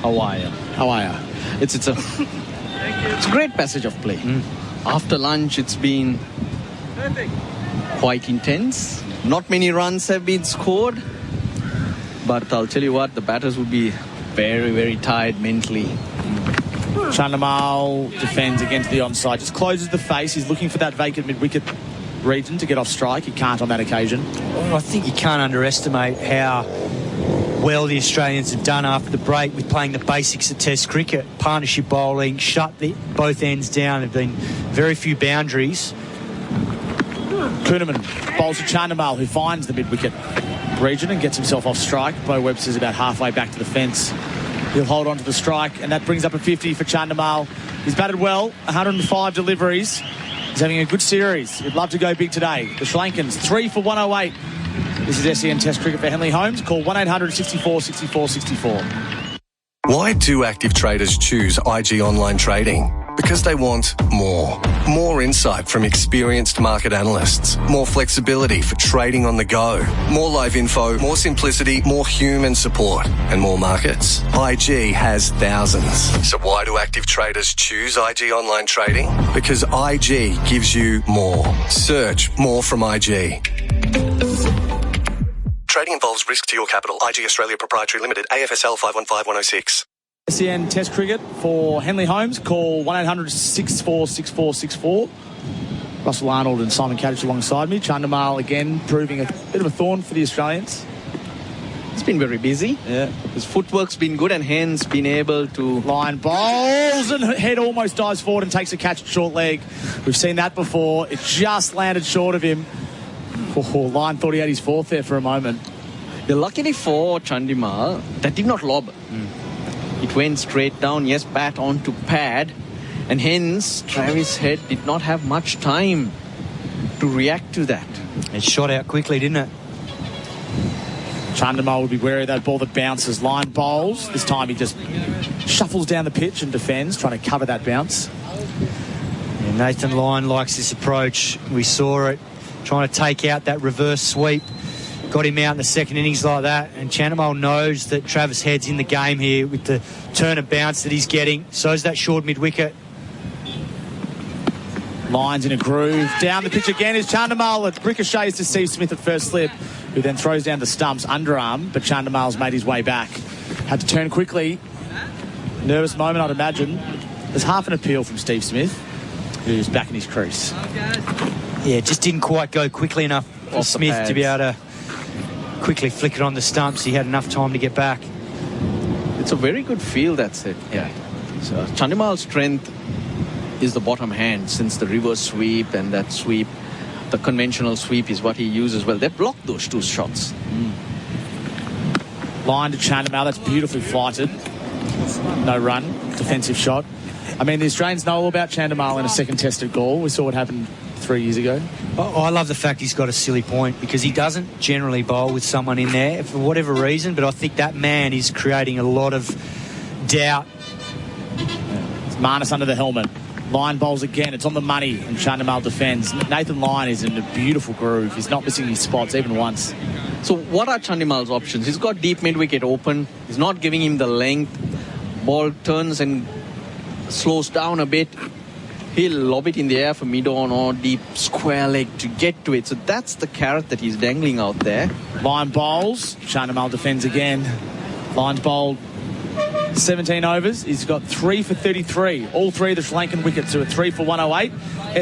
S21: How are you?
S9: How are you?
S21: It's a great passage of play. After lunch, it's been quite intense. Not many runs have been scored. But I'll tell you what, the batters will be very, very tired mentally.
S9: Chandamal defends against the onside. Just closes the face. He's looking for that vacant mid-wicket region to get off strike. He can't on that occasion.
S19: Well, I think you can't underestimate how well the Australians have done after the break with playing the basics of Test cricket. Partnership bowling, shut both ends down. There have been very few boundaries.
S9: Kuhneman bowls to Chandamal, who finds the mid-wicket region and gets himself off strike. Bo Webster's about halfway back to the fence. He'll hold on to the strike, and that brings up a 50 for Chandamal. He's batted well, 105 deliveries. He's having a good series. He'd love to go big today. The Sri Lankans, 3 for 108. This is SEN Test Cricket for Henley Holmes. Call 1-800-64-64-64.
S4: Why do active traders choose IG Online Trading? Because they want more. More insight from experienced market analysts. More flexibility for trading on the go. More live info, more simplicity, more human support, and more markets. IG has thousands. So why do active traders choose IG Online Trading? Because IG gives you more. Search more from IG. Trading involves risk to your capital. IG Australia Proprietary Limited, AFSL 515106.
S9: SEN Test Cricket for Henley Holmes. Call 1-800-64-64-64. Russell Arnold and Simon Katich alongside me. Chandamal again proving a bit of a thorn for the Australians.
S21: It's been very busy.
S9: Yeah.
S21: His footwork's been good and hence been able to...
S9: Line bowls and head almost dives forward and takes a catch at short leg. We've seen that before. It just landed short of him. Line thought he had his fourth there for a moment.
S21: Luckily for Chandimal, that did not lob. It went straight down, yes, bat onto pad, and hence Travis Head did not have much time to react to that.
S19: It shot out quickly, didn't it?
S9: Chandamal would be wary of that ball that bounces. Line bowls. This time he just shuffles down the pitch and defends, trying to cover that bounce.
S19: Yeah, Nathan Lyon likes this approach. We saw it, trying to take out that reverse sweep. Got him out in the second innings like that, and Chandamal knows that Travis Head's in the game here with the turn and bounce that he's getting. So's that short mid-wicket.
S9: Lines in a groove. Down the pitch again is Chandamal. It ricochets to Steve Smith at first slip, who then throws down the stumps underarm, but Chandamal's made his way back. Had to turn quickly. Nervous moment, I'd imagine. There's half an appeal from Steve Smith, who's back in his crease.
S19: Yeah, it just didn't quite go quickly enough for Smith to be able to quickly flick it on the stumps. He had enough time to get back.
S21: It's a very good feel, that's it. Yeah. So Chandimal's strength is the bottom hand, since the reverse sweep and that sweep, the conventional sweep is what he uses well. They blocked those two shots.
S9: Line to Chandamal, that's beautifully flighted. No run, defensive shot. I mean, the Australians know all about Chandimal in a second test at Gaul. We saw what happened 3 years ago.
S19: I love the fact he's got a silly point because he doesn't generally bowl with someone in there for whatever reason, but I think that man is creating a lot of doubt.
S9: It's Marnus under the helmet. Lyon bowls again. It's on the money, and Chandimal defends. Nathan Lyon is in a beautiful groove. He's not missing his spots even once.
S21: So what are Chandimal's options? He's got deep mid-wicket open. He's not giving him the length. Ball turns and slows down a bit. He'll lob it in the air for mid-on or deep square leg to get to it. So that's the carrot that he's dangling out there.
S9: Lyon bowls. Chandimal defends again. Lyon's bowled 17 overs. He's got 3 for 33. All three of the Sri Lankan wickets are 3 for 108.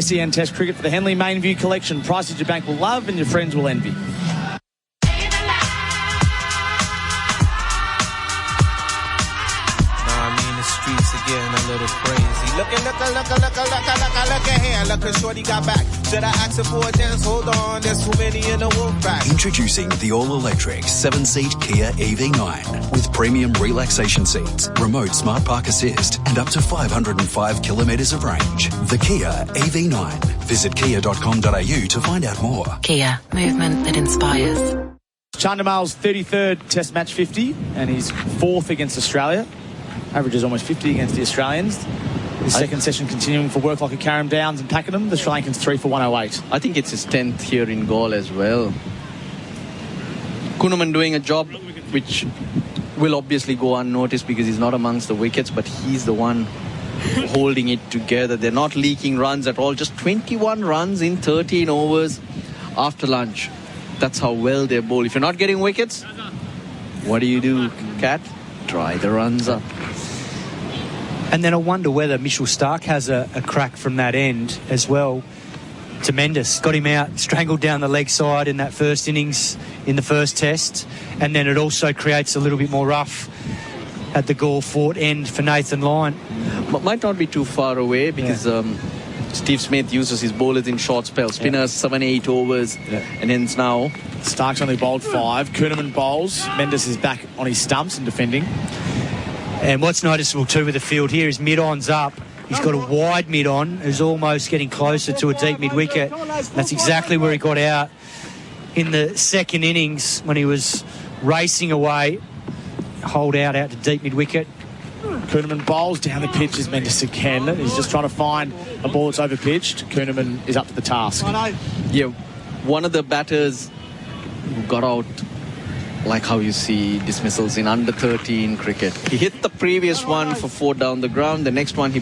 S9: SEN Test cricket for the Henley Main View collection. Prices your bank will love and your friends will envy.
S7: Streets are getting a little crazy. Look here. Look, shorty got back. Should I ask her for a dance? Hold on, there's too many in the wolf pack.
S8: Introducing the all-electric 7-seat Kia EV9 with premium relaxation seats, remote smart park assist, and up to 505 kilometres of range. The Kia EV9. Visit kia.com.au to find out more.
S2: Kia, movement that inspires.
S9: Chandimal's 33rd Test match 50, and he's 4th against Australia. Averages almost 50 against the Australians. The second session continuing for work like a Karam Downs and Pakenham. The Sri Lankans 3 for 108.
S21: I think it's his 10th here in Gaul as well. Kuhnemann doing a job which will obviously go unnoticed because he's not amongst the wickets, but he's the one holding it together. They're not leaking runs at all. Just 21 runs in 13 overs after lunch. That's how well they bowl. If you're not getting wickets, what do, Kat? Dry the runs up.
S19: And then I wonder whether Mitchell Starc has a crack from that end as well to Mendes. Got him out, strangled down the leg side in that first innings in the first test. And then it also creates a little bit more rough at the Gaul Fort end for Nathan Lyon.
S21: Might not be too far away because Steve Smith uses his bowlers in short spells. Spinners 7-8 overs and ends now.
S9: Stark's only bowled 5. Kuhnemann bowls. Mendes is back on his stumps and defending.
S19: And what's noticeable too with the field here is mid-on's up. He's got a wide mid-on who's almost getting closer to a deep mid-wicket. That's exactly where he got out in the second innings when he was racing away. Hold out to deep mid-wicket.
S9: Kuhnemann bowls down the pitch is Mendes again. He's just trying to find a ball that's over-pitched. Kuhnemann is up to the task.
S21: Yeah, one of the batters who got out, like how you see dismissals in under 13 cricket. He hit the previous one for 4 down the ground. The next one he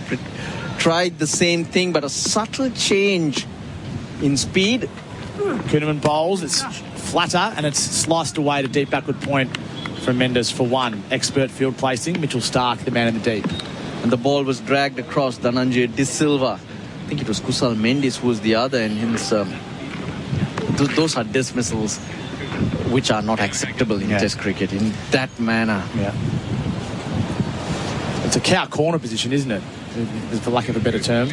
S21: tried the same thing, but a subtle change in speed.
S9: Kuhnemann bowls. It's flatter and it's sliced away to deep backward point from Mendes for 1. Expert field placing. Mitchell Starc, the man in the deep.
S21: And the ball was dragged across Dhananjay De Silva. I think it was Kusal Mendes who was the other, and hence those are dismissals which are not acceptable in Test cricket in that manner.
S9: It's a cow corner position, isn't it? For lack of a better term.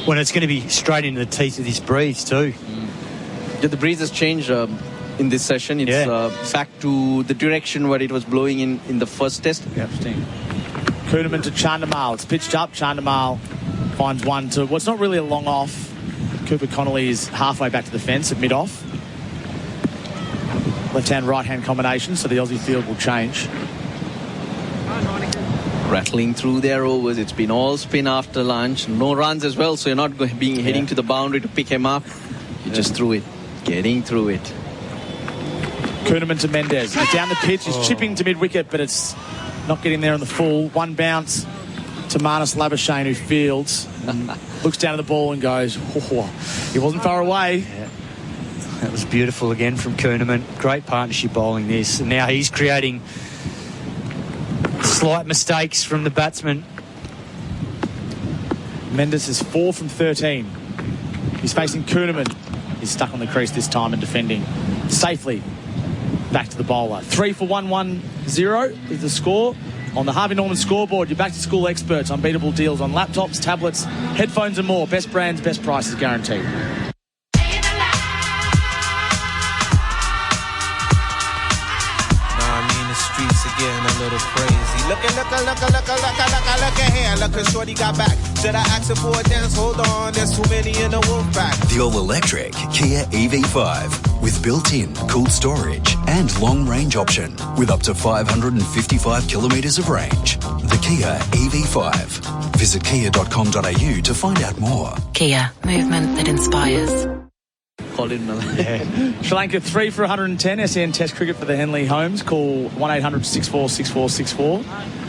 S19: When it's going to be straight into the teeth of this breeze too.
S21: Yeah, the breeze has changed in this session. It's back to the direction where it was blowing in the first test.
S9: Kuhnemann to Chandimal. It's pitched up. Chandimal finds one to what's not really a long off. Cooper Connolly is halfway back to the fence at mid-off. Left-hand, right-hand combination, so the Aussie field will change.
S21: Rattling through their overs. It's been all spin after lunch. No runs as well, so you're not heading to the boundary to pick him up. You just threw it. Getting through it.
S9: Kuhnemann to Mendes. He's down the pitch. He's chipping to mid-wicket, but it's not getting there on the full. One bounce to Marnus Labuschagne, who fields. Looks down at the ball and goes, he wasn't far away.
S19: That was beautiful again from Kuhnemann. Great partnership bowling this. And now he's creating slight mistakes from the batsman.
S9: Mendes is 4 from 13. He's facing Kuhnemann. He's stuck on the crease this time and defending safely. Back to the bowler. 3 for 110 is the score. On the Harvey Norman scoreboard, your back-to-school experts. Unbeatable deals on laptops, tablets, headphones and more. Best brands, best prices guaranteed.
S7: Streets are getting a little crazy. Look here. Look, shorty got back. Should I ask her for a dance? Hold on, there's too many in the wolf pack.
S8: The all-electric Kia EV5 with built-in cool storage and long-range option with up to 555 kilometres of range. The Kia EV5. Visit kia.com.au to find out more.
S2: Kia, movement that inspires.
S21: Colin Miller.
S9: Sri Lanka 3 for 110. SEN Test cricket for the Henley Homes. Call 1-800-64-6464.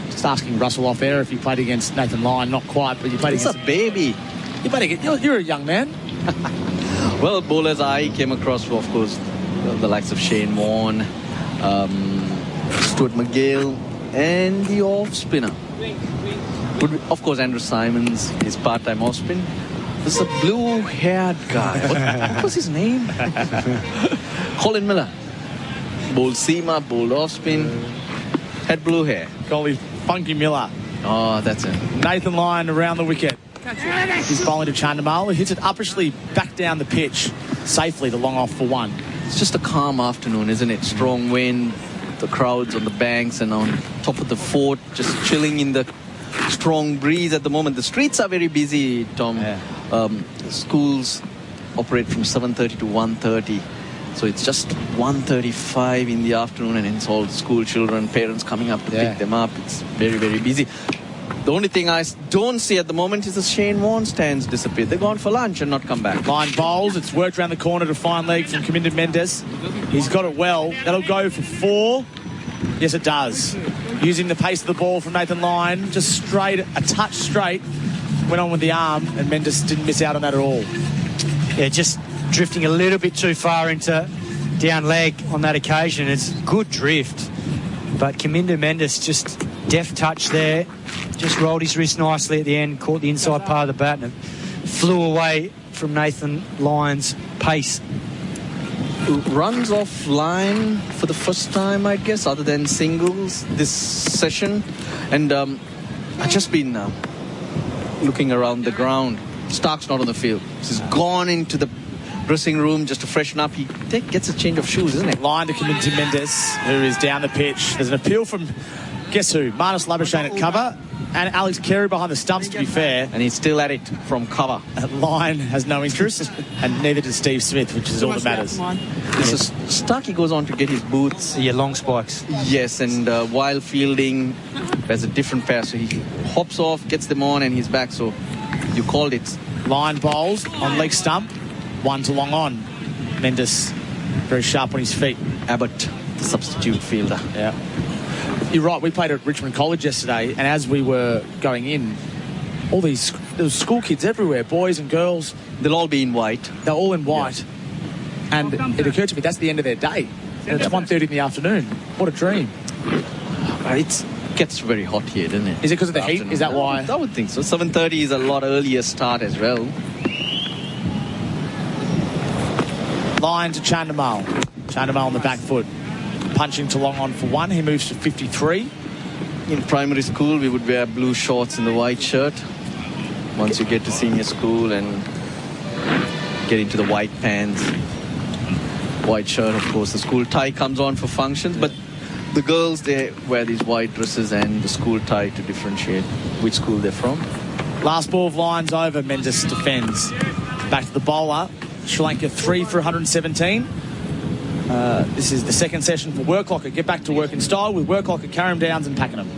S9: Just asking Russell off air if he played against Nathan Lyon. Not quite, but you played against...
S21: It's a baby.
S9: You played against... You're a young man.
S21: Well, bowlers I came across were, of course, the likes of Shane Warne, Stuart McGain, and the off-spinner. But, of course, Andrew Simons, his part-time off-spin. This is a blue-haired guy. What was his name? Colin Miller. Bowled seamer, bowled off-spin, had blue hair.
S9: Call him Funky Miller.
S21: Oh, that's it.
S9: Nathan Lyon around the wicket. He's bowling to Chandimal. He hits it uppishly back down the pitch safely to long off for one.
S21: It's just a calm afternoon, isn't it? Strong wind, the crowds on the banks and on top of the fort, just chilling in the strong breeze at the moment. The streets are very busy, Tom.
S9: Yeah.
S21: Schools operate from 7:30 to 1:30. So it's just 1:35 in the afternoon and it's all school children, parents coming up to pick them up. It's very, very busy. The only thing I don't see at the moment is the Shane Warne stands disappear. They're gone for lunch and not come back.
S9: Line bowls. It's worked around the corner to fine leg from Kaminda Mendes. He's got it well. That'll go for 4. Yes, it does. Using the pace of the ball from Nathan Lyon, just straight, a touch straight, went on with the arm, and Mendes didn't miss out on that at all.
S19: Yeah, just drifting a little bit too far into down leg on that occasion. It's good drift, but Kaminda Mendes just deft touch there, just rolled his wrist nicely at the end, caught the inside part of the bat, and it flew away from Nathan Lyon's pace.
S21: Runs off line for the first time, I guess, other than singles this session. And I've just been looking around the ground. Stark's not on the field. He's gone into the dressing room just to freshen up. He gets a change of shoes, isn't it?
S9: Line to Kaminda Mendes, who is down the pitch. There's an appeal from, guess who? Marnus Labuschagne at cover. And Alex Carey behind the stumps, to be fair.
S21: And he's still at it from cover.
S9: Line has no interest, and neither does Steve Smith, which is all that matters.
S21: Starkey goes on to get his boots.
S19: Yeah, long spikes.
S21: Yes, and while fielding, there's a different pair. So he hops off, gets them on, and he's back. So you called it.
S9: Line bowls on leg stump. 1 to long on. Mendes very sharp on his feet.
S21: Abbott, the substitute fielder.
S9: Yeah. You're right, we played at Richmond College yesterday, and as we were going in, there was school kids everywhere, boys and girls.
S21: They'll all be in white.
S9: They're all in white. Yeah. And it occurred to me, that's the end of their day. And it's 1:30 in the afternoon. What a dream.
S21: It gets very hot here, doesn't it?
S9: Is it because of the heat? Is that why?
S21: I would think so. 7:30 is a lot earlier start as well.
S9: Line to Chandimal. Chandimal on the back foot. Punching to long on for 1. He moves to 53.
S21: In primary school, we would wear blue shorts and the white shirt. Once you get to senior school and get into the white pants, white shirt, of course, the school tie comes on for functions. But the girls, they wear these white dresses and the school tie to differentiate which school they're from.
S9: Last ball of Lions over. Mendes defends. Back to the bowler. Sri Lanka 3 for 117. This is the second session for Worklocker. Get back to work in style with Worklocker, Carrum Downs and Pakenham.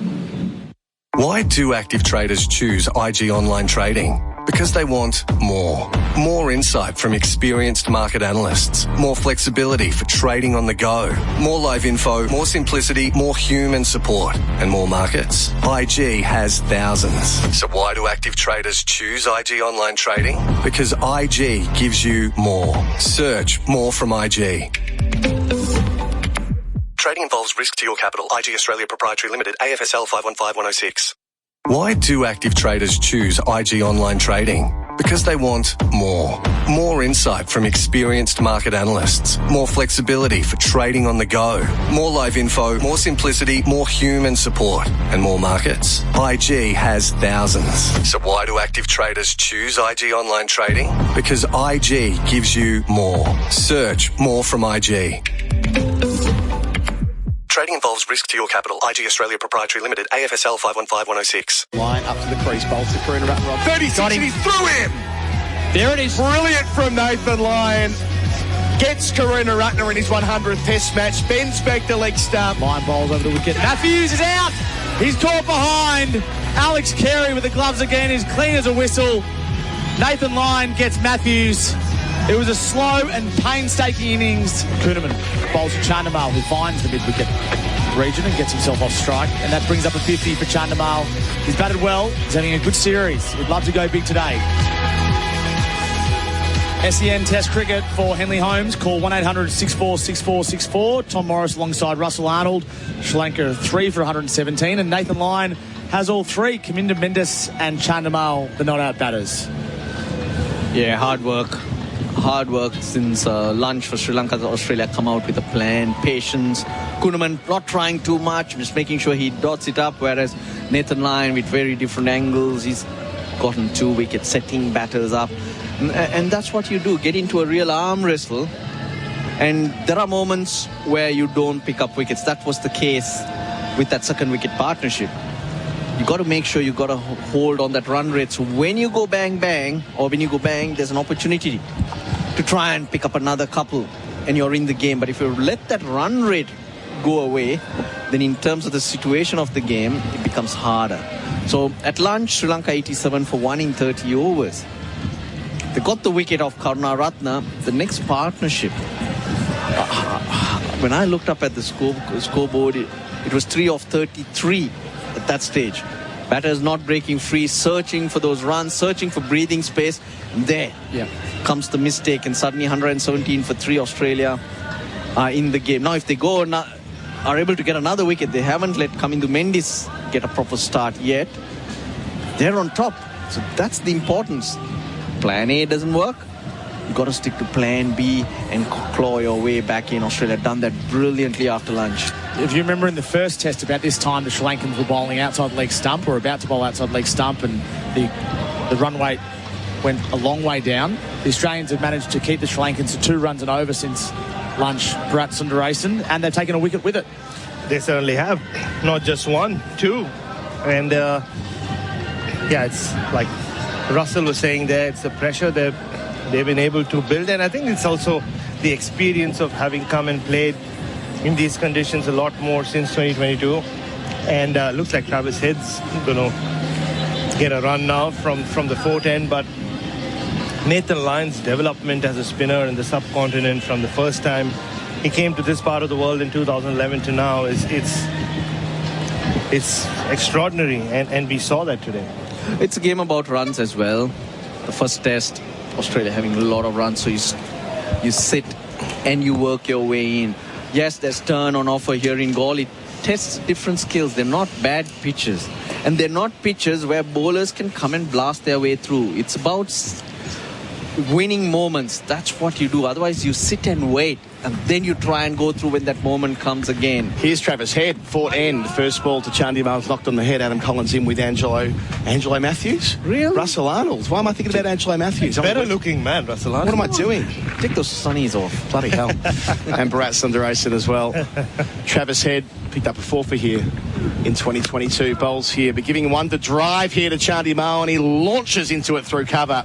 S4: Why do active traders choose IG Online Trading? Because they want more. More insight from experienced market analysts. More flexibility for trading on the go. More live info, more simplicity, more human support, and more markets. IG has thousands. So why do active traders choose IG Online Trading? Because IG gives you more. Search more from IG. Trading involves risk to your capital. IG Australia Proprietary Limited, AFSL 515106. Why do active traders choose IG Online Trading? Because they want more. More insight from experienced market analysts. More flexibility for trading on the go. More live info, more simplicity, more human support, and more markets. IG has thousands. So why do active traders choose IG Online Trading? Because IG gives you more. Search more from IG. Trading involves risk to your capital. IG Australia Proprietary Limited, AFSL 515106.
S10: Line up to the crease. Bowls to Karuna Ratner on 36 and he's through him.
S11: There it is.
S10: Brilliant from Nathan Lyon. Gets Karuna Ratner in his 100th Test match. Bends back the leg stump.
S9: Lyon bowls over the wicket. Matthews is out. He's caught behind. Alex Carey with the gloves again is clean as a whistle. Nathan Lyon gets Matthews. It was a slow and painstaking innings. Kuhnemann bowls to Chandimal, who finds the mid-wicket region and gets himself off strike. And that brings up a 50 for Chandimal. He's batted well. He's having a good series. He'd love to go big today. SEN Test Cricket for Henley Holmes. Call 1-800-64-6464. Tom Morris alongside Russell Arnold. Sri Lanka 3 for 117. And Nathan Lyon has all three. Kaminda Mendes and Chandimal, the not-out batters.
S21: Yeah, hard work since lunch for Sri Lanka. Australia come out with a plan, patience. Kuhnemann not trying too much, just making sure he dots it up, whereas Nathan Lyon with very different angles, he's gotten 2 wickets, setting batters up. And that's what you do, get into a real arm wrestle. And there are moments where you don't pick up wickets. That was the case with that second wicket partnership. You got to make sure you got to hold on that run rate. So when you go bang, bang, or when you go bang, there's an opportunity to try and pick up another couple and you're in the game. But if you let that run rate go away, then in terms of the situation of the game, it becomes harder. So at lunch, Sri Lanka 87 for 1 in 30 overs. They got the wicket of Karuna Ratner. The next partnership, when I looked up at the scoreboard, it was 3 of 33 at that stage. Batters not breaking free, searching for those runs, searching for breathing space. And there comes the mistake, and suddenly 117 for 3 Australia are in the game. Now, if they go are able to get another wicket, they haven't let Kaminda Mendes get a proper start yet. They're on top. So that's the importance. Plan A doesn't work. You've got to stick to plan B and claw your way back in. Australia done that brilliantly after lunch.
S9: If you remember in the first test about this time, the Sri Lankans were bowling outside leg stump or about to bowl outside leg stump, and the run rate went a long way down. The Australians have managed to keep the Sri Lankans to 2 runs and over since lunch, Bharat Sundaresan, and they've taken a wicket with it.
S17: They certainly have. Not just 1, 2. And it's like Russell was saying there, it's the pressure they've been able to build, and I think it's also the experience of having come and played in these conditions a lot more since 2022. And looks like Travis Head's going to get a run now from the fourth end, but Nathan Lyon's development as a spinner in the subcontinent from the first time he came to this part of the world in 2011 to now it's extraordinary, and we saw that today.
S21: It's a game about runs as well. The first test, Australia having a lot of runs, so you sit and you work your way in. Yes, there's turn on offer here in Gaul. It tests different skills. They're not bad pitches, and they're not pitches where bowlers can come and blast their way through. It's about winning moments. That's what you do. Otherwise, you sit and wait, and then you try and go through when that moment comes again.
S10: Here's Travis Head, fourth end. First ball to Chandimal's knocked on the head. Adam Collins in with Angelo Matthews.
S21: Really?
S10: Russell Arnold. Why am I thinking about Angelo Matthews?
S17: Better looking man, Russell Arnold.
S10: What am I doing?
S21: Take those sunnies off.
S10: Bloody hell. And Bharat Sundaresan as well. Travis Head picked up a 4 for here in 2022. Bowls here, but giving one to drive here to Chandimal, and he launches into it through cover.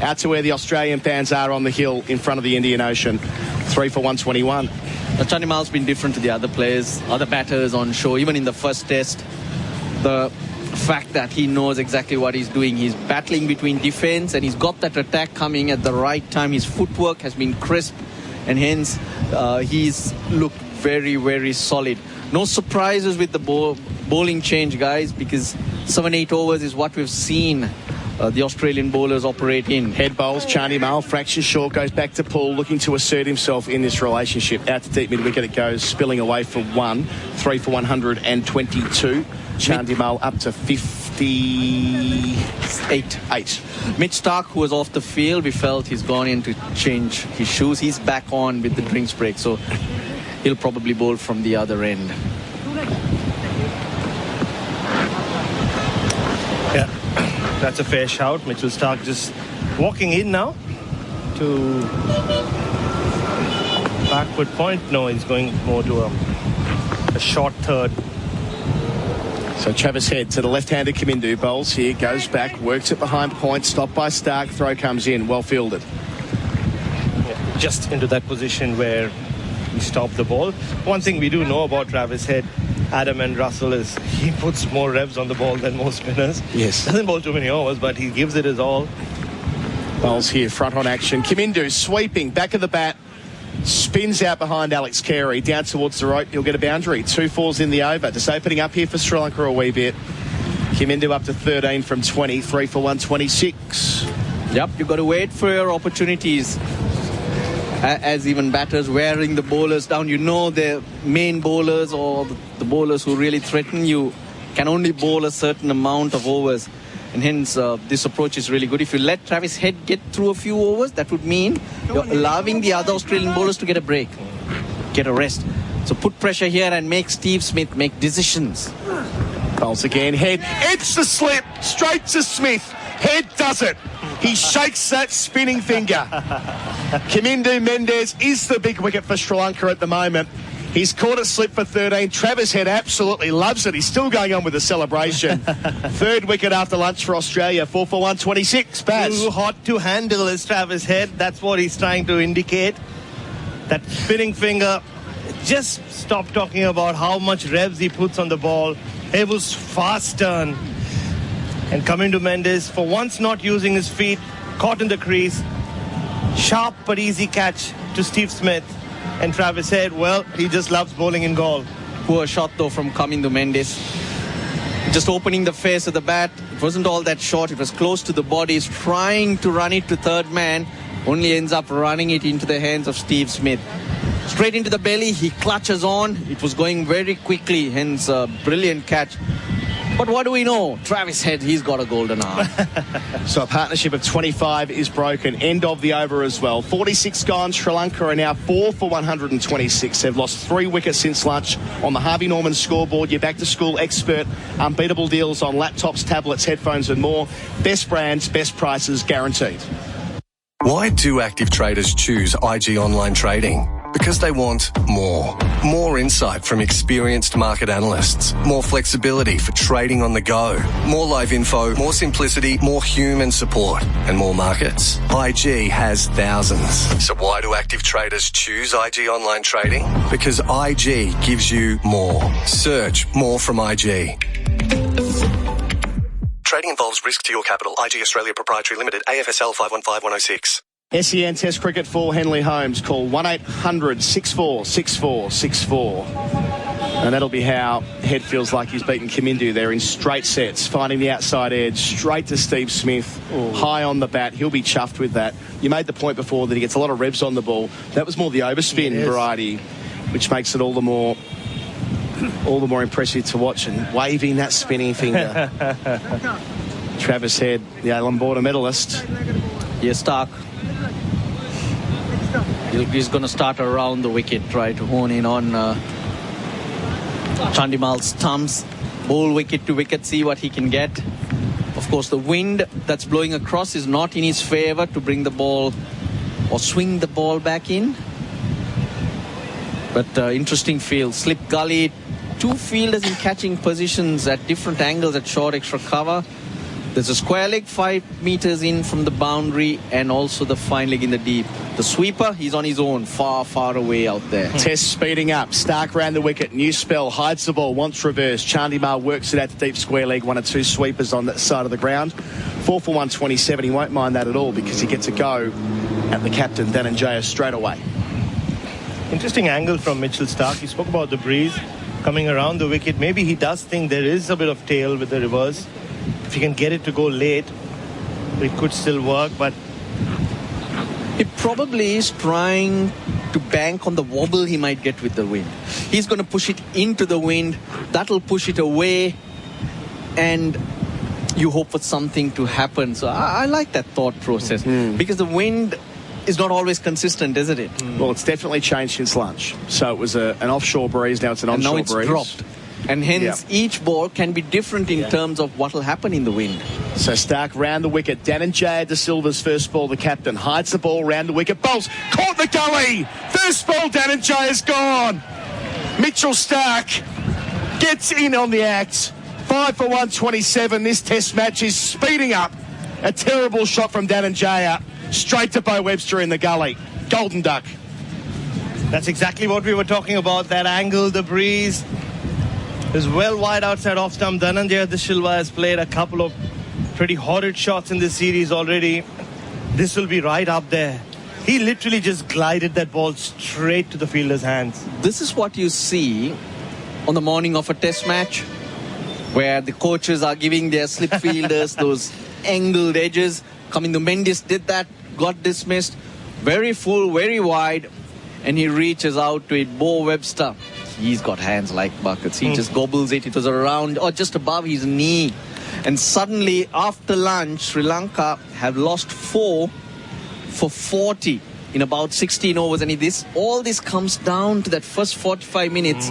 S10: Out to where the Australian fans are on the hill in front of the Indian Ocean. 3 for 121.
S21: Chandimal's been different to the other players, other batters on show. Even in the first test, the fact that he knows exactly what he's doing. He's battling between defense, and he's got that attack coming at the right time. His footwork has been crisp, and hence he's looked very, very solid. No surprises with the bowling change, guys, because 7-8 overs is what we've seen the Australian bowlers operate in.
S10: Head bowls, Chandimal, fraction short, goes back to Paul, looking to assert himself in this relationship. Out to deep mid-wicket it goes, spilling away for 1. 3 for 122. Chandimal up to 58.
S21: Mitch Stark, who was off the field, we felt he's gone in to change his shoes. He's back on with the drinks break, so he'll probably bowl from the other end.
S17: Yeah, that's a fair shout. Mitchell Stark just walking in now to backward point. No, he's going more to a a short third.
S10: So Travis Head to the left-handed Kamindu. Bowls here, goes back, works it behind point, stopped by Stark, throw comes in, well fielded.
S17: Yeah, just into that position where he stopped the ball. One thing we do know about Travis Head, Adam and Russell, is he puts more revs on the ball than most spinners.
S10: Yes.
S17: Doesn't bowl too many overs, but he gives it his all.
S10: Bowls here, front on action. Kamindu sweeping, back of the bat. Spins out behind Alex Carey, down towards the rope. He'll get a boundary. 2-4s in the over. Just opening up here for Sri Lanka a wee bit. Kamindu up to 13 from 20. 3 for 126.
S21: Yep, you've got to wait for your opportunities. As even batters wearing the bowlers down, you know the main bowlers or the bowlers who really threaten you can only bowl a certain amount of overs. And hence, this approach is really good. If you let Travis Head get through a few overs, that would mean you're allowing the other Australian bowlers to get a break, get a rest. So put pressure here and make Steve Smith make decisions.
S10: Bowls again. Head. It's the slip. Straight to Smith. Head does it. He shakes that spinning finger. Kamindu Mendez is the big wicket for Sri Lanka at the moment. He's caught a slip for 13. Travis Head absolutely loves it. He's still going on with the celebration. Third wicket after lunch for Australia. 4 for 126. Baz.
S17: Too hot to handle is Travis Head. That's what he's trying to indicate. That spinning finger. Just stop talking about how much revs he puts on the ball. It was fast turn. And coming to Mendes, for once not using his feet, caught in the crease. Sharp but easy catch to Steve Smith. And Travis Head, well, he just loves bowling in goal.
S21: Poor shot though from Kamindu Mendis. Just opening the face of the bat. It wasn't all that short. It was close to the body. He's trying to run it to third man. Only ends up running it into the hands of Steve Smith. Straight into the belly. He clutches on. It was going very quickly. Hence a brilliant catch. But what do we know? Travis Head, he's got a golden arm.
S10: So a partnership of 25 is broken. End of the over as well. 46 gone. Sri Lanka are now 4 for 126. They've lost 3 wickets since lunch. On the Harvey Norman scoreboard, your back-to-school expert. Unbeatable deals on laptops, tablets, headphones and more. Best brands, best prices guaranteed.
S4: Why do active traders choose IG Online Trading? Because they want more. More insight from experienced market analysts. More flexibility for trading on the go. More live info, more simplicity, more human support. And more markets. IG has thousands. So why do active traders choose IG Online Trading? Because IG gives you more. Search more from IG. Trading involves risk to your capital. IG Australia Proprietary Limited. AFSL 515106.
S10: SEN Test Cricket for Henley Holmes. Call 1-800-64-64-64. And that'll be how Head feels like he's beaten Kamindu there in straight sets, finding the outside edge, straight to Steve Smith, high on the bat. He'll be chuffed with that. You made the point before that he gets a lot of revs on the ball. That was more the overspin variety, which makes it all the more impressive to watch, and waving that spinning finger. Travis Head, the Allen Border medalist.
S21: Yes, Stark. He's going to start around the wicket, try to hone in on Chandimal's thumbs. Bowl wicket to wicket, see what he can get. Of course, the wind that's blowing across is not in his favour to bring the ball or swing the ball back in. But interesting field. Slip gully. 2 fielders in catching positions at different angles at short extra cover. There's a square leg 5 meters in from the boundary and also the fine leg in the deep. The sweeper, he's on his own, far, far away out there.
S10: Test speeding up. Stark round the wicket. New spell. Hides the ball. Wants reverse. Chandimal works it out to deep square leg. 1 or 2 sweepers on that side of the ground. 4 for 127. He won't mind that at all because he gets a go at the captain, Dhananjaya, straight away.
S17: Interesting angle from Mitchell Stark. He spoke about the breeze coming around the wicket. Maybe he does think there is a bit of tail with the reverse. If he can get it to go late, it could still work, but
S21: he probably is trying to bank on the wobble he might get with the wind. He's going to push it into the wind. That'll push it away, and you hope for something to happen. So I like that thought process because the wind is not always consistent, isn't it?
S10: Well, it's definitely changed since lunch. So it was an offshore breeze, now it's an onshore breeze.
S21: And now it's dropped. And hence, each ball can be different in terms of what will happen in the wind.
S10: So Stark round the wicket. Dhananjaya De Silva's first ball, the captain. Hides the ball round the wicket. Bowls. Caught the gully. First ball, Dhananjaya's gone. Mitchell Starc gets in on the act. 5 for 127. This test match is speeding up. A terrible shot from Dhananjaya. Straight to Bo Webster in the gully. Golden duck.
S17: That's exactly what we were talking about. That angle, the breeze. Is well wide outside off stump. Dhananjaya De Silva has played a couple of pretty horrid shots in this series already. This will be right up there. He literally just glided that ball straight to the fielder's hands.
S21: This is what you see on the morning of a test match, where the coaches are giving their slip fielders those angled edges. Kamindu Mendis did that, got dismissed. Very full, very wide, and he reaches out to it. Bo Webster, he's got hands like buckets. He just gobbles it. It was around or just above his knee. And suddenly, after lunch, Sri Lanka have lost 4 for 40 in about 16 overs. And all this comes down to that first 45 minutes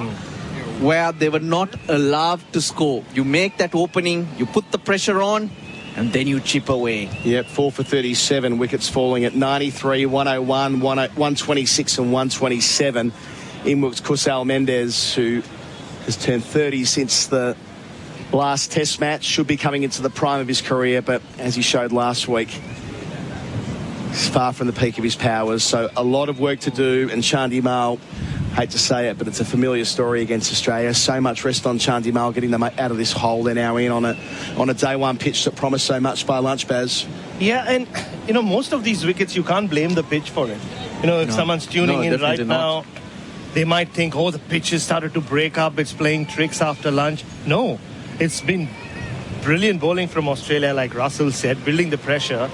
S21: where they were not allowed to score. You make that opening, you put the pressure on, and then you chip away.
S10: Yep, 4 for 37, wickets falling at 93, 101, 126 and 127. In was Kusal Mendis, who has turned 30 since the last test match, should be coming into the prime of his career, but as he showed last week, he's far from the peak of his powers. So a lot of work to do, and Chandimal, hate to say it, but it's a familiar story against Australia. So much rest on Chandimal, getting them out of this hole they're now in on a day one pitch that promised so much by lunch, Baz.
S17: Yeah, and most of these wickets, you can't blame the pitch for it. If someone's tuning in right now, they might think, the pitch has started to break up, it's playing tricks after lunch. No, it's been brilliant bowling from Australia, like Russell said, building the pressure,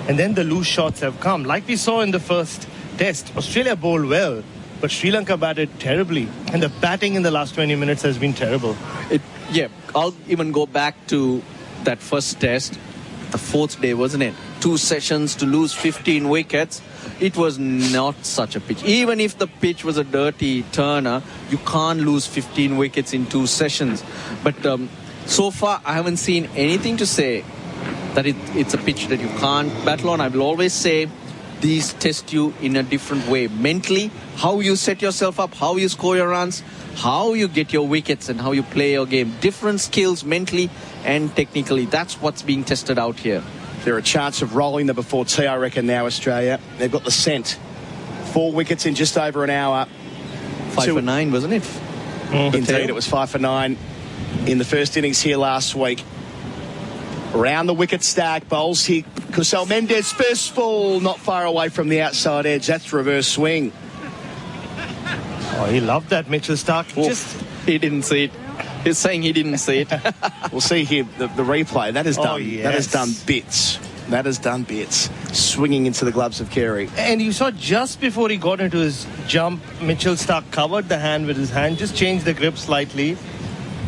S17: and then the loose shots have come. Like we saw in the first test, Australia bowled well, but Sri Lanka batted terribly, and the batting in the last 20 minutes has been terrible.
S21: I'll even go back to that first test, the fourth day, wasn't it? 2 sessions to lose 15 wickets. It was not such a pitch. Even if the pitch was a dirty turner, you can't lose 15 wickets in 2 sessions. But so far, I haven't seen anything to say that it's a pitch that you can't battle on. I will always say these test you in a different way. Mentally, how you set yourself up, how you score your runs, how you get your wickets and how you play your game. Different skills mentally and technically. That's what's being tested out here.
S10: They're a chance of rolling them before tea, I reckon, now, Australia. They've got the scent. 4 wickets in just over an hour.
S21: 5 for 9, wasn't it?
S10: Indeed, it was 5 for 9 in the first innings here last week. Around the wicket stack, bowls here. Kusal Mendis, first ball, not far away from the outside edge. That's reverse swing.
S17: He loved that, Mitchell Starc.
S21: He didn't see it. He's saying he didn't see it.
S10: We'll see here the replay. That has done.
S17: Yes.
S10: That has done bits. That has done bits. Swinging into the gloves of Carey.
S17: And you saw just before he got into his jump, Mitchell Starc covered the hand with his hand, just changed the grip slightly.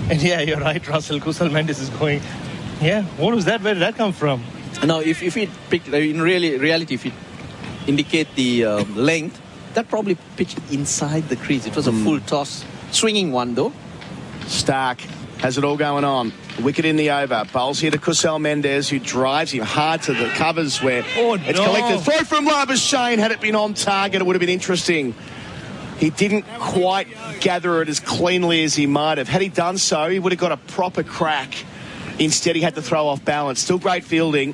S17: And you're right, Russell. Kusal Mendis is going, what was that? Where did that come from?
S21: Now, if it picked, in reality, if it indicate the length, that probably pitched inside the crease. It was a full toss. Swinging one, though.
S10: Starc has it all going on. Wicket in the over. Bowls here to Kusal Mendis, who drives him hard to the covers where it's collected. Throw from Labuschagne. Had it been on target, it would have been interesting. He didn't quite gather it as cleanly as he might have. Had he done so, he would have got a proper crack. Instead, he had to throw off balance. Still great fielding.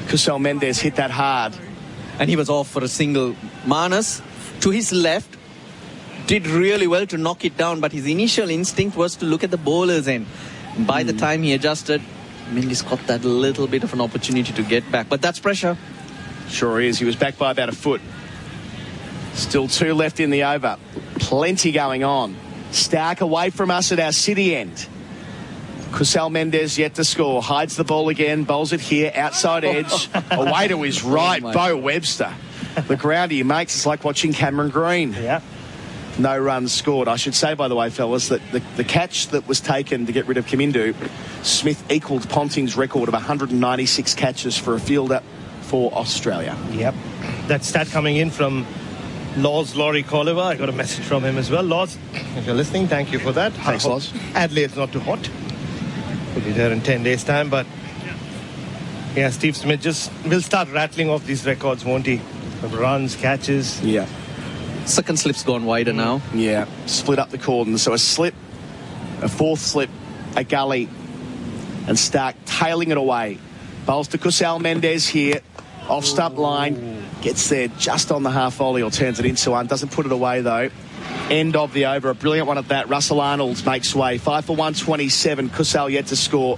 S10: Kusal Mendis hit that hard.
S21: And he was off for a single. Manas, to his left, did really well to knock it down, but his initial instinct was to look at the bowler's end. By the time he adjusted, Mendis got that little bit of an opportunity to get back. But that's pressure.
S10: Sure is. He was back by about a foot. Still 2 left in the over. Plenty going on. Starc away from us at our city end. Kusal Mendis yet to score. Hides the ball again. Bowls it here. Outside edge. Away to his right. Bo Webster. The ground he makes is like watching Cameron Green.
S17: Yeah.
S10: No runs scored. I should say, by the way, fellas, that the catch that was taken to get rid of Kamindu, Smith equalled Ponting's record of 196 catches for a fielder for Australia.
S17: Yep. That stat coming in from Laws Laurie Colliver. I got a message from him as well. Laws, if you're listening, thank you for that.
S10: Thanks, Laws.
S17: Adelaide's not too hot. We'll be there in 10 days' time, but Steve Smith will start rattling off these records, won't he? Of runs, catches.
S10: Yeah.
S21: Second slip's gone wider now.
S10: Yeah, split up the cordon. So a slip, a fourth slip, a gully, and Stark tailing it away. Bowls to Kusal Mendez here. Off stump line. Gets there just on the half volley or turns it into one. Doesn't put it away though. End of the over. A brilliant one at that. Russell Arnold makes way. 5 for 127. Kusal yet to score.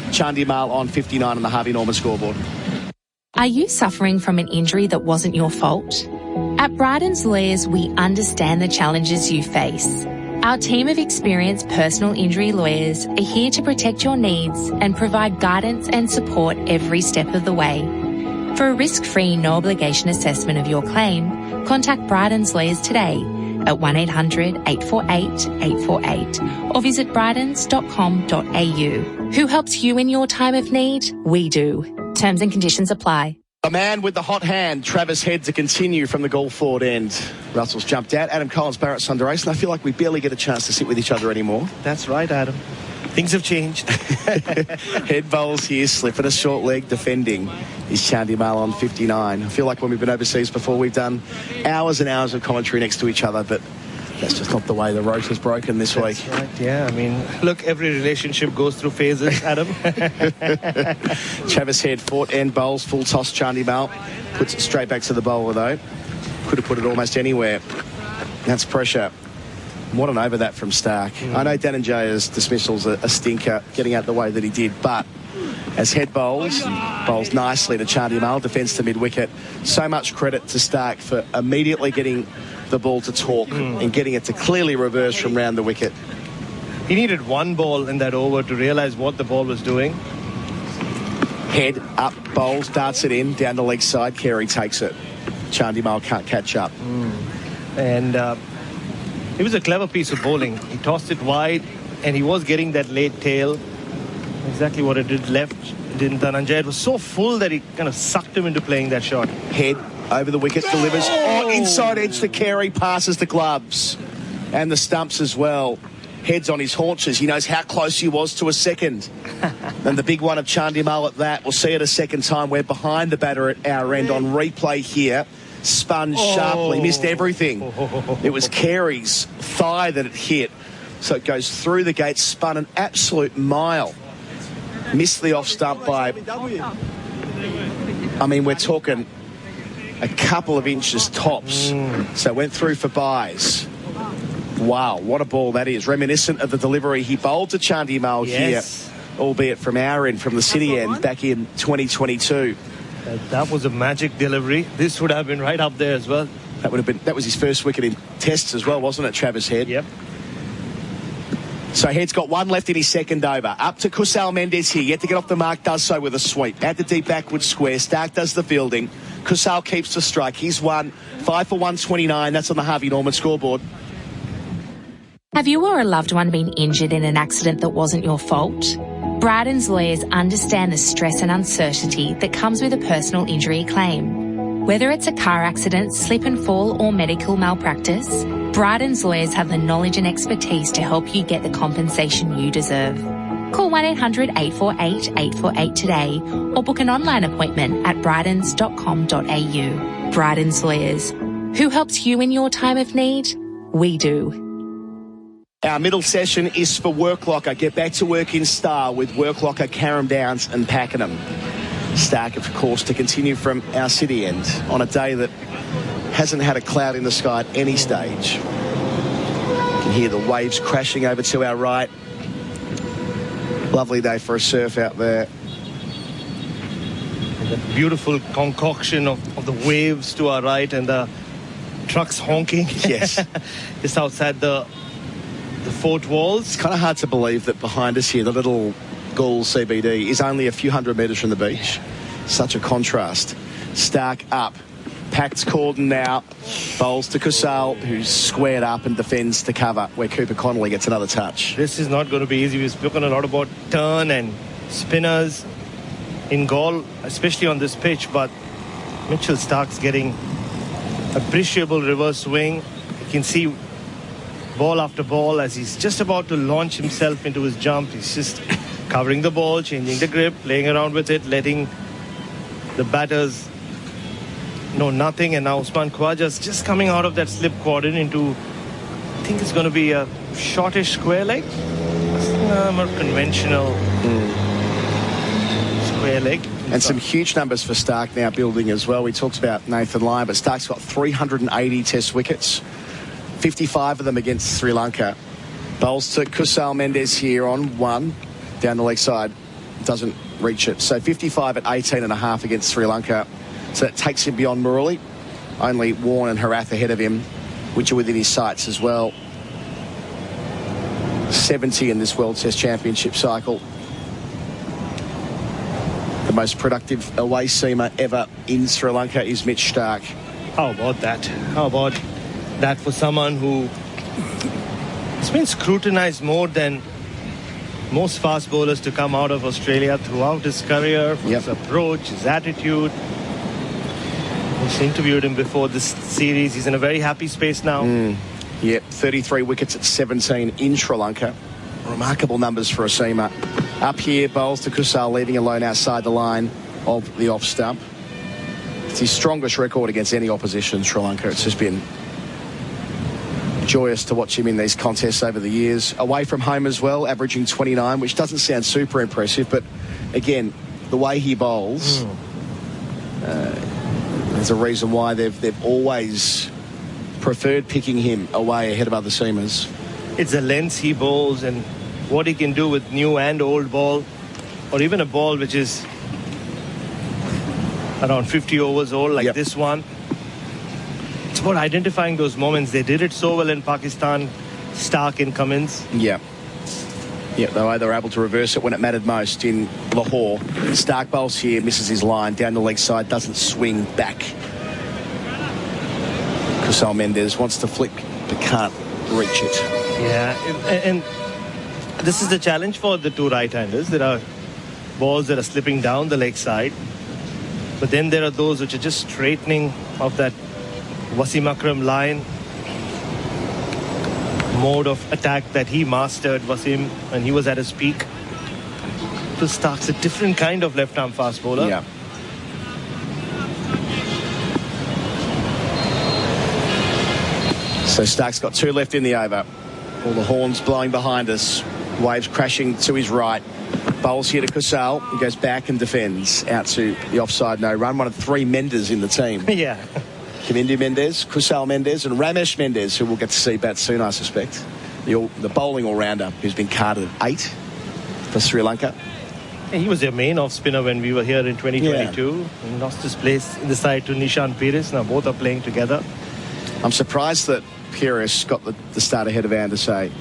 S10: Chandimal on 59 on the Harvey Norman scoreboard.
S12: Are you suffering from an injury that wasn't your fault? At Bryden's Lawyers, we understand the challenges you face. Our team of experienced personal injury lawyers are here to protect your needs and provide guidance and support every step of the way. For a risk-free, no-obligation assessment of your claim, contact Bryden's Lawyers today at 1-800-848-848 or visit brydens.com.au. Who helps you in your time of need? We do. Terms and conditions apply.
S10: The man with the hot hand, Travis Head, to continue from the goal forward end. Russell's jumped out. Adam Collins, Bharat, Sundaresan. I feel like we barely get a chance to sit with each other anymore.
S17: That's right, Adam. Things have changed.
S10: Head bowls here, slipping a short leg, defending is Chandimal on 59. I feel like when we've been overseas before, we've done hours and hours of commentary next to each other, but that's just not the way the rota's broken this week.
S17: That's right, yeah. I mean, look, every relationship goes through phases, Adam.
S10: Travis Head, fought end bowls, full toss Chandimal. Puts it straight back to the bowler, though. Could have put it almost anywhere. That's pressure. What an over that from Stark. I know Dhananjaya's dismissal's a stinker, getting out the way that he did, but as Head bowls nicely to Chandimal, defence to mid-wicket. So much credit to Stark for immediately getting the ball to talk and getting it to clearly reverse from round the wicket.
S17: He needed one ball in that over to realise what the ball was doing.
S10: Head up, bowls, darts it in, down the leg side. Carey takes it. Chandimal can't catch up.
S17: And it was a clever piece of bowling. He tossed it wide and he was getting that late tail. Exactly what it did left, didn't Dhananjaya. It was so full that he kind of sucked him into playing that shot.
S10: Head over the wicket, delivers. Oh, inside edge to Carey, passes the gloves and the stumps as well. Head's on his haunches. He knows how close he was to a second. And the big one of Chandimal at that. We'll see it a second time. We're behind the batter at our end on replay here. Spun sharply, missed everything. It was Carey's thigh that it hit. So it goes through the gate, spun an absolute mile. Missed the off stump by, I mean, we're talking a couple of inches tops. So went through for buys. Wow, what a ball that is. Reminiscent of the delivery he bowled to Chandimal here, albeit from our end, from the City end, back in 2022.
S17: That was a magic delivery. This would have been right up there as well.
S10: That was his first wicket in tests as well, wasn't it, Travis Head?
S17: Yep.
S10: So Head's got one left in his second over. Up to Kusal Mendez here. Yet to get off the mark, does so with a sweep. At the deep backward square. Stark does the fielding. Kusal keeps the strike. He's won 5 for 129. That's on the Harvey Norman scoreboard.
S12: Have you or a loved one been injured in an accident that wasn't your fault? Bryden's Lawyers understand the stress and uncertainty that comes with a personal injury claim. Whether it's a car accident, slip and fall, or medical malpractice, Bryden's Lawyers have the knowledge and expertise to help you get the compensation you deserve. Call 1-800-848-848 today or book an online appointment at brydens.com.au. Bryden's Lawyers. Who helps you in your time of need? We do.
S10: Our middle session is for Work Locker. Get back to work in style with Work Locker, Carrum Downs and Pakenham. Stark, of course, to continue from our City end on a day that hasn't had a cloud in the sky at any stage. You can hear the waves crashing over to our right. Lovely day for a surf out there.
S17: And the beautiful concoction of the waves to our right and the trucks honking.
S10: Yes.
S17: Just outside the fort walls.
S10: It's kind of hard to believe that behind us here, the little Gaul CBD is only a few hundred metres from the beach. Such a contrast. Stark up. Packed cordon now. Bowls to Kusal, who's squared up and defends to cover, where Cooper Connolly gets another touch.
S17: This is not going to be easy. We've spoken a lot about turn and spinners in Gaul, especially on this pitch, but Mitchell Stark's getting appreciable reverse swing. You can see ball after ball as he's just about to launch himself into his jump. He's just covering the ball, changing the grip, playing around with it, letting the batters no nothing, and now Usman Khawaja's just coming out of that slip quadrant into, I think it's going to be a shortish square leg. More conventional square leg.
S10: And some huge numbers for Stark now building as well. We talked about Nathan Lyon, but Stark's got 380 test wickets, 55 of them against Sri Lanka. Bowls to Kusal Mendis here on 1, down the leg side, doesn't reach it. So 55 at 18.5 against Sri Lanka. So that takes him beyond Murali. Only Warne and Harath ahead of him, which are within his sights as well. 70 in this World Test Championship cycle. The most productive away seamer ever in Sri Lanka is Mitch Stark.
S17: How about that? How about that for someone who has been scrutinized more than most fast bowlers to come out of Australia throughout his career, for his approach, his attitude. I just interviewed him before this series. He's in a very happy space now.
S10: Yep, 33 wickets at 17 in Sri Lanka. Remarkable numbers for a seamer. Up here, bowls to Kusal, leaving alone outside the line of the off stump. It's his strongest record against any opposition in Sri Lanka. It's just been joyous to watch him in these contests over the years. Away from home as well, averaging 29, which doesn't sound super impressive, but again, the way he bowls, there's a reason why they've always preferred picking him away ahead of other seamers.
S17: It's the lengths he bowls and what he can do with new and old ball, or even a ball which is around 50 overs old, like this one. It's about identifying those moments. They did it so well in Pakistan, Stark and Cummins.
S10: Yeah, the way they were able to reverse it when it mattered most in Lahore. Stark bowls here, misses his line, down the leg side, doesn't swing back. Kusal Mendis wants to flick, but can't reach it.
S17: Yeah, and this is the challenge for the two right-handers. There are balls that are slipping down the leg side, but then there are those which are just straightening off that Wasim Akram line. Mode of attack that he mastered, Wasim, when he was at his peak. So Stark's a different kind of left-arm fast bowler.
S10: Yeah. So Stark's got 2 left in the over. All the horns blowing behind us. Waves crashing to his right. Bowls here to Kusal. He goes back and defends out to the offside no run. One of 3 Mendes in the team.
S17: Yeah.
S10: Kamindu Mendis, Kusal Mendis and Ramesh Mendis, who we'll get to see bat soon, I suspect. The bowling all-rounder who's been carded at 8 for Sri Lanka.
S17: Yeah, he was their main off-spinner when we were here in 2022. And lost his place in the side to Nishan Pires. Now both are playing together.
S10: I'm surprised that Pires got the start ahead of Vandesay.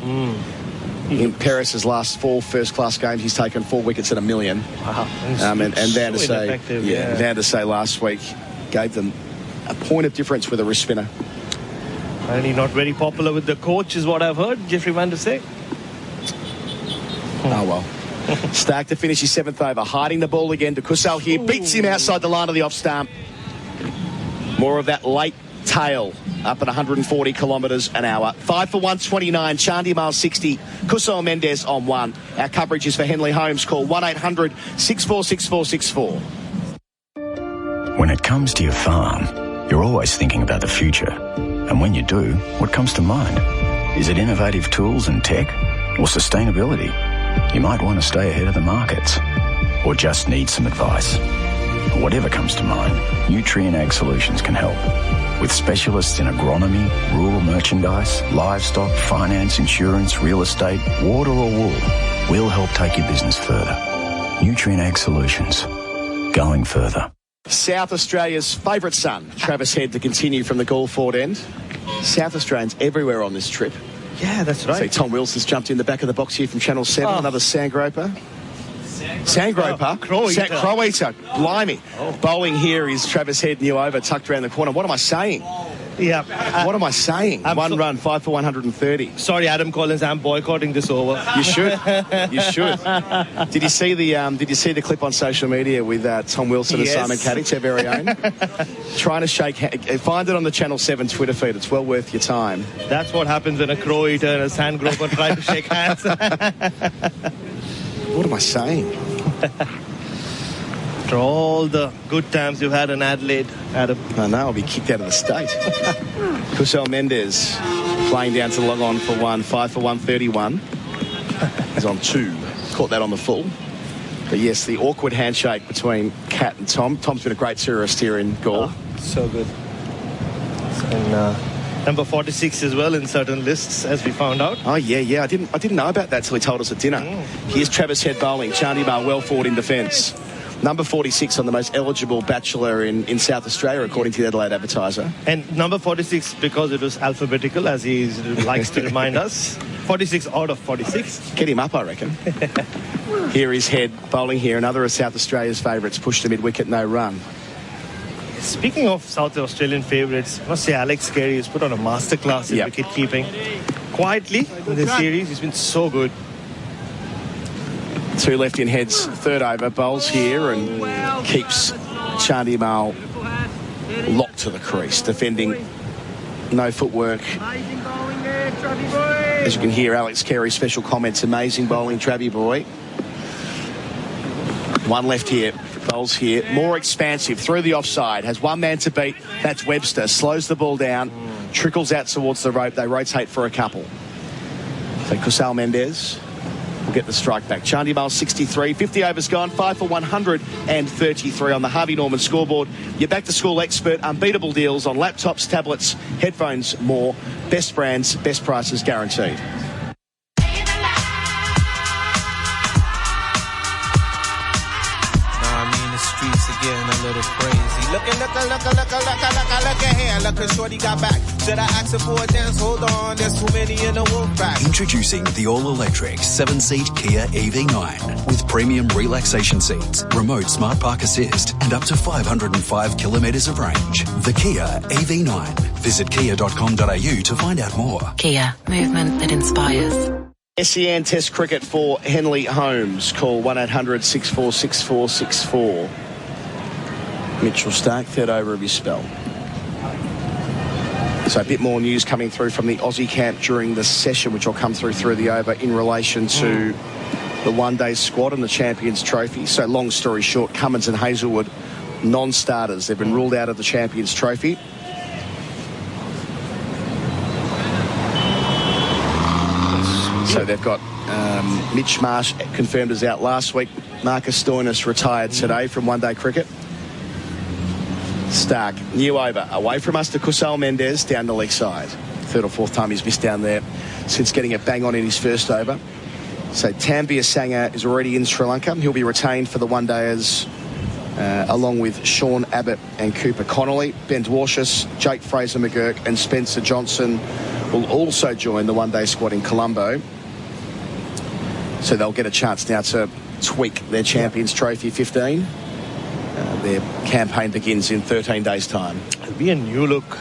S10: In Paris's last 4 first-class games, he's taken 4 wickets at $1 million.
S17: Wow.
S10: And Vandesay, Vandesay last week gave them a point of difference with a wrist spinner.
S17: Apparently not very popular with the coach, is what I've heard, Jeffrey Vandesay.
S10: Oh, well. Stark to finish his 7th over, hiding the ball again to Kusal here, beats him outside the line of the off stump. More of that late tail up at 140 kilometres an hour. 5 for 129, Chandimal 60, Kusal Mendis on 1. Our coverage is for Henley Holmes. Call 1-800-646464.
S14: When it comes to your farm, you're always thinking about the future. And when you do, what comes to mind? Is it innovative tools and tech? Or sustainability? You might want to stay ahead of the markets. Or just need some advice. Whatever comes to mind, Nutrien Ag Solutions can help. With specialists in agronomy, rural merchandise, livestock, finance, insurance, real estate, water or wool, we'll help take your business further. Nutrien Ag Solutions. Going further.
S10: South Australia's favourite son, Travis Head, to continue from the Gulford end. South Australians everywhere on this trip.
S17: Yeah, that's right.
S10: See, Tom Wilson's jumped in the back of the box here from Channel 7, another Sandgroper. Sandgroper? Crow-eater. Blimey. Bowling here is Travis Head, new over, tucked around the corner. What am I saying?
S17: Yeah.
S10: What am I saying? One run, 5 for 130.
S17: Sorry, Adam Collins, I'm boycotting this over.
S10: You should. You should. Did you see the clip on social media with Tom Wilson and Simon Katich, our very own? Trying to shake hands. Find it on the Channel 7 Twitter feed. It's well worth your time.
S17: That's what happens when a crow eater and a sandgroper try to shake hands.
S10: What am I saying?
S17: After all the good times you've had in Adelaide, Adam.
S10: I know, I'll be kicked out of the state. Kusal Mendez playing down to the long on for 1, 5 for 131. He's on 2. Caught that on the full. But yes, the awkward handshake between Kat and Tom. Tom's been a great tourist here in Gaul.
S17: Oh, so good. And number 46 as well in certain lists, as we found out.
S10: Oh, yeah. I didn't know about that till he told us at dinner. Here's Travis Head bowling. Chandimal well forward in defence. Number 46 on the most eligible bachelor in South Australia, according to the Adelaide Advertiser.
S17: And number 46, because it was alphabetical, as he likes to remind us. 46 out of 46.
S10: Get him up, I reckon. Here is Head bowling here. Another of South Australia's favourites. Pushed to mid-wicket, no run.
S17: Speaking of South Australian favourites, I must say Alex Carey has put on a masterclass in wicket-keeping. Quietly in this series, he's been so good.
S10: 2 left in Head's third over. Bowls here and keeps Chandimal locked to the crease. Defending, no footwork. As you can hear, Alex Carey's special comments. Amazing bowling, Travie boy. 1 left here. Bowls here. More expansive. Through the offside. Has 1 man to beat. That's Webster. Slows the ball down. Trickles out towards the rope. They rotate for a couple. So Kusal Mendez will get the strike back. Chandimal 63. 50 overs gone. 5 for 133 on the Harvey Norman scoreboard. Your back-to-school expert. Unbeatable deals on laptops, tablets, headphones, more. Best brands, best prices guaranteed.
S7: Streets are getting a little crazy. Look here. Look, shorty got back. Should I ask her for a dance? Hold on, there's too many in the wolf pack.
S8: Introducing the all-electric 7-seat Kia EV9 with premium relaxation seats, remote smart park assist, and up to 505 kilometres of range. The Kia EV9. Visit kia.com.au to find out more.
S2: Kia, movement that inspires.
S10: SEN Test Cricket for Henley Holmes. Call 1-800-646464. Mitchell Stark, third over of his spell. So a bit more news coming through from the Aussie camp during the session, which will come through the over in relation to the one-day squad and the Champions Trophy. So long story short, Cummins and Hazelwood, non-starters. They've been ruled out of the Champions Trophy. So they've got Mitch Marsh confirmed as out last week. Marcus Stoinis retired today from one-day cricket. Stark, new over, away from us to Kusal Mendez down the leg side. 3rd or 4th time he's missed down there since getting it bang on in his first over. So Tambir Sangha is already in Sri Lanka. He'll be retained for the one-dayers along with Sean Abbott and Cooper Connolly. Ben Dwarshus, Jake Fraser McGurk and Spencer Johnson will also join the one-day squad in Colombo. So they'll get a chance now to tweak their Champions Trophy 15. Their campaign begins in 13 days' time.
S17: It'll be a new look.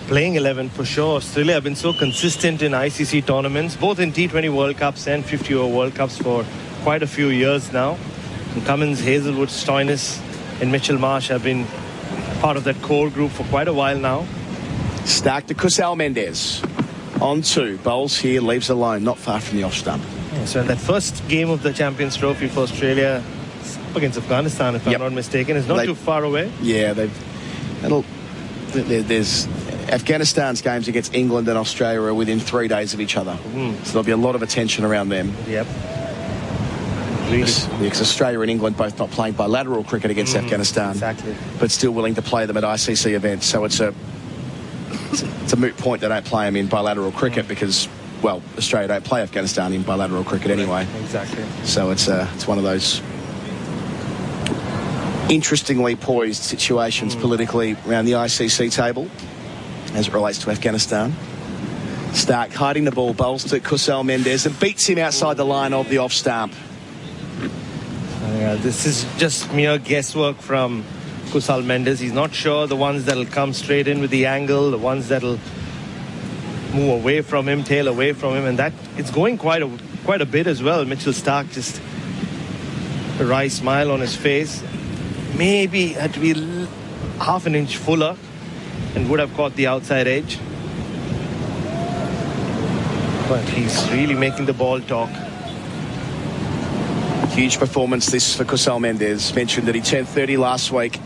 S17: Playing 11 for sure. Australia have been so consistent in ICC tournaments, both in T20 World Cups and 50-over World Cups for quite a few years now. And Cummins, Hazelwood, Stoinis and Mitchell Marsh have been part of that core group for quite a while now.
S10: Stark to Kusal Mendez. On 2. Bowls here, leaves alone, not far from the off stump.
S17: Yeah, so in that first game of the Champions Trophy for Australia, against Afghanistan, if I'm not mistaken, is not too far away.
S10: Yeah, there's Afghanistan's games against England and Australia are within 3 days of each other. So there'll be a lot of attention around them.
S17: Yep.
S10: Because Australia and England both not playing bilateral cricket against Afghanistan.
S17: Exactly.
S10: But still willing to play them at ICC events. So it's a moot point they don't play them in bilateral cricket because, well, Australia don't play Afghanistan in bilateral cricket anyway.
S17: Exactly.
S10: So it's one of those interestingly poised situations politically around the ICC table as it relates to Afghanistan. Stark hiding the ball, bowls to Kusal Mendez and beats him outside the line of the off stump.
S17: This is just mere guesswork from Kusal Mendez. He's not sure the ones that'll come straight in with the angle, the ones that'll move away from him, tail away from him, and that it's going quite a bit as well. Mitchell Stark just a wry smile on his face. Maybe had to be half an inch fuller and would have caught the outside edge. But he's really making the ball talk.
S10: Huge performance this for Kusal Mendez. Mentioned that he turned 30 last week.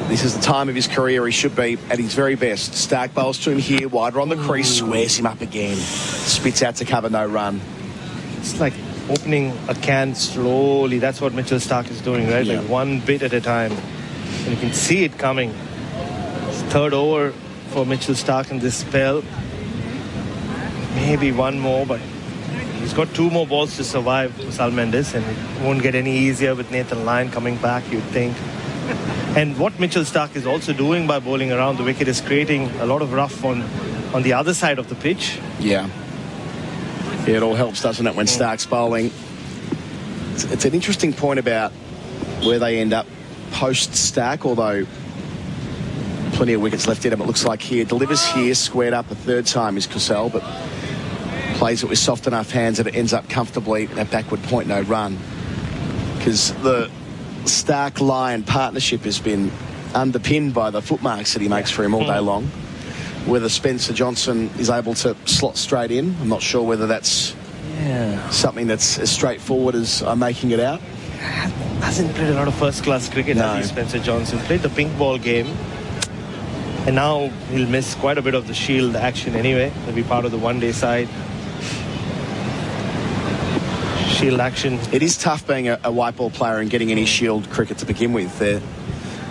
S10: This is the time of his career he should be at his very best. Stark bowls to him here, wider on the crease, squares him up again. Spits out to cover, no run.
S17: It's like opening a can slowly. That's what Mitchell Stark is doing, right?
S10: Yeah.
S17: Like one bit at a time. And you can see it coming. It's third over for Mitchell Stark in this spell. Maybe one more, but he's got 2 more balls to survive Kusal Mendez, and it won't get any easier with Nathan Lyon coming back, you'd think. And what Mitchell Stark is also doing by bowling around the wicket is creating a lot of rough on the other side of the pitch.
S10: Yeah, it all helps, doesn't it, when Stark's bowling. It's an interesting point about where they end up post-Stark, although plenty of wickets left in him, it looks like here. Delivers here, squared up a third time is Kusal, but plays it with soft enough hands that it ends up comfortably at backward point, no run. Because the Stark-Lyon partnership has been underpinned by the footmarks that he makes for him all day long. Whether Spencer Johnson is able to slot straight in, I'm not sure whether that's something that's as straightforward as I'm making it out.
S17: Hasn't played a lot of first-class cricket, has he, Spencer Johnson? Played the pink ball game, and now he'll miss quite a bit of the Shield action anyway. He'll be part of the one-day side. Shield action.
S10: It is tough being a white ball player and getting any Shield cricket to begin with.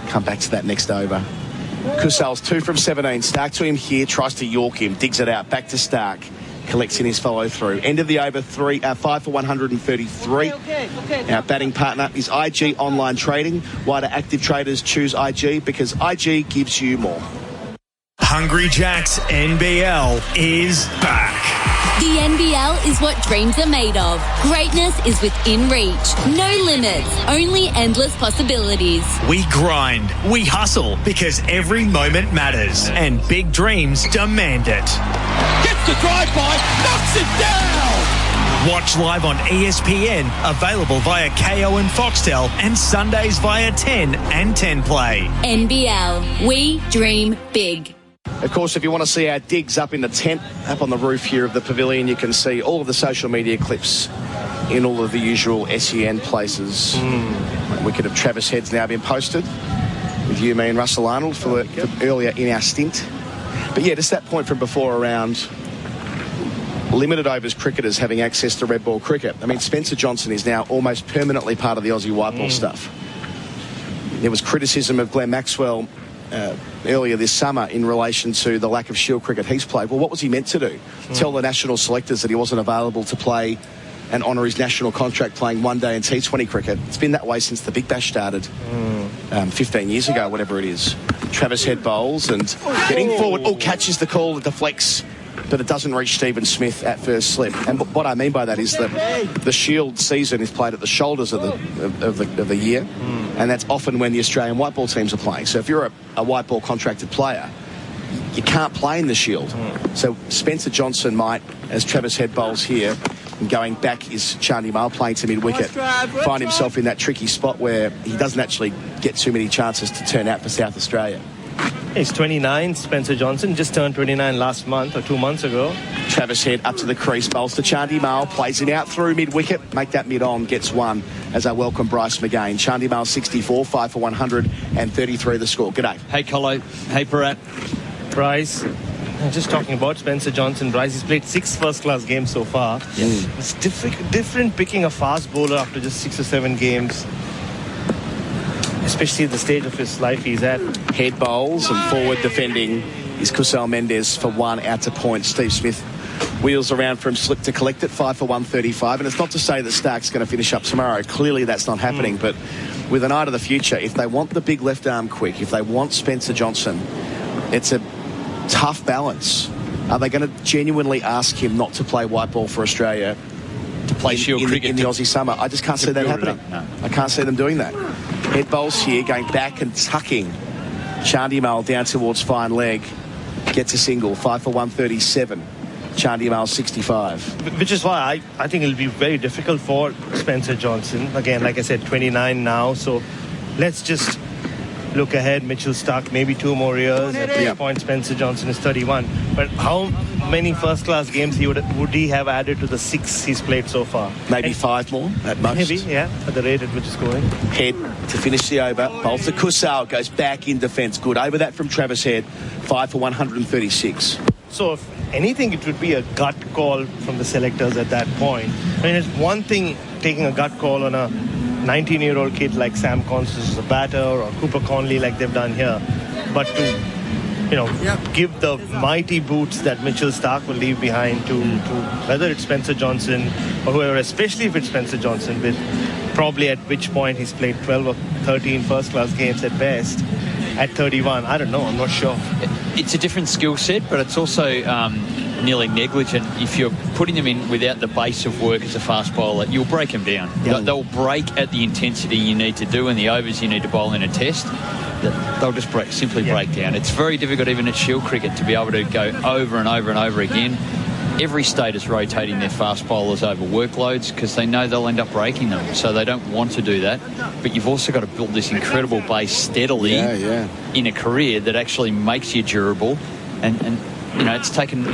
S10: Come back to that next over. Kusal's 2 from 17. Stark to him here, tries to York him, digs it out, back to Stark, collects in his follow through. End of the over, 5 for 133. Our batting partner is IG Online Trading. Why do active traders choose IG? Because IG gives you more.
S13: Hungry Jack's NBL is back.
S22: The NBL is what dreams are made of. Greatness is within reach. No limits, only endless possibilities.
S13: We grind, we hustle, because every moment matters, and big dreams demand it.
S23: Gets the drive-by, knocks it down!
S13: Watch live on ESPN, available via KO and Foxtel, and Sundays via 10 and 10 Play.
S22: NBL, we dream big.
S10: Of course, if you want to see our digs up in the tent, up on the roof here of the pavilion, you can see all of the social media clips in all of the usual SEN places. Wicket of Travis Head's now been posted with you, me and Russell Arnold for earlier in our stint. But yeah, just that point from before around limited overs cricketers having access to red ball cricket. I mean, Spencer Johnson is now almost permanently part of the Aussie white ball stuff. There was criticism of Glenn Maxwell earlier this summer in relation to the lack of Shield cricket he's played. Well, what was he meant to do? Tell the national selectors that he wasn't available to play and honour his national contract playing one day and T20 cricket. It's been that way since the Big Bash started 15 years ago, whatever it is. Travis Head bowls and getting forward. Catches the call, it deflects, but it doesn't reach Stephen Smith at first slip. And what I mean by that is that the Shield season is played at the shoulders of the year, and that's often when the Australian white ball teams are playing. So if you're a white ball contracted player, you can't play in the Shield. So Spencer Johnson might, as Travis Head bowls here, and going back is Chandy Mal playing to mid-wicket, find himself in that tricky spot where he doesn't actually get too many chances to turn out for South Australia.
S17: He's 29, Spencer Johnson, just turned 29 last month or 2 months ago.
S10: Travis Head up to the crease, bowls to Chandy Mal, plays it out through mid-wicket, make that mid-on, gets one as I welcome Bryce McGain. Chandy Mal 64, 5 for 133 the score. G'day.
S11: Hey, Colo. Hey, Bharat.
S17: Bryce. Just talking about Spencer Johnson, Bryce, he's played 6 first-class games so far. It's different picking a fast bowler after just 6 or 7 games, especially at the stage of his life he's at.
S10: Head bowls and forward defending is Kusal Mendez for 1 out to point. Steve Smith wheels around from slip to collect it, 5 for 135. And it's not to say that Stark's going to finish up tomorrow. Clearly that's not happening. But with an eye to the future, if they want the big left arm quick, if they want Spencer Johnson, it's a tough balance. Are they going to genuinely ask him not to play white ball for Australia to play in the Aussie summer? I just can't see that happening. No. I can't see them doing that. Head bowls here, going back and tucking Chandy Mal down towards fine leg. Gets a single, 5 for 137. Chandy Mal 65.
S17: Which is why I think it'll be very difficult for Spencer Johnson. Again, like I said, 29 now. So let's just look ahead, Mitchell Starc maybe 2 more years. At this point, Spencer Johnson is 31. But how many first-class games would he have added to the 6 he's played so far?
S10: Maybe 5 more at most.
S17: Maybe, yeah, at the rate at which it's going.
S10: Head to finish the over. Bowls to Kusal, goes back in defence. Good. Over that from Travis Head. 5 for 136.
S17: So if anything, it would be a gut call from the selectors at that point. I mean, it's one thing taking a gut call on a 19-year-old kid like Sam Constance as a batter, or Cooper Conley like they've done here. But to, give the mighty boots that Mitchell Starc will leave behind to whether it's Spencer Johnson or whoever, especially if it's Spencer Johnson, with probably at which point he's played 12 or 13 first-class games at best. At 31, I don't know, I'm not sure.
S11: It's a different skill set, but it's also nearly negligent. If you're putting them in without the base of work as a fast bowler, you'll break them down. They'll break at the intensity you need to do and the overs you need to bowl in a test. They'll just simply break down. It's very difficult even at Shield cricket to be able to go over and over and over again. Every state is rotating their fast bowlers over workloads because they know they'll end up breaking them, so they don't want to do that. But you've also got to build this incredible base steadily in a career that actually makes you durable. And it's taken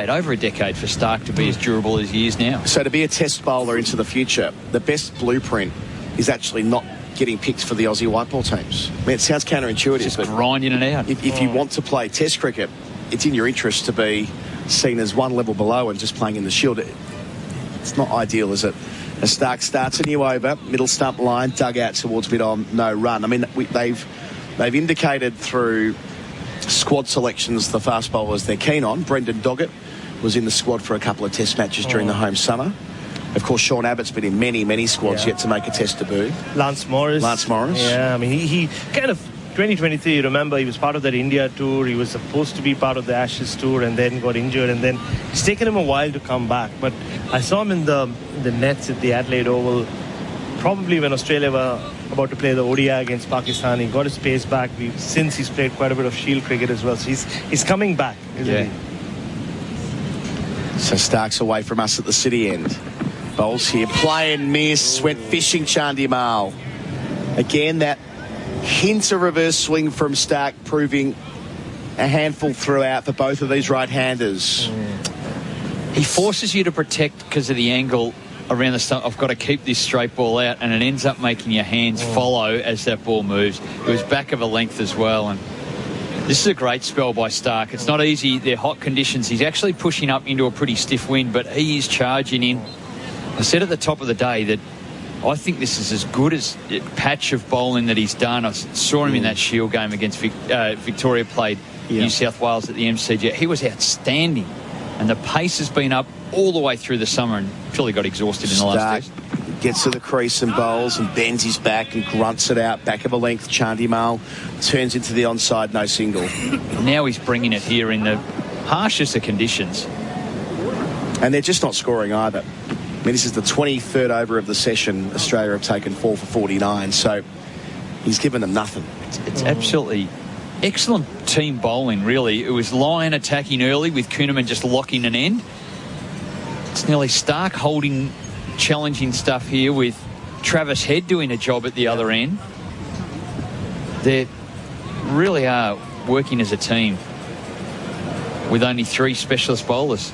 S11: over a decade for Starc to be as durable as he is now.
S10: So to be a test bowler into the future, the best blueprint is actually not getting picked for the Aussie white ball teams. I mean, it sounds counterintuitive,
S11: just
S10: but
S11: grinding it out.
S10: If you want to play test cricket, it's in your interest to be seen as one level below and just playing in the Shield. It's not ideal, is it? As Starc starts a new over, middle stump line, dug out towards mid-on, no run. I mean, they've indicated through squad selections the fast bowlers they're keen on. Brendan Doggett was in the squad for a couple of test matches during the home summer. Of course, Sean Abbott's been in many squads yet to make a test debut.
S17: Lance Morris. Yeah, I mean, he kind of 2023, remember, he was part of that India tour. He was supposed to be part of the Ashes tour and then got injured, and then it's taken him a while to come back. But I saw him in the nets at the Adelaide Oval, probably when Australia were about to play the ODI against Pakistan. He got his pace back. Since he's played quite a bit of Shield cricket as well. So he's coming back, isn't he?
S10: So Starc's away from us at the City end. Bowls here, play and miss, went fishing Chandimal. Again, that hint of reverse swing from Starc proving a handful throughout for both of these right-handers.
S11: He forces you to protect because of the angle around the stump. I've got to keep this straight ball out, and it ends up making your hands follow as that ball moves. It was back of a length as well, and this is a great spell by Starc. It's not easy. They're hot conditions. He's actually pushing up into a pretty stiff wind, but he is charging in. I said at the top of the day that I think this is as good as a patch of bowling that he's done. I saw him in that Shield game against Victoria, played New South Wales at the MCG. He was outstanding. And the pace has been up all the way through the summer until he got exhausted in the last test.
S10: Gets to the crease and bowls and bends his back and grunts it out. Back of a length, Chandimal turns into the onside, no single.
S11: Now he's bringing it here in the harshest of conditions.
S10: And they're just not scoring either. I mean, this is the 23rd over of the session. Australia have taken 4 for 49, so he's given them nothing.
S11: It's absolutely excellent team bowling, really. It was Lyon attacking early with Kuhnemann just locking an end. It's nearly Starc holding, challenging stuff here with Travis Head doing a job at the other end. They really are working as a team with only 3 specialist bowlers.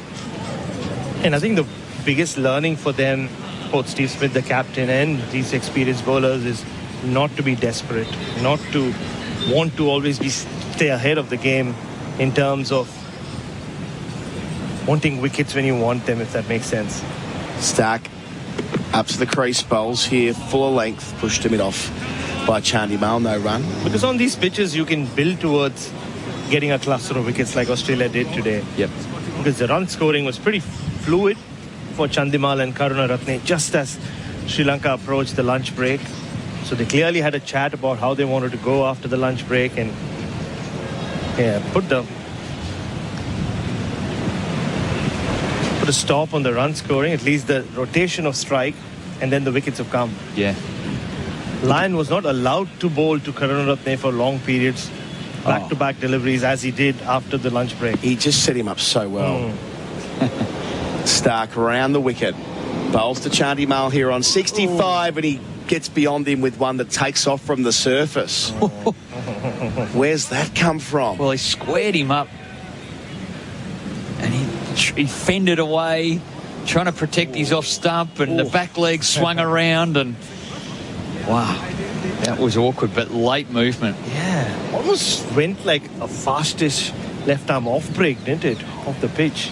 S17: And I think the biggest learning for them, both Steve Smith, the captain, and these experienced bowlers, is not to be desperate, not to want to always stay ahead of the game in terms of wanting wickets when you want them, if that makes sense.
S10: Starc up to the crease, bowls here, full length, pushed to mid-off by Chandimal, no run.
S17: Because on these pitches, you can build towards getting a cluster of wickets like Australia did today.
S11: Yep.
S17: Because the run scoring was pretty fluid for Chandimal and Karunaratne just as Sri Lanka approached the lunch break. So they clearly had a chat about how they wanted to go after the lunch break, and put a stop on the run scoring, at least the rotation of strike, and then the wickets have come.
S11: Yeah.
S17: Lyon was not allowed to bowl to Karunaratne for long periods, back-to-back deliveries, as he did after the lunch break.
S10: He just set him up so well. Starc around the wicket. Bowls to Chandimal here on 65, and he gets beyond him with one that takes off from the surface. Where's that come from?
S11: Well, he squared him up and he fended away, trying to protect his off stump, and the back leg swung around, and wow, that was awkward, but late movement.
S17: Yeah, almost went like a fastish left arm off break, didn't it, off the pitch.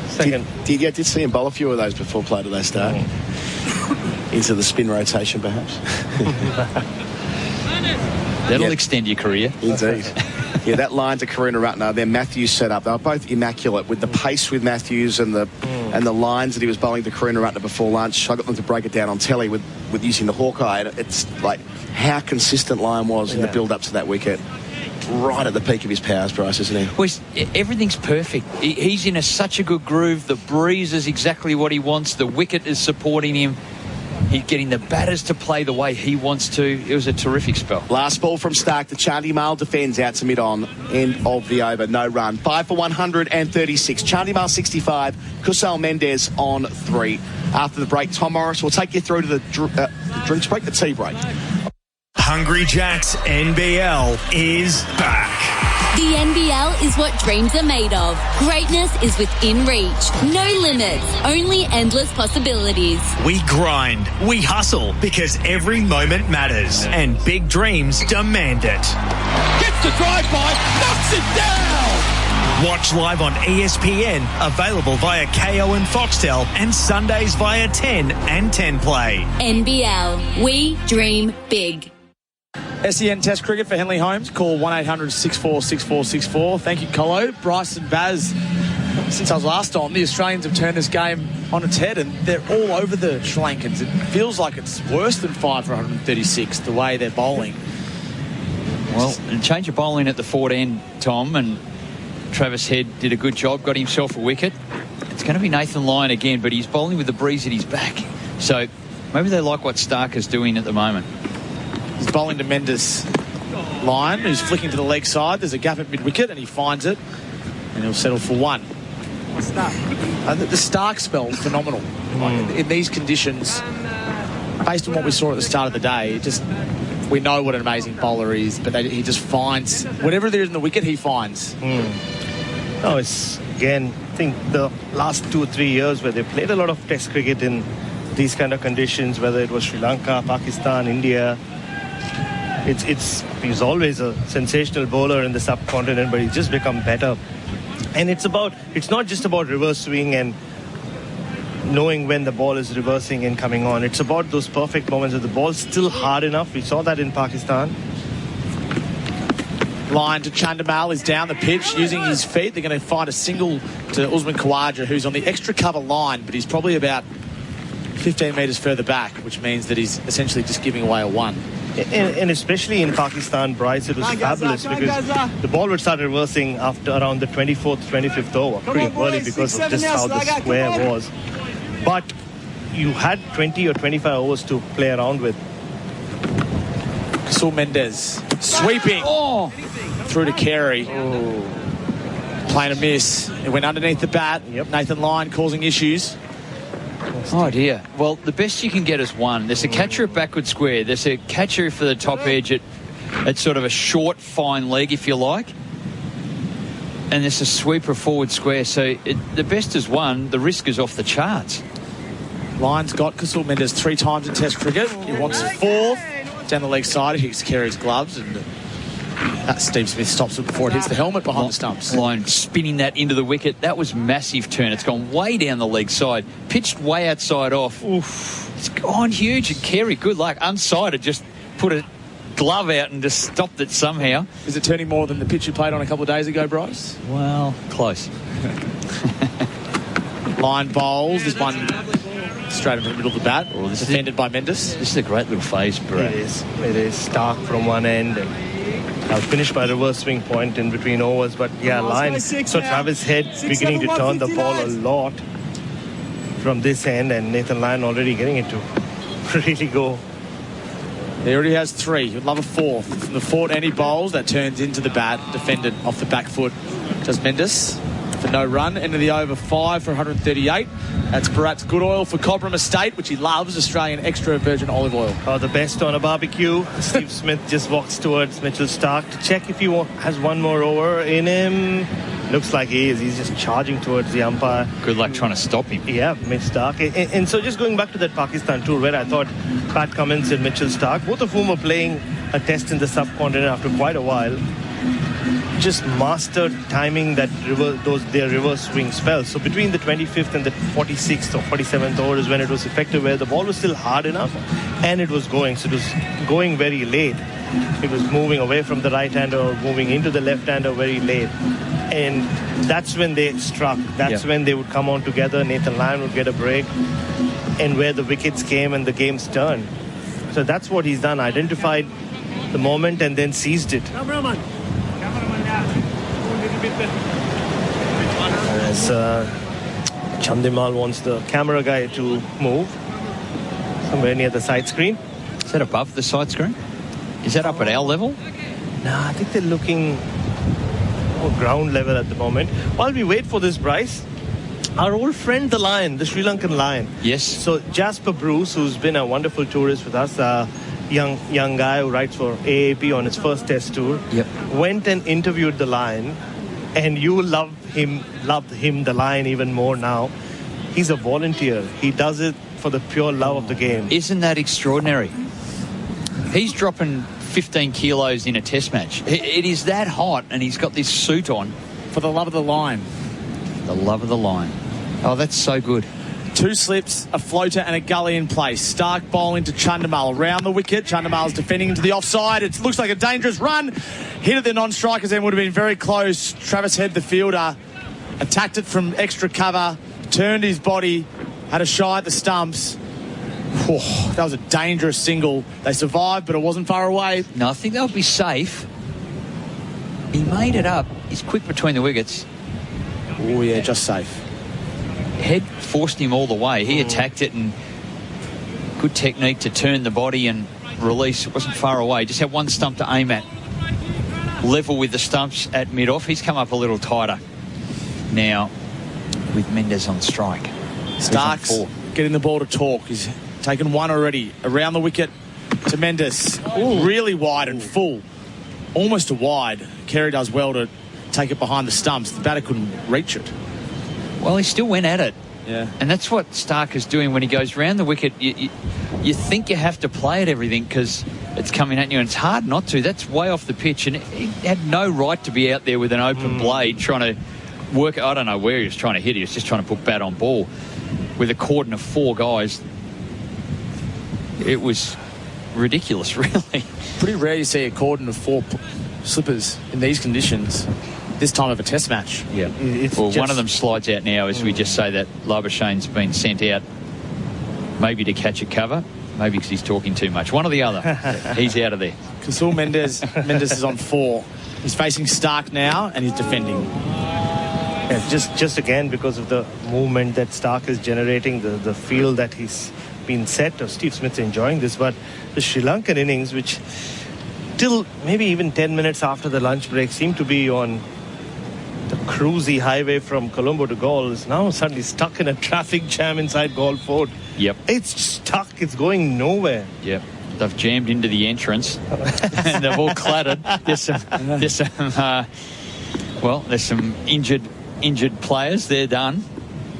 S17: Second.
S10: Did see him bowl a few of those before play today start. Into the spin rotation, perhaps.
S11: That'll extend your career.
S10: Indeed. Yeah, that line to Karuna Ratner, then Matthews set up. They were both immaculate with the pace with Matthews and the lines that he was bowling to Karuna Ratner before lunch. I got them to break it down on telly with using the Hawkeye. And it's like how consistent Lyon was in the build-up to that wicket. Right at the peak of his powers, Bryce, isn't he?
S11: Well, everything's perfect. He's in such a good groove. The breeze is exactly what he wants. The wicket is supporting him. He's getting the batters to play the way he wants to. It was a terrific spell.
S10: Last ball from Stark. The Chandimal defends out to mid-on. End of the over. No run. 5 for 136. Chandimal 65. Kusal Mendez on 3. After the break, Tom Morris will take you through to the drinks break, the tea break.
S13: Hungry Jack's NBL is back.
S22: The NBL is what dreams are made of. Greatness is within reach. No limits, only endless possibilities.
S13: We grind, we hustle, because every moment matters, and big dreams demand it.
S23: Gets the drive-by, knocks it down!
S13: Watch live on ESPN, available via KO and Foxtel, and Sundays via 10 and 10 Play.
S22: NBL, we dream big.
S9: SEN Test Cricket for Henley Holmes. Call 1-800-64-6464. Thank you, Colo. Bryce and Baz, since I was last on, the Australians have turned this game on its head, and they're all over the Sri Lankans. It feels like it's worse than 5 for 136, the way they're bowling.
S11: Well, change of bowling at the forward end, Tom, and Travis Head did a good job, got himself a wicket. It's going to be Nathan Lyon again, but he's bowling with the breeze at his back. So maybe they like what Stark is doing at the moment.
S9: He's bowling to Mendes Lyon, who's flicking to the leg side. There's a gap at mid-wicket, and he finds it, and he'll settle for 1. What's that? The Stark spell is phenomenal. In these conditions, based on what we saw at the start of the day, we know what an amazing bowler is, but he just finds whatever there is in the wicket, he finds.
S17: No, it's, again, I think the last 2 or 3 years where they played a lot of Test cricket in these kind of conditions, whether it was Sri Lanka, Pakistan, India. He's always a sensational bowler in the subcontinent, but he's just become better. And it's not just about reverse swing and knowing when the ball is reversing and coming on. It's about those perfect moments where the ball's still hard enough. We saw that in Pakistan.
S9: Line to Chandimal is down the pitch using his feet. They're going to find a single to Usman Khawaja, who's on the extra cover line, but he's probably about 15 metres further back, which means that he's essentially just giving away a 1.
S17: And especially in Pakistan, Bryce, it was fabulous because the ball would start reversing after around the 24th, 25th over, pretty early because of just how the square was. But you had 20 or 25 overs to play around with.
S9: Kusal Mendez sweeping through to Carey. Playing a miss. It went underneath the bat. Nathan Lyon causing issues.
S11: Oh dear. Well, the best you can get is 1. There's a catcher at backward square. There's a catcher for the top edge at sort of a short, fine leg, if you like. And there's a sweeper forward square. So the best is 1. The risk is off the charts.
S9: Lyon's got Kusal Mendez 3 times in Test cricket. He wants 4th down the leg side. He carries gloves, and Steve Smith stops it before it hits the helmet behind the stumps.
S11: Lyon spinning that into the wicket. That was massive turn. It's gone way down the leg side. Pitched way outside off. Oof. It's gone huge. And Carey, good luck. Unsided, just put a glove out and just stopped it somehow.
S9: Is it turning more than the pitch you played on a couple of days ago, Bryce?
S11: Well, close.
S9: Lyon bowls. This one straight into the middle of the bat. Defended by Mendes.
S11: This is a great little phase, Bharat.
S17: It is. Stark from one end. I'll finish by reverse swing point in between overs, but Lyon, so Travis Head beginning to turn the ball a lot from this end, and Nathan Lyon already getting it to really go.
S9: He already has 3. He'd love a 4th. From the forward end he bowls, that turns into the bat, defended off the back foot. Does Mendes. for no run. Into the over 5 for 138. That's Bharat's good oil for Cobram Estate, which he loves, Australian extra virgin olive oil.
S17: Oh, the best on a barbecue. Steve Smith just walks towards Mitchell Starc to check if he has one more over in him. Looks like he is. He's just charging towards the umpire.
S11: Good luck trying to stop him.
S17: Yeah, Mitch Starc. And so just going back to that Pakistan tour where I thought Pat Cummins and Mitchell Starc, both of whom were playing a test in the subcontinent after quite a while, just mastered timing that their reverse swing spells. So between the 25th and the 46th or 47th over is when it was effective, where the ball was still hard enough and it was going. So it was going very late. It was moving away from the right-hander or moving into the left-hander very late. And that's when they struck. That's when they would come on together. Nathan Lyon would get a break. And where the wickets came and the game's turned. So that's what he's done. Identified the moment and then seized it. As Chandimal wants the camera guy to move somewhere near the side screen.
S11: Is that above the side screen? Is that up at our level?
S17: Nah, I think they're looking more ground level at the moment. While we wait for this, Bryce, our old friend the Lion, the Sri Lankan Lion.
S11: Yes.
S17: So Jasper Bruce, who's been a wonderful tourist with us, young guy who writes for AAP on his first test tour, went and interviewed the Lion, and you loved him, the Lion, even more now. He's a volunteer. He does it for the pure love of the game.
S11: Isn't that extraordinary? He's dropping 15 kilos in a test match. It is that hot, and he's got this suit on.
S9: For the love of the line.
S11: The love of the line. Oh, that's so good.
S9: 2 slips, a floater and a gully in place. Starc bowling to Chandimal around the wicket. Chandimal's defending into the offside. It looks like a dangerous run. Hit at the non-strikers then would have been very close. Travis Head, the fielder, attacked it from extra cover, turned his body, had a shy at the stumps. Oh, that was a dangerous single. They survived, but it wasn't far away.
S11: No, I think they'll be safe. He made it up. He's quick between the wickets.
S9: Oh, yeah, just safe.
S11: Head forced him all the way. He attacked it, and good technique to turn the body and release. It wasn't far away. Just had one stump to aim at. Level with the stumps at mid-off. He's come up a little tighter now with Mendes on strike.
S9: Starc's getting the ball to talk. He's taken one already. Around the wicket to Mendes. Really wide and full. Almost a wide. Carey does well to take it behind the stumps. The batter couldn't reach it.
S11: Well, he still went at it.
S9: Yeah.
S11: And that's what Starc is doing when he goes round the wicket. You think you have to play at everything because it's coming at you, and it's hard not to. That's way off the pitch, and he had no right to be out there with an open blade trying to work. I don't know where he was trying to hit. He was just trying to put bat on ball with a cordon of 4 guys. It was ridiculous, really.
S9: Pretty rare you see a cordon of 4 slippers in these conditions. This time of a test match.
S11: Yeah. Well, one of them slides out now as we just say that Labuschagne's been sent out maybe to catch a cover, maybe because he's talking too much. One or the other. He's out of there.
S9: Kasul Mendes is on 4. He's facing Starc now and he's defending.
S17: Yeah, just again because of the movement that Starc is generating, the feel that he's been set. Steve Smith's enjoying this, but the Sri Lankan innings, which till maybe even 10 minutes after the lunch break seemed to be on the cruisy highway from Colombo to Galle, is now suddenly stuck in a traffic jam inside Galle Fort.
S11: Yep.
S17: It's stuck. It's going nowhere.
S11: Yep. They've jammed into the entrance and they've all clattered. There's some injured players. They're done.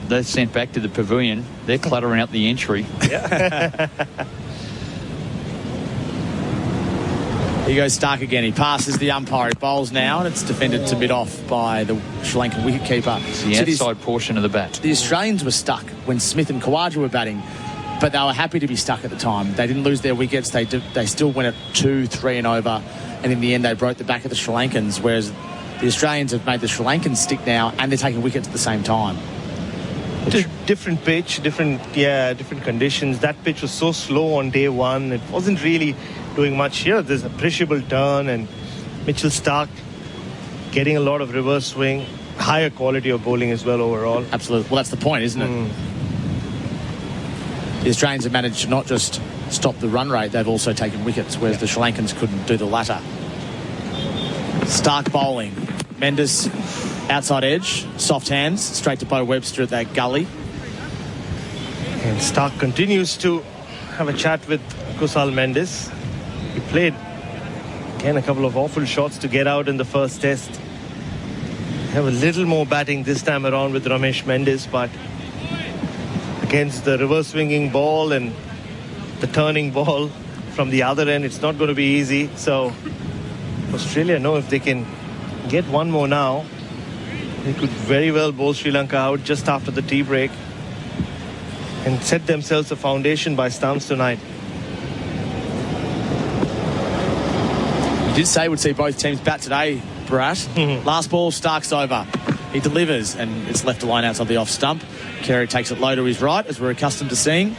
S11: They're sent back to the pavilion. They're cluttering out the entry.
S9: Yeah. Here goes Starc again. He passes the umpire. He bowls now, and it's defended to mid-off by the Sri Lankan wicketkeeper.
S11: It's the outside portion of the bat.
S9: The Australians were stuck when Smith and Khawaja were batting, but they were happy to be stuck at the time. They didn't lose their wickets. They still went at 2, 3 and over, and in the end they broke the back of the Sri Lankans, whereas the Australians have made the Sri Lankans stick now, and they're taking wickets at the same time.
S17: Different pitch, different conditions. That pitch was so slow on day one. It wasn't really doing much here. There's an appreciable turn, and Mitchell Starc getting a lot of reverse swing, higher quality of bowling as well overall.
S9: Absolutely. Well, that's the point, isn't it? The Australians have managed to not just stop the run rate, they've also taken wickets, whereas the Sri Lankans couldn't do the latter. Starc bowling. Mendes Outside edge, soft hands, straight to Bo Webster at that gully.
S17: And Stark continues to have a chat with Kusal Mendes. He played, again, a couple of awful shots to get out in the first test. Have a little more batting this time around with Ramesh Mendes, but against the reverse swinging ball and the turning ball from the other end, it's not going to be easy. So Australia know if they can get one more now, they could very well bowl Sri Lanka out just after the tea break and set themselves a foundation by stumps tonight.
S9: You did say we'd see both teams bat today, Bharat. Last ball, Stark's over. He delivers, and it's left alone outside the off stump. Carey takes it low to his right, as we're accustomed to seeing.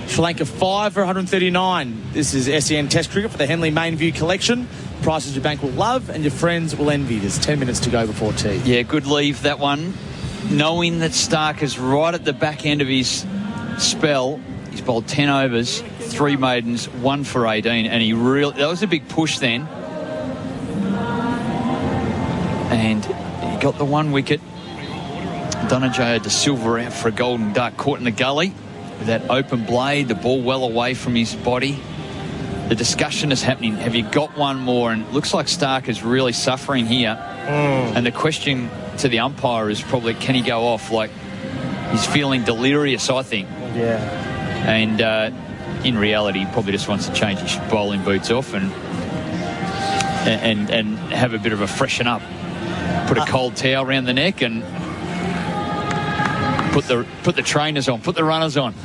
S9: Sri Lanka 5 for 139. This is SEN Test Cricket for the Henley Mainview Collection. Prices your bank will love and your friends will envy. There's 10 minutes to go before tea.
S11: Yeah, good leave, that one. Knowing that Stark is right at the back end of his spell, he's bowled 10 overs, 3 maidens, 1 for 18, and that was a big push then. And he got the 1 wicket. Dhananjaya De Silva out for a golden duck, caught in the gully with that open blade, the ball well away from his body. The discussion is happening. Have you got one more? And it looks like Stark is really suffering here. And the question to the umpire is probably, can he go off? Like, he's feeling delirious, I think.
S17: Yeah.
S11: And in reality, he probably just wants to change his bowling boots off and have a bit of a freshen up. Put a cold towel around the neck and put the trainers on, put the runners on.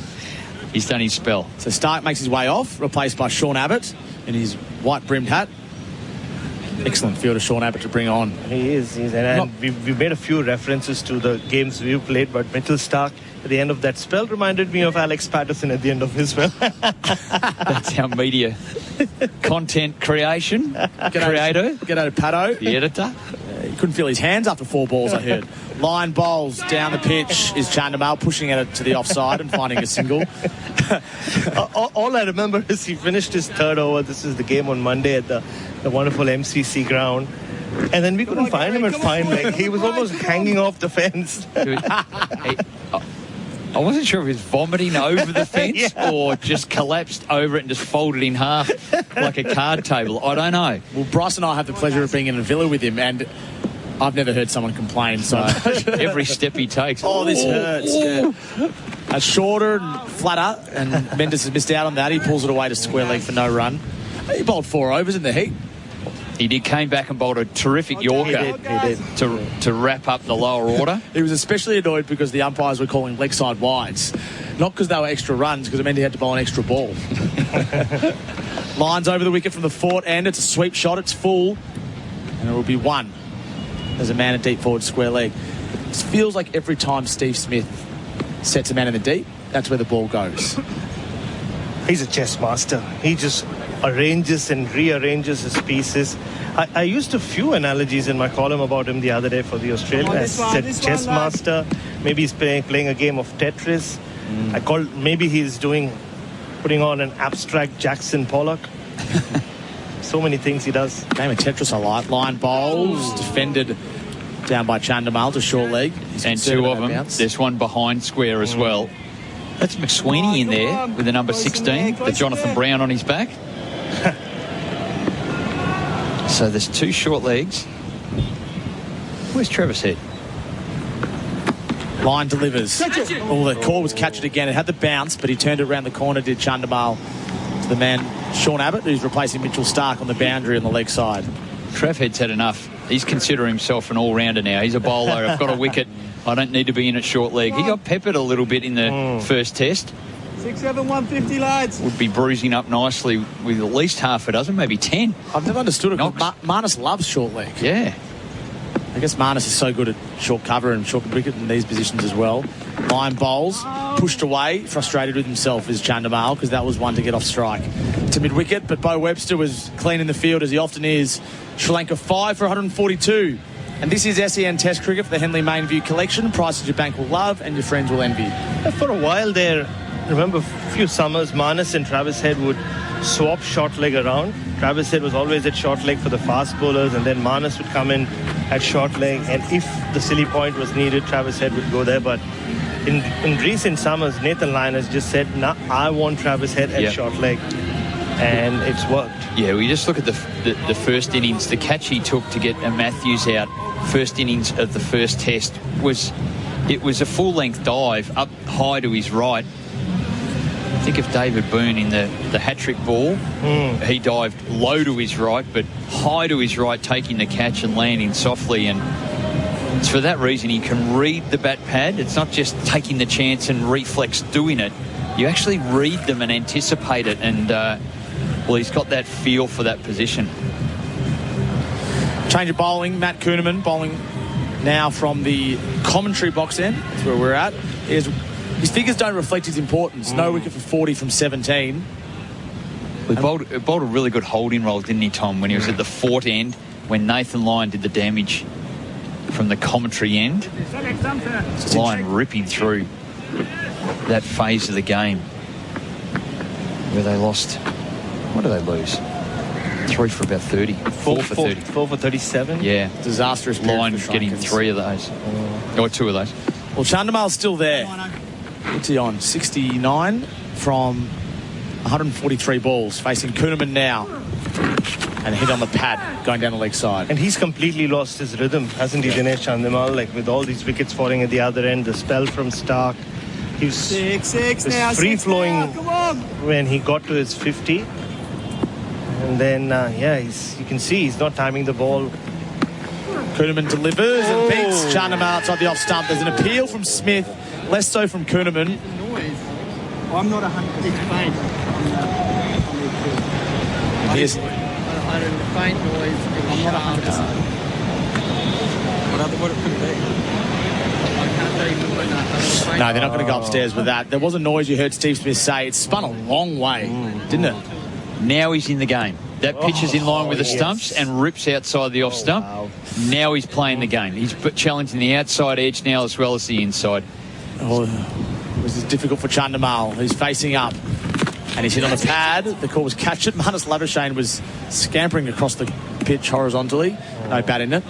S11: He's done his spell.
S9: So Stark makes his way off, replaced by Sean Abbott in his white-brimmed hat. Excellent fielder, Sean Abbott, to bring on.
S17: He is. And we've made a few references to the games we've played, but Mitchell Stark at the end of that spell reminded me of Alex Patterson at the end of his spell.
S11: That's our media content creation. Creator.
S9: G'day, Pato.
S11: The editor.
S9: He couldn't feel his hands after 4 balls, I heard. Line bowls down the pitch is Chandimal pushing it to the offside and finding a single.
S17: All I remember is he finished his 3rd over. This is the game on Monday at the wonderful MCC ground. And then we couldn't find him at fine leg. He was almost hanging off the fence.
S11: I wasn't sure if he was vomiting over the fence or just collapsed over it and just folded in half like a card table. I don't know.
S9: Well, Bryce and I have the pleasure of being in a villa with him, and I've never heard someone complain. So
S11: every step he takes.
S9: Oh, this hurts. Yeah. A shorter and flatter, and Mendes has missed out on that. He pulls it away to square leg for no run. He bowled 4 overs in the heat.
S11: He did, came back and bowled a terrific Yorker.
S17: He did.
S11: To wrap up the lower order.
S9: He was especially annoyed because the umpires were calling leg side wides. Not because they were extra runs, because it meant he had to bowl an extra ball. Lines over the wicket from the fort end. It's a sweep shot. It's full. And it will be 1. There's a man at deep forward square leg. It feels like every time Steve Smith sets a man in the deep, that's where the ball goes.
S17: He's a chess master. He just arranges and rearranges his pieces. I used a few analogies in my column about him the other day for the Australian. I said chess master. Maybe he's playing a game of Tetris. I called, maybe he's putting on an abstract Jackson Pollock. So many things he does.
S9: Game of Tetris I like. Line bowls, defended down by Chandimal to short leg.
S11: And 2 of them. Bounce. There's one behind square as well. That's McSweeney in there with the number 16, the Jonathan Brown on his back. So there's 2 short legs. Where's Travis Head?
S9: Line delivers. Oh, the call was catch it again. It had the bounce, but he turned it around the corner, did Chandimal, to the man Sean Abbott, who's replacing Mitchell Stark on the boundary on the leg side.
S11: Trav Head's had enough. He's considering himself an all-rounder now. He's a bowler. I've got a wicket. I don't need to be in at short leg. He got peppered a little bit in the first test.
S23: 6, 7, 150, lads.
S11: Would be bruising up nicely with at least half a dozen, maybe 10.
S9: I've never understood it. Marnus loves short leg.
S11: Yeah.
S9: I guess Marnus is so good at short cover and short wicket in these positions as well. Line bowls, pushed away, frustrated with himself is Chandimal, because that was one to get off strike to mid-wicket, but Bo Webster was clean in the field, as he often is. Sri Lanka 5 for 142. And this is SEN Test Cricket for the Henley Mainview Collection. Prices your bank will love and your friends will envy.
S17: For a while there, I remember a few summers, Marnus and Travis Head would swap short leg around. Travis Head was always at short leg for the fast bowlers, and then Marnus would come in at short leg, and if the silly point was needed, Travis Head would go there. But in recent summers, Nathan Lyon has just said, "Nah, I want Travis Head at short leg," and it's worked.
S11: Yeah, we just look at the first innings. The catch he took to get Matthews out, first innings of the first test, was a full-length dive up high to his right. Think of David Boone in the hat-trick ball. He dived low to his right, but high to his right, taking the catch and landing softly. And it's for that reason he can read the bat pad. It's not just taking the chance and reflex doing it. You actually read them and anticipate it. And, well, he's got that feel for that position.
S9: Change of bowling. Matt Kuhnemann bowling now from the commentary box end. That's where we're at. His figures don't reflect his importance. No wicket for 40 from 17.
S11: He bowled a really good holding roll, didn't he, Tom, when he was at the fort end, when Nathan Lyon did the damage from the commentary end. Lyon ripping through that phase of the game where they lost. What did they lose? 3 for about 30. 4 for 30.
S17: 4 for 37.
S11: Yeah.
S9: Disastrous.
S11: Lyon getting 3 of those. Or 2 of those.
S9: Well, Chandimal's still there. What's he on? 69 from 143 balls. Facing Kuhnemann now. And hit on the pad going down the leg side.
S17: And he's completely lost his rhythm, hasn't he, Dinesh Chandimal? Like, with all these wickets falling at the other end, the spell from Stark. He was free-flowing when he got to his 50. And then, you can see he's not timing the ball.
S9: Kuhnemann delivers and beats Chandimal outside the off stump. There's an appeal from Smith, less so from Kuhnemann.
S1: I'm not 100% faint on the appeal. I heard a faint noise. I'm not 100%. What it could be. I can't tell you more than that.
S9: No, they're not going to go upstairs with that. There was a noise you heard Steve Smith say. It spun a long way, didn't it?
S11: Now he's in the game. That pitch is in line with the stumps and rips outside the off stump. Wow. Now he's playing the game. He's challenging the outside edge now as well as the inside.
S9: This is difficult for Chandimal, who's facing up. And he's hit on the pad. The call was catch it. Marnus Labuschagne was scampering across the pitch horizontally. No bat in it.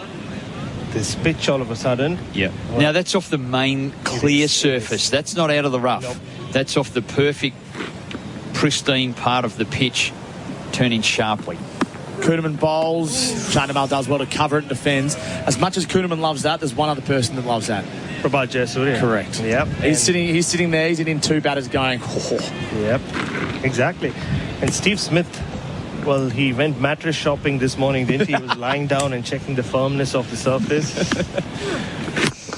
S17: This pitch all of a sudden.
S11: Yeah. Now that's off the main clear surface. That's not out of the rough. Nope. That's off the perfect, pristine part of the pitch, turning sharply.
S9: Kuhnemann bowls. Chandimal does well to cover it and defends. As much as Kuhnemann loves that, there's one other person that loves that.
S17: Prabhat Jayasuriya.
S9: Correct.
S17: Yep.
S9: He's sitting there. He's in 2 batters going.
S17: Yep. Exactly. And Steve Smith, well, he went mattress shopping this morning, didn't he? He was lying down and checking the firmness of the surface.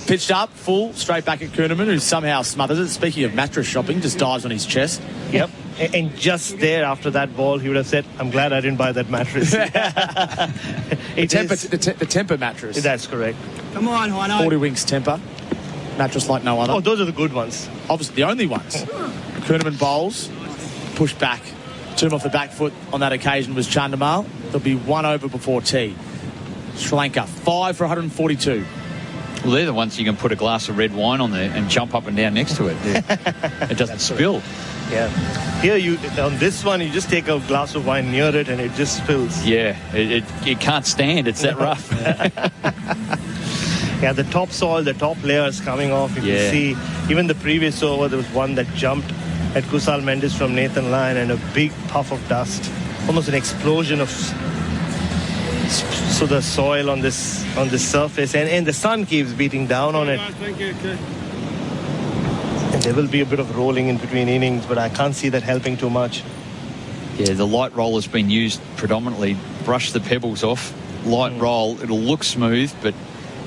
S9: Pitched up, full, straight back at Kuhnemann, who somehow smothers it. Speaking of mattress shopping, just dives on his chest.
S17: Yep. And just there after that ball, he would have said, I'm glad I didn't buy that mattress.
S9: The Temper mattress.
S17: That's correct.
S1: Come on, Hino.
S9: 40 Winks Temper. Mattress like no other.
S17: Oh, those are the good ones.
S9: Obviously, the only ones. Kuhnemann bowls, pushed back. Took him off the back foot on that occasion was Chandimal. There'll be 1 over before tea. Sri Lanka, 5 for 142.
S11: Well, they're the ones you can put a glass of red wine on there and jump up and down next to it. It doesn't spill.
S17: Yeah. Here, on this one, you just take a glass of wine near it and it just spills.
S11: Yeah, it can't stand. It's that rough.
S17: Yeah, the top soil, the top layers coming off. You can see, even the previous over, there was one that jumped at Kusal Mendes from Nathan Lyon and a big puff of dust. Almost an explosion of the soil on this surface. And the sun keeps beating down on it.
S1: Thank you.
S17: And there will be a bit of rolling in between innings, but I can't see that helping too much.
S11: Yeah, the light roll has been used predominantly. Brush the pebbles off. Light roll, it'll look smooth, but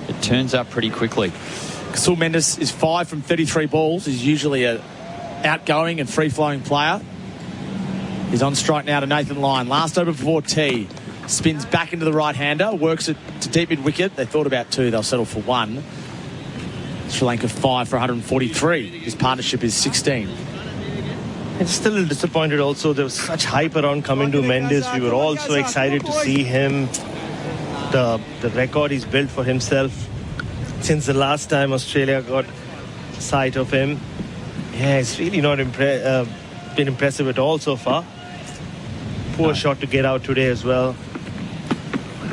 S11: it turns up pretty quickly.
S9: Kusal Mendes is 5 from 33 balls. He's usually a outgoing and free-flowing player. He's on strike now to Nathan Lyon. Last over before tea. Spins back into the right-hander. Works it to deep mid-wicket. They thought about 2. They'll settle for 1. Sri Lanka 5 for 143. His partnership is 16.
S17: And still a little disappointed also. There was such hype around Kamindu Mendes. We were all so excited to see him. The record he's built for himself since the last time Australia got sight of him. Yeah, it's really not been impressive at all so far. Poor shot to get out today as well.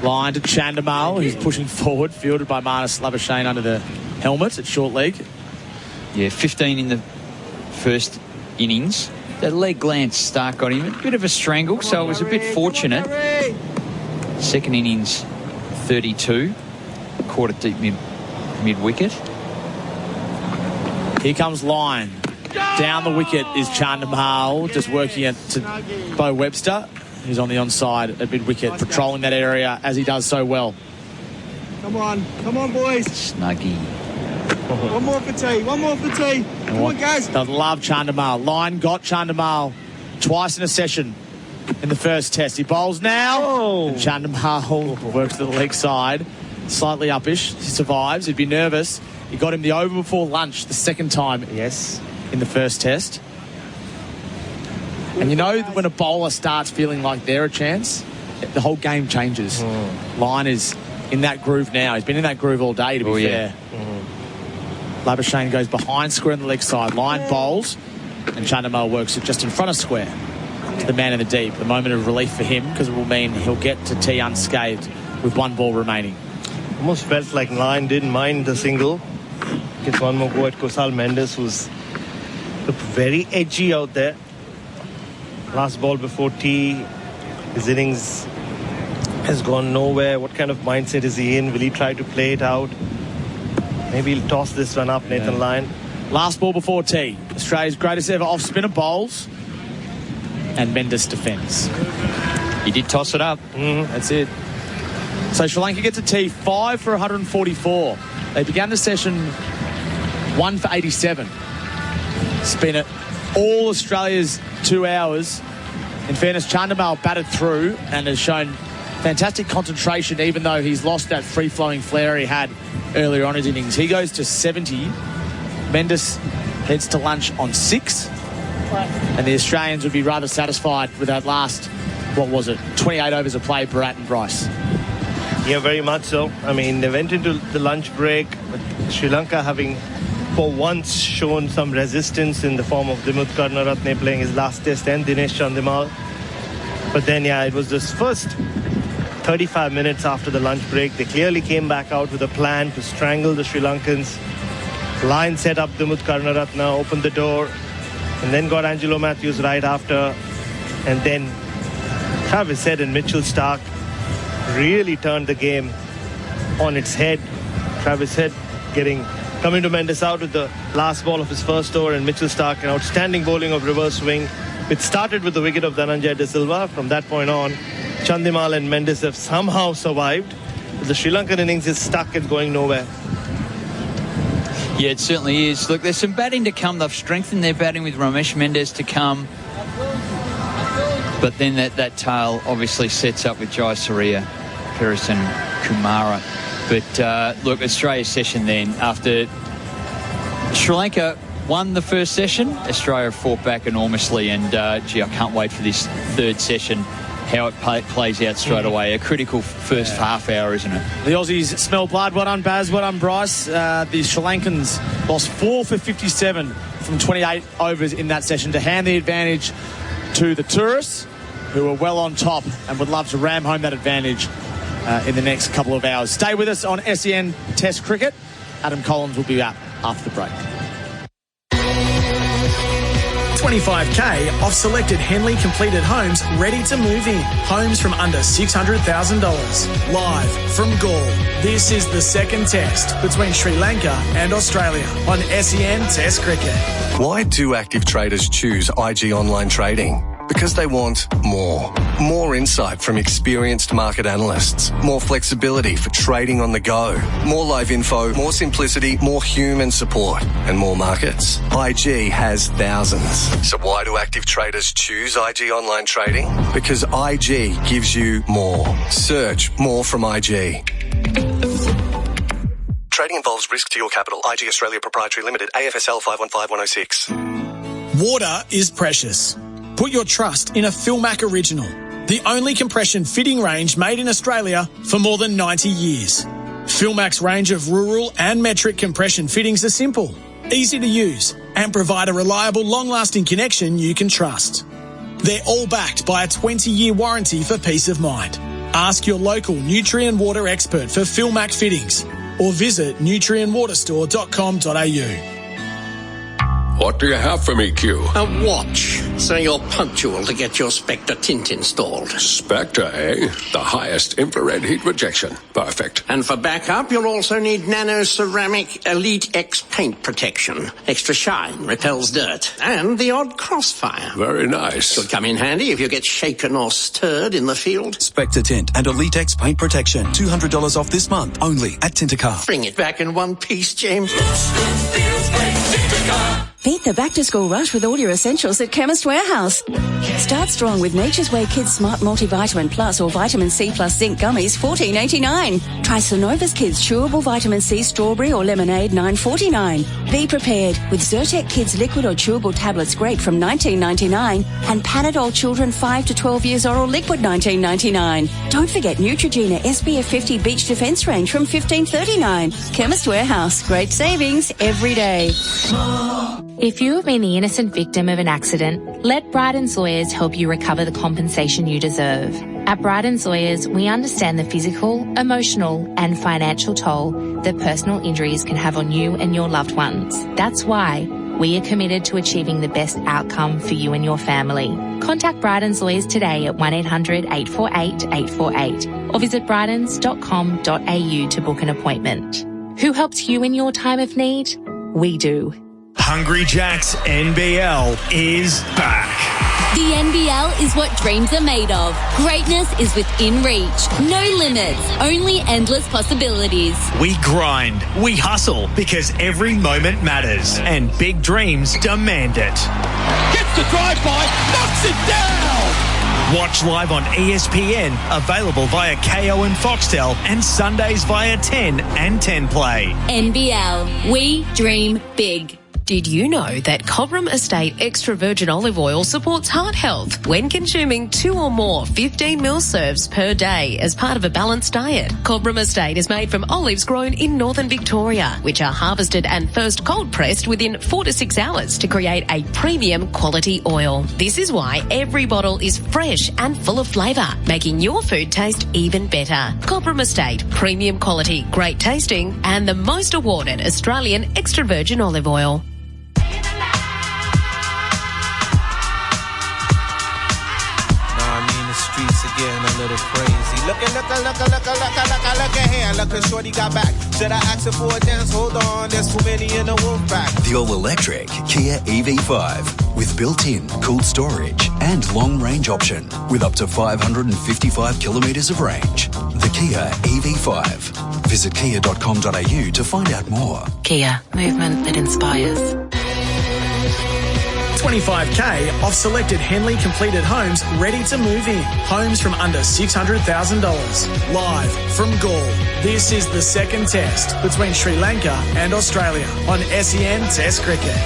S9: Line to Chandimal, who's pushing forward, fielded by Marnus Labuschagne under the helmet at short leg.
S11: Yeah, 15 in the first innings. That leg glance start got him a bit of a strangle, so it was a bit fortunate. Second innings, 32. Caught it deep mid-wicket.
S9: Here comes Line. Down the wicket is Chandimal, just working it to Bo Webster, who's on the onside at mid-wicket, patrolling that area as he does so well.
S17: Come on, boys.
S11: Snuggie.
S17: One more for tea. Come on, guys.
S9: I love Chandimal. Line got Chandimal twice in a session in the first test. He bowls now. And Chandimal works to the leg side. Slightly uppish. He survives. He'd be nervous. He got him the over before lunch the second time.
S17: Yes.
S9: In the first test. And you know when a bowler starts feeling like they're a chance, the whole game changes. Line is in that groove now. He's been in that groove all day, to be fair. Labuschagne goes behind square on the leg side. Line bowls, and Chandimal works it just in front of square to the man in the deep. The moment of relief for him, because it will mean he'll get to tee unscathed with one ball remaining.
S17: Almost felt like Line didn't mind the single. Gets one more go at Kusal Mendes, who's looked very edgy out there. Last ball before tee, his innings has gone nowhere. What kind of mindset is he in? Will he try to play it out? Maybe he'll toss this one up, Nathan Lyon.
S9: Last ball before tee. Australia's greatest ever off-spinner bowls. And Mendes defends.
S11: He did toss it up.
S9: That's it. So Sri Lanka gets a tee, 5 for 144. They began the session 1 for 87. It's been all Australia's 2 hours. In fairness, Chandimal batted through and has shown fantastic concentration, even though he's lost that free-flowing flair he had earlier on his innings. He goes to 70. Mendes heads to lunch on 6. And the Australians would be rather satisfied with that last, 28 overs of play, Bharat and Bryce.
S17: Yeah, very much so. I mean, they went into the lunch break, but Sri Lanka having for once shown some resistance in the form of Dimuth Karunaratne playing his last test and Dinesh Chandimal. But then, it was this first 35 minutes after the lunch break. They clearly came back out with a plan to strangle the Sri Lankans. Line set up Dimuth Karunaratne, opened the door, and then got Angelo Matthews right after. And then Travis Head and Mitchell Starc really turned the game on its head. Travis Head coming to Mendes out with the last ball of his first over, and Mitchell Starc an outstanding bowling of reverse swing. It started with the wicket of Dhananjay De Silva. From that point on, Chandimal and Mendes have somehow survived. But the Sri Lankan innings is stuck and going nowhere.
S11: Yeah, it certainly is. Look, there's some batting to come. They've strengthened their batting with Ramesh Mendes to come. But then that tail obviously sets up with Jai Surya, Pearson, Kumara. But look, Australia's session then, after Sri Lanka won the first session, Australia fought back enormously, and I can't wait for this third session, how it plays out straight away. A critical first half hour, isn't it?
S9: The Aussies smell blood. Well done, Baz. Well done, Bryce. The Sri Lankans lost 4 for 57 from 28 overs in that session to hand the advantage to the tourists, who are well on top and would love to ram home that advantage in the next couple of hours. Stay with us on SEN Test Cricket. Adam Collins will be up after the break.
S5: 25k off selected Henley completed homes ready to move in. Homes from under $600,000. Live from Galle. This is the second test between Sri Lanka and Australia on SEN Test Cricket.
S4: Why do active traders choose IG Online Trading? Because they want more. More insight from experienced market analysts. More flexibility for trading on the go. More live info, more simplicity, more human support, and more markets. IG has thousands. So why do active traders choose IG Online Trading? Because IG gives you more. Search more from IG. Trading involves risk to your capital. IG Australia Proprietary Limited, AFSL 515106.
S5: Water is precious. Put your trust in a Philmac original, the only compression fitting range made in Australia for more than 90 years. Philmac's range of rural and metric compression fittings are simple, easy to use, and provide a reliable, long-lasting connection you can trust. They're all backed by a 20-year warranty for peace of mind. Ask your local Nutrient Water expert for Philmac fittings or visit nutrientwaterstore.com.au.
S6: What do you have for me, Q?
S16: A watch, so you're punctual to get your Spectre tint installed.
S6: Spectre, eh? The highest infrared heat rejection. Perfect.
S16: And for backup, you'll also need Nano Ceramic Elite X paint protection. Extra shine, repels dirt, and the odd crossfire.
S6: Very nice.
S16: Could come in handy if you get shaken or stirred in the field.
S3: Spectre Tint and Elite X paint protection. $200 off this month, only at Tintercar.
S16: Bring it back in one piece, James.
S15: Beat the back-to-school rush with all your essentials at Chemist Warehouse. Start strong with Nature's Way Kids Smart Multivitamin Plus or Vitamin C Plus Zinc Gummies, $14.89. Try Synova's Kids Chewable Vitamin C Strawberry or Lemonade, $9.49. Be prepared with Zyrtec Kids Liquid or Chewable Tablets Grape from $19.99 and Panadol Children 5 to 12 years Oral Liquid, $19.99. Don't forget Neutrogena SPF 50 Beach Defense Range from $15.39. Chemist Warehouse, great savings every day.
S12: If you have been the innocent victim of an accident, let Bryden's Lawyers help you recover the compensation you deserve. At Bryden's Lawyers, we understand the physical, emotional and financial toll that personal injuries can have on you and your loved ones. That's why we are committed to achieving the best outcome for you and your family. Contact Bryden's Lawyers today at 1-800-848-848 or visit brydens.com.au to book an appointment. Who helps you in your time of need? We do.
S13: Hungry Jack's NBL is back.
S22: The NBL is what dreams are made of. Greatness is within reach. No limits, only endless possibilities.
S13: We grind, we hustle, because every moment matters, and big dreams demand it.
S23: Gets the drive-by, knocks it down!
S13: Watch live on ESPN, available via KO and Foxtel, and Sundays via 10 and 10 Play.
S22: NBL, we dream big.
S2: Did you know that Cobram Estate Extra Virgin Olive Oil supports heart health when consuming 2 or more 15ml serves per day as part of a balanced diet? Cobram Estate is made from olives grown in northern Victoria, which are harvested and first cold pressed within 4 to 6 hours to create a premium quality oil. This is why every bottle is fresh and full of flavour, making your food taste even better. Cobram Estate, premium quality, great tasting, and the most awarded Australian extra virgin olive oil.
S7: Streets are getting a little crazy. Look here. Look, shorty got back. Should I ask her for a dance? Hold on, there's too many in the wolf pack.
S8: The all-electric Kia EV5 with built-in cooled storage and long-range option with up to 555 kilometres of range. The Kia EV5. Visit kia.com.au to find out more.
S2: Kia, movement that inspires.
S5: 25k off selected Henley completed homes ready to move in. Homes from under $600,000. Live from Gaul. This is the second test between Sri Lanka and Australia on SEN Test Cricket.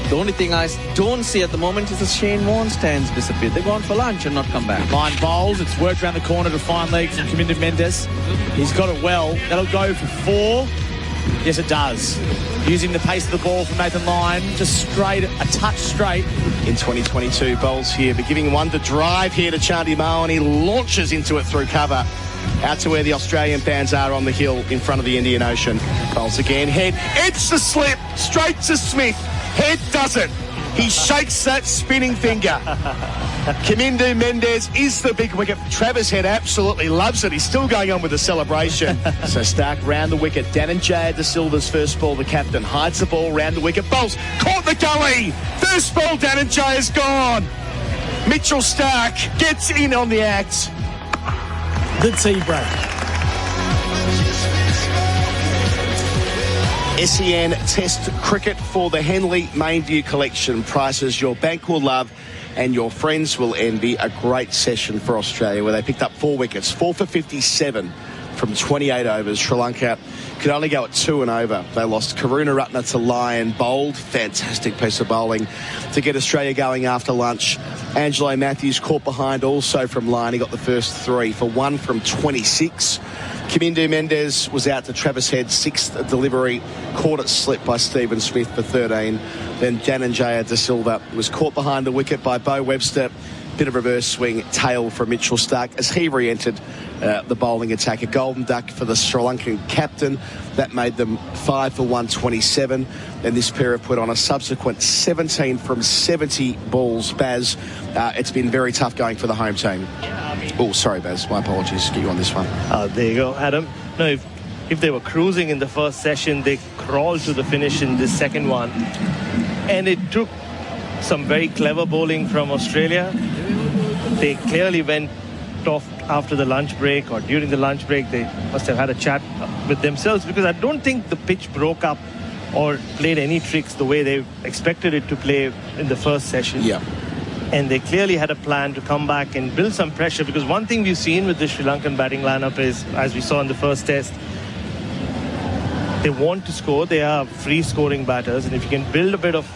S21: The only thing I don't see at the moment is the Shane Warne stands disappeared. They're gone for lunch and not come back.
S9: Line bowls. It's worked around the corner to fine leg from Kamindu Mendes. He's got it well. That'll go for 4. Yes, it does. Using the pace of the ball from Nathan Lyon, just straight, a touch straight.
S10: In 2022, bowls here, but giving one to drive here to Chandy Moe, and he launches into it through cover. Out to where the Australian fans are on the hill in front of the Indian Ocean. Bowls again, head, it's the slip, straight to Smith. Head doesn't. He shakes that spinning finger. Kamindu Mendes is the big wicket. Travis Head absolutely loves it. He's still going on with the celebration. So Stark round the wicket. Dananjaya De Silva's first ball. The captain hides the ball round the wicket. Bowls caught the gully. First ball, Dananjaya's gone. Mitchell Stark gets in on the act.
S5: The tea break.
S10: SEN Test Cricket for the Henley Mainview Collection. Prices your bank will love and your friends will envy. A great session for Australia where they picked up 4 wickets, 4 for 57 from 28 overs. Sri Lanka could only go at 2 and over. They lost Karunaratne to Lyon. Bowled, fantastic piece of bowling to get Australia going after lunch. Angelo Matthews caught behind also from Lyon. He got the first 3 for 1 from 26. Kamindu Mendes was out to Travis Head's 6th delivery, caught it slip by Stephen Smith for 13. Then Dananjaya De Silva was caught behind the wicket by Bo Webster. Bit of reverse swing tail from Mitchell Starc as he re-entered the bowling attack. A golden duck for the Sri Lankan captain. That made them 5 for 127. And this pair have put on a subsequent 17 from 70 balls. Baz, it's been very tough going for the home team. Oh, sorry, Baz. My apologies. Get you on this one.
S17: There you go, Adam. No, if they were cruising in the first session, they crawled to the finish in this second one. And it took some very clever bowling from Australia. They clearly went off after the lunch break or during the lunch break. They must have had a chat with themselves, because I don't think the pitch broke up or played any tricks the way they expected it to play in the first session.
S10: Yeah.
S17: And they clearly had a plan to come back and build some pressure, because one thing we've seen with the Sri Lankan batting lineup is, as we saw in the first test, they want to score. They are free scoring batters, and if you can build a bit of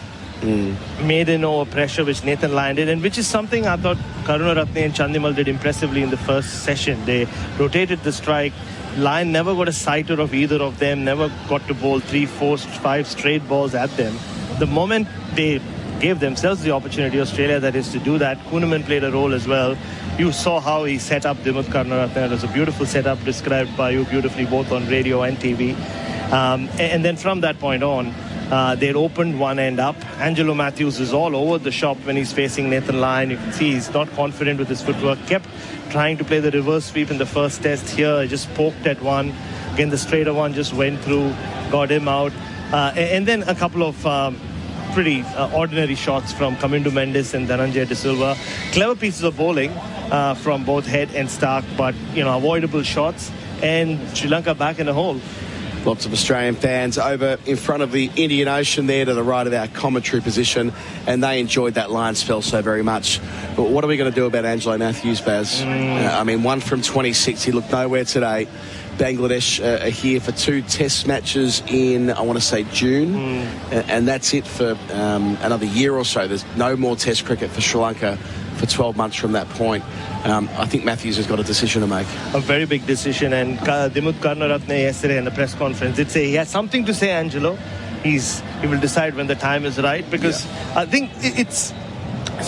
S17: maiden over pressure, which Nathan Lyon did, and which is something I thought Karunaratne and Chandimal did impressively in the first session. They rotated the strike. Lyon never got a sighter of either of them, never got to bowl 3, 4, 5 straight balls at them. The moment they gave themselves the opportunity, Australia, that is, to do that, Kuhnemann played a role as well. You saw how he set up Dimuth Karunaratne. It was a beautiful setup described by you beautifully, both on radio and TV. And then from that point on, they'd opened one end up. Angelo Matthews is all over the shop when he's facing Nathan Lyon. You can see he's not confident with his footwork. Kept trying to play the reverse sweep in the first test here. Just poked at one. Again, the straighter one just went through, got him out. And then a couple of pretty ordinary shots from Kamindu Mendes and Dhananjay De Silva. Clever pieces of bowling from both Head and Starc, but, avoidable shots. And Sri Lanka back in the hole.
S10: Lots of Australian fans over in front of the Indian Ocean there to the right of our commentary position, and they enjoyed that line spell so very much. But what are we going to do about Angelo Matthews, Baz? 1 from 26. He looked nowhere today. Bangladesh are here for 2 test matches in, I want to say, June. And that's it for another year or so. There's no more test cricket for Sri Lanka for 12 months from that point. I think Matthews has got a decision to make.
S17: A very big decision. And Dimuth Karunaratne yesterday in the press conference did say he has something to say, Angelo. He will decide when the time is right, because I think it's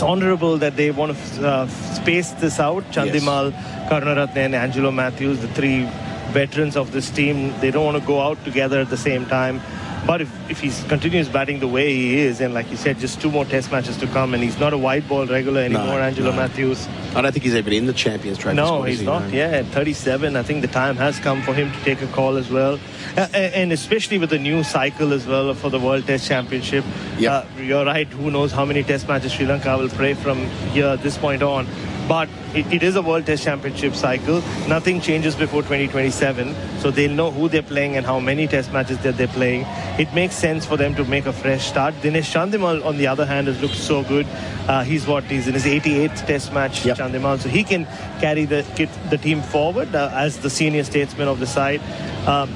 S17: honourable that they want to space this out. Chandimal, Karunaratne and Angelo Matthews, the 3 veterans of this team, they don't want to go out together at the same time. But if he continues batting the way he is, and like you said, just 2 more test matches to come, and he's not a white ball regular anymore, Angelo Matthews.
S10: I don't think he's even in the Champions Trophy.
S17: No, he's not. Yeah, at 37, I think the time has come for him to take a call as well. And especially with the new cycle as well for the World Test Championship. You're right, who knows how many test matches Sri Lanka will play from here at this point on. But it is a World Test Championship cycle. Nothing changes before 2027. So they'll know who they're playing and how many test matches that they're playing. It makes sense for them to make a fresh start. Dinesh Chandimal, on the other hand, has looked so good. He's in his 88th test match, Chandimal. So he can carry the team forward as the senior statesman of the side. Or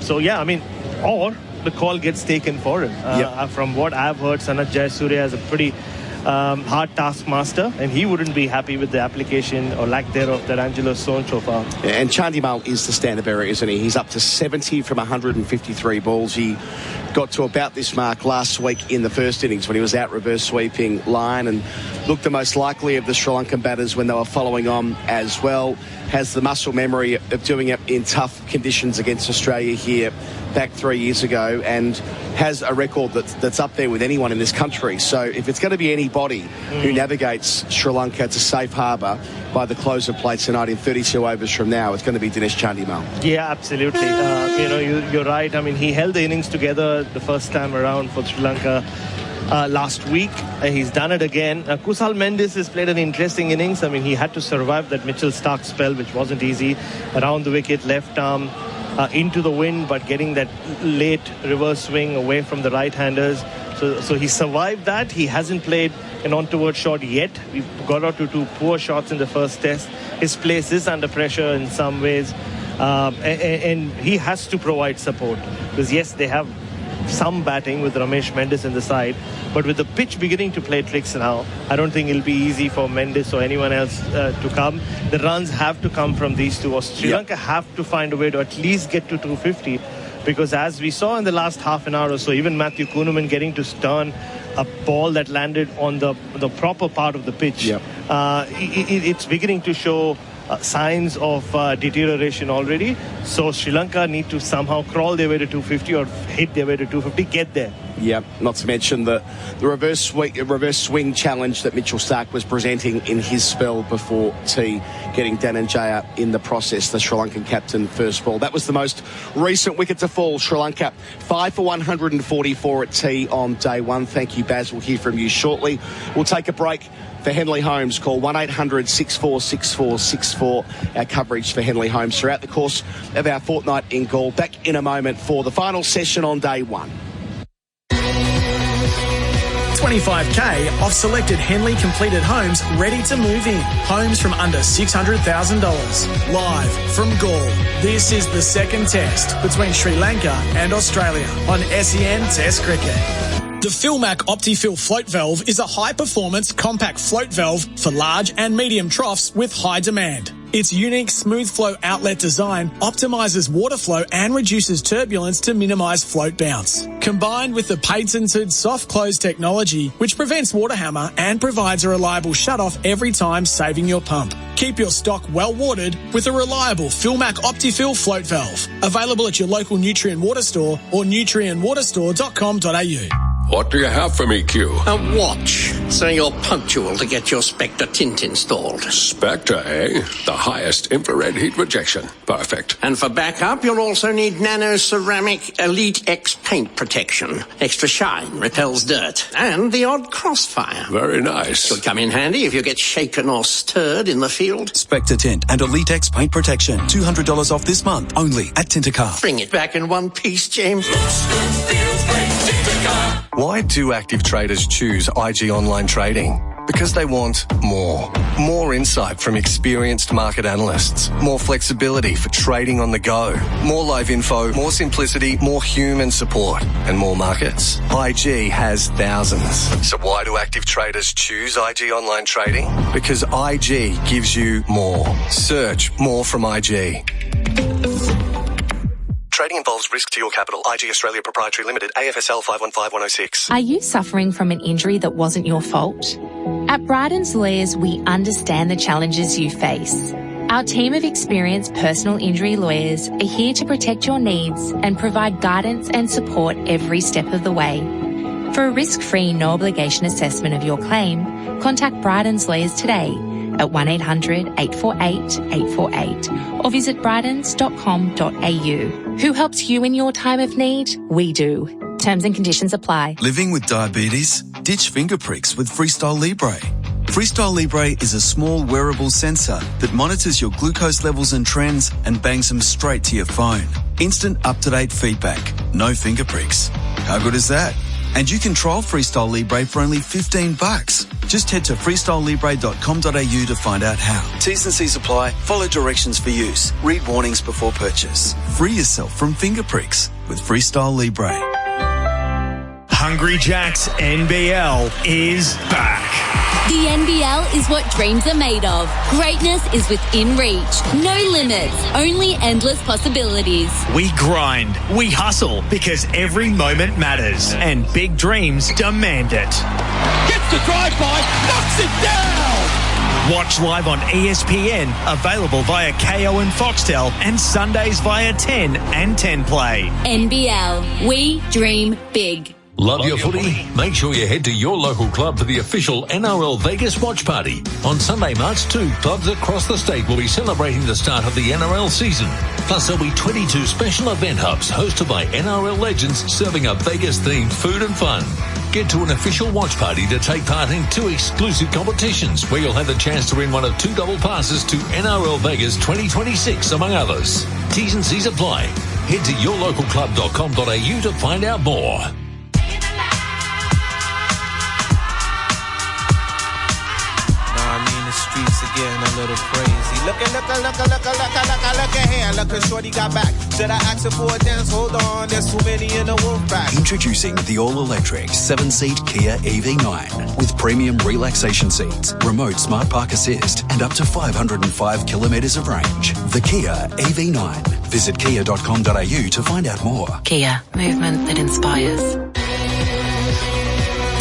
S17: the call gets taken for him. From what I've heard, Sanat Jayasuriya is a pretty hard taskmaster, and he wouldn't be happy with the application or lack thereof that Angelo's shown so far.
S10: And Chandimal is the standard bearer, isn't he? He's up to 70 from 153 balls. He got to about this mark last week in the first innings when he was out reverse sweeping Lyon and looked the most likely of the Sri Lankan batters when they were following on as well. Has the muscle memory of doing it in tough conditions against Australia here back 3 years ago, and has a record that's up there with anyone in this country. So if it's going to be anybody who navigates Sri Lanka to safe harbour by the close of play tonight in 32 overs from now, it's going to be Dinesh Chandimal.
S17: Yeah, absolutely. You're right. He held the innings together the first time around for Sri Lanka last week. He's done it again. Kusal Mendes has played an interesting innings. He had to survive that Mitchell Starc spell, which wasn't easy. Around the wicket, left arm into the wind, but getting that late reverse swing away from the right-handers. So he survived that. He hasn't played an on-toward shot yet. We've got out to 2 poor shots in the first test. His place is under pressure in some ways. And he has to provide support. Because, yes, they have some batting with Ramesh Mendes in the side, but with the pitch beginning to play tricks now, I don't think it'll be easy for Mendes or anyone else to come. The runs have to come from these two. Sri Lanka have to find a way to at least get to 250, because as we saw in the last half an hour or so, even Matthew Kuhnemann getting to stern a ball that landed on the proper part of the pitch.
S10: Yep.
S17: It's beginning to show signs of deterioration already. So Sri Lanka need to somehow crawl their way to 250 or hit their way to 250, get there.
S10: Yeah, not to mention the reverse swing challenge that Mitchell Starc was presenting in his spell before tea, getting Dhananjaya in the process, the Sri Lankan captain, first ball. That was the most recent wicket to fall. Sri Lanka 5 for 144 at tea on day one. Thank you, Baz. We'll hear from you shortly. We'll take a break. For Henley Homes, call 1-800-646464. Our coverage for Henley Homes throughout the course of our fortnight in Gaul. Back in a moment for the final session on day one.
S5: 25k off selected Henley completed homes ready to move in. Homes from under $600,000. Live from Gaul. This is the second test between Sri Lanka and Australia on SEN Test Cricket. The Philmac OptiFill float valve is a high-performance compact float valve for large and medium troughs with high demand. Its unique smooth flow outlet design optimises water flow and reduces turbulence to minimise float bounce. Combined with the patented soft close technology, which prevents water hammer and provides a reliable shutoff every time, saving your pump. Keep your stock well watered with a reliable Philmac OptiFill float valve. Available at your local Nutrien Water Store or nutrienwaterstore.com.au.
S6: What do you have for me, Q?
S16: A watch, so you're punctual to get your Spectre tint installed.
S6: Spectre, eh? The highest infrared heat rejection. Perfect.
S16: And for backup, you'll also need Nano Ceramic Elite X paint protection. Extra shine, repels dirt, and the odd crossfire.
S6: Very nice.
S16: Should come in handy if you get shaken or stirred in the field.
S3: Spectre Tint and Elite X paint protection. $200 off this month, only at Tintercar.
S16: Bring it back in one piece, James.
S4: Why do active traders choose IG Online Trading? Because they want more. More insight from experienced market analysts. More flexibility for trading on the go. More live info, more simplicity, more human support, and more markets. IG has thousands. So why do active traders choose IG Online Trading? Because IG gives you more. Search more from IG. Trading involves risk to your capital. IG Australia Proprietary Limited, AFSL 515106.
S12: Are you suffering from an injury that wasn't your fault? At Bryden's Lawyers, we understand the challenges you face. Our team of experienced personal injury lawyers are here to protect your needs and provide guidance and support every step of the way. For a risk-free, no-obligation assessment of your claim, contact Bryden's Lawyers today at 1-800-848-848 or visit brydens.com.au. Who helps you in your time of need? We do. Terms and conditions apply.
S3: Living with diabetes? Ditch finger pricks with Freestyle Libre. Freestyle Libre is a small wearable sensor that monitors your glucose levels and trends and bangs them straight to your phone. Instant up-to-date feedback. No finger pricks. How good is that? And you can trial Freestyle Libre for only $15. Just head to freestylelibre.com.au to find out how. T's and C's apply. Follow directions for use. Read warnings before purchase. Free yourself from finger pricks with Freestyle Libre.
S13: Hungry Jack's NBL is back.
S22: The NBL is what dreams are made of. Greatness is within reach. No limits, only endless possibilities.
S13: We grind, we hustle, because every moment matters, and big dreams demand it.
S23: Gets the drive-by, knocks it down!
S13: Watch live on ESPN, available via KO and Foxtel, and Sundays via 10 and 10 Play.
S22: NBL, we dream big.
S18: Love your footy? Make sure you head to your local club for the official NRL Vegas watch party. On Sunday, March 2, clubs across the state will be celebrating the start of the NRL season. Plus, there'll be 22 special event hubs hosted by NRL legends serving up Vegas-themed food and fun. Get to an official watch party to take part in 2 exclusive competitions where you'll have the chance to win one of 2 double passes to NRL Vegas 2026, among others. T's and C's apply. Head to yourlocalclub.com.au to find out more.
S7: Streets again, a little crazy. Look here. Look at shorty got back. Said I asked her for a dance. Hold on, there's too many in the wolf pack.
S8: Introducing the all-electric 7-seat Kia EV9 with premium relaxation seats, remote smart park assist, and up to 505 kilometres of range. The Kia EV9. Visit kia.com.au to find out more.
S2: Kia, movement that inspires.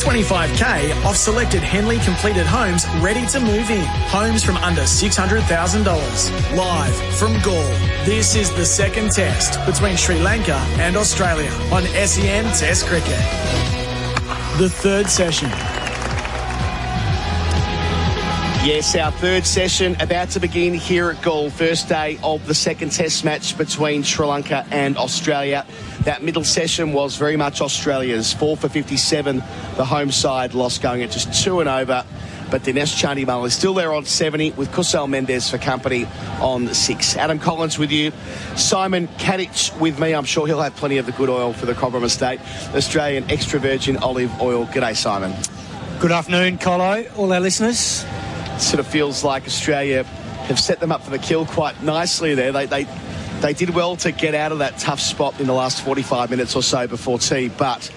S5: $25,000 off selected Henley completed homes ready to move in. Homes from under $600,000. Live from Gaul. This is the second test between Sri Lanka and Australia on SEN Test Cricket. The third session.
S10: Yes, our third session about to begin here at Gaul. First day of the second test match between Sri Lanka and Australia. That middle session was very much Australia's. 4 for 57. The home side lost, going at just 2 and over. But Dinesh Chandimal is still there on 70 with Kusal Mendis for company on 6. Adam Collins with you. Simon Katich with me. I'm sure he'll have plenty of the good oil for the Cobram Estate. Australian extra virgin olive oil. G'day, Simon.
S14: Good afternoon, Colo, all our listeners.
S10: Sort of feels like Australia have set them up for the kill quite nicely there. They did well to get out of that tough spot in the last 45 minutes or so before tea, but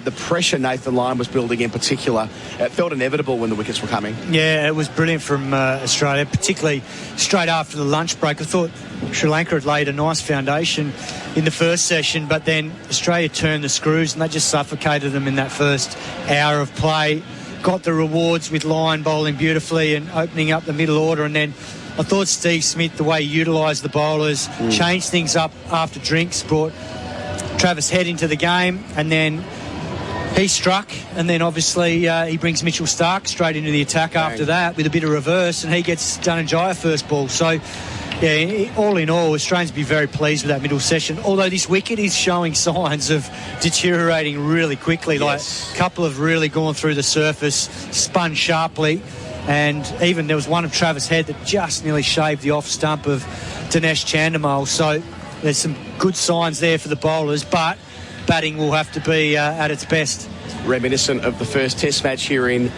S10: the pressure Nathan Lyon was building in particular, it felt inevitable when the wickets were coming.
S14: Yeah, it was brilliant from Australia, particularly straight after the lunch break. I thought Sri Lanka had laid a nice foundation in the first session, but then Australia turned the screws and they just suffocated them in that first hour of play. Got the rewards with Lyon bowling beautifully and opening up the middle order, and then I thought Steve Smith, the way he utilised the bowlers, changed things up after drinks, brought Travis Head into the game, and then he struck, and then obviously he brings Mitchell Starc straight into the attack after that with a bit of reverse, and he gets Dhananjaya first ball. So, yeah, all in all, Australians be very pleased with that middle session, although this wicket is showing signs of deteriorating really quickly.
S10: Yes.
S14: Like a couple have really gone through the surface, spun sharply, and even there was one of Travis Head that just nearly shaved the off stump of Dinesh Chandimal. So there's some good signs there for the bowlers, but batting will have to be at its best.
S10: Reminiscent of the first test match here in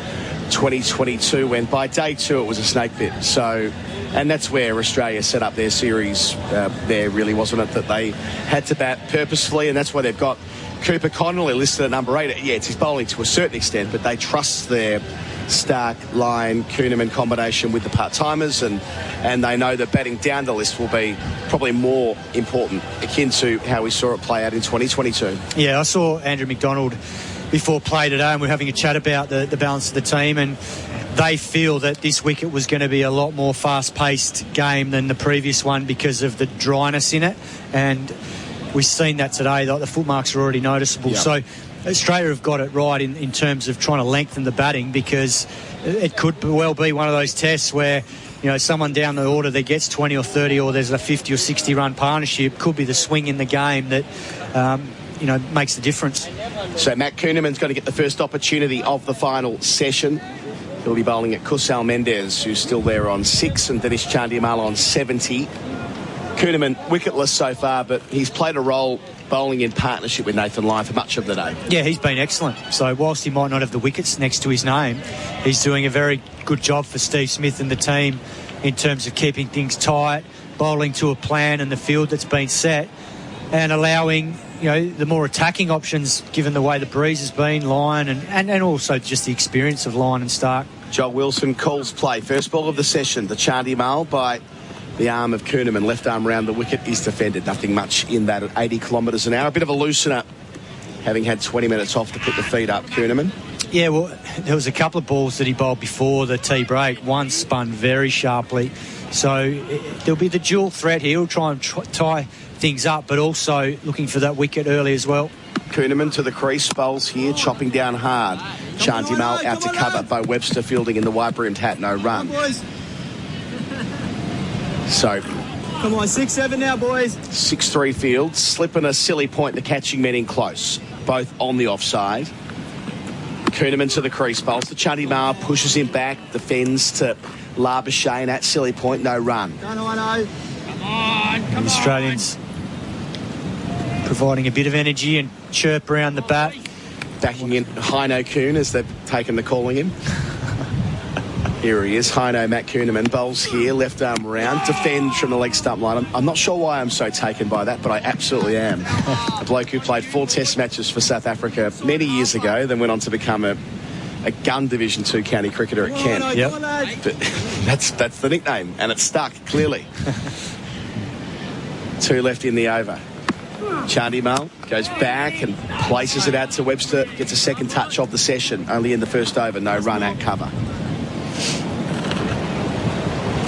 S10: 2022, when by day 2 it was a snake pit. So, and that's where Australia set up their series there, really, wasn't it? That they had to bat purposefully, and that's why they've got Cooper Connolly listed at number 8. Yeah, it's his bowling to a certain extent, but they trust their Starc, Lyon, Kuhnemann combination with the part-timers, and they know that batting down the list will be probably more important, akin to how we saw it play out in 2022.
S14: Yeah, I saw Andrew McDonald before play today, and we're having a chat about the balance of the team, and they feel that this wicket was going to be a lot more fast-paced game than the previous one because of the dryness in it, and we've seen that today. The footmarks are already noticeable.
S10: Yeah.
S14: So Australia have got it right in terms of trying to lengthen the batting, because it could well be one of those tests where, you know, someone down the order that gets 20 or 30, or there's a 50 or 60 run partnership, could be the swing in the game that makes the difference.
S10: So Matt Kuhnemann's going to get the first opportunity of the final session. He'll be bowling at Kusal Mendis, who's still there on 6, and Dinesh Chandimal on 70. Kuhnemann wicketless so far, but he's played a role bowling in partnership with Nathan Lyon for much of the day.
S14: Yeah, he's been excellent. So whilst he might not have the wickets next to his name, he's doing a very good job for Steve Smith and the team in terms of keeping things tight, bowling to a plan and the field that's been set, and allowing, you know, the more attacking options, given the way the breeze has been, Lyon, and also just the experience of Lyon and Starc.
S10: Joel Wilson calls play. First ball of the session, the Chandimal by the arm of Kuhnemann. Left arm round the wicket is defended. Nothing much in that at 80 kilometres an hour. A bit of a loosener, having had 20 minutes off to put the feet up, Kuhnemann.
S14: Yeah, well, there was a couple of balls that he bowled before the tea break. One spun very sharply. So there'll be the dual threat here. He'll try and tie things up, but also looking for that wicket early as well.
S10: Kuhnemann to the crease, bowls here, chopping down hard. Chandimal out to cover by Webster fielding in the wide-brimmed hat, no run. So,
S14: come on, 6-7 now, boys.
S10: 6-3 field, slipping a silly point, the catching men in close, both on the offside. Kuhnemann to the crease, bowls to Chandimal, pushes him back, defends to Labuschagne at silly point, no run.
S14: And the Australians providing a bit of energy and chirp around the bat.
S10: Backing in Heino Kuhn as they've taken the calling in. Here he is, Heino Matt Kuhnemann, bowls here, left arm round, defends from the leg stump line. I'm not sure why I'm so taken by that, but I absolutely am. A bloke who played 4 test matches for South Africa many years ago, then went on to become a gun Division 2 county cricketer at Kent.
S14: Yep.
S10: But that's the nickname, and it's stuck, clearly. 2 left in the over. Chandimal goes back and places it out to Webster. Gets a second touch of the session. Only in the first over. No run at cover.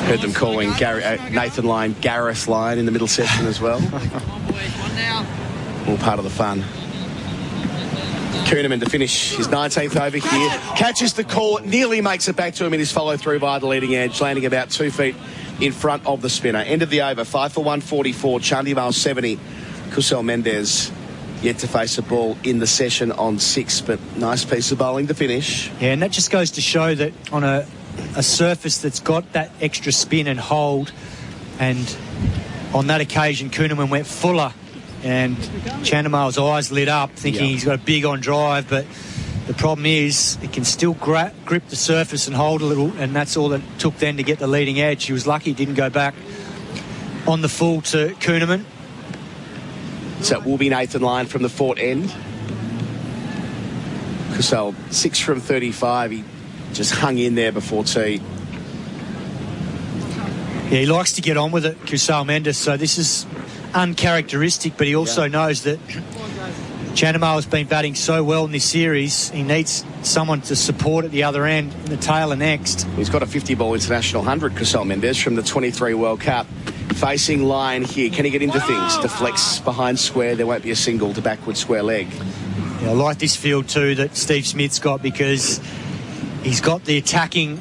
S10: Heard them calling Nathan Lyon Gareth Lyon in the middle section as well. All part of the fun. Kuhnemann to finish his 19th over here. Catches the call. Nearly makes it back to him in his follow-through via the leading edge, landing about 2 feet in front of the spinner. End of the over. 5 for 144. Chandimal 70. Kusal Mendez yet to face a ball in the session on 6, but nice piece of bowling to finish.
S14: Yeah, and that just goes to show that on a surface that's got that extra spin and hold, and on that occasion Kuhnemann went fuller and Chandimal's eyes lit up thinking he's got a big on drive, but the problem is it can still grip the surface and hold a little, and that's all it took then to get the leading edge. He was lucky he didn't go back on the full to Kuhnemann.
S10: So it will be Nathan Lyon from the Fort end. Kusal 6 from 35. He just hung in there before tee.
S14: Yeah, he likes to get on with it, Kusal Mendez, so this is uncharacteristic, but he also knows that Chandimal has been batting so well in this series. He needs someone to support at the other end in the tail next.
S10: He's got a 50-ball international 100, Kusal Mendez, from the 23 World Cup. Facing Lyon here. Can he get into things? Deflects behind square. There won't be a single to backward square leg.
S14: Yeah, I like this field too that Steve Smith's got, because he's got the attacking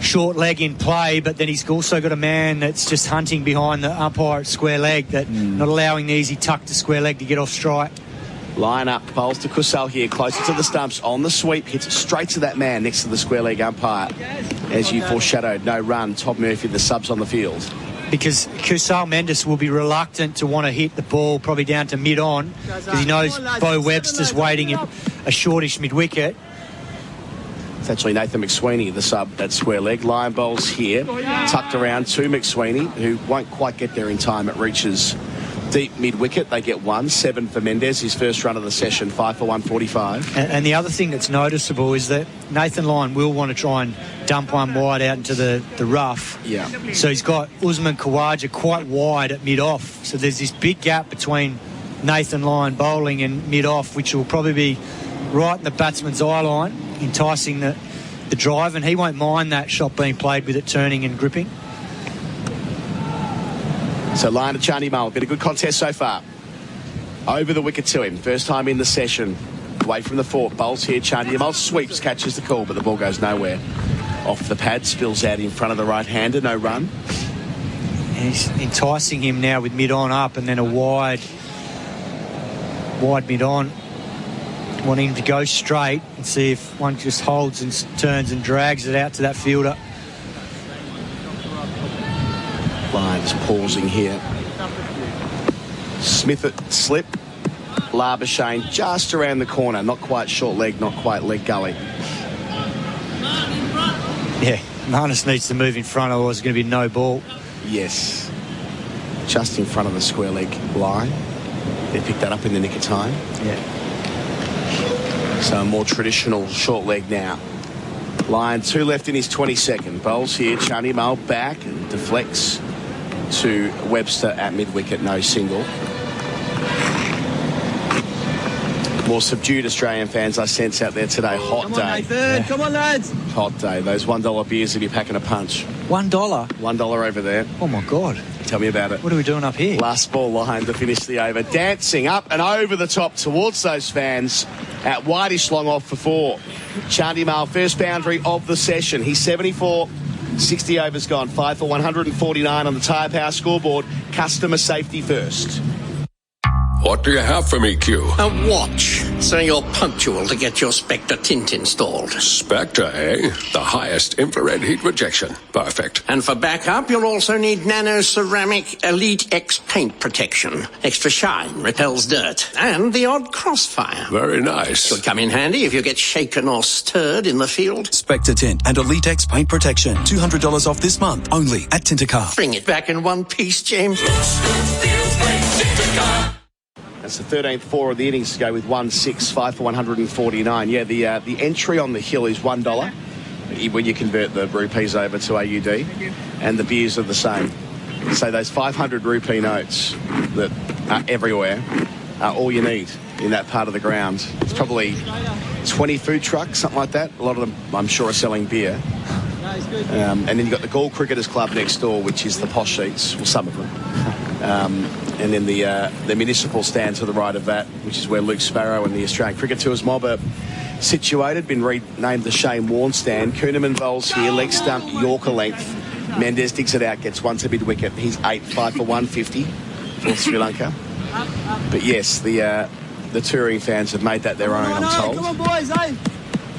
S14: short leg in play, but then he's also got a man that's just hunting behind the umpire at square leg, that not allowing the easy tuck to square leg to get off strike.
S10: Line up, bowls to Kusal here, closer to the stumps, on the sweep, hits it straight to that man next to the square leg umpire. As you foreshadowed, no run. Todd Murphy, the subs on the field.
S14: Because Kusal Mendez will be reluctant to want to hit the ball probably down to mid-on, because he knows Bo Webster's waiting at a shortish mid-wicket.
S10: It's actually Nathan McSweeney, the sub at square leg. Lyon bowls here, tucked around to McSweeney, who won't quite get there in time. It reaches deep mid-wicket. They get 1, 7 for Mendez, his first run of the session, 5 for 145.
S14: And the other thing that's noticeable is that Nathan Lyon will want to try and dump one wide out into the rough.
S10: Yeah.
S14: So he's got Usman Khawaja quite wide at mid-off. So there's this big gap between Nathan Lyon bowling and mid-off, which will probably be right in the batsman's eye line, enticing the drive, and he won't mind that shot being played with it turning and gripping.
S10: So Lyon to Chandimal, been a good contest so far. Over the wicket to him, first time in the session. Away from the fort, bowls here, Chandimal sweeps, catches the call, but the ball goes nowhere. Off the pad, spills out in front of the right-hander, no run.
S14: And he's enticing him now with mid-on up, and then a wide mid-on. Wanting him to go straight and see if one just holds and turns and drags it out to that fielder.
S10: Lyon's pausing here. Smith at slip. Labuschagne just around the corner. Not quite short leg, not quite leg gully.
S14: Yeah, Marnus needs to move in front, otherwise it's going to be no ball.
S10: Yes. Just in front of the square leg line. They picked that up in the nick of time.
S14: Yeah.
S10: So a more traditional short leg now. Lyon 2 left in his 22nd. Bowls here, Chandimal back and deflects to Webster at mid-wicket, no single. More subdued Australian fans I sense out there today. Hot
S23: Come
S10: day.
S23: on, Nathan. Come on, lads.
S10: Hot day. Those $1 beers will be packing a punch.
S14: $1?
S10: $1 over there.
S14: Oh, my God.
S10: Tell me about it.
S14: What are we doing up here?
S10: Last ball line to finish the over. Dancing up and over the top towards those fans at Whitish long off for 4. Chandimal, first boundary of the session. He's 74. 60 overs gone. 5 for 149 on the Tyre Power scoreboard. Customer safety first.
S6: What do you have for me, Q?
S16: A watch, so you're punctual to get your Spectre tint installed.
S6: Spectre, eh? The highest infrared heat rejection. Perfect.
S16: And for backup, you'll also need Nano Ceramic Elite X paint protection. Extra shine, repels dirt, and the odd crossfire.
S6: Very nice.
S16: Could come in handy if you get shaken or stirred in the field.
S3: Spectre Tint and Elite X paint protection. $200 off this month, only at Tintercar.
S16: Bring it back in one piece, James.
S10: That's the 13th 4 of the innings to go with 1-6, 5 for 149. Yeah, the entry on the hill is $1 when you convert the rupees over to AUD, and the beers are the same. So those 500 rupee notes that everywhere. All you need in that part of the ground. It's probably 20 food trucks, something like that. A lot of them, I'm sure, are selling beer. And then you've got the Gaul Cricketers Club next door, which is the posh seats, well, some of them. And then the municipal stand to the right of that, which is where Luke Sparrow and the Australian Cricket Tours mob are situated. Been renamed the Shane Warne stand. Kuhnemann bowls here, leg stump, Yorker length. Mendes digs it out, gets one to mid-wicket. He's 8-5 for 150 for Sri Lanka. But yes, the touring fans have made that their own, I'm told.
S23: Come on, boys, eh?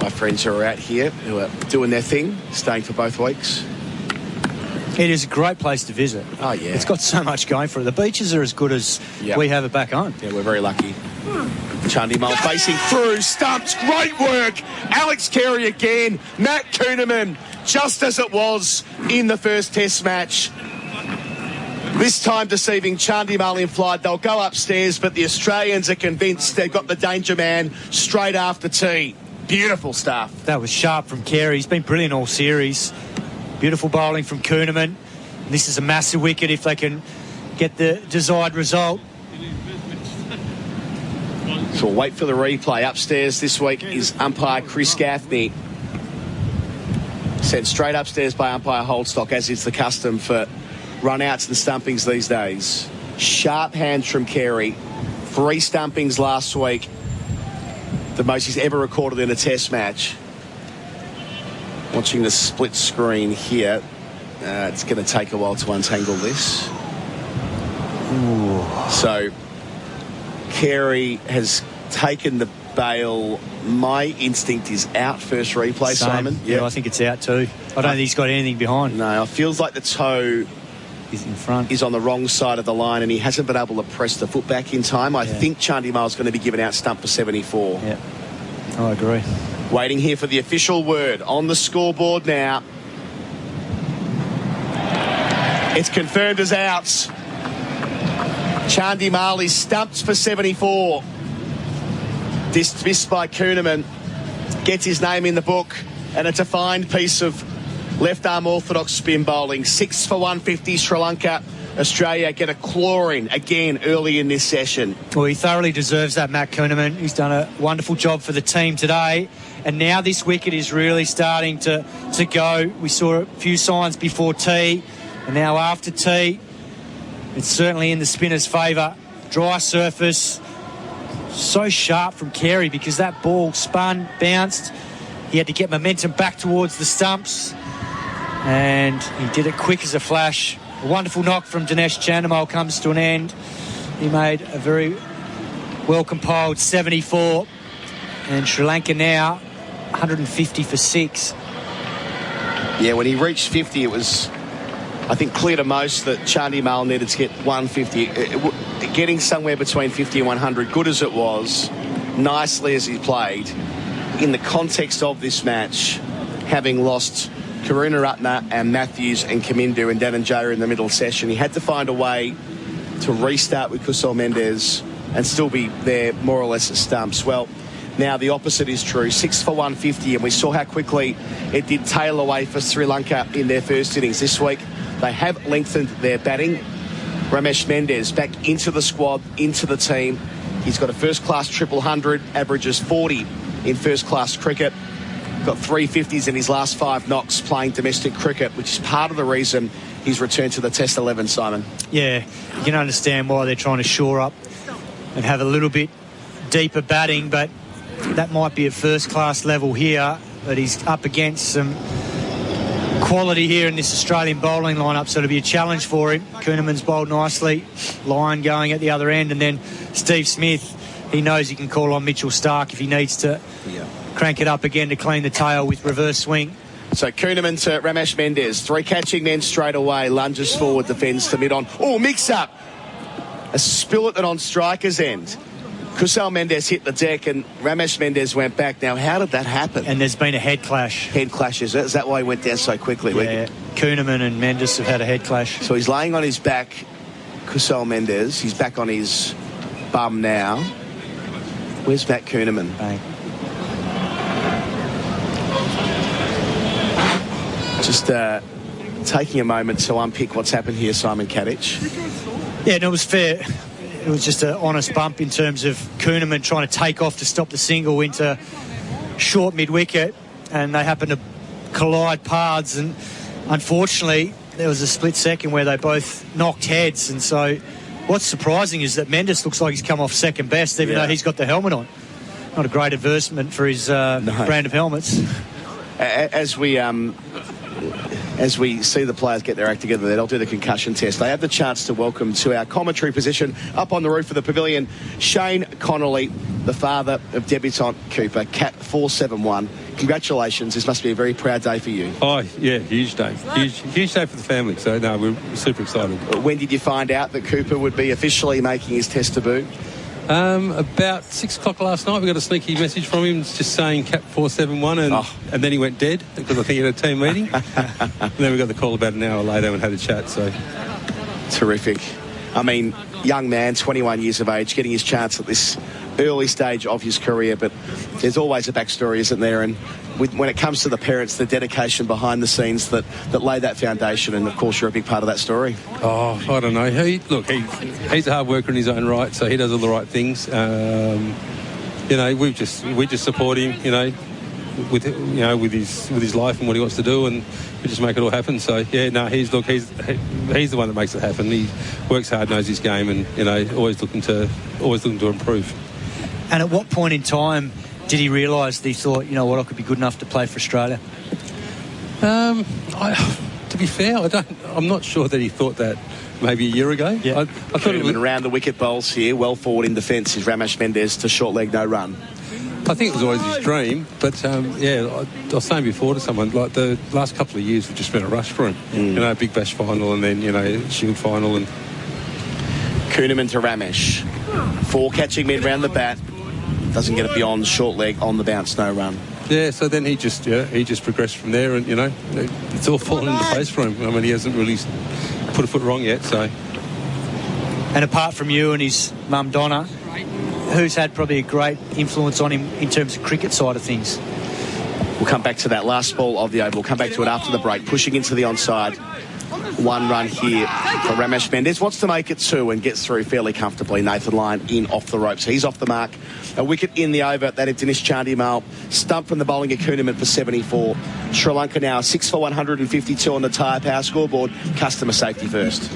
S10: My friends who are out here, who are doing their thing, staying for both weeks.
S14: It is a great place to visit.
S10: Oh, yeah.
S14: It's got so much going for it. The beaches are as good as we have it back home.
S10: Yeah, we're very lucky. Chandimal facing through, stumps, great work. Alex Carey again, Matt Kuhnemann, just as it was in the first test match. This time deceiving Chandimal in flight. They'll go upstairs, but the Australians are convinced they've got the danger man straight after tea. Beautiful stuff.
S14: That was sharp from Carey. He's been brilliant all series. Beautiful bowling from Kuhnemann. This is a massive wicket if they can get the desired result.
S10: So we'll wait for the replay. Upstairs this week is umpire Chris Gaffney. Sent straight upstairs by umpire Holdstock, as is the custom for run-outs and stumpings these days. Sharp hands from Carey. 3 stumpings last week. The most he's ever recorded in a test match. Watching the split screen here. It's going to take a while to untangle this. Ooh. So Carey has taken the bail. My instinct is out. First replay,
S14: Same.
S10: Simon.
S14: Yeah, I think it's out too. I don't think he's got anything behind.
S10: No, it feels like the toe
S14: is in front.
S10: Is on the wrong side of the line, and he hasn't been able to press the foot back in time. I think Chandimal's going to be given out stump for 74.
S14: Yeah, I agree.
S10: Waiting here for the official word on the scoreboard now. It's confirmed as outs. Chandimal is stumped for 74. Dismissed by Kuhnemann. Gets his name in the book, and it's a fine piece of left-arm orthodox spin bowling. 6 for 150 Sri Lanka. Australia get a clawing again early in this session.
S14: Well, he thoroughly deserves that, Matt Kuhnemann. He's done a wonderful job for the team today. And now this wicket is really starting to go. We saw a few signs before tea, and now after tea, it's certainly in the spinner's favour. Dry surface. So sharp from Carey because that ball spun, bounced. He had to get momentum back towards the stumps. And he did it quick as a flash. A wonderful knock from Dinesh Chandimal comes to an end. He made a very well-compiled 74. And Sri Lanka now 150 for 6.
S10: Yeah, when he reached 50, it was, I think, clear to most that Chandimal needed to get 150. Getting somewhere between 50 and 100, good as it was, nicely as he played, in the context of this match, having lost Karunaratne and Matthews and Kamindu and Dhananjaya in the middle session, he had to find a way to restart with Kusal Mendes and still be there more or less at stumps. Well, now the opposite is true. 6 for 150, and we saw how quickly it did tail away for Sri Lanka in their first innings. This week, they have lengthened their batting. Ramesh Mendes back into the squad, into the team. He's got a first-class triple hundred, averages 40 in first-class cricket. Got 350s in his last 5 knocks playing domestic cricket, which is part of the reason he's returned to the Test 11, Simon.
S14: Yeah, you can understand why they're trying to shore up and have a little bit deeper batting, but that might be a first-class level here, but he's up against some quality here in this Australian bowling lineup, so it'll be a challenge for him. Kuhnemann's bowled nicely, Lyon going at the other end, and then Steve Smith, he knows he can call on Mitchell Starc if he needs to crank it up again to clean the tail with reverse swing.
S10: So Kuhnemann to Ramesh Mendes, 3 catching men straight away, lunges forward, defends to mid-on. Oh, mix-up! A spill at on striker's end. Kusal Mendes hit the deck and Ramesh Mendes went back. Now, how did that happen?
S14: And there's been a head clash.
S10: Head clash, is it? Is that why he went down so quickly?
S14: Yeah, Kuhnemann and Mendes have had a head clash.
S10: So he's laying on his back, Kusal Mendes. He's back on his bum now. Where's Matt Kuhnemann?
S14: Bang.
S10: Just taking a moment to unpick what's happened here, Simon Katich.
S14: Yeah, no, it was fair. it was just an honest bump in terms of Kuhnemann trying to take off to stop the single into short mid-wicket, and they happened to collide paths, and unfortunately there was a split second where they both knocked heads. And so what's surprising is that Mendes looks like he's come off second best, even though he's got the helmet on. Not a great advertisement for his brand of helmets.
S10: As we see the players get their act together, they'll do the concussion test. They have the chance to welcome to our commentary position up on the roof of the pavilion Shane Connolly, the father of debutant Cooper, Cat 471. Congratulations. This must be a very proud day for you.
S1: Oh, yeah, huge day. Huge day for the family. So, no, we're super excited.
S10: When did you find out that Cooper would be officially making his test debut?
S1: About 6 o'clock last night, we got a sneaky message from him just saying Cap 471, and then he went dead because I think he had a team meeting. And then we got the call about an hour later and had a chat. So
S10: terrific. I mean, young man, 21 years of age, getting his chance at this early stage of his career, but there's always a backstory, isn't there? And when it comes to the parents, the dedication behind the scenes that lay that foundation, and of course you're a big part of that story.
S1: Oh, I don't know. He's a hard worker in his own right, so he does all the right things. You know, we just support him. You know, with his life and what he wants to do, and we just make it all happen. So yeah, no, he's the one that makes it happen. He works hard, knows his game, and you know, always looking to improve.
S14: And at what point in time did he realise that he thought, you know what, I could be good enough to play for Australia?
S1: To be fair, I'm not sure that he thought that maybe a year ago.
S10: Yeah.
S1: I thought it was
S10: around the wicket bowls here, well forward in defence is Ramesh Mendes to short leg, no run.
S1: I think it was always his dream, but I was saying before to someone, like the last couple of years have just been a rush for him. You know, Big Bash final and then, you know, Shield final. And
S10: Kuhnemann to Ramesh. 4 catching mid round the bat. Doesn't get it beyond short leg, on the bounce, no run.
S1: Yeah, so then he just progressed from there, and, you know, it's all fallen into place for him. I mean, he hasn't really put a foot wrong yet, so.
S14: And apart from you and his mum, Donna, who's had probably a great influence on him in terms of cricket side of things?
S10: We'll come back to that last ball of the over. We'll come back to it after the break. Pushing into the onside. 1 run here for Ramesh Mendes. Wants to make it 2 and gets through fairly comfortably. Nathan Lyon in off the ropes. He's off the mark. A wicket in the over. That is Dinesh Chandimal. Stump from the bowling of Kuhnemann for 74. Sri Lanka now 6 for 152 on the Tyre Power scoreboard. Customer safety first.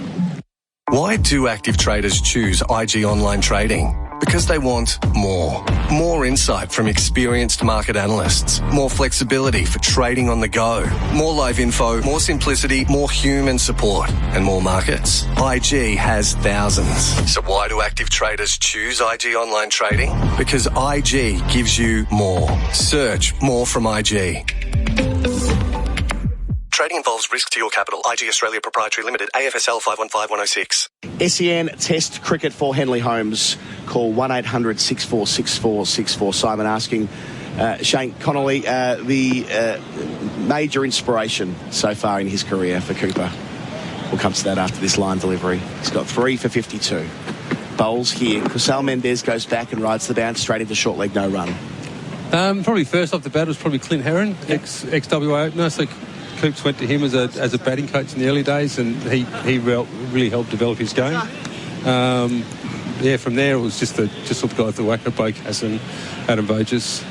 S4: Why do active traders choose IG Online Trading? Because they want more. More insight from experienced market analysts. More flexibility for trading on the go. More live info, more simplicity, more human support, and more markets. IG has thousands. So why do active traders choose IG Online Trading? Because IG gives you more. Search more from IG. Trading involves risk to your capital. IG Australia Proprietary Limited, AFSL 515106.
S10: SEN Test Cricket for Henley Holmes. Call 1-800-6464-64. Simon asking Shane Connolly, the major inspiration so far in his career for Cooper. We'll come to that after this line delivery. He's got 3 for 52. Bowls here. Kusal Mendes goes back and rides the bounce straight into short leg, no run.
S1: Probably first off the bat was probably Clint Herron, ex-WA opener. So Coops went to him as a batting coach in the early days, and he really helped develop his game. From there it was just the guys that whack at Bocas and Adam Voges.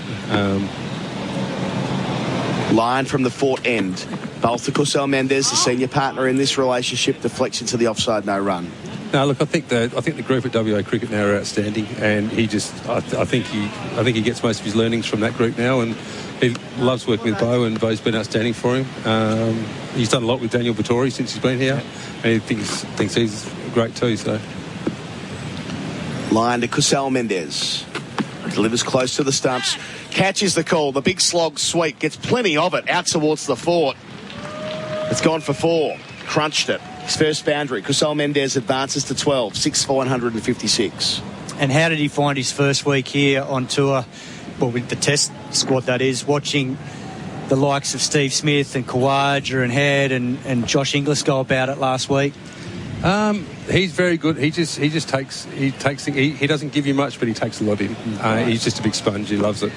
S10: Line from the Fort end. Bowl to Kusal Mendes, the senior partner in this relationship, deflects into the offside, no run.
S1: No, look, I think the group at WA Cricket now are outstanding, and I think he gets most of his learnings from that group now, and he loves working with Bo, and Bo's been outstanding for him. He's done a lot with Daniel Vettori since he's been here, and he thinks he's great too. So,
S10: line to Kusal Mendes, delivers close to the stumps, catches the call. The big slog sweep, gets plenty of it out towards the Fort. It's gone for 4, crunched it. His first boundary. Kusal Mendes advances to 12, 6 for 156.
S14: And how did he find his first week here on tour? Well, with the test squad, that is, watching the likes of Steve Smith and Khawaja and Head and Josh Inglis go about it last week.
S1: He's very good. He doesn't give you much, but he takes a lot in. He's just a big sponge. He loves it.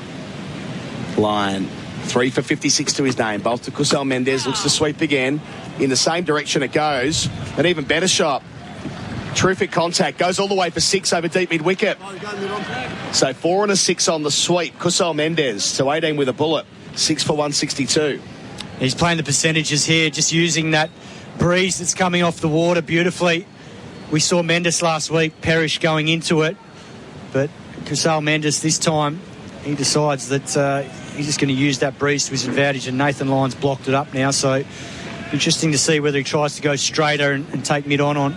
S10: Line 3 for 56 to his name. Bolt to Kusal Mendes, looks to sweep again. In the same direction it goes. An even better shot. Terrific contact. Goes all the way for 6 over deep mid-wicket. So 4 and a 6 on the sweep. Kusal Mendez to 18 with a bullet. 6 for 162.
S14: He's playing the percentages here, just using that breeze that's coming off the water beautifully. We saw Mendes last week perish going into it, but Kusal Mendes this time, he decides that he's just going to use that breeze to his advantage, and Nathan Lyon's blocked it up now, so interesting to see whether he tries to go straighter and take mid-on.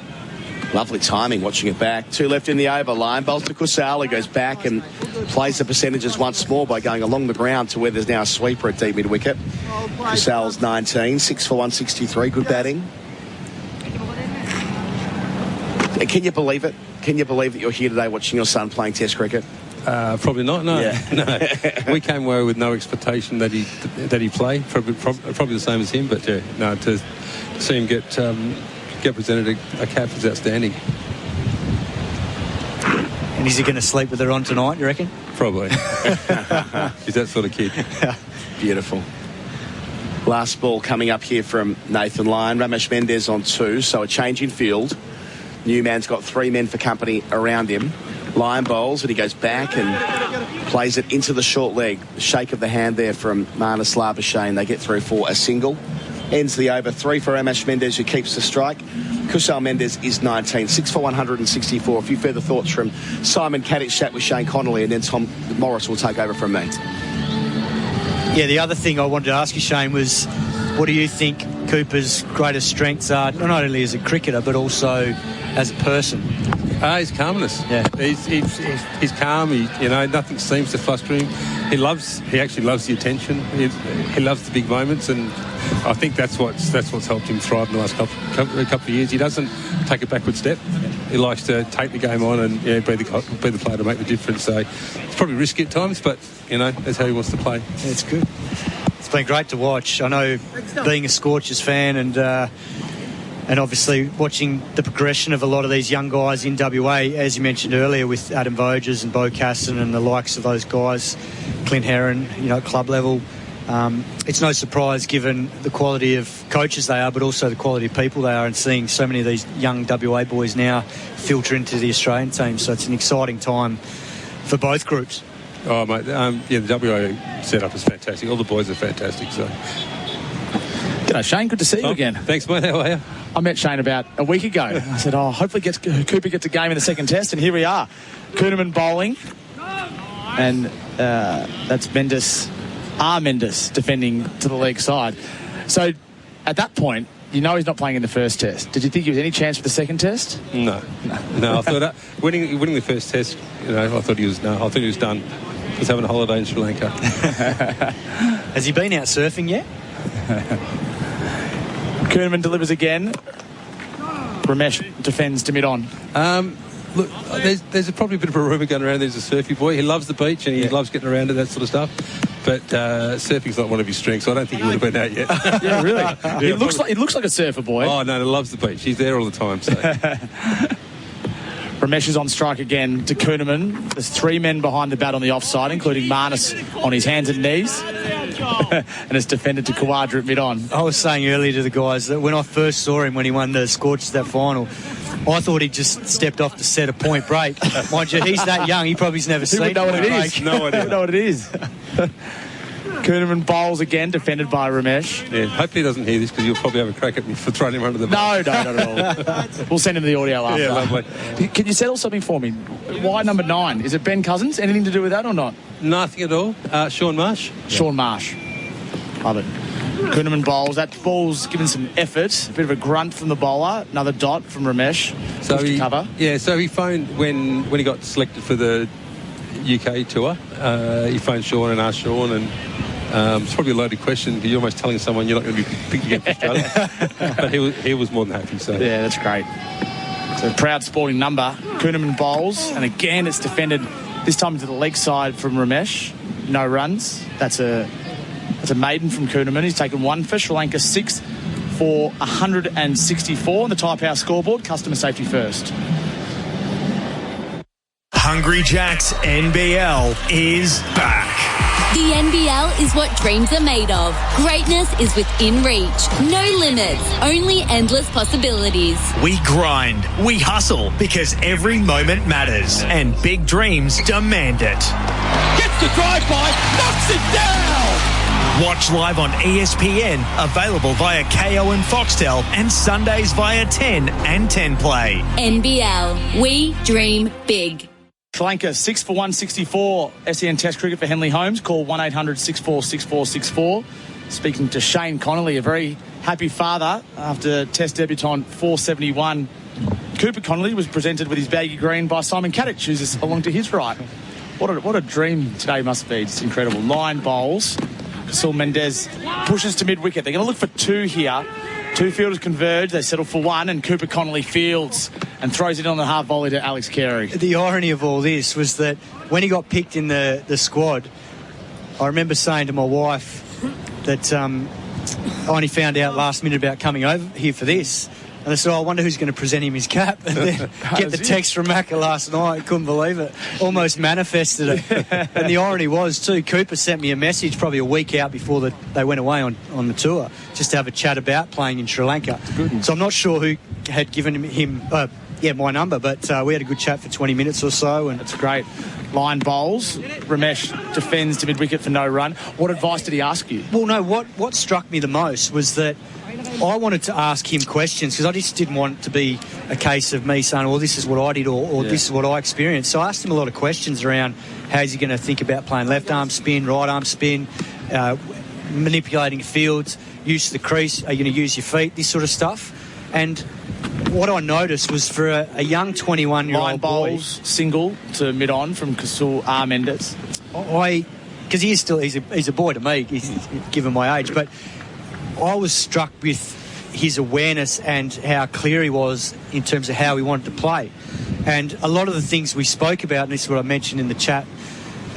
S10: Lovely timing, watching it back. 2 left in the over. Line bowls to Kusal. He goes back and plays the percentages once more by going along the ground to where there's now a sweeper at deep mid-wicket. Kusal's 19, 6 for 163. Good batting. Can you believe it? Can you believe that you're here today watching your son playing Test cricket?
S1: Probably not. No,
S10: Yeah.
S1: no. We came away with no expectation that he play. Probably the same as him. But yeah, no. To see him get presented a cap is outstanding.
S14: And is he going to sleep with her on tonight, you reckon?
S1: Probably. He's that sort of kid.
S10: Beautiful. Last ball coming up here from Nathan Lyon. Ramesh Mendez on 2, so a change in field. Newman's got 3 men for company around him. Lyon bowls, and he goes back and plays it into the short leg. Shake of the hand there from Marnus Labuschagne. They get through for a single. Ends the over. 3 for Ramesh Mendez, who keeps the strike. Kusal Mendez is 19, 6 for 164. A few further thoughts from Simon Katich, chat with Shane Connolly, and then Tom Morris will take over from me.
S14: Yeah, the other thing I wanted to ask you, Shane, was what do you think Cooper's greatest strengths are, not only as a cricketer, but also as a person?
S1: His calmness. Yeah, he's calm. Nothing seems to fluster him. He actually loves the attention. He loves the big moments, and I think that's what's helped him thrive in the last couple of years. He doesn't take a backward step. He likes to take the game on and be the player to make the difference. So it's probably risky at times, but that's how he wants to play.
S14: Yeah, it's good. It's been great to watch. I know, being a Scorchers fan and obviously watching the progression of a lot of these young guys in WA, as you mentioned earlier, with Adam Voges and Bo Casson and the likes of those guys, Clint Heron, at club level. It's no surprise given the quality of coaches they are, but also the quality of people they are, and seeing so many of these young WA boys now filter into the Australian team. So it's an exciting time for both groups.
S1: Oh, mate, the WA setup is fantastic. All the boys are fantastic. So,
S9: g'day, Shane. Good to see you again.
S1: Thanks, mate. How are you?
S9: I met Shane about a week ago. I said, hopefully Cooper gets a game in the second test, and here we are. Kuhnemann bowling, and that's Mendes defending to the leg side. So at that point, he's not playing in the first test. Did you think he was any chance for the second test?
S1: No. I thought winning the first test, I thought he was done. He was having a holiday in Sri Lanka.
S14: Has he been out surfing yet?
S9: Kuhnemann delivers again. Ramesh defends to mid-on.
S1: Look, there's probably a bit of a rumour going around. There's a surfy boy. He loves the beach and he loves getting around to that sort of stuff. But surfing's not one of his strengths, so I don't think he would have been out yet.
S9: Yeah, really? He looks like a surfer boy.
S1: Oh, no, he loves the beach. He's there all the time. So.
S9: Ramesh is on strike again to Kuhnemann. There's 3 men behind the bat on the offside, including Marnus on his hands and knees. And it's defended to Kawadra at mid-on.
S14: I was saying earlier to the guys that when I first saw him when he won the Scorchers that final, I thought he just stepped off to set a point break. Mind you, he's that young, he probably's never seen it.
S9: He would know what it is.
S1: No idea.
S9: He would know what it is. Kuhnemann bowls again, defended by Ramesh.
S1: Yeah, hopefully he doesn't hear this because you'll probably have a crack at me for throwing him under the
S9: bus. No, not at all. We'll send him the audio after.
S1: Yeah, lovely.
S9: Can you settle something for me? Why number 9? Is it Ben Cousins? Anything to do with that or not?
S1: Nothing at all. Sean Marsh.
S9: Sean Marsh. Love it. Kuhnemann bowls. That ball's given some effort. A bit of a grunt from the bowler. Another dot from Ramesh.
S1: So
S9: he cover.
S1: Yeah, so he phoned when he got selected for the UK tour. He phoned Sean and asked Sean, and it's probably a loaded question because you're almost telling someone you're not going to be picked against Australia. But he was more than happy. So
S9: yeah, that's great. So proud sporting number. Kuhnemann bowls, and again it's defended. This time to the leg side from Ramesh. No runs. That's a maiden from Kuhnemann. He's taken 1 for Sri Lanka, 6 for 164 on the Type House scoreboard. Customer safety first.
S13: Hungry Jack's NBL is back.
S22: The NBL is what dreams are made of. Greatness is within reach. No limits, only endless possibilities.
S13: We grind, we hustle, because every moment matters, and big dreams demand it.
S23: Gets the drive-by, knocks it down!
S13: Watch live on ESPN, available via KO and Foxtel, and Sundays via 10 and 10 Play.
S22: NBL, we dream big.
S9: Lanka 6 for 164 SEN Test cricket for Henley Holmes. Call 1-800-64-6464. Speaking to Shane Connolly, a very happy father after Test debutant 471. Cooper Connolly was presented with his baggy green by Simon Katich, who's along to his right. What a dream today must be. It's incredible. Line bowls. Kasul Mendez pushes to mid-wicket. They're going to look for two here. Two fielders converge. They settle for one, and Cooper Connolly fields and throws it on the half volley to Alex Carey.
S14: The irony of all this was that when he got picked in the squad, I remember saying to my wife that I only found out last minute about coming over here for this. And I said, I wonder who's going to present him his cap. And then get the text from Macca last night. Couldn't believe it. Almost manifested it. And the irony was, too, Cooper sent me a message probably a week out before they went away on the tour, just to have a chat about playing in Sri Lanka. So I'm not sure who had given him my number, but we had a good chat for 20 minutes or so. And
S9: that's great. Line bowls. Ramesh defends to mid-wicket for no run. What advice did he ask you?
S14: Well, no, what struck me the most was that I wanted to ask him questions because I just didn't want it to be a case of me saying, well, this is what I did or this is what I experienced. So I asked him a lot of questions around how's he going to think about playing left arm spin, right arm spin, manipulating fields, use of the crease, are you going to use your feet, this sort of stuff. And what I noticed was for a young 21-year-old boy...
S9: bowls, single to mid-on from Kasul Mendez.
S14: Because he's a boy to me, given my age, but I was struck with his awareness and how clear he was in terms of how he wanted to play. And a lot of the things we spoke about, and this is what I mentioned in the chat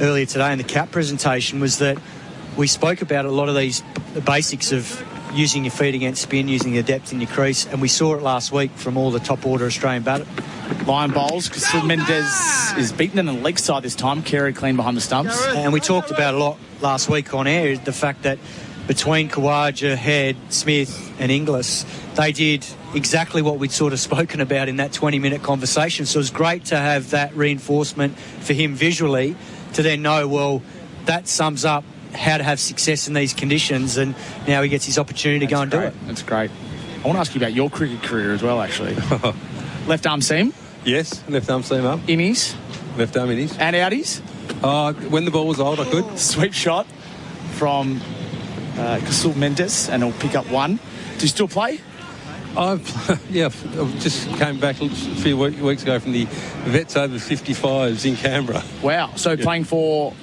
S14: earlier today in the CAP presentation, was that we spoke about a lot of these basics of using your feet against spin, using your depth in your crease, and we saw it last week from all the top-order Australian batters.
S9: Line bowls, Kasul Mendez is beaten in the leg side this time. Carey clean behind the stumps.
S14: And we talked about a lot last week on air, the fact that between Khawaja, Head, Smith and Inglis, they did exactly what we'd sort of spoken about in that 20-minute conversation. So it was great to have that reinforcement for him visually to then know, well, that sums up how to have success in these conditions, and now he gets his opportunity to go and do it.
S9: That's great. I want to ask you about your cricket career as well, actually. Left arm seam?
S1: Yes, left arm seam up.
S9: Innies?
S1: Left arm innies.
S9: And outies?
S1: When the ball was old, I could.
S9: Sweep shot from Kasul Mendez, and he'll pick up one. Do you still play?
S1: I just came back a few weeks ago from the Vets over 55s in Canberra.
S9: Wow. So playing for...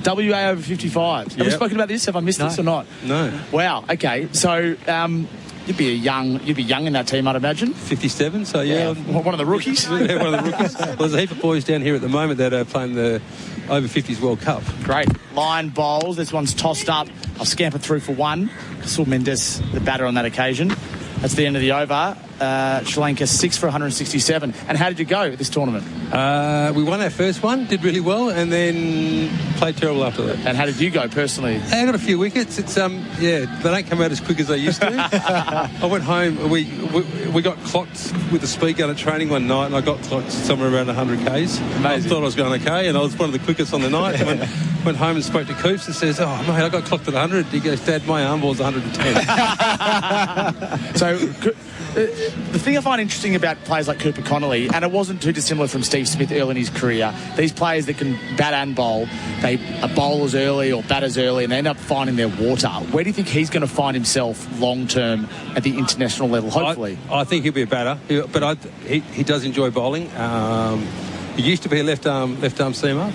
S1: WA
S9: over 55s. Have we spoken about this? Have I missed this or not?
S1: No.
S9: Wow. Okay. So you'd be young in that team, I'd imagine.
S1: 57. So yeah.
S9: One of the rookies.
S1: Yeah, one of the rookies. Well, there's a heap of boys down here at the moment that are playing the over 50s World Cup.
S9: Great. Line bowls. This one's tossed up. I'll scamper through for one. Kasul Mendez, the batter on that occasion. That's the end of the over. Sri Lanka 6 for 167. And how did you go this tournament?
S1: We won our first one, did really well, and then played terrible after that.
S9: And how did you go personally?
S1: I got a few wickets. It's they don't come out as quick as they used to. I went home. We got clocked with the speed gun at training one night, and I got clocked somewhere around 100 k's. Amazing. I thought I was going okay, and I was one of the quickest on the night. Went home and spoke to Coops and says, "Oh mate, I got clocked at 100." He goes, "Dad, my arm ball's 110."
S9: So the thing I find interesting about players like Cooper Connolly, and it wasn't too dissimilar from Steve Smith early in his career, these players that can bat and bowl, they are bowlers early or batters early, and they end up finding their water. Where do you think he's going to find himself long-term at the international level, hopefully?
S1: I think he'll be a batter, but he does enjoy bowling. He used to be a left arm seamer.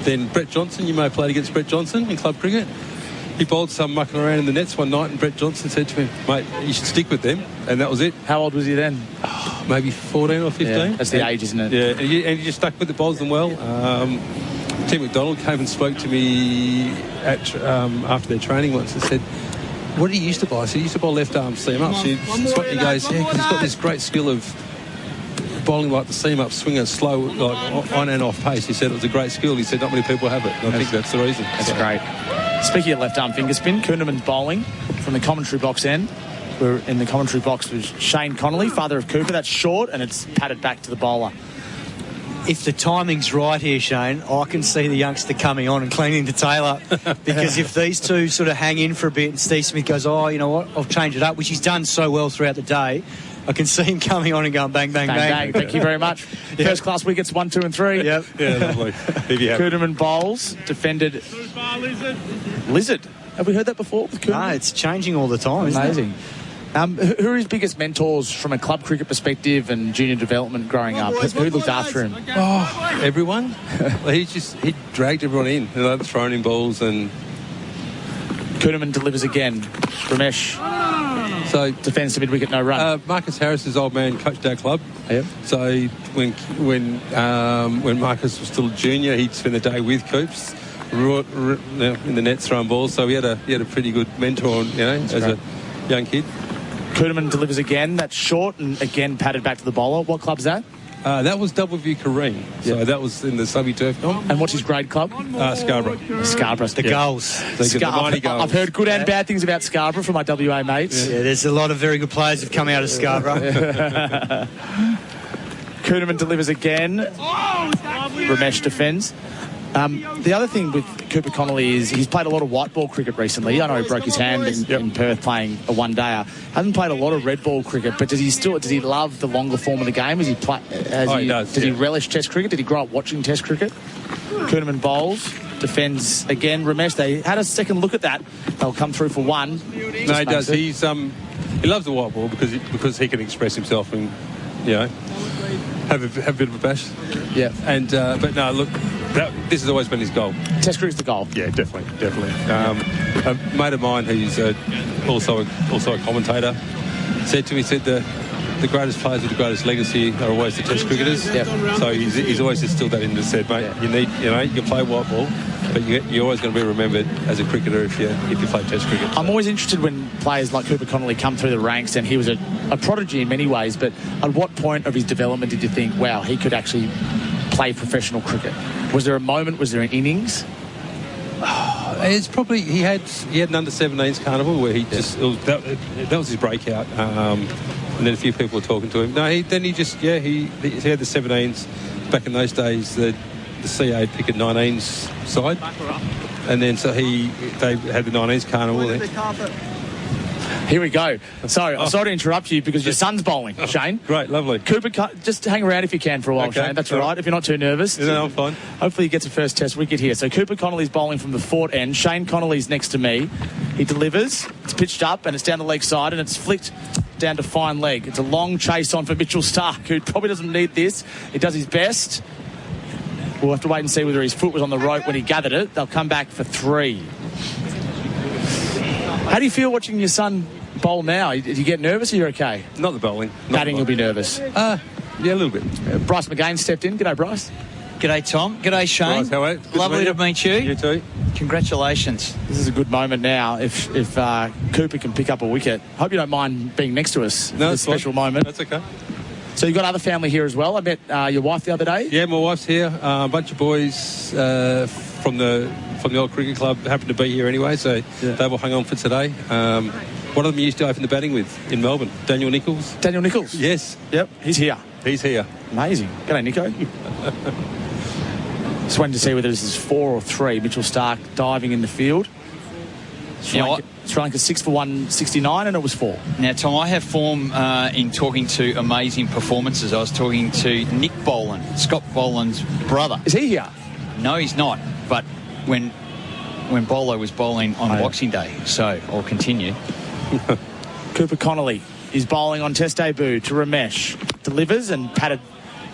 S1: Then Brett Johnson, you may have played against Brett Johnson in club cricket. He bowled some mucking around in the nets one night, and Brett Johnson said to him, "Mate, you should stick with them." And that was it.
S9: How old was he then?
S1: Maybe 14 or 15.
S9: Yeah, that's the age, isn't it?
S1: Yeah, and he just stuck with the bowls them well. Tim McDonald came and spoke to me after their training once and said, "What did he used to bowl?" I said, "He used to bowl left arm seam up." He goes, "Yeah, because he's got this great skill of bowling like the seam-up swinger, slow, like on and off pace. He said it was a great skill. He said not many people have it. And I think that's the reason.
S9: That's great. Speaking of left-arm finger spin, Kuhneman's bowling from the commentary box end. We're in the commentary box with Shane Connolly, father of Cooper. That's short, and it's patted back to the bowler.
S14: If the timing's right here, Shane, I can see the youngster coming on and cleaning the tail up. Because if these two sort of hang in for a bit and Steve Smith goes, oh, you know what, I'll change it up, which he's done so well throughout the day, I can see him coming on and going bang, bang, bang.
S9: Thank you very much.
S14: Yep.
S9: First class wickets, 1, 2 and 3.
S14: Yep.
S1: Yeah, lovely.
S9: Kuhneman bowls, defended Lizard. Have we heard that before with Kuhneman?
S14: No, it's changing all the time, isn't
S9: Amazing. Who are his biggest mentors from a club cricket perspective and junior development growing up? Who looked after him?
S1: Oh, everyone. He dragged everyone in, throwing in balls and...
S9: Kuhneman delivers again. Ramesh
S1: so
S9: defends to mid-wicket, no run.
S1: Marcus Harris's old man coached our club.
S9: Yep.
S1: So when Marcus was still a junior, he'd spend the day with Coops in the nets throwing balls. So he had a pretty good mentor, as a young kid.
S9: Kuhneman delivers again. That's short and again patted back to the bowler. What club's that?
S1: That was Doubleview Kareem. So that was in the Subby Turf comp.
S9: And what's his grade club?
S1: Scarborough.
S9: The
S14: Gulls.
S1: The mighty Gulls.
S9: I've heard good and bad things about Scarborough from my WA mates.
S14: Yeah, there's a lot of very good players who've come out of Scarborough.
S9: Kuhneman delivers again. Ramesh defends. The other thing with Cooper Connolly is he's played a lot of white ball cricket recently. I know he broke his hand in Perth playing a one-dayer. Hasn't played a lot of red ball cricket, but does he love the longer form of the game? He does. Did he relish Test cricket? Did he grow up watching Test cricket? Kuhneman bowls, defends again. Ramesh, they had a second look at that. They'll come through for one.
S1: No, he does. He loves the white ball because he can express himself and have a bit of a bash.
S9: Yeah.
S1: And but no, look. This has always been his goal.
S9: Test cricket's the goal.
S1: Yeah, definitely. A mate of mine who's also a commentator said to me, the greatest players with the greatest legacy are always the Test cricketers.
S9: Yep.
S1: So he's always instilled that in and said, mate, you need, you play white ball, but you're always going to be remembered as a cricketer if you play Test cricket. So.
S9: I'm always interested when players like Cooper Connolly come through the ranks, and he was a prodigy in many ways, but at what point of his development did you think, wow, he could actually play professional cricket? Was there a moment? Was there an innings?
S1: It's probably he had an under-17s carnival where he that was his breakout, and then a few people were talking to him. No, he had the 17s back in those days. The CA pick at 19s side, and then they had the 19s carnival.
S9: Here we go. Sorry to interrupt you because your son's bowling, Shane.
S1: Great, lovely.
S9: Cooper, just hang around if you can for a while, okay. Shane. That's all right, if you're not too nervous.
S1: No, I'm fine.
S9: Hopefully he gets a first Test wicket here. So Cooper Connolly's bowling from the Fort end. Shane Connolly's next to me. He delivers. It's pitched up and it's down the leg side and it's flicked down to fine leg. It's a long chase on for Mitchell Starc, who probably doesn't need this. He does his best. We'll have to wait and see whether his foot was on the rope when he gathered it. They'll come back for 3. How do you feel watching your son bowl now? Did you get nervous or you're okay?
S1: Not the bowling.
S9: Batting, you'll be nervous.
S1: Yeah, a little bit.
S9: Bryce McGain stepped in. G'day, Bryce.
S11: G'day, Tom. G'day, Shane.
S1: Bryce, how are you?
S11: Lovely to meet you.
S1: You too.
S11: Congratulations.
S9: This is a good moment now. If Cooper can pick up a wicket. Hope you don't mind being next to us.
S1: No,
S9: it's a special moment.
S1: That's okay.
S9: So you've got other family here as well. I met your wife the other day.
S1: Yeah, my wife's here. A bunch of boys from the old cricket club happened to be here anyway, so they were hung on for today. One of them used to open the batting with in Melbourne, Daniel Nicholls.
S9: Daniel Nicholls?
S1: Yes.
S9: Yep, he's here.
S1: He's here.
S9: Amazing. G'day, Nico. Just waiting to see whether this is 4 or 3. Mitchell Starc diving in the field. Sri Lanka 6 for 169 and it was 4.
S11: Now, Tom, I have form in talking to amazing performances. I was talking to Nick Boland, Scott Boland's brother.
S9: Is he here?
S11: No, he's not. But when Bolo was bowling on Boxing Day, so I'll continue.
S9: Cooper Connolly is bowling on Test debut to Ramesh. Delivers and patted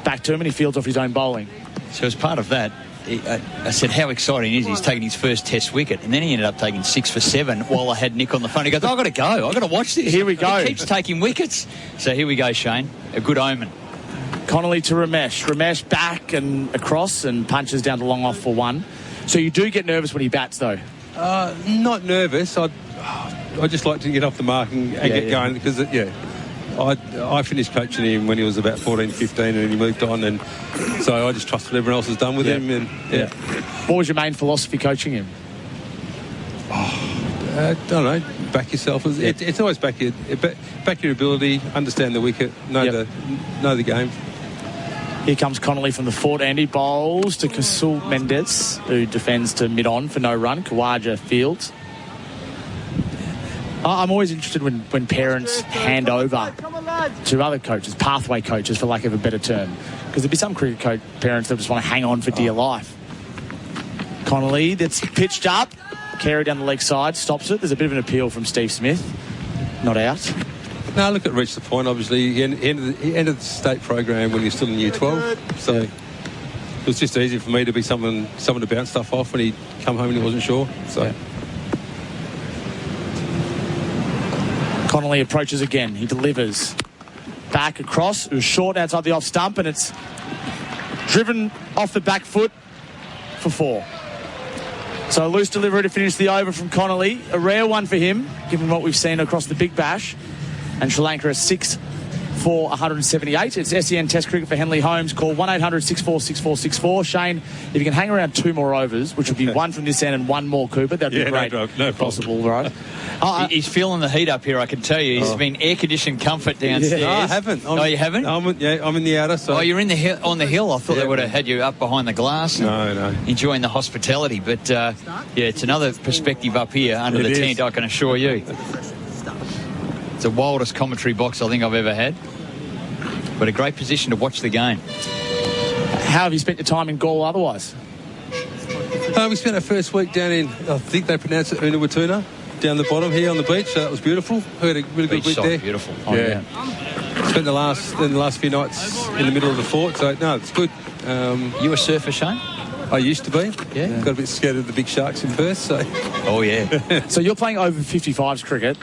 S9: back to him and he fields off his own bowling.
S11: So as part of that, I said, how exciting is he? He's taking his first Test wicket. And then he ended up taking 6 for 7 while I had Nick on the phone. He goes, I've got to go. I've got to watch this.
S9: Here we go.
S11: He keeps taking wickets. So here we go, Shane. A good omen.
S9: Connolly to Ramesh. Ramesh back and across and punches down to long off for 1. So you do get nervous when he bats, though?
S1: Not nervous. I just like to get off the mark and get going because, I finished coaching him when he was about 14, 15, and he moved on, and so I just trusted what everyone else has done with him. And
S9: What was your main philosophy coaching him?
S1: I don't know. Back yourself. It's always back your ability, understand the wicket, know the game.
S9: Here comes Connolly from the fort, Andy. Bowls to Kasul Mendes, who defends to mid-on for no run. Kawaja fields. I'm always interested when parents hand over to other coaches, pathway coaches, for lack of a better term. Because there'd be some cricket parents that just want to hang on for dear life. Connolly, that's pitched up. Carey down the leg side, stops it. There's a bit of an appeal from Steve Smith. Not out.
S1: No, look, it reached the point, obviously. He ended the state program when he was still in Year 12. So it was just easy for me to be someone to bounce stuff off when he'd come home and he wasn't sure. So
S9: Connolly approaches again. He delivers. Back across. It was short outside the off stump, and it's driven off the back foot for 4. So a loose delivery to finish the over from Connolly. A rare one for him, given what we've seen across the Big Bash. And Sri Lanka are 6 for 178. It's SEN Test Cricket for Henley Holmes. Call 1-800-646464. Shane, if you can hang around 2 more overs, which would be one from this end and one more Cooper, that'd be great.
S1: No
S9: possible, right?
S11: He's feeling the heat up here, I can tell you. He's been air-conditioned comfort downstairs.
S1: No, I haven't.
S11: You haven't?
S1: I'm in the outer. So.
S11: Oh, you're on the hill. I thought they would have had you up behind the glass.
S1: No.
S11: Enjoying the hospitality. But, it's another perspective up here under the tent, I can assure you. It's the wildest commentary box I think I've ever had. But a great position to watch the game.
S9: How have you spent your time in Gaul otherwise?
S1: We spent our first week down in, I think they pronounce it Unawatuna, down the bottom here on the beach. So that was beautiful. We had a really good week there.
S11: Beautiful.
S1: Spent the last few nights in the middle of the fort. So, no, it's good.
S11: You a surfer, Shane?
S1: I used to be.
S11: Yeah.
S1: Got a bit scared of the big sharks in Perth. So.
S11: Oh, yeah.
S9: So you're playing over 55s cricket.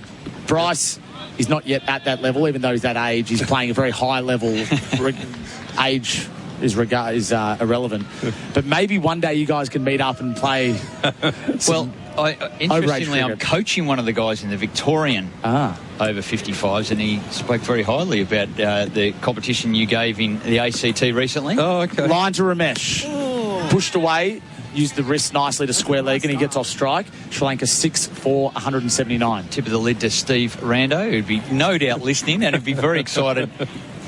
S9: Bryce is not yet at that level, even though he's that age. He's playing a very high level. Age is irrelevant. But maybe one day you guys can meet up and play.
S11: Interestingly, I'm coaching one of the guys in the Victorian over 55s, and he spoke very highly about the competition you gave in the ACT recently.
S1: Oh, okay.
S9: Line to Ramesh. Pushed away. Used the wrist nicely to square leg, and he gets off strike. Sri Lanka 6 for 179.
S11: Tip of the lid to Steve Rando, who'd be no doubt listening and would be very excited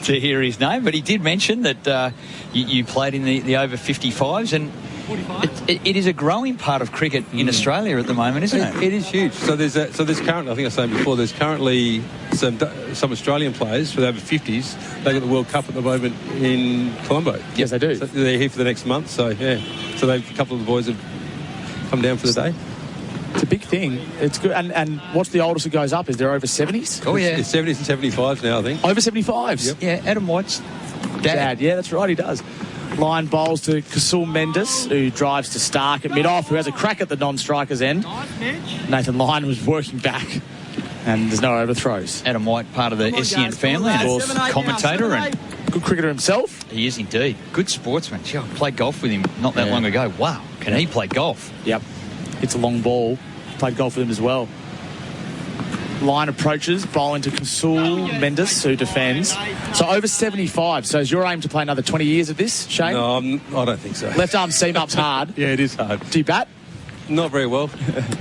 S11: to hear his name. But he did mention that you played in the over 55s, and it is a growing part of cricket in Australia at the moment, isn't it?
S1: It is huge. So there's currently, I think I was saying before, there's currently some Australian players for the over 50s. They've got the World Cup at the moment in Colombo.
S9: Yes, they do.
S1: So they're here for the next month. So so a couple of the boys have come down for the day.
S9: It's a big thing. It's good. And what's the oldest that goes up? Is there over 70s?
S11: Oh, yeah.
S1: It's 70s and 75s now, I think.
S9: Over 75s?
S1: Yep.
S11: Yeah, Adam White's dad.
S9: Yeah, that's right, he does. Line bowls to Kasul Mendes, who drives to Stark at mid-off, who has a crack at the non-striker's end. Nathan Lyon was working back, and there's no overthrows.
S11: Adam White, part of the SEN family, and of course, commentator and
S9: good cricketer himself.
S11: He is indeed. Good sportsman. Gee, I played golf with him not that long ago. Wow, can he play golf?
S9: Yep. It's a long ball. Played golf with him as well. Line approaches, bowling to Kasul Mendes, who defends. So over 75. So is your aim to play another 20 years of this, Shane?
S1: No, I don't think so.
S9: Left arm seam up's hard.
S1: Yeah, it is hard.
S9: Do you bat?
S1: Not very well.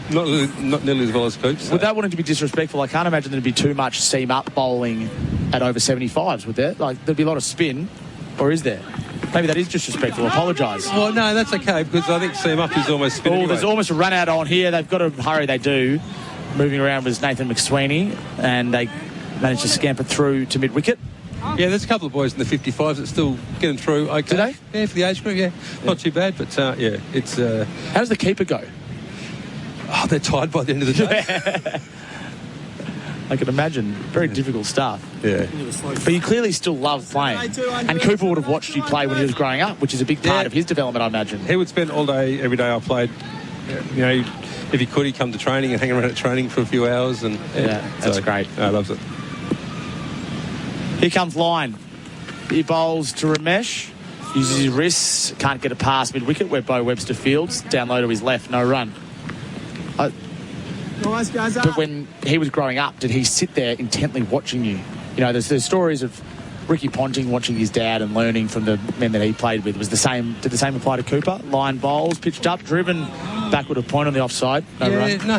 S1: not nearly as well as Coops. So.
S9: Without wanting to be disrespectful, I can't imagine there'd be too much seam up bowling at over 75s, would there? Like, there'd be a lot of spin, or is there? Maybe that is disrespectful. Apologise.
S1: Well, no, that's okay, because I think seam up is almost spin anyway.
S9: There's almost a run out on here. They've got to hurry, they do. Moving around was Nathan McSweeney, and they managed to scamper through to mid-wicket.
S1: Yeah, there's a couple of boys in the 55s that still getting through okay.
S9: Today?
S1: Yeah, for the age group, yeah. Not too bad, but, it's...
S9: How does the keeper go?
S1: Oh, they're tired by the end of the day.
S9: I can imagine. Very difficult stuff.
S1: Yeah.
S9: But you clearly still love playing. And Cooper would have watched you play when he was growing up, which is a big part of his development, I imagine.
S1: He would spend all day, every day I played. You know, if he could, he'd come to training and hang around at training for a few hours. And
S9: that's great.
S1: I loves it.
S9: Here comes Line. He bowls to Ramesh. Uses his wrists. Can't get it past mid-wicket where Bo Webster fields. Down low to his left. No run. But when he was growing up, did he sit there intently watching you you know, there's stories of Ricky Ponting watching his dad and learning from the men that he played with. Did the same apply to Cooper? Line bowls, pitched up, driven backward of point on the offside.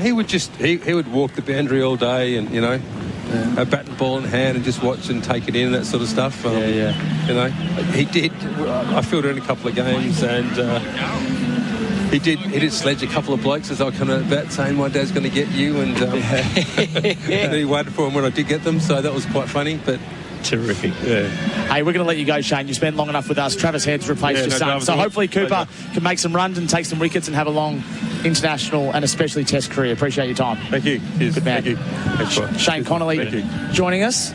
S1: He would just he would walk the boundary all day, and you know, a bat and ball in hand, and just watch and take it in, that sort of stuff. You know, he did. I fielded in a couple of games, and he did sledge a couple of blokes as they were coming at bat, saying, "My dad's going to get you," and and he waited for him when I did get them. So that was quite funny, but.
S11: Terrific.
S9: Yeah. Hey, we're going to let you go, Shane. You spent long enough with us. Travis Head's replaced your son. So hopefully Cooper can make some runs and take some wickets and have a long international and especially Test career. Appreciate your time.
S1: Thank you. Cheers.
S9: Good man.
S1: Thank you. Thanks,
S9: Shane Connolly joining us.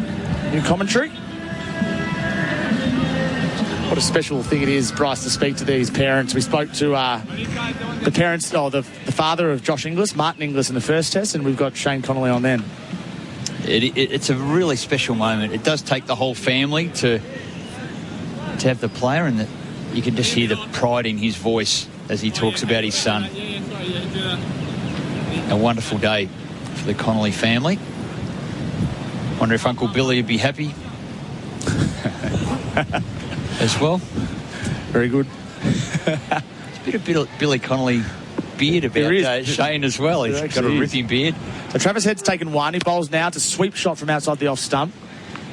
S9: New commentary. What a special thing it is, Bryce, to speak to these parents. We spoke to the parents, the father of Josh Inglis, Martin Inglis, in the first Test, and we've got Shane Connolly on then.
S11: It's a really special moment. It does take the whole family to have the player, and that you can just hear the pride in his voice as he talks about his son. A wonderful day for the Connolly family. Wonder if Uncle Billy would be happy as well.
S9: Very good.
S11: There's a bit of Billy Connolly beard about Shane as well. He's got a ripping beard.
S9: So Travis Head's taken one. He bowls now to sweep shot from outside the off stump.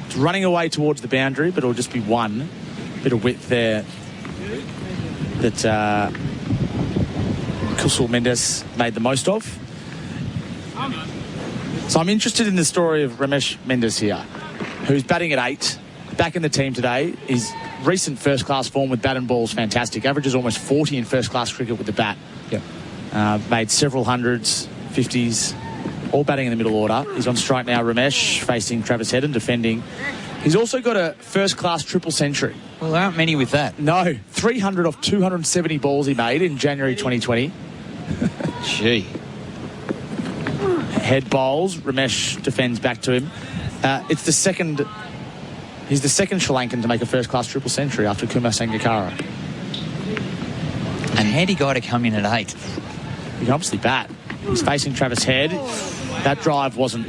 S9: It's running away towards the boundary, but it'll just be one. Bit of width there that Kusal Mendes made the most of. So I'm interested in the story of Ramesh Mendes here, who's batting at 8, back in the team today. His recent first-class form with bat and ball is fantastic. Averages almost 40 in first-class cricket with the bat. Made several hundreds, 50s, all batting in the middle order. He's on strike now, Ramesh, facing Travis Head and defending. He's also got a first-class triple century.
S11: Well, there aren't many with that.
S9: No, 300 off 270 balls he made in January 2020.
S11: Gee.
S9: Head bowls, Ramesh defends back to him. He's the second Sri Lankan to make a first-class triple century after Kumar Sangakkara.
S11: And handy guy to come in at 8.
S9: He can obviously bat. He's facing Travis Head. That drive wasn't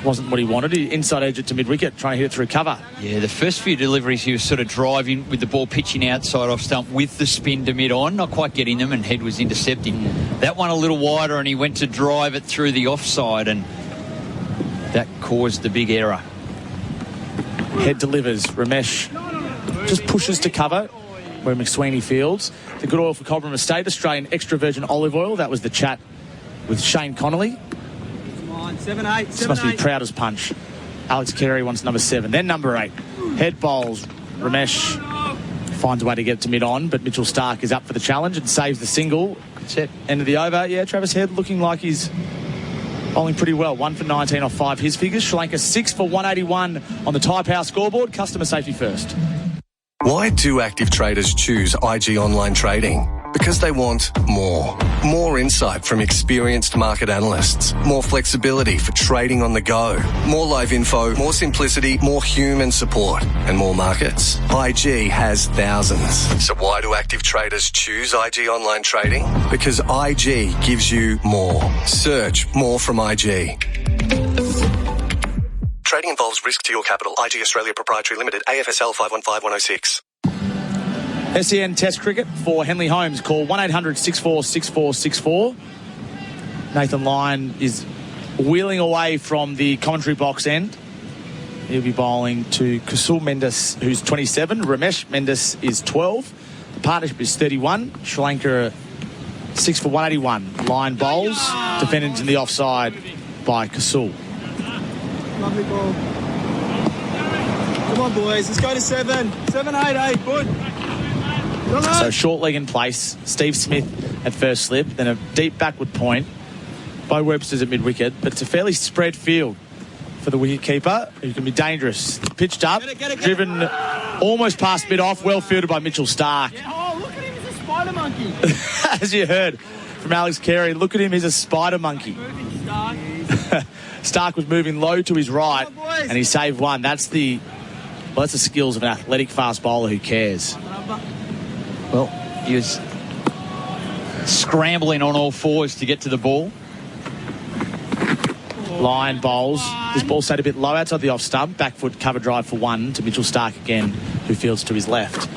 S9: what he wanted. He inside edge it to mid-wicket, trying to hit it through cover.
S11: Yeah, the first few deliveries he was sort of driving with the ball pitching outside off stump with the spin to mid-on, not quite getting them, and Head was intercepting. That one a little wider, and he went to drive it through the offside, and that caused the big error.
S9: Head delivers. Ramesh just pushes to cover where McSweeney fields. The good oil for Cobram Estate, Australian extra virgin olive oil. That was the chat with Shane Connolly.
S15: Come on, 7-8.
S9: This must be proud as punch. Alex Carey wants number 7. Then number 8. Head bowls. Ramesh finds a way to get it to mid-on, but Mitchell Starc is up for the challenge and saves the single.
S11: That's it.
S9: End of the over. Yeah, Travis Head looking like he's bowling pretty well. 1 for 19 off 5 his figures. Sri Lanka 6 for 181 on the Thai Power scoreboard. Customer safety first.
S4: Why do active traders choose IG Online Trading? Because they want more. More insight from experienced market analysts. More flexibility for trading on the go. More live info, more simplicity, more human support, and more markets. IG has thousands. So why do active traders choose IG Online Trading? Because IG gives you more. Search more from IG. Trading involves risk to your capital. IG Australia Proprietary Limited, AFSL 515106.
S9: SEN Test Cricket for Henley Holmes. Call 1-800-64-6464. Nathan Lyon is wheeling away from the commentary box end. He'll be bowling to Kusal Mendes, who's 27. Ramesh Mendes is 12. The partnership is 31. Sri Lanka 6 for 181. Line bowls. Defended in the offside by Kusal.
S15: Lovely ball. Come on, boys. Let's go to 7. 7, 8, 8. Good.
S9: So short leg in place. Steve Smith at first slip, then a deep backward point. Bo Webster's at mid-wicket, but it's a fairly spread field for the wicket-keeper, who can be dangerous. Pitched up, driven almost past mid-off, well fielded by Mitchell Starc.
S15: Oh, look at him. He's a spider monkey.
S9: As you heard from Alex Carey, look at him, he's a spider monkey. Starc was moving low to his right, and he saved one. That's the skills of an athletic fast bowler who cares.
S11: Well, he was scrambling on all fours to get to the ball.
S9: Lyon bowls. This ball stayed a bit low outside the off stump. Back foot cover drive for 1 to Mitchell Starc again, who fields to his left.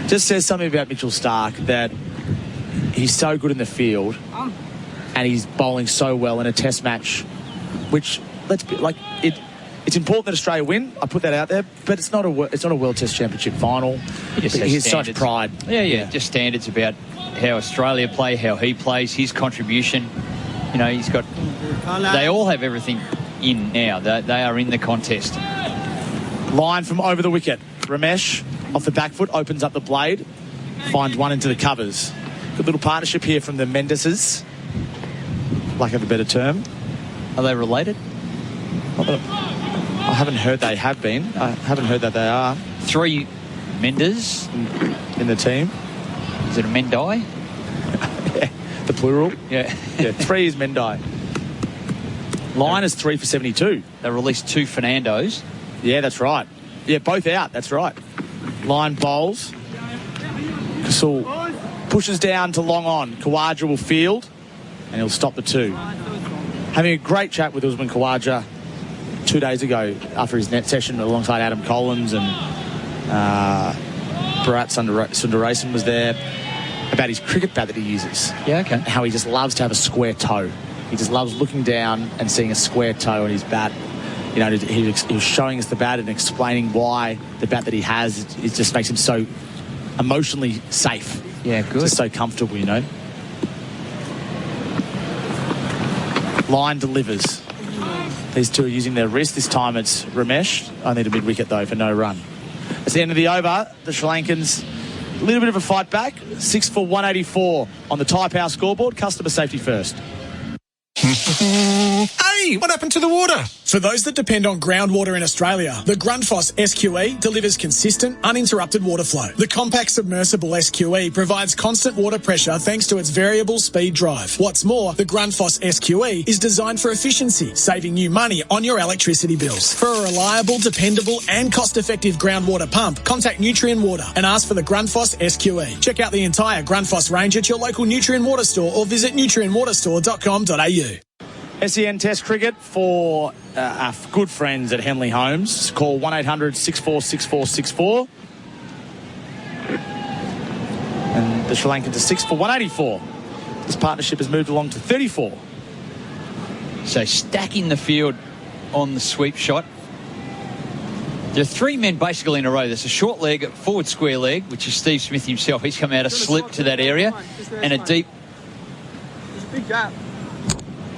S9: Just says something about Mitchell Starc that he's so good in the field and he's bowling so well in a test match, which, let's be like, it's important that Australia win. I put that out there, but it's not a World Test Championship final. He has such pride.
S11: Yeah. Just standards about how Australia play, how he plays, his contribution. You know, he's got... They all have everything in now. They are in the contest.
S9: Line from over the wicket. Ramesh off the back foot, opens up the blade, finds 1 into the covers. Good little partnership here from the Mendeses. Lack of a better term.
S11: Are they related?
S9: I haven't heard they have been. I haven't heard that they are.
S11: 3 Mendes
S9: in the team.
S11: Is it a Mendai?
S9: Yeah, the plural.
S11: Yeah.
S9: 3 is Mendai. Line is 3 for 72.
S11: They released 2 Fernandos.
S9: Yeah, that's right. Yeah, both out. That's right. Line bowls. Kasul pushes down to long on. Khawaja will field and he'll stop the 2. Having a great chat with Usman Khawaja 2 days ago after his net session alongside Adam Collins and Bharat Sundaresan was there, about his cricket bat that he uses.
S11: Yeah, okay.
S9: How he just loves to have a square toe. He just loves looking down and seeing a square toe on his bat. You know, he was showing us the bat and explaining why the bat that he has, it just makes him so emotionally safe.
S11: Yeah, good.
S9: Just so comfortable, you know. Line delivers. These 2 are using their wrist. This time it's Ramesh. Only to mid-wicket, though, for no run. It's the end of the over. The Sri Lankans, a little bit of a fight back. 6 for 184 on the Thai Power scoreboard. Customer safety first.
S5: Hey, what happened to the water? For those that depend on groundwater in Australia, the Grundfos SQE delivers consistent, uninterrupted water flow. The compact submersible SQE provides constant water pressure thanks to its variable speed drive. What's more, the Grundfos SQE is designed for efficiency, saving you money on your electricity bills. For a reliable, dependable and cost-effective groundwater pump, contact Nutrien Water and ask for the Grundfos SQE. Check out the entire Grundfos range at your local Nutrien Water store or visit nutrienwaterstore.com.au.
S9: SEN Test Cricket for our good friends at Henley Homes. Call 1-800-646464. And the Sri Lankans are 6 for 184. This partnership has moved along to 34.
S11: So stacking the field on the sweep shot. There are 3 men basically in a row. There's a short leg, a forward square leg, which is Steve Smith himself. He's come out a slip to that area. And a deep...
S15: There's a big gap.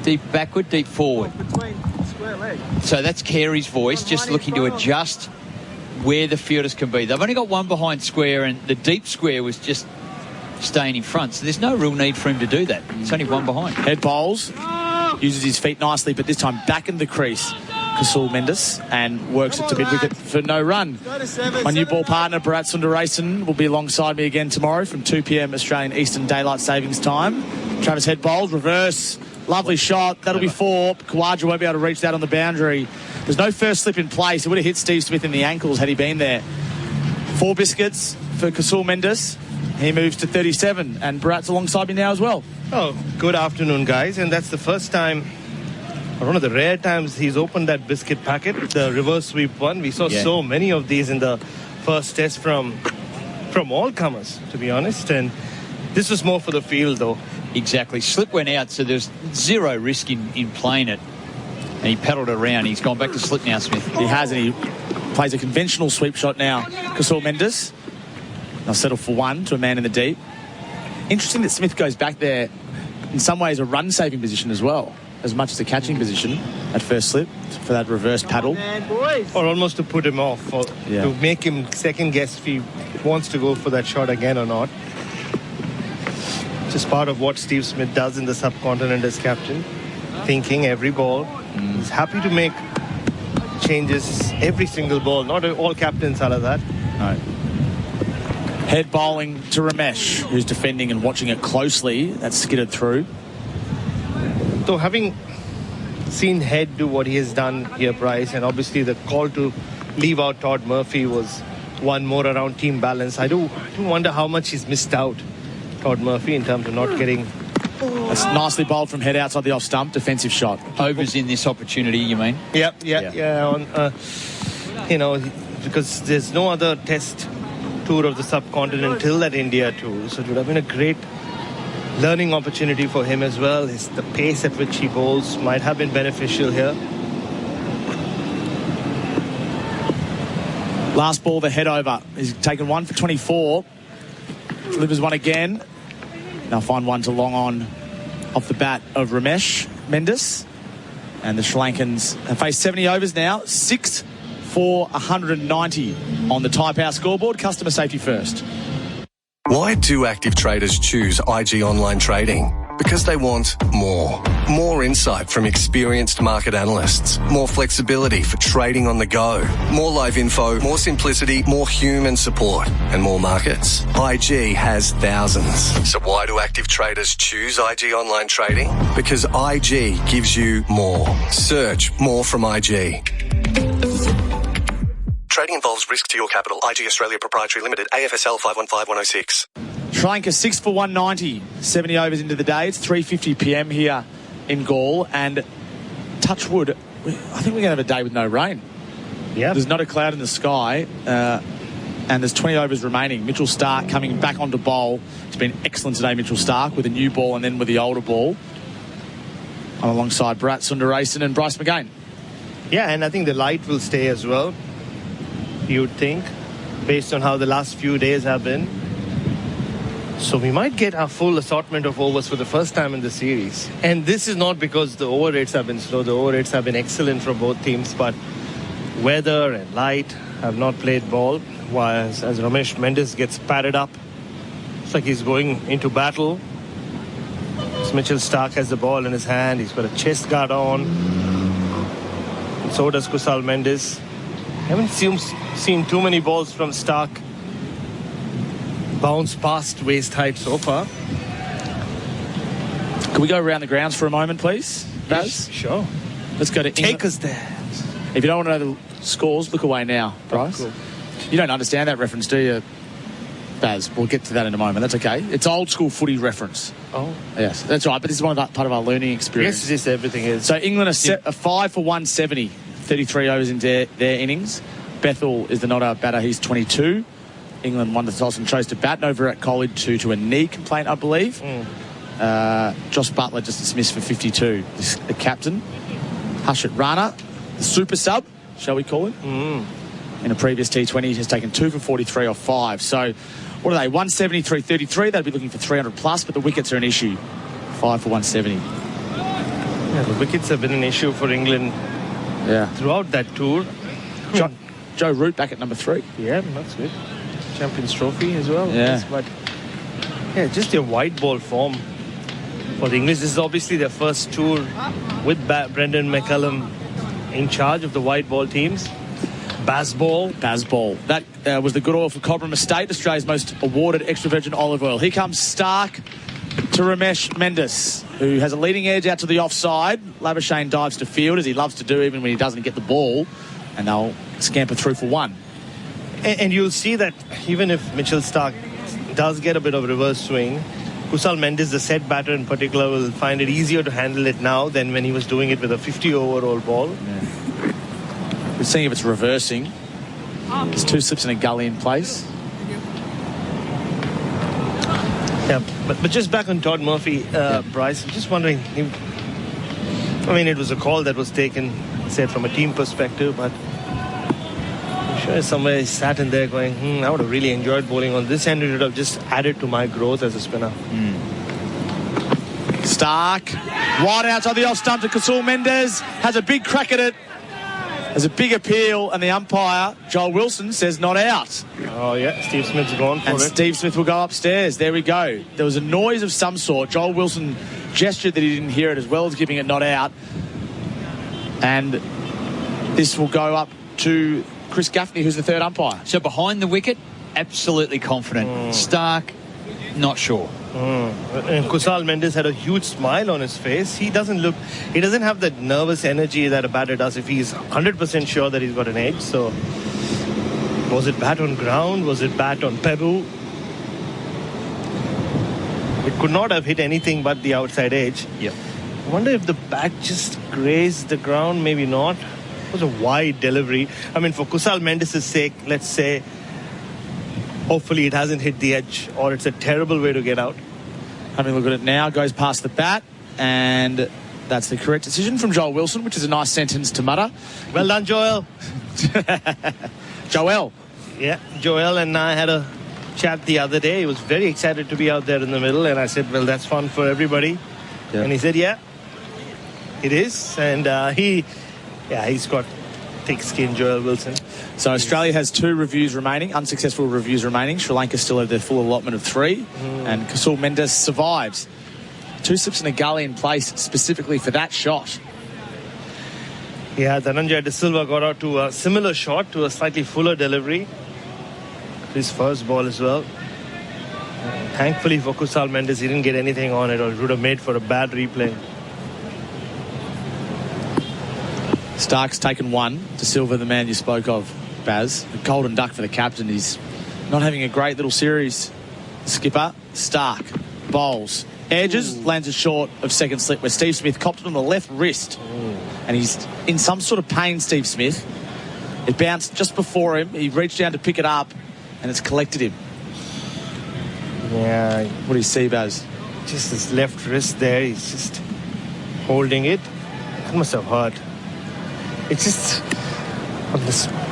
S11: Deep backward, deep forward.
S15: Between square legs.
S11: So that's Carey's voice, just looking to adjust where the fielders can be. They've only got 1 behind square, and the deep square was just staying in front. So there's no real need for him to do that. It's only 1 behind.
S9: Head bowls, uses his feet nicely, but this time back in the crease. Kasul Mendes, and works it to mid-wicket for no run. My new ball partner, Bharat Sundaresan, will be alongside me again tomorrow from 2 p.m. Australian Eastern Daylight Savings Time. Travis head bowls, reverse. Lovely shot. That'll be 4. Khawaja won't be able to reach that on the boundary. There's no first slip in place. It would have hit Steve Smith in the ankles had he been there. 4 biscuits for Kasul Mendes. He moves to 37, and Bharat's alongside me now as well.
S17: Oh, good afternoon, guys. And that's the first time, or one of the rare times, he's opened that biscuit packet, the reverse sweep one. We saw so many of these in the first test from all comers, to be honest. And this was more for the field, though.
S11: Exactly. Slip went out, so there's 0 risk in playing it. And he paddled around. He's gone back to slip now, Smith.
S9: He has, and he plays a conventional sweep shot now. Kasul Mendes. They'll settle for 1 to a man in the deep. Interesting that Smith goes back there, in some ways, a run-saving position as well, as much as a catching position at first slip for that reverse paddle.
S17: Or almost to put him off, or to make him second-guess if he wants to go for that shot again or not. Just part of what Steve Smith does in the subcontinent as captain, thinking every ball. He's happy to make changes every single ball. Not all captains are like that.
S9: No. Head bowling to Ramesh, who's defending and watching it closely. That's skidded through.
S17: So having seen Head do what he has done here, Bryce, and obviously the call to leave out Todd Murphy was one more around team balance. I do wonder how much he's missed out, Todd Murphy, in terms of not getting
S9: a It's nicely bowled from head outside the off stump. Defensive shot.
S11: Overs in this opportunity, you mean?
S17: Yeah. Because there's no other test tour of the subcontinent till that India tour. So it would have been a great learning opportunity for him as well. The pace at which he bowls might have been beneficial here.
S9: Last ball, the head over. He's taken 1 for 24. Delivers one again. Now find one to long on off the bat of Ramesh Mendes. And the Sri Lankans have faced 70 overs now. 6 for 190 on the Thai Power scoreboard. Customer safety first.
S4: Why do active traders choose IG Online Trading? Because they want more. More insight from experienced market analysts. More flexibility for trading on the go. More live info, more simplicity, more human support, and more markets. IG has thousands. So why do active traders choose IG Online Trading? Because IG gives you more. Search more from IG. Trading involves risk to your capital. IG Australia Proprietary Limited, AFSL 515106.
S9: Sri Lanka 6 for 190. 70 overs into the day. It's 3:50 p.m. here in Gaul. And touch wood, I think we're going to have a day with no rain.
S17: Yeah.
S9: There's not a cloud in the sky. And there's 20 overs remaining. Mitchell Starc coming back onto bowl. It's been excellent today, Mitchell Starc, with a new ball and then with the older ball. I'm alongside Bharat, Sundaresan and Bryce McGain.
S17: Yeah, and I think the light will stay as well, you would think, based on how the last few days have been. So we might get our full assortment of overs for the first time in the series. And this is not because the over rates have been slow. The over rates have been excellent from both teams, but weather and light have not played ball. While as Ramesh Mendes gets padded up, it's like he's going into battle. As Mitchell Starc has the ball in his hand. He's got a chest guard on. And so does Kusal Mendes. Haven't seen too many balls from Starc bounce past waist height so far.
S9: Can we go around the grounds for a moment, please, Baz?
S17: Yes, sure.
S9: Let's go to
S17: Take us there.
S9: If you don't want to know the scores, look away now, Bryce.
S17: Cool.
S9: You don't understand that reference, do you, Baz? We'll get to that in a moment. That's okay. It's old school footy reference.
S17: Oh.
S9: Yes, that's right. But this is part of our learning experience.
S17: Yes, everything is.
S9: So England are 5 for 170, 33 overs into their innings. Bethel is the not-out batter. He's 22. England won the toss and chose to bat. Over at College due to a knee complaint, I believe. Josh Butler just dismissed for 52. The captain. Harshit Rana, the super sub, shall we call him? In a previous T20, has taken 2 for 43 off 5. So, what are they? 173, 33. They'd be looking for 300 plus, but the wickets are an issue. 5 for 170.
S17: Yeah, the wickets have been an issue for England throughout that tour.
S9: Joe Root back at number 3.
S17: Yeah, that's good. Champions Trophy as well.
S9: Yeah.
S17: But just their white ball form for the English. This is obviously their first tour with Brendan McCullum in charge of the white ball teams. Bazball.
S9: That was the good oil for Cobram Estate, Australia's most awarded extra virgin olive oil. Here comes Starc to Ramesh Mendes, who has a leading edge out to the offside. Labuschagne dives to field, as he loves to do even when he doesn't get the ball, and they'll scamper through for 1.
S17: And you'll see that even if Mitchell Starc does get a bit of a reverse swing, Kusal Mendes, the set batter in particular, will find it easier to handle it now than when he was doing it with a 50 overall ball.
S9: We're seeing if it's reversing. There's 2 slips and a gully in place.
S17: Yeah, but just back on Todd Murphy, Bryce, I'm just wondering, it was a call that was taken, said from a team perspective, but I'm sure somewhere he sat in there going, I would have really enjoyed bowling on this end. It would have just added to my growth as a spinner.
S9: Starc, wide outside the off stump to Kusal Mendes, has a big crack at it. There's a big appeal, and the umpire, Joel Wilson, says not out.
S17: Oh, yeah, Steve Smith's gone for it.
S9: And Steve Smith will go upstairs. There we go. There was a noise of some sort. Joel Wilson gestured that he didn't hear it, as well as giving it not out. And this will go up to Chris Gaffney, who's the third umpire.
S11: So behind the wicket, absolutely confident. Starc, not sure.
S17: And Kusal Mendes had a huge smile on his face. He doesn't have that nervous energy that a batter does if he's 100% sure that he's got an edge. So was it bat on ground? Was it bat on pebble? It could not have hit anything but the outside edge.
S11: Yep.
S17: I wonder if the bat just grazed the ground, maybe not. It was a wide delivery. I mean, for Kusal Mendes' sake, let's say, hopefully it hasn't hit the edge or it's a terrible way to get out.
S9: Having a look at it now, goes past the bat, and that's the correct decision from Joel Wilson, which is a nice sentence to mutter.
S17: Well done, Joel.
S9: Joel.
S17: Yeah, Joel and I had a chat the other day. He was very excited to be out there in the middle, and I said, well, that's fun for everybody. Yeah. And he said, yeah, it is. And he's got thick skin, Joel Wilson.
S9: So Australia has 2 reviews remaining, unsuccessful reviews remaining. Sri Lanka still have their full allotment of 3. And Kusal Mendes survives. 2 slips in a gully in place specifically for that shot.
S17: Yeah, Dhananjay De Silva got out to a similar shot, to a slightly fuller delivery. His first ball as well. Thankfully for Kusal Mendes, he didn't get anything on it, or it would have made for a bad replay.
S9: Stark's taken 1. De Silva, the man you spoke of, Baz. A golden duck for the captain. He's not having a great little series. Skipper, Stark, bowls. Edges, lands a short of second slip where Steve Smith copped it on the left wrist. And he's in some sort of pain, Steve Smith. It bounced just before him. He reached down to pick it up, and it's collected him.
S17: Yeah.
S9: What do you see, Baz?
S17: Just his left wrist there. He's just holding it. It must have hurt. It's just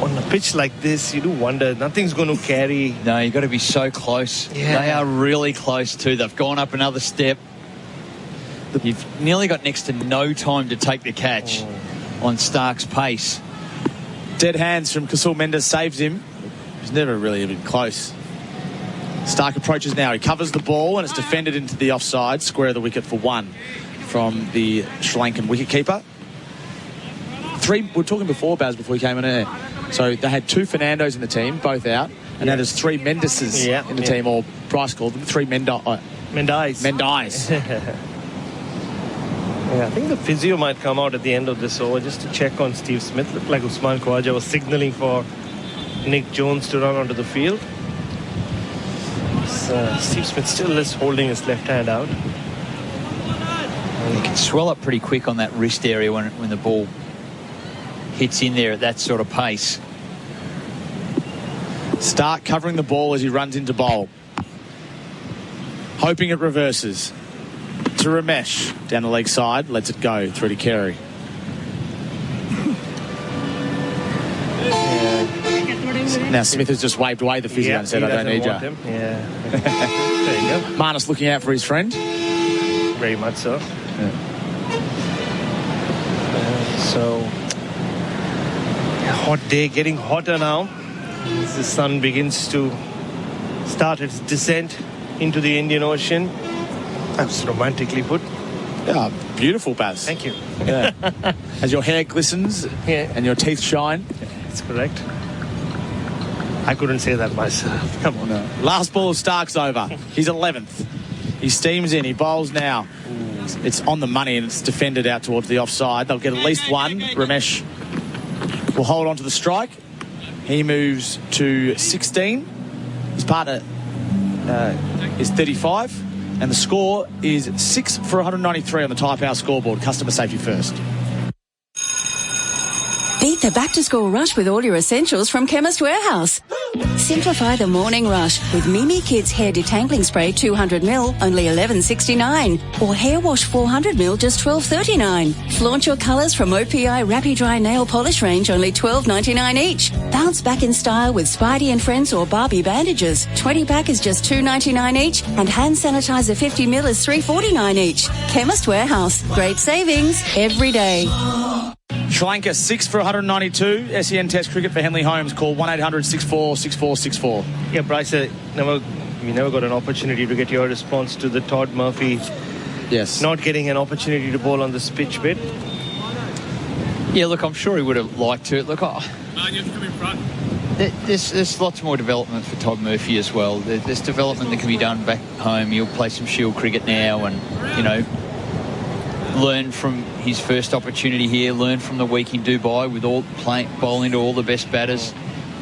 S17: on a pitch like this, you do wonder. Nothing's going to carry.
S11: No, you've got to be so close.
S17: Yeah.
S11: They are really close too. They've gone up another step. You've nearly got next to no time to take the catch on Stark's pace.
S9: Dead hands from Kusal Mendes saves him. He's never really even close. Stark approaches now. He covers the ball and it's defended into the offside. Square of the wicket for 1 from the Sri Lankan wicketkeeper. 3, we were talking before, Baz, before he came in here. So they had 2 Fernandos in the team, both out. And now there's 3 Mendeses in the team, or Bryce called them 3 Mendais.
S17: Yeah, I think the physio might come out at the end of this over just to check on Steve Smith. Looked like Usman Khawaja was signalling for Nick Jones to run onto the field. Steve Smith still is holding his left hand out.
S11: You can swell up pretty quick on that wrist area when the ball hits in there at that sort of pace.
S9: Stark covering the ball as he runs into bowl. Hoping it reverses. To Ramesh. Down the leg side. Lets it go through to Carey. Now Smith has just waved away the physio and said, I don't need you.
S17: Yeah. There you go.
S9: Marnus looking out for his friend.
S17: Very much so.
S9: Yeah.
S17: Hot day, getting hotter now as the sun begins to start its descent into the Indian Ocean. That's romantically put.
S9: Yeah, beautiful, Baz.
S17: Thank you.
S9: Yeah. As your hair glistens and your teeth shine.
S17: That's correct. I couldn't say that myself. Come on.
S9: No. Last ball of Stark's over. He's 11th. He steams in. He bowls now. It's on the money and it's defended out towards the offside. They'll get at least 1. Ramesh will hold on to the strike. He moves to 16. His partner is 35. And the score is 6 for 193 on the Tyre Power scoreboard. Customer safety first.
S19: Beat the back-to-school rush with all your essentials from Chemist Warehouse. Simplify the morning rush with Mimi Kids Hair Detangling Spray 200ml, only $11.69. Or Hair Wash 400ml, just $12.39. Flaunt your colours from OPI Rappy Dry Nail Polish range, only $12.99 each. Bounce back in style with Spidey and Friends or Barbie bandages. 20-pack is just $2.99 each. And hand sanitizer 50ml is $3.49 each. Chemist Warehouse. Great savings every day.
S9: Sri Lanka 6 for 192. SEN Test cricket for Henley Holmes. Call 1-800-64-6464.
S17: Yeah, Bryce, we never got an opportunity to get your response to the Todd Murphy.
S9: Yes.
S17: Not getting an opportunity to bowl on this pitch bit.
S11: Yeah, look, I'm sure he would have liked to. Look, there's lots more development for Todd Murphy as well. There's development that can be done back home. He'll play some Shield cricket now and, learn from his first opportunity here, learn from the week in Dubai with bowling to all the best batters.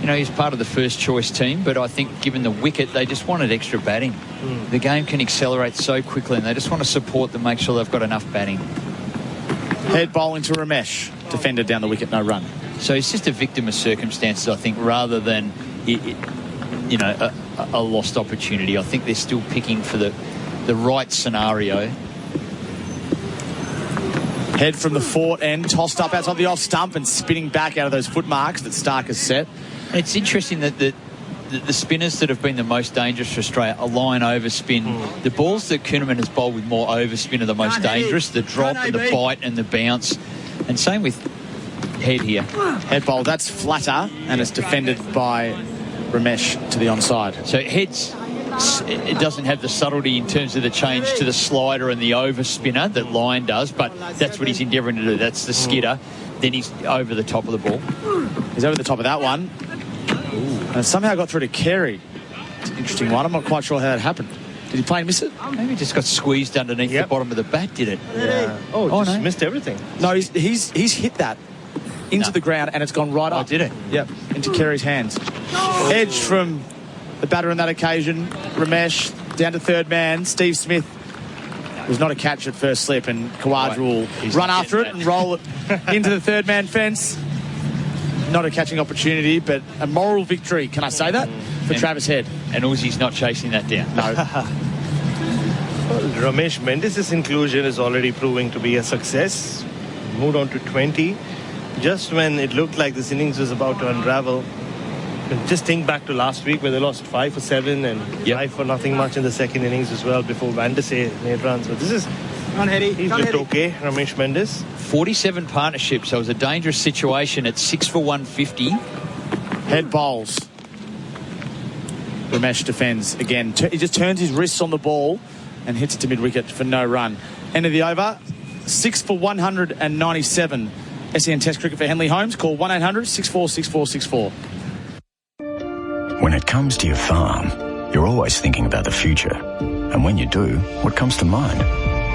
S11: you know, he's part of the first choice team, but I think given the wicket, they just wanted extra batting. The game can accelerate so quickly, and they just want to support them, make sure they've got enough batting.
S9: Head bowling to Ramesh, defender down the wicket, no run.
S11: So he's just a victim of circumstances, I think, rather than, you know, a lost opportunity. I think they're still picking for the right scenario.
S9: Head from the fort end, tossed up outside the off stump and spinning back out of those foot marks that Stark has set.
S11: It's interesting that the spinners that have been the most dangerous for Australia are line overspin. The balls that Kuhnemann has bowled with more overspin are the most dangerous. The drop and the bite and the bounce. And same with Head here.
S9: Head bowl, that's flatter, and it's defended by Ramesh to the onside.
S11: So Head's, it doesn't have the subtlety in terms of the change to the slider and the overspinner that Lyon does, but that's what he's endeavouring to do. That's the skidder. Then he's over the top of the ball.
S9: He's over the top of that one. And somehow got through to Carey. It's an interesting one. I'm not quite sure how that happened. Did he play and miss it?
S11: Maybe he just got squeezed underneath the bottom of the bat, did it?
S17: Yeah. Just missed everything.
S9: No, he's hit that into the ground and it's gone right up.
S11: Did it?
S9: Yep, into Carey's hands. Edge from the batter on that occasion. Ramesh down to third man. Steve Smith was not a catch at first slip, and Khawaja will run after it and roll it into the third man fence. Not a catching opportunity, but a moral victory, can I say that, for Travis Head.
S11: And Uzi's not chasing that down.
S9: No.
S17: Well, Ramesh Mendes' inclusion is already proving to be a success. Moved on to 20. Just when it looked like this innings was about to unravel. Just think back to last week where they lost 5 for 7 and 5 for nothing much in the second innings as well before Van der Sar made runs. So this is... He's looked okay, Ramesh Mendes.
S11: 47 partnerships, so it was a dangerous situation at 6 for 150.
S9: Head bowls. Ramesh defends again. He just turns his wrists on the ball and hits it to mid-wicket for no run. End of the over. 6 for 197. SEN Test Cricket for Henley Holmes. Call 1-800-646464.
S12: When it comes to your farm, you're always thinking about the future. And when you do, what comes to mind?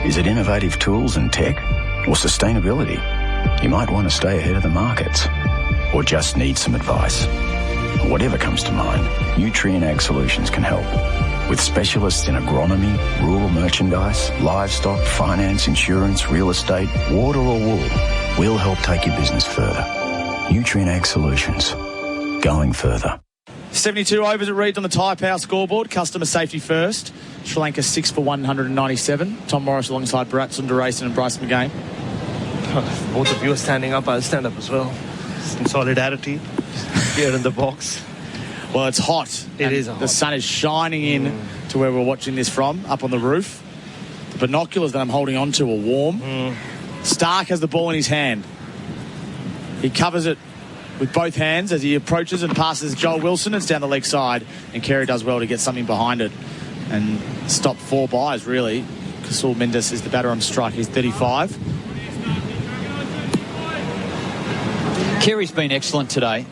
S12: Is it innovative tools and tech? Or sustainability? You might want to stay ahead of the markets. Or just need some advice. Whatever comes to mind, Nutrien Ag Solutions can help. With specialists in agronomy, rural merchandise, livestock, finance, insurance, real estate, water or wool, we'll help take your business further. Nutrien Ag Solutions. Going further.
S9: 72 overs it reads on the Thai Power scoreboard. Customer safety first. Sri Lanka 6 for 197. Tom Morris alongside Bharat, Sundaresan and Bryce McGain.
S17: Both of you are standing up. I'll stand up as well. Some solidarity here in the box.
S9: Well, it's hot.
S17: It is hot.
S9: The sun is shining in to where we're watching this from, up on the roof. The binoculars that I'm holding on to are warm. Stark has the ball in his hand. He covers it with both hands as he approaches and passes Joel Wilson. It's down the leg side, and Carey does well to get something behind it and stop 4 byes, really. Kasul Mendes is the batter on strike. He's 35.
S11: Carey's been excellent today.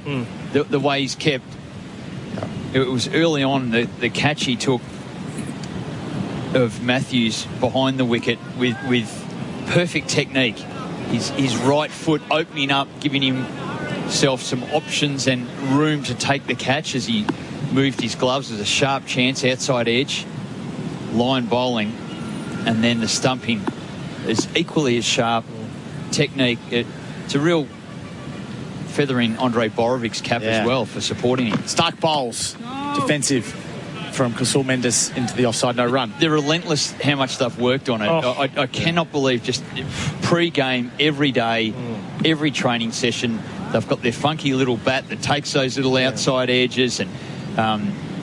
S11: The way he's kept. It was early on the catch he took of Matthews behind the wicket with perfect technique. His right foot opening up, giving himself some options and room to take the catch as he moved his gloves. There's a sharp chance outside edge, line bowling, and then the stumping is equally as sharp. Technique. It's a real feather in Andre Borovic's cap as well for supporting him.
S9: Stark bowls. Defensive from Kasul Mendes into the offside, no run.
S11: They're relentless how much they've worked on it. I cannot believe just pre-game, every day, every training session, they've got their funky little bat that takes those little outside edges and,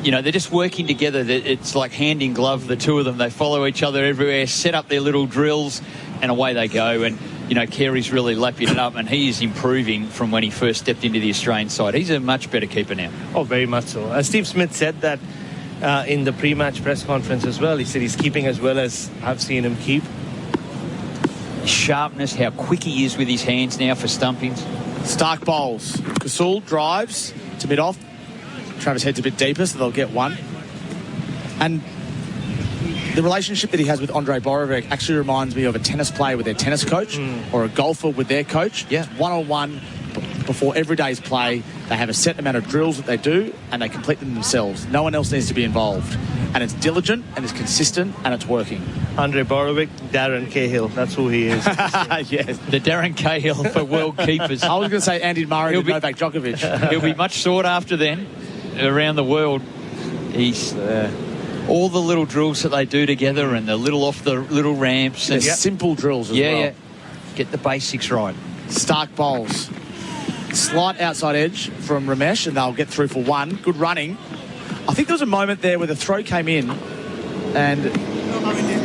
S11: they're just working together. It's like hand in glove, the two of them. They follow each other everywhere, set up their little drills, and away they go. And, Carey's really lapping it up, and he is improving from when he first stepped into the Australian side. He's a much better keeper now.
S17: Oh, very much so. Steve Smith said that in the pre-match press conference as well. He said he's keeping as well as I've seen him keep.
S11: Sharpness, how quick he is with his hands now for stumpings.
S9: Stark bowls. Kasul drives to mid-off. Travis Head's a bit deeper, so they'll get one. And the relationship that he has with Andre Borovic actually reminds me of a tennis player with their tennis coach or a golfer with their coach. Yeah. One-on-one before every day's play. They have a set amount of drills that they do, and they complete them themselves. No one else needs to be involved. And it's diligent, and it's consistent, and it's working.
S17: Andre Borovic, Darren Cahill. That's who he is.
S9: Yes.
S11: The Darren Cahill for world keepers.
S9: I was going to say Andy Murray and Novak Djokovic.
S11: He'll be much sought after then around the world. He's all the little drills that they do together and the little off the little ramps. And
S9: simple drills as well.
S11: Yeah. Get the basics right.
S9: Stark bowls. Slight outside edge from Ramesh, and they'll get through for one. Good running. I think there was a moment there where the throw came in and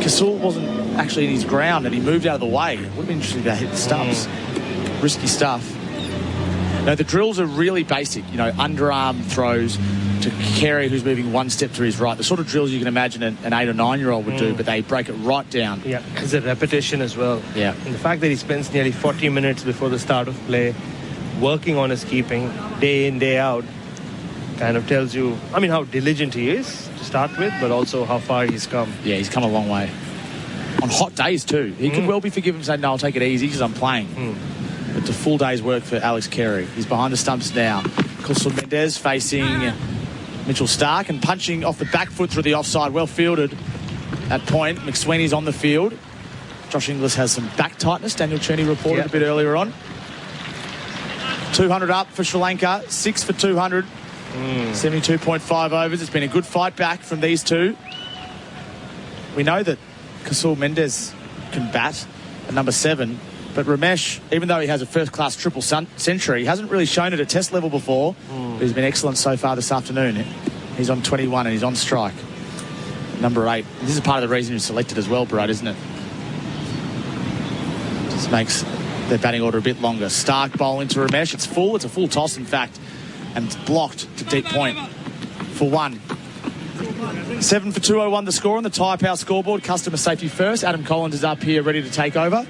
S9: Kasul wasn't actually in his ground and he moved out of the way. It would have been interesting to hit the stumps. Risky stuff. No, the drills are really basic. You know, underarm throws to Carey, who's moving one step to his right. The sort of drills you can imagine an 8 or 9-year-old would do, but they break it right down.
S17: Yeah, it's a repetition as well.
S9: Yeah.
S17: And the fact that he spends nearly 40 minutes before the start of play working on his keeping day in, day out kind of tells you, I mean, how diligent he is to start with, but also how far he's come.
S9: Yeah, he's come a long way. On hot days too. He could well be forgiven saying, no, I'll take it easy because I'm playing. But it's a full day's work for Alex Carey. He's behind the stumps now. Kusal Mendez facing Mitchell Stark and punching off the back foot through the offside. Well fielded at point. McSweeney's on the field. Josh Inglis has some back tightness. Daniel Cheney reported a bit earlier on. 200 up for Sri Lanka. 6 for 200. 72.5 overs. It's been a good fight back from these two. We know that Kusal Mendez can bat at number 7, but Ramesh, even though he has a first-class triple century, hasn't really shown it at test level before. But he's been excellent so far this afternoon. He's on 21 and he's on strike. Number 8. This is part of the reason he's selected as well, Bharat, isn't it? Just makes their batting order a bit longer. Stark bowling to Ramesh. It's full. It's a full toss, in fact. And it's blocked to deep point for 1. 7 for 201 the score on the Tyre Power scoreboard. Customer safety first. Adam Collins is up here ready to take over.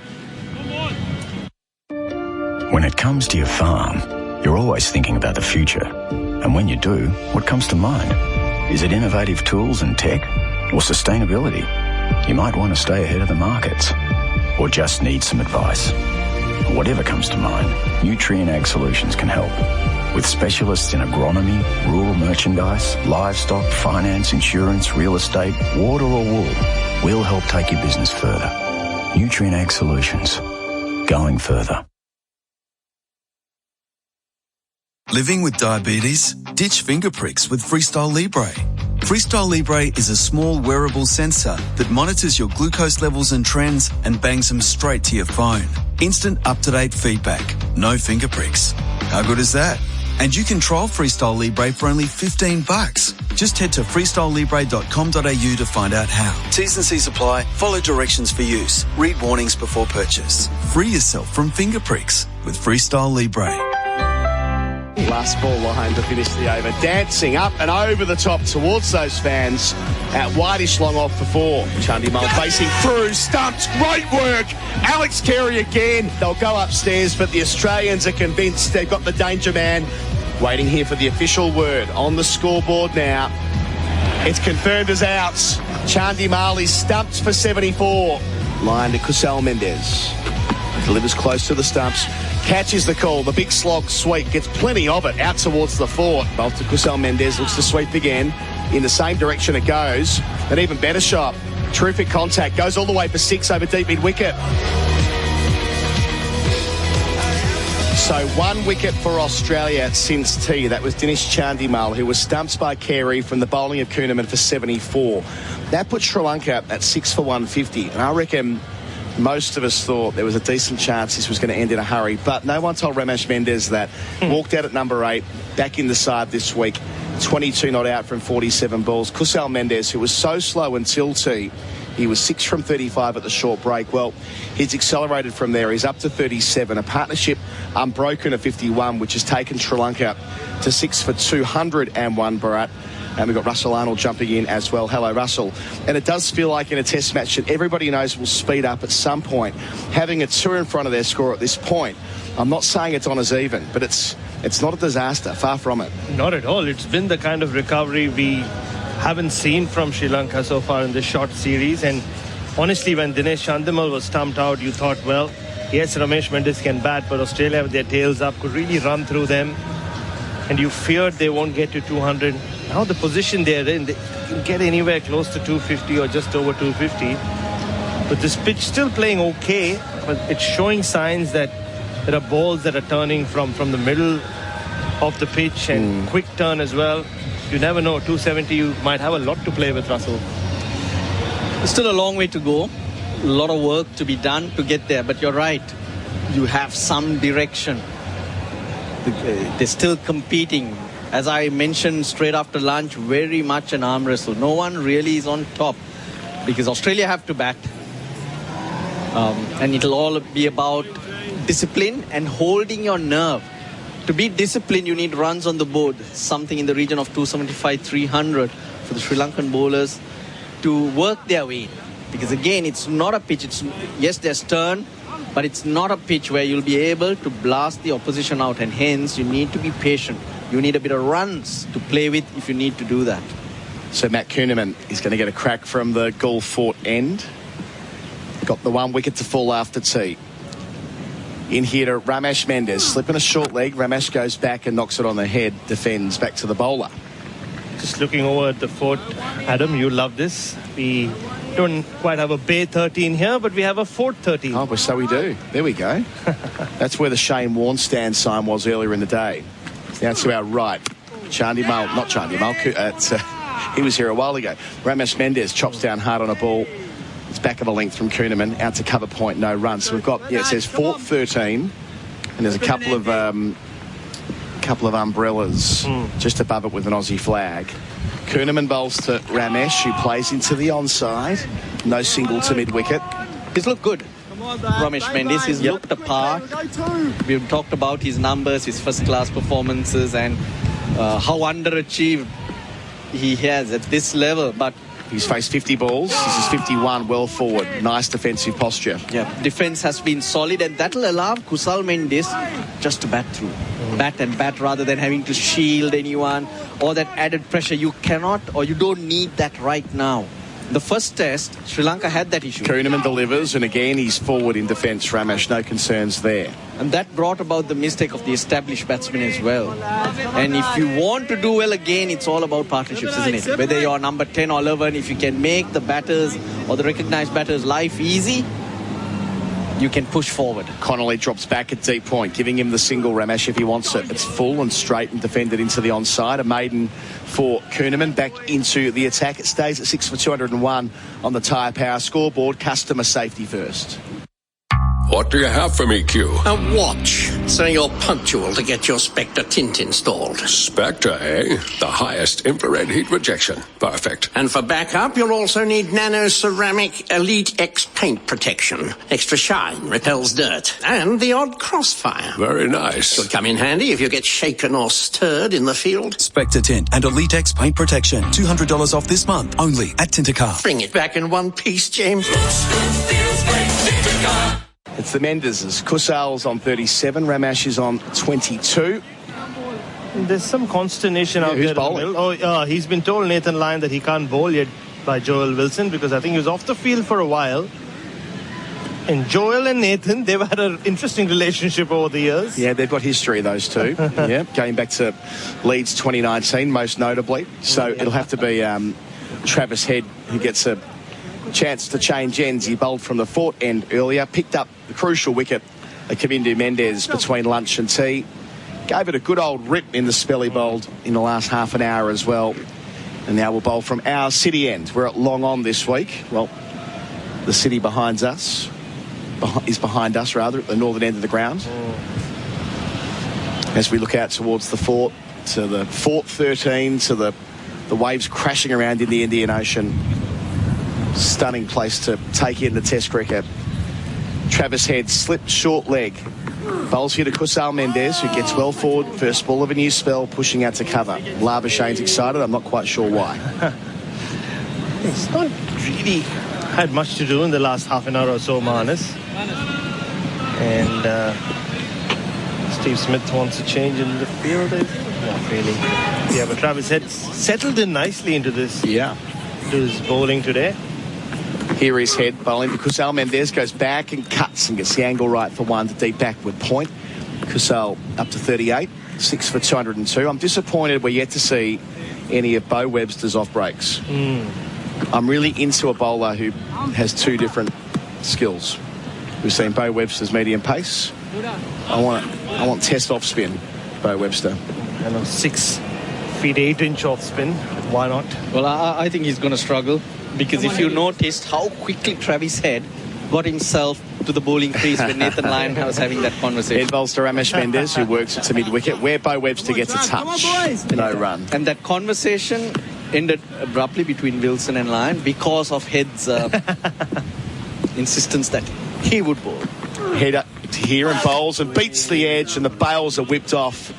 S12: When it comes to your farm, you're always thinking about the future. And when you do, what comes to mind? Is it innovative tools and tech or sustainability? You might want to stay ahead of the markets or just need some advice. Whatever comes to mind, Nutrien Ag Solutions can help. With specialists in agronomy, rural merchandise, livestock, finance, insurance, real estate, water or wool, we'll help take your business further. Nutrien Ag Solutions. Going further.
S3: Living with diabetes? Ditch finger pricks with Freestyle Libre. Freestyle Libre is a small wearable sensor that monitors your glucose levels and trends and bangs them straight to your phone. Instant up-to-date feedback. No finger pricks. How good is that? And you can trial Freestyle Libre for only $15. Just head to freestylelibre.com.au to find out how. T's and C's apply. Follow directions for use. Read warnings before purchase. Free yourself from finger pricks with Freestyle Libre.
S10: Last ball line to finish the over. Dancing up and over the top towards those fans. At wideish long off for 4. Chandimal facing through. Stumps. Great work. Alex Carey again. They'll go upstairs, but the Australians are convinced they've got the danger man. Waiting here for the official word on the scoreboard now. It's confirmed as outs. Chandimal is stumped for 74. Line to Kusal Mendez. Delivers close to the stumps. Catches the call. The big slog sweep. Gets plenty of it out towards the fort. Both to Kusal Mendez. Looks to sweep again. In the same direction it goes. An even better shot. Terrific contact. Goes all the way for 6 over deep mid-wicket. So 1 wicket for Australia since tea. That was Dinesh Chandimal, who was stumped by Carey from the bowling of Kuhnemann for 74. That put Sri Lanka at 6 for 150. And I reckon most of us thought there was a decent chance this was going to end in a hurry, but no one told Ramesh Mendez that. Walked out at number 8, back in the side this week. 22 not out from 47 balls. Kusal Mendez, who was so slow until tea, he was 6 from 35 at the short break. Well, he's accelerated from there. He's up to 37. A partnership unbroken of 51, which has taken Sri Lanka to 6 for 201, Bharat. And we've got Russell Arnold jumping in as well. Hello, Russell. And it does feel like in a test match that everybody knows will speed up at some point. Having a 2 in front of their score at this point, I'm not saying it's on as even, but it's not a disaster. Far from it.
S17: Not at all. It's been the kind of recovery we haven't seen from Sri Lanka so far in this short series. And honestly, when Dinesh Chandimal was stumped out, you thought, well, yes, Ramesh Mendes can bat, but Australia with their tails up could really run through them. And you feared they won't get to 200. Now the position they're in, they can get anywhere close to 250 or just over 250. But this pitch still playing okay, but it's showing signs that there are balls that are turning from the middle of the pitch and quick turn as well. You never know, 270, you might have a lot to play with, Russell.
S18: Still a long way to go. A lot of work to be done to get there, but you're right. You have some direction. They're still competing. As I mentioned straight after lunch, very much an arm wrestle. No one really is on top because Australia have to bat. And it'll all be about discipline and holding your nerve. To be disciplined, you need runs on the board, something in the region of 275, 300 for the Sri Lankan bowlers to work their way in. Because again, it's not a pitch. Yes, there's turn, but it's not a pitch where you'll be able to blast the opposition out, and hence you need to be patient. You need a bit of runs to play with if you need to do that.
S10: So Matt Kuhnemann is going to get a crack from the Gaul Fort end. Got the 1 wicket to fall after tea. In here to Ramesh Mendes, slipping a short leg. Ramesh goes back and knocks it on the head, defends back to the bowler.
S17: Just looking over at the fort, Adam, you love this. We don't quite have a Bay 13 here, but we have a Fort 13.
S10: Oh, so we do. There we go. That's where the Shane Warne stand sign was earlier in the day. Now to our right, he was here a while ago. Ramesh Mendes chops down hard on a ball. It's back of a length from Kuhnemann, out to cover point, no run. So we've got, it says Fort 13, and there's a couple of umbrellas just above it with an Aussie flag. Kuhnemann bowls to Ramesh, who plays into the onside. No single to mid-wicket.
S18: He's looked good. Ramesh Mendes, he's looked apart. We've talked about his numbers, his first-class performances, and how underachieved he has at this level. But
S10: he's faced 50 balls. This is 51, well forward. Nice defensive posture.
S18: Yeah, defense has been solid, and that'll allow Kusal Mendes just to bat through. Bat and bat rather than having to shield anyone or that added pressure. You cannot or you don't need that right now. The first test, Sri Lanka had that issue.
S10: Kuhnemann delivers, and again he's forward in defence, Ramesh. No concerns there.
S18: And that brought about the mistake of the established batsmen as well. And if you want to do well again, it's all about partnerships, isn't it? Whether you're number 10 or 11, if you can make the batters or the recognised batters' life easy, you can push forward.
S10: Connolly drops back at deep point, giving him the single, Ramesh, if he wants it. It's full and straight and defended into the onside. A maiden for Kuhnemann. Back into the attack. It stays at 6 for 201 on the Tyre Power scoreboard. Customer safety first.
S6: What do you have for me, Q?
S16: A watch, so you're punctual to get your Spectre tint installed.
S6: Spectre, eh? The highest infrared heat rejection. Perfect.
S16: And for backup, you'll also need Nano Ceramic Elite X paint protection. Extra shine, repels dirt, and the odd crossfire.
S6: Very nice.
S16: Could come in handy if you get shaken or stirred in the field.
S3: Spectre Tint and Elite X paint protection. $200 off this month, only at Tintercar.
S16: Bring it back in one piece, James.
S10: It's the Mendeses. Kusal's on 37. Ramesh is on 22.
S17: There's some consternation out
S10: who's
S17: there.
S10: bowling?
S17: He's been told, Nathan Lyon, that he can't bowl yet by Joel Wilson because I think he was off the field for a while. And Joel and Nathan, they've had an interesting relationship over the years.
S10: Yeah, they've got history, those two. Yeah, going back to Leeds 2019, most notably. So it'll have to be Travis Head who gets a chance to change ends. He bowled from the Fort end earlier, picked up the crucial wicket of Kavindu Mendes between lunch and tea. Gave it a good old rip in the spell he bowled in the last half an hour as well. And now we'll bowl from our city end. We're at Long On this week. Well, the city behind us, is behind us rather, at the northern end of the ground. As we look out towards the Fort, to the Fort 13, to the waves crashing around in the Indian Ocean. Stunning place to take in the Test cricket. Travis Head slipped short leg. Bowls here to Kusal Mendes, who gets well forward. First ball of a new spell, pushing out to cover. Labuschane's excited. I'm not quite sure why.
S17: It's not really had much to do in the last half an hour or so, Manas. And Steve Smith wants to change in the field. Not really. Yeah, but Travis Head settled in nicely into this.
S10: Yeah.
S17: To his bowling today.
S10: Here is head bowling because Al Mendez goes back and cuts and gets the angle right for one to deep backward point. Kusal up to 38, 6 for 202. I'm disappointed we're yet to see any of Beau Webster's off breaks. I'm really into a bowler who has two different skills. We've seen Beau Webster's medium pace. I want test off spin, Beau Webster.
S17: I know, 6 feet 8 inch off spin. Why not?
S18: Well, I think he's going to struggle because if you noticed how quickly Travis Head got himself to the bowling crease when Nathan Lyon was having that conversation.
S10: Head bowls to Ramesh Mendez, who works it to mid-wicket, where Beau Webster gets a touch. No run.
S18: And that conversation ended abruptly between Wilson and Lyon because of Head's insistence that he would bowl.
S10: Head up here and bowls and beats the edge, and the bails are whipped off.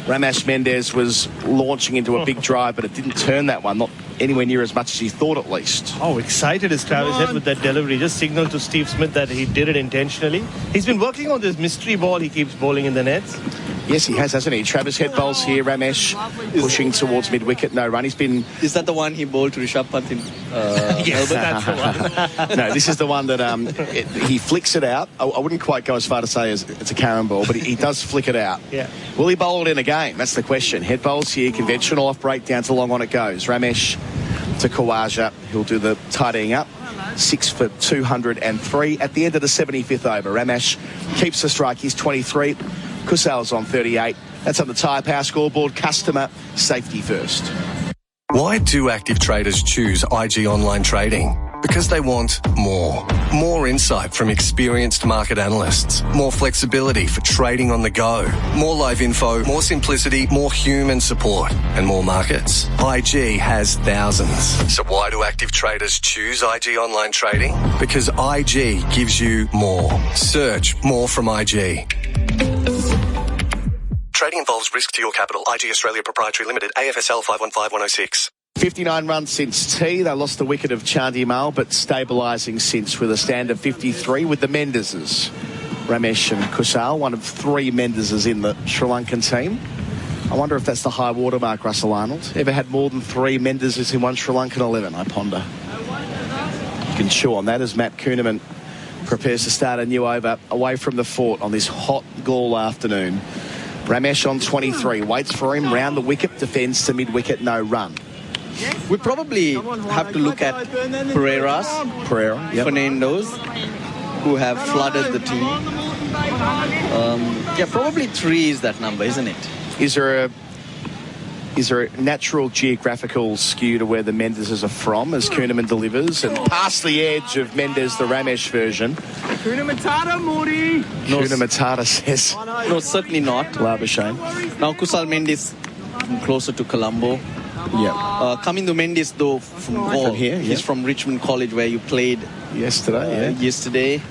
S10: Ramesh Mendez was launching into a big drive, but it didn't turn that one, not anywhere near as much as he thought at least.
S17: How excited is Travis Head with that delivery? Just signaled to Steve Smith that he did it intentionally. He's been working on this mystery ball he keeps bowling in the nets.
S10: Yes, he has, hasn't he? Travis Head bowls here, Ramesh pushing towards mid-wicket, no run. He's been...
S18: Is that the one he bowled to Rishabh Pant in
S10: yes,
S18: Melbourne?
S10: that's the one. No, this is the one that he flicks it out. I wouldn't quite go as far to say as it's a carom ball, but he does flick it out.
S17: Yeah.
S10: Will he bowl it in a game? That's the question. Head bowls here, conventional off break down to long on it goes. Ramesh to Khawaja, who'll do the tidying up. 6 for 203 at the end of the 75th over. Ramesh keeps the strike. He's 23. Kusal's on 38. That's on the Tyre Power scoreboard. Customer safety first.
S4: Why do active traders choose IG Online Trading? Because they want more. More insight from experienced market analysts. More flexibility for trading on the go. More live info, more simplicity, more human support, and more markets. IG has thousands. So why do active traders choose IG Online Trading? Because IG gives you more. Search more from IG. Trading involves risk to your capital. IG Australia Proprietary Limited, AFSL 515106.
S10: 59 runs since tea. They lost the wicket of Chandimal, but stabilising since with a stand of 53 with the Mendezes. Ramesh and Kusal, one of 3 Mendezes in the Sri Lankan team. I wonder if that's the high watermark, Russell Arnold. Ever had more than 3 Mendezes in one Sri Lankan 11, I ponder. You can chew on that as Matt Kuhneman prepares to start a new over away from the fort on this hot Gaul afternoon. Ramesh on 23, waits for him, round the wicket, defends to mid-wicket, no run.
S18: We probably have to look at Pereira,
S10: yep.
S18: Fernando's, who have flooded the team. Yeah, probably 3 is that number, isn't it?
S10: Is there a natural geographical skew to where the Mendezes are from as Kuhneman delivers and past the edge of Mendez, the Ramesh version?
S15: Kuna Matata, Mori.
S10: Kuna Matata says.
S18: No, certainly not.
S10: Labuschagne.
S18: Now Kusal Mendis closer to Colombo.
S10: Yeah.
S18: Coming to Mendis though from Gaul.
S10: Here,
S18: He's from Richmond College where you played yesterday.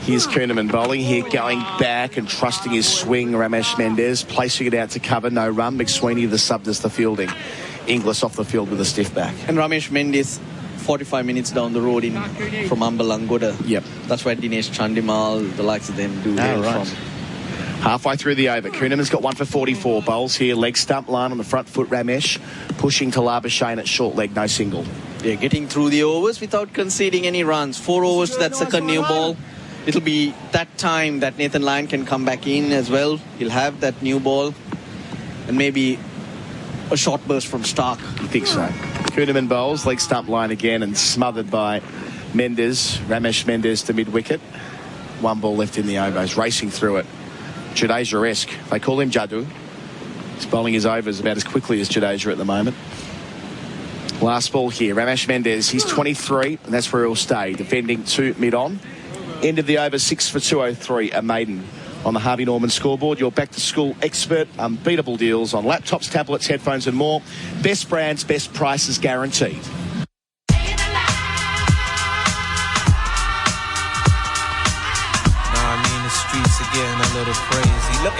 S10: Here's Kuhneman bowling here, going back and trusting his swing. Ramesh Mendez placing it out to cover, no run. McSweeney, the sub, does the fielding. Inglis off the field with a stiff back.
S18: And Ramesh Mendez, 45 minutes down the road from Ambalangoda.
S10: Yep.
S18: That's where Dinesh Chandimal, the likes of them, do
S10: right.
S18: from.
S10: Halfway through the over, Kuhneman's got 1 for 44. Bowls here, leg stump line on the front foot. Ramesh pushing to Labuschagne at short leg, no single.
S18: Yeah, getting through the overs without conceding any runs. 4 overs to that second new ball. It'll be that time that Nathan Lyon can come back in as well. He'll have that new ball and maybe a short burst from Stark.
S10: You think so? Kuhneman bowls, leg stump line again and smothered by Mendez. Ramesh Mendez to mid-wicket. 1 ball left in the overs, racing through it. Jadeja-esque. They call him Jadu. He's bowling his overs about as quickly as Jadeja at the moment. Last ball here, Ramesh Mendez. He's 23, and that's where he'll stay. Defending to mid-on. End of the over, 6 for 203, a maiden on the Harvey Norman scoreboard. Your back-to-school expert, unbeatable deals on laptops, tablets, headphones and more. Best brands, best prices guaranteed.
S7: Streets are getting a little crazy. Look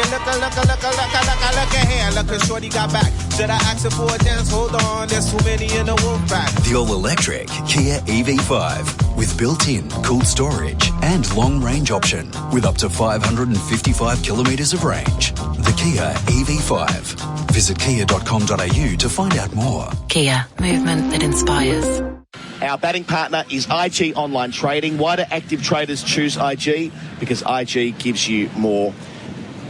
S7: here. Look, shorty got back. Should I ask her for a dance? Hold on, there's too many in the wolf pack.
S8: The all-electric Kia EV5 with built-in cooled storage and long-range option with up to 555 kilometres of range. The Kia EV5. Visit kia.com.au to find out more.
S2: Kia, movement that inspires.
S10: Our batting partner is IG Online Trading. Why do active traders choose IG? Because IG gives you more.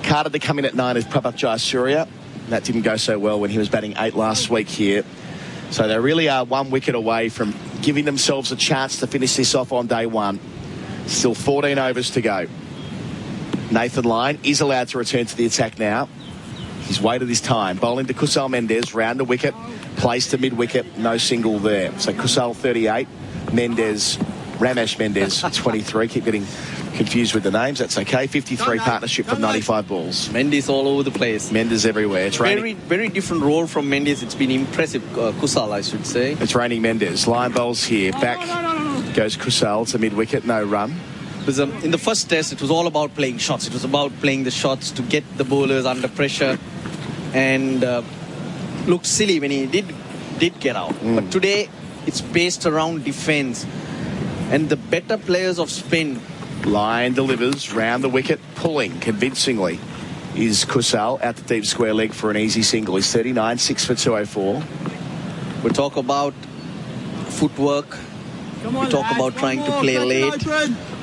S10: Carded to come in at 9 is Prabhat Jayasuriya. That didn't go so well when he was batting 8 last week here. So they really are 1 wicket away from giving themselves a chance to finish this off on day 1. Still 14 overs to go. Nathan Lyon is allowed to return to the attack now. He's waited his time. Bowling to Kusal Mendis, round the wicket, placed to mid-wicket, no single there. So Kusal 38, Ramesh Mendis 23. Keep getting confused with the names. That's okay. 53 partnership from 95 balls.
S18: Mendes all over the place.
S10: Mendes everywhere. It's raining.
S18: Very different role from Mendes. It's been impressive. Kusal, I should say.
S10: It's raining Mendes. Line bowls here. Back goes Kusal to mid-wicket. No run.
S18: Because in the first test, it was all about playing shots. It was about playing the shots to get the bowlers under pressure. And looked silly when he did get out. But today, it's based around defense. And the better players of spin.
S10: Lyon delivers round the wicket, pulling convincingly is Kusal out the deep square leg for an easy single. He's 39, 6 for 204.
S18: We talk about footwork. We talk about trying to play late.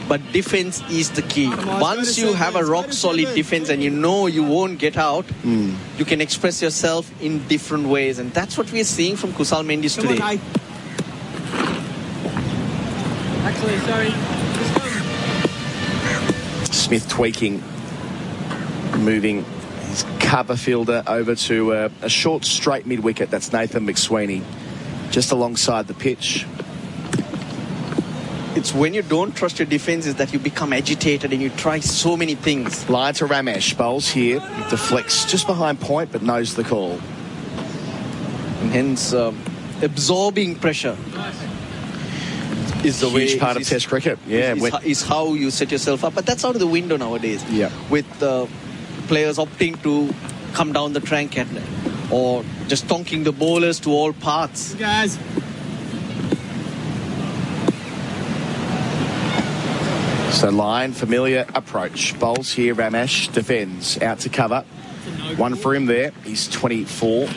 S18: But defense is the key. Once you have a rock-solid defense and you know you won't get out, you can express yourself in different ways. And that's what we're seeing from Kusal Mendis today.
S15: Actually, sorry.
S10: Smith tweaking, moving his cover fielder over to a short straight mid-wicket. That's Nathan McSweeney, just alongside the pitch.
S18: It's when you don't trust your defense is that you become agitated and you try so many things.
S10: Line to Ramesh. Bowls here. Deflects just behind point, but knows the call.
S18: And hence, absorbing pressure is the
S10: huge part of Test cricket. Yeah,
S18: is how you set yourself up. But that's out of the window nowadays.
S10: Yeah.
S18: With players opting to come down the track or just tonking the bowlers to all paths.
S15: Guys.
S10: So Lyon, familiar approach. Bowls here, Ramesh defends. Out to cover. One for him there. He's 24.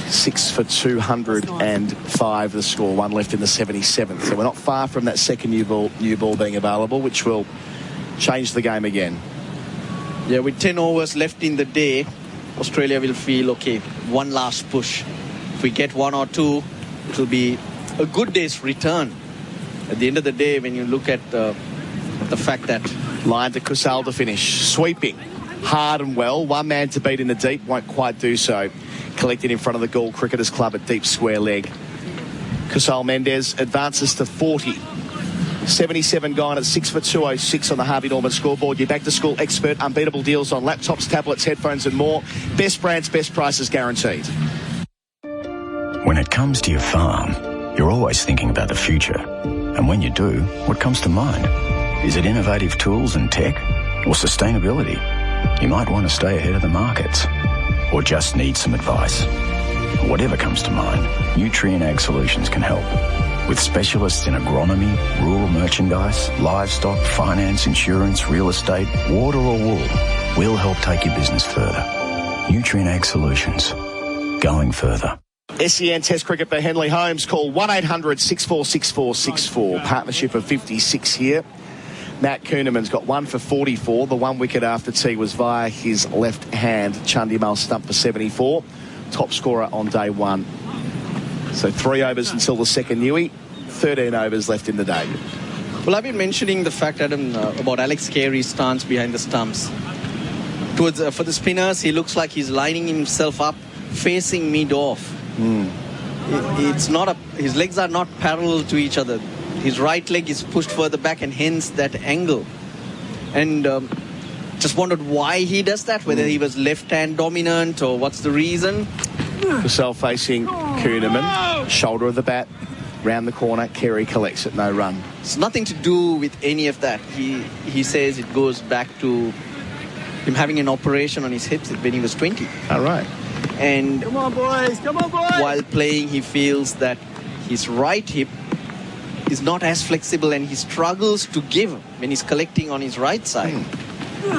S10: 6 for 205 the score. One left in the 77th. So we're not far from that second new ball being available, which will change the game again.
S18: Yeah, with 10 overs left in the day, Australia will feel, okay, one last push. If we get 1 or 2, it will be a good day's return. At the end of the day, when you look at the fact that...
S10: Line to Kusal to finish. Sweeping hard and well. One man to beat in the deep. Won't quite do so. Collected in front of the Gaul Cricketers Club at deep square leg. Kusal Mendis advances to 40. 77 gone at 6 for 206 on the Harvey Norman scoreboard. Your back to school expert, unbeatable deals on laptops, tablets, headphones and more. Best brands, best prices guaranteed.
S12: When it comes to your farm, you're always thinking about the future. And when you do, what comes to mind? Is it innovative tools and tech or sustainability? You might want to stay ahead of the markets or just need some advice. Whatever comes to mind, Nutrien Ag Solutions can help. With specialists in agronomy, rural merchandise, livestock, finance, insurance, real estate, water or wool, we'll help take your business further. Nutrien Ag Solutions. Going further.
S10: SEN Test Cricket for Henley Holmes. Call 1-800-646464. Partnership of 56 here. Matt Kuhneman's got 1 for 44. The 1 wicket after tea was via his left hand. Chandimal stump for 74. Top scorer on day 1. So 3 overs until the second Newey. 13 overs left in the day.
S18: Well, I've been mentioning the fact, Adam, about Alex Carey's stance behind the stumps. For the spinners, he looks like he's lining himself up, facing mid-off. His legs are not parallel to each other. His right leg is pushed further back and hence that angle. And just wondered why he does that, whether he was left-hand dominant or what's the reason.
S10: Kusal facing Kuhneman, shoulder of the bat, round the corner, Carey collects it, no run.
S18: It's nothing to do with any of that. He says it goes back to him having an operation on his hips when he was 20.
S10: All right.
S18: And
S15: come on, boys,
S18: while playing, he feels that his right hip is not as flexible and he struggles to give when he's collecting on his right side.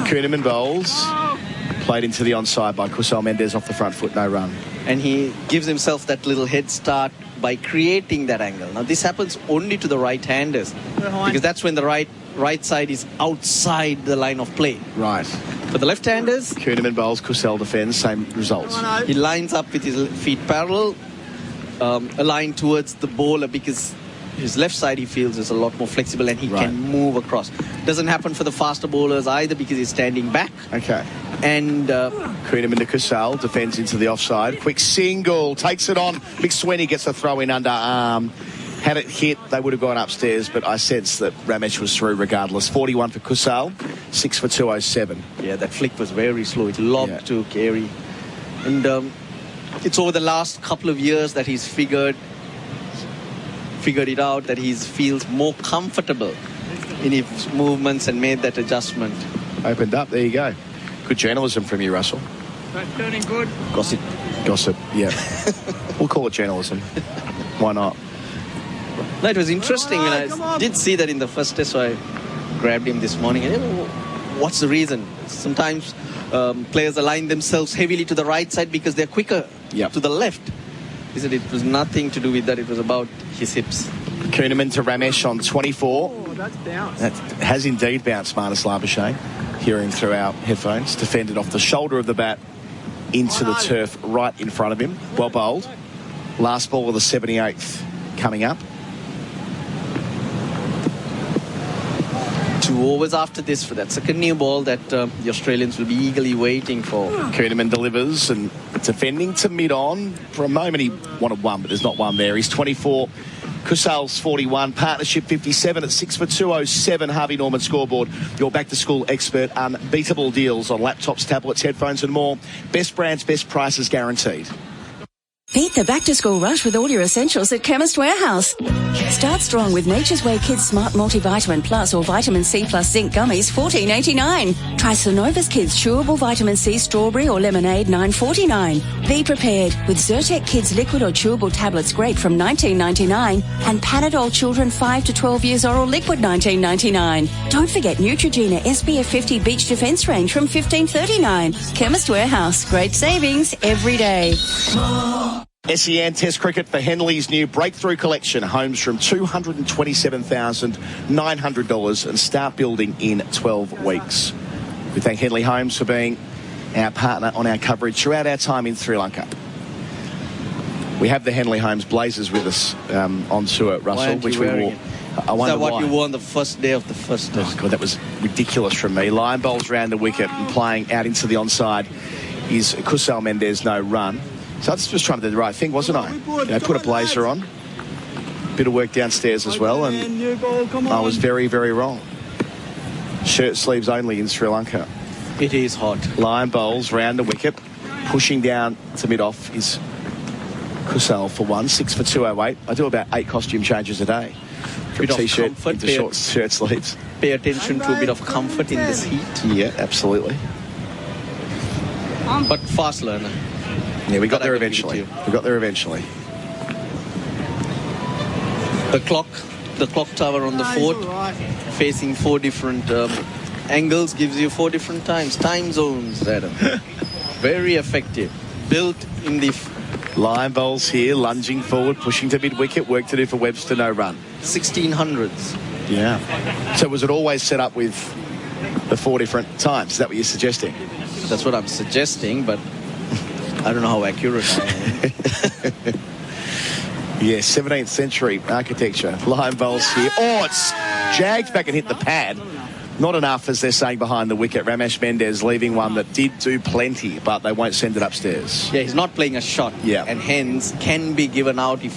S10: Kuhneman bowls, played into the onside by Kusal Mendis off the front foot, no run.
S18: And he gives himself that little head start by creating that angle. Now, this happens only to the right-handers because that's when the right side is outside the line of play.
S10: Right.
S18: For the left-handers,
S10: Kuhnemann bowls, Kusal defends, same results.
S18: he lines up with his feet parallel, aligned towards the bowler because his left side he feels is a lot more flexible and he can move across. Doesn't happen for the faster bowlers either because he's standing back.
S10: Okay.
S18: And
S10: Kuhnemann to Kusal, defends into the offside. Quick single, takes it on. McSweeney gets a throw in under arm. Had it hit, they would have gone upstairs, but I sense that Ramesh was through regardless. 41 for Kusal, 6 for 207.
S18: Yeah, that flick was very slow. It lobbed to Carey. And it's over the last couple of years that he's figured it out, that he feels more comfortable in his movements and made that adjustment.
S10: Opened up, there you go. Good journalism from you, Russell.
S15: That's turning good.
S10: Gossip, yeah. We'll call it journalism. Why not?
S18: No, it was interesting when I did see that in the first test, so I grabbed him this morning. And what's the reason? Sometimes players align themselves heavily to the right side because they're quicker to the left. He said it was nothing to do with that. It was about his hips.
S10: Kuhnemann to Ramesh on 24.
S15: Oh, that's bounced.
S10: That has indeed bounced, Marnus Labuschagne. Hear him through our headphones. Defended off the shoulder of the bat into the turf right in front of him. Well bowled. Last ball of the 78th coming up.
S18: 2 overs after this for that second new ball that the Australians will be eagerly waiting for.
S10: Kuhnemann delivers and defending to mid-on. For a moment he wanted one, but there's not one there. He's 24. Kusal's 41. Partnership 57 at 6 for 207. Harvey Norman scoreboard. Your back-to-school expert. Unbeatable deals on laptops, tablets, headphones and more. Best brands, best prices guaranteed.
S19: Beat the back-to-school rush with all your essentials at Chemist Warehouse. Start strong with Nature's Way Kids Smart Multivitamin Plus or Vitamin C Plus Zinc Gummies, $14.89. Try Synovus Kids Chewable Vitamin C Strawberry or Lemonade, $9.49. Be prepared with Zyrtec Kids Liquid or Chewable Tablets Grape from $19.99 and Panadol Children 5 to 12 years oral liquid, $19.99. Don't forget Neutrogena SPF 50 Beach Defense Range from $15.39. Chemist Warehouse, great savings every day.
S10: SEN Test Cricket for Henley's new Breakthrough Collection. Homes from $227,900 and start building in 12 weeks. We thank Henley Homes for being our partner on our coverage throughout our time in Sri Lanka. We have the Henley Homes Blazers with us on tour, Russell, which we wore. I wonder
S18: Is that what
S10: why.
S18: you wore on the first day of the first test?
S10: Oh, God, that was ridiculous from me. Line bowls round the wicket and playing out into the onside is Kusal Mendez, no run. So I was just trying to do the right thing, wasn't I? Put a blazer on. Bit of work downstairs as well, and I was very, very wrong. Shirt sleeves only in Sri Lanka.
S18: It is hot.
S10: Line bowls round the wicket. Pushing down to mid-off is Kusal for 1, 6 for 208. I do about 8 costume changes a day. From T-shirt into short shirt sleeves.
S18: Pay attention to a bit of comfort in this heat.
S10: Yeah, absolutely.
S18: But fast learner.
S10: Yeah, we got there eventually.
S18: The clock tower on the fort, facing 4 different angles, gives you 4 different time zones, Adam. Very effective. Built in the...
S10: Line bowls here, lunging forward, pushing to mid-wicket. Work to do for Webster, no run.
S18: 1600s.
S10: Yeah. So was it always set up with the 4 different times? Is that what you're suggesting?
S18: That's what I'm suggesting, but I don't know how accurate I am.
S10: Yeah, 17th century architecture. Line bowls here. Oh, it's jagged back and hit the pad. Not enough, as they're saying, behind the wicket. Ramesh Mendez leaving one that did do plenty, but they won't send it upstairs.
S18: Yeah, he's not playing a shot.
S10: Yeah.
S18: And hence can be given out if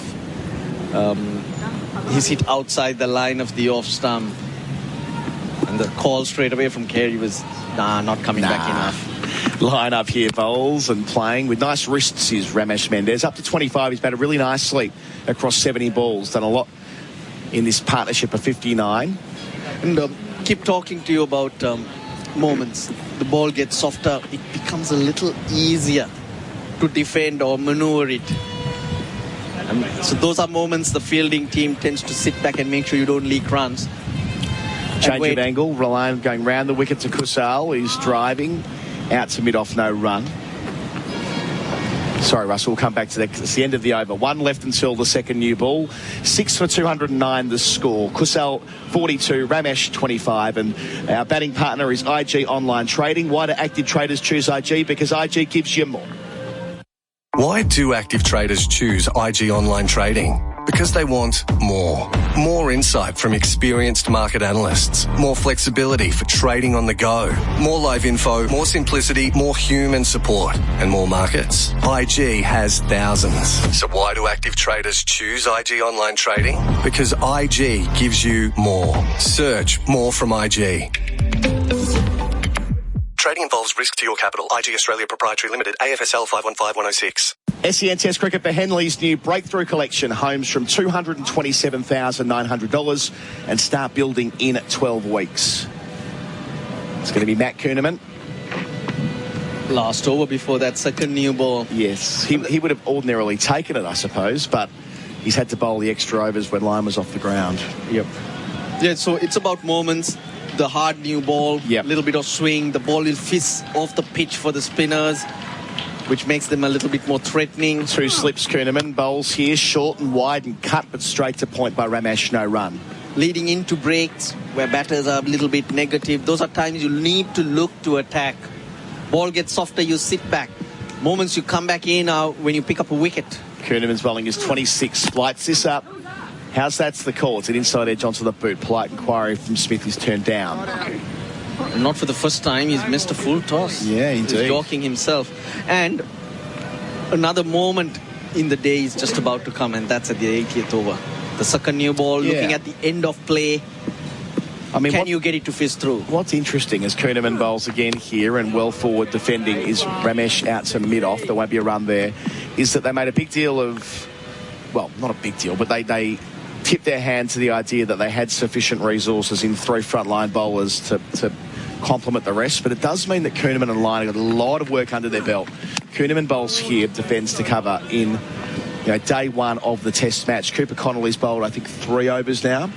S18: he's hit outside the line of the off stump. And the call straight away from Carey was, not coming back enough.
S10: Line up here, bowls and playing with nice wrists is Ramesh Mendez. Up to 25, he's batted really nicely across 70 balls. Done a lot in this partnership of 59.
S18: And keep talking to you about moments. The ball gets softer. It becomes a little easier to defend or maneuver it. So those are moments the fielding team tends to sit back and make sure you don't leak runs.
S10: Change of angle. Reliant going round the wicket to Kusal. He's driving out to mid-off, no run. Sorry, Russell, we'll come back to that 'cause it's the end of the over. 1 left until the second new ball. 6 for 209 the score. Kusal 42, Ramesh 25, and our batting partner is IG Online Trading. Why do active traders choose IG? Because IG gives you more.
S4: Why do active traders choose IG Online Trading? Because they want more. More insight from experienced market analysts. More flexibility for trading on the go. More live info, more simplicity, more human support, and more markets. IG has thousands. So why do active traders choose IG Online Trading? Because IG gives you more. Search more from IG. Trading involves risk to your capital. IG Australia Proprietary Limited, AFSL 515106.
S10: SEN Test Cricket for Henley's new Breakthrough Collection, homes from $227,900 and start building in 12 weeks. It's going to be Matt Kuhneman.
S18: Last over before that second new ball.
S10: Yes, he would have ordinarily taken it, I suppose, but he's had to bowl the extra overs when Lyon was off the ground.
S18: Yep. Yeah, so it's about moments. The hard new ball, a little bit of swing. The ball will fizz off the pitch for the spinners, which makes them a little bit more threatening.
S10: 2 slips, Kuhneman. Bowls here, short and wide and cut, but straight to point by Ramesh, no run.
S18: Leading into breaks, where batters are a little bit negative, those are times you need to look to attack. Ball gets softer, you sit back. Moments you come back in are when you pick up a wicket.
S10: Kuhneman's bowling is 26. Lights this up. How's that's the call? It's an inside edge onto the boot. Polite inquiry from Smith is turned down.
S18: Not for the first time, he's missed a full toss.
S10: Yeah, indeed.
S18: He's jockeying himself. And another moment in the day is just about to come, and that's at the 80th over. The second new ball, looking at the end of play.
S10: I mean,
S18: can you get it to fizz through?
S10: What's interesting as Kuhneman bowls again here and well forward defending is Ramesh out to mid-off. There won't be a run there. Is that they made a big deal of, well, not a big deal, but they tipped their hand to the idea that they had sufficient resources in 3 frontline bowlers to complement the rest. But it does mean that Kuhneman and Lyon have got a lot of work under their belt. Kuhneman bowls here, defends to cover in day 1 of the test match. Cooper Connolly's bowled, I think, 3 overs now.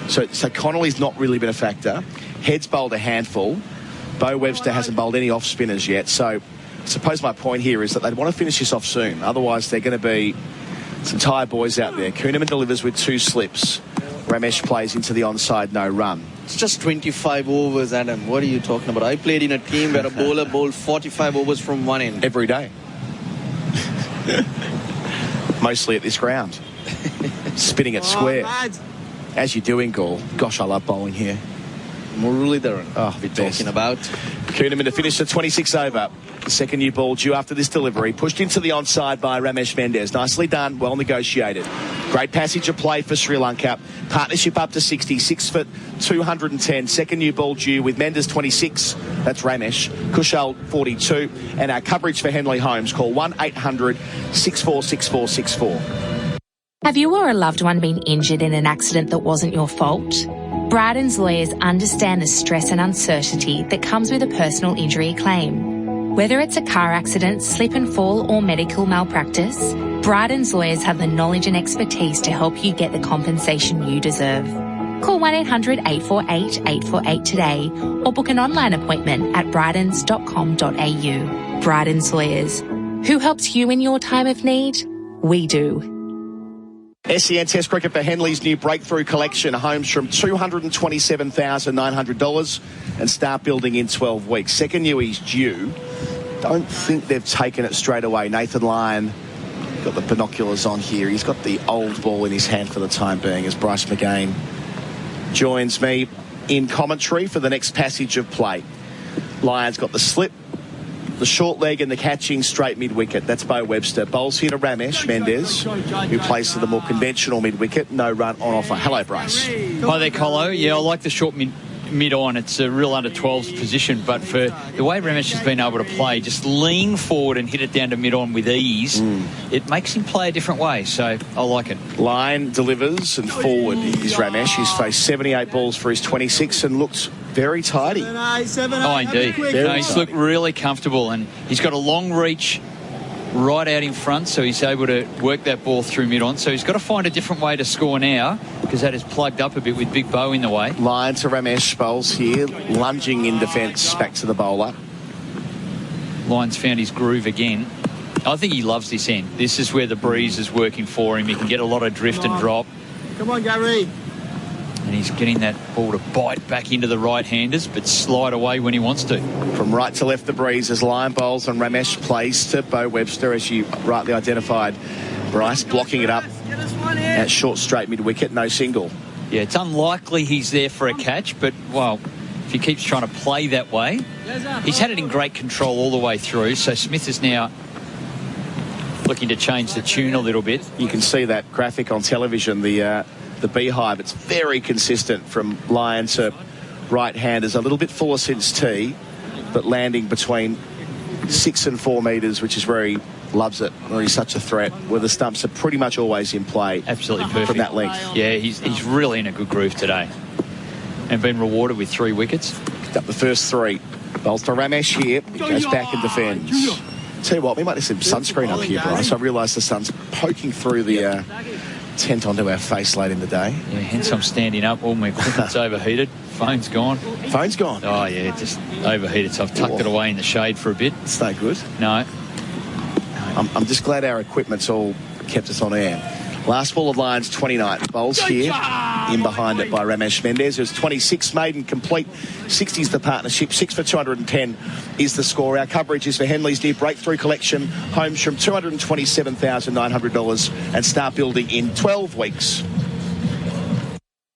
S10: So Connolly's not really been a factor. Head's bowled a handful. Bo Webster hasn't bowled any off spinners yet. So I suppose my point here is that they want to finish this off soon. Otherwise, they're going to be some tired boys out there. Kuhneman delivers with 2 slips. Ramesh plays into the onside, no run.
S18: It's just 25 overs, Adam. What are you talking about? I played in a team where a bowler bowled 45 overs from one end.
S10: Every day. Mostly at this ground. Spinning it square. As you do in Gaul. Gosh, I love bowling here.
S18: Muralidharan.
S10: Oh,
S18: we're talking about.
S10: Kuhneman to finish the 26 over. The second new ball due after this delivery. Pushed into the onside by Ramesh Mendez. Nicely done. Well negotiated. Great passage of play for Sri Lanka. Partnership up to 60. 6 foot 210. Second new ball due with Mendez 26. That's Ramesh. Kushal 42. And our coverage for Henley Homes. Call 1-800-646464.
S20: Have you or a loved one been injured in an accident that wasn't your fault? Bryden's lawyers understand the stress and uncertainty that comes with a personal injury claim. Whether it's a car accident, slip and fall, or medical malpractice, Bryden's lawyers have the knowledge and expertise to help you get the compensation you deserve. Call 1-800-848-848 today or book an online appointment at brydens.com.au. Bryden's lawyers. Who helps you in your time of need? We do.
S10: SEN Test Cricket for Henley's new Breakthrough Collection, homes from $227,900 and start building in 12 weeks. Second new is due. Don't think they've taken it straight away. Nathan Lyon got the binoculars on here. He's got the old ball in his hand for the time being as Bryce McGain joins me in commentary for the next passage of play. Lyon's got the slip, the short leg and the catching straight mid-wicket. That's Bo Webster. Bowls here to Ramesh Mendez, who plays to the more conventional mid-wicket. No run on offer. Hello, Bryce.
S11: Hi there, Colo. Yeah, I like the short mid-on. It's a real under-12s position, but for the way Ramesh has been able to play, just lean forward and hit it down to mid-on with ease, it makes him play a different way, so I like it.
S10: Line delivers and forward is Ramesh. He's faced 78 balls for his 26 and looked very tidy.
S11: Oh, indeed. He's looked really comfortable, and he's got a long reach right out in front, so he's able to work that ball through mid-on. So he's got to find a different way to score now, because that is plugged up a bit with Big Bo in the way.
S10: Line to Ramesh, bowls here, lunging in defence, back to the bowler.
S11: Lyon's found his groove again. I think he loves this end. This is where the breeze is working for him. He can get a lot of drift and drop.
S15: Come on, Gary.
S11: And he's getting that ball to bite back into the right-handers, but slide away when he wants to.
S10: From right to left, the breeze as Lion bowls and Ramesh plays to Bo Webster, as you rightly identified. Bryce blocking it up at short straight mid-wicket, no single.
S11: Yeah, it's unlikely he's there for a catch, but, well, if he keeps trying to play that way, he's had it in great control all the way through, so Smith is now looking to change the tune a little bit.
S10: You can see that graphic on television, the beehive. It's very consistent from Lion to right-handers. A little bit fuller since tee, but landing between 6 and 4 metres, which is where he loves it, where he's such a threat, where the stumps are pretty much always in play.
S11: Absolutely perfect.
S10: From that length.
S11: Yeah, he's really in a good groove today. And been rewarded with 3 wickets.
S10: Picked up the first 3. Bowls to Ramesh here. He goes back and defends. Tell you what, we might need some sunscreen up here, Bryce. I realise the sun's poking through the tent onto our face late in the day.
S11: Yeah, hence I'm standing up. All my equipment's overheated. Phone's gone.
S10: Phone's gone?
S11: Oh, yeah, just overheated. So I've tucked it away in the shade for a bit.
S10: It's no good.
S11: No.
S10: I'm just glad our equipment's all kept us on air. Last ball of Lions, 29. Bowls here, in behind it by Ramesh Mendez. It was 26 maiden complete. 60's the partnership. 6 for 210 is the score. Our coverage is for Henley's new breakthrough collection. Homes from $227,900 and start building in 12 weeks.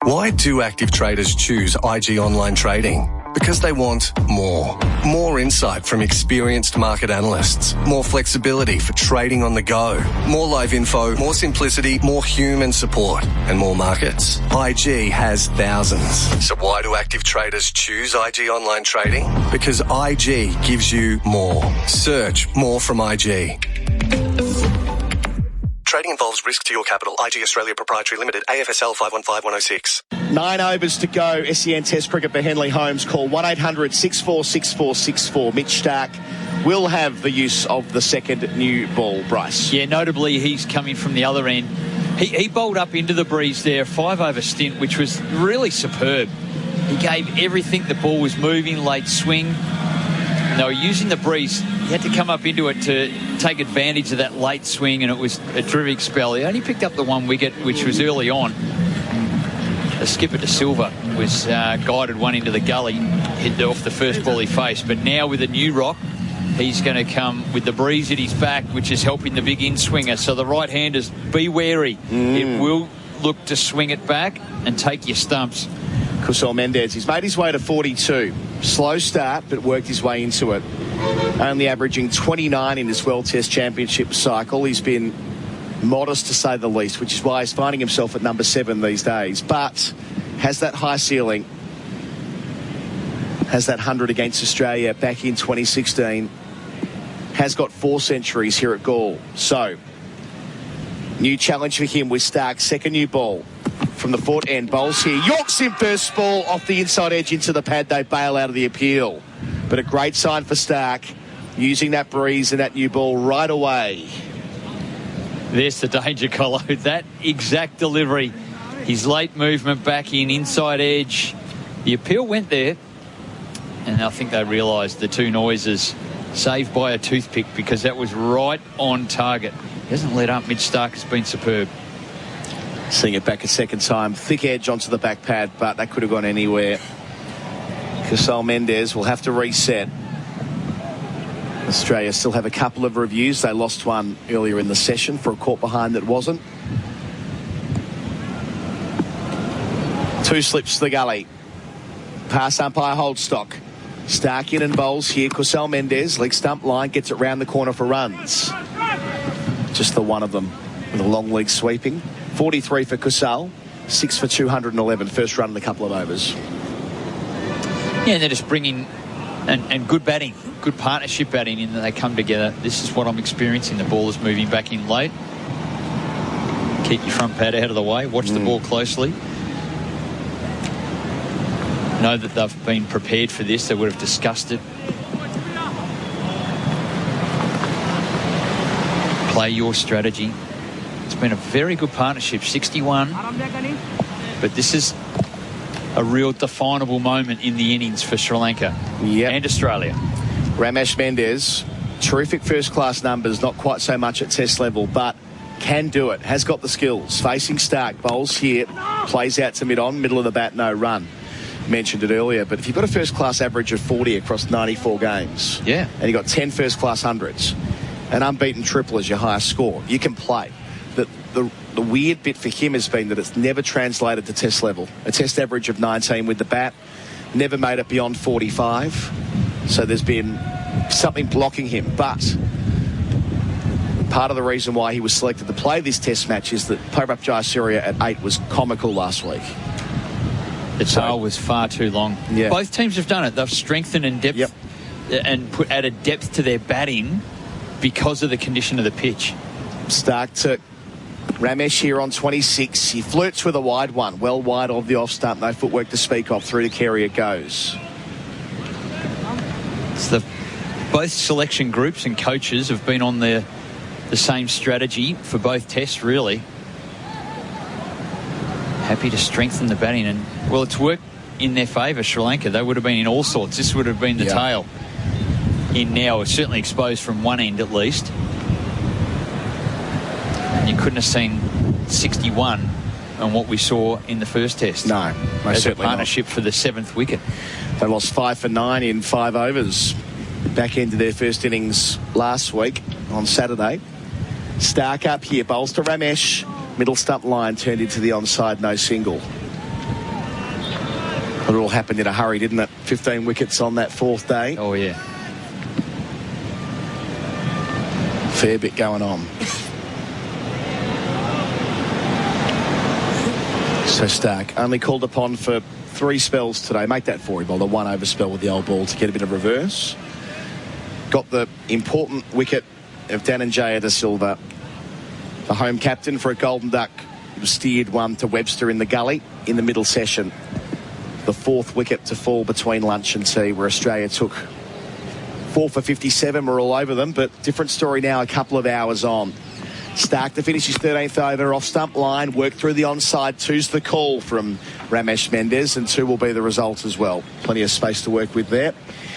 S4: Why do active traders choose IG Online Trading? Because they want more. More insight from experienced market analysts. More flexibility for trading on the go. More live info, more simplicity, more human support, and more markets. IG has thousands. So why do active traders choose IG Online Trading? Because IG gives you more. Search more from IG. Trading involves risk to your capital. IG Australia Proprietary Limited, AFSL 515106.
S10: 9 overs to go. SEN Test Cricket for Henley Holmes. Call 1-800-646464. Mitch Stark will have the use of the second new ball, Bryce.
S11: Yeah, notably he's coming from the other end. He bowled up into the breeze there, 5-over stint, which was really superb. He gave everything. The ball was moving, late swing. They were using the breeze. He had to come up into it to take advantage of that late swing, and it was a terrific spell. He only picked up the 1 wicket, which was early on. The skipper De Silva was guided one into the gully, hit off the first ball he faced. But now with a new rock, he's going to come with the breeze at his back, which is helping the big in-swinger. So the right-handers, be wary. It will look to swing it back and take your stumps.
S10: Kusal Mendez, he's made his way to 42. Slow start, but worked his way into it. Only averaging 29 in this World Test Championship cycle. He's been modest, to say the least, which is why he's finding himself at number 7 these days. But has that high ceiling. Has that 100 against Australia back in 2016. Has got 4 centuries here at Gaul. So, new challenge for him with Stark. Second new ball from the foot end. Bowls here. Yorks in first ball off the inside edge into the pad. They bail out of the appeal. But a great sign for Stark, using that breeze and that new ball right away.
S11: There's the danger, Colo. That exact delivery. His late movement back in, inside edge. The appeal went there. And I think they realised the 2 noises saved by a toothpick, because that was right on target. He hasn't let up. Mitch Stark has been superb.
S10: Seeing it back a second time. Thick edge onto the back pad, but that could have gone anywhere. Kusal Mendez will have to reset. Australia still have a couple of reviews. They lost one earlier in the session for a caught behind that wasn't. 2 slips to the gully. Pass umpire Holdstock. Stark in and bowls here. Kusal Mendez, leg stump line, gets it round the corner for runs. Just the one of them with a long leg sweeping. 43 for Kusal, 6 for 211. First run in a couple of overs.
S11: Yeah, they're just bringing and good batting, good partnership batting in that they come together. This is what I'm experiencing. The ball is moving back in late. Keep your front pad out of the way. Watch the ball closely. Know that they've been prepared for this. They would have discussed it. Play your strategy. It's been a very good partnership, 61. But this is a real definable moment in the innings for Sri Lanka and Australia.
S10: Ramesh Mendez Terrific first-class numbers, not quite so much at test level, but can do it, has got the skills. Facing Stark, bowls here, plays out to mid-on, middle of the bat, no run. Mentioned it earlier, but if you've got a first-class average of 40 across 94 games, and you've got 10 first-class hundreds, an unbeaten triple as your highest score, you can play. The weird bit for him has been that it's never translated to test level. A test average of 19 with the bat, never made it beyond 45. So there's been something blocking him. But part of the reason why he was selected to play this test match is that Purab Jayasuriya at 8 was comical last week.
S11: The tail was far too long.
S10: Yeah.
S11: Both teams have done it. They've strengthened in depth and added depth to their batting because of the condition of the pitch.
S10: Stark to Ramesh here on 26. He flirts with a wide one. Well wide of the off stump. No footwork to speak of. Through to Carey it goes.
S11: It's both selection groups and coaches have been on the same strategy for both tests, really. Happy to strengthen the batting. And, well, it's worked in their favour, Sri Lanka. They would have been in all sorts. This would have been the tail. In now, it's certainly exposed from one end at least. You couldn't have seen 61 on what we saw in the first test.
S10: No, most certainly
S11: a partnership for the 7th wicket.
S10: They lost 5 for 9 in 5 overs. Back into their first innings last week on Saturday. Stark up here, bowls to Ramesh. Middle stump line turned into the onside, no single. It all happened in a hurry, didn't it? 15 wickets on that 4th day.
S11: Oh, yeah.
S10: Fair bit going on. So Stark only called upon for 3 spells today. Make that 4. He bowled a 1 over spell with the old ball to get a bit of reverse. Got the important wicket of Dhananjaya De Silva, the home captain for a Golden Duck. He was steered 1 to Webster in the gully in the middle session. The 4th wicket to fall between lunch and tea, where Australia took 4 for 57. We're all over them, but different story now a couple of hours on. Stark to finish his 13th over, off stump line, work through the onside. 2's the call from Ramesh Mendez, and 2 will be the result as well. Plenty of space to work with there.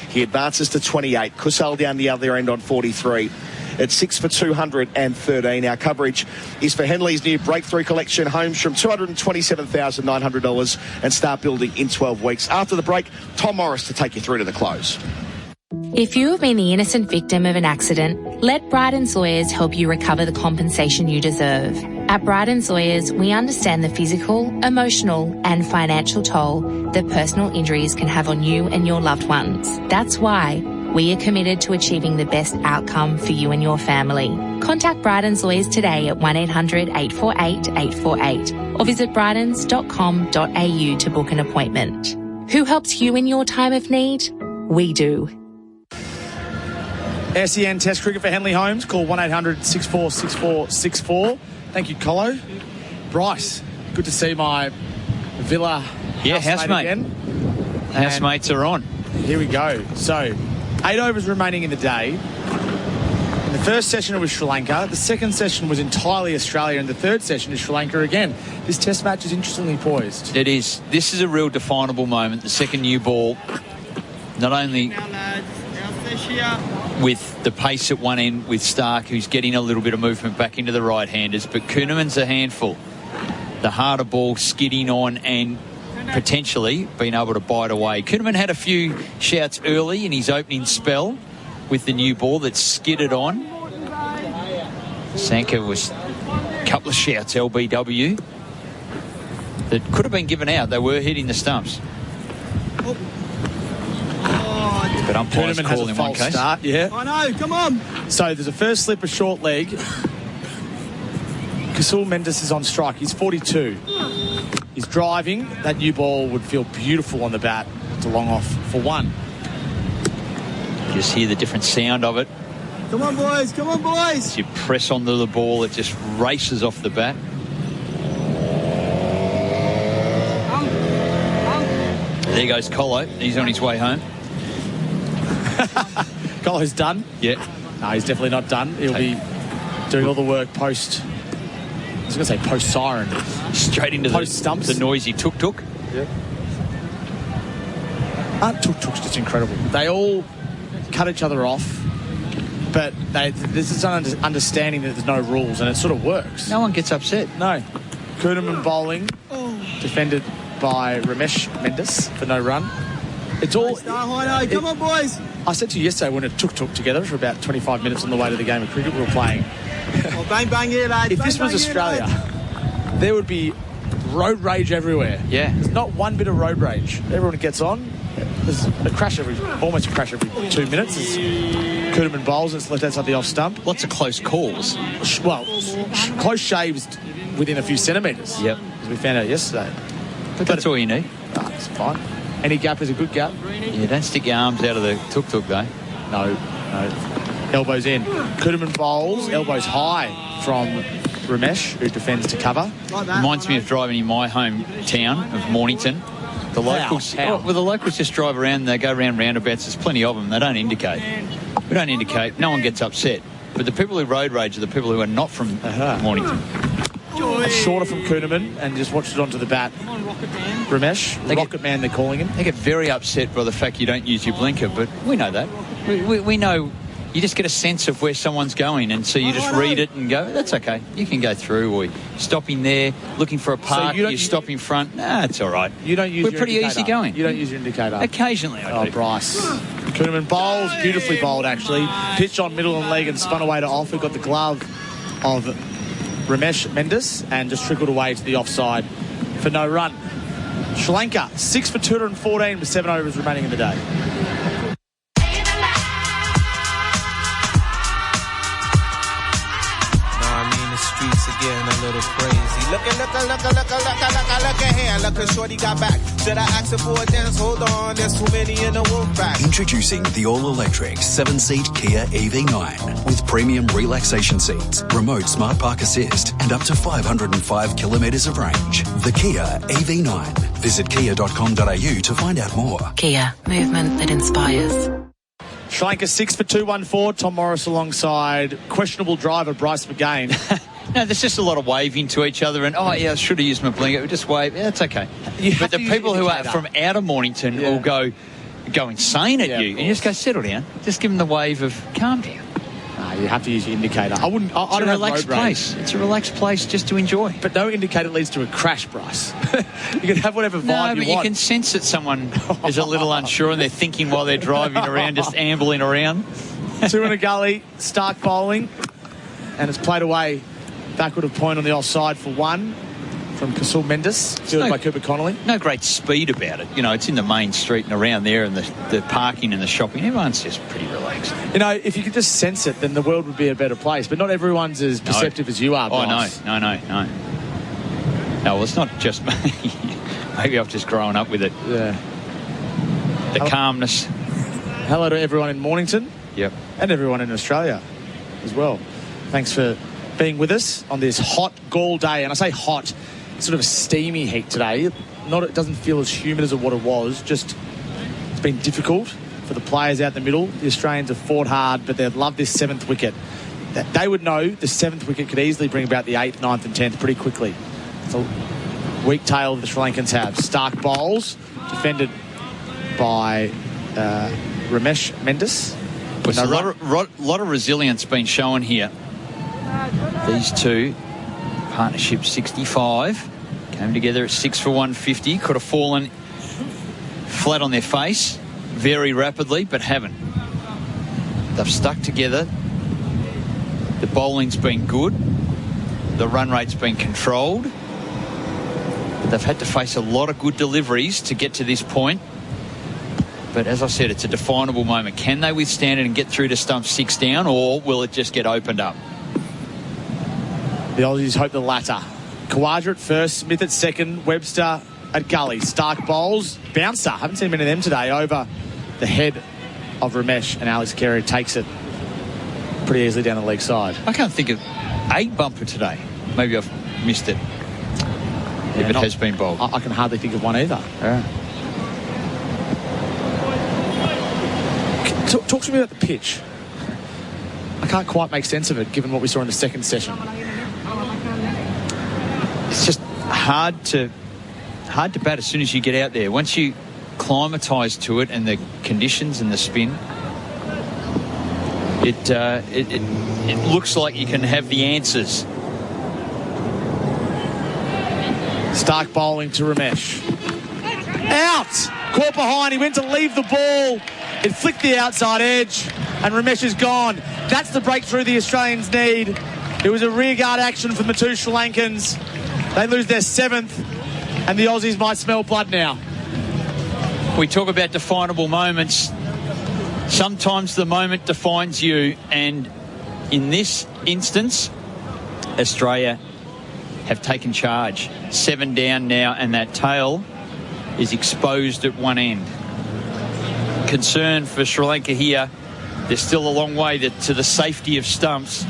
S10: He advances to 28. Kusal down the other end on 43. At 6 for 213. Our coverage is for Henley's new Breakthrough Collection, homes from $227,900, and start building in 12 weeks. After the break, Tom Morris to take you through to the close.
S20: If you have been the innocent victim of an accident, let Bryden's Lawyers help you recover the compensation you deserve. At Bryden's Lawyers, we understand the physical, emotional and financial toll that personal injuries can have on you and your loved ones. That's why we are committed to achieving the best outcome for you and your family. Contact Bryden's Lawyers today at 1-800-848-848 or visit brydens.com.au to book an appointment. Who helps you in your time of need? We do.
S9: SEN Test Cricket for Henley Holmes. Call 1-800-646464. Thank you, Colo. Bryce, good to see my Villa
S11: housemate
S9: again.
S11: Housemates are on.
S9: Here we go. So, 8 overs remaining in the day. In the first session, it was Sri Lanka. The second session was entirely Australia. And the third session is Sri Lanka again. This test match is interestingly poised.
S11: It is. This is a real definable moment. The second new ball, not only with the pace at one end with Stark, who's getting a little bit of movement back into the right-handers, but Kuhneman's a handful. The harder ball skidding on and potentially being able to bite away. Kuhneman had a few shouts early in his opening spell with the new ball that skidded on. Sanka was a couple of shouts, LBW, that could have been given out. They were hitting the stumps. But umpires call in one case.
S9: Start, yeah.
S15: I know, come on.
S9: So there's a first slip, a short leg. Kusal Mendes is on strike. He's 42. He's driving. That new ball would feel beautiful on the bat. It's a long off for 1.
S11: Just hear the different sound of it.
S15: Come on, boys. Come on, boys.
S11: As you press onto the ball, it just races off the bat. There goes Colo. He's on his way home.
S9: Colo's done?
S11: Yeah.
S9: No, he's definitely not done. He'll be doing all the work post... I was going to say post-siren.
S11: Straight into
S9: post-stumps.
S11: The noisy tuk-tuk.
S9: Yeah. Tuk-tuk's just incredible. They all cut each other off But this is an understanding that there's no rules, and it sort of works.
S11: No one gets upset.
S9: No. Kuhneman bowling, defended by Ramesh Mendes for no run. It's all...
S15: Come on, boys.
S9: I said to you yesterday when it took together for about 25 minutes on the way to the game of cricket we were playing.
S15: Oh, bang, bang here, lad.
S9: If this was Australia, there would be road rage everywhere.
S11: Yeah.
S9: There's not one bit of road rage. Everyone gets on. There's almost a crash every 2 minutes. As Kuhneman bowls, it's left outside the off stump.
S11: Lots of close calls.
S9: Well, close shaves within a few centimetres.
S11: Yep.
S9: As we found out yesterday.
S11: But that's all you need.
S9: It's fine. Any gap is a good gap.
S11: Yeah, don't stick your arms out of the tuk-tuk, though.
S9: No. Elbows in. Kuhneman bowls, elbows high from Ramesh, who defends to cover.
S11: Reminds me of driving in my hometown of Mornington. The locals, the locals just drive around. They go around roundabouts. There's plenty of them. They don't indicate. We don't indicate. No one gets upset. But the people who road rage are the people who are not from Mornington.
S9: Shorter from Kuhneman and just watched it onto the bat. Ramesh, Rocket Man, they're calling him.
S11: They get very upset by the fact you don't use your blinker, but we know that. We know. You just get a sense of where someone's going, and so you just read it and go, that's okay. You can go through, or stopping there, looking for a park, you stop in front. Nah, it's all right.
S9: You don't use
S11: We're pretty easy going.
S9: You don't use your indicator.
S11: Occasionally I do.
S9: Bryce. Kuhneman bowls, beautifully bowled actually. Pitched on middle and leg and spun away to off. We've got the glove of Ramesh Mendes and just trickled away to the offside for no run. Sri Lanka, 6 for 214 with 7 overs remaining in the day.
S7: Streets are getting a little crazy. Look here. Look, shorty got back. Should I ask her for a dance? Hold on, there's too many in the wolf pack.
S3: Introducing the all-electric 7-seat Kia EV9 with premium relaxation seats, remote smart park assist, and up to 505 kilometres of range. The Kia EV9. Visit kia.com.au to find out more.
S2: Kia, movement that inspires.
S9: Sri Lanka 6 for 214. Tom Morris alongside questionable driver Bryce McGain.
S11: No, there's just a lot of waving to each other and, I should have used my blinker. Just wave. Yeah, it's okay. But the people who are from out of Mornington will go insane at you. And you just go, settle down. Just give them the wave of calm down.
S9: You have to use your indicator. I don't
S11: have relaxed place. It's a relaxed place just to enjoy.
S9: But no indicator leads to a crash, Bryce. You can have whatever vibe
S11: you
S9: want.
S11: You can sense that someone is a little unsure and they're thinking while they're driving around, just ambling around.
S9: 2 in a gully, Stark bowling, and it's played away backward of point on the offside for 1 from Kasul Mendes, fielded by Cooper Connolly.
S11: No great speed about it. It's in the main street and around there and the parking and the shopping. Everyone's just pretty relaxed.
S9: If you could just sense it, then the world would be a better place. But not everyone's as perceptive as you are, Bryce.
S11: Oh, no. No, well, it's not just me. Maybe I've just grown up with it.
S9: Yeah.
S11: The calmness.
S9: Hello to everyone in Mornington.
S11: Yep.
S9: And everyone in Australia as well. Thanks for being with us on this hot gall day. And I say hot, sort of a steamy heat today. It doesn't feel as humid as what it was. Just it's been difficult for the players out the middle. The Australians have fought hard, but they've loved this 7th wicket. They would know the 7th wicket could easily bring about the 8th, 9th and 10th pretty quickly. It's a weak tail the Sri Lankans have. Stark bowls, defended by Ramesh Mendes.
S11: There's a lot of resilience being shown here. These two, partnership 65, came together at 6 for 150. Could have fallen flat on their face very rapidly, but haven't. They've stuck together. The bowling's been good. The run rate's been controlled. They've had to face a lot of good deliveries to get to this point. But as I said, it's a definable moment. Can they withstand it and get through to stump 6 down, or will it just get opened up?
S9: The Aussies hope the latter. Khawaja at first, Smith at second, Webster at gully. Stark bowls, bouncer. Haven't seen many of them today. Over the head of Ramesh, and Alex Carey takes it pretty easily down the leg side.
S11: I can't think of a bumper today. Maybe I've missed it. If it has been bowled.
S9: I can hardly think of one either.
S11: Yeah.
S9: Talk to me about the pitch. I can't quite make sense of it, given what we saw in the second session.
S11: It's just hard to bat as soon as you get out there. Once you acclimatise to it and the conditions and the spin, it looks like you can have the answers.
S9: Stark bowling to Ramesh. Out! Caught behind. He went to leave the ball. It flicked the outside edge, and Ramesh is gone. That's the breakthrough the Australians need. It was a rearguard action from the two Sri Lankans. They lose their 7th, and the Aussies might smell blood now.
S11: We talk about definable moments. Sometimes the moment defines you, and in this instance, Australia have taken charge. 7 down now, and that tail is exposed at one end. Concern for Sri Lanka here. There's still a long way to the safety of stumps.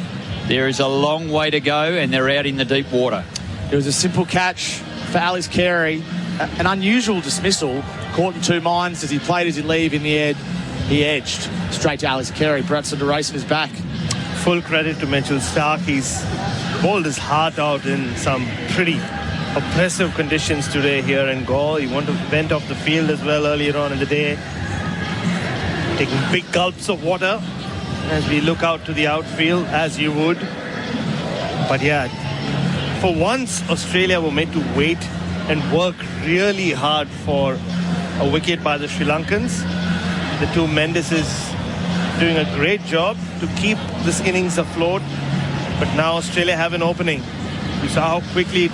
S11: There is a long way to go, and they're out in the deep water.
S9: It was a simple catch for Alex Carey. An unusual dismissal. Caught in two minds. As he played as he leave in the end, he edged straight to Alex Carey. Bharat Sundaresan is back.
S17: Full credit to Mitchell Starc. He's bowled his heart out in some pretty oppressive conditions today here in Galle. He went off the field as well earlier on in the day, taking big gulps of water as we look out to the outfield, as you would. But yeah, for once Australia were made to wait and work really hard for a wicket by the Sri Lankans. The two Mendises doing a great job to keep this innings afloat. But now Australia have an opening. You saw how quickly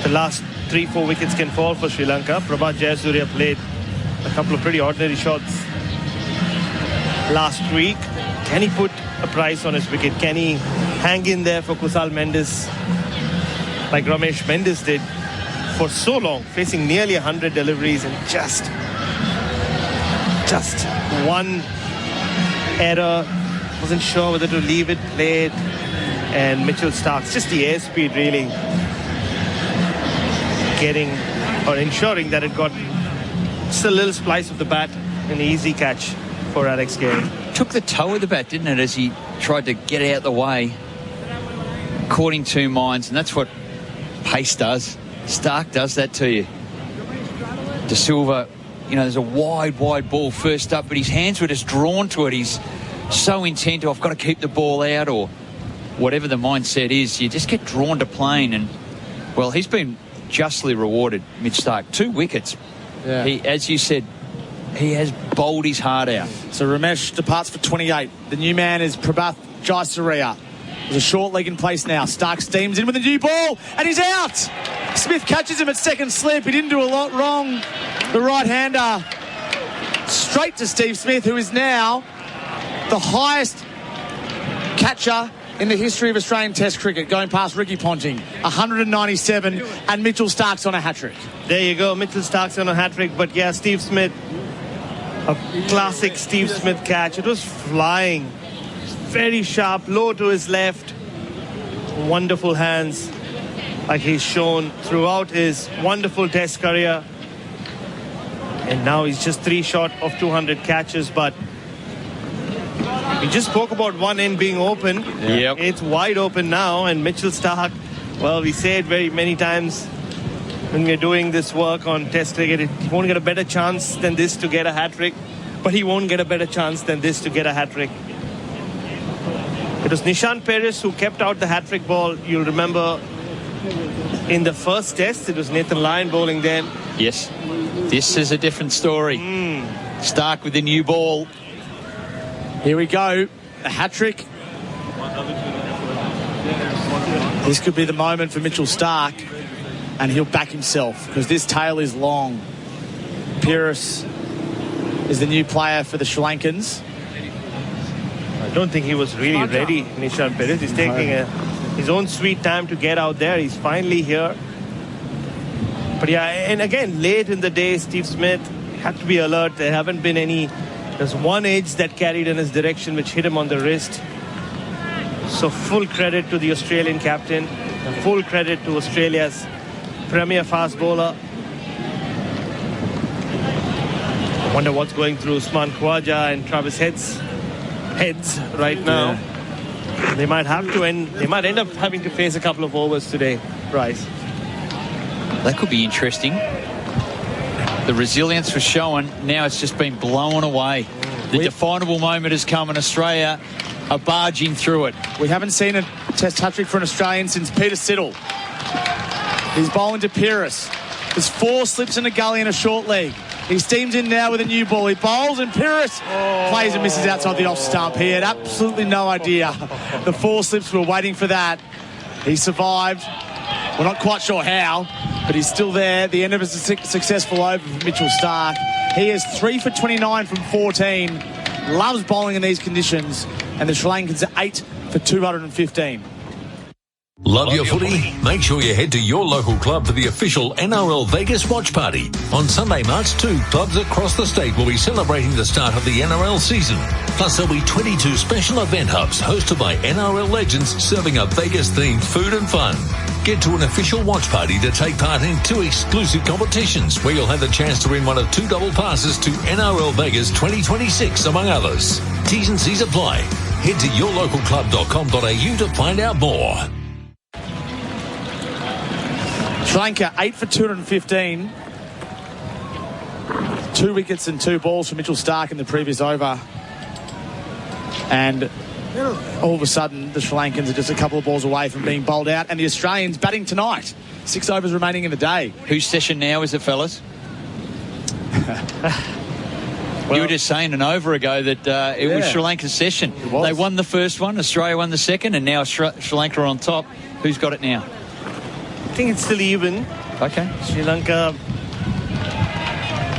S17: the last 3-4 wickets can fall for Sri Lanka. Prabhat Jayasuriya played a couple of pretty ordinary shots last week. Can he put a price on his wicket? Can he hang in there for Kusal Mendis like Ramesh Mendis did for so long, facing nearly 100 deliveries and just one error? Wasn't sure whether to leave it, play it. And Mitchell Starc, just the airspeed really getting or ensuring that it got just a little splice of the bat. An easy catch for Alex Carey.
S11: Took the toe of the bat, didn't it, as he tried to get out the way. Caught in two minds, and that's what pace does. Starc does that to you. De Silva, there's a wide ball first up, but his hands were just drawn to it. He's so intent to, I've got to keep the ball out, or whatever the mindset is. You just get drawn to playing, and, well, he's been justly rewarded, Mitch Starc. 2 wickets.
S9: Yeah.
S11: He, as you said, he has bowled his heart out.
S9: So Ramesh departs for 28. The new man is Prabhat Jayasuriya. There's a short leg in place now. Starc steams in with a new ball, and he's out. Smith catches him at second slip. He didn't do a lot wrong. The right-hander straight to Steve Smith, who is now the highest catcher in the history of Australian Test cricket, going past Ricky Ponting, 197, and Mitchell Starc's on a hat-trick.
S17: There you go, Mitchell Starc's on a hat-trick, but yeah, Steve Smith, a classic Steve Smith catch. It was flying, very sharp, low to his left, wonderful hands, like he's shown throughout his wonderful Test career. And now he's just 3 short of 200 catches, but we just spoke about one end being open.
S11: Yep.
S17: It's wide open now, and Mitchell Starc, well, we say it very many times when we're doing this work on Test cricket, he won't get a better chance than this to get a hat-trick, but he won't get a better chance than this to get a hat-trick. It was Nishan Perez who kept out the hat-trick ball. You'll remember in the first Test, it was Nathan Lyon bowling then.
S11: Yes, this is a different story. Starc with the new ball.
S9: Here we go, a hat-trick. This could be the moment for Mitchell Starc, and he'll back himself, because this tail is long. Pires is the new player for the Sri Lankans.
S17: I don't think he was really ready, Nishan Perez. He's taking his own sweet time to get out there. He's finally here. But yeah, and again, late in the day, Steve Smith had to be alert. There haven't been any... There's one edge that carried in his direction, which hit him on the wrist. So full credit to the Australian captain. Full credit to Australia's premier fast bowler. I wonder what's going through Usman Khawaja and Travis Head's heads right now. Yeah. They might end up having to face a couple of overs today, Bryce.
S11: That could be interesting. The resilience was shown. Now it's just been blown away. The definable moment has come and Australia are barging through it.
S9: We haven't seen a test hat-trick for an Australian since Peter Siddle. He's bowling to Pyrrhus. There's 4 slips in a gully and a short leg. He steams in now with a new ball. He bowls and Pyrrhus plays and misses outside the off stump. He had absolutely no idea. The 4 slips were waiting for that. He survived. We're not quite sure how, but he's still there. The end of a successful over for Mitchell Starc. He is 3 for 29 from 14. Loves bowling in these conditions. And the Sri Lankans are 8 for 215.
S13: Love your footy? Make sure you head to your local club for the official NRL Vegas watch party. On Sunday, March 2, clubs across the state will be celebrating the start of the NRL season. Plus, there'll be 22 special event hubs hosted by NRL legends serving up Vegas-themed food and fun. Get to an official watch party to take part in 2 exclusive competitions where you'll have the chance to win one of 2 double passes to NRL Vegas 2026, among others. T's and C's apply. Head to yourlocalclub.com.au to find out more.
S9: Sri Lanka 8 for 215. 2 wickets and 2 balls for Mitchell Starc in the previous over. And all of a sudden, the Sri Lankans are just a couple of balls away from being bowled out. And the Australians batting tonight. 6 overs remaining in the day.
S11: Whose session now is it, fellas? You were just saying an over ago that it was Sri Lanka's session. They won the first one, Australia won the second, and now Sri Lanka are on top. Who's got it now?
S17: I think it's still even.
S11: Okay.
S17: Sri Lanka,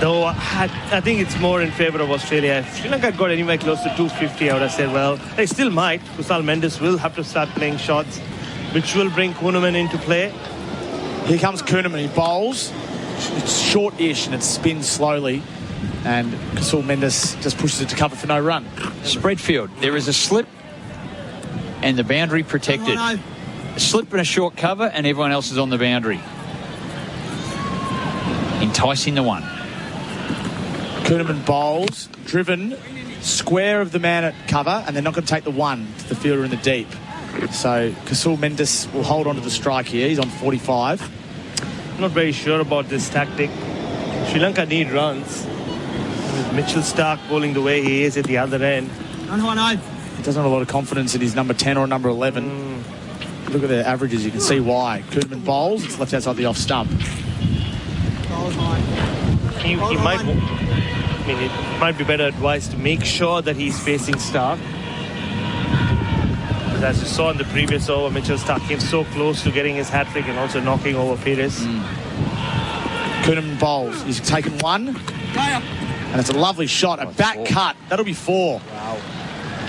S17: though, I think it's more in favour of Australia. If Sri Lanka got anywhere close to 250, I would have said, well, they still might. Kusal Mendes will have to start playing shots, which will bring Kuhnemann into play.
S9: Here comes Kuhnemann. He bowls. It's short-ish and it spins slowly. And Kusal Mendes just pushes it to cover for no run.
S11: Spread field. There is a slip and the boundary protected. A slip and a short cover and everyone else is on the boundary. Enticing the one.
S9: Kuhnemann bowls, driven, square of the man at cover, and they're not going to take the one to the fielder in the deep. So Kusal Mendes will hold on to the strike here. He's on 45.
S17: I'm not very sure about this tactic. Sri Lanka need runs. With Mitchell Starc bowling the way he is at the other end.
S9: He doesn't have a lot of confidence in his number 10 or number 11. Look at the averages, you can see why. Kuhnemann bowls, it's left outside the off stump.
S17: He might, I mean, it might be better advice to make sure that he's facing Starc. Because as you saw in the previous over, Mitchell Starc came so close to getting his hat-trick and also knocking over Pires.
S9: Kuhnemann bowls, he's taken one. And it's a lovely shot, a bat cut. That'll be 4. Wow.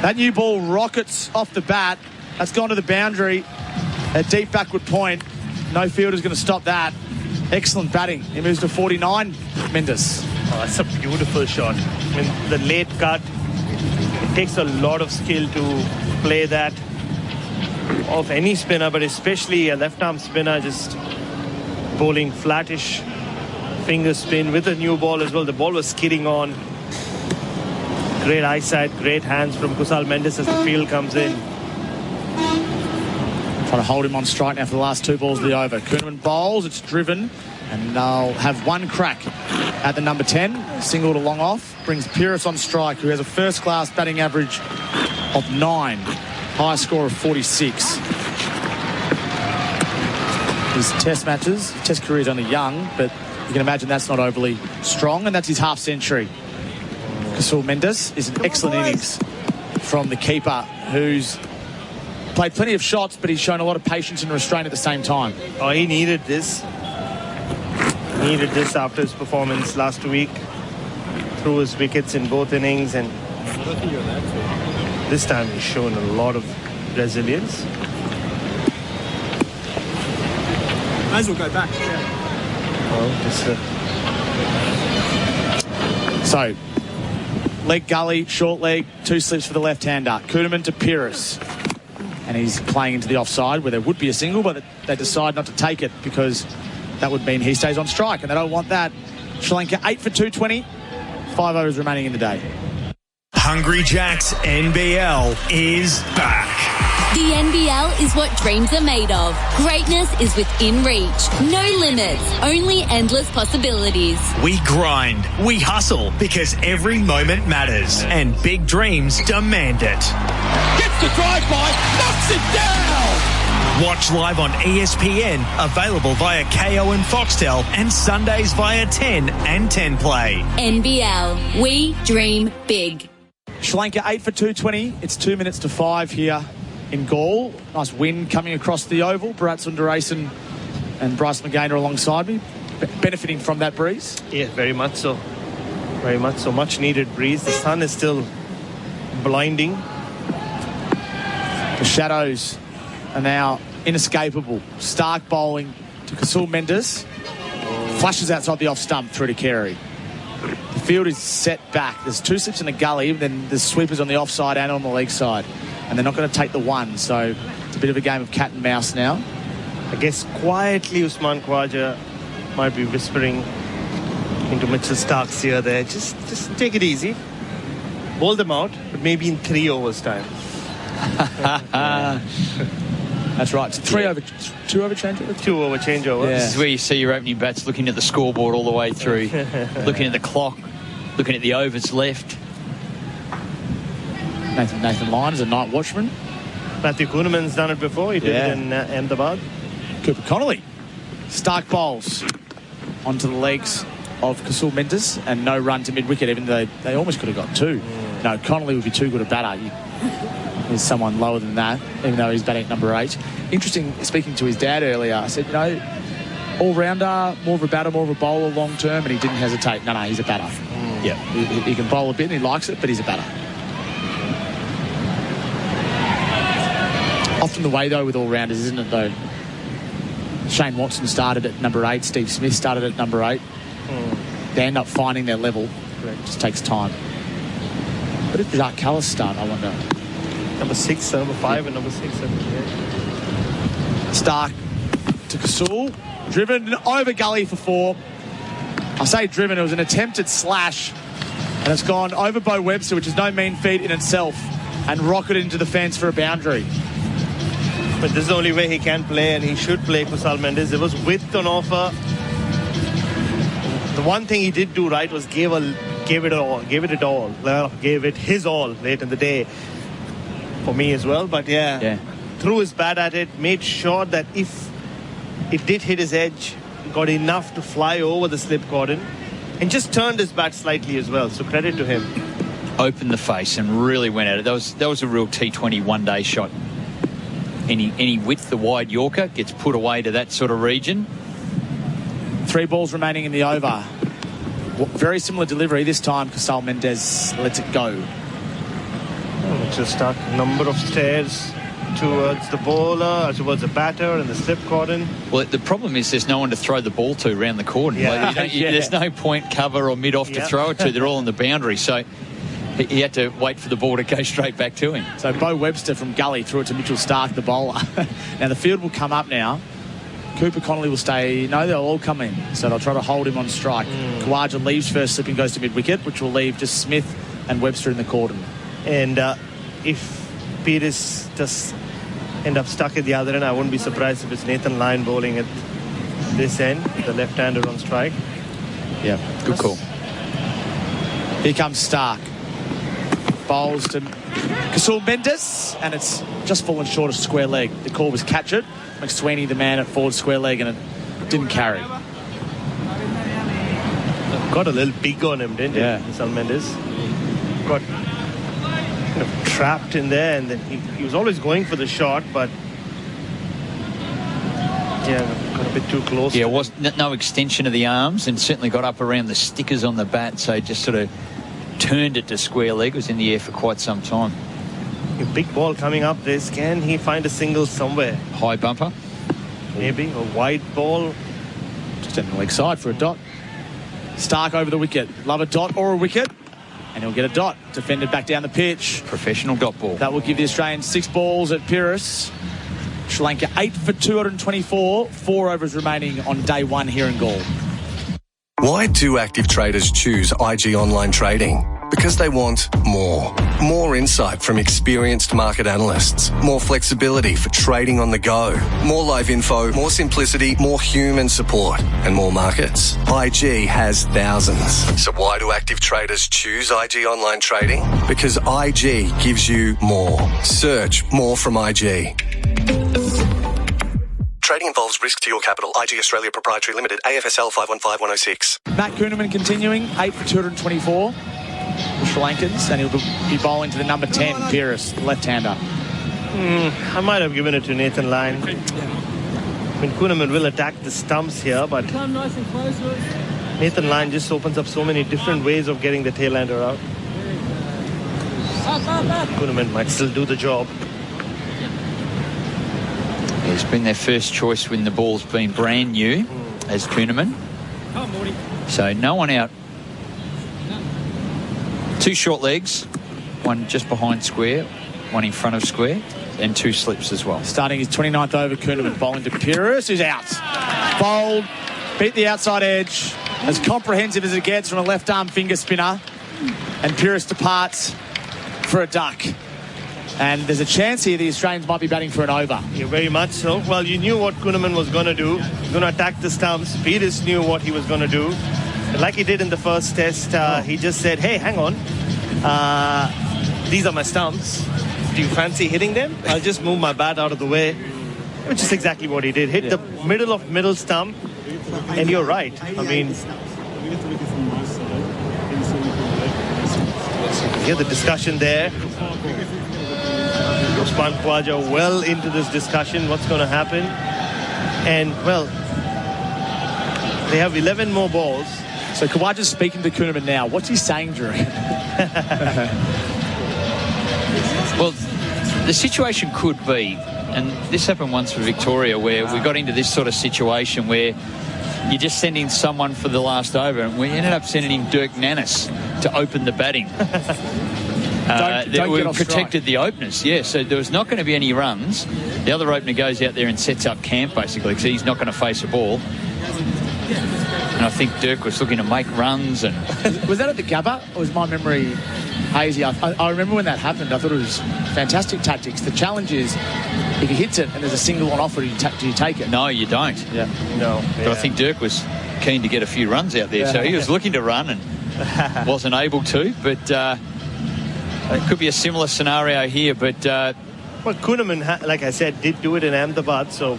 S9: That new ball rockets off the bat. That's gone to the boundary. A deep backward point. No fielder's going to stop that. Excellent batting. He moves to 49, Mendes.
S17: Oh, that's a beautiful shot. I mean, the late cut, it takes a lot of skill to play that of any spinner, but especially a left-arm spinner just bowling flattish finger spin with a new ball as well. The ball was skidding on. Great eyesight, great hands from Kusal Mendes as the field comes in.
S9: Trying to hold him on strike now for the last 2 balls of the over. Kuhnemann bowls, it's driven, and they'll have one crack at the number 10. Single to long off. Brings Pires on strike, who has a first-class batting average of 9. High score of 46. His test matches, his test career is only young, but you can imagine that's not overly strong, and that's his half-century. Kusal Mendes is an excellent innings from the keeper, who's played plenty of shots, but he's shown a lot of patience and restraint at the same time.
S17: Oh, he needed this. Needed this after his performance last week. Threw his wickets in both innings, and this time he's shown a lot of resilience.
S15: Might as well go back.
S9: So, leg gully, short leg, 2 slips for the left-hander. Kuhnemann to Pires. And he's playing into the offside where there would be a single, but they decide not to take it because that would mean he stays on strike, and they don't want that. Sri Lanka 8 for 220, 5 overs remaining in the day.
S21: Hungry Jack's NBL is back. The NBL is what dreams are made of. Greatness is within reach. No limits, only endless possibilities.
S22: We grind, we hustle, because every moment matters, and big dreams demand it.
S9: Gets the drive-by, knocks it down!
S22: Watch live on ESPN, available via KO and Foxtel, and Sundays via 10 and 10 Play.
S21: NBL, we dream big.
S9: Sri Lanka 8 for 220. It's 2 minutes to 5 here in Gaul. Nice wind coming across the oval. Bharat, Sundaresan and Bryce McGain are alongside me, benefiting from that breeze.
S17: Yeah, very much so. Very much so. Much needed breeze. The sun is still blinding.
S9: The shadows are now inescapable. Stark bowling to Kasul Mendes. Flashes outside the off stump through to Carey. The field is set back. There's 2 slips in the gully, then there's sweepers on the offside and on the leg side. And they're not going to take the one, so it's a bit of a game of cat and mouse now.
S17: I guess quietly Usman Khawaja might be whispering into Mitchell Stark's ear there. Just take it easy. Bowl them out, but maybe in 3 overs time.
S9: That's right. It's 2 over changeover?
S17: 2 over changeover.
S11: Yeah. This is where you see your opening bats looking at the scoreboard all the way through, looking at the clock, looking at the overs left.
S9: Nathan Lyon is a night watchman.
S17: Matthew Kuhneman's done it before. He did it in Ahmedabad.
S9: Cooper Connolly. Stark bowls onto the legs of Kasul Mendes and no run to mid-wicket, even though they almost could have got 2. No, Connolly would be too good a batter. There's someone lower than that, even though he's batting at number 8. Interesting, speaking to his dad earlier, I said, all-rounder, more of a batter, more of a bowler long-term, and he didn't hesitate. No, he's a batter. Yeah, he can bowl a bit and he likes it, but he's a batter. Often the way, though, with all-rounders, isn't it, though? Shane Watson started at number 8. Steve Smith started at number 8. They end up finding their level. It just takes time. But if Jacques Callis start, I wonder.
S17: Number 6, number 5, and number 6.
S9: Stark to Kasul. Driven over gully for 4. I say driven, it was an attempted slash. And it's gone over Bo Webster, which is no mean feat in itself, and rocketed into the fence for a boundary.
S17: But this is the only way he can play, and he should play Kusal Mendes. There was width on offer. The one thing he did do right was gave it his all late in the day for me as well. But threw his bat at it, made sure that if it did hit his edge, got enough to fly over the slip cordon, and just turned his bat slightly as well. So credit to him.
S11: Opened the face and really went at it. That was a real T20 one-day shot. Any width, the wide Yorker gets put away to that sort of region.
S9: 3 balls remaining in the over. Very similar delivery. This time, Kasul Mendes lets it go.
S17: Just a number of stairs towards the bowler, towards the batter and the slip cordon.
S11: Well, the problem is there's no one to throw the ball to around the cordon.
S17: Yeah.
S11: There's no point, cover or mid-off to throw it to. They're all on the boundary. So he had to wait for the ball to go straight back to him.
S9: So Bo Webster from gully threw it to Mitchell Stark, the bowler. Now the field will come up now. Cooper Connolly will stay. No, they'll all come in. So they'll try to hold him on strike. Khawaja leaves first slip and goes to mid-wicket, which will leave just Smith and Webster in the cordon.
S17: And if Peters does end up stuck at the other end, I wouldn't be surprised if it's Nathan Lyon bowling at this end, the left-hander on strike.
S9: Yeah, good call. Here comes Stark. Bowls to Kasul Mendes, and it's just fallen short of square leg. The call was catch it. McSweeney, the man at forward square leg, and it didn't carry.
S17: Got a little big on him, didn't he? Kasul Mendes. Got kind of trapped in there, and then he was always going for the shot, but got a bit too close.
S11: Yeah, it was no extension of the arms, and certainly got up around the stickers on the bat, so just sort of turned it to square leg. It was in the air for quite some time.
S17: A big ball coming up this. Can he find a single somewhere?
S11: High bumper?
S17: Maybe. A wide ball.
S9: Just in the leg side for a dot. Stark over the wicket. Love a dot or a wicket. And he'll get a dot. Defended back down the pitch.
S11: Professional dot ball.
S9: That will give the Australians 6 balls at Pyrrhus. Sri Lanka 8 for 224. 4 overs remaining on day 1 here in Gaul.
S4: Why do active traders choose IG Online Trading? Because they want more. More insight from experienced market analysts. More flexibility for trading on the go. More live info, more simplicity, more human support, and more markets. IG has thousands. So why do active traders choose IG Online Trading? Because IG gives you more. Search more from IG. Trading involves risk to your capital. IG Australia Proprietary Limited, AFSL 515106.
S9: Matt Kuhnemann continuing, 8 for 224. The Sri Lankans, and he'll be bowling to the number 10, Peiris, the left-hander.
S17: I might have given it to Nathan Lyon. I mean, Kuhnemann will attack the stumps here, but Nathan Lyon just opens up so many different ways of getting the tail-ender out. Kuhnemann might still do the job.
S11: It's been their first choice when the ball's been brand new as Kuhnemann. So no one out. 2 short legs, one just behind square, one in front of square, and 2 slips as well.
S9: Starting his 29th over, Kuhnemann bowling to Peiris, who's out. Bowled, beat the outside edge, as comprehensive as it gets from a left-arm finger spinner, and Peiris departs for a duck. And there's a chance here the Australians might be batting for an over.
S17: Yeah, very much so. Well, you knew what Kuhnemann was going to do. He's going to attack the stumps. Peiris knew what he was going to do. Like he did in the first test, he just said, hey, hang on. These are my stumps. Do you fancy hitting them? I'll just move my bat out of the way. Which is exactly what he did. Hit the middle stump. And you're right. I mean, hear the discussion there. Usman Khawaja well into this discussion. What's going to happen? And, well, they have 11 more balls.
S9: So Khawaja's speaking to Kuhnemann now. What's he saying, Drew?
S11: Well, the situation could be, and this happened once for Victoria, where we got into this sort of situation where you're just sending someone for the last over, and we ended up sending in Dirk Nannis to open the batting. We protected the openers, so there was not going to be any runs. The other opener goes out there and sets up camp, basically, because he's not going to face a ball. And I think Dirk was looking to make runs. And
S9: was that at the Gabba, or was my memory hazy? I remember when that happened. I thought it was fantastic tactics. The challenge is, if he hits it and there's a single on offer, do you take it?
S11: No, you don't.
S9: Yeah.
S17: No.
S11: But I think Dirk was keen to get a few runs out there, so he was looking to run and wasn't able to. But it could be a similar scenario here. But
S17: well, Kuhnemann, like I said, did do it in Ahmedabad, so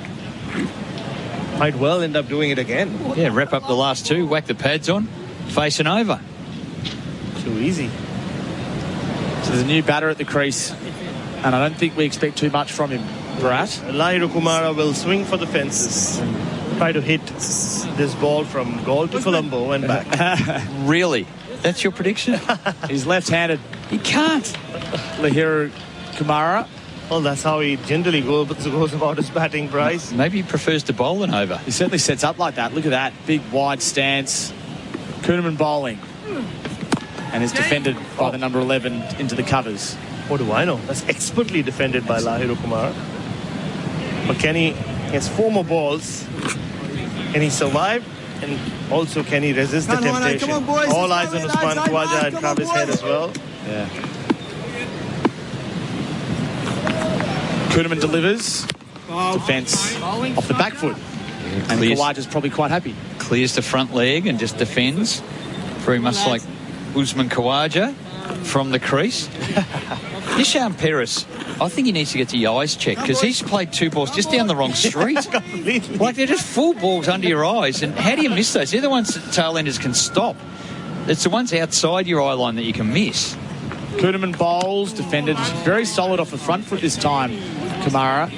S17: might well end up doing it again.
S11: Yeah, wrap up the last 2, whack the pads on, face and over.
S17: Too easy.
S9: So there's a new batter at the crease, and I don't think we expect too much from him, Bharat.
S17: Lahiru Kumara will swing for the fences. Try to hit this ball from Gaul to Colombo and back.
S11: Really? That's your prediction?
S9: He's left-handed.
S11: He can't.
S9: Lahiru Kumara.
S17: Well, that's how he generally goes about his batting, Bryce.
S11: Maybe he prefers to bowl an over.
S9: He certainly sets up like that. Look at that. Big, wide stance. Kuhnemann bowling. And is defended by the number 11 into the covers.
S17: What do I know? That's expertly defended by Lahiru Kumar. But he has 4 more balls. Can he survive? And also, can he resist the temptation?
S15: Come on, boys.
S17: All eyes on Usman Khawaja and Travis Head as well.
S9: Yeah. Kuhnemann delivers. Defence off the back foot. And Khawaja's probably quite happy.
S11: Clears the front leg and just defends. Very much like Usman Khawaja from the crease. Nishan Peiris, I think he needs to get the eyes checked, because he's played 2 balls just down the wrong street. Like, they're just full balls under your eyes. And how do you miss those? They're the ones that tail-enders can stop. It's the ones outside your eye line that you can miss.
S9: Kuhnemann bowls, defended very solid off the front foot this time, Kumara.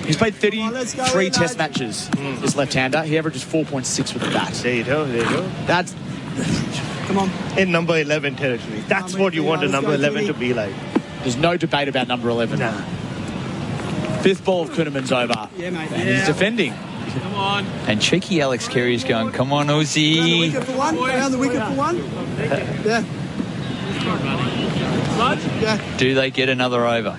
S9: He's played 33 test matches, this left-hander. He averages 4.6 with the bat.
S17: There you go.
S9: That's...
S17: Come on. In number 11 territory. That's what you want a number 11 to be like.
S9: There's no debate about number 11.
S17: Nah.
S9: 5th ball of Kuhnemann's over. Yeah, mate. And he's defending.
S11: Come on. And cheeky Alex Carey is going, come on, Uzi.
S15: Around the wicket for one. Yeah.
S11: Do they get another over?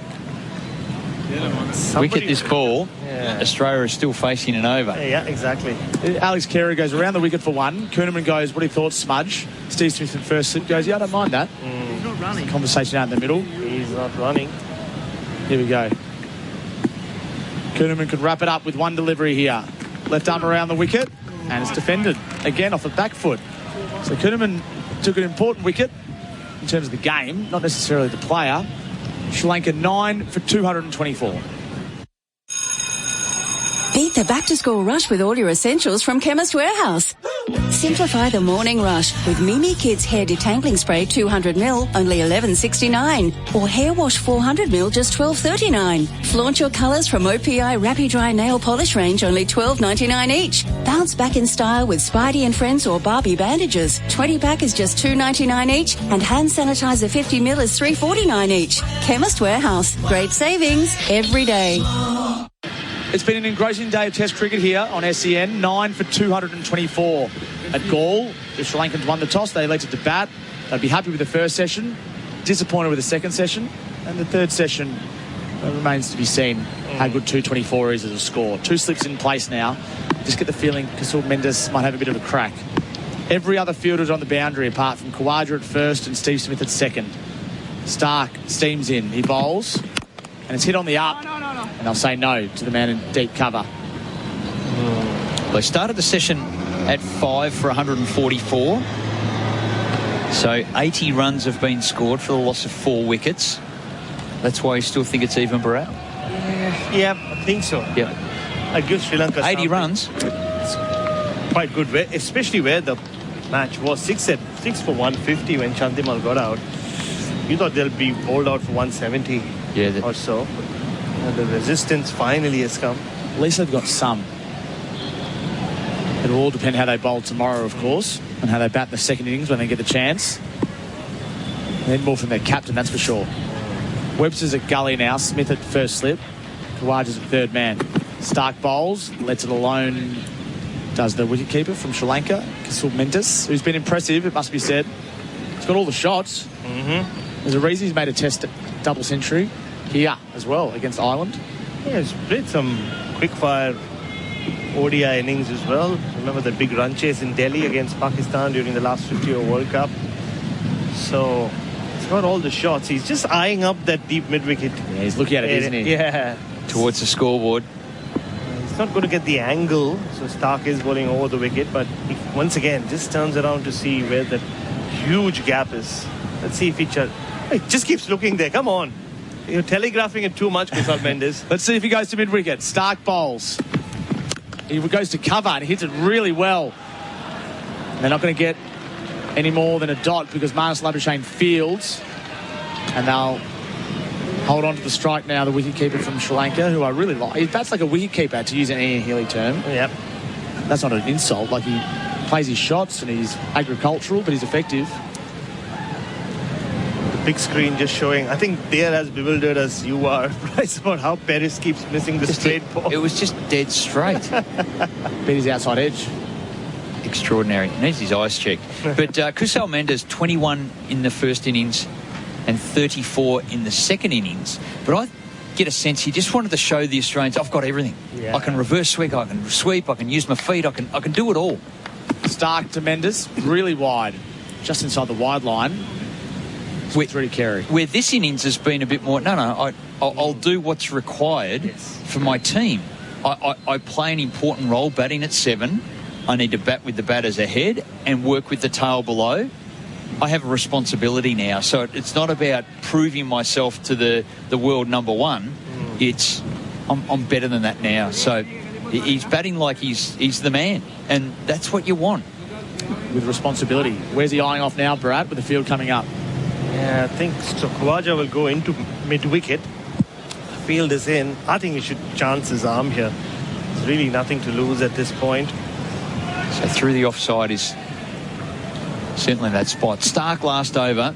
S11: Wicket this ball. Australia is still facing an over.
S17: Yeah, exactly.
S9: Alex Carey goes around the wicket for one. Kuhnemann goes, what he thought, smudge. Steve Smith in first slip goes, yeah, I don't mind that.
S17: He's not running.
S9: Conversation out in the middle.
S17: He's not running.
S9: Here we go. Kuhnemann could wrap it up with one delivery here. Left arm around the wicket, and it's defended again off the back foot. So Kuhnemann took an important wicket in terms of the game, not necessarily the player. Sri Lanka 9 for 224.
S19: Beat the back-to-school rush with all your essentials from Chemist Warehouse. Simplify the morning rush with Mimi Kids Hair Detangling Spray 200ml, only $11.69. Or Hair Wash 400ml, just $12.39. Flaunt your colours from OPI Rappy Dry Nail Polish range, only $12.99 each. Bounce back in style with Spidey and Friends or Barbie bandages. 20-pack is just $2.99 each. And hand sanitizer 50ml is $3.49 each. Chemist Warehouse. Great savings every day.
S9: It's been an engrossing day of Test cricket here on SEN. 9 for 224 at Gaul. The Sri Lankans won the toss. They elected to bat. They'd be happy with the first session, disappointed with the second session, and the third session remains to be seen how good 224 is as a score. 2 slips in place now. Just get the feeling Kasur Mendes might have a bit of a crack. Every other fielder is on the boundary apart from Khawaja at first and Steve Smith at second. Stark steams in. He bowls, and it's hit on the up. And they'll say no to the man in deep cover.
S11: They started the session at 5 for 144. So 80 runs have been scored for the loss of 4 wickets. That's why you still think it's even, Bharat?
S17: Yeah, I think so.
S11: Yeah.
S17: I give Sri Lanka
S11: 80 runs.
S17: It's quite good, especially where the match was 6 for 150 when Chandimal got out. You thought they'll be bowled out for 170 or so. And the resistance finally has come.
S9: At least they've got some. It'll all depend how they bowl tomorrow, of course, and how they bat in the second innings when they get the chance. And then more from their captain, that's for sure. Webster's at gully now. Smith at first slip. Khawaja's at third man. Stark bowls, lets it alone. Does the wicketkeeper from Sri Lanka, Kasur Mendes, who's been impressive, it must be said. He's got all the shots. There's a reason he's made a test double century here as well against Ireland.
S17: Yeah, he's played some quick-fire ODI innings as well. Remember the big run chase in Delhi against Pakistan during the last 50-over World Cup. So he's got all the shots. He's just eyeing up that deep mid-wicket.
S9: Yeah, he's looking at it, isn't he?
S17: Yeah.
S11: Towards the scoreboard.
S17: He's not going to get the angle, so Stark is bowling over the wicket, but he, once again, just turns around to see where that huge gap is. Let's see if he just keeps looking there. Come on. You're telegraphing it too much, Kasur Mendes.
S9: Let's see if he goes to mid-wicket. Stark bowls. He goes to cover and hits it really well. They're not going to get any more than a dot because Marnus Labuschagne fields. And they'll hold on to the strike now, the wicketkeeper from Sri Lanka, who I really like. That's like a wicketkeeper, to use an Ian Healy term.
S17: Yep.
S9: That's not an insult. Like, he plays his shots and he's agricultural, but he's effective.
S17: Big screen just showing. I think they're as bewildered as you are, Bryce, about how Perez keeps missing the straight ball.
S11: It was just dead straight.
S9: Beat his outside edge.
S11: Extraordinary. Needs his eyes checked. But Kasur Mendes, 21 in the first innings and 34 in the second innings. But I get a sense he just wanted to show the Australians, I've got everything.
S17: Yeah.
S11: I can reverse sweep, I can sweep, I can use my feet, I can do it all.
S9: Stark to Mendes, really wide, just inside the wide line. Through to Carey.
S11: Where this innings has been a bit more, I'll do what's required for my team. I play an important role batting at 7. I need to bat with the batters ahead and work with the tail below. I have a responsibility now, so it's not about proving myself to the world number one. It's I'm better than that now. So he's batting like he's the man, and that's what you want.
S9: With responsibility. Where's he eyeing off now, Bharat, with the field coming up?
S17: Yeah, I think so. Khawaja will go into mid-wicket. Field is in. I think he should chance his arm here. There's really nothing to lose at this point.
S11: So through the offside is certainly that spot. Stark last over.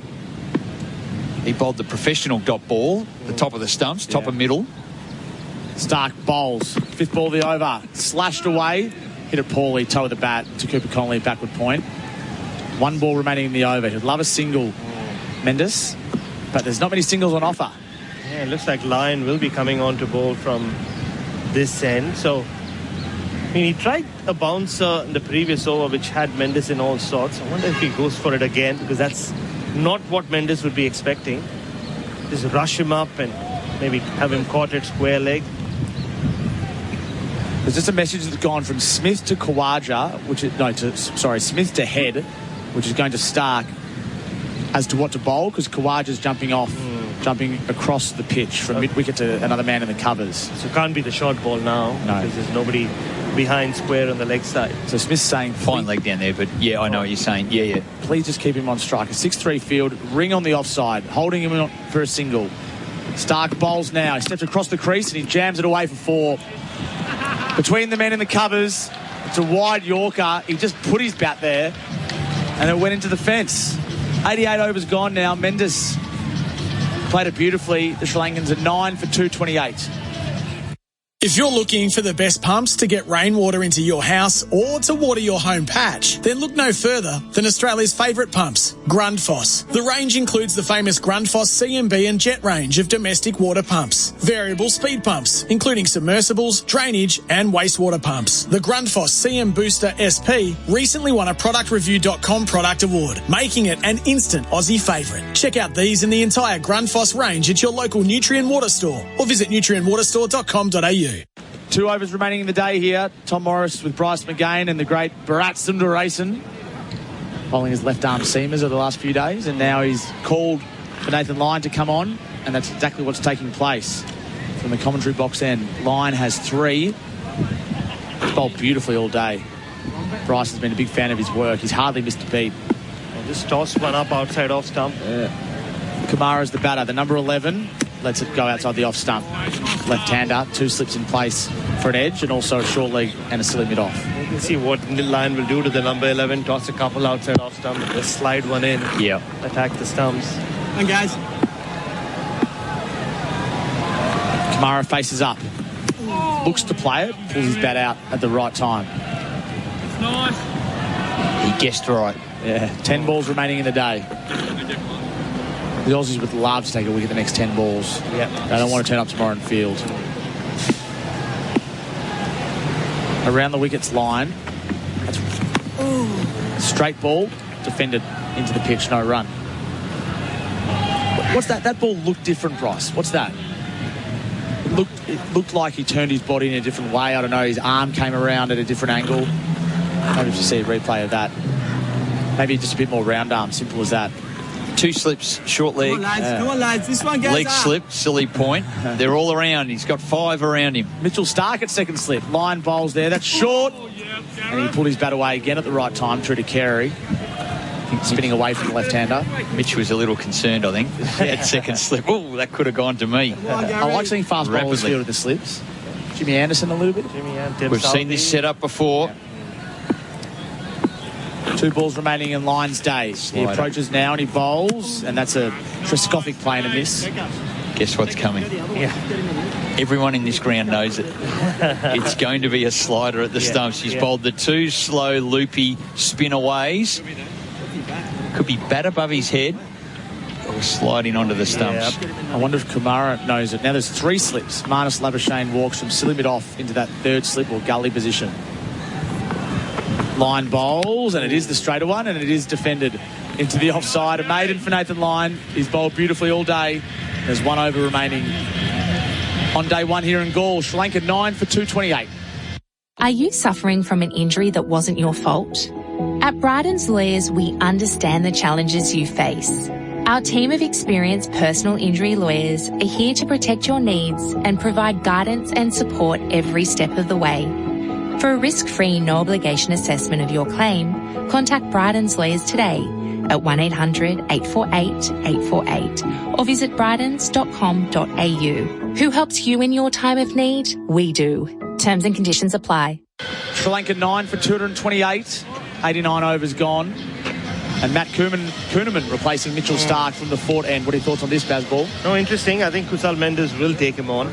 S11: He bowled the professional dot ball, the top of the stumps, top of middle.
S9: Stark bowls. 5th ball of the over. Slashed away. Hit it poorly. Toe of the bat to Cooper Connolly, backward point. 1 ball remaining in the over. He'd love a single, Mendes, but there's not many singles on offer.
S17: Yeah, it looks like Lyon will be coming on to bowl from this end. So, I mean, he tried a bouncer in the previous over, which had Mendes in all sorts. I wonder if he goes for it again, because that's not what Mendes would be expecting. Just rush him up and maybe have him caught at square leg.
S9: There's just a message that's gone from Smith to Khawaja, Smith to Head, which is going to Stark, as to what to bowl, because Khawaja's jumping across the pitch from mid-wicket to another man in the covers.
S17: So it can't be the short ball now, because there's nobody behind square on the leg side.
S9: So Smith's saying...
S11: Fine leg down there, but yeah, I know what you're saying. Yeah.
S9: Please just keep him on strike. A 6-3 field, ring on the offside, holding him for a single. Stark bowls now. He steps across the crease and he jams it away for 4. Between the men in the covers, it's a wide Yorker. He just put his bat there and it went into the fence. 88 overs gone now. Mendes played it beautifully. The Sri Lankans are 9 for 228.
S5: If you're looking for the best pumps to get rainwater into your house or to water your home patch, then look no further than Australia's favourite pumps, Grundfos. The range includes the famous Grundfos CMB and Jet range of domestic water pumps, variable speed pumps, including submersibles, drainage and wastewater pumps. The Grundfos CM Booster SP recently won a ProductReview.com product award, making it an instant Aussie favourite. Check out these and the entire Grundfos range at your local Nutrien Water store or visit nutrienwaterstore.com.au.
S9: 2 overs remaining in the day here. Tom Morris with Bryce McGain and the great Bharat Sundaresan bowling his left-arm seamers over the last few days, and now he's called for Nathan Lyon to come on, and that's exactly what's taking place from the commentary box end. Lyon has 3. He's bowled beautifully all day. Bryce has been a big fan of his work. He's hardly missed a beat.
S17: And just tossed one up outside off stump.
S9: Kamara's the batter, the number 11. Lets it go outside the off stump. Left-hander, 2 slips in place for an edge and also a short leg and a silly mid-off.
S17: You can see what Lyon will do to the number 11. Toss a couple outside off stump. Just slide one in.
S11: Yeah.
S17: Attack the stumps.
S15: And guys.
S9: Kamara faces up. Looks to play it. Pulls his bat out at the right time.
S11: Nice. He guessed right.
S9: Yeah. 10 balls remaining in the day. The Aussies would love to take a wicket the next 10 balls.
S17: Yeah.
S9: They don't want to turn up tomorrow in field. Around the wicket's line. That's straight ball. Defended into the pitch. No run. What's that? That ball looked different, Bryce. What's that? It looked like he turned his body in a different way. I don't know. His arm came around at a different angle. Maybe if you see a replay of that. Maybe just a bit more round arm. Simple as that.
S11: 2 slips, short leg.
S15: Come on, lads. This one goes
S11: leg
S15: up.
S11: slip, silly point. They're all around. He's got 5 around him.
S9: Mitchell Stark at second slip. Lyon bowls there. That's short. And he pulled his bat away again at the right time, true to Carey. Spinning away from the left-hander.
S11: Mitch was a little concerned, I think, at second slip. Oh, that could have gone to me.
S9: I like seeing fast bowlers field at the slips. Jimmy Anderson a little bit.
S11: We've seen this set up before.
S9: Yeah. 2 balls remaining in Lyon's day. He approaches now and he bowls, and that's a Trescothic play and a miss.
S11: Guess what's coming?
S17: Yeah.
S11: Everyone in this ground knows it. It's going to be a slider at the stumps. He's bowled the 2 slow, loopy spin-aways. Could be bat above his head or sliding onto the stumps.
S9: I wonder if Kamara knows it. Now there's 3 slips. Marnus Labuschagne walks from silly mid off into that 3rd slip or gully position. Lyon bowls, and it is the straighter one, and it is defended into the offside. A maiden for Nathan Lyon. He's bowled beautifully all day. There's 1 over remaining on day 1 here in Gaul. Sri Lanka 9 for 228.
S20: Are you suffering from an injury that wasn't your fault? At Bryden's Lawyers, we understand the challenges you face. Our team of experienced personal injury lawyers are here to protect your needs and provide guidance and support every step of the way. For a risk-free, no-obligation assessment of your claim, contact Bryden's Lawyers today at 1-800-848-848 or visit brydens.com.au. Who helps you in your time of need? We do. Terms and conditions apply.
S9: Sri Lanka 9 for 228. 89 overs gone. And Matt Kuhneman replacing Mitchell Stark from the Fort end. What are your thoughts on this, Bazball?
S17: No, interesting. I think Kusal Mendes will take him on.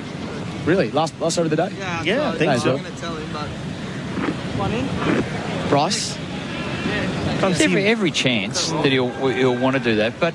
S9: Really? Last over of the day?
S17: Yeah, I think so.
S9: Bryce?
S11: Every chance that he'll want to do that, but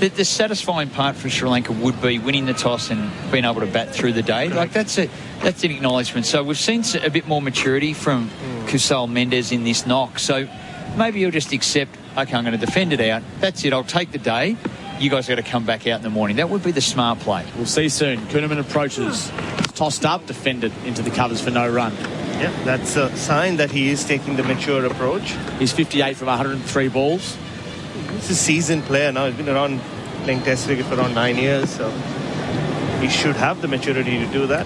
S11: the satisfying part for Sri Lanka would be winning the toss and being able to bat through the day. Like that's That's an acknowledgement. So we've seen a bit more maturity from Kusal Mendes in this knock. So maybe he'll just accept, okay, I'm going to defend it out. That's it. I'll take the day. You guys got to come back out in the morning. That would be the smart play.
S9: We'll see soon. Kuhnemann approaches. Tossed up, defended into the covers for no run.
S17: Yeah, that's a sign that he is taking the mature approach.
S9: He's 58 from 103 balls.
S17: He's a seasoned player now. He's been around playing Test cricket for around 9 years, so he should have the maturity to do that.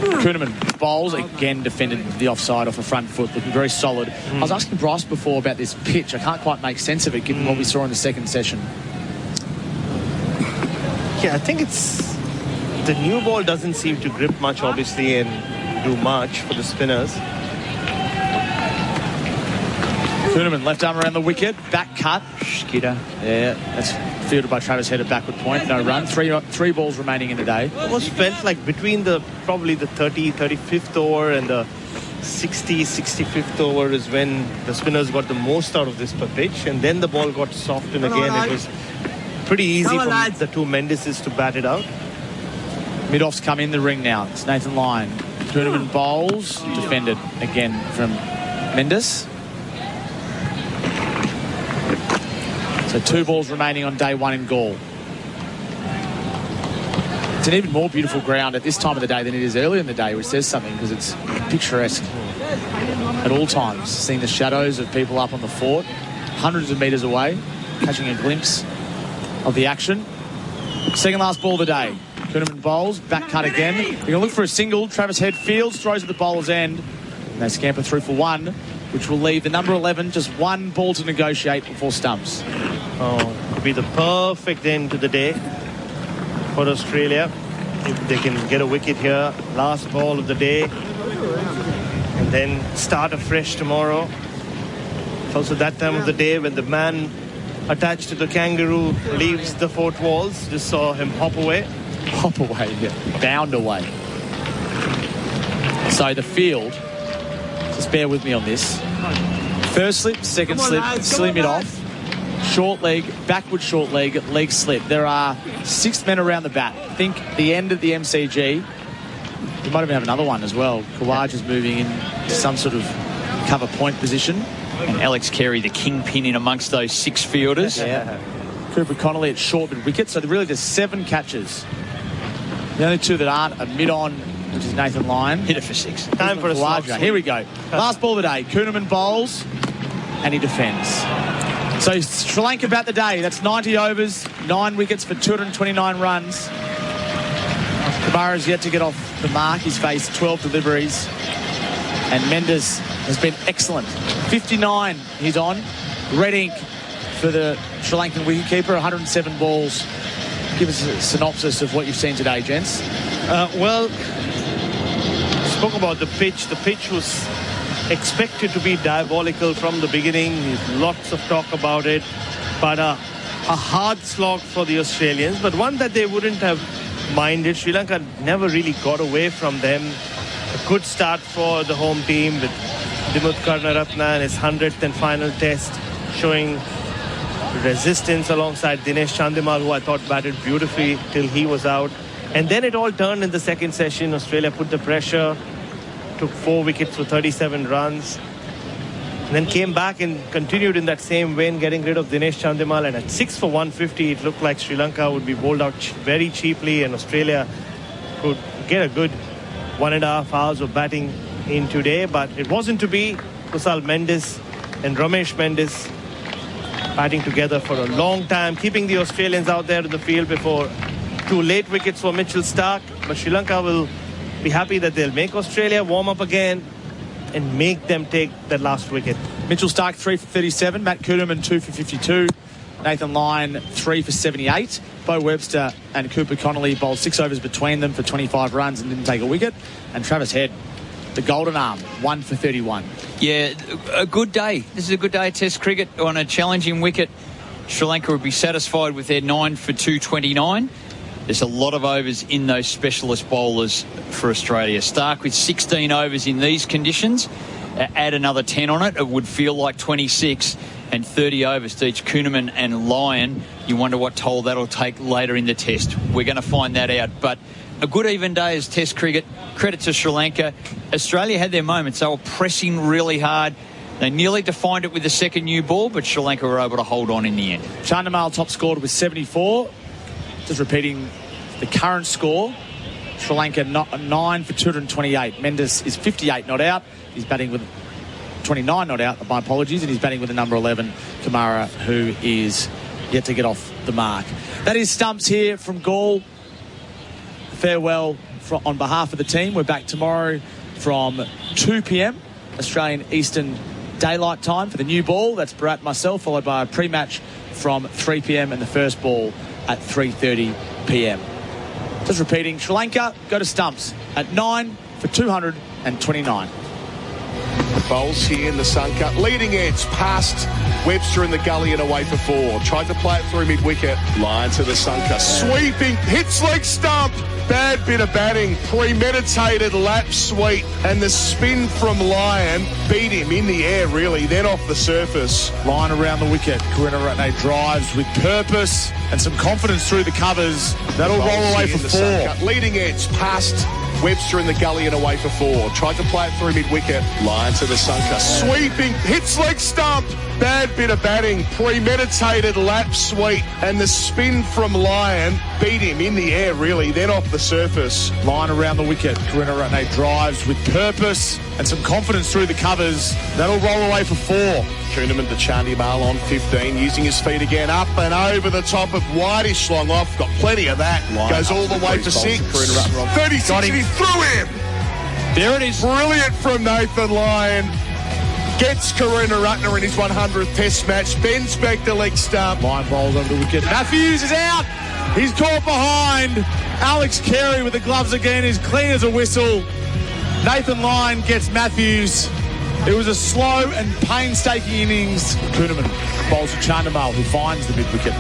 S9: Kuhnemann bowls, again defended the offside off a front foot, looking very solid. I was asking Bryce before about this pitch. I can't quite make sense of it given what we saw in the second session.
S17: Yeah, I think it's... The new ball doesn't seem to grip much, obviously, and do much for the spinners.
S9: Kuhnemann left arm around the wicket, back cut. Skidder. Yeah, that's fielded by Travis Head at backward point. No run. Three balls remaining in the day.
S17: It almost felt like between probably the 35th over and the 65th over is when the spinners got the most out of this per pitch, and then the ball got softened again. It was pretty easy for the two Mendeses to bat it out.
S9: Mid-offs come in the ring now. It's Nathan Lyon. Kuhnemann bowls, defended again from Mendes. So 2 balls remaining on day 1 in Gaul. It's an even more beautiful ground at this time of the day than it is earlier in the day, which says something because it's picturesque at all times. Seeing the shadows of people up on the fort, hundreds of metres away, catching a glimpse of the action. Second last ball of the day. Kuhnemann bowls, back cut again. They're going to look for a single. Travis Head fields, throws at the bowler's end. And they scamper through for 1, which will leave the number 11 just 1 ball to negotiate before stumps.
S17: Oh, it'll be the perfect end to the day for Australia. If they can get a wicket here, last ball of the day, and then start afresh tomorrow. It's also that time of the day when the man attached to the kangaroo leaves the fort walls. Just saw him hop away.
S9: Hop away, yeah. Bound away. So the field, just bear with me on this. First slip, second slip, silly mid-off. Short leg, backward short leg, leg slip. There are 6 men around the bat. I think the end of the MCG. We might even have another one as well. Kawaj is moving in to some sort of cover point position.
S11: And Alex Carey, the kingpin in amongst those 6 fielders.
S9: Yeah. Cooper Connolly at short mid wicket. So really there's 7 catches. The only 2 that aren't are mid-on, which is Nathan Lyon.
S11: Hit it for 6.
S17: Time for a slog.
S9: Here we go. Last ball of the day. Kuhnemann bowls and he defends. So Sri Lanka bat the day. That's 90 overs, 9 wickets for 229 runs. Kumara is yet to get off the mark. He's faced 12 deliveries. And Mendes has been excellent. 59 he's on. Red ink for the Sri Lankan wicketkeeper, 107 balls. Give us a synopsis of what you've seen today, gents.
S17: Well, spoke about the pitch. The pitch was expected to be diabolical from the beginning. Lots of talk about it, but a hard slog for the Australians, but one that they wouldn't have minded. Sri Lanka never really got away from them. A good start for the home team with Dimuth Karunaratne and his 100th and final test, showing resistance alongside Dinesh Chandimal, who I thought batted beautifully till he was out. And then it all turned in the second session. Australia put the pressure, took 4 wickets for 37 runs, and then came back and continued in that same vein, getting rid of Dinesh Chandimal. And at 6 for 150, it looked like Sri Lanka would be bowled out very cheaply, and Australia could get a good 1.5 hours of batting in today. But it wasn't to be. Kusal Mendes and Ramesh Mendes batting together for a long time, keeping the Australians out there in the field before 2 late wickets for Mitchell Starc. But Sri Lanka will be happy that they'll make Australia warm up again and make them take that last wicket.
S9: Mitchell Starc 3 for 37, Matt Kuhnemann 2 for 52, Nathan Lyon 3 for 78. Bo Webster and Cooper Connolly bowled 6 overs between them for 25 runs and didn't take a wicket. And Travis Head, the golden arm, 1 for 31.
S11: Yeah, a good day. This is a good day of Test cricket on a challenging wicket. Sri Lanka would be satisfied with their 9 for 229. There's a lot of overs in those specialist bowlers for Australia. Starc with 16 overs in these conditions. Add another 10 on it, it would feel like 26, and 30 overs to each Kuhnemann and Lyon. You wonder what toll that'll take later in the test. We're going to find that out. But a good even day as Test cricket. Credit to Sri Lanka. Australia had their moments. They were pressing really hard. They nearly defined it with the second new ball, but Sri Lanka were able to hold on in the end.
S9: Chandimal top scored with 74. Just repeating the current score. Sri Lanka 9 for 228. Mendes is 58 not out. He's batting with 29 not out, my apologies, and he's batting with the number 11, Kamara, who is yet to get off the mark. That is Stumps here from Gaul. Farewell on behalf of the team. We're back tomorrow from 2 p.m. Australian Eastern Daylight Time for the new ball. That's Bharat and myself, followed by a pre-match from 3 p.m. and the first ball at 3:30 p.m. Just repeating, Sri Lanka go to Stumps at 9 for 229.
S10: Bowls here in the sun cut. Leading edge past Webster in the gully and away for 4. Tried to play it through mid-wicket. Line to the sun cut. Sweeping. Hits leg stump. Bad bit of batting. Premeditated lap sweep. And the spin from Lyon beat him in the air, really. Then off the surface.
S9: Line around the wicket. Karunaratne drives with purpose and some confidence through the covers. That'll roll away for 4.
S10: Leading edge past Webster in the gully and away for 4. Tried to play it through mid-wicket. Line to the sunker. Sweeping. Hits leg stump. Bad bit of batting. Premeditated lap sweep. And the spin from Lyon beat him in the air, really. Then off the surface.
S9: Line around the wicket. Karunaratne drives with purpose and some confidence through the covers. That'll roll away for 4.
S10: Kuhneman to Chandimal on 15, using his feet again, up and over the top of whitish long off. Got plenty of that. Goes all the way for 6. 36, and he threw him.
S11: There it is.
S10: Brilliant from Nathan Lyon. Gets Karunaratne in his 100th Test match. Bends back the leg stump.
S9: Lyon bowls over the wicket. Matthews is out. He's caught behind. Alex Carey with the gloves again is clean as a whistle. Nathan Lyon gets Matthews. It was a slow and painstaking innings. Kuhneman bowls to Chandimal, who finds the mid-wicket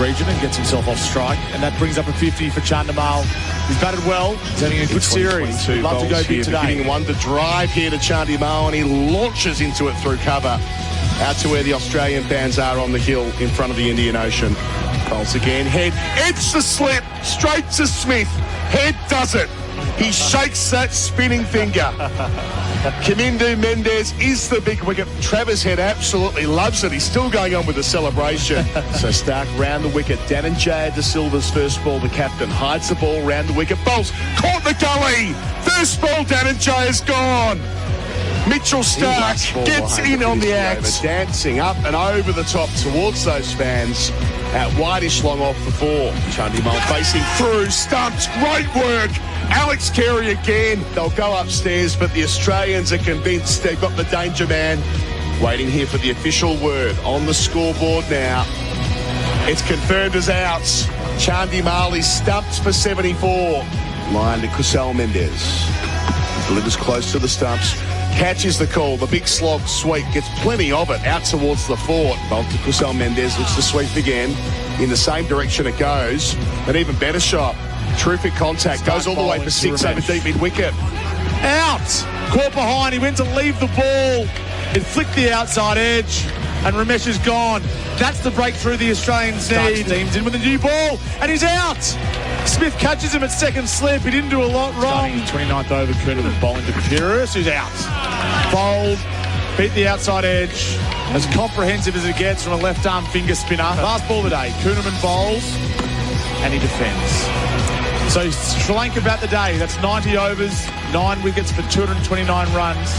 S9: region and gets himself off strike. And that brings up a 50 for Chandimal. He's batted well. He's having a good series. He'd love to go big today.
S10: Hitting one to drive here to Chandimal, and he launches into it through cover. Out to where the Australian fans are on the hill in front of the Indian Ocean. Bowls again. Head. It's the slip. Straight to Smith. Head does it. He shakes that spinning finger. Kamindu Mendes is the big wicket. Travis Head absolutely loves it. He's still going on with the celebration. So Stark round the wicket. Dhananjaya De Silva's first ball. The captain hides the ball round the wicket. Bowls. Caught the gully. First ball. Dhananjaya's gone. Mitchell Stark gets in on the act. Dancing up and over the top towards those fans. At whitish long off the 4. Chandimal facing through. Stumps. Great work. Alex Carey again. They'll go upstairs, but the Australians are convinced they've got the danger man. Waiting here for the official word on the scoreboard now. It's confirmed as outs. Chandimal is stumped for 74. Line to Kusal Mendes. Delivers close to the stumps. Catches the call. The big slog sweep. Gets plenty of it out towards the 4. Bolt to Kusal Mendes. Looks to sweep again. In the same direction it goes. An even better shot. Terrific contact. Goes all the way for 6 over deep mid-wicket.
S9: Out! Caught behind. He went to leave the ball. It flicked the outside edge. And Ramesh is gone. That's the breakthrough the Australians need. Team's in with a new ball. And he's out! Smith catches him at second slip. He didn't do a lot wrong. 29th over. Kuhneman bowling to Pyrrhus, who's out. Bowled. Beat the outside edge. As comprehensive as it gets from a left-arm finger spinner. Last ball of the day. Kuhneman bowls. And he defends. So Sri Lanka bat the day. That's 90 overs, 9 wickets for 229 runs.